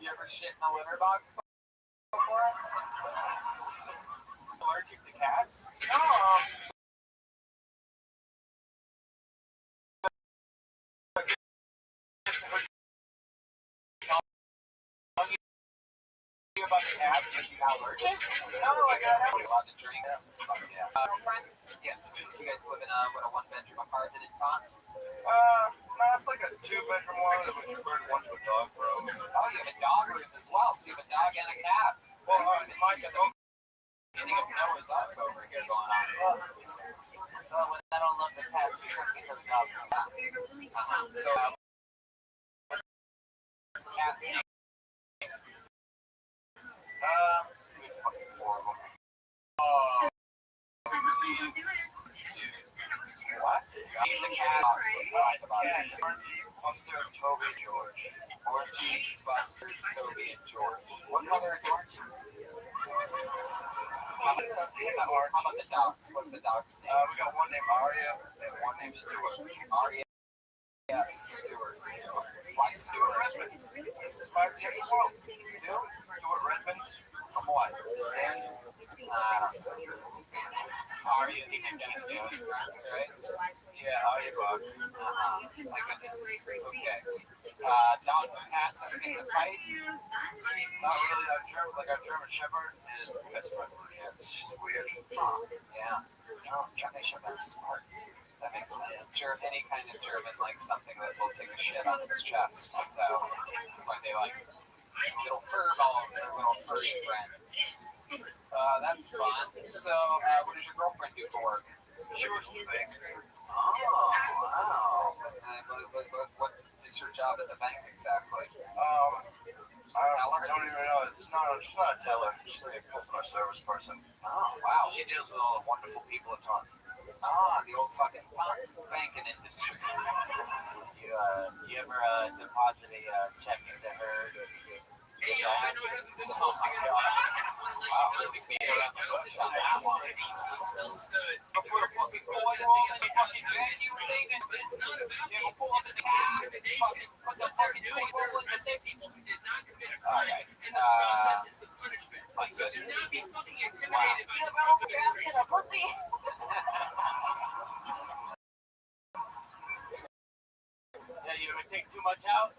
You ever shit in a litter box before? Allergic to cats? No, About the cats, because you got allergic? no, I got Are you allowed to drink? Yeah. Girlfriend? Yes. You guys live in a one-bedroom apartment in Taunton? No, it's like a 2-bedroom one with a 2-bird, 1 dog, bro. Oh, you have a dog room as well. So you have a dog and a cat. Well, my dog. Beginning of Noah's Ark over here going on. Well, when I don't love the cats, because the dog. So, cats name? Fucking 4 of them. What? Name the cat. Talk about it. Cats, Orangey, Buster, Toby, George. Orangey, Buster, Toby, and George. What color is Orangey? How about the dogs? What's the dog's name? We got one named Aria and one named Stuart. Aria and Stewart. Why Stewart? This is 5 years old. Stuart Redmond. From what? Stand. Aria didn't get it, right? Yeah, Aria Bog. My goodness. Okay. Dogs and cats ever get in fights? Not really. Our German Shepherd is the best friend of the cats. She's weird. Huh. Yeah. German Shepherd's smart. That makes sense. Any kind of German likes something that will take a shit on its chest. So that's why they like little fur balls, their little furry friends. That's fun. So, what does your girlfriend do for work? She works in the bank. Oh, wow. What is her job at the bank exactly? I don't even know. She's not a teller. She's like a customer service person. Oh, wow. She deals with all the wonderful people in Taunton. Ah, the old fucking banking industry. You ever deposit a check into her? Wow, it's me around the bush on that one. Before the fucking boy is even fucking vacuum thing and you ever pull up the cat and fucking put the fucking table in the same people who did not commit a crime. And the process is the punishment. So do not be fucking intimidated by the demonstration. Yeah, you ever take too much out?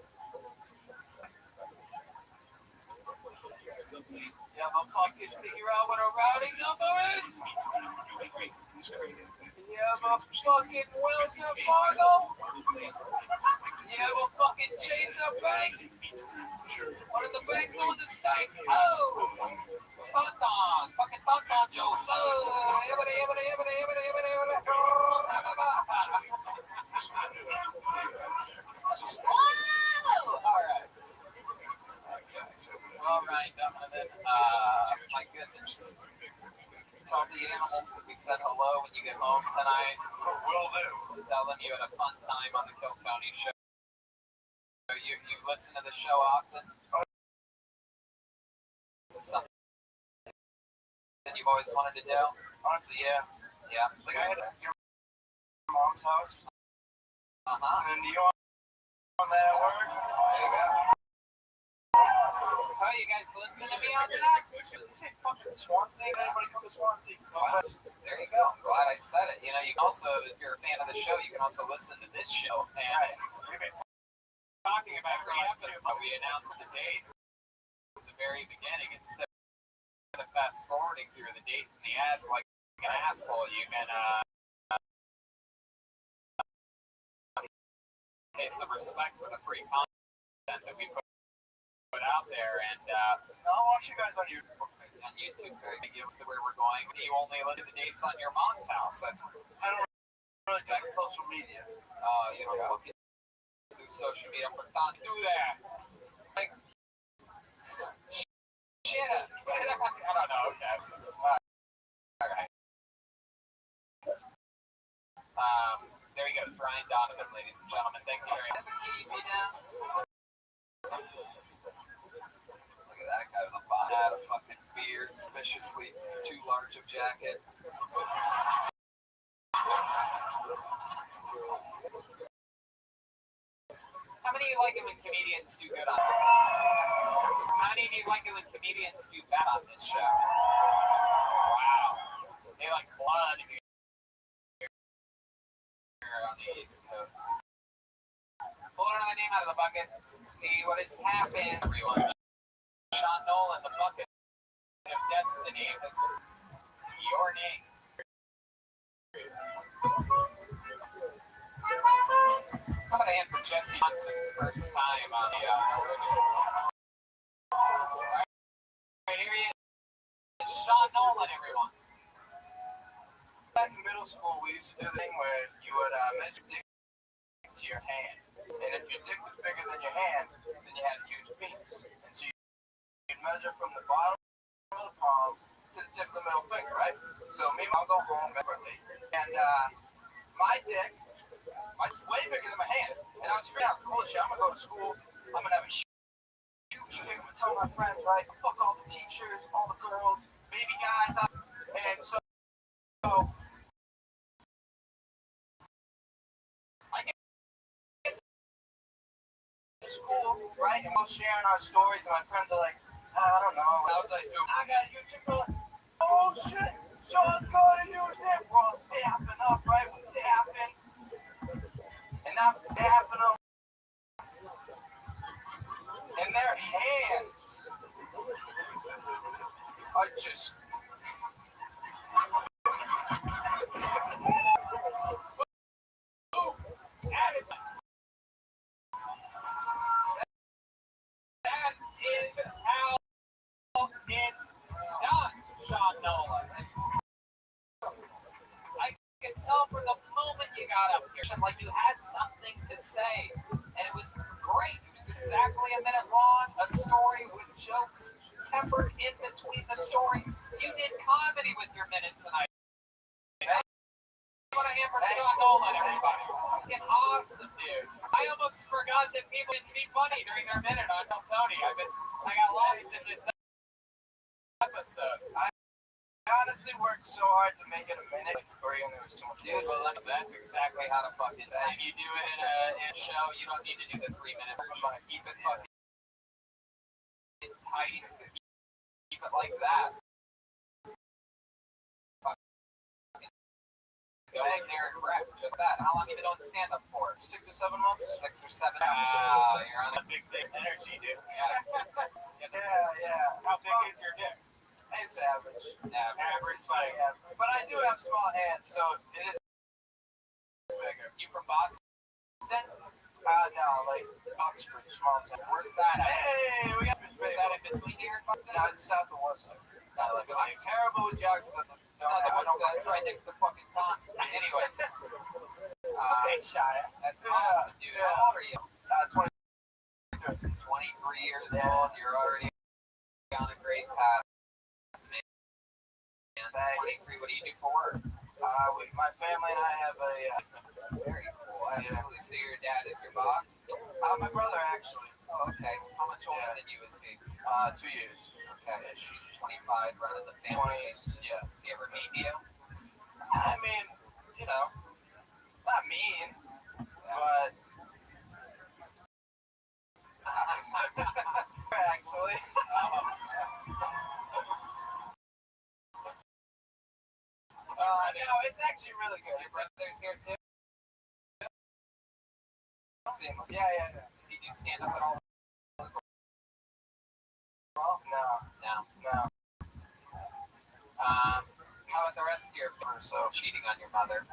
Yeah, fucking figure out what a routing number is? You have a fucking Wells Fargo? You have a fucking Chaser Bank? What are the bank doing the state? Oh! Tonton! Fucking Tonton Joes! Oh! Alright. Alright, gentlemen. My goodness. Tell the animals that we said hello when you get home tonight. Will do. Tell them you had a fun time on the Kill Tony show. You listen to the show often? Is this something you've always wanted to do? Honestly, yeah. Yeah. Like I had at your mom's house, Uh-huh. and you on that work. There you go. Oh, you guys listen to me on that? Did you say fucking Swansea? Anybody come to Swansea? Well, there you go. I'm glad I said it. You know, you can also, if you're a fan of the show, you can also listen to this show. And We've been talking about every episode, we announced the dates at the very beginning. Instead of fast forwarding through the dates and the ads like an asshole, you can pay some respect for the free content that we put out there. And I'll watch you guys on YouTube. on YouTube, it gives where we're going. You only look at the dates on your mom's house. That's I don't really check social media. you know, look at through social media for fun. Do that. Like shit. I don't know. Okay. All right. There he goes, Ryan Donovan, ladies and gentlemen. Thank you very much. Look at that guy with a bonnet, had a fucking beard, suspiciously too large of jacket. How many of you like it when comedians do good on it? How many of you like it when comedians do bad on this show? Wow. They like blood here on the East Coast. Pull another name out of the bucket. See what had happened, everyone. Sean Nolan, the bucket of destiny. Is your name. How about a hand for Jesse Johnson's first time on the Right, here he is. It's Sean Nolan, everyone. Back in middle school, we used to do the thing where you would measure dick to your hand. And if your dick was bigger than your hand, then you had a huge penis. And so you'd measure from the bottom of the palm to the tip of the middle finger, right? So me and I'll go home separately. And my dick was way bigger than my hand. And I was freaking out. Holy shit, I'm going to go to school. I'm going to have a huge dick. I'm going to tell my friends, right? Fuck all the teachers, all the girls, baby guys. And so I get to school, right? And we're sharing our stories, and my friends are like, I don't know. I was like, dude, I got a huge dick. Like, oh shit, Sean's got a huge dick. We're all dapping up, right? We're dapping. And I'm dapping them. And their hands are just. That is how it's done, Sean Nolan. I could tell from the moment you got up here, like you had something to say, and it was great. It was exactly a minute long, a story with jokes peppered in between the story. You did comedy with your minute tonight. What a hand for Sean Nolan, everybody. Fucking awesome, dude. I almost forgot that people didn't be funny during their minute on Tell Tony. I got lost in this episode. I honestly worked so hard to make it a minute, like 3, and there was too much. Dude, well, that's exactly how to fucking say. You do it in a show, you don't need to do the 3-minute version. Keep it fucking tight. Keep it like that. Go in there and wreck. Just that. How long have you been doing stand-up for? 6 or 7 months? 6 or 7. You're on a Big dick energy, dude. Yeah. Yeah. How big is your dick? average. Average, like, but I do have small hands, so it is bigger. You from Boston? No, like Oxford, small town. Where's that at? Hey, we got Is that in between here and Boston? No, it's south of Worcester. I'm terrible with geography. That's right next to fucking Con. Anyway. Okay, Shia. That's awesome, dude. How old are you? 23. 23 years old. You're already on a great path. Man. 23, what do you do for work? My family and I have a Very cool. Absolutely. So your dad is your boss? my brother actually. Oh, okay. How much older than you is he? 2 years. Okay. He's 25, running the family. 20s, yeah. Does he ever meet you? I mean, you know, not mean, but actually. No, it's actually really good. Your brother's here too? Seamless. Yeah. Does he do stand up at all? No. How about the rest of your family? So cheating on your mother.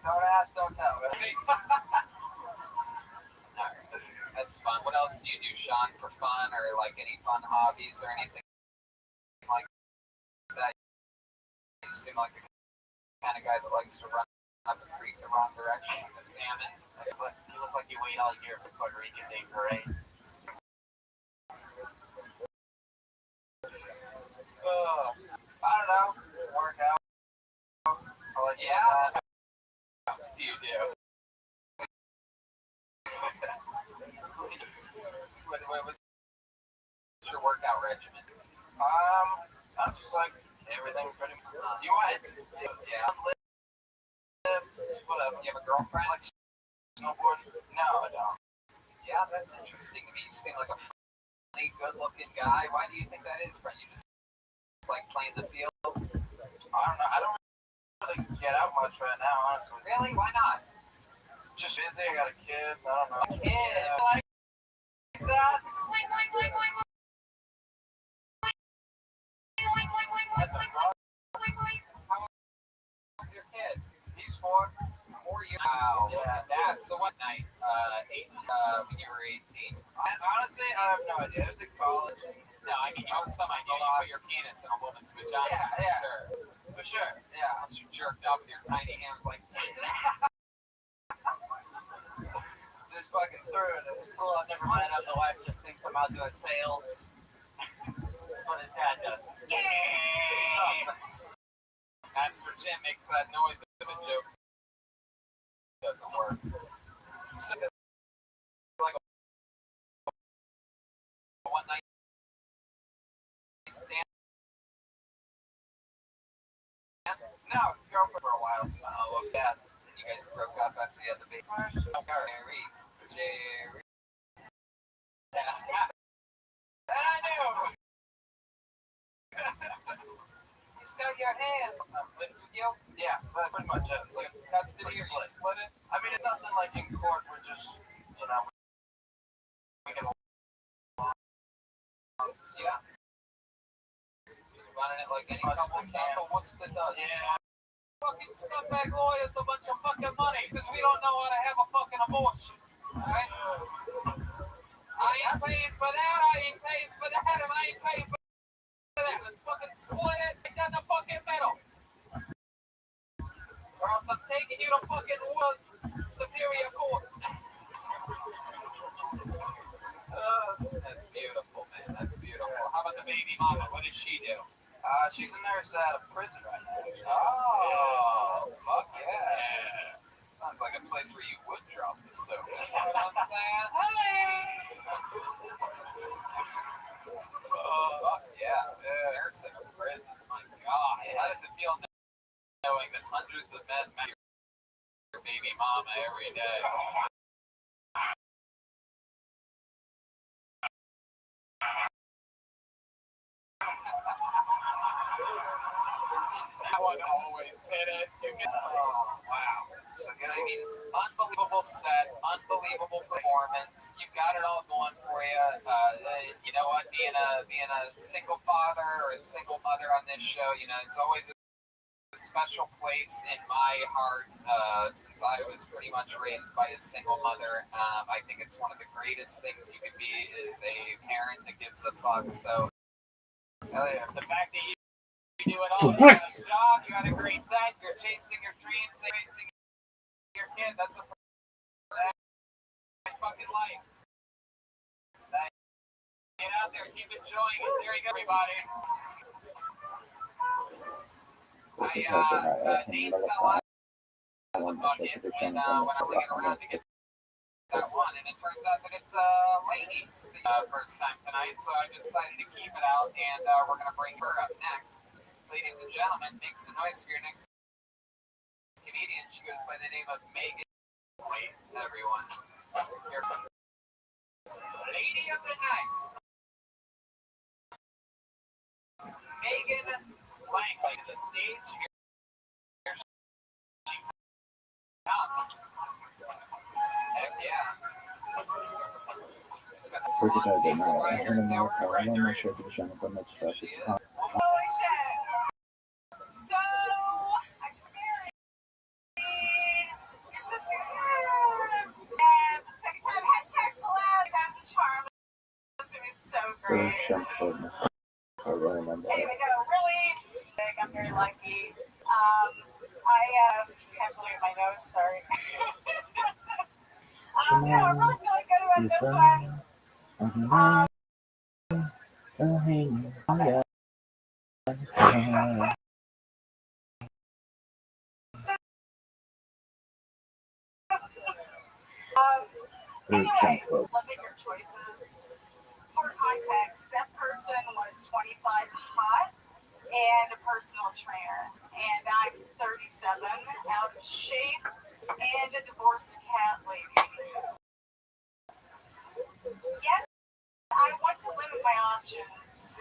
Don't ask, don't tell. Alright. That's fun. What else do you do, Sean, for fun or like any fun hobbies or anything like that? You seem like the kind of guy that likes to run up a creek the wrong direction with a salmon. You look like you wait all year for Puerto Rican Day Parade. I don't know. Work out. Yeah. What else do you do? What's your workout regimen? I'm just like everything pretty much. You want it? Yeah. What up? You have a girlfriend? Like snowboard? No, I don't. Yeah, that's interesting to me. You seem like a funny, good-looking guy. Why do you think that is? You just like playing the field? I don't know. I don't really get out much right now, honestly. Really? Why not? Just busy. I got a kid. I don't know. Kid. Yeah. Like that. How old's your kid? He's 4. 4 years. Wow. Yeah. That. So what night? When you were 18. Honestly, I have no idea. It was in college. No, I mean you have some idea. You put your penis in a woman's vagina. Yeah. Sure. For sure. Yeah. Once you jerked off with your tiny hands like. Just fucking threw it. It's cool. I've never met up. The wife just thinks I'm out doing sales. That's what his dad does. As for Jim, makes that noise of a joke. Doesn't work. So, like a one night stand. No, girlfriend for a while. Oh, okay. And you guys broke up after you had the baby. Jerry. And I knew. He's got your hand. Lives with you? Yeah, but pretty much it. Like custody or you split it? I mean, it's nothing like in court. We're just, you know, we can. Yeah. Just running it like any couple stuff, but what's the does? Yeah. Fucking scumbag lawyers a bunch of fucking money because we don't know how to have a fucking abortion. Alright? I ain't paying for that, I ain't paying for that, and I ain't paying for that. Let's fucking split it right down the fucking middle. Or else I'm taking you to fucking Superior Court. That's beautiful, man. That's beautiful. How about the baby mama? What does she do? She's a nurse out of prison right now. Oh, fuck yeah. Sounds like a place where you would drop the soap. You know what I'm saying? Fuck yeah. Nurse in a prison. My God. How does it feel knowing that hundreds of men marry your baby mama every day? That one always hit it. Oh, wow. So good. I mean, unbelievable unbelievable set, unbelievable performance. You've got it all going for you. You know what? Being a single father or a single mother on this show, you know, it's always a special place in my heart since I was pretty much raised by a single mother. I think it's one of the greatest things you can be is a parent that gives a fuck. So the fact that you do it all, you got a job, you got a great set, you're chasing your dreams, chasing your kid, that's a fucking life. Get out there, keep enjoying it. There you go, everybody. Nate got a lot of bucket when I'm looking around to get that one, and it turns out that it's a lady first time tonight, so I just decided to keep it out, and we're going to bring her up next. Ladies and gentlemen, make some noise for your next comedian. She goes by the name of Megan. Wait, everyone. Your lady of the night. Megan Langley to the stage. Here she comes. Heck yeah. She's got the Swansea swagger to her. Right there it is. There she is. Holy shit. So, I just married your sister. And the second time, hashtag pull out. That's the charm. It's going to be so great. Anyway, no, really, I'm very lucky. I can't believe my notes, sorry. No, I'm really feeling good about this one. Anyway, look at your choices. For context, that person was 25 hot and a personal trainer. And I'm 37, out of shape, and a divorced cat lady. Yes, I want to limit my options.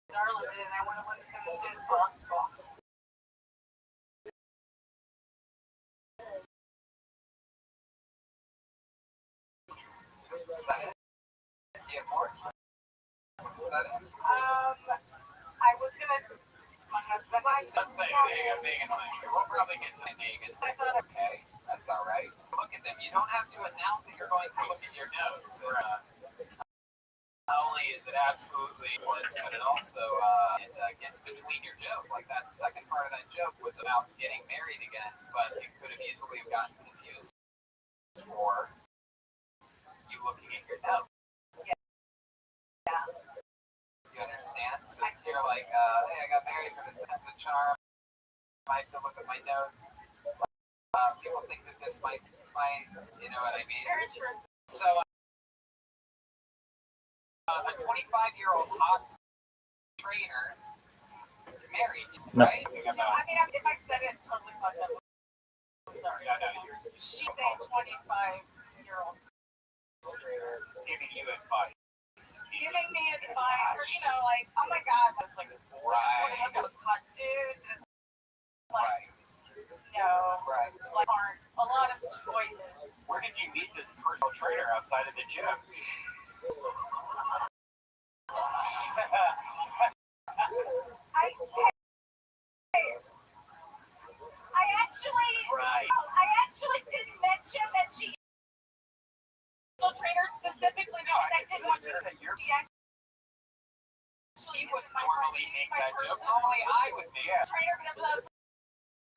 Are limited, and I want to limit them as soon as possible. Is that it? Do you have more? Is that it? I was gonna. My husband. Let's say Megan Langley. We'll probably get to Megan. I thought, Okay, that's all right. Look at them. You don't have to announce that you're going to look at your notes. Not only is it absolutely bliss, but it also it gets between your jokes. Like that second part of that joke was about getting married again, but it could have easily gotten confused for you looking at your notes. yeah. You understand? So you're like, hey, I got married for the sense of charm. I have to look at my notes. People think that this might, you know what I mean? Very true. So, a 25-year-old hot trainer married, No. right? No, I mean, if I said it totally fucked up, I'm sorry. She's a 25-year-old Trainer giving you advice. giving me advice, or, you know, like, oh my god, that's like, Right. look at those hot dudes, and it's like, Right. no, Right. like, aren't a lot of choices. Where did you meet this personal trainer outside of the gym? I actually didn't mention that she trainer specifically because I didn't want you to. She actually Would was my normally make that joke. Normally, I would make it. trainer, but I was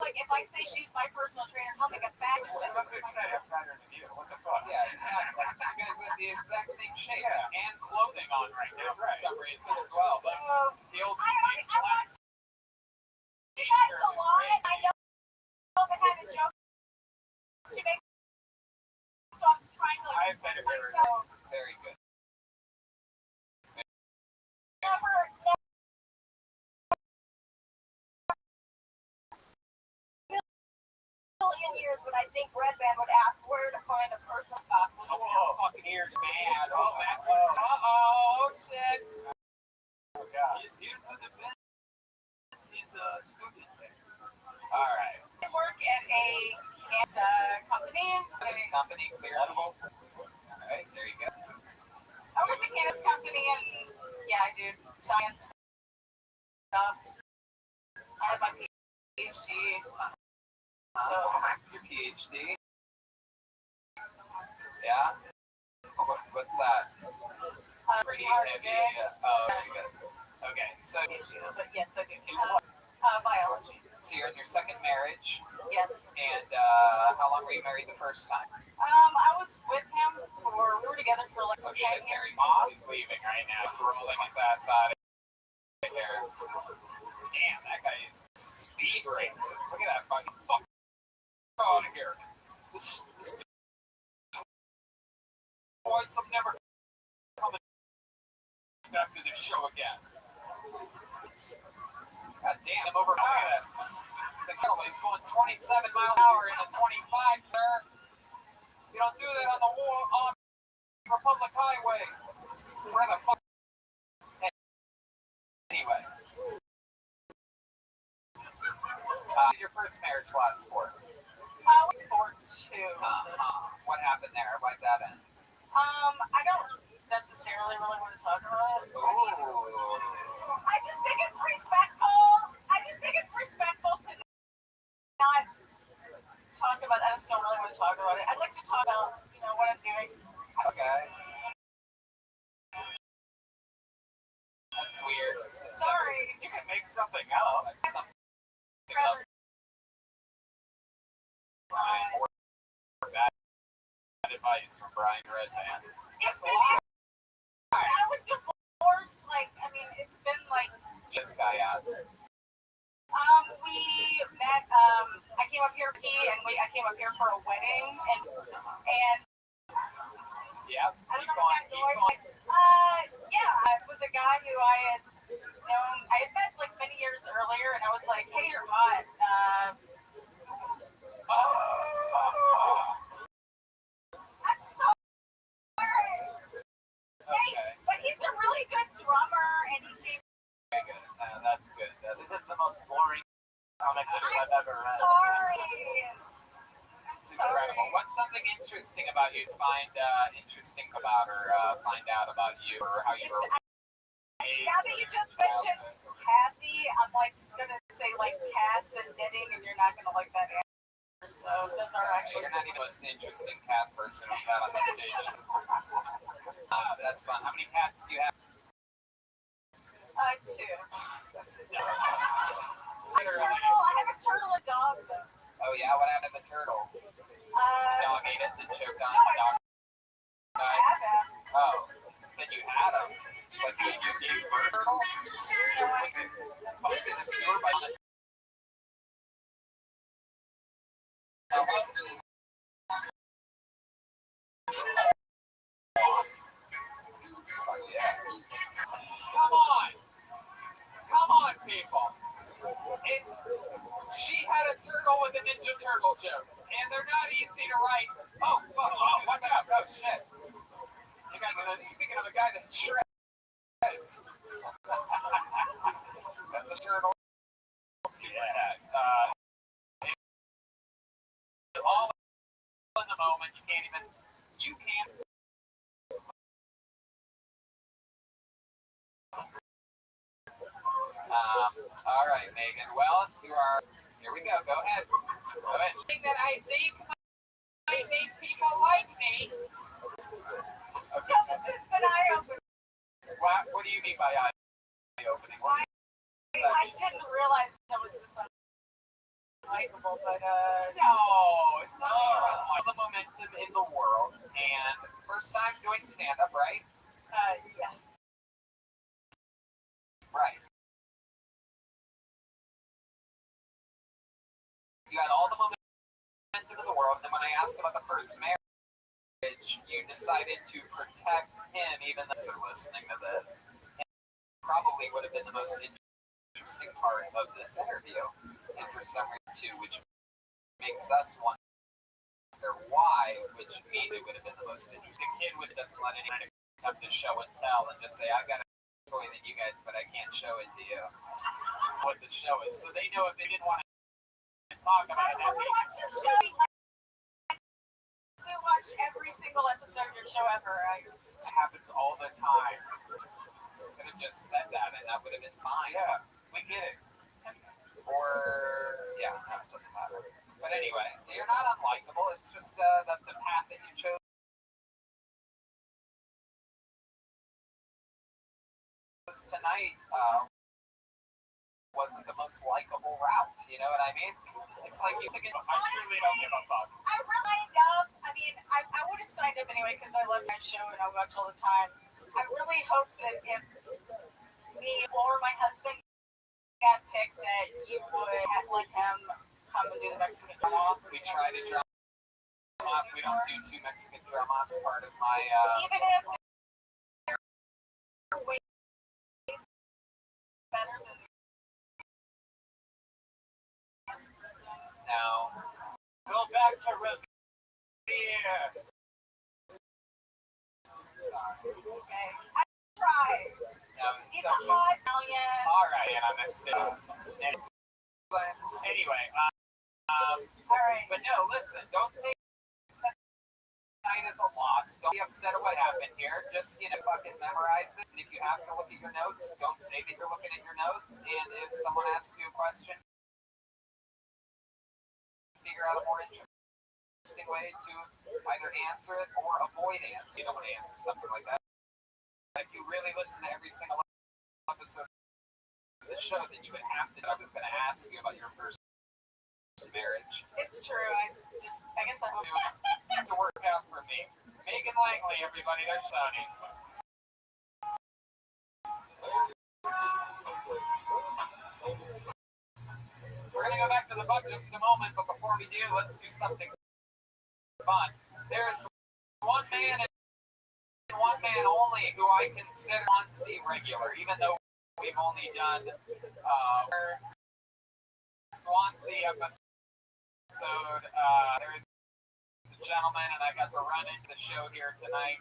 like, if I say she's my personal trainer, I'll make a bad decision. Look at that pattern of you. What the fuck? Yeah, exactly. You guys have the exact same shape and clothing on right now for some reason as well. But So, the old I watch you guys a lot. I know the kind of joke she makes. So I was trying to I've been myself. very good. Never million years would I think Red Band would ask where to find a person. Oh, fucking ears, man. Oh, that's uh-oh, shit. Oh, God. He's here to defend his stupid thing. a cannabis company. This company, Clear Edibles. Alright, there you go. I work at a cannabis company and yeah, I do science stuff. I have my PhD. So Your PhD. Yeah? What's that? Pretty heavy. Oh, very good. Okay, so but yes, I do. Biology. so you're in your second marriage, Yes. and how long were you married the first time? I was with him we were together for like Oh 10 shit, years. Harry Moss is leaving right now. He's rolling his ass out of there. Damn, that guy is speed racing. Look at that fucking fuck out of here. This boys, I'm never coming back to this show again. God damn, I'm over. Look at this. It's a kettle. He's going 27 miles an hour in a 25, sir. You don't do that on the Republic Highway. Where the fuck? Anyway. Your first marriage last for? For 2. What happened there? Why'd that end? I don't necessarily really want to talk about it. Ooh. I just think it's respectful. I just think it's respectful to not talk about it. I just don't really want to talk about it. I'd like to talk about, what I'm doing. Okay. That's weird. Sorry. You can make something up. Rather Brian, or bad advice from Brian Redman. It's been, I was divorced, it's been This guy out. we met, I came up here I came up here for a wedding, and Yeah. I don't Keep know if going. it was a guy who I had known, I had met many years earlier, and I was like, hey, you're hot, Okay. but he's a really good drummer, and he came. Very good. That's good. This is the most boring comic strip I've ever read. Sorry. It's incredible. What's something interesting about you find interesting about, or find out about you, or how you were? Now that you just mentioned Kathy, I'm gonna say cats and knitting, and you're not gonna like that answer. So those are actually. You're not even the most interesting cat person we've had on the station. That's fun. How many cats do you have? 2. That's it. Turtle. I have a turtle and dog though. Oh yeah, what happened to the turtle? Dog ate it, then choked on No, it. The dog I died. have it. Oh, you said you had them. But you gave birth turtle? Fucked in a sewer by the yeah. Come on, people. She had a turtle with a Ninja Turtle jokes, and they're not easy to write. Oh, fuck. Oh, watch out. Oh, shit. Speaking of a guy that shreds. That's a turtle. Yeah. All in the moment. You can't. All right, Megan. Well, here we go. Go ahead. That I think might make people like me. Okay. This has been eye-opening. What do you mean by eye-opening? I didn't realize that was this unlikable, but No, it's not all the momentum in the world. And first time doing stand-up, right? yeah. Right. You had all the momentum in the world, and then when I asked about the first marriage, you decided to protect him, even though they're listening to this. And probably would have been the most interesting part of this interview. And for some reason, too, which makes us wonder why, which maybe would have been the most interesting. A kid doesn't let anyone come to show and tell and just say, I've got a toy than you guys, but I can't show it to you. What the show is. So they know if they didn't want to talk about I that. we watch your show. We watch every single episode of your show ever. It happens all the time. Could have just said that and that would have been fine. Yeah, we get it. Or, yeah, no, it doesn't matter. But anyway, you're not unlikable. It's just that the path that you chose tonight wasn't the most likable route. You know what I mean? It's like you think I truly don't give a fuck. I really don't. I mean, I would have signed up anyway because I love my show and I watch all the time. I really hope that if me or my husband got picked, that you would let him come and do the Mexican drum off. we try to drum off. We don't do two Mexican drum offs. Part of my Even if they're way better than now. Go back to Revere. okay. I tried. No, He's so, a hot alien. all right, and I missed it. Anyway, All right. but no, listen, don't take tonight as a loss. Don't be upset at what happened here. Just, fucking memorize it. And if you have to look at your notes, don't say that you're looking at your notes. And if someone asks you a question, figure out a more interesting way to either answer it or avoid answer. You don't want to answer something like that. If you really listen to every single episode of this show, then you would have to. I was going to ask you about your first marriage. It's true. I guess I hope. It to work out for me. Megan Langley, everybody, there's Sonny. We're going to go back to the book just in a moment, but before we do, let's do something fun. There's one man and one man only who I consider Swansea regular, even though we've only done Swansea episode. There's a gentleman, and I got to run into the show here tonight.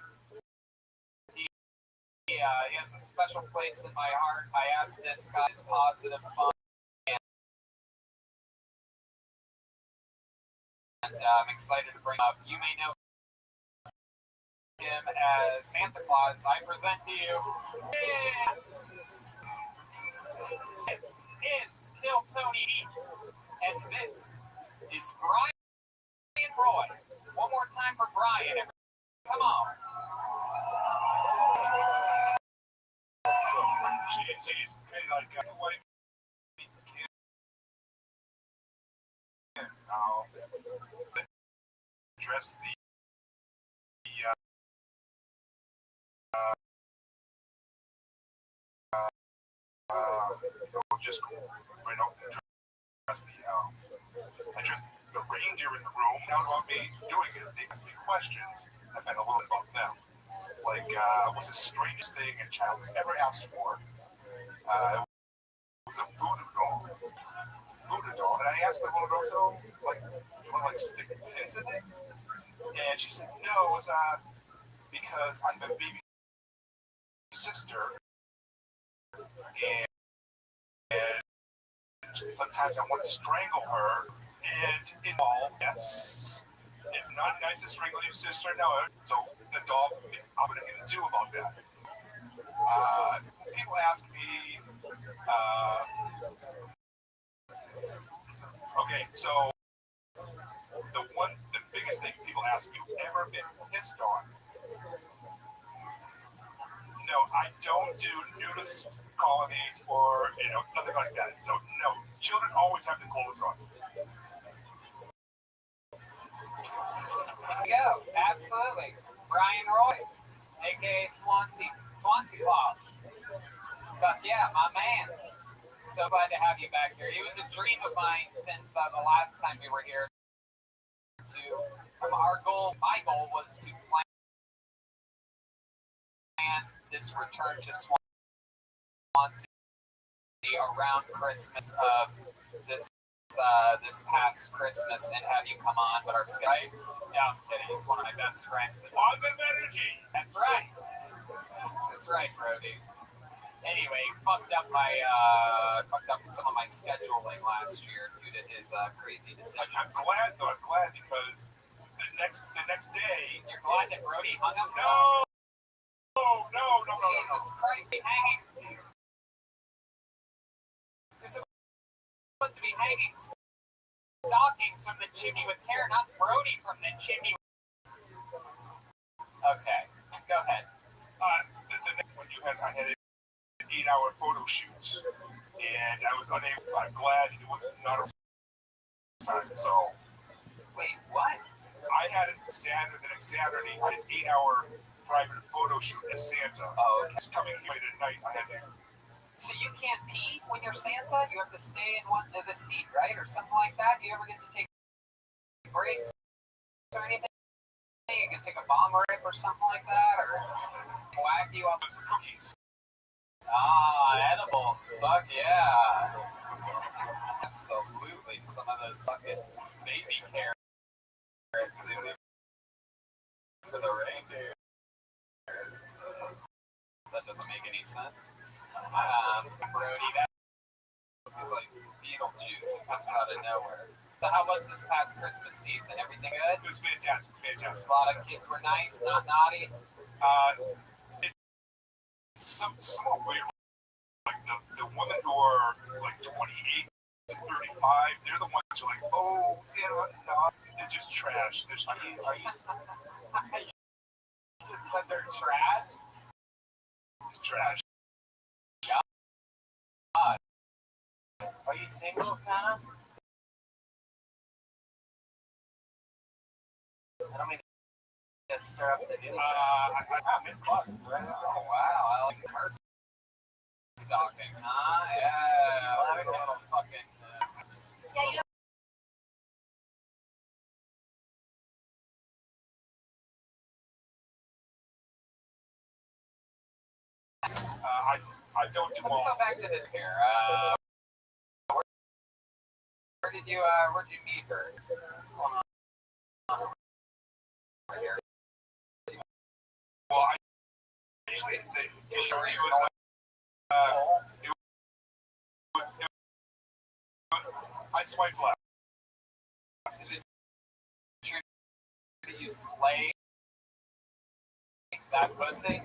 He has a special place in my heart. I have this guy's positive fun. And I'm excited to bring up. You may know him as Santa Claus. I present to you. It's Kill Tony Eats. And this is Brian Roy. One more time for Brian. Come on. She's like white. Now, address the just right now address the reindeer in the room. Now about me doing it, they ask me questions. I've had a little about them. Like, what's the strangest thing a child has ever asked for? It was a voodoo doll. And I asked the little girl, so, like, you want to, like, stick pins in it? And she said, no, it's because I'm a baby sister, and sometimes I want to strangle her, and in all, yes, it's not nice to strangle your sister, no, so the doll, I'm going to do about that. People ask me, okay, so the biggest thing people ask me, ever been pissed on? No, I don't do nudist colonies or, nothing like that. So, no, children always have the clothes on. There you go. Absolutely. Brian Roy, a.k.a. Swansea Claus. But yeah, my man. So glad to have you back here. It was a dream of mine since the last time we were here. My goal was to plan this return to Swansea around Christmas of this past Christmas and have you come on, but our Skype, yeah, I'm kidding, he's one of my best friends. Positive energy! That's right. That's right, Brody. Anyway, fucked up some of my scheduling last year due to his crazy decision. I'm glad because the next day. You're glad that Brody hung himself? No. Jesus Christ, he's hanging. They're supposed to be hanging stockings from the chimney with hair, not Brody from the chimney. Okay, go ahead. I had an 8-hour photo shoot, and I was unable. I'm glad it was not a time. So, Wait, what? I had it the next Saturday. I had an 8-hour private photo shoot as Santa. Oh, okay. It's coming late at night. I had to. So you can't pee when you're Santa? You have to stay in the seat, right? Or something like that? Do you ever get to take breaks or anything? You can take a bong rip or something like that? Or whack you up with some cookies? Ah, edibles. Fuck yeah. Absolutely. Some of those fucking baby carrots for the reindeer. That doesn't make any sense. Brody, this is like Beetlejuice. It comes out of nowhere. So how was this past Christmas season? Everything good? It was fantastic. A lot of kids were nice, not naughty. It's somewhat weird. Like the women who are like 28 to 35, they're the ones who are like, oh, Santa, no, they're just trash. They're just You just said they're trash? It's trash. God. Are you single, Santa? I don't mean to stir up the news. I miss Boston, right? Oh, wow. I like the first stocking, huh? Yeah. Well, having a little fucking. Yeah, you know. I don't do Let's all. go back to this here. Where'd you meet her? What's going on over here? Well, I usually say Sure, it you're was, I swiped left. Is it true that you slay that pussy?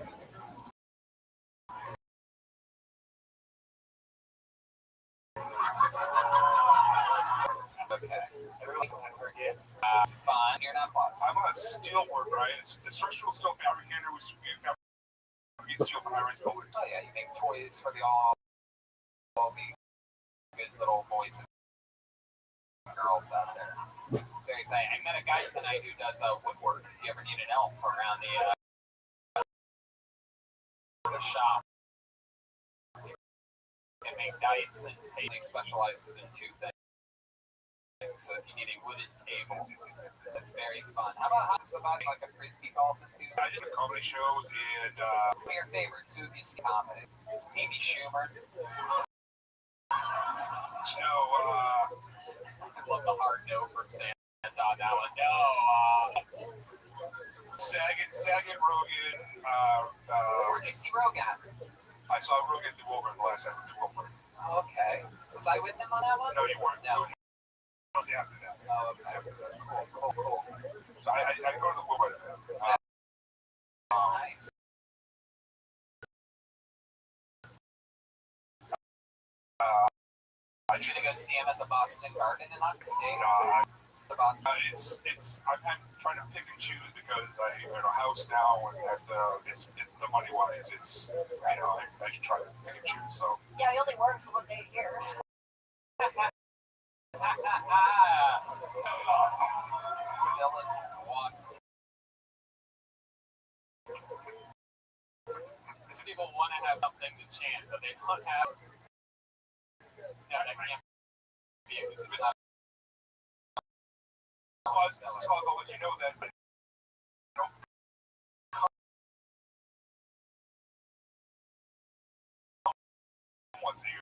Okay. Everyone can forget. It's fun. You're not boss. I'm a steel worker, right? It's a structural steel fabricator. We fabricate steel for high-rise buildings. Oh yeah, you make toys for all the good little boys and girls out there. Very exciting. I met a guy tonight who does woodwork. If you ever need an elf around the shop, he can make dice and tape. He specializes in two things. So if you need a wooden table, that's very fun. How about somebody like a frisbee golf enthusiast? I just do comedy shows and Who are your favorites? Who have you seen comedy? Amy Schumer. I love the hard no from Santa on that one. No. Saget, Rogan. Where'd you see Rogan? I saw Rogan do over in the last episode. Okay. Was I with him on that one? No, you weren't. No. It was after that. Oh, okay. Cool. So I go to the Woodward. That's nice. Did you go see him at the Boston Garden in Upstate? The Boston. I'm trying to pick and choose because I own a house now and it's the money wise. It's I can try to pick and choose. So Yeah, he only works 1 day a year. Phyllis walks. These people want to have something to chant, but they don't have. No, that can't be it. this is called, I'll let you know that. Once a year.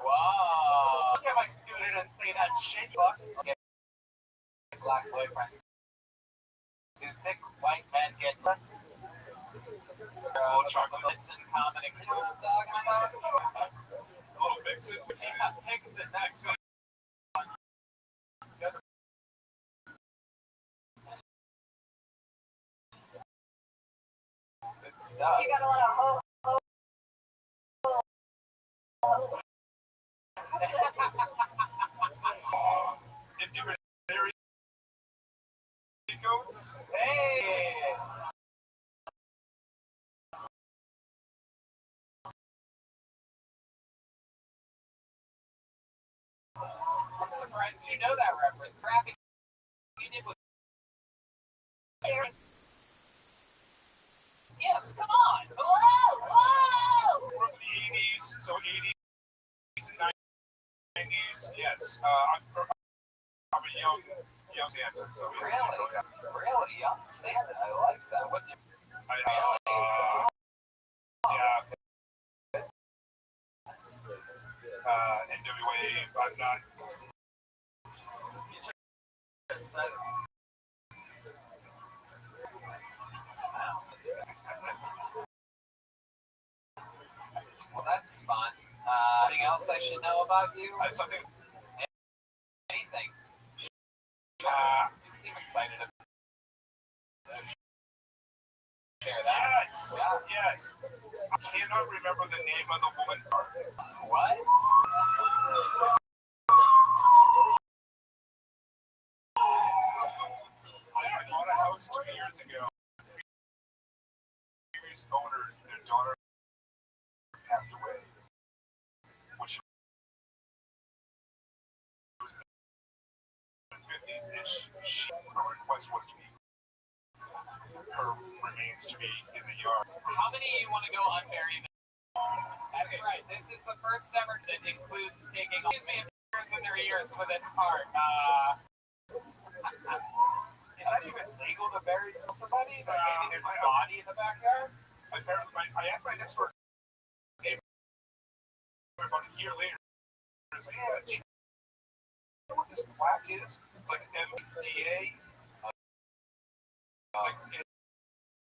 Whoa! Look at my student and say that shit, fuck. Get black boyfriends. Do thick white men get left? Davidson comedy. You know what I'm talking about? A little Vixen. Yeah, Vixen. That's good stuff. You got a lot of hope. In different areas. Goats. Hey! I'm surprised you know that reference. Rapping you did with Skips, come on! Whoa! From the 80s, so 80s and 90s, yes. I'm a young Santa, so we Really? Young Santa, I like that. What's your NWA, I'm not. Well, that's fun. Anything else I should know about you? Something. Anything? You seem excited about share that. Yes. I cannot remember the name of the woman. What? I bought a house 2 years ago. Previous owners, their daughter passed away. Which was in the 50s, and her request was to be her remains to be in the yard. How many you want to go unburied? That's right. This is the first ever that includes taking excuse me years in their ears for this part. Is that even legal to bury somebody? Like maybe there's a body in the backyard? I asked my next door neighbor about a year later. I was like, yeah, do you know what this plaque is? It's like MDA. Like,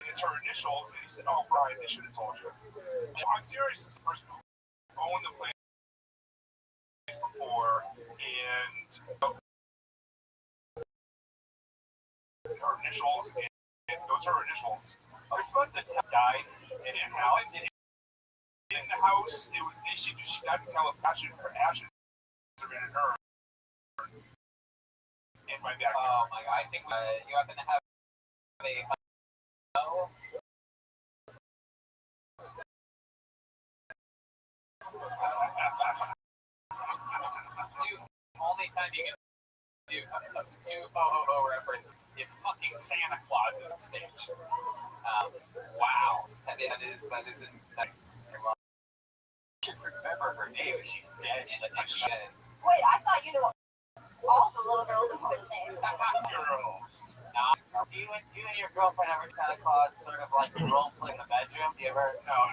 it's her initials. And he said, oh, Brian, they should have told you. I'm serious. This person who owned the place before, and her initials, and those are her initials. They're supposed to have died in a house. In the house, it was issued. She got to tell a passion for ashes are in her in my backyard. Oh my god! I think you happen to have a hello. Only time you can do reference if fucking Santa Claus is on stage. Wow, that isn't. I should remember her name. She's dead in a shit. Wait, I thought you knew all the little girls' names. Girls. Do you and your girlfriend ever Santa Claus sort of like role play in the bedroom? Do you ever? No.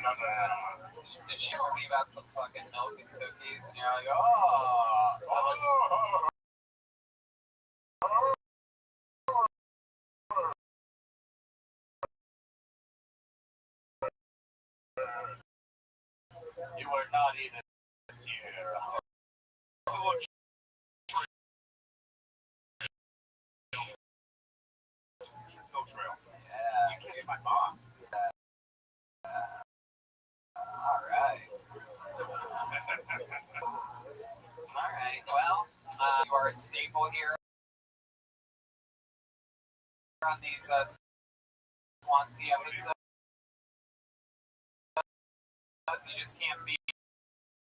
Did she ever leave out some fucking milk and cookies and you're like, oh. You were not even here. No trail. Yeah. You kissed my mom. Alright. Alright, well, you are a staple here on these Swansea episodes. You just can't beat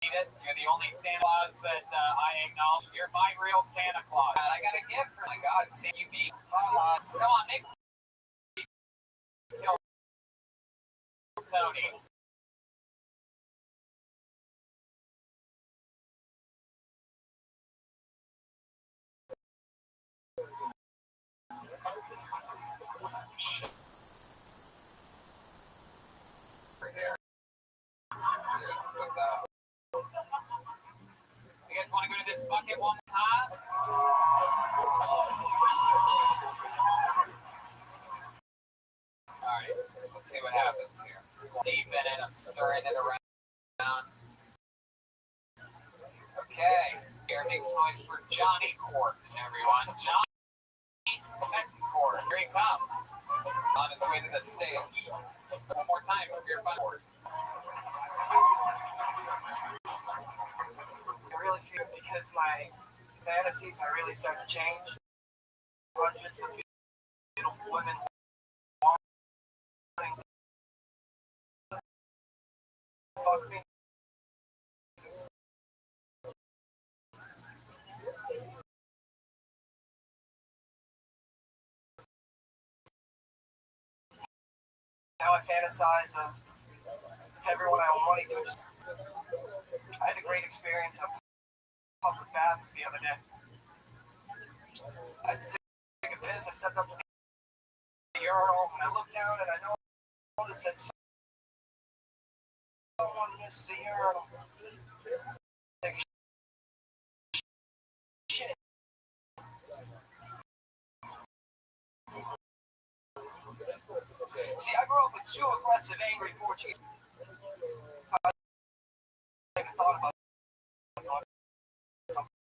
it. You're the only Santa Claus that I acknowledge. You're my real Santa Claus. I got a gift for my God. See you beat. Come on, make me kill Sony. Shit. Right here. There's some, you guys want to go to this bucket one more time? Alright, let's see what happens here. deep in it. I'm stirring it around. Okay. Here makes noise for Johnny Court, everyone. Johnny Court. Here he comes. On his way to the stage. One more time for your fun board. I really feel because my fantasies are really starting to change. Hundreds of beautiful women wanting to fuck me. Now I fantasize of everyone I want to just. I had a great experience in a public bath the other day. I had to take a piss. I stepped up to the urinal and I looked down and I noticed that someone missed the urinal. Take a shit. See, I grew up with two aggressive, angry Portuguese. I even thought about something.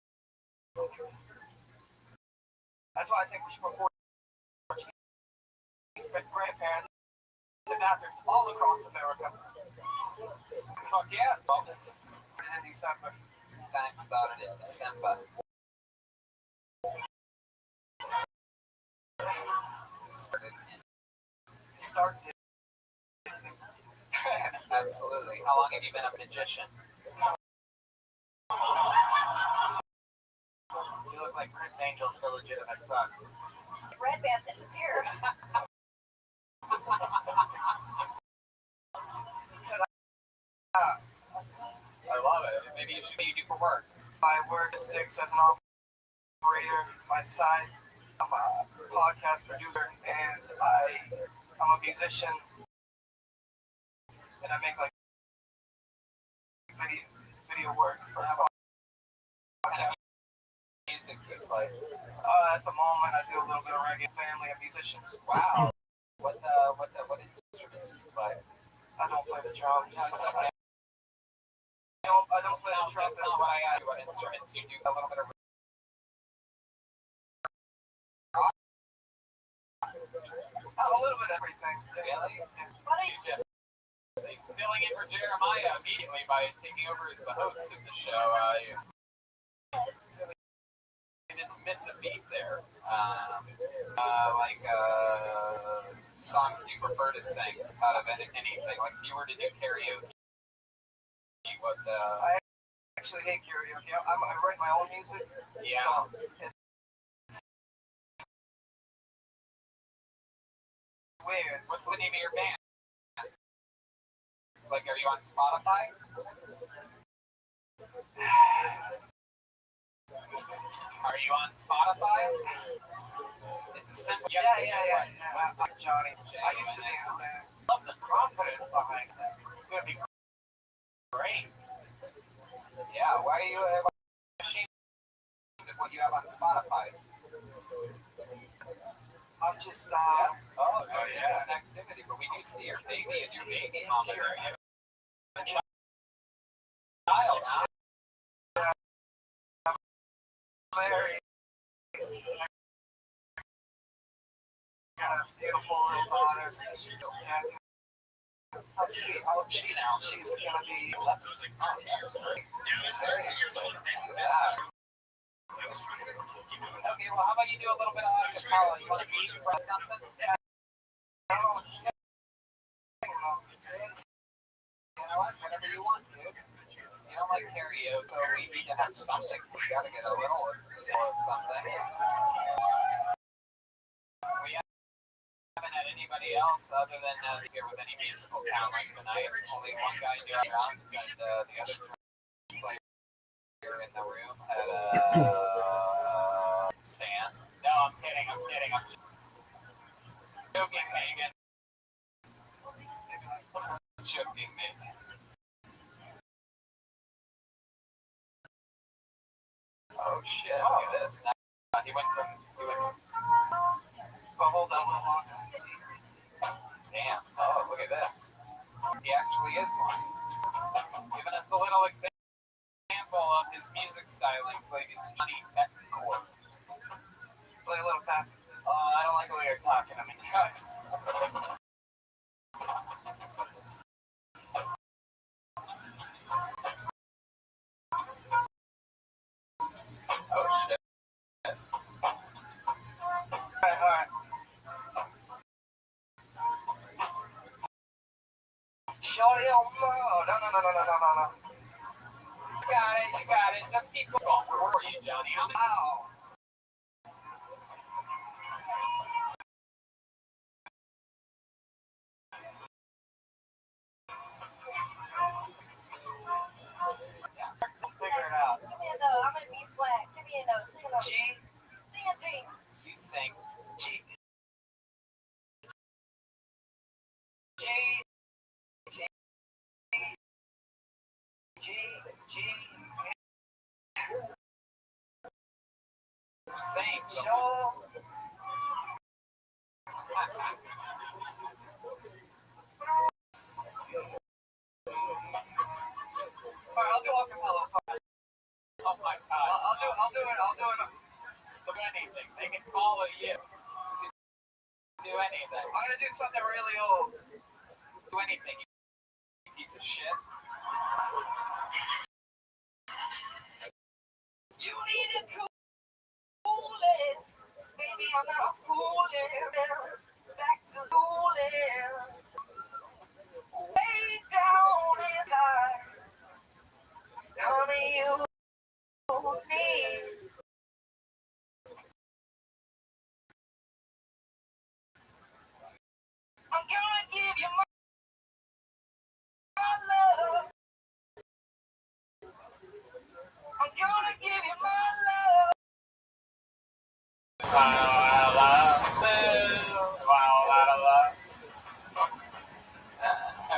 That's why I think we should report Portuguese grandparents and bathrooms all across America. Fuck yeah. Well, it's In December. since time started in December. It starts in Absolutely. How long have you been a magician? You look like Chris Angel's illegitimate son. Red band disappeared. I love it. Maybe you should be do for work. I work as an operator, my side. I'm a podcast producer, and I'm a musician, and I make like video work for Music good like. At the moment, I do a little bit of reggae, family of musicians. Wow. What instruments do you play? I don't play the drums. That's okay. I don't play the trumpet. That's not what I asked. What instruments you do? A little bit of. A little bit of everything. Really? What are you just filling in for Jeremiah immediately by taking over as the host of the show? You didn't miss a beat there. Songs do you prefer to sing out of anything? Like if you were to do karaoke, what? I actually hate karaoke. I write my own music. Yeah. So it's weird. What's the name of your band? Like, are you on Spotify? Are you on Spotify? It's a simple. Yeah. Johnny. I used to be in a band. Love the confidence behind this. It's gonna be great. Yeah. Why are you ashamed of what you have on Spotify? I'm just Oh yeah. It's an activity, but we do see your baby and your baby mama there. You have a child, huh? Larry. Got a beautiful little daughter. How sweet. How old is she now? She's gonna be 11. Oh, that's great. Very exciting. Yeah. Okay, well, how about you do a little bit of acapella? You want to beat for something? I don't know what to say. You know what? Whatever you want, dude. You don't like karaoke, so we need to have something. We gotta get a little something. We haven't had anybody else other than here with any musical talent tonight. Only one guy doing drums, and the other player in the room had a stand. No, I'm kidding. I'm joking, Megan. Joking, Megan. Oh shit! Look at this. Now, he went from. But hold on, hold on. Damn. Oh, look at this. He actually is one. Giving us a little example of his music stylings, ladies and Johnny Betancourt. Play a little passive. I don't like the way you're talking. I mean, oh shit. Alright. Shorty on low. No. You got it. Just keep going. Where were you, Johnny? Ow. Figure it out. Give me a note. I'm gonna be flat. Give me a note. Sing a note. G. Sing a G. You sing. G. G. Sing. Show. Alright, I'll do acapella. Oh my god. I'll do it. Do anything. They can follow you. Do anything. I'm gonna do something really old. Do anything, you piece of shit. You need to cool it. Baby, I'm not fooling. Back to schooling. Way down his eyes. Tell me you need. I'm gonna give you my love. I'm gonna give you my love.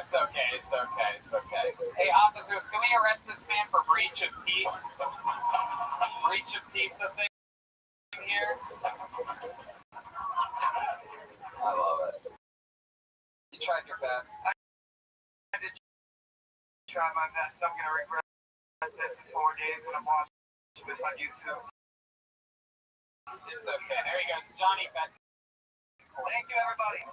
It's okay. Hey, officers, can we arrest this man for breach of peace? Breach of peace, I think, here. I love it. You tried your best. I did try my best. I'm gonna regret this in 4 days when I'm watching this on YouTube. It's okay. There he goes, Johnny Betancourt. Thank you, everybody.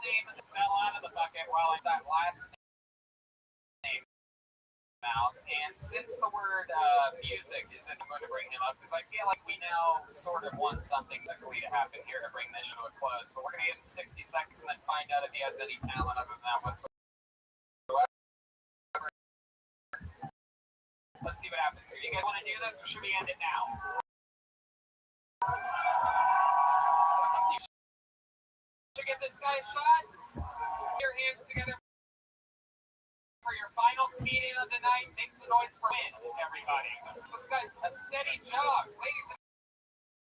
Name fell out of the bucket while I got last name out, and since the word music isn't going to bring him up, because I feel like we now sort of want something musically to happen here to bring this show to a close, but we're going to give him 60 seconds and then find out if he has any talent other than that whatsoever. Let's see what happens here. You guys want to do this, or should we end it now? You should give this guy a shot. Put your hands together for your final comedian of the night. Make some noise for Win, everybody. This guy's a steady jog. Ladies and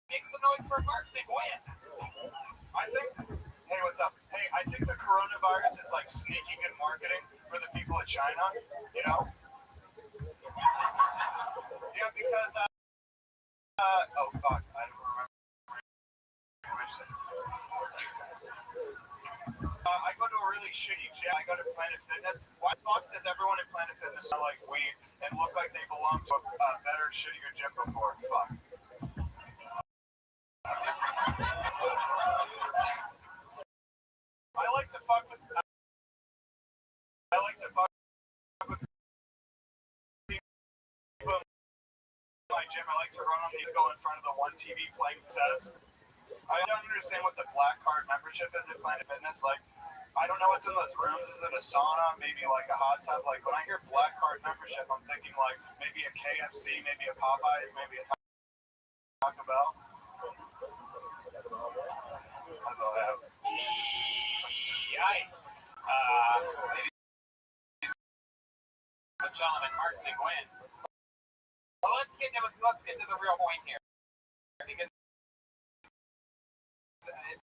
make some noise for Mark McWin. I think, hey, what's up? Hey, I think the coronavirus is like sneaky good marketing for the people of China, you know? Yeah, because, oh, fuck, I don't remember. I go to a really shitty gym. I go to Planet Fitness. Why the fuck does everyone at Planet Fitness smell like weed and look like they belong to a better, shittier gym before? Fuck. I like to fuck with people in my gym. I like to run on the go in front of the one TV playing says. I don't understand what the black card membership is at Planet Fitness. Like, I don't know what's in those rooms. Is it a sauna? Maybe like a hot tub? Like, when I hear black card membership, I'm thinking like maybe a KFC, maybe a Popeyes, maybe a Taco Bell. That's all I have. Yikes. Ladies and gentlemen, Mark McWin. Well, let's get to the real point here, because it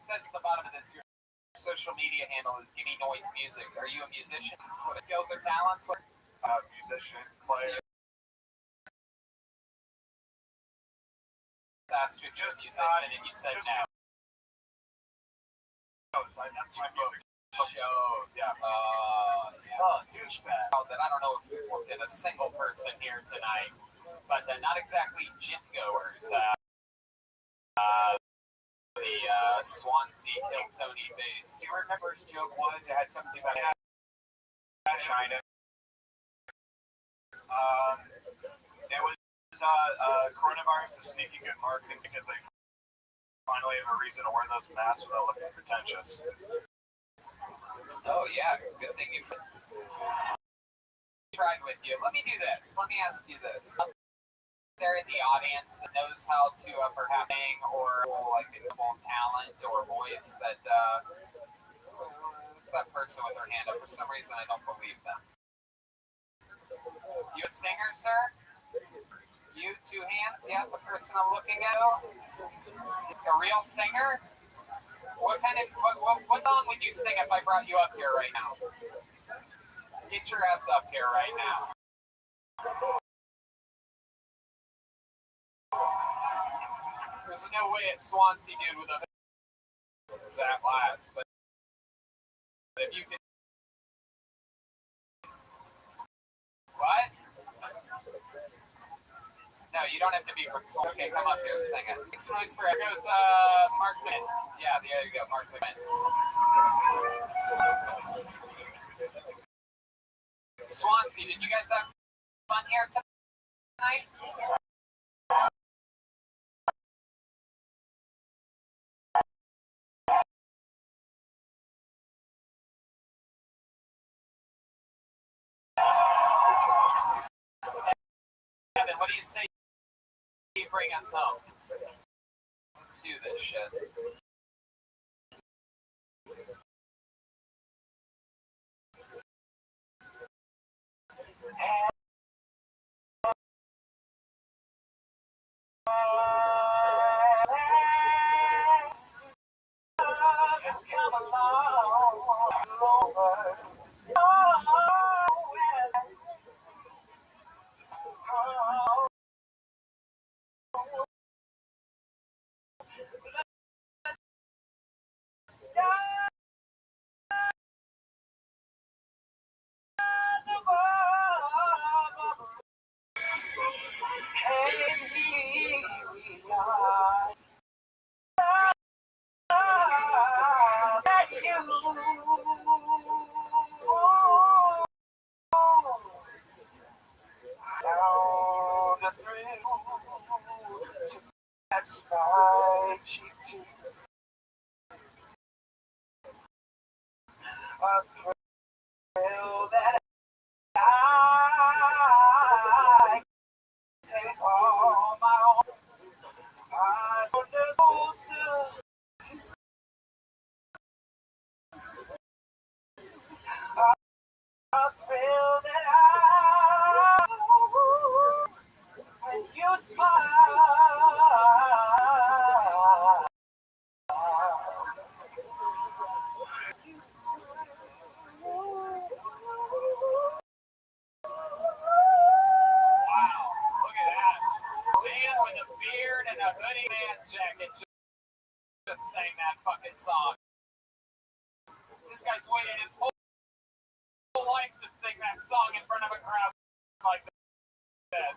says at the bottom of this, your social media handle is Gimme Noise Music. Are you a musician? What skills or talents? Musician, player. asked you if you're a musician and you said no. That's my music. Shows. Yeah. Yeah. Oh, douchebag. That I don't know if we've looked at a single person here tonight, but not exactly gym goers. The Swansea Tony face. Do you remember his joke was? It had something about China. It was coronavirus is sneaky good marketing because they finally have a reason to wear those masks without looking pretentious. Oh yeah, good thing you tried with you. Let me do this. Let me ask you this. There in the audience that knows how to perhaps sing or like a talent or voice that it's that person with their hand up. For some reason I don't believe them. You a singer, sir? You, 2 hands? Yeah, the person I'm looking at. A real singer? What song would you sing if I brought you up here right now? Get your ass up here right now. There's no way a Swansea dude with a is that last, but if you can. What? No, you don't have to be from Swansea. Okay, come up here, sing it. Next noise for it goes Mark Quinn. Yeah, there you go, Mark Quinn. Swansea, did you guys have fun here tonight? Evan, what do you say you bring us home? Let's do this shit. It's come along, over. That's my cheek to a thrill that I can call my own. I don't know a thrill that when you smile. Just sang that fucking song. This guy's waited his whole life to sing that song in front of a crowd like this.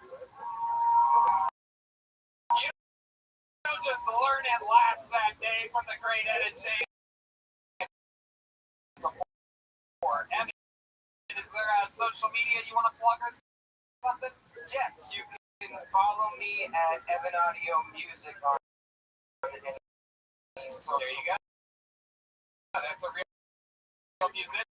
You don't just learn it last that day from the great Etta James. Evan, is there a social media you want to plug or something? Yes, you can follow me at Evan Audio Music on so there you go. That's a real musician.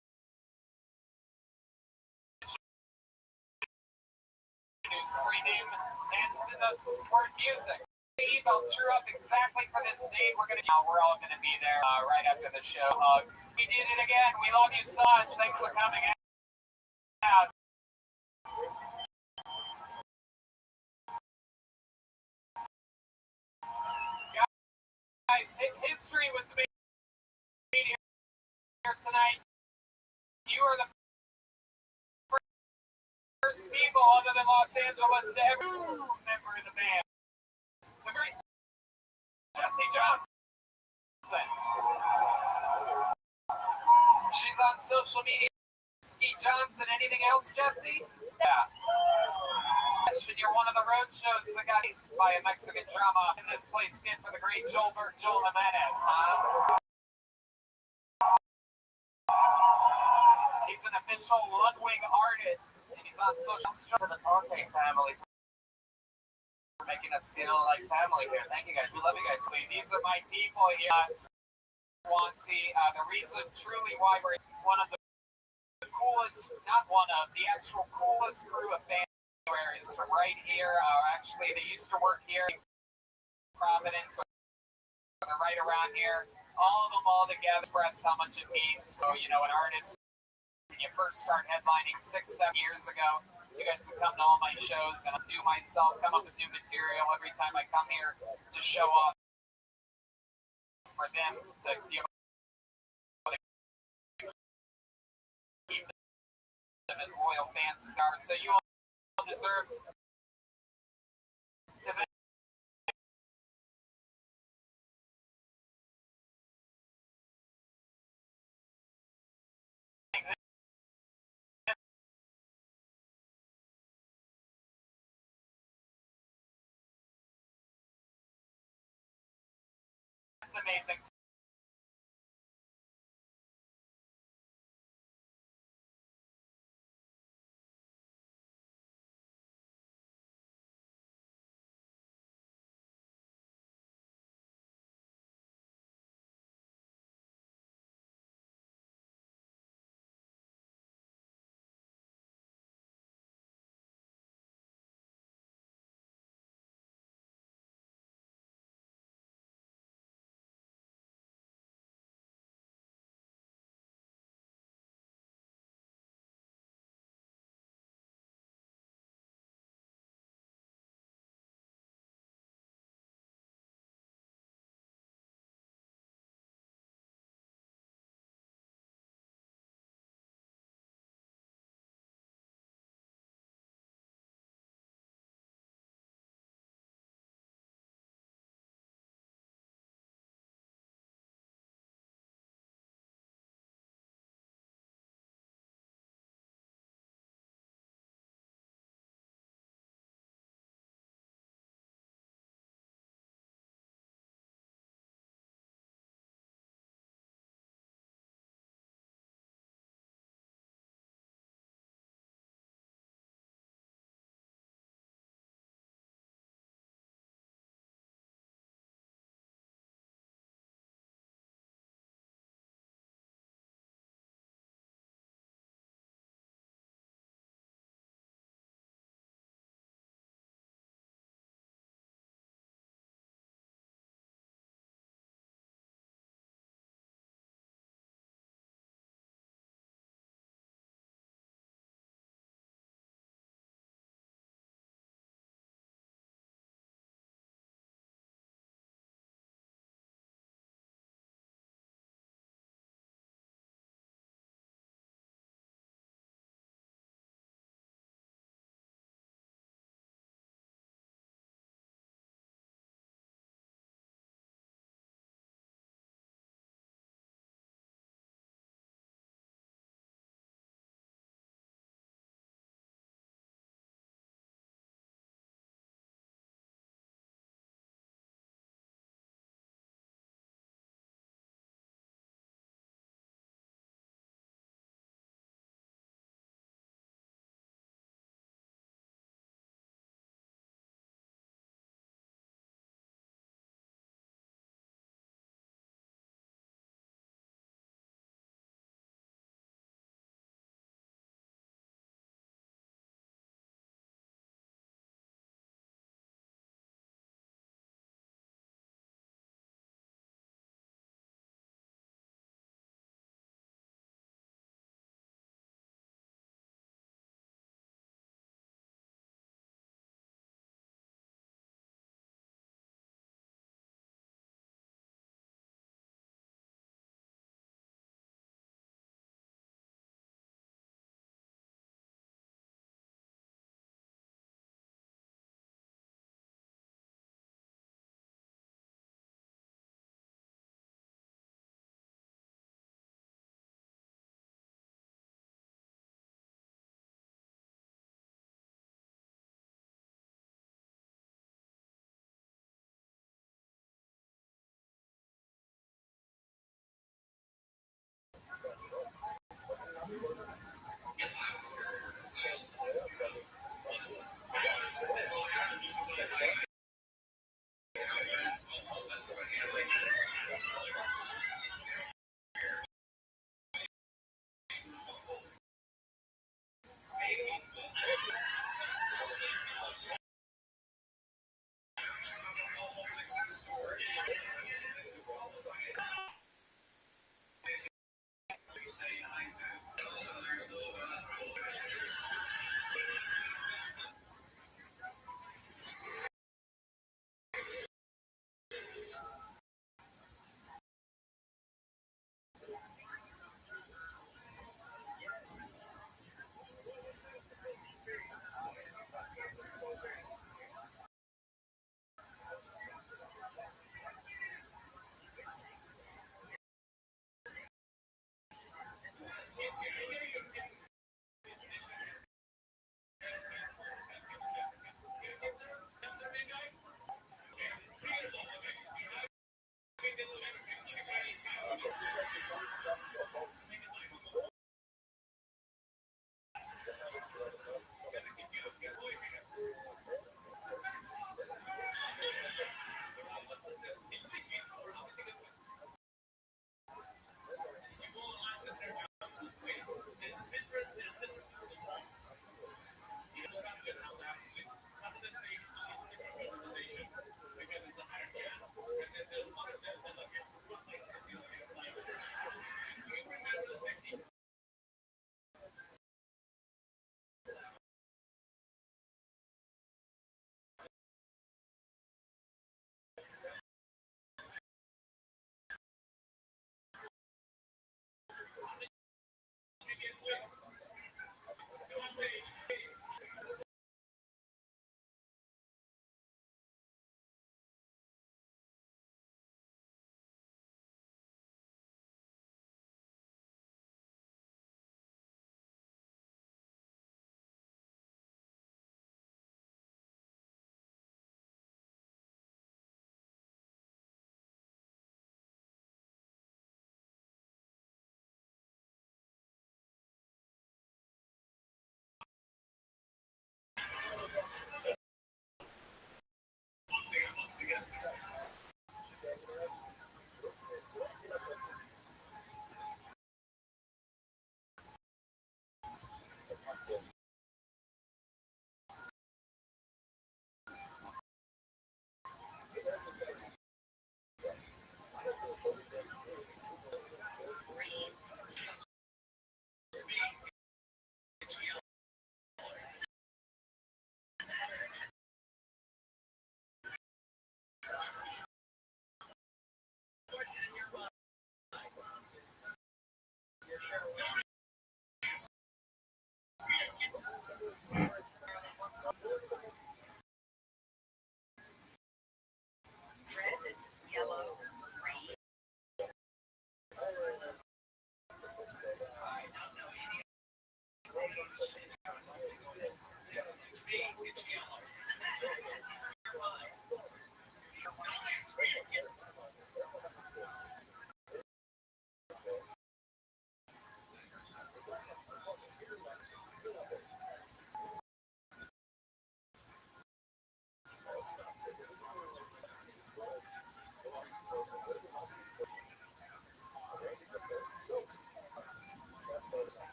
Who's screaming and the word music. Email drew up exactly for this date. We're all gonna be there right after the show. We did it again. We love you so much. Thanks for coming out. Guys, history was made here tonight. You are the first people other than Los Angeles to ever member of the band. The great Jesse Johnson. She's on social media. Ski Johnson. Anything else, Jesse? Yeah. You're one of the road shows that got released by a Mexican drama in this place skin for the great Joel Jimenez, huh? He's an official Ludwig artist, and he's on social media. To the Tonte family for making us feel like family here. Thank you guys. We love you guys. These are my people here at Swansea. The reason truly why we're one of the coolest, not one of, the actual coolest crew of fans is from right here. Actually, they used to work here in Providence. So they're right around here. All of them all together express how much it means. So, you know, an artist, when you first start headlining 6-7 years ago, you guys would come to all my shows and I do myself, come up with new material every time I come here to show off for them to give keep them as loyal fans as they are. So you all deserve this amazing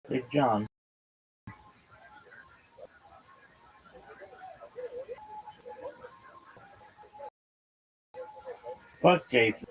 Big John. Fuck Jason.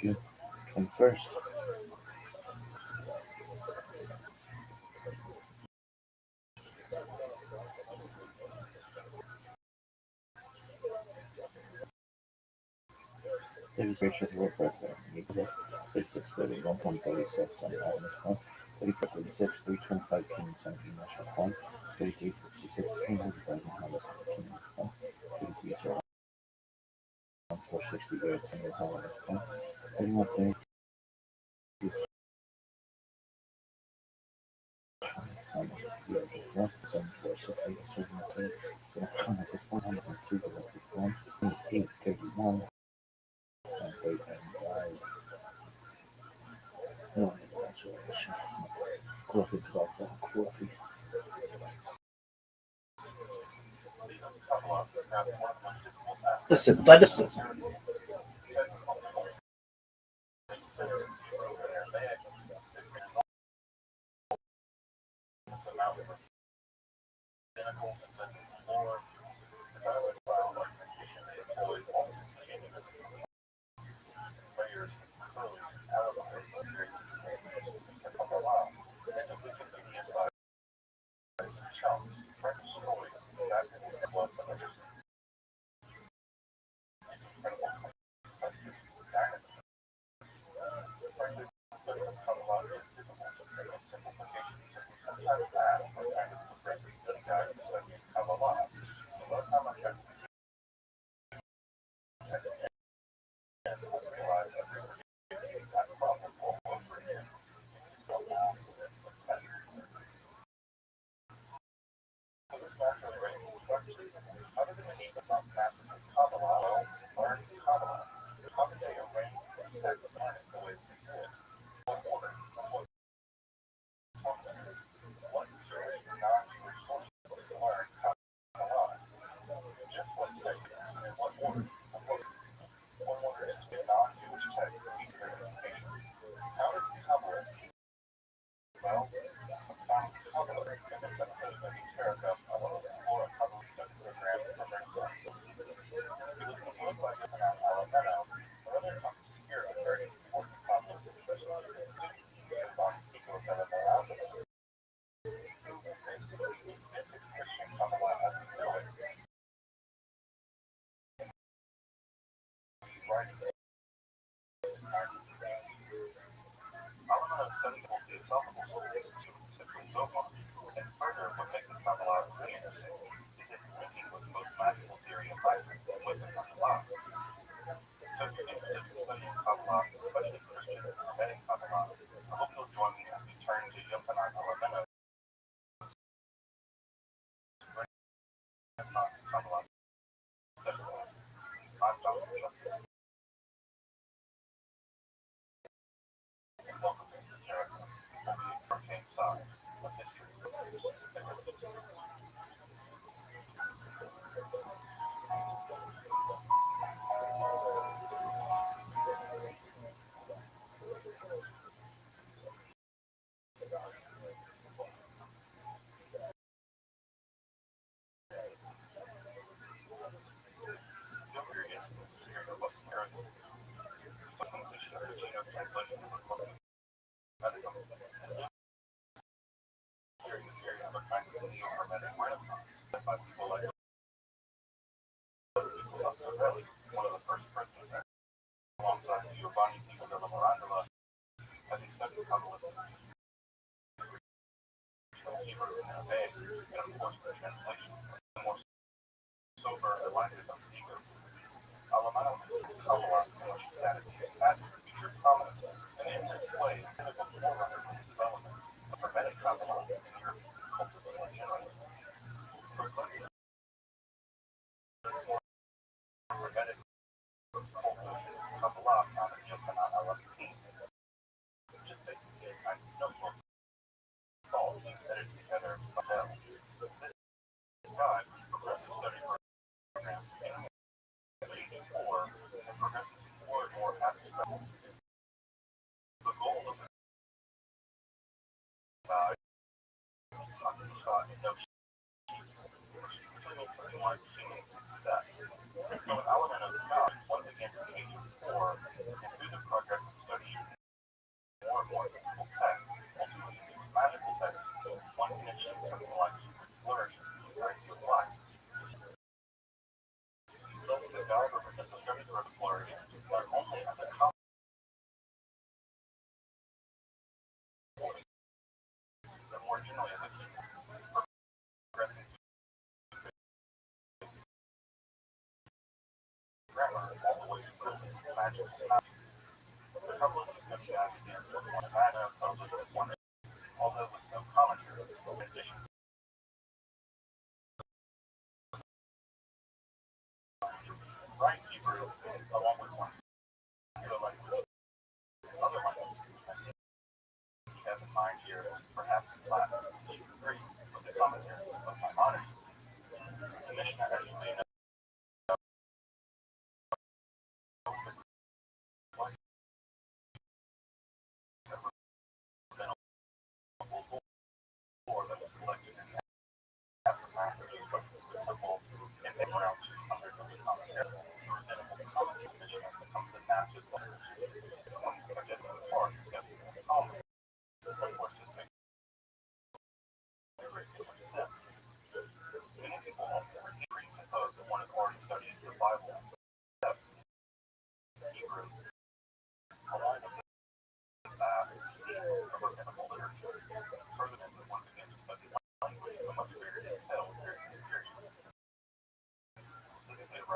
June 21st. David Bishop worked at the 3631, 136 on Avenue 3436, 325 King Century National Fund, 3366, 300,000 Honda King Fund, 460 Red Single Honda Fund, 31 Sophia Servante, production of 102 1, 831, and 8 and 9. No, congratulations. Coffee drop on coffee. Listen, listen.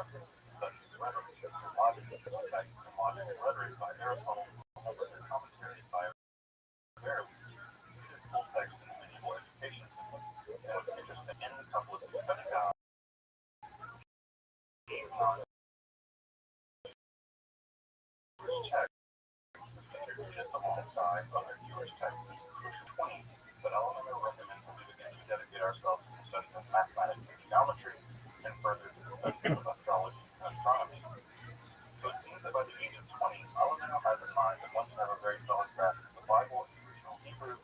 references and studies of rhetoric, logic, texts and logic and rhetoric by Aristotle, and commentaries by Aristotle's full text in the medieval education system. And what's interesting in the couplistic study guide, these non-Jewish texts just alongside other Jewish texts in Solution 20, but Eleanor recommends that we begin to dedicate ourselves to the study of mathematics and geometry, and further to the study of astrology and astronomy. So it seems that by the age of 20, Eleanor has in mind that one can have a very solid grasp of the Bible and original Hebrew,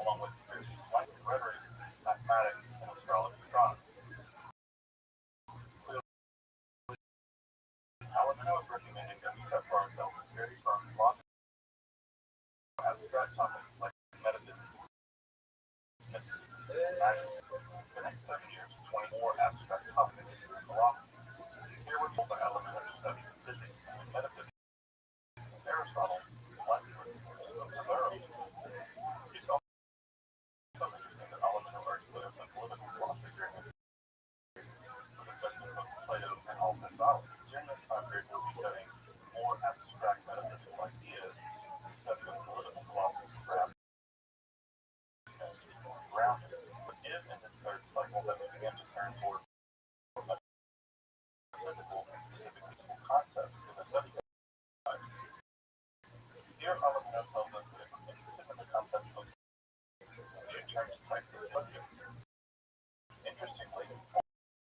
along with very slight rhetoric, mathematics, and astrology and astronomy. Eleanor is recommending that we set for ourselves a very firm philosophy of abstract topics like metaphysics, mysticism, magic. The next 7 years, 24 abstract topics in philosophy. Here we're told by Eleanor to study physics and metaphysics, and Aristotle, Lecture, observe. It's also interesting that Eleanor urged players in political philosophy during this for the study of Plato and all mythology. During this time period, we'll be studying more abstract metaphysical ideas, the study of political philosophy, perhaps grounded. But it is in this third cycle that we begin to turn toward physical and specific physical concepts in the study guide. Here, Eleanor tells us that if we're interested in the concept of we should turn to types of subject. Interestingly,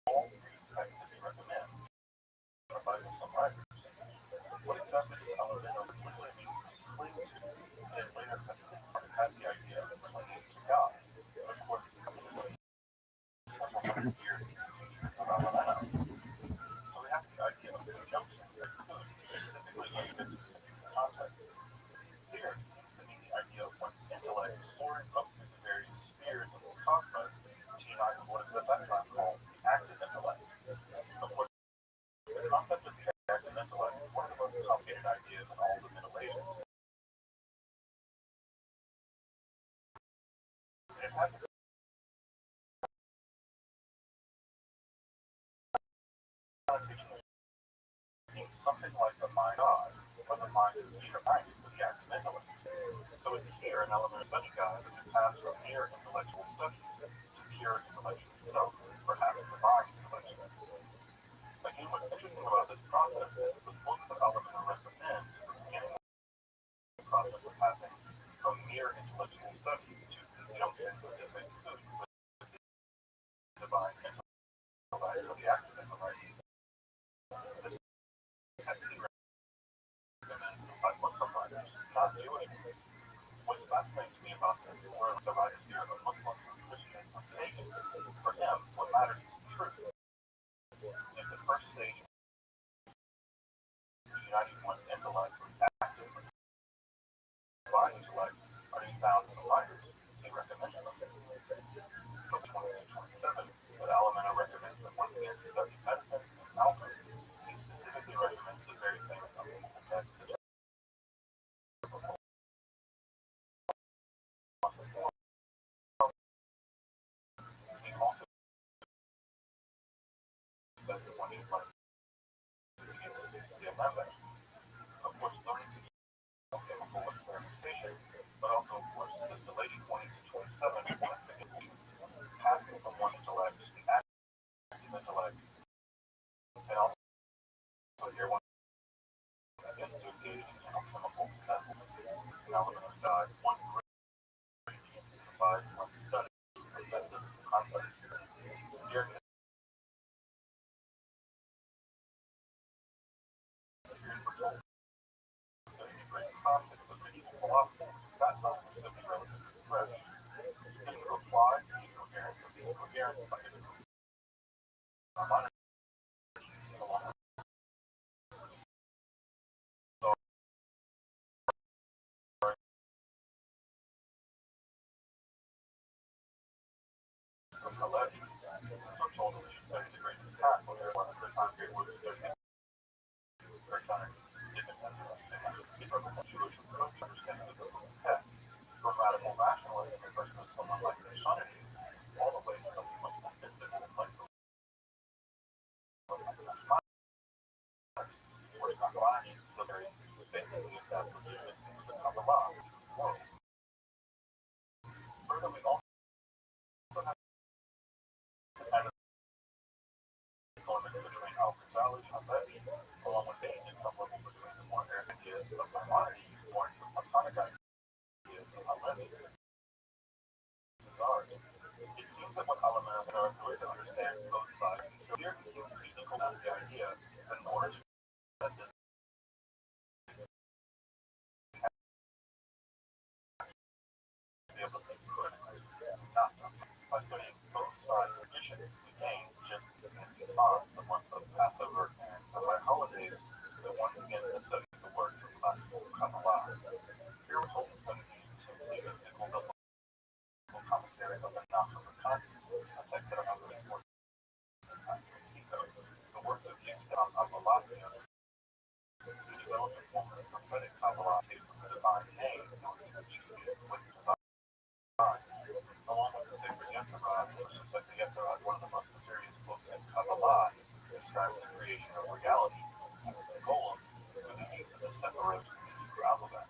all three types that we recommend are by some writers. What exactly does Eleanor really means to cling to? And later has the idea of clinging to God. But of course, several hundred years in the future of Eleanor. So we have the idea of conjunction that could specifically used in specific contexts. Here, it seems to mean the idea of one's intellect soaring up through the various spheres of the cosmos to unite with what is at that time called the active intellect. Of course, the concept of the active intellect is one of the most complicated ideas in all the Middle Ages. It has something like the mind God, but the mind is united with the active intellect. So it's here in Eleanor's study guide that we pass from mere intellectual studies to pure intellectual self, perhaps divine intellectual. Again, what's interesting about this process is that the books that Eleanor recommends for beginning the process of passing from mere intellectual studies to conjunction with divine intellect or the active intellect. By Muslim writers, not Jewish ones. What's fascinating to me about this is where the writers here are Muslim, Christian, or pagan. For him, what matters is truth. If the first stage is uniting one's intellect with active divine intellect are to be found in the writers, he recommends them. From 2027, that Eleanor recommends that one begin to study medicine and alchemy. He specifically recommends the very famous alchemical text that he also says that one should learn the amendment. Of course, learning to chemical experimentation, but also, of course, distillation 20 to 27, passing from one intellect to the active intellect, and also here one begins to engage in alchemical methods. Eleanor's guide, one great provides one study of metaphysical concepts. Here, studying the great concepts of medieval philosophy, that knowledge should be relatively fresh. This would apply to the coherence of the incoherence by Maimonides. From the legend, so told that we should study the great path, where there was a time period where we studied very science, it represents Jewish approach to understanding the biblical text, from radical rationalism versus someone like Christianity, all the way to something much more mystical, like course, Kabbalah is still very basically established legitimacy to the Kabbalah. Further, we also have the kind of element between Al-Ghazali and Halevi, along with being in some level between the more Arab ideas of Maimonides or the Platonic ideas of Halevi. It seems that what Alameda and are doing to understand both sides, so here he seems to be equal to the idea that in order to that this be able to think critically, not by studying both sides' traditions, we gain just as in Nisan, the month of Passover, and by holidays, the one begins to study the words of classical Kabbalah. Here we're told to study the intensely mystical commentary of the Nahum Hammadi, a text that I'm really important the works of the Yisrael Abbalatian, who developed a form of prophetic Kabbalah based on the divine name known as Jude with divine. Along with the sacred Yetzirah, which is like the Yetzirah, one of the most mysterious books in Kabbalah, describes the creation of reality and its golem through the use of the Sephiroth in the Hebrew alphabet.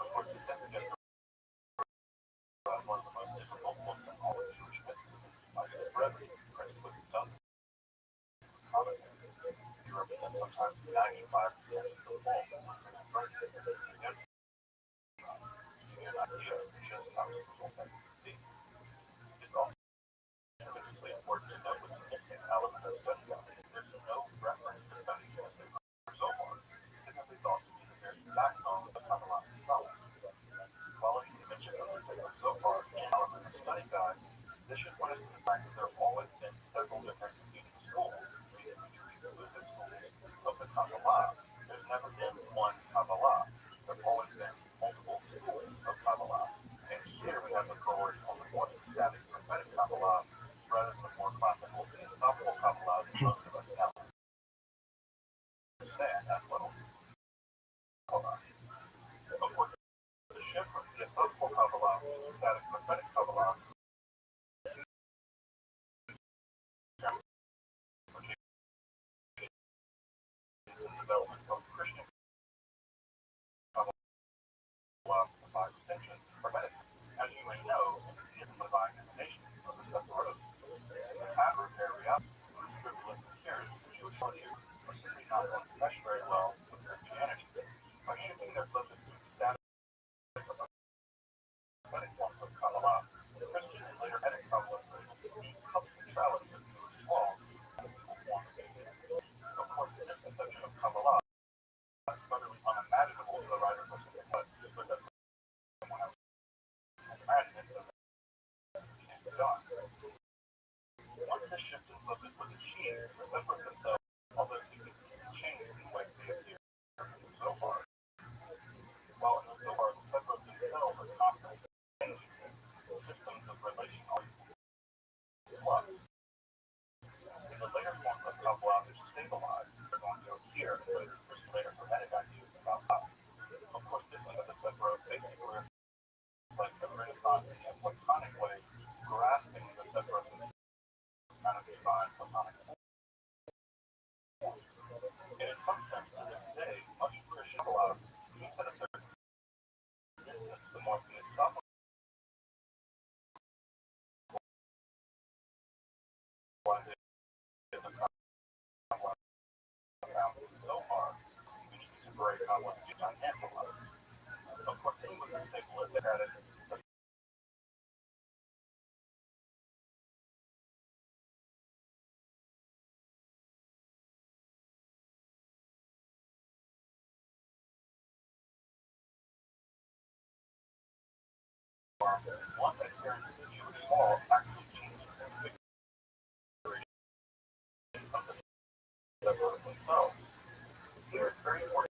Of course, the sacred Yetzirah is one of the most difficult books in all of Jewish mysticism, despite its brevity, because it doesn't you represent sometimes 95% of the whole. An idea of just how difficult that can be. It's also tremendously important to note what's the missing element of study guide. There's no reference to studying the Sefer Zohar, typically thought to be the very backbone of the Kabbalah itself. While it's the mention of the Sefer Zohar and element of study guide, this should point us to the fact that there have always been several different competing schools, exclusive schools of the Kabbalah. There's never been one Kabbalah. There's always been multiple schools of Kabbalah. And here we have the authority on the more ecstatic prophetic Kabbalah rather than the more classical philosophical Kabbalah that most of us now understand as well. Of course, the shift from philosophical Kabbalah to ecstatic prophetic Kabbalah development of Christian Kabbalah by extension prophetic. As you may know, given the divine emanations of the Sephiroth, the matter of their reality, frivolous appearance to Jewish audience are simply not going to mesh very well with Christianity. By shifting their focus to the status of the prophetic forms of Kabbalah, the Christian and later Hasidic Kabbalah were able to meet the centrality of Jewish law as a form of faith. Of course, this conception of Kabbalah is utterly unimaginable to the writers of the Talmud, because someone else can imagine it can't be done. Once this shift in focus was achieved, the Sephiroth themselves, although significantly changed in the way they appear in the Zohar. While in the Zohar, the Sephiroth themselves are constantly changing, systems of relation are flux. In the later form of Kabbalah, which stabilized, we're going to appear later prophetic ideas about God. Of course, this is the Sephiroth basically like the Renaissance in a Platonic way, grasping the Sephiroth kind of divine Platonic form. And in some sense, to this day, much Christian Kabbalah keeps at a certain distance the more philosophical idea of the Kabbalah found in Zohar, which contemporary Kabbalah do not analyze. Of course, even with the stabilistic at it, one that adherence to Jewish law actually changes the configuration of the Sephiroth themselves. Here it's very important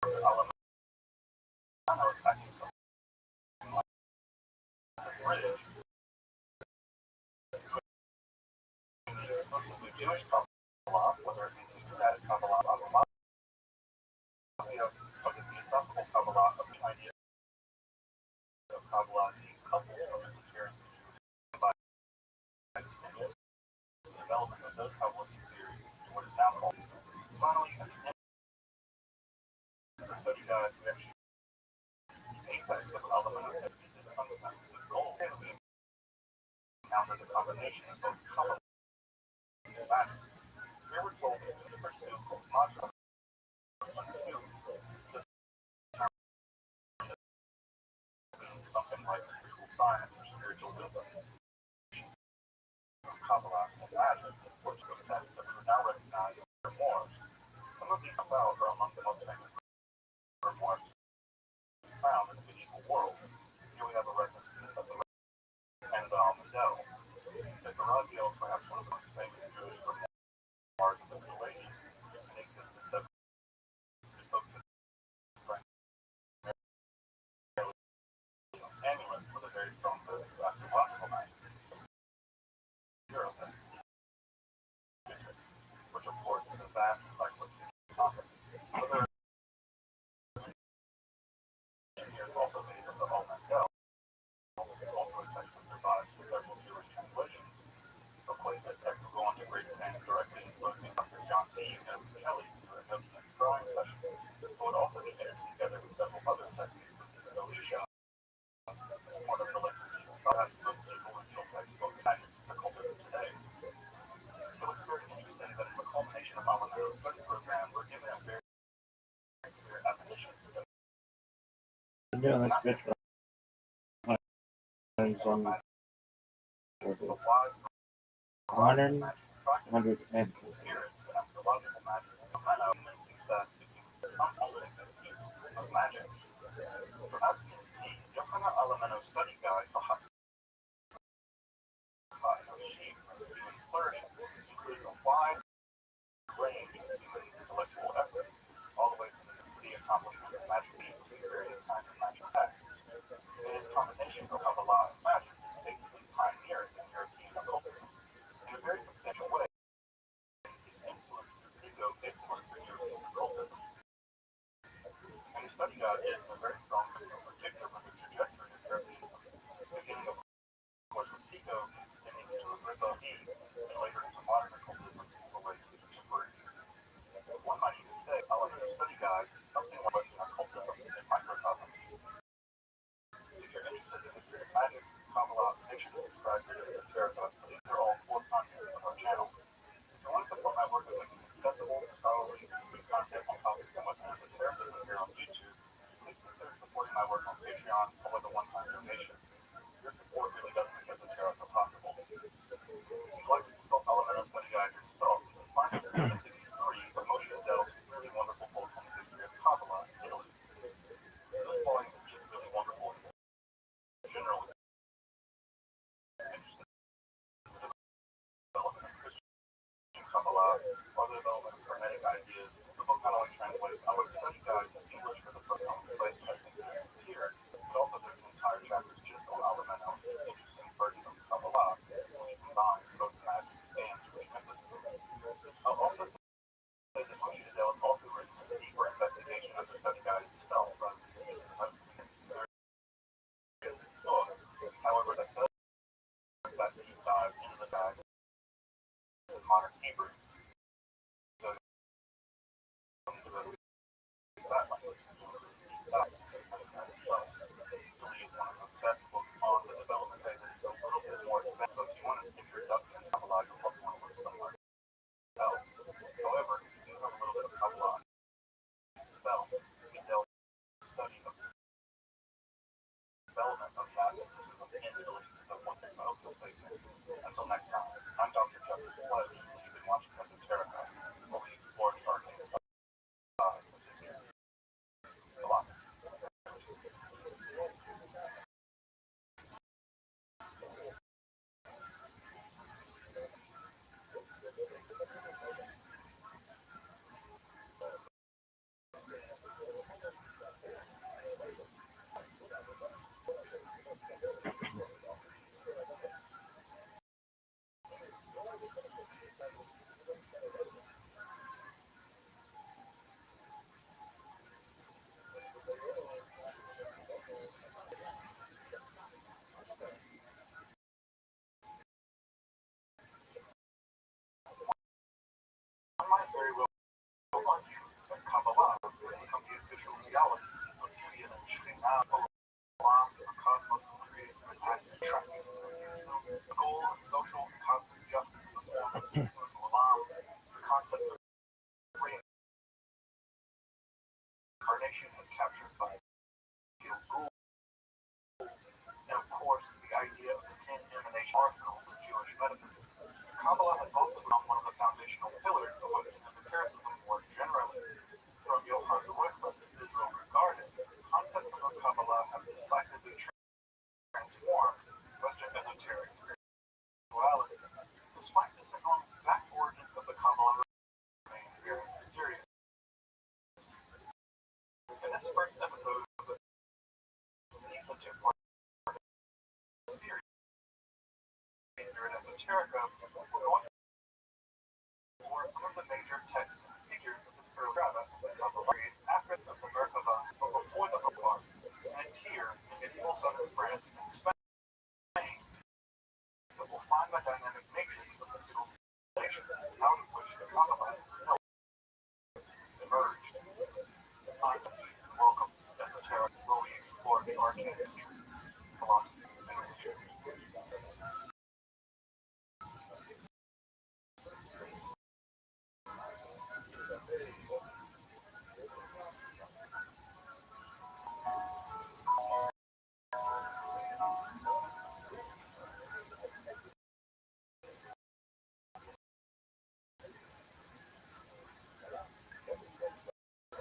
for the element attacking something like the British, the exclusively Jewish Kabbalah, whether it be the ecstatic Kabbalah of the philosophical Kabbalah of the idea of Kabbalah being coupled from its adherence to Jewish by extension, the development of those Kabbalistic theories to what is now called. Finally, at the end like spiritual science or spiritual wisdom. Kabbalah and magic, which are texts that we now recognize as grimoires. Some of these spells are among the most famous grimoires found in the medieval world. Here we have a reference to this at the and the Almagel. The Garagio is perhaps one of the most famous Jewish grimoires of the Middle Ages, and exists in several books and amulets with a very strong astrological magic. Which of course is a vast encyclopedic topic. Other engineers also made of the Almagel, also a text that survives with several Jewish translations. Of course, this text will go on to great extent directly influencing Dr. John Dee and Kelly through a Nokian's drawing session. This would also be edited together with several other texts, including Alicia, one of the less influential textbooks in occultism today. So it's very interesting that in the culmination of Almagell's study program, we're given a very clear definition. Yeah, that's good. Modern 100 and Spirit and astrological magic, and success some elements of magic. So as you can see, Yohana Alameno's study guide for sheep and human flourishing includes a wide range of human intellectual efforts, all the way from the accomplishment of magic feats and various kinds of magic texts. In his combination of Kabbalah and magic is basically pioneering in European occultism. In a very substantial way, his influence through ego-influence in European occultism. And his study guide is a very strong predictor of the trajectory of Europeanism, beginning of course with Tycho, extending into Rizal-E, and later into modern occultism all the way to the contemporary period. One might even say Almagell's study guide is something like an occultism in microcosm. If you're interested in the history of magic, Kabbalah, make sure to subscribe to the Caritas. These are all 4 contents of our channel. If you want to support my work with making accessible, scholarly, free content on topics similar to esotericism here on YouTube, please consider supporting my work on Patreon or with a one-time donation. Your support really does make Esoterica possible. If you'd like to consult Alameno's study guide yourself, you can find it in these 3 of Moshe Dell's really wonderful books on the history of Kabbalah in Italy. This volume is just really wonderful in general. Interested in the development of Christian Kabbalah, or the development of Hermetic ideas, the book not only translates our study guide to English for the first time in place, I think it's here, but also there's an entire chapter just on Alameno's interesting version of Kabbalah, which combines both magic and Jewish mysticism. I'll also say that Moshe Dell has also written a deeper investigation of the study guide itself, rather than just the book. However, that does that deep dive into the guide in modern Hebrew. So, that language itself really is one of the best books on the development phase. It's a little bit more advanced, so if you want an introduction to Kabbalah, you'll probably want to look somewhere else. However, if you do have a little bit of Kabbalah itself, you can delve into the study of the development of that mysticism in Italy. That's one thing I hope you'll stay tuned. Until next time, I'm Dr. Justin Sledge, and you've been watching Esoterica, where we explore the arcane side of this here philosophy. One might very well argue that Kabbalah has become the official theology of Judaism, Shekhinah, Islam, the cosmos was created for active tracking. The goal of social and cosmic justice in the form of Islam, the concept of reincarnation was captured by Gil Gould also become one of the foundational pillars of Western empiricism more generally. From Johann Wycliffe and Israel regarded, concepts of Kabbalah have decisively transformed Western esoteric spirituality. Despite this enormous exact origins of the Kabbalah remain very mysterious. In this first episode of the Eastern two-part series, Eastern Esoterica, we're going to explore some of the major texts and figures of the spirituality of the Kabbalah aspects of the Merkaba before the Kabbalah, and it's here in medieval southern France and Spain that we'll find the dynamic matrix of mystical civilizations, out of which the Kabbalah emerged. Welcome, Esoteric, where we explore the arcane history, philosophy, and religion.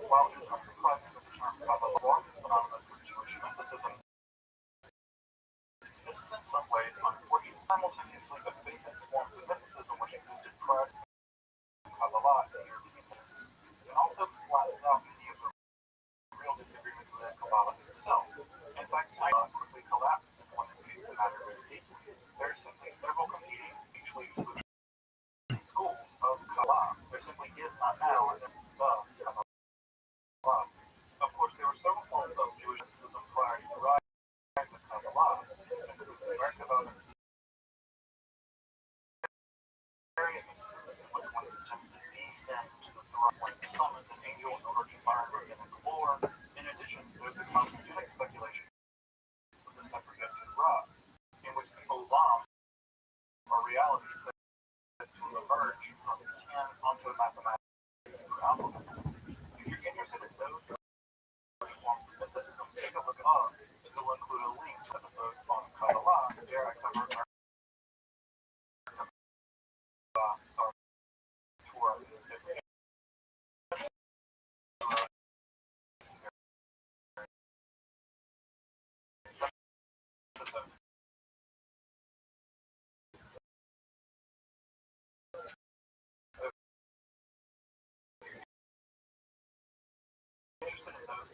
While it is unsurprising that the term Kabbalah is synonymous with Jewish mysticism, this is in some ways unfortunate. Simultaneously, the basic forms of mysticism which existed prior to Kabbalah in European myths, and also flattens out many of the real disagreements within Kabbalah itself. In fact, Kabbalah quickly collapsed as one that makes the matter very deeply. There are simply several competing, mutually exclusive schools of Kabbalah. There simply is not now the Kabbalah. Of course, there were several forms of Jewish mysticism prior to the rise of Kabbalah, including the Merkaba mysticism, in which one attempts to descend to the throne when summons an angel in order to find rabbinic lore. In addition, there's the cosmogenic speculation of the Sephardic Ra, in which the Olam, or reality, is said to emerge from 10 onto a mathematical alphabet. If you're interested in those forms of mysticism, take a look up. It will include a link to episodes on Kabbalah. There I cover tour of the Cypriot. Interested in those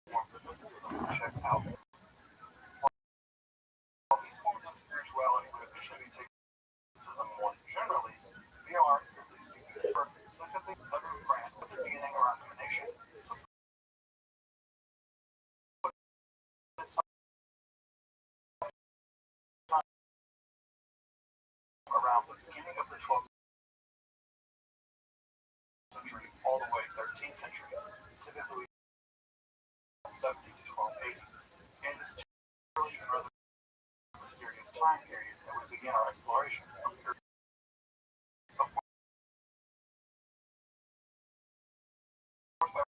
forms of mysticism, check out. While these forms of spirituality would officially be taken mysticism more generally, they are, strictly speaking, first specifically southern France at the beginning around the nation. Around the beginning of the 12th century, all the way 13th century, typically 70 to 1280. And this early and rather mysterious time period that we begin our exploration of the earth. Of course, by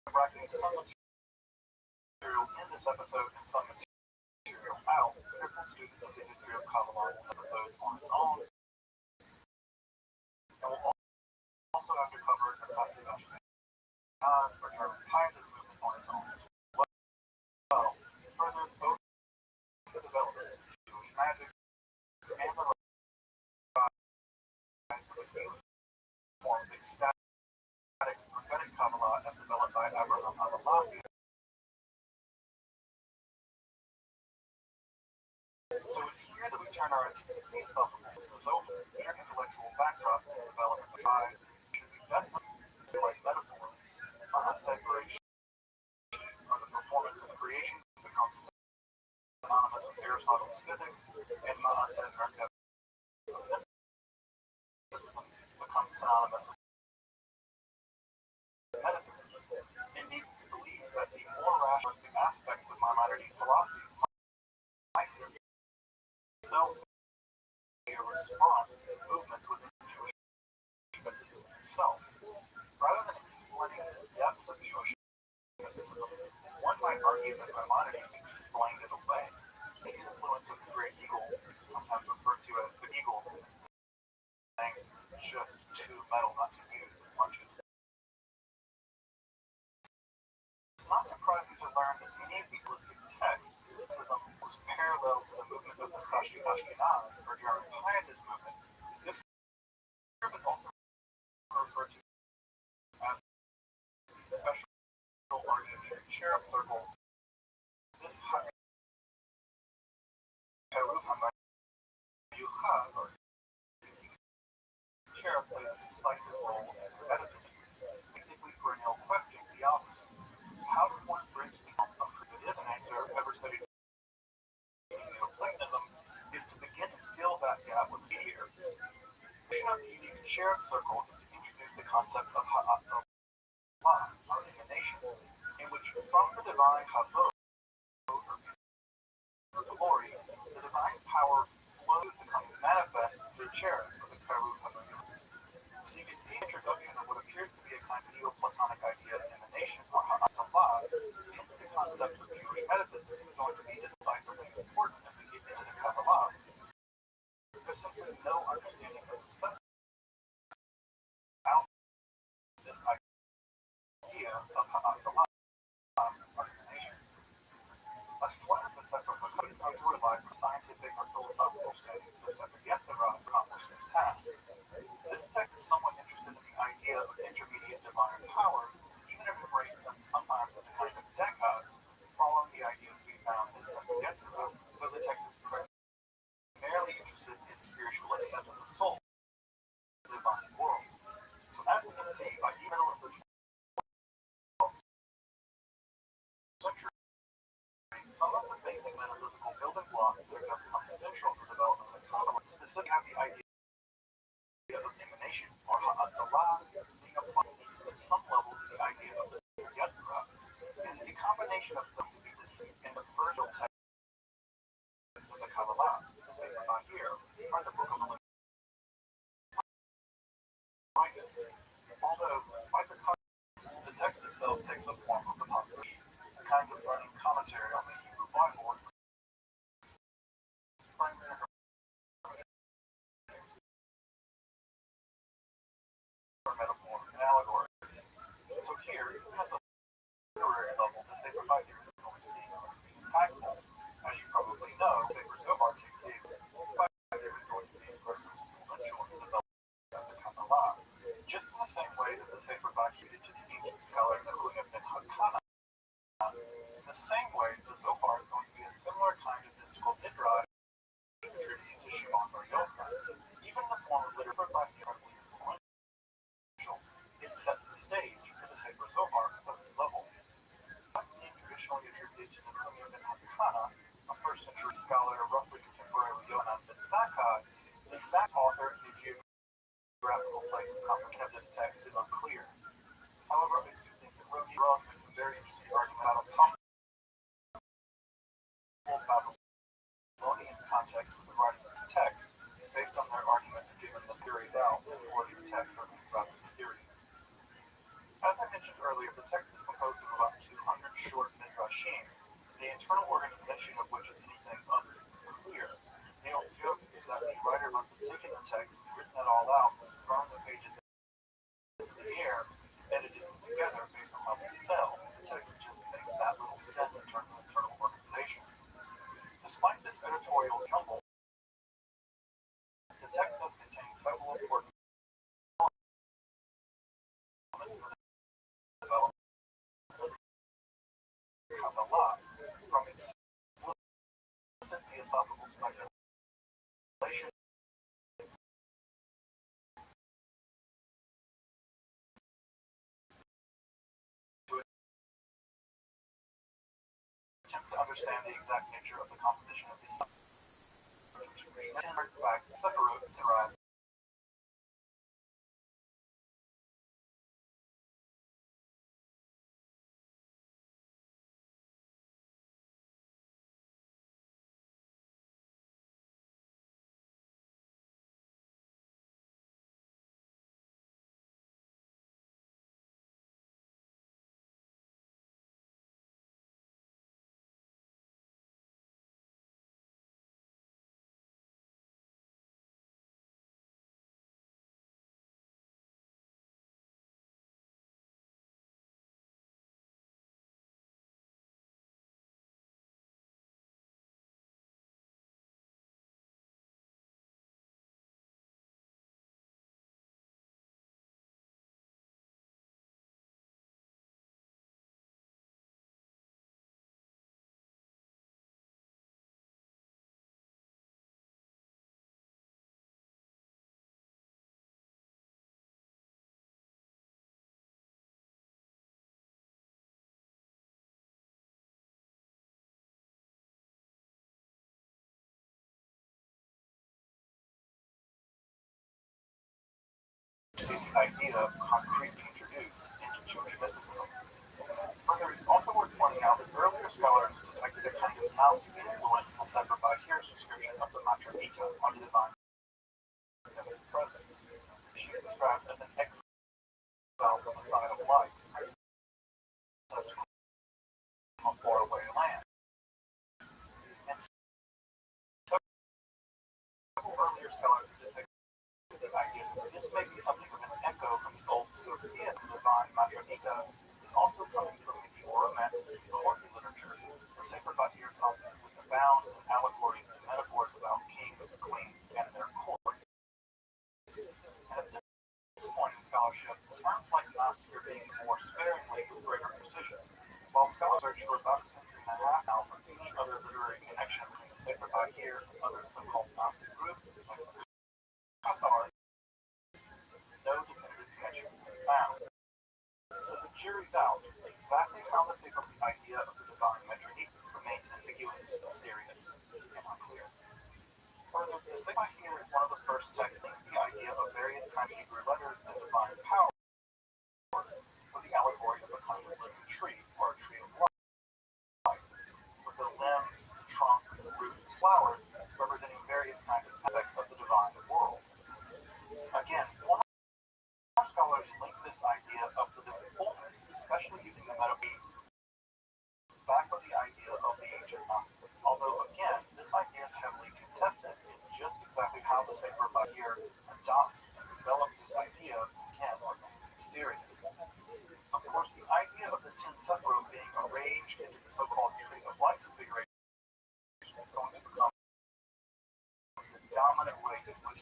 bracketing some material in this episode and some material out, careful students of the history of Kabbalah episodes on its own. And we'll also have to cover the Constitution or term pietist movement on its own as well. Further, both the developments of Jewish magic and the rise of the form of ecstatic prophetic Kabbalah as developed by Abraham Abalafi. So it's here that we turn our attention to the self-result, their intellectual backdrops and development of mind should be best like metaphor, separation, or the performance of creation becomes synonymous with Aristotle's physics, and Mahasan Merkaba mysticism becomes synonymous with metaphysics. Indeed, we believe that the more rationalistic aspects of Maimonides' philosophy might themselves be a response to movements within Jewish mysticism itself. Rather than explaining the depths of Jewish mysticism, one might argue that Maimonides explained it away. The influence of the great eagle is sometimes referred to as the eagle just too metal not to use as much as. It's not surprising to learn that many equalistic texts, Buddhism was parallel to the movement of the Ashkenaz, or German pietist movement. This group is also referred to as the special organization cherub circle. This or cherub plays a decisive role in metaphysics, basically perennial question theosophy. How does one bridge the it is an answer ever studied Neoplatonism is to begin to fill that gap with mediators. The mission of the unique cherub circle is to introduce the concept of Ha'atzah, or emanation, in which from the divine Havod, or glory, the divine power flows to come manifest through the cherub of the Karu Hamayim. So you can see the introduction of what appears to be a kind of Neoplatonic idea of emanation, or Ha'atzah, into the concept of Jewish metaphysics is going to be decisively important as we get into the Kabbalah. There's simply no understanding of the subject without this idea of Ha'atzah, or emanation. A slight of the Sefer Vahot is going to rely on scientific or philosophical study of the Sefer Yetzirah to accomplish this task. This text is somewhat interested in the idea of intermediate divine powers, even if it breaks them sometimes with a kind of decad, following the ideas we found in Sefer Yetzirah, though the text is primarily interested in the spiritual ascent of the soul, the divine world. So as we can see, by even a century, some of the basic metaphysical building blocks that have become central to the development of the Kabbalah specifically have the idea of emanation, or Ha'atzah, being applied at some level to the idea of the Yetzirah. It is the combination of them to be deceived in the virtual text of the Kabbalah, the Sefer Bahir, or the Book of Leviticus. Although, despite the text itself takes the form of the Midrash, a kind of running commentary on the Hebrew Bible, or metaphor and allegory. So here, at the literary level, the Sefer Bahir is going to be impactful. As you probably know, Sefer Zohar Bahir is going to be influential in the development of the Kabbalah, just in the same way that the Sefer Bahir did to the ancient scholar Nehushtan ben Hakana. In the same way, the Zohar is going to be a similar kind of mystical midrash contributing to Shimon Bar Yochai. Even the form of literature by influential. It sets the stage for the Sefer Zohar at this level. Being traditionally attributed to Nehushtan ben Hakana, a first-century scholar roughly contemporary with Yohanan ben Zakkai, the exact author and the geographical place and comprehension of this text is unclear. However, I do think that Rodi Roth makes a very interesting argument out of possible Babylonian context of the writing of this text, based on their arguments given the theories out before the text are rather mysterious. As I mentioned earlier, the text is composed of about 200 short midrashim, the internal organization of which is anything other than clear. The old joke is that the writer must have taken the text, written it all out, thrown the pages into the air, edited them together based on how they fell. The text just makes that little sense in terms of internal organization. Despite this editorial jumble, the text does contain several important elements in the development of Kabbalah, from explicit theosophical speculation attempts to understand the exact nature of the composition of the fact, Sefer idea concretely introduced into Jewish mysticism. Further, it's also worth pointing out that earlier scholars detected a kind of Gnostic influence in the Sefer Bahir's description of the Matra Vita on the divine presence. She's described as an exile from the side of light, from a faraway land. And several earlier scholars detected the idea that this may be something of an echo from the old Sophia, the divine Matra Vita, is also coming from the romances and courtly literature. The Sefer Bahir comes with abounds of allegories and metaphors about kings, queens, and their court. And at this point in scholarship, terms like Gnostic are being used more sparingly with greater precision. While scholars search for about a century and a half now for any other literary connection between the Sefer Bahir and other so-called Gnostic groups, like Cathar, no definitive connection has been found. So the jury's out. Exactly how the Sefer idea of the divine Metronique remains ambiguous, mysterious, and unclear. Further, the Sefer Bahir is one of the first texts linking the idea of various kinds of Hebrew letters and divine power for the allegory of a kind of living tree, or a tree of life, with the limbs, trunk, root, and flowers representing various kinds of aspects of the divine world. Again, one of scholars link this idea of the divine fullness, especially using the metaphor back of the idea of the ancient Gnostic. Although, again, this idea is heavily contested in just exactly how the Sefer Bahir adopts and develops this idea, again, remains mysterious. Of course, the idea of the 10 Sephirot being arranged into the so-called Tree of Life configuration is going to become the dominant way in which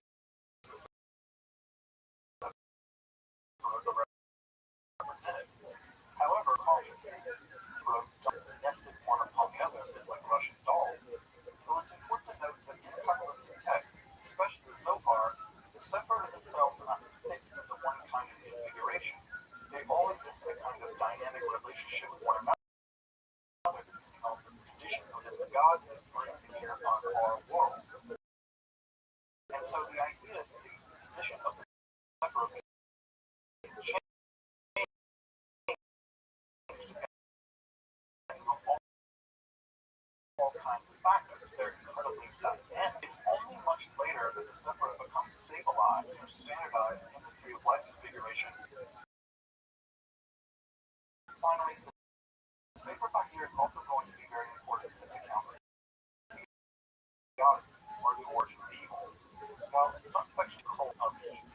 the Sephirot are represented. However, caution, nested one upon the other is like Russian dolls. So it's important to note that in Kabbalistic texts, especially the Zohar, the Sephirot themselves are not fixed into one kind of configuration. They all exist in a kind of dynamic relationship with one another, depending on the conditions within the God that brings them here on our world. And so the idea is that the position of the Sephirot can change all kinds of factors. They're incredibly dynamic. It's only much later that the Sephirot becomes stabilized or standardized in the Tree of Life configuration. Finally, the Sefer Bahir is also going to be very important in its account of the Odyssey, or the origin of evil. While in some sections called of evil,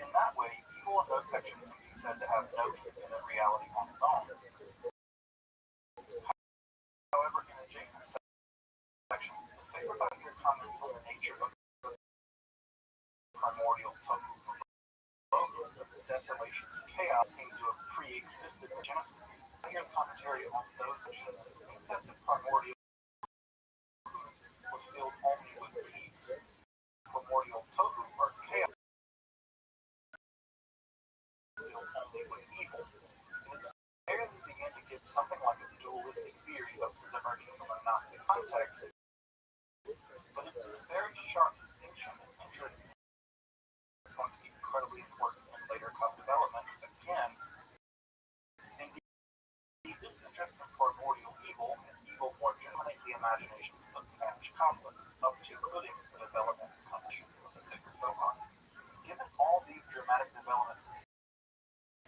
in that way, evil in those sections can be said to have no independent reality on its own. However, in adjacent sections, the Sefer Bahir comments on the nature of the primordial tohu, the desolation and chaos seems to have pre-existed in Genesis. Here's commentary on those sections. It seems that the primordial was filled only with peace. Primordial tohu, or chaos, filled only with evil. And it's there that we begin to get something like a dualistic theory of this emerging from a Gnostic context. But it's this very sharp distinction and interest that's going to be incredibly important in later developments. Again, indeed, this interest in primordial evil and evil more generally the imaginations of the vanished cosmos, up to including the development and publishing of the Sefer Zohar. Given all these dramatic developments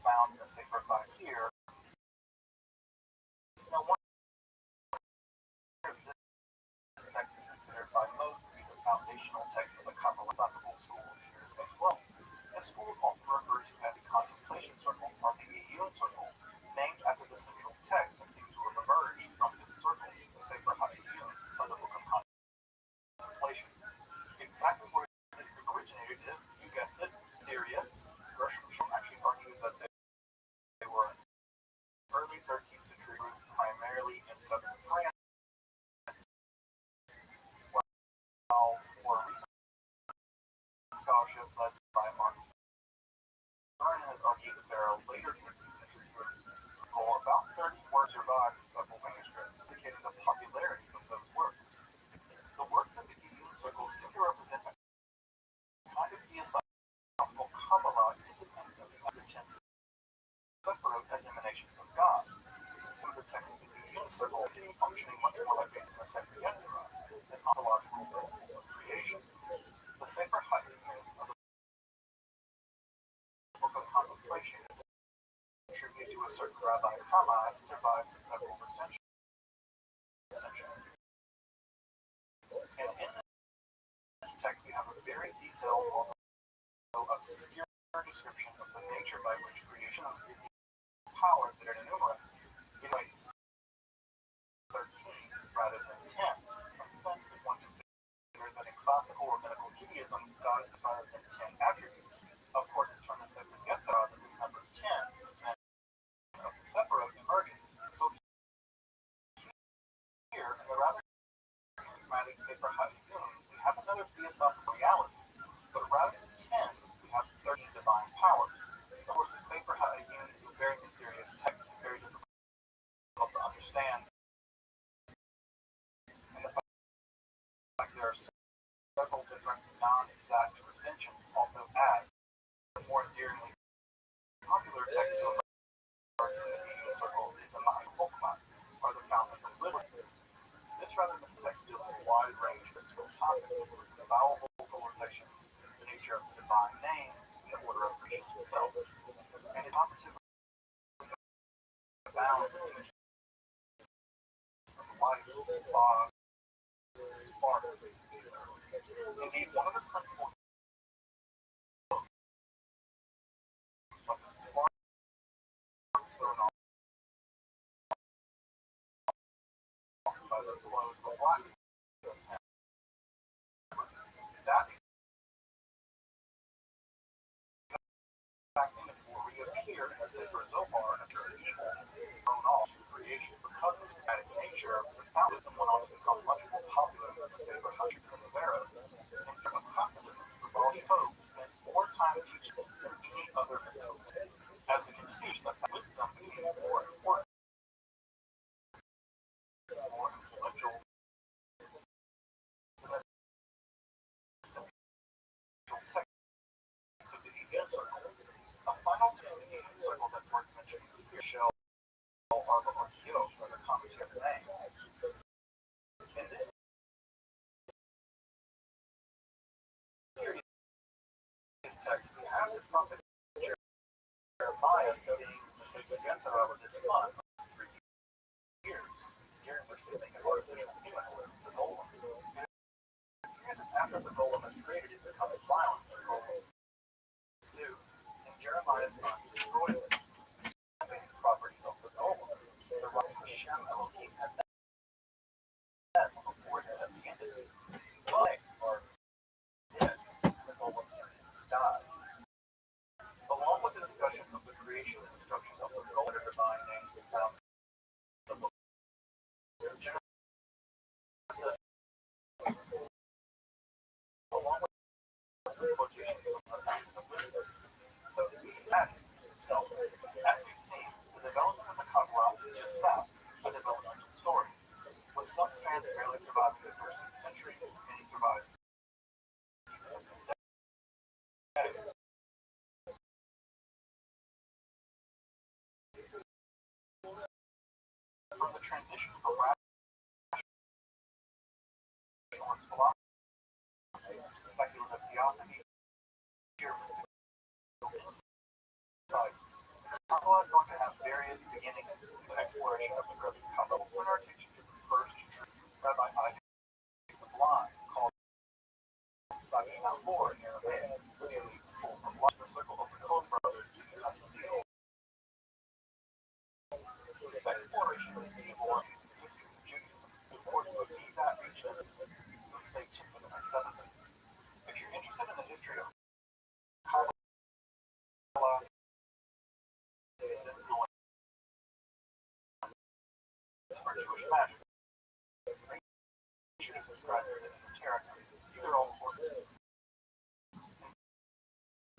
found in the Sefer Bahir, it's no wonder the circle functioning much more like a sacred Yetzirah as ontological principles of creation. The Sefer HaEyun of the Book of Contemplation is attributed to a certain Rabbi Shammai who survives in several recensions. And in this text, we have a very detailed, although obscure description of the nature by which creation of power that it enumerates. In ways 13 rather than 10. In some sense, if one considers that in classical or medical Judaism, God is defined in 10 attributes. Of course, it's from the Sefer Yetzirah that this number 10 and of the Sefer emerges. So here, in the rather enigmatic Sefer HaEyun, we have another theosophical reality, but rather than 10, we have 13 divine powers. Of course, the Sefer HaEyun is a very mysterious text, very difficult to understand. And the fact there are several different non-exact recensions also add the more endearingly popular text to emerge from the Hebrew circle is the Ma'at Chokmah, or the Fountain of Liberty. This rather than text deals with a wide range of mystical topics, including the vowel vocalizations, the nature of the divine name, and the order of creation itself. And it positively abounds in images of light, fog, sparks. Indeed, one of the principal of the sparks thrown off by the blows of black that exact image will reappear in the Sefer Zohar as an evil thrown off to creation because of its static nature. The Taoism went on to become much more popular than the Sefer HaShulchan Aruch. In terms of Catholicism, the Baal Shem spent more time teaching than any other mystical text. As we can see, the wisdom being more important, more influential than the central text of the Hebrew circle. A final text in the Hebrew circle that's worth mentioning here, Shell Arba or Kyo, for the commentary name. In this text, we have the prophet Jeremiah studying the sacred Yetzirah with his son for 3 years, during which they make an artificial human, the golem. After the golem is created, it becomes violent. The golem do, and Jeremiah's son destroys it. The property of the golem. The right Hashem Elohim had that before it had the entity. But are dead, the golem dies. Along with the discussion of the creation and destruction of the golem, the divine names we found in the book of Genesis, along with the quotations of the wisdom. So the act itself, as we've seen, the development of the Kabbalah is just that, a developmental story. With some strands barely surviving the first 2 centuries, many survived even this day. From the transition from rationalist philosophy to speculative theosophy, here insight. Kabbalah is going to have various beginnings in the exploration of the early Kabbalah. When our attention to the first tree, Rabbi Isaac the Blind, called Sagi Nahor in Aramaic, literally full from light, the circle of the Coen brothers, as steel. This exploration of the evil and the history of Judaism, of course, would be that reaches, so stay tuned for the next episode. If you're interested in the history of Kabbalah, its influence for Jewish magic, make sure to subscribe to the Esoteric. These are all important.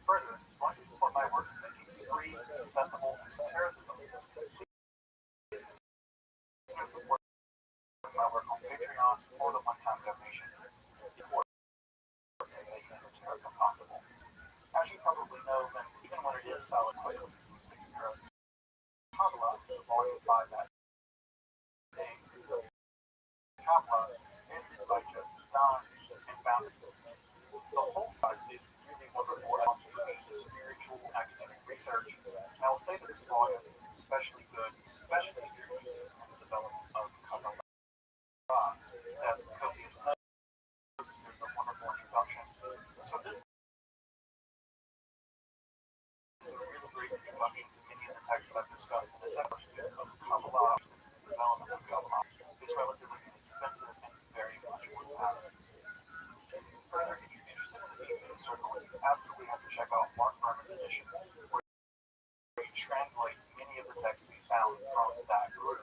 Further, if you want to support my work making free, accessible esotericism, please consider supporting my work on Patreon or the one-time donation. Support making esoterica possible. As you probably know, then even when it is solid quickly, Kabbalah is a volume 5 that day is really wonderful at spiritual academic research. And I'll say that this volume is especially good, especially if you're interested in the development of Kabbalah, as copious notes. There's a wonderful introduction. So this is a really great introduction to many of the texts I've discussed in this episode of Kabbalah. The development of Kabbalah is relatively inexpensive and very much worth having. Further, if you're interested in the Hebrew circle, you absolutely have to check out Mark Berman's edition, where he translates many of the texts we found from that group.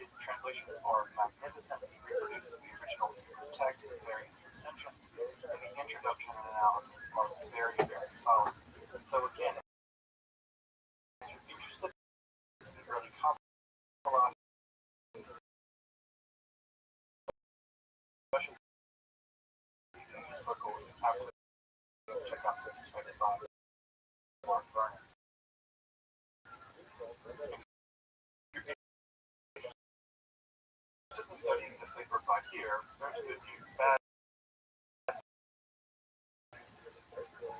His translations are magnificent. He reproduces the original Hebrew text in various recensions, and the introduction and analysis are very, very solid. So again, if you're interested in the early Kabbalah, especially the circle, you absolutely check out this text by Mark Berman. Studying the sacred by here, there's good news, bad news.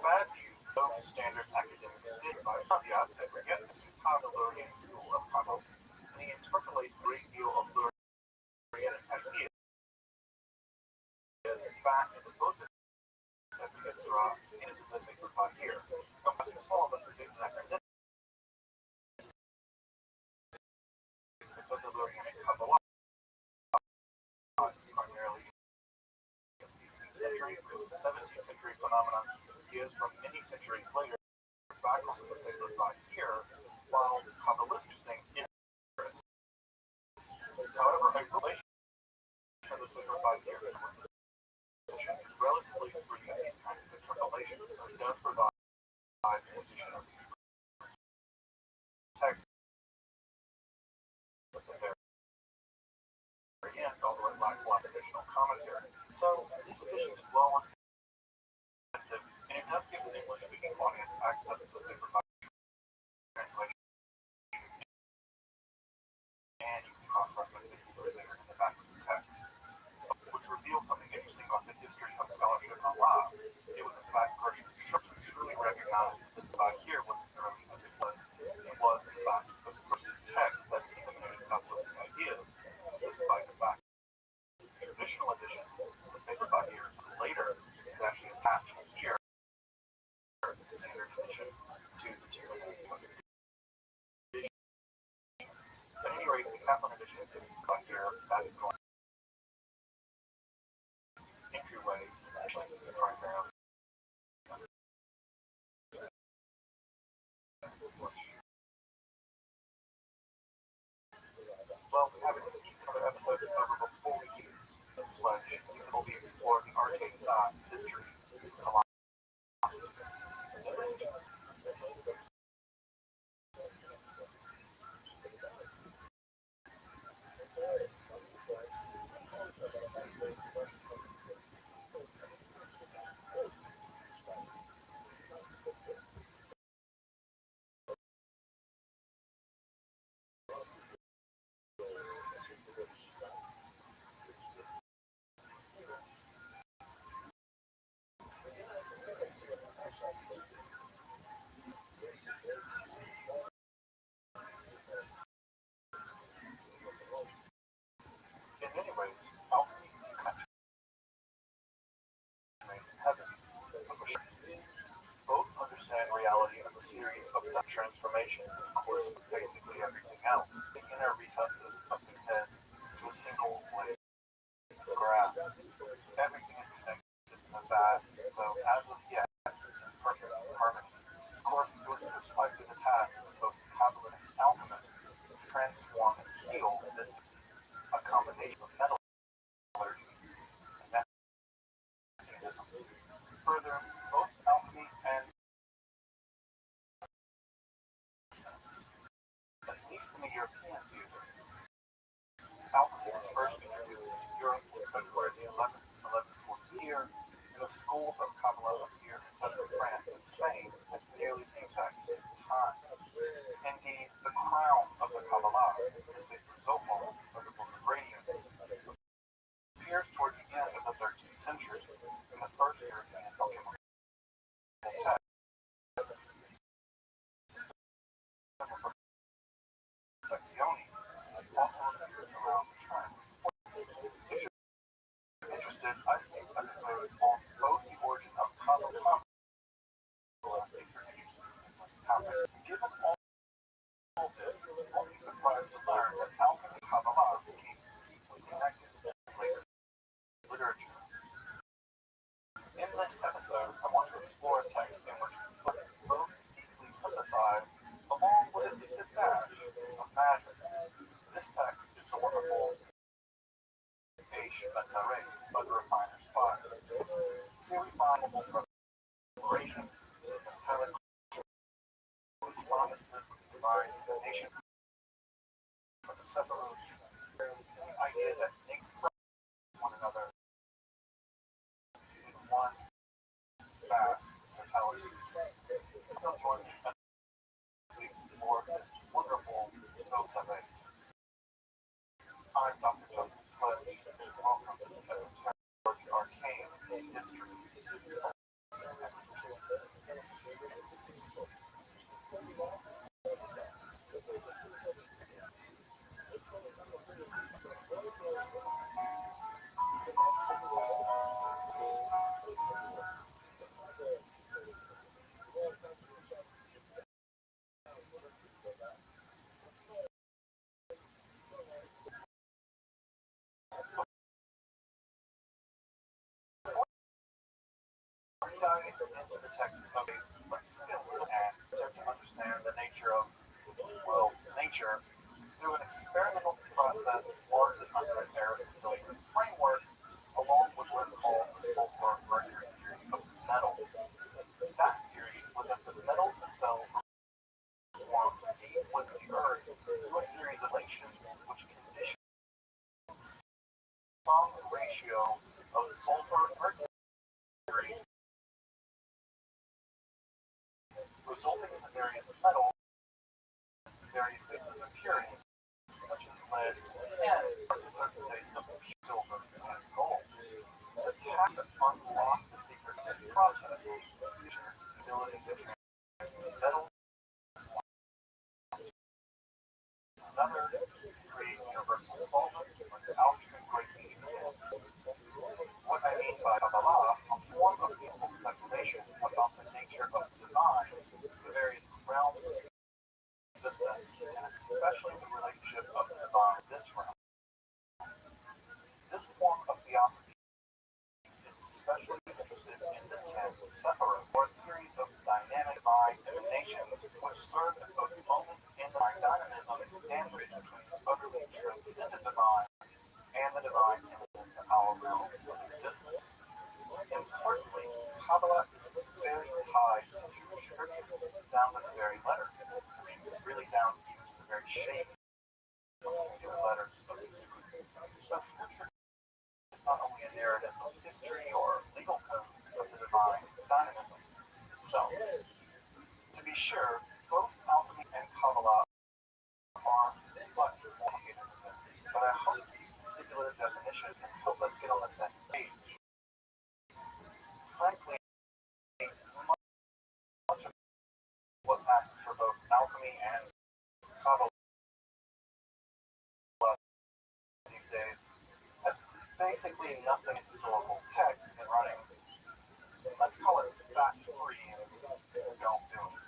Bad news, those standard academic data by caveats that forgets the Kabbalonian school of Kabbalah, and he interpolates a great deal of Lurianic ideas back into both the Sefer and into the sacred by here. Now, Pastor Solomon is an academic because of Lurianic Kabbalah. Primarily in the 16th century, the 17th century phenomenon is from many centuries later back onto the sacred by here, while Kabbalistic thing is. However, a relation to the sacred by here is relatively free of these kinds of interpolations, so it does provide an addition of text with the end, although it lacks a lot of additional commentary. So this edition is well expensive, and it does give the English-speaking audience access to the sacred translation. And you can cross-reference it there in the back of the text, which reveals something interesting about the history of scholarship in Allah. It was in fact Gershom Schultz who truly recognized that this by here was as early as it was. It was in fact the first text that disseminated Kabbalistic ideas, despite the fact traditional editions of the sacred by here later is actually attached here the standard edition to the material edition. At any rate, the Kaplan edition is by here that is going entryway actually primarily. Well, we have a decent other episode over before we use /. We'll be exploring the arcade side, history, philosophy, and religion. In many ways, alchemy heaven. Both understand reality as a series of transformations, of course, basically everything else. The inner recesses of the head to a single blade of grass. Everything is connected in the vast, though as of yet, in perfect harmony. Of course, it was precisely the task of both Kabbalistic alchemists to transform and heal this a combination of metallurgy and Messianism. Further, both alchemy and sense, at least in the European theater, alchemy was first introduced into Europe in February the 11th year, and the schools of Kabbalah appeared in southern France and Spain at nearly the exact same time. Indeed, the crown of the Kabbalah, the sacred Zohar, or the Book of Radiance, appears toward the end of the 13th century in the first European alchemical happened. Given all this, you won't be surprised to learn that alchemy and Kabbalah became deeply connected in later literature. In this episode, I want to explore a text in which both deeply synthesized along with at least a dash of magic. This text is the wonderful Eish Betzareh by the Refiner's Fire. Here we find explorations of metallic promises of divine nation for the separation. The idea that they one another in one vast totality. Come join me as we explore this wonderful Betzareh. I'm Dr. Joseph Sledge, and welcome to the Arcane History. Diving into the text of a skill and start to understand the nature of, nature through an experimental process largely under an Aristotelian framework, along with what is called the sulfur-mercury theory of metal. That theory was that the metals themselves form deep within the earth through a series of relations which condition some ratio of sulfur-mercury resulting in the various metals, various states of impurity, such as lead and certain states of silver and gold. The task that unlocks the secret of this process is the ability to transmute metal another to create universal solvents like alchemy greatly extend. What I mean by Kabbalah, a form of beautiful speculation about the nature of the divine, the various realms of existence, and especially the relationship of the divine in this realm. This form of theosophy is especially interested in the 10 Sephirot, or a series of dynamic divine emanations which serve as both moments in divine dynamism and bridge between the utterly transcendent divine and the divine immanent to our realm of existence. Importantly, Kabbalah is very tied to Jewish scripture, down to the very letter, really down to the very shape of singular letters of the Hebrew. So scripture is not only a narrative of history or legal code of the divine dynamism itself. To be sure, both alchemy and Kabbalah are much more complicated than this, but I hope these speculative definitions can help us get on the same page. Frankly, much of what passes for both alchemy and Kabbalah these days has basically nothing in historical text and running. Let's call it fact-free and don't do it.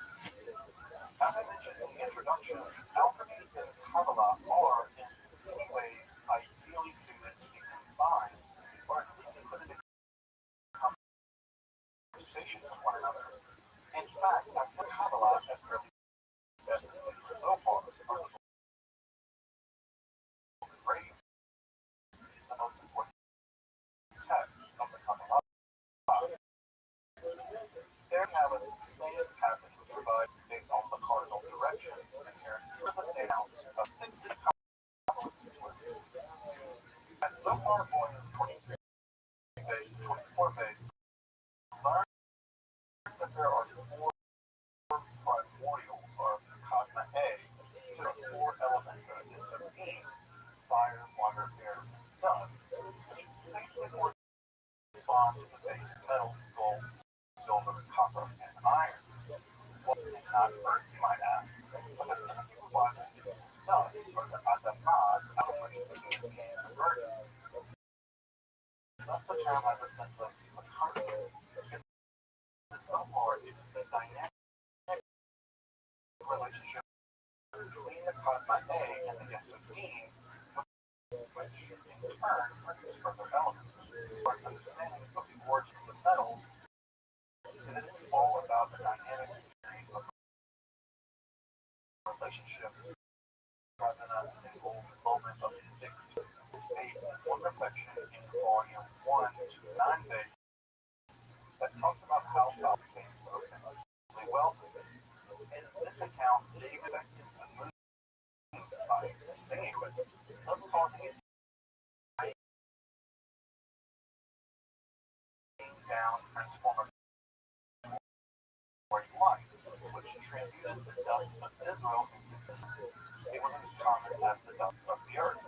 As I mentioned in the introduction, alchemy and Kabbalah are, in many ways, ideally suited to be combined, or at least put into conversation with one another. In fact, I put Kabbalah as really best the Zohar, great, the most important text of the Kabbalah. There we have a sustained passage which provides, based on the cardinal directions inherent to the state ounce of the Kabbalistic twist. And so far, going 23 base to 24 base, learn that there are four primordial, or Kagna A. There are four elements of this being: fire, water, air, and dust, which basically correspond to the basic metals, gold, silver, copper, and iron. Well, not earth, you might ask, because anything required is dust, or the adamad, out of which the human being emerges. Thus, the term has a sense of economy. So far, it is the dynamic isoprene, which in turn produce further elements. Our understanding of the origin of the metals is that it's all about the dynamic series of relationships rather than a single moment of fixed state or perfection in volume 1 to 9 base that talks about how South became so immensely wealthy. In this account, David affected the moon by singing with it, thus causing it down transformer where you like, which transmuted the dust of Israel into this. It was as common as the dust of the earth.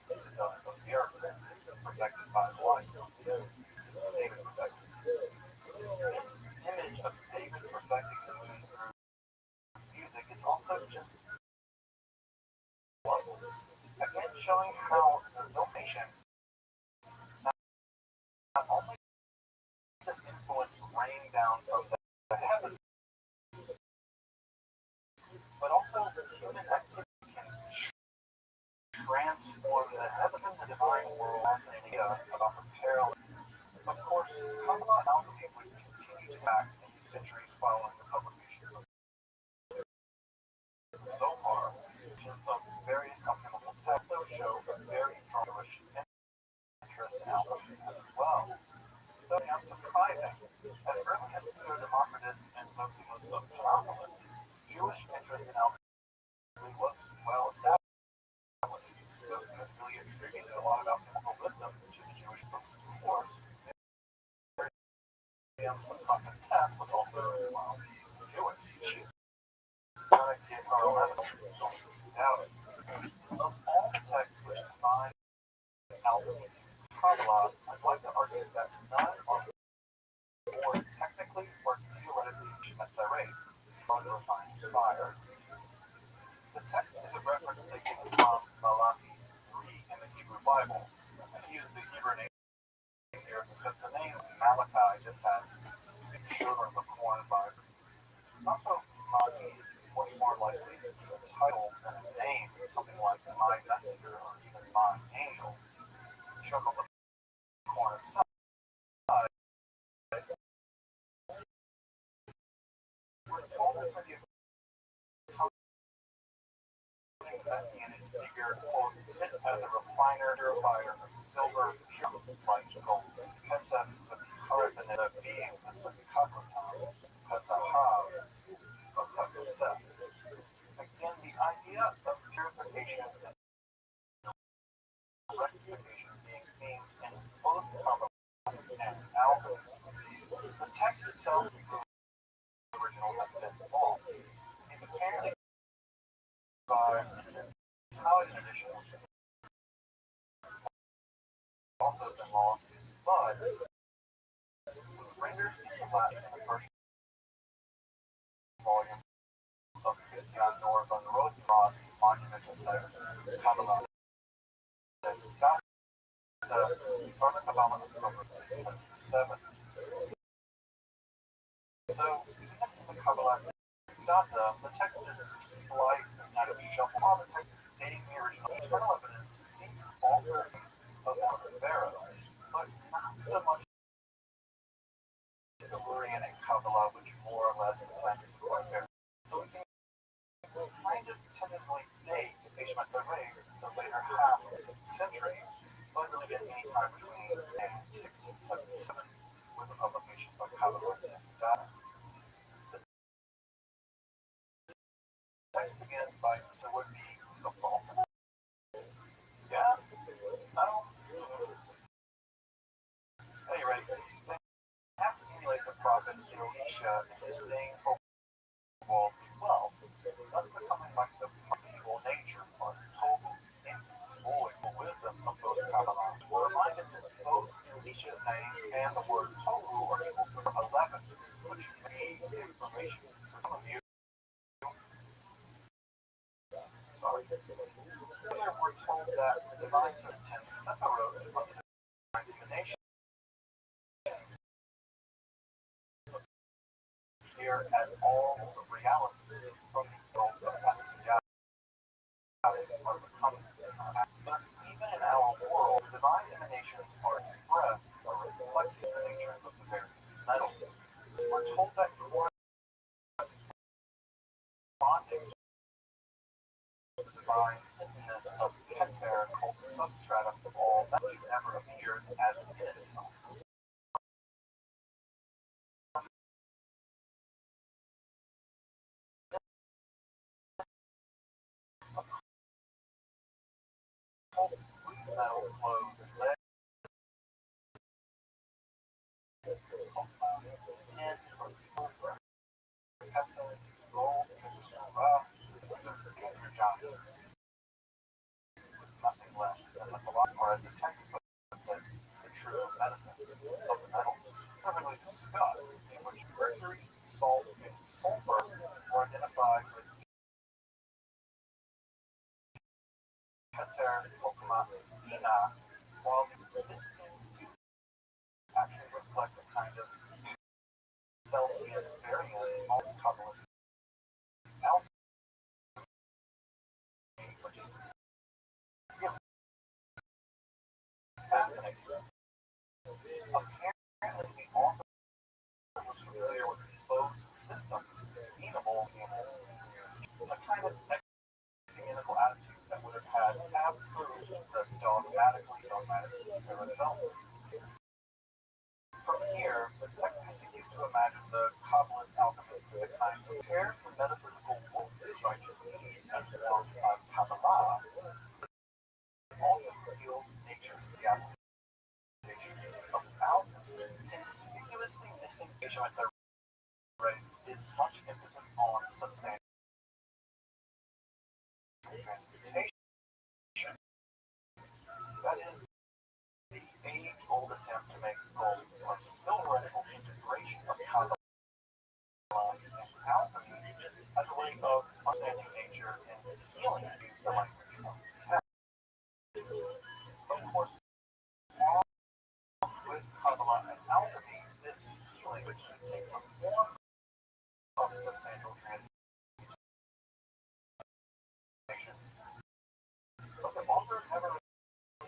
The dust of the earth is protected by light. David perfected. This image of David perfecting the moon through music is also just wonderful. Again, showing how the Zilmation not only does influence rain down from the heavens, but also human activity can transform the heaven and the divine world. Fascinating about the parallel. Of course, Kabbalah alchemy would continue to act in the centuries following the publication of Zohar, of various alchemical texts also show a very strong Jewish interest in alchemy as well. Though unsurprising, as early as Pseudo-Democritus and Zosimus of Panopolis, Jewish interest in alchemy was well established. Zosimus really attributed a lot of alchemical wisdom to the Jewish book, of course. Tess was also Jewish. She's gonna get her own episode, so doubt it. Of all the texts which combine alchemy and Kabbalah, I'd like to argue that none are more technically or theoretically Metzarate, on refined fire. The text is a reference taken from Malachi 3 in the Hebrew Bible. I use the Hebrew name here because the name Malachi just has 6 children of corn fiber. Also, Malachi is much more likely to be a title than a name, something like my messenger or even my angel. Chuck on the corn aside, we're told that for the messianic figure, quote, sit as a refiner, purifier of silver, pure like gold. Kesef, the Tikhara being the Sakakatam, Petahav, of Sakasef. Again, the idea of purification and rectification being themes in both Kabbalah and alchemy. The text itself, the original, has been evolved. It mechanically survives an Italian edition, which has also been lost, but was rendered into Latin in the first volume of Christian Nor van Rosenroth's monumental text, Kabbalah. From the Kabbalah of 1777. Though, even in the Kabbalah Data, the text is spliced and kind of shuffled. Dating the original internal evidence seems to alter of Pharaoh, but not so much as Illyrian and Kabbalah, which more or less blended quite there. So we can kind of tentatively date H. Metzarate the later half of the 6th century, but really get any time between 1677 with the publication of Kabbalah and Data. The text begins by Mr. Woodby, the fall. Yeah? No? At any rate, they have to emulate the prophet Elisha in his disdainful worldly wealth, thus becoming like the primeval nature or total invoice wisdom of both Kabbalah. We're reminded that both Elisha's name and the word tohu are equal to 11, which may be information for some of you. Sorry. Here we're told that the divine sentence separated from the divine divination here as all the reality from the soul of Astyaga are divine hiddenness of Keter called substratum of all that ever appears as it is. Metal flows lead gold, giants. Nothing less than the philosopher, or as the textbook said, the true medicine of the metals. Commonly discussed, in which mercury, salt, and sulfur were identified with Keter, Okma, Ina, while this seems to actually reflect a kind of Celsius variant in most Kabbalistic alchemy, which is really fascinating. Apparently, the author was familiar with both systems, amenable and it's a kind of ecumenical attitude that would have had absolute dogmatic Paracelsus. From here, the text continues to imagine the Kabbalist alchemist as a kind of pairs the metaphysical righteous needs as formed by Kabbalah, also reveals nature in the application of alchemy. Conspicuously missing measurements are is much emphasis on substantial transmutation. That is the age-old attempt to make gold or silver integration of Kabbalah and alchemy as a way of understanding nature and healing the language of text. Of course, along with Kabbalah and alchemy, this healing which can take the form of substantial transmutation. But the author never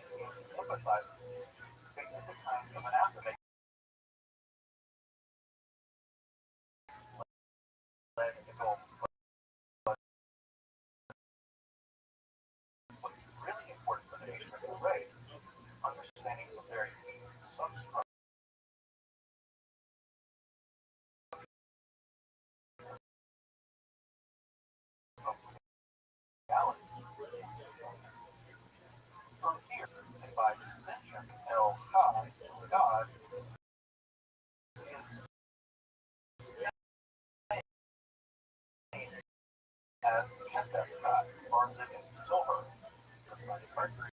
seems to emphasize these basically kind of an affirmation. What's really important for the ancient array is understanding the very substructure of reality. From here, and by extension, El Chai, God, is as Kesef Chai, or living silver, the mercury,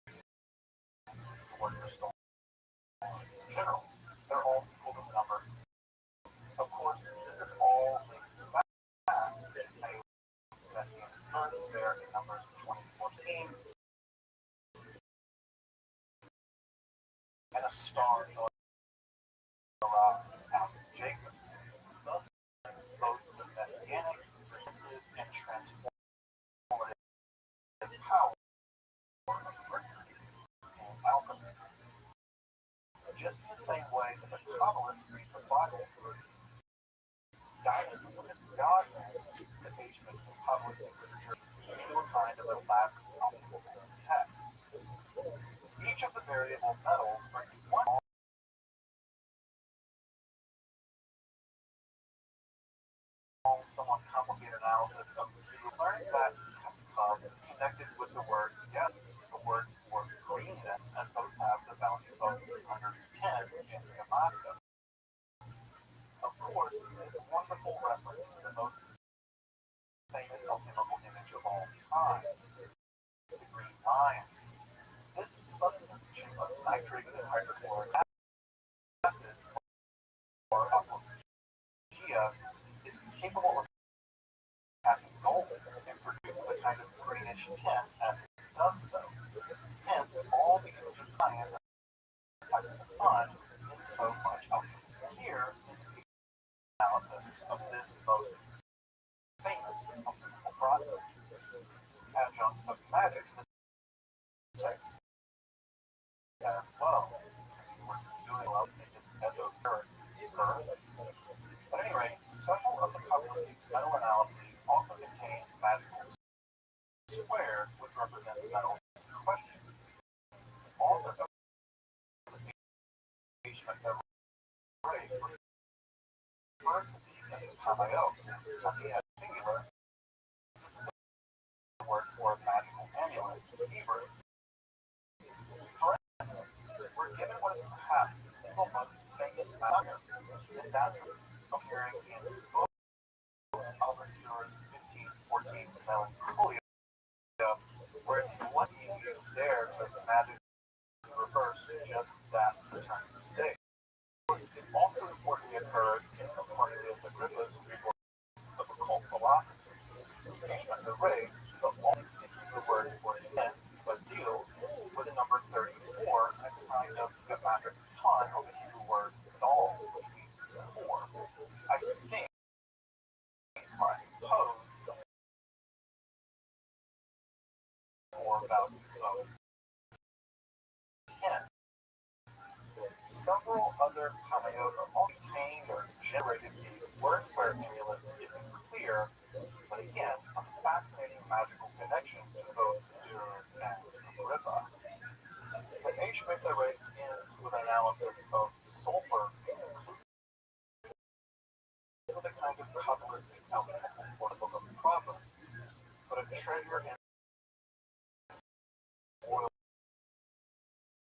the word crystal. In general, they're all equal to the number. Of course, this is all linked to that messianic terms there in Numbers 20:14, and a star after Jacob. Thus, both the messianic and transformative power of mercury and alchemy. Just in the same way that the Kabbalists read the Bible through Dynamism and God-man, the Asian and Kabbalistic literature into a kind of alchemical text. Each of the various metals brings one somewhat complicated analysis of learning that connected with the word yes, the word for greenness, as both have the value of 110 in Yamada. Of course, this wonderful reference to the most famous alchemical image of all time, the green lion. This substitution of nitrated and hydrochloric acids, or aquagia, is capable of having gold and produce a kind of greenish tint as it does so. Hence, all the images of lion reflecting the sun in so much alchemy. Here, the analysis of this most famous alchemical process, adjunct of magic, text as well. We're doing well in this esoteric birth. At any rate, several of the Kabbalistic metal analyses also contain magical squares Kentucky as singular. This is a word for a magical amulet. Hebrew. For instance, we're given what is perhaps the single most famous matter, and that's appearing in both Albert Dure's 1514 Melancholia, where it's what he used there to magic reverse just that Saturnine state. It also importantly occurs in Cornelius Agrippa's reports of occult philosophy. As a ray, the only Hebrew word for intent, but deals with the number 34 and kind of geometric ton of the Hebrew word dal, which means 4. I think, or I suppose, or about 10. Several other Kamayota obtained or generated these words where amulets isn't clear, but again, a fascinating magical connection to both Dune and Agrippa. The H. Mixarate ends with analysis of sulfur with a kind of Kabbalistic alchemical for the Book of Proverbs, but a treasure in oil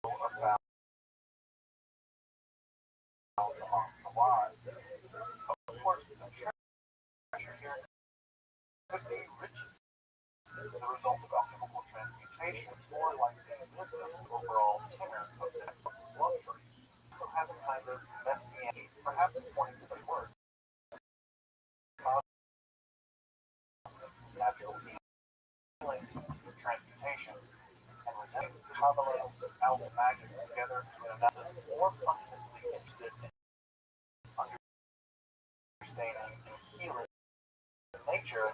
about among the lives. Of course, the treasure here could be riches as a result of alchemical transmutations, or like the wisdom overall tenor of the luxury. So has a kind of messianic, perhaps pointing to the word, natural healing, transmutation, and redeeming Kabbalah and Alchemy magic together to an analysis more fundamentally interested in understanding and healing nature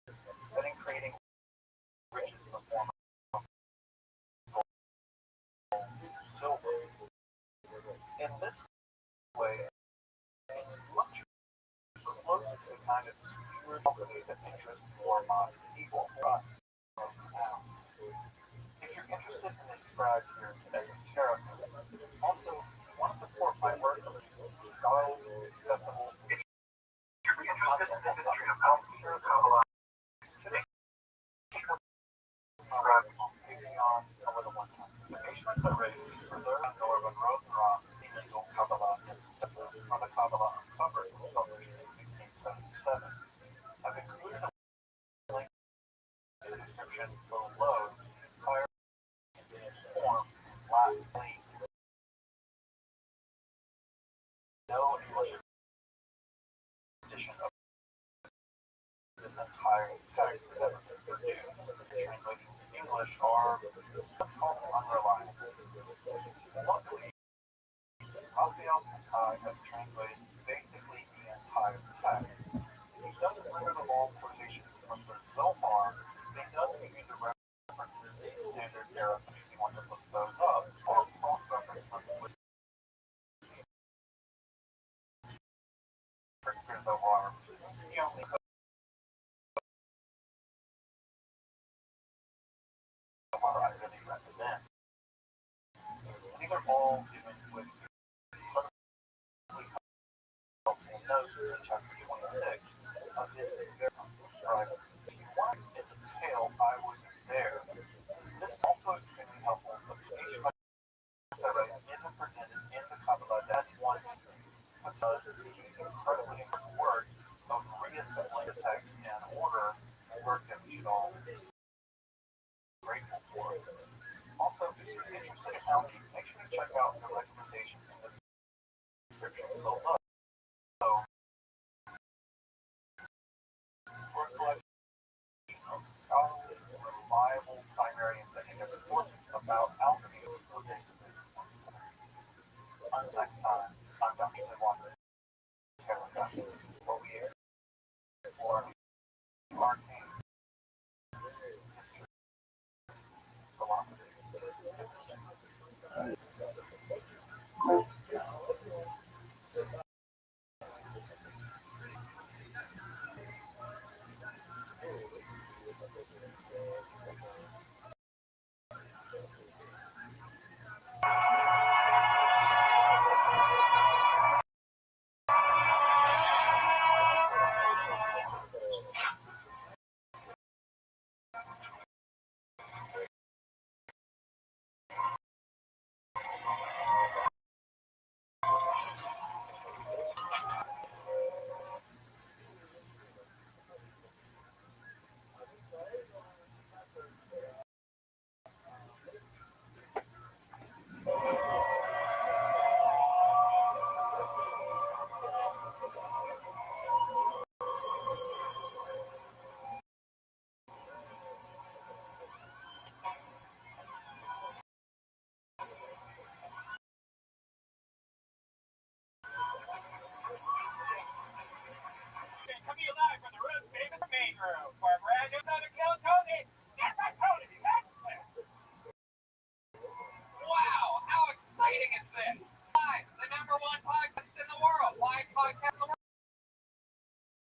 than in creating riches in the form of gold and silver. In this way, it's much closer to the kind of spirituality that interests more modern people for us now. If you're interested in the described here as esoteric, also want to support my work of scholarly, accessible. If you're interested in the history of Alchemy, Kabbalah, described on Patreon over the one time. The Patients are ready to preserve Norman Rosenroth's illegal Kabbalah from the Kabbalah Uncovered, published in 1677. I've included a link in the description below to the entire form lastly. No English edition of this entire text that ever been produced, translated into English, are what's called unreliable. Luckily, Raphael Kakai has translated basically the entire text. He doesn't remember the long quotations from the Zohar, but he does give you the references in standard Arabic if you want to look those up, or cross-reference them with Shakespeare's Zohar, which is the only Zohar I really recommend. These are all given with helpful notes in chapter 26 of his very private. If you want in detail, I was there. This is also extremely helpful, but the H. isn't presented in the Kabbalah. That's one thing, because the incredibly important work of reassembling the text in order, work that we should all be grateful for. Also, if you're interested in alchemy, make sure to check out the recommendations in the description below. So, for a collection of scholarly, reliable primary and secondary sources about alchemy for database. Until next time, I'm Dr. Watson, where we explore arcane history, philosophy.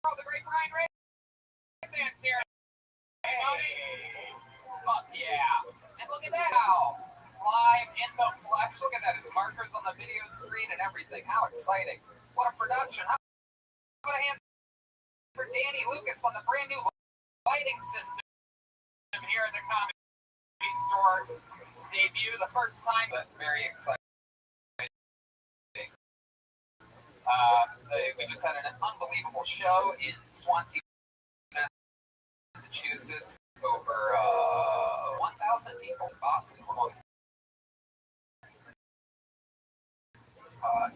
Oh, the great Brian Ray fans here. Hey, fuck yeah. And look at that now. Live in the flesh. Look at that. His markers on the video screen and everything. How exciting. What a production. How about a hand for Danny Lucas on the brand new lighting system here at the Comedy Store. Its debut the first time. That's very exciting. We just had an unbelievable show in Swansea, Massachusetts. Over 1,000 people in Boston.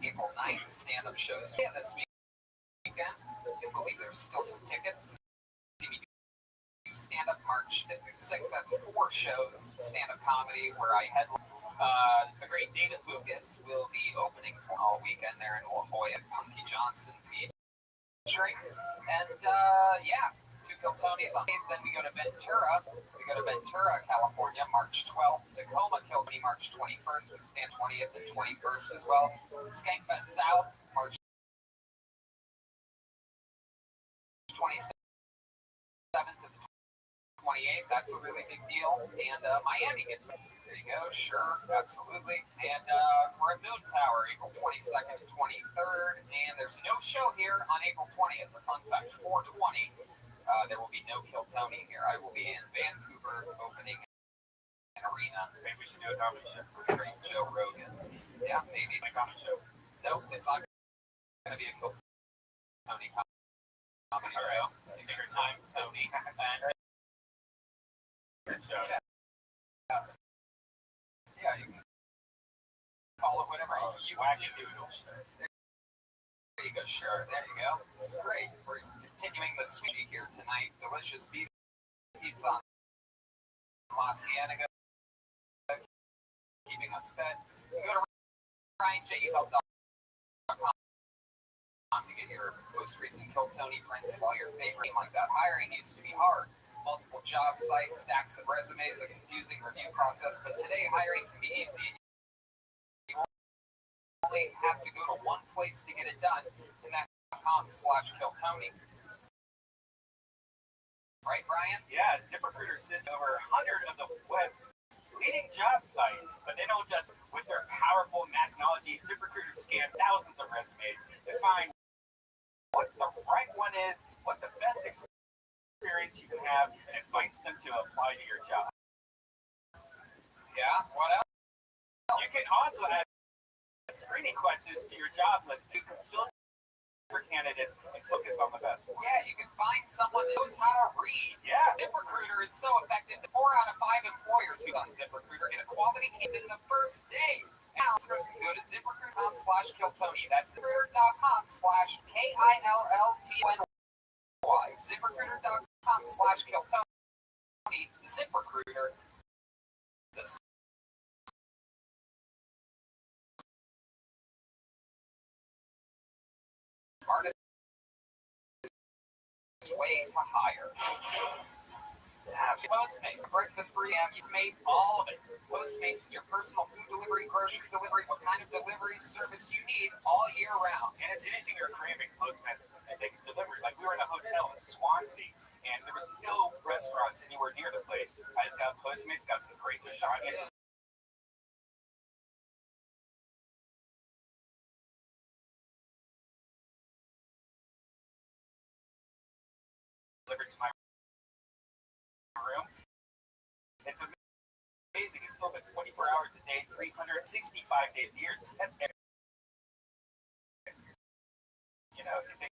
April 9th, stand-up shows. Yeah, this weekend. I believe there's still some tickets. Stand-up March 6th. That's 4 shows. Stand-up comedy where I headline. The great David Lucas will be opening all weekend there in La Jolla at Punky Johnson featuring. And yeah, 2 Kill Tonys on 8th. Then we go to Ventura. We go to Ventura, California, March 12th. Tacoma Kill Tony, March 21st with Stand 20th and 21st as well. Skankfest South, March 27th to the 28th. That's a really big deal. And Miami gets there. You go, sure, absolutely. And we're at Moon Tower, April 22nd and 23rd. And there's no show here on April 20th. For fun fact, 420. There will be no Kill Tony here. I will be in Vancouver opening an arena. Maybe we should do a comedy show. Great Joe Rogan. Yeah, maybe. A comedy show. Nope, it's not going to be a Kill Tony comedy show. Secret time, Tony. And show. Yeah, you can call it whatever you want to do. There you go, sure. There you go. This is great. We're continuing the sweetie here tonight. Delicious pizza on La Cienega. Keeping us fed. You go to RyanJEvelt.com to get your most recent Kill Tony prints of all your favorite like that. Hiring used to be hard. Multiple job sites, stacks of resumes, a confusing review process, but today hiring can be easy. You only have to go to one place to get it done, and that's .com/KillTony. Right, Brian? Yeah, ZipRecruiter sits over 100 of the web's leading job sites, but they don't just, with their powerful technology, ZipRecruiter scans thousands of resumes to find what the right one is, what the best experience you can have, and invites them to apply to your job. Yeah, what else? You can also add screening questions to your job list. You can filter candidates and focus on the best ones. Yeah, you can find someone that knows how to read. Yeah. ZipRecruiter is so effective that 4 out of 5 employers who's on ZipRecruiter get a quality candidate in the first day. Now, listeners can go to ZipRecruiter.com/KillTony. That's ZipRecruiter.com/KILLTONY. ZipRecruiter.com/KillTony. ZipRecruiter. The smartest way to hire. Postmates, breakfast for you. You've made all of it. Postmates is your personal food delivery, grocery delivery, what kind of delivery service you need all year round. And it's anything you're craving, Postmates takes delivery. Like we were in a hotel in Swansea, and there was no restaurants anywhere near the place. I just got Postmates, got some great lasagna. Delivered to my room. It's amazing. It's open 24 hours a day, 365 days a year. That's every, you know, if you think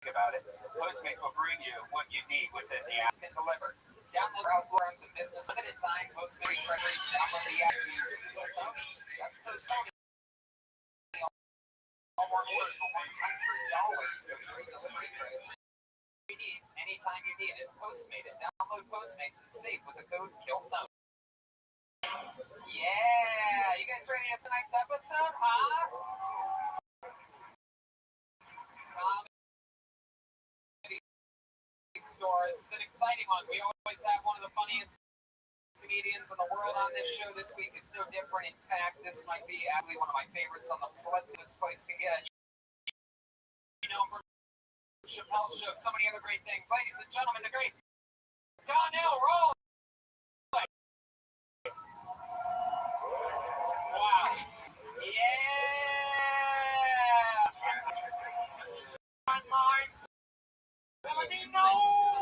about it. Postmates will bring you what you need within the app. And deliver. Download browser runs a business limited time. Postmates records. Download the app. That's Postmates. All more work for $100 of free delivery credit. You need anytime you need it. Postmate it. Download Postmates and save with the code KillZone. Yeah, you guys ready for tonight's episode, huh? Comedy Store is an exciting one. We always have one of the funniest comedians in the world on this show. This week is no different. In fact, this might be actually one of my favorites on the. So let's see this place can get. You know, from Chappelle Show, so many other great things. Ladies and gentlemen, the great Donnell Rawlings. Wow. Yeah. On Mars. Let me know.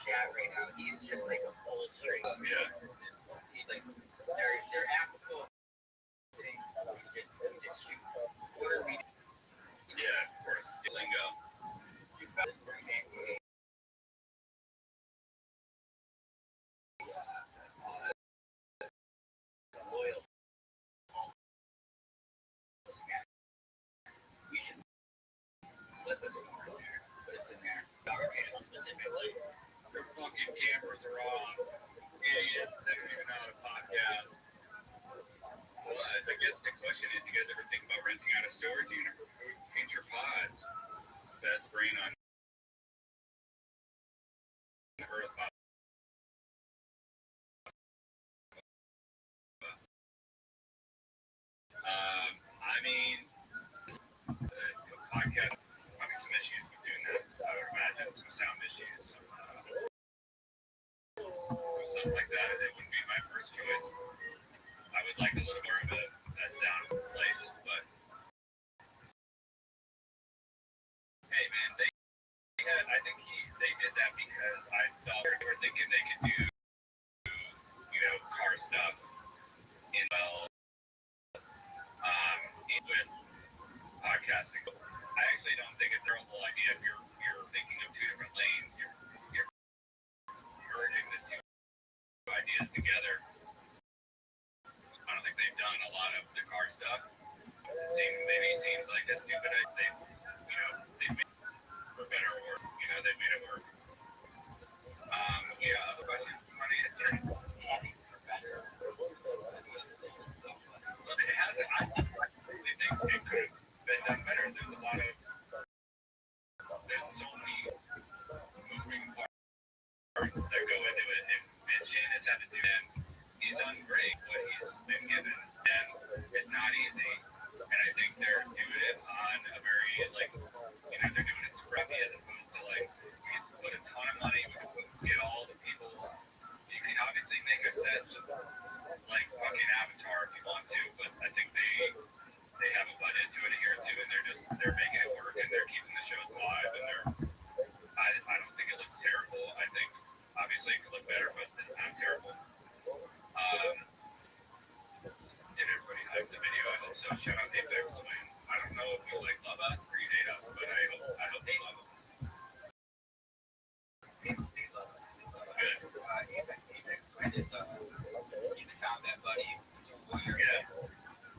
Chat right now. He's just like a full straight. Yeah. He's like they're apropos. Just shoot. What are we? Yeah, of course. Lingo. You found this thing. Loyal. You should let this one in there. Put this in there. Our channel specifically. Their fucking cameras are off. Idiot. They don't even know how to podcast. Well, I guess the question is, you guys ever think about renting out a storage unit for future pods? Best brain on earth. I mean, podcast, probably some issues with doing that. I would imagine some sound issues, some stuff like that. It wouldn't be my first choice. I would like a little more of a sound place, but hey, man, I think they did that because I saw they were thinking they could do, car stuff with podcasting. I actually don't think it's a terrible idea if you're thinking of two different lanes. You're merging the two ideas together. I don't think they've done a lot of the car stuff. Maybe it seems like a stupid idea. They made it for better or worse. They made it work. Other questions you want to answer? Well, it hasn't. I really think it could have been done better. There's so many moving parts that go into it. And Shane has had to do it. He's done great what he's been given. And it's not easy. And I think they're doing it on a very, they're doing it scruffy as opposed to, we can put a ton of money. We can get all the people. You can obviously make a set like fucking Avatar if you want to, but I think they have a budget to it a year or two, and they're making it work, and they're keeping the shows live, and I don't think it looks terrible. I think obviously it could look better, but it's not terrible. Did everybody hype the video? I hope so. Shout out Apex Twin. I don't know if you love us or you hate us, but I hope they love them. They love us. Good. Apex Twin is he's a combat buddy. He's a warrior.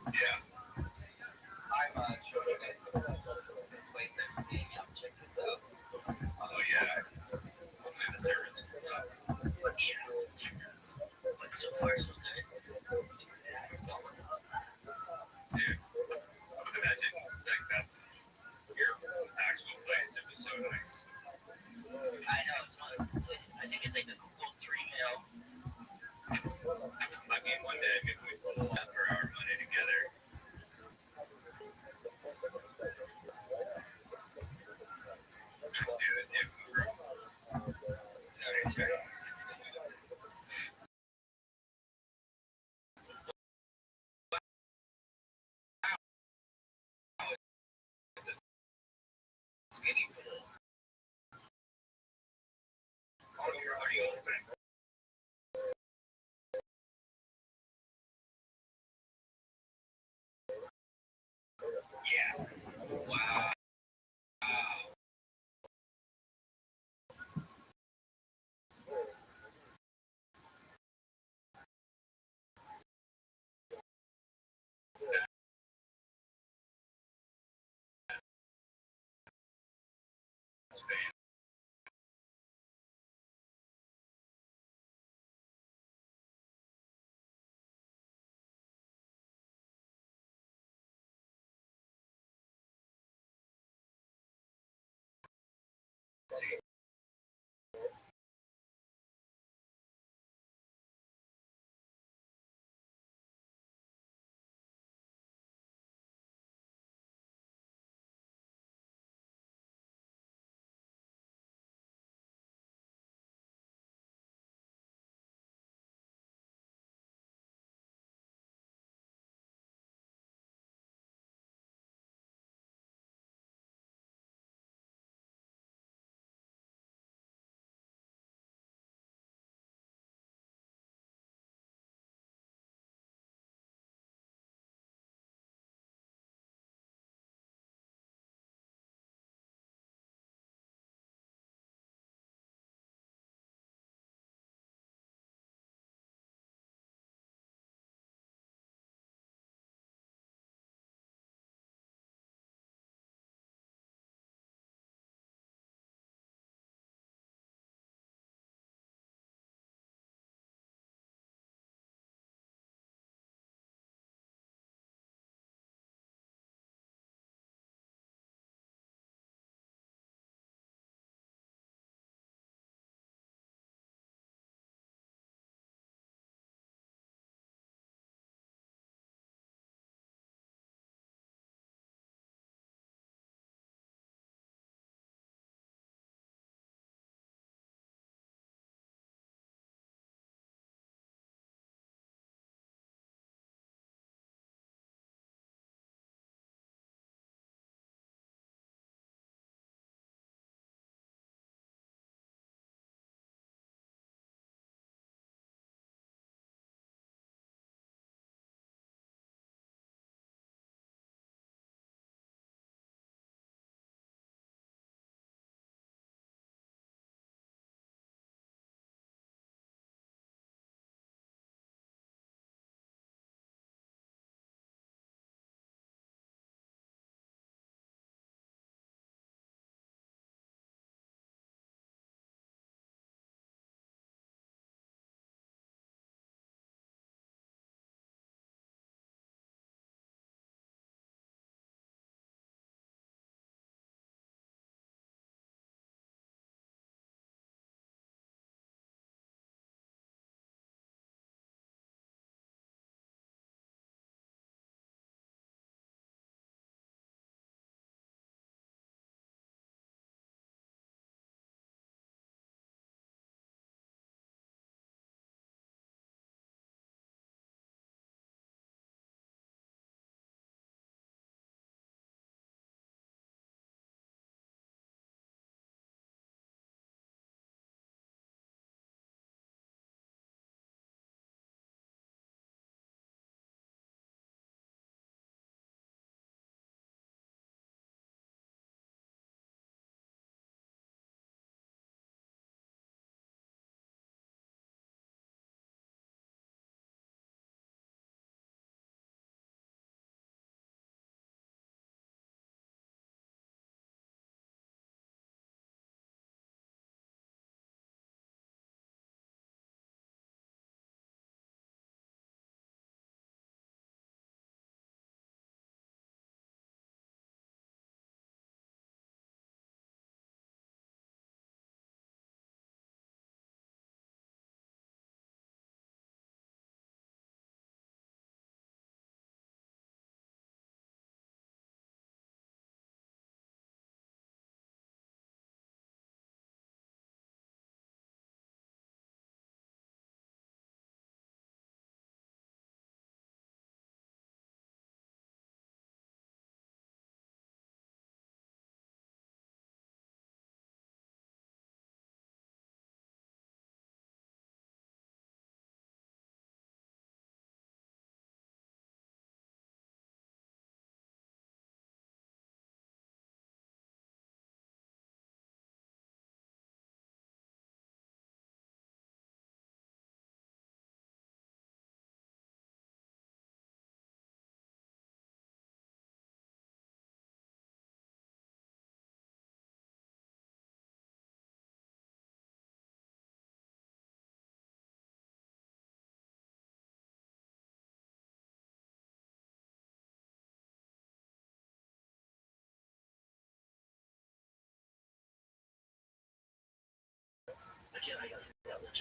Yeah. I'm showing you guys the place I'm staying at. Check this out. Oh yeah. Hopefully the service comes up. But but so far so good. Dude, imagine that's your actual place. It was so nice. I know, it's not. I think it's like the Google 3 mil. I mean, one day maybe we put a lot for our money together. Let's do this. Yeah, Google. Okay, sure. Skinny pool. Oh, you're already open. Yeah. Wow.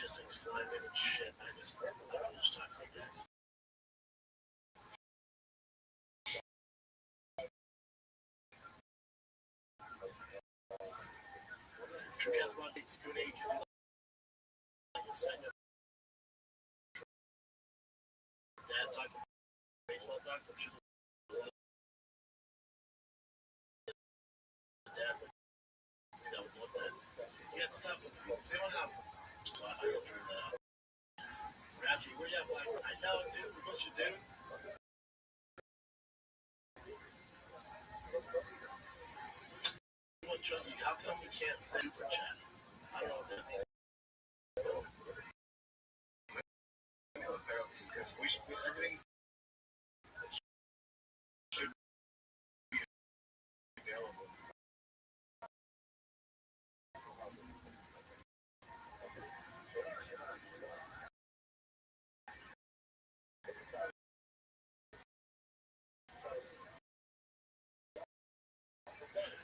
logistics, flying in and shit. I'd rather just talk to you guys. True Cats Monday, Scooty, can you like a segment? Dad talking baseball talk, I'm sure Dad's like, I would love that. Yeah, it's tough because they don't have, so I gotta figure that out. Ratchy, where you at, Black? I know, dude, what you do? Well, Chucky, how come you can't say super chat? I don't know what that means. We should, everything's should be available.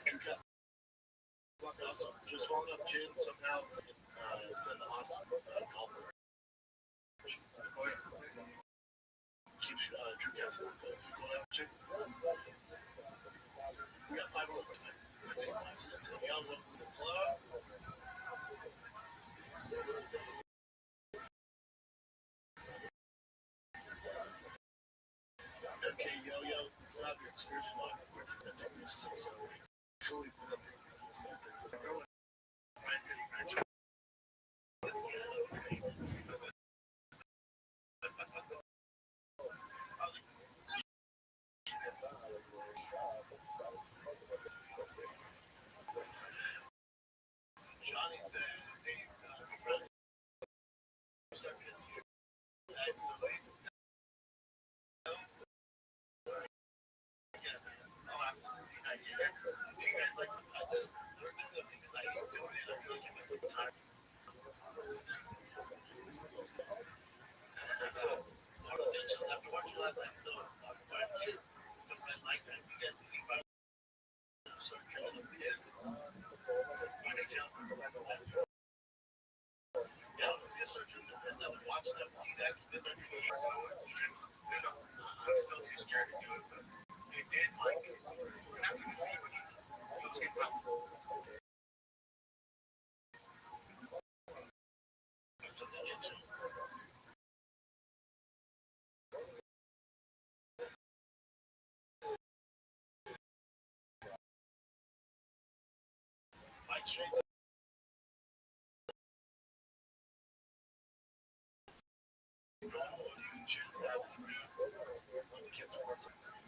True Cats also just following up Chin somehow send the Austin call for it. Oh, yeah. Keep Drew Castle going out, Chin. We got 5 more time. Let's see what I've said. Y'all welcome to the club. Okay, yo, stop your excursion on freaking that's a miss. So fully put up this thing. Ryan City Ranch. Johnny says, hey, start this year. So I just learned the thing is I feel like I miss the time. One of the things after watching last episode, I'm trying to get the red light that we get to see by start drilling the PS. When I count, yeah, it's just start drilling the PS. I would watch them see that because they're doing I'm still too scared to do it, but it did like we're not going to see what it was getting well. That's a legend too. Mike Straits.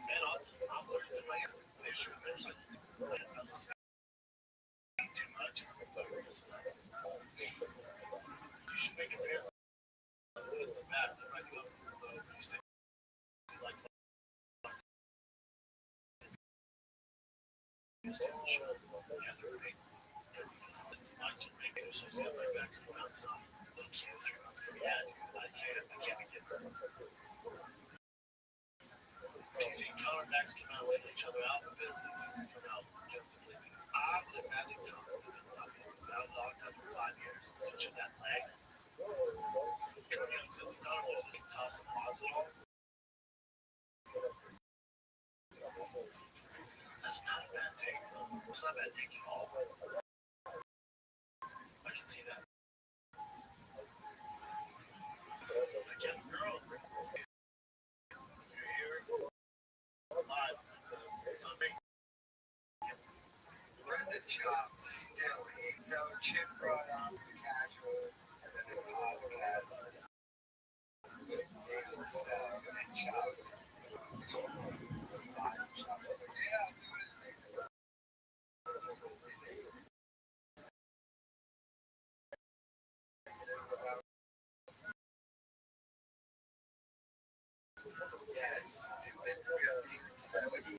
And also, I'm learning to my issue. There's like, I'm just too much. You should make it fair. What is the matter? If I go, you say, like, show, yeah, they're right. It's much to make it. She's got my back and bounce off. Look, 3 months ago, yeah, I can't be getting her. Do you think Connor and Max come out with each other out a bit? Do you think they come out against the Blazing? I would imagine Connor feels like out locked up for 5 years, switching that leg. Troy Young says if Connor was to toss a positive. That's not a bad take. It's not a bad take at all. I can see that. Again, girl. You're here. Live. Brendan Chop still eats out Chip brought on the casuals and then the podcast. And Chop. Yes, it's been 70.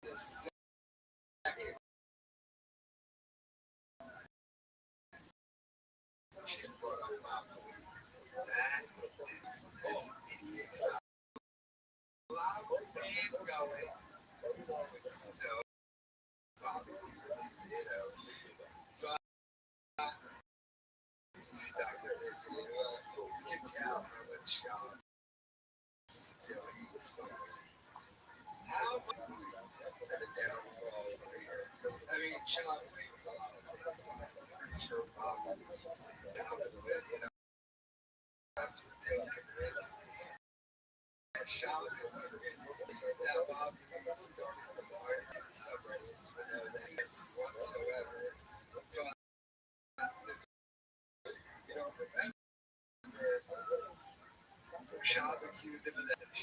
The second Chip brought on Monopoly. That is this idiot. A lot of people going. So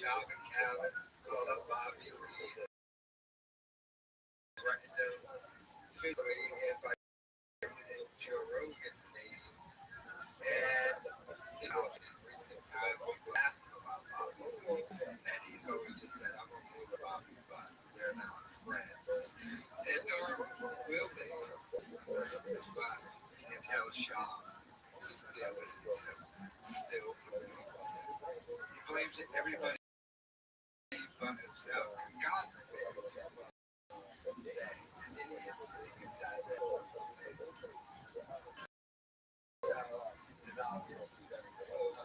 Calvin Callan, called up Bobby Lee, working down Philly, and by Joe Rogan name. And, you know, in recent time, people ask him about Bobby Lee, and he's always just said, I'm okay with Bobby, but they're not friends. And nor will they be friends, but you can tell Sean still hates him, still believes him. He blames everybody but himself. God forbid that he's an idiot sitting inside that. So it's obviously very close.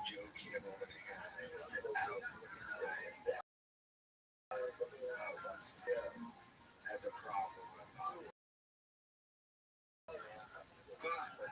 Joe Kim organized out has a problem with Bobby. But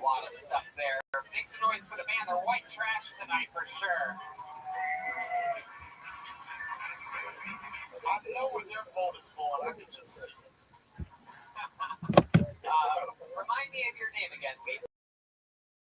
lot of stuff there. Make some noise for the band. They're white trash tonight for sure. I know when their boat is full, I can just see it. Remind me of your name again, baby.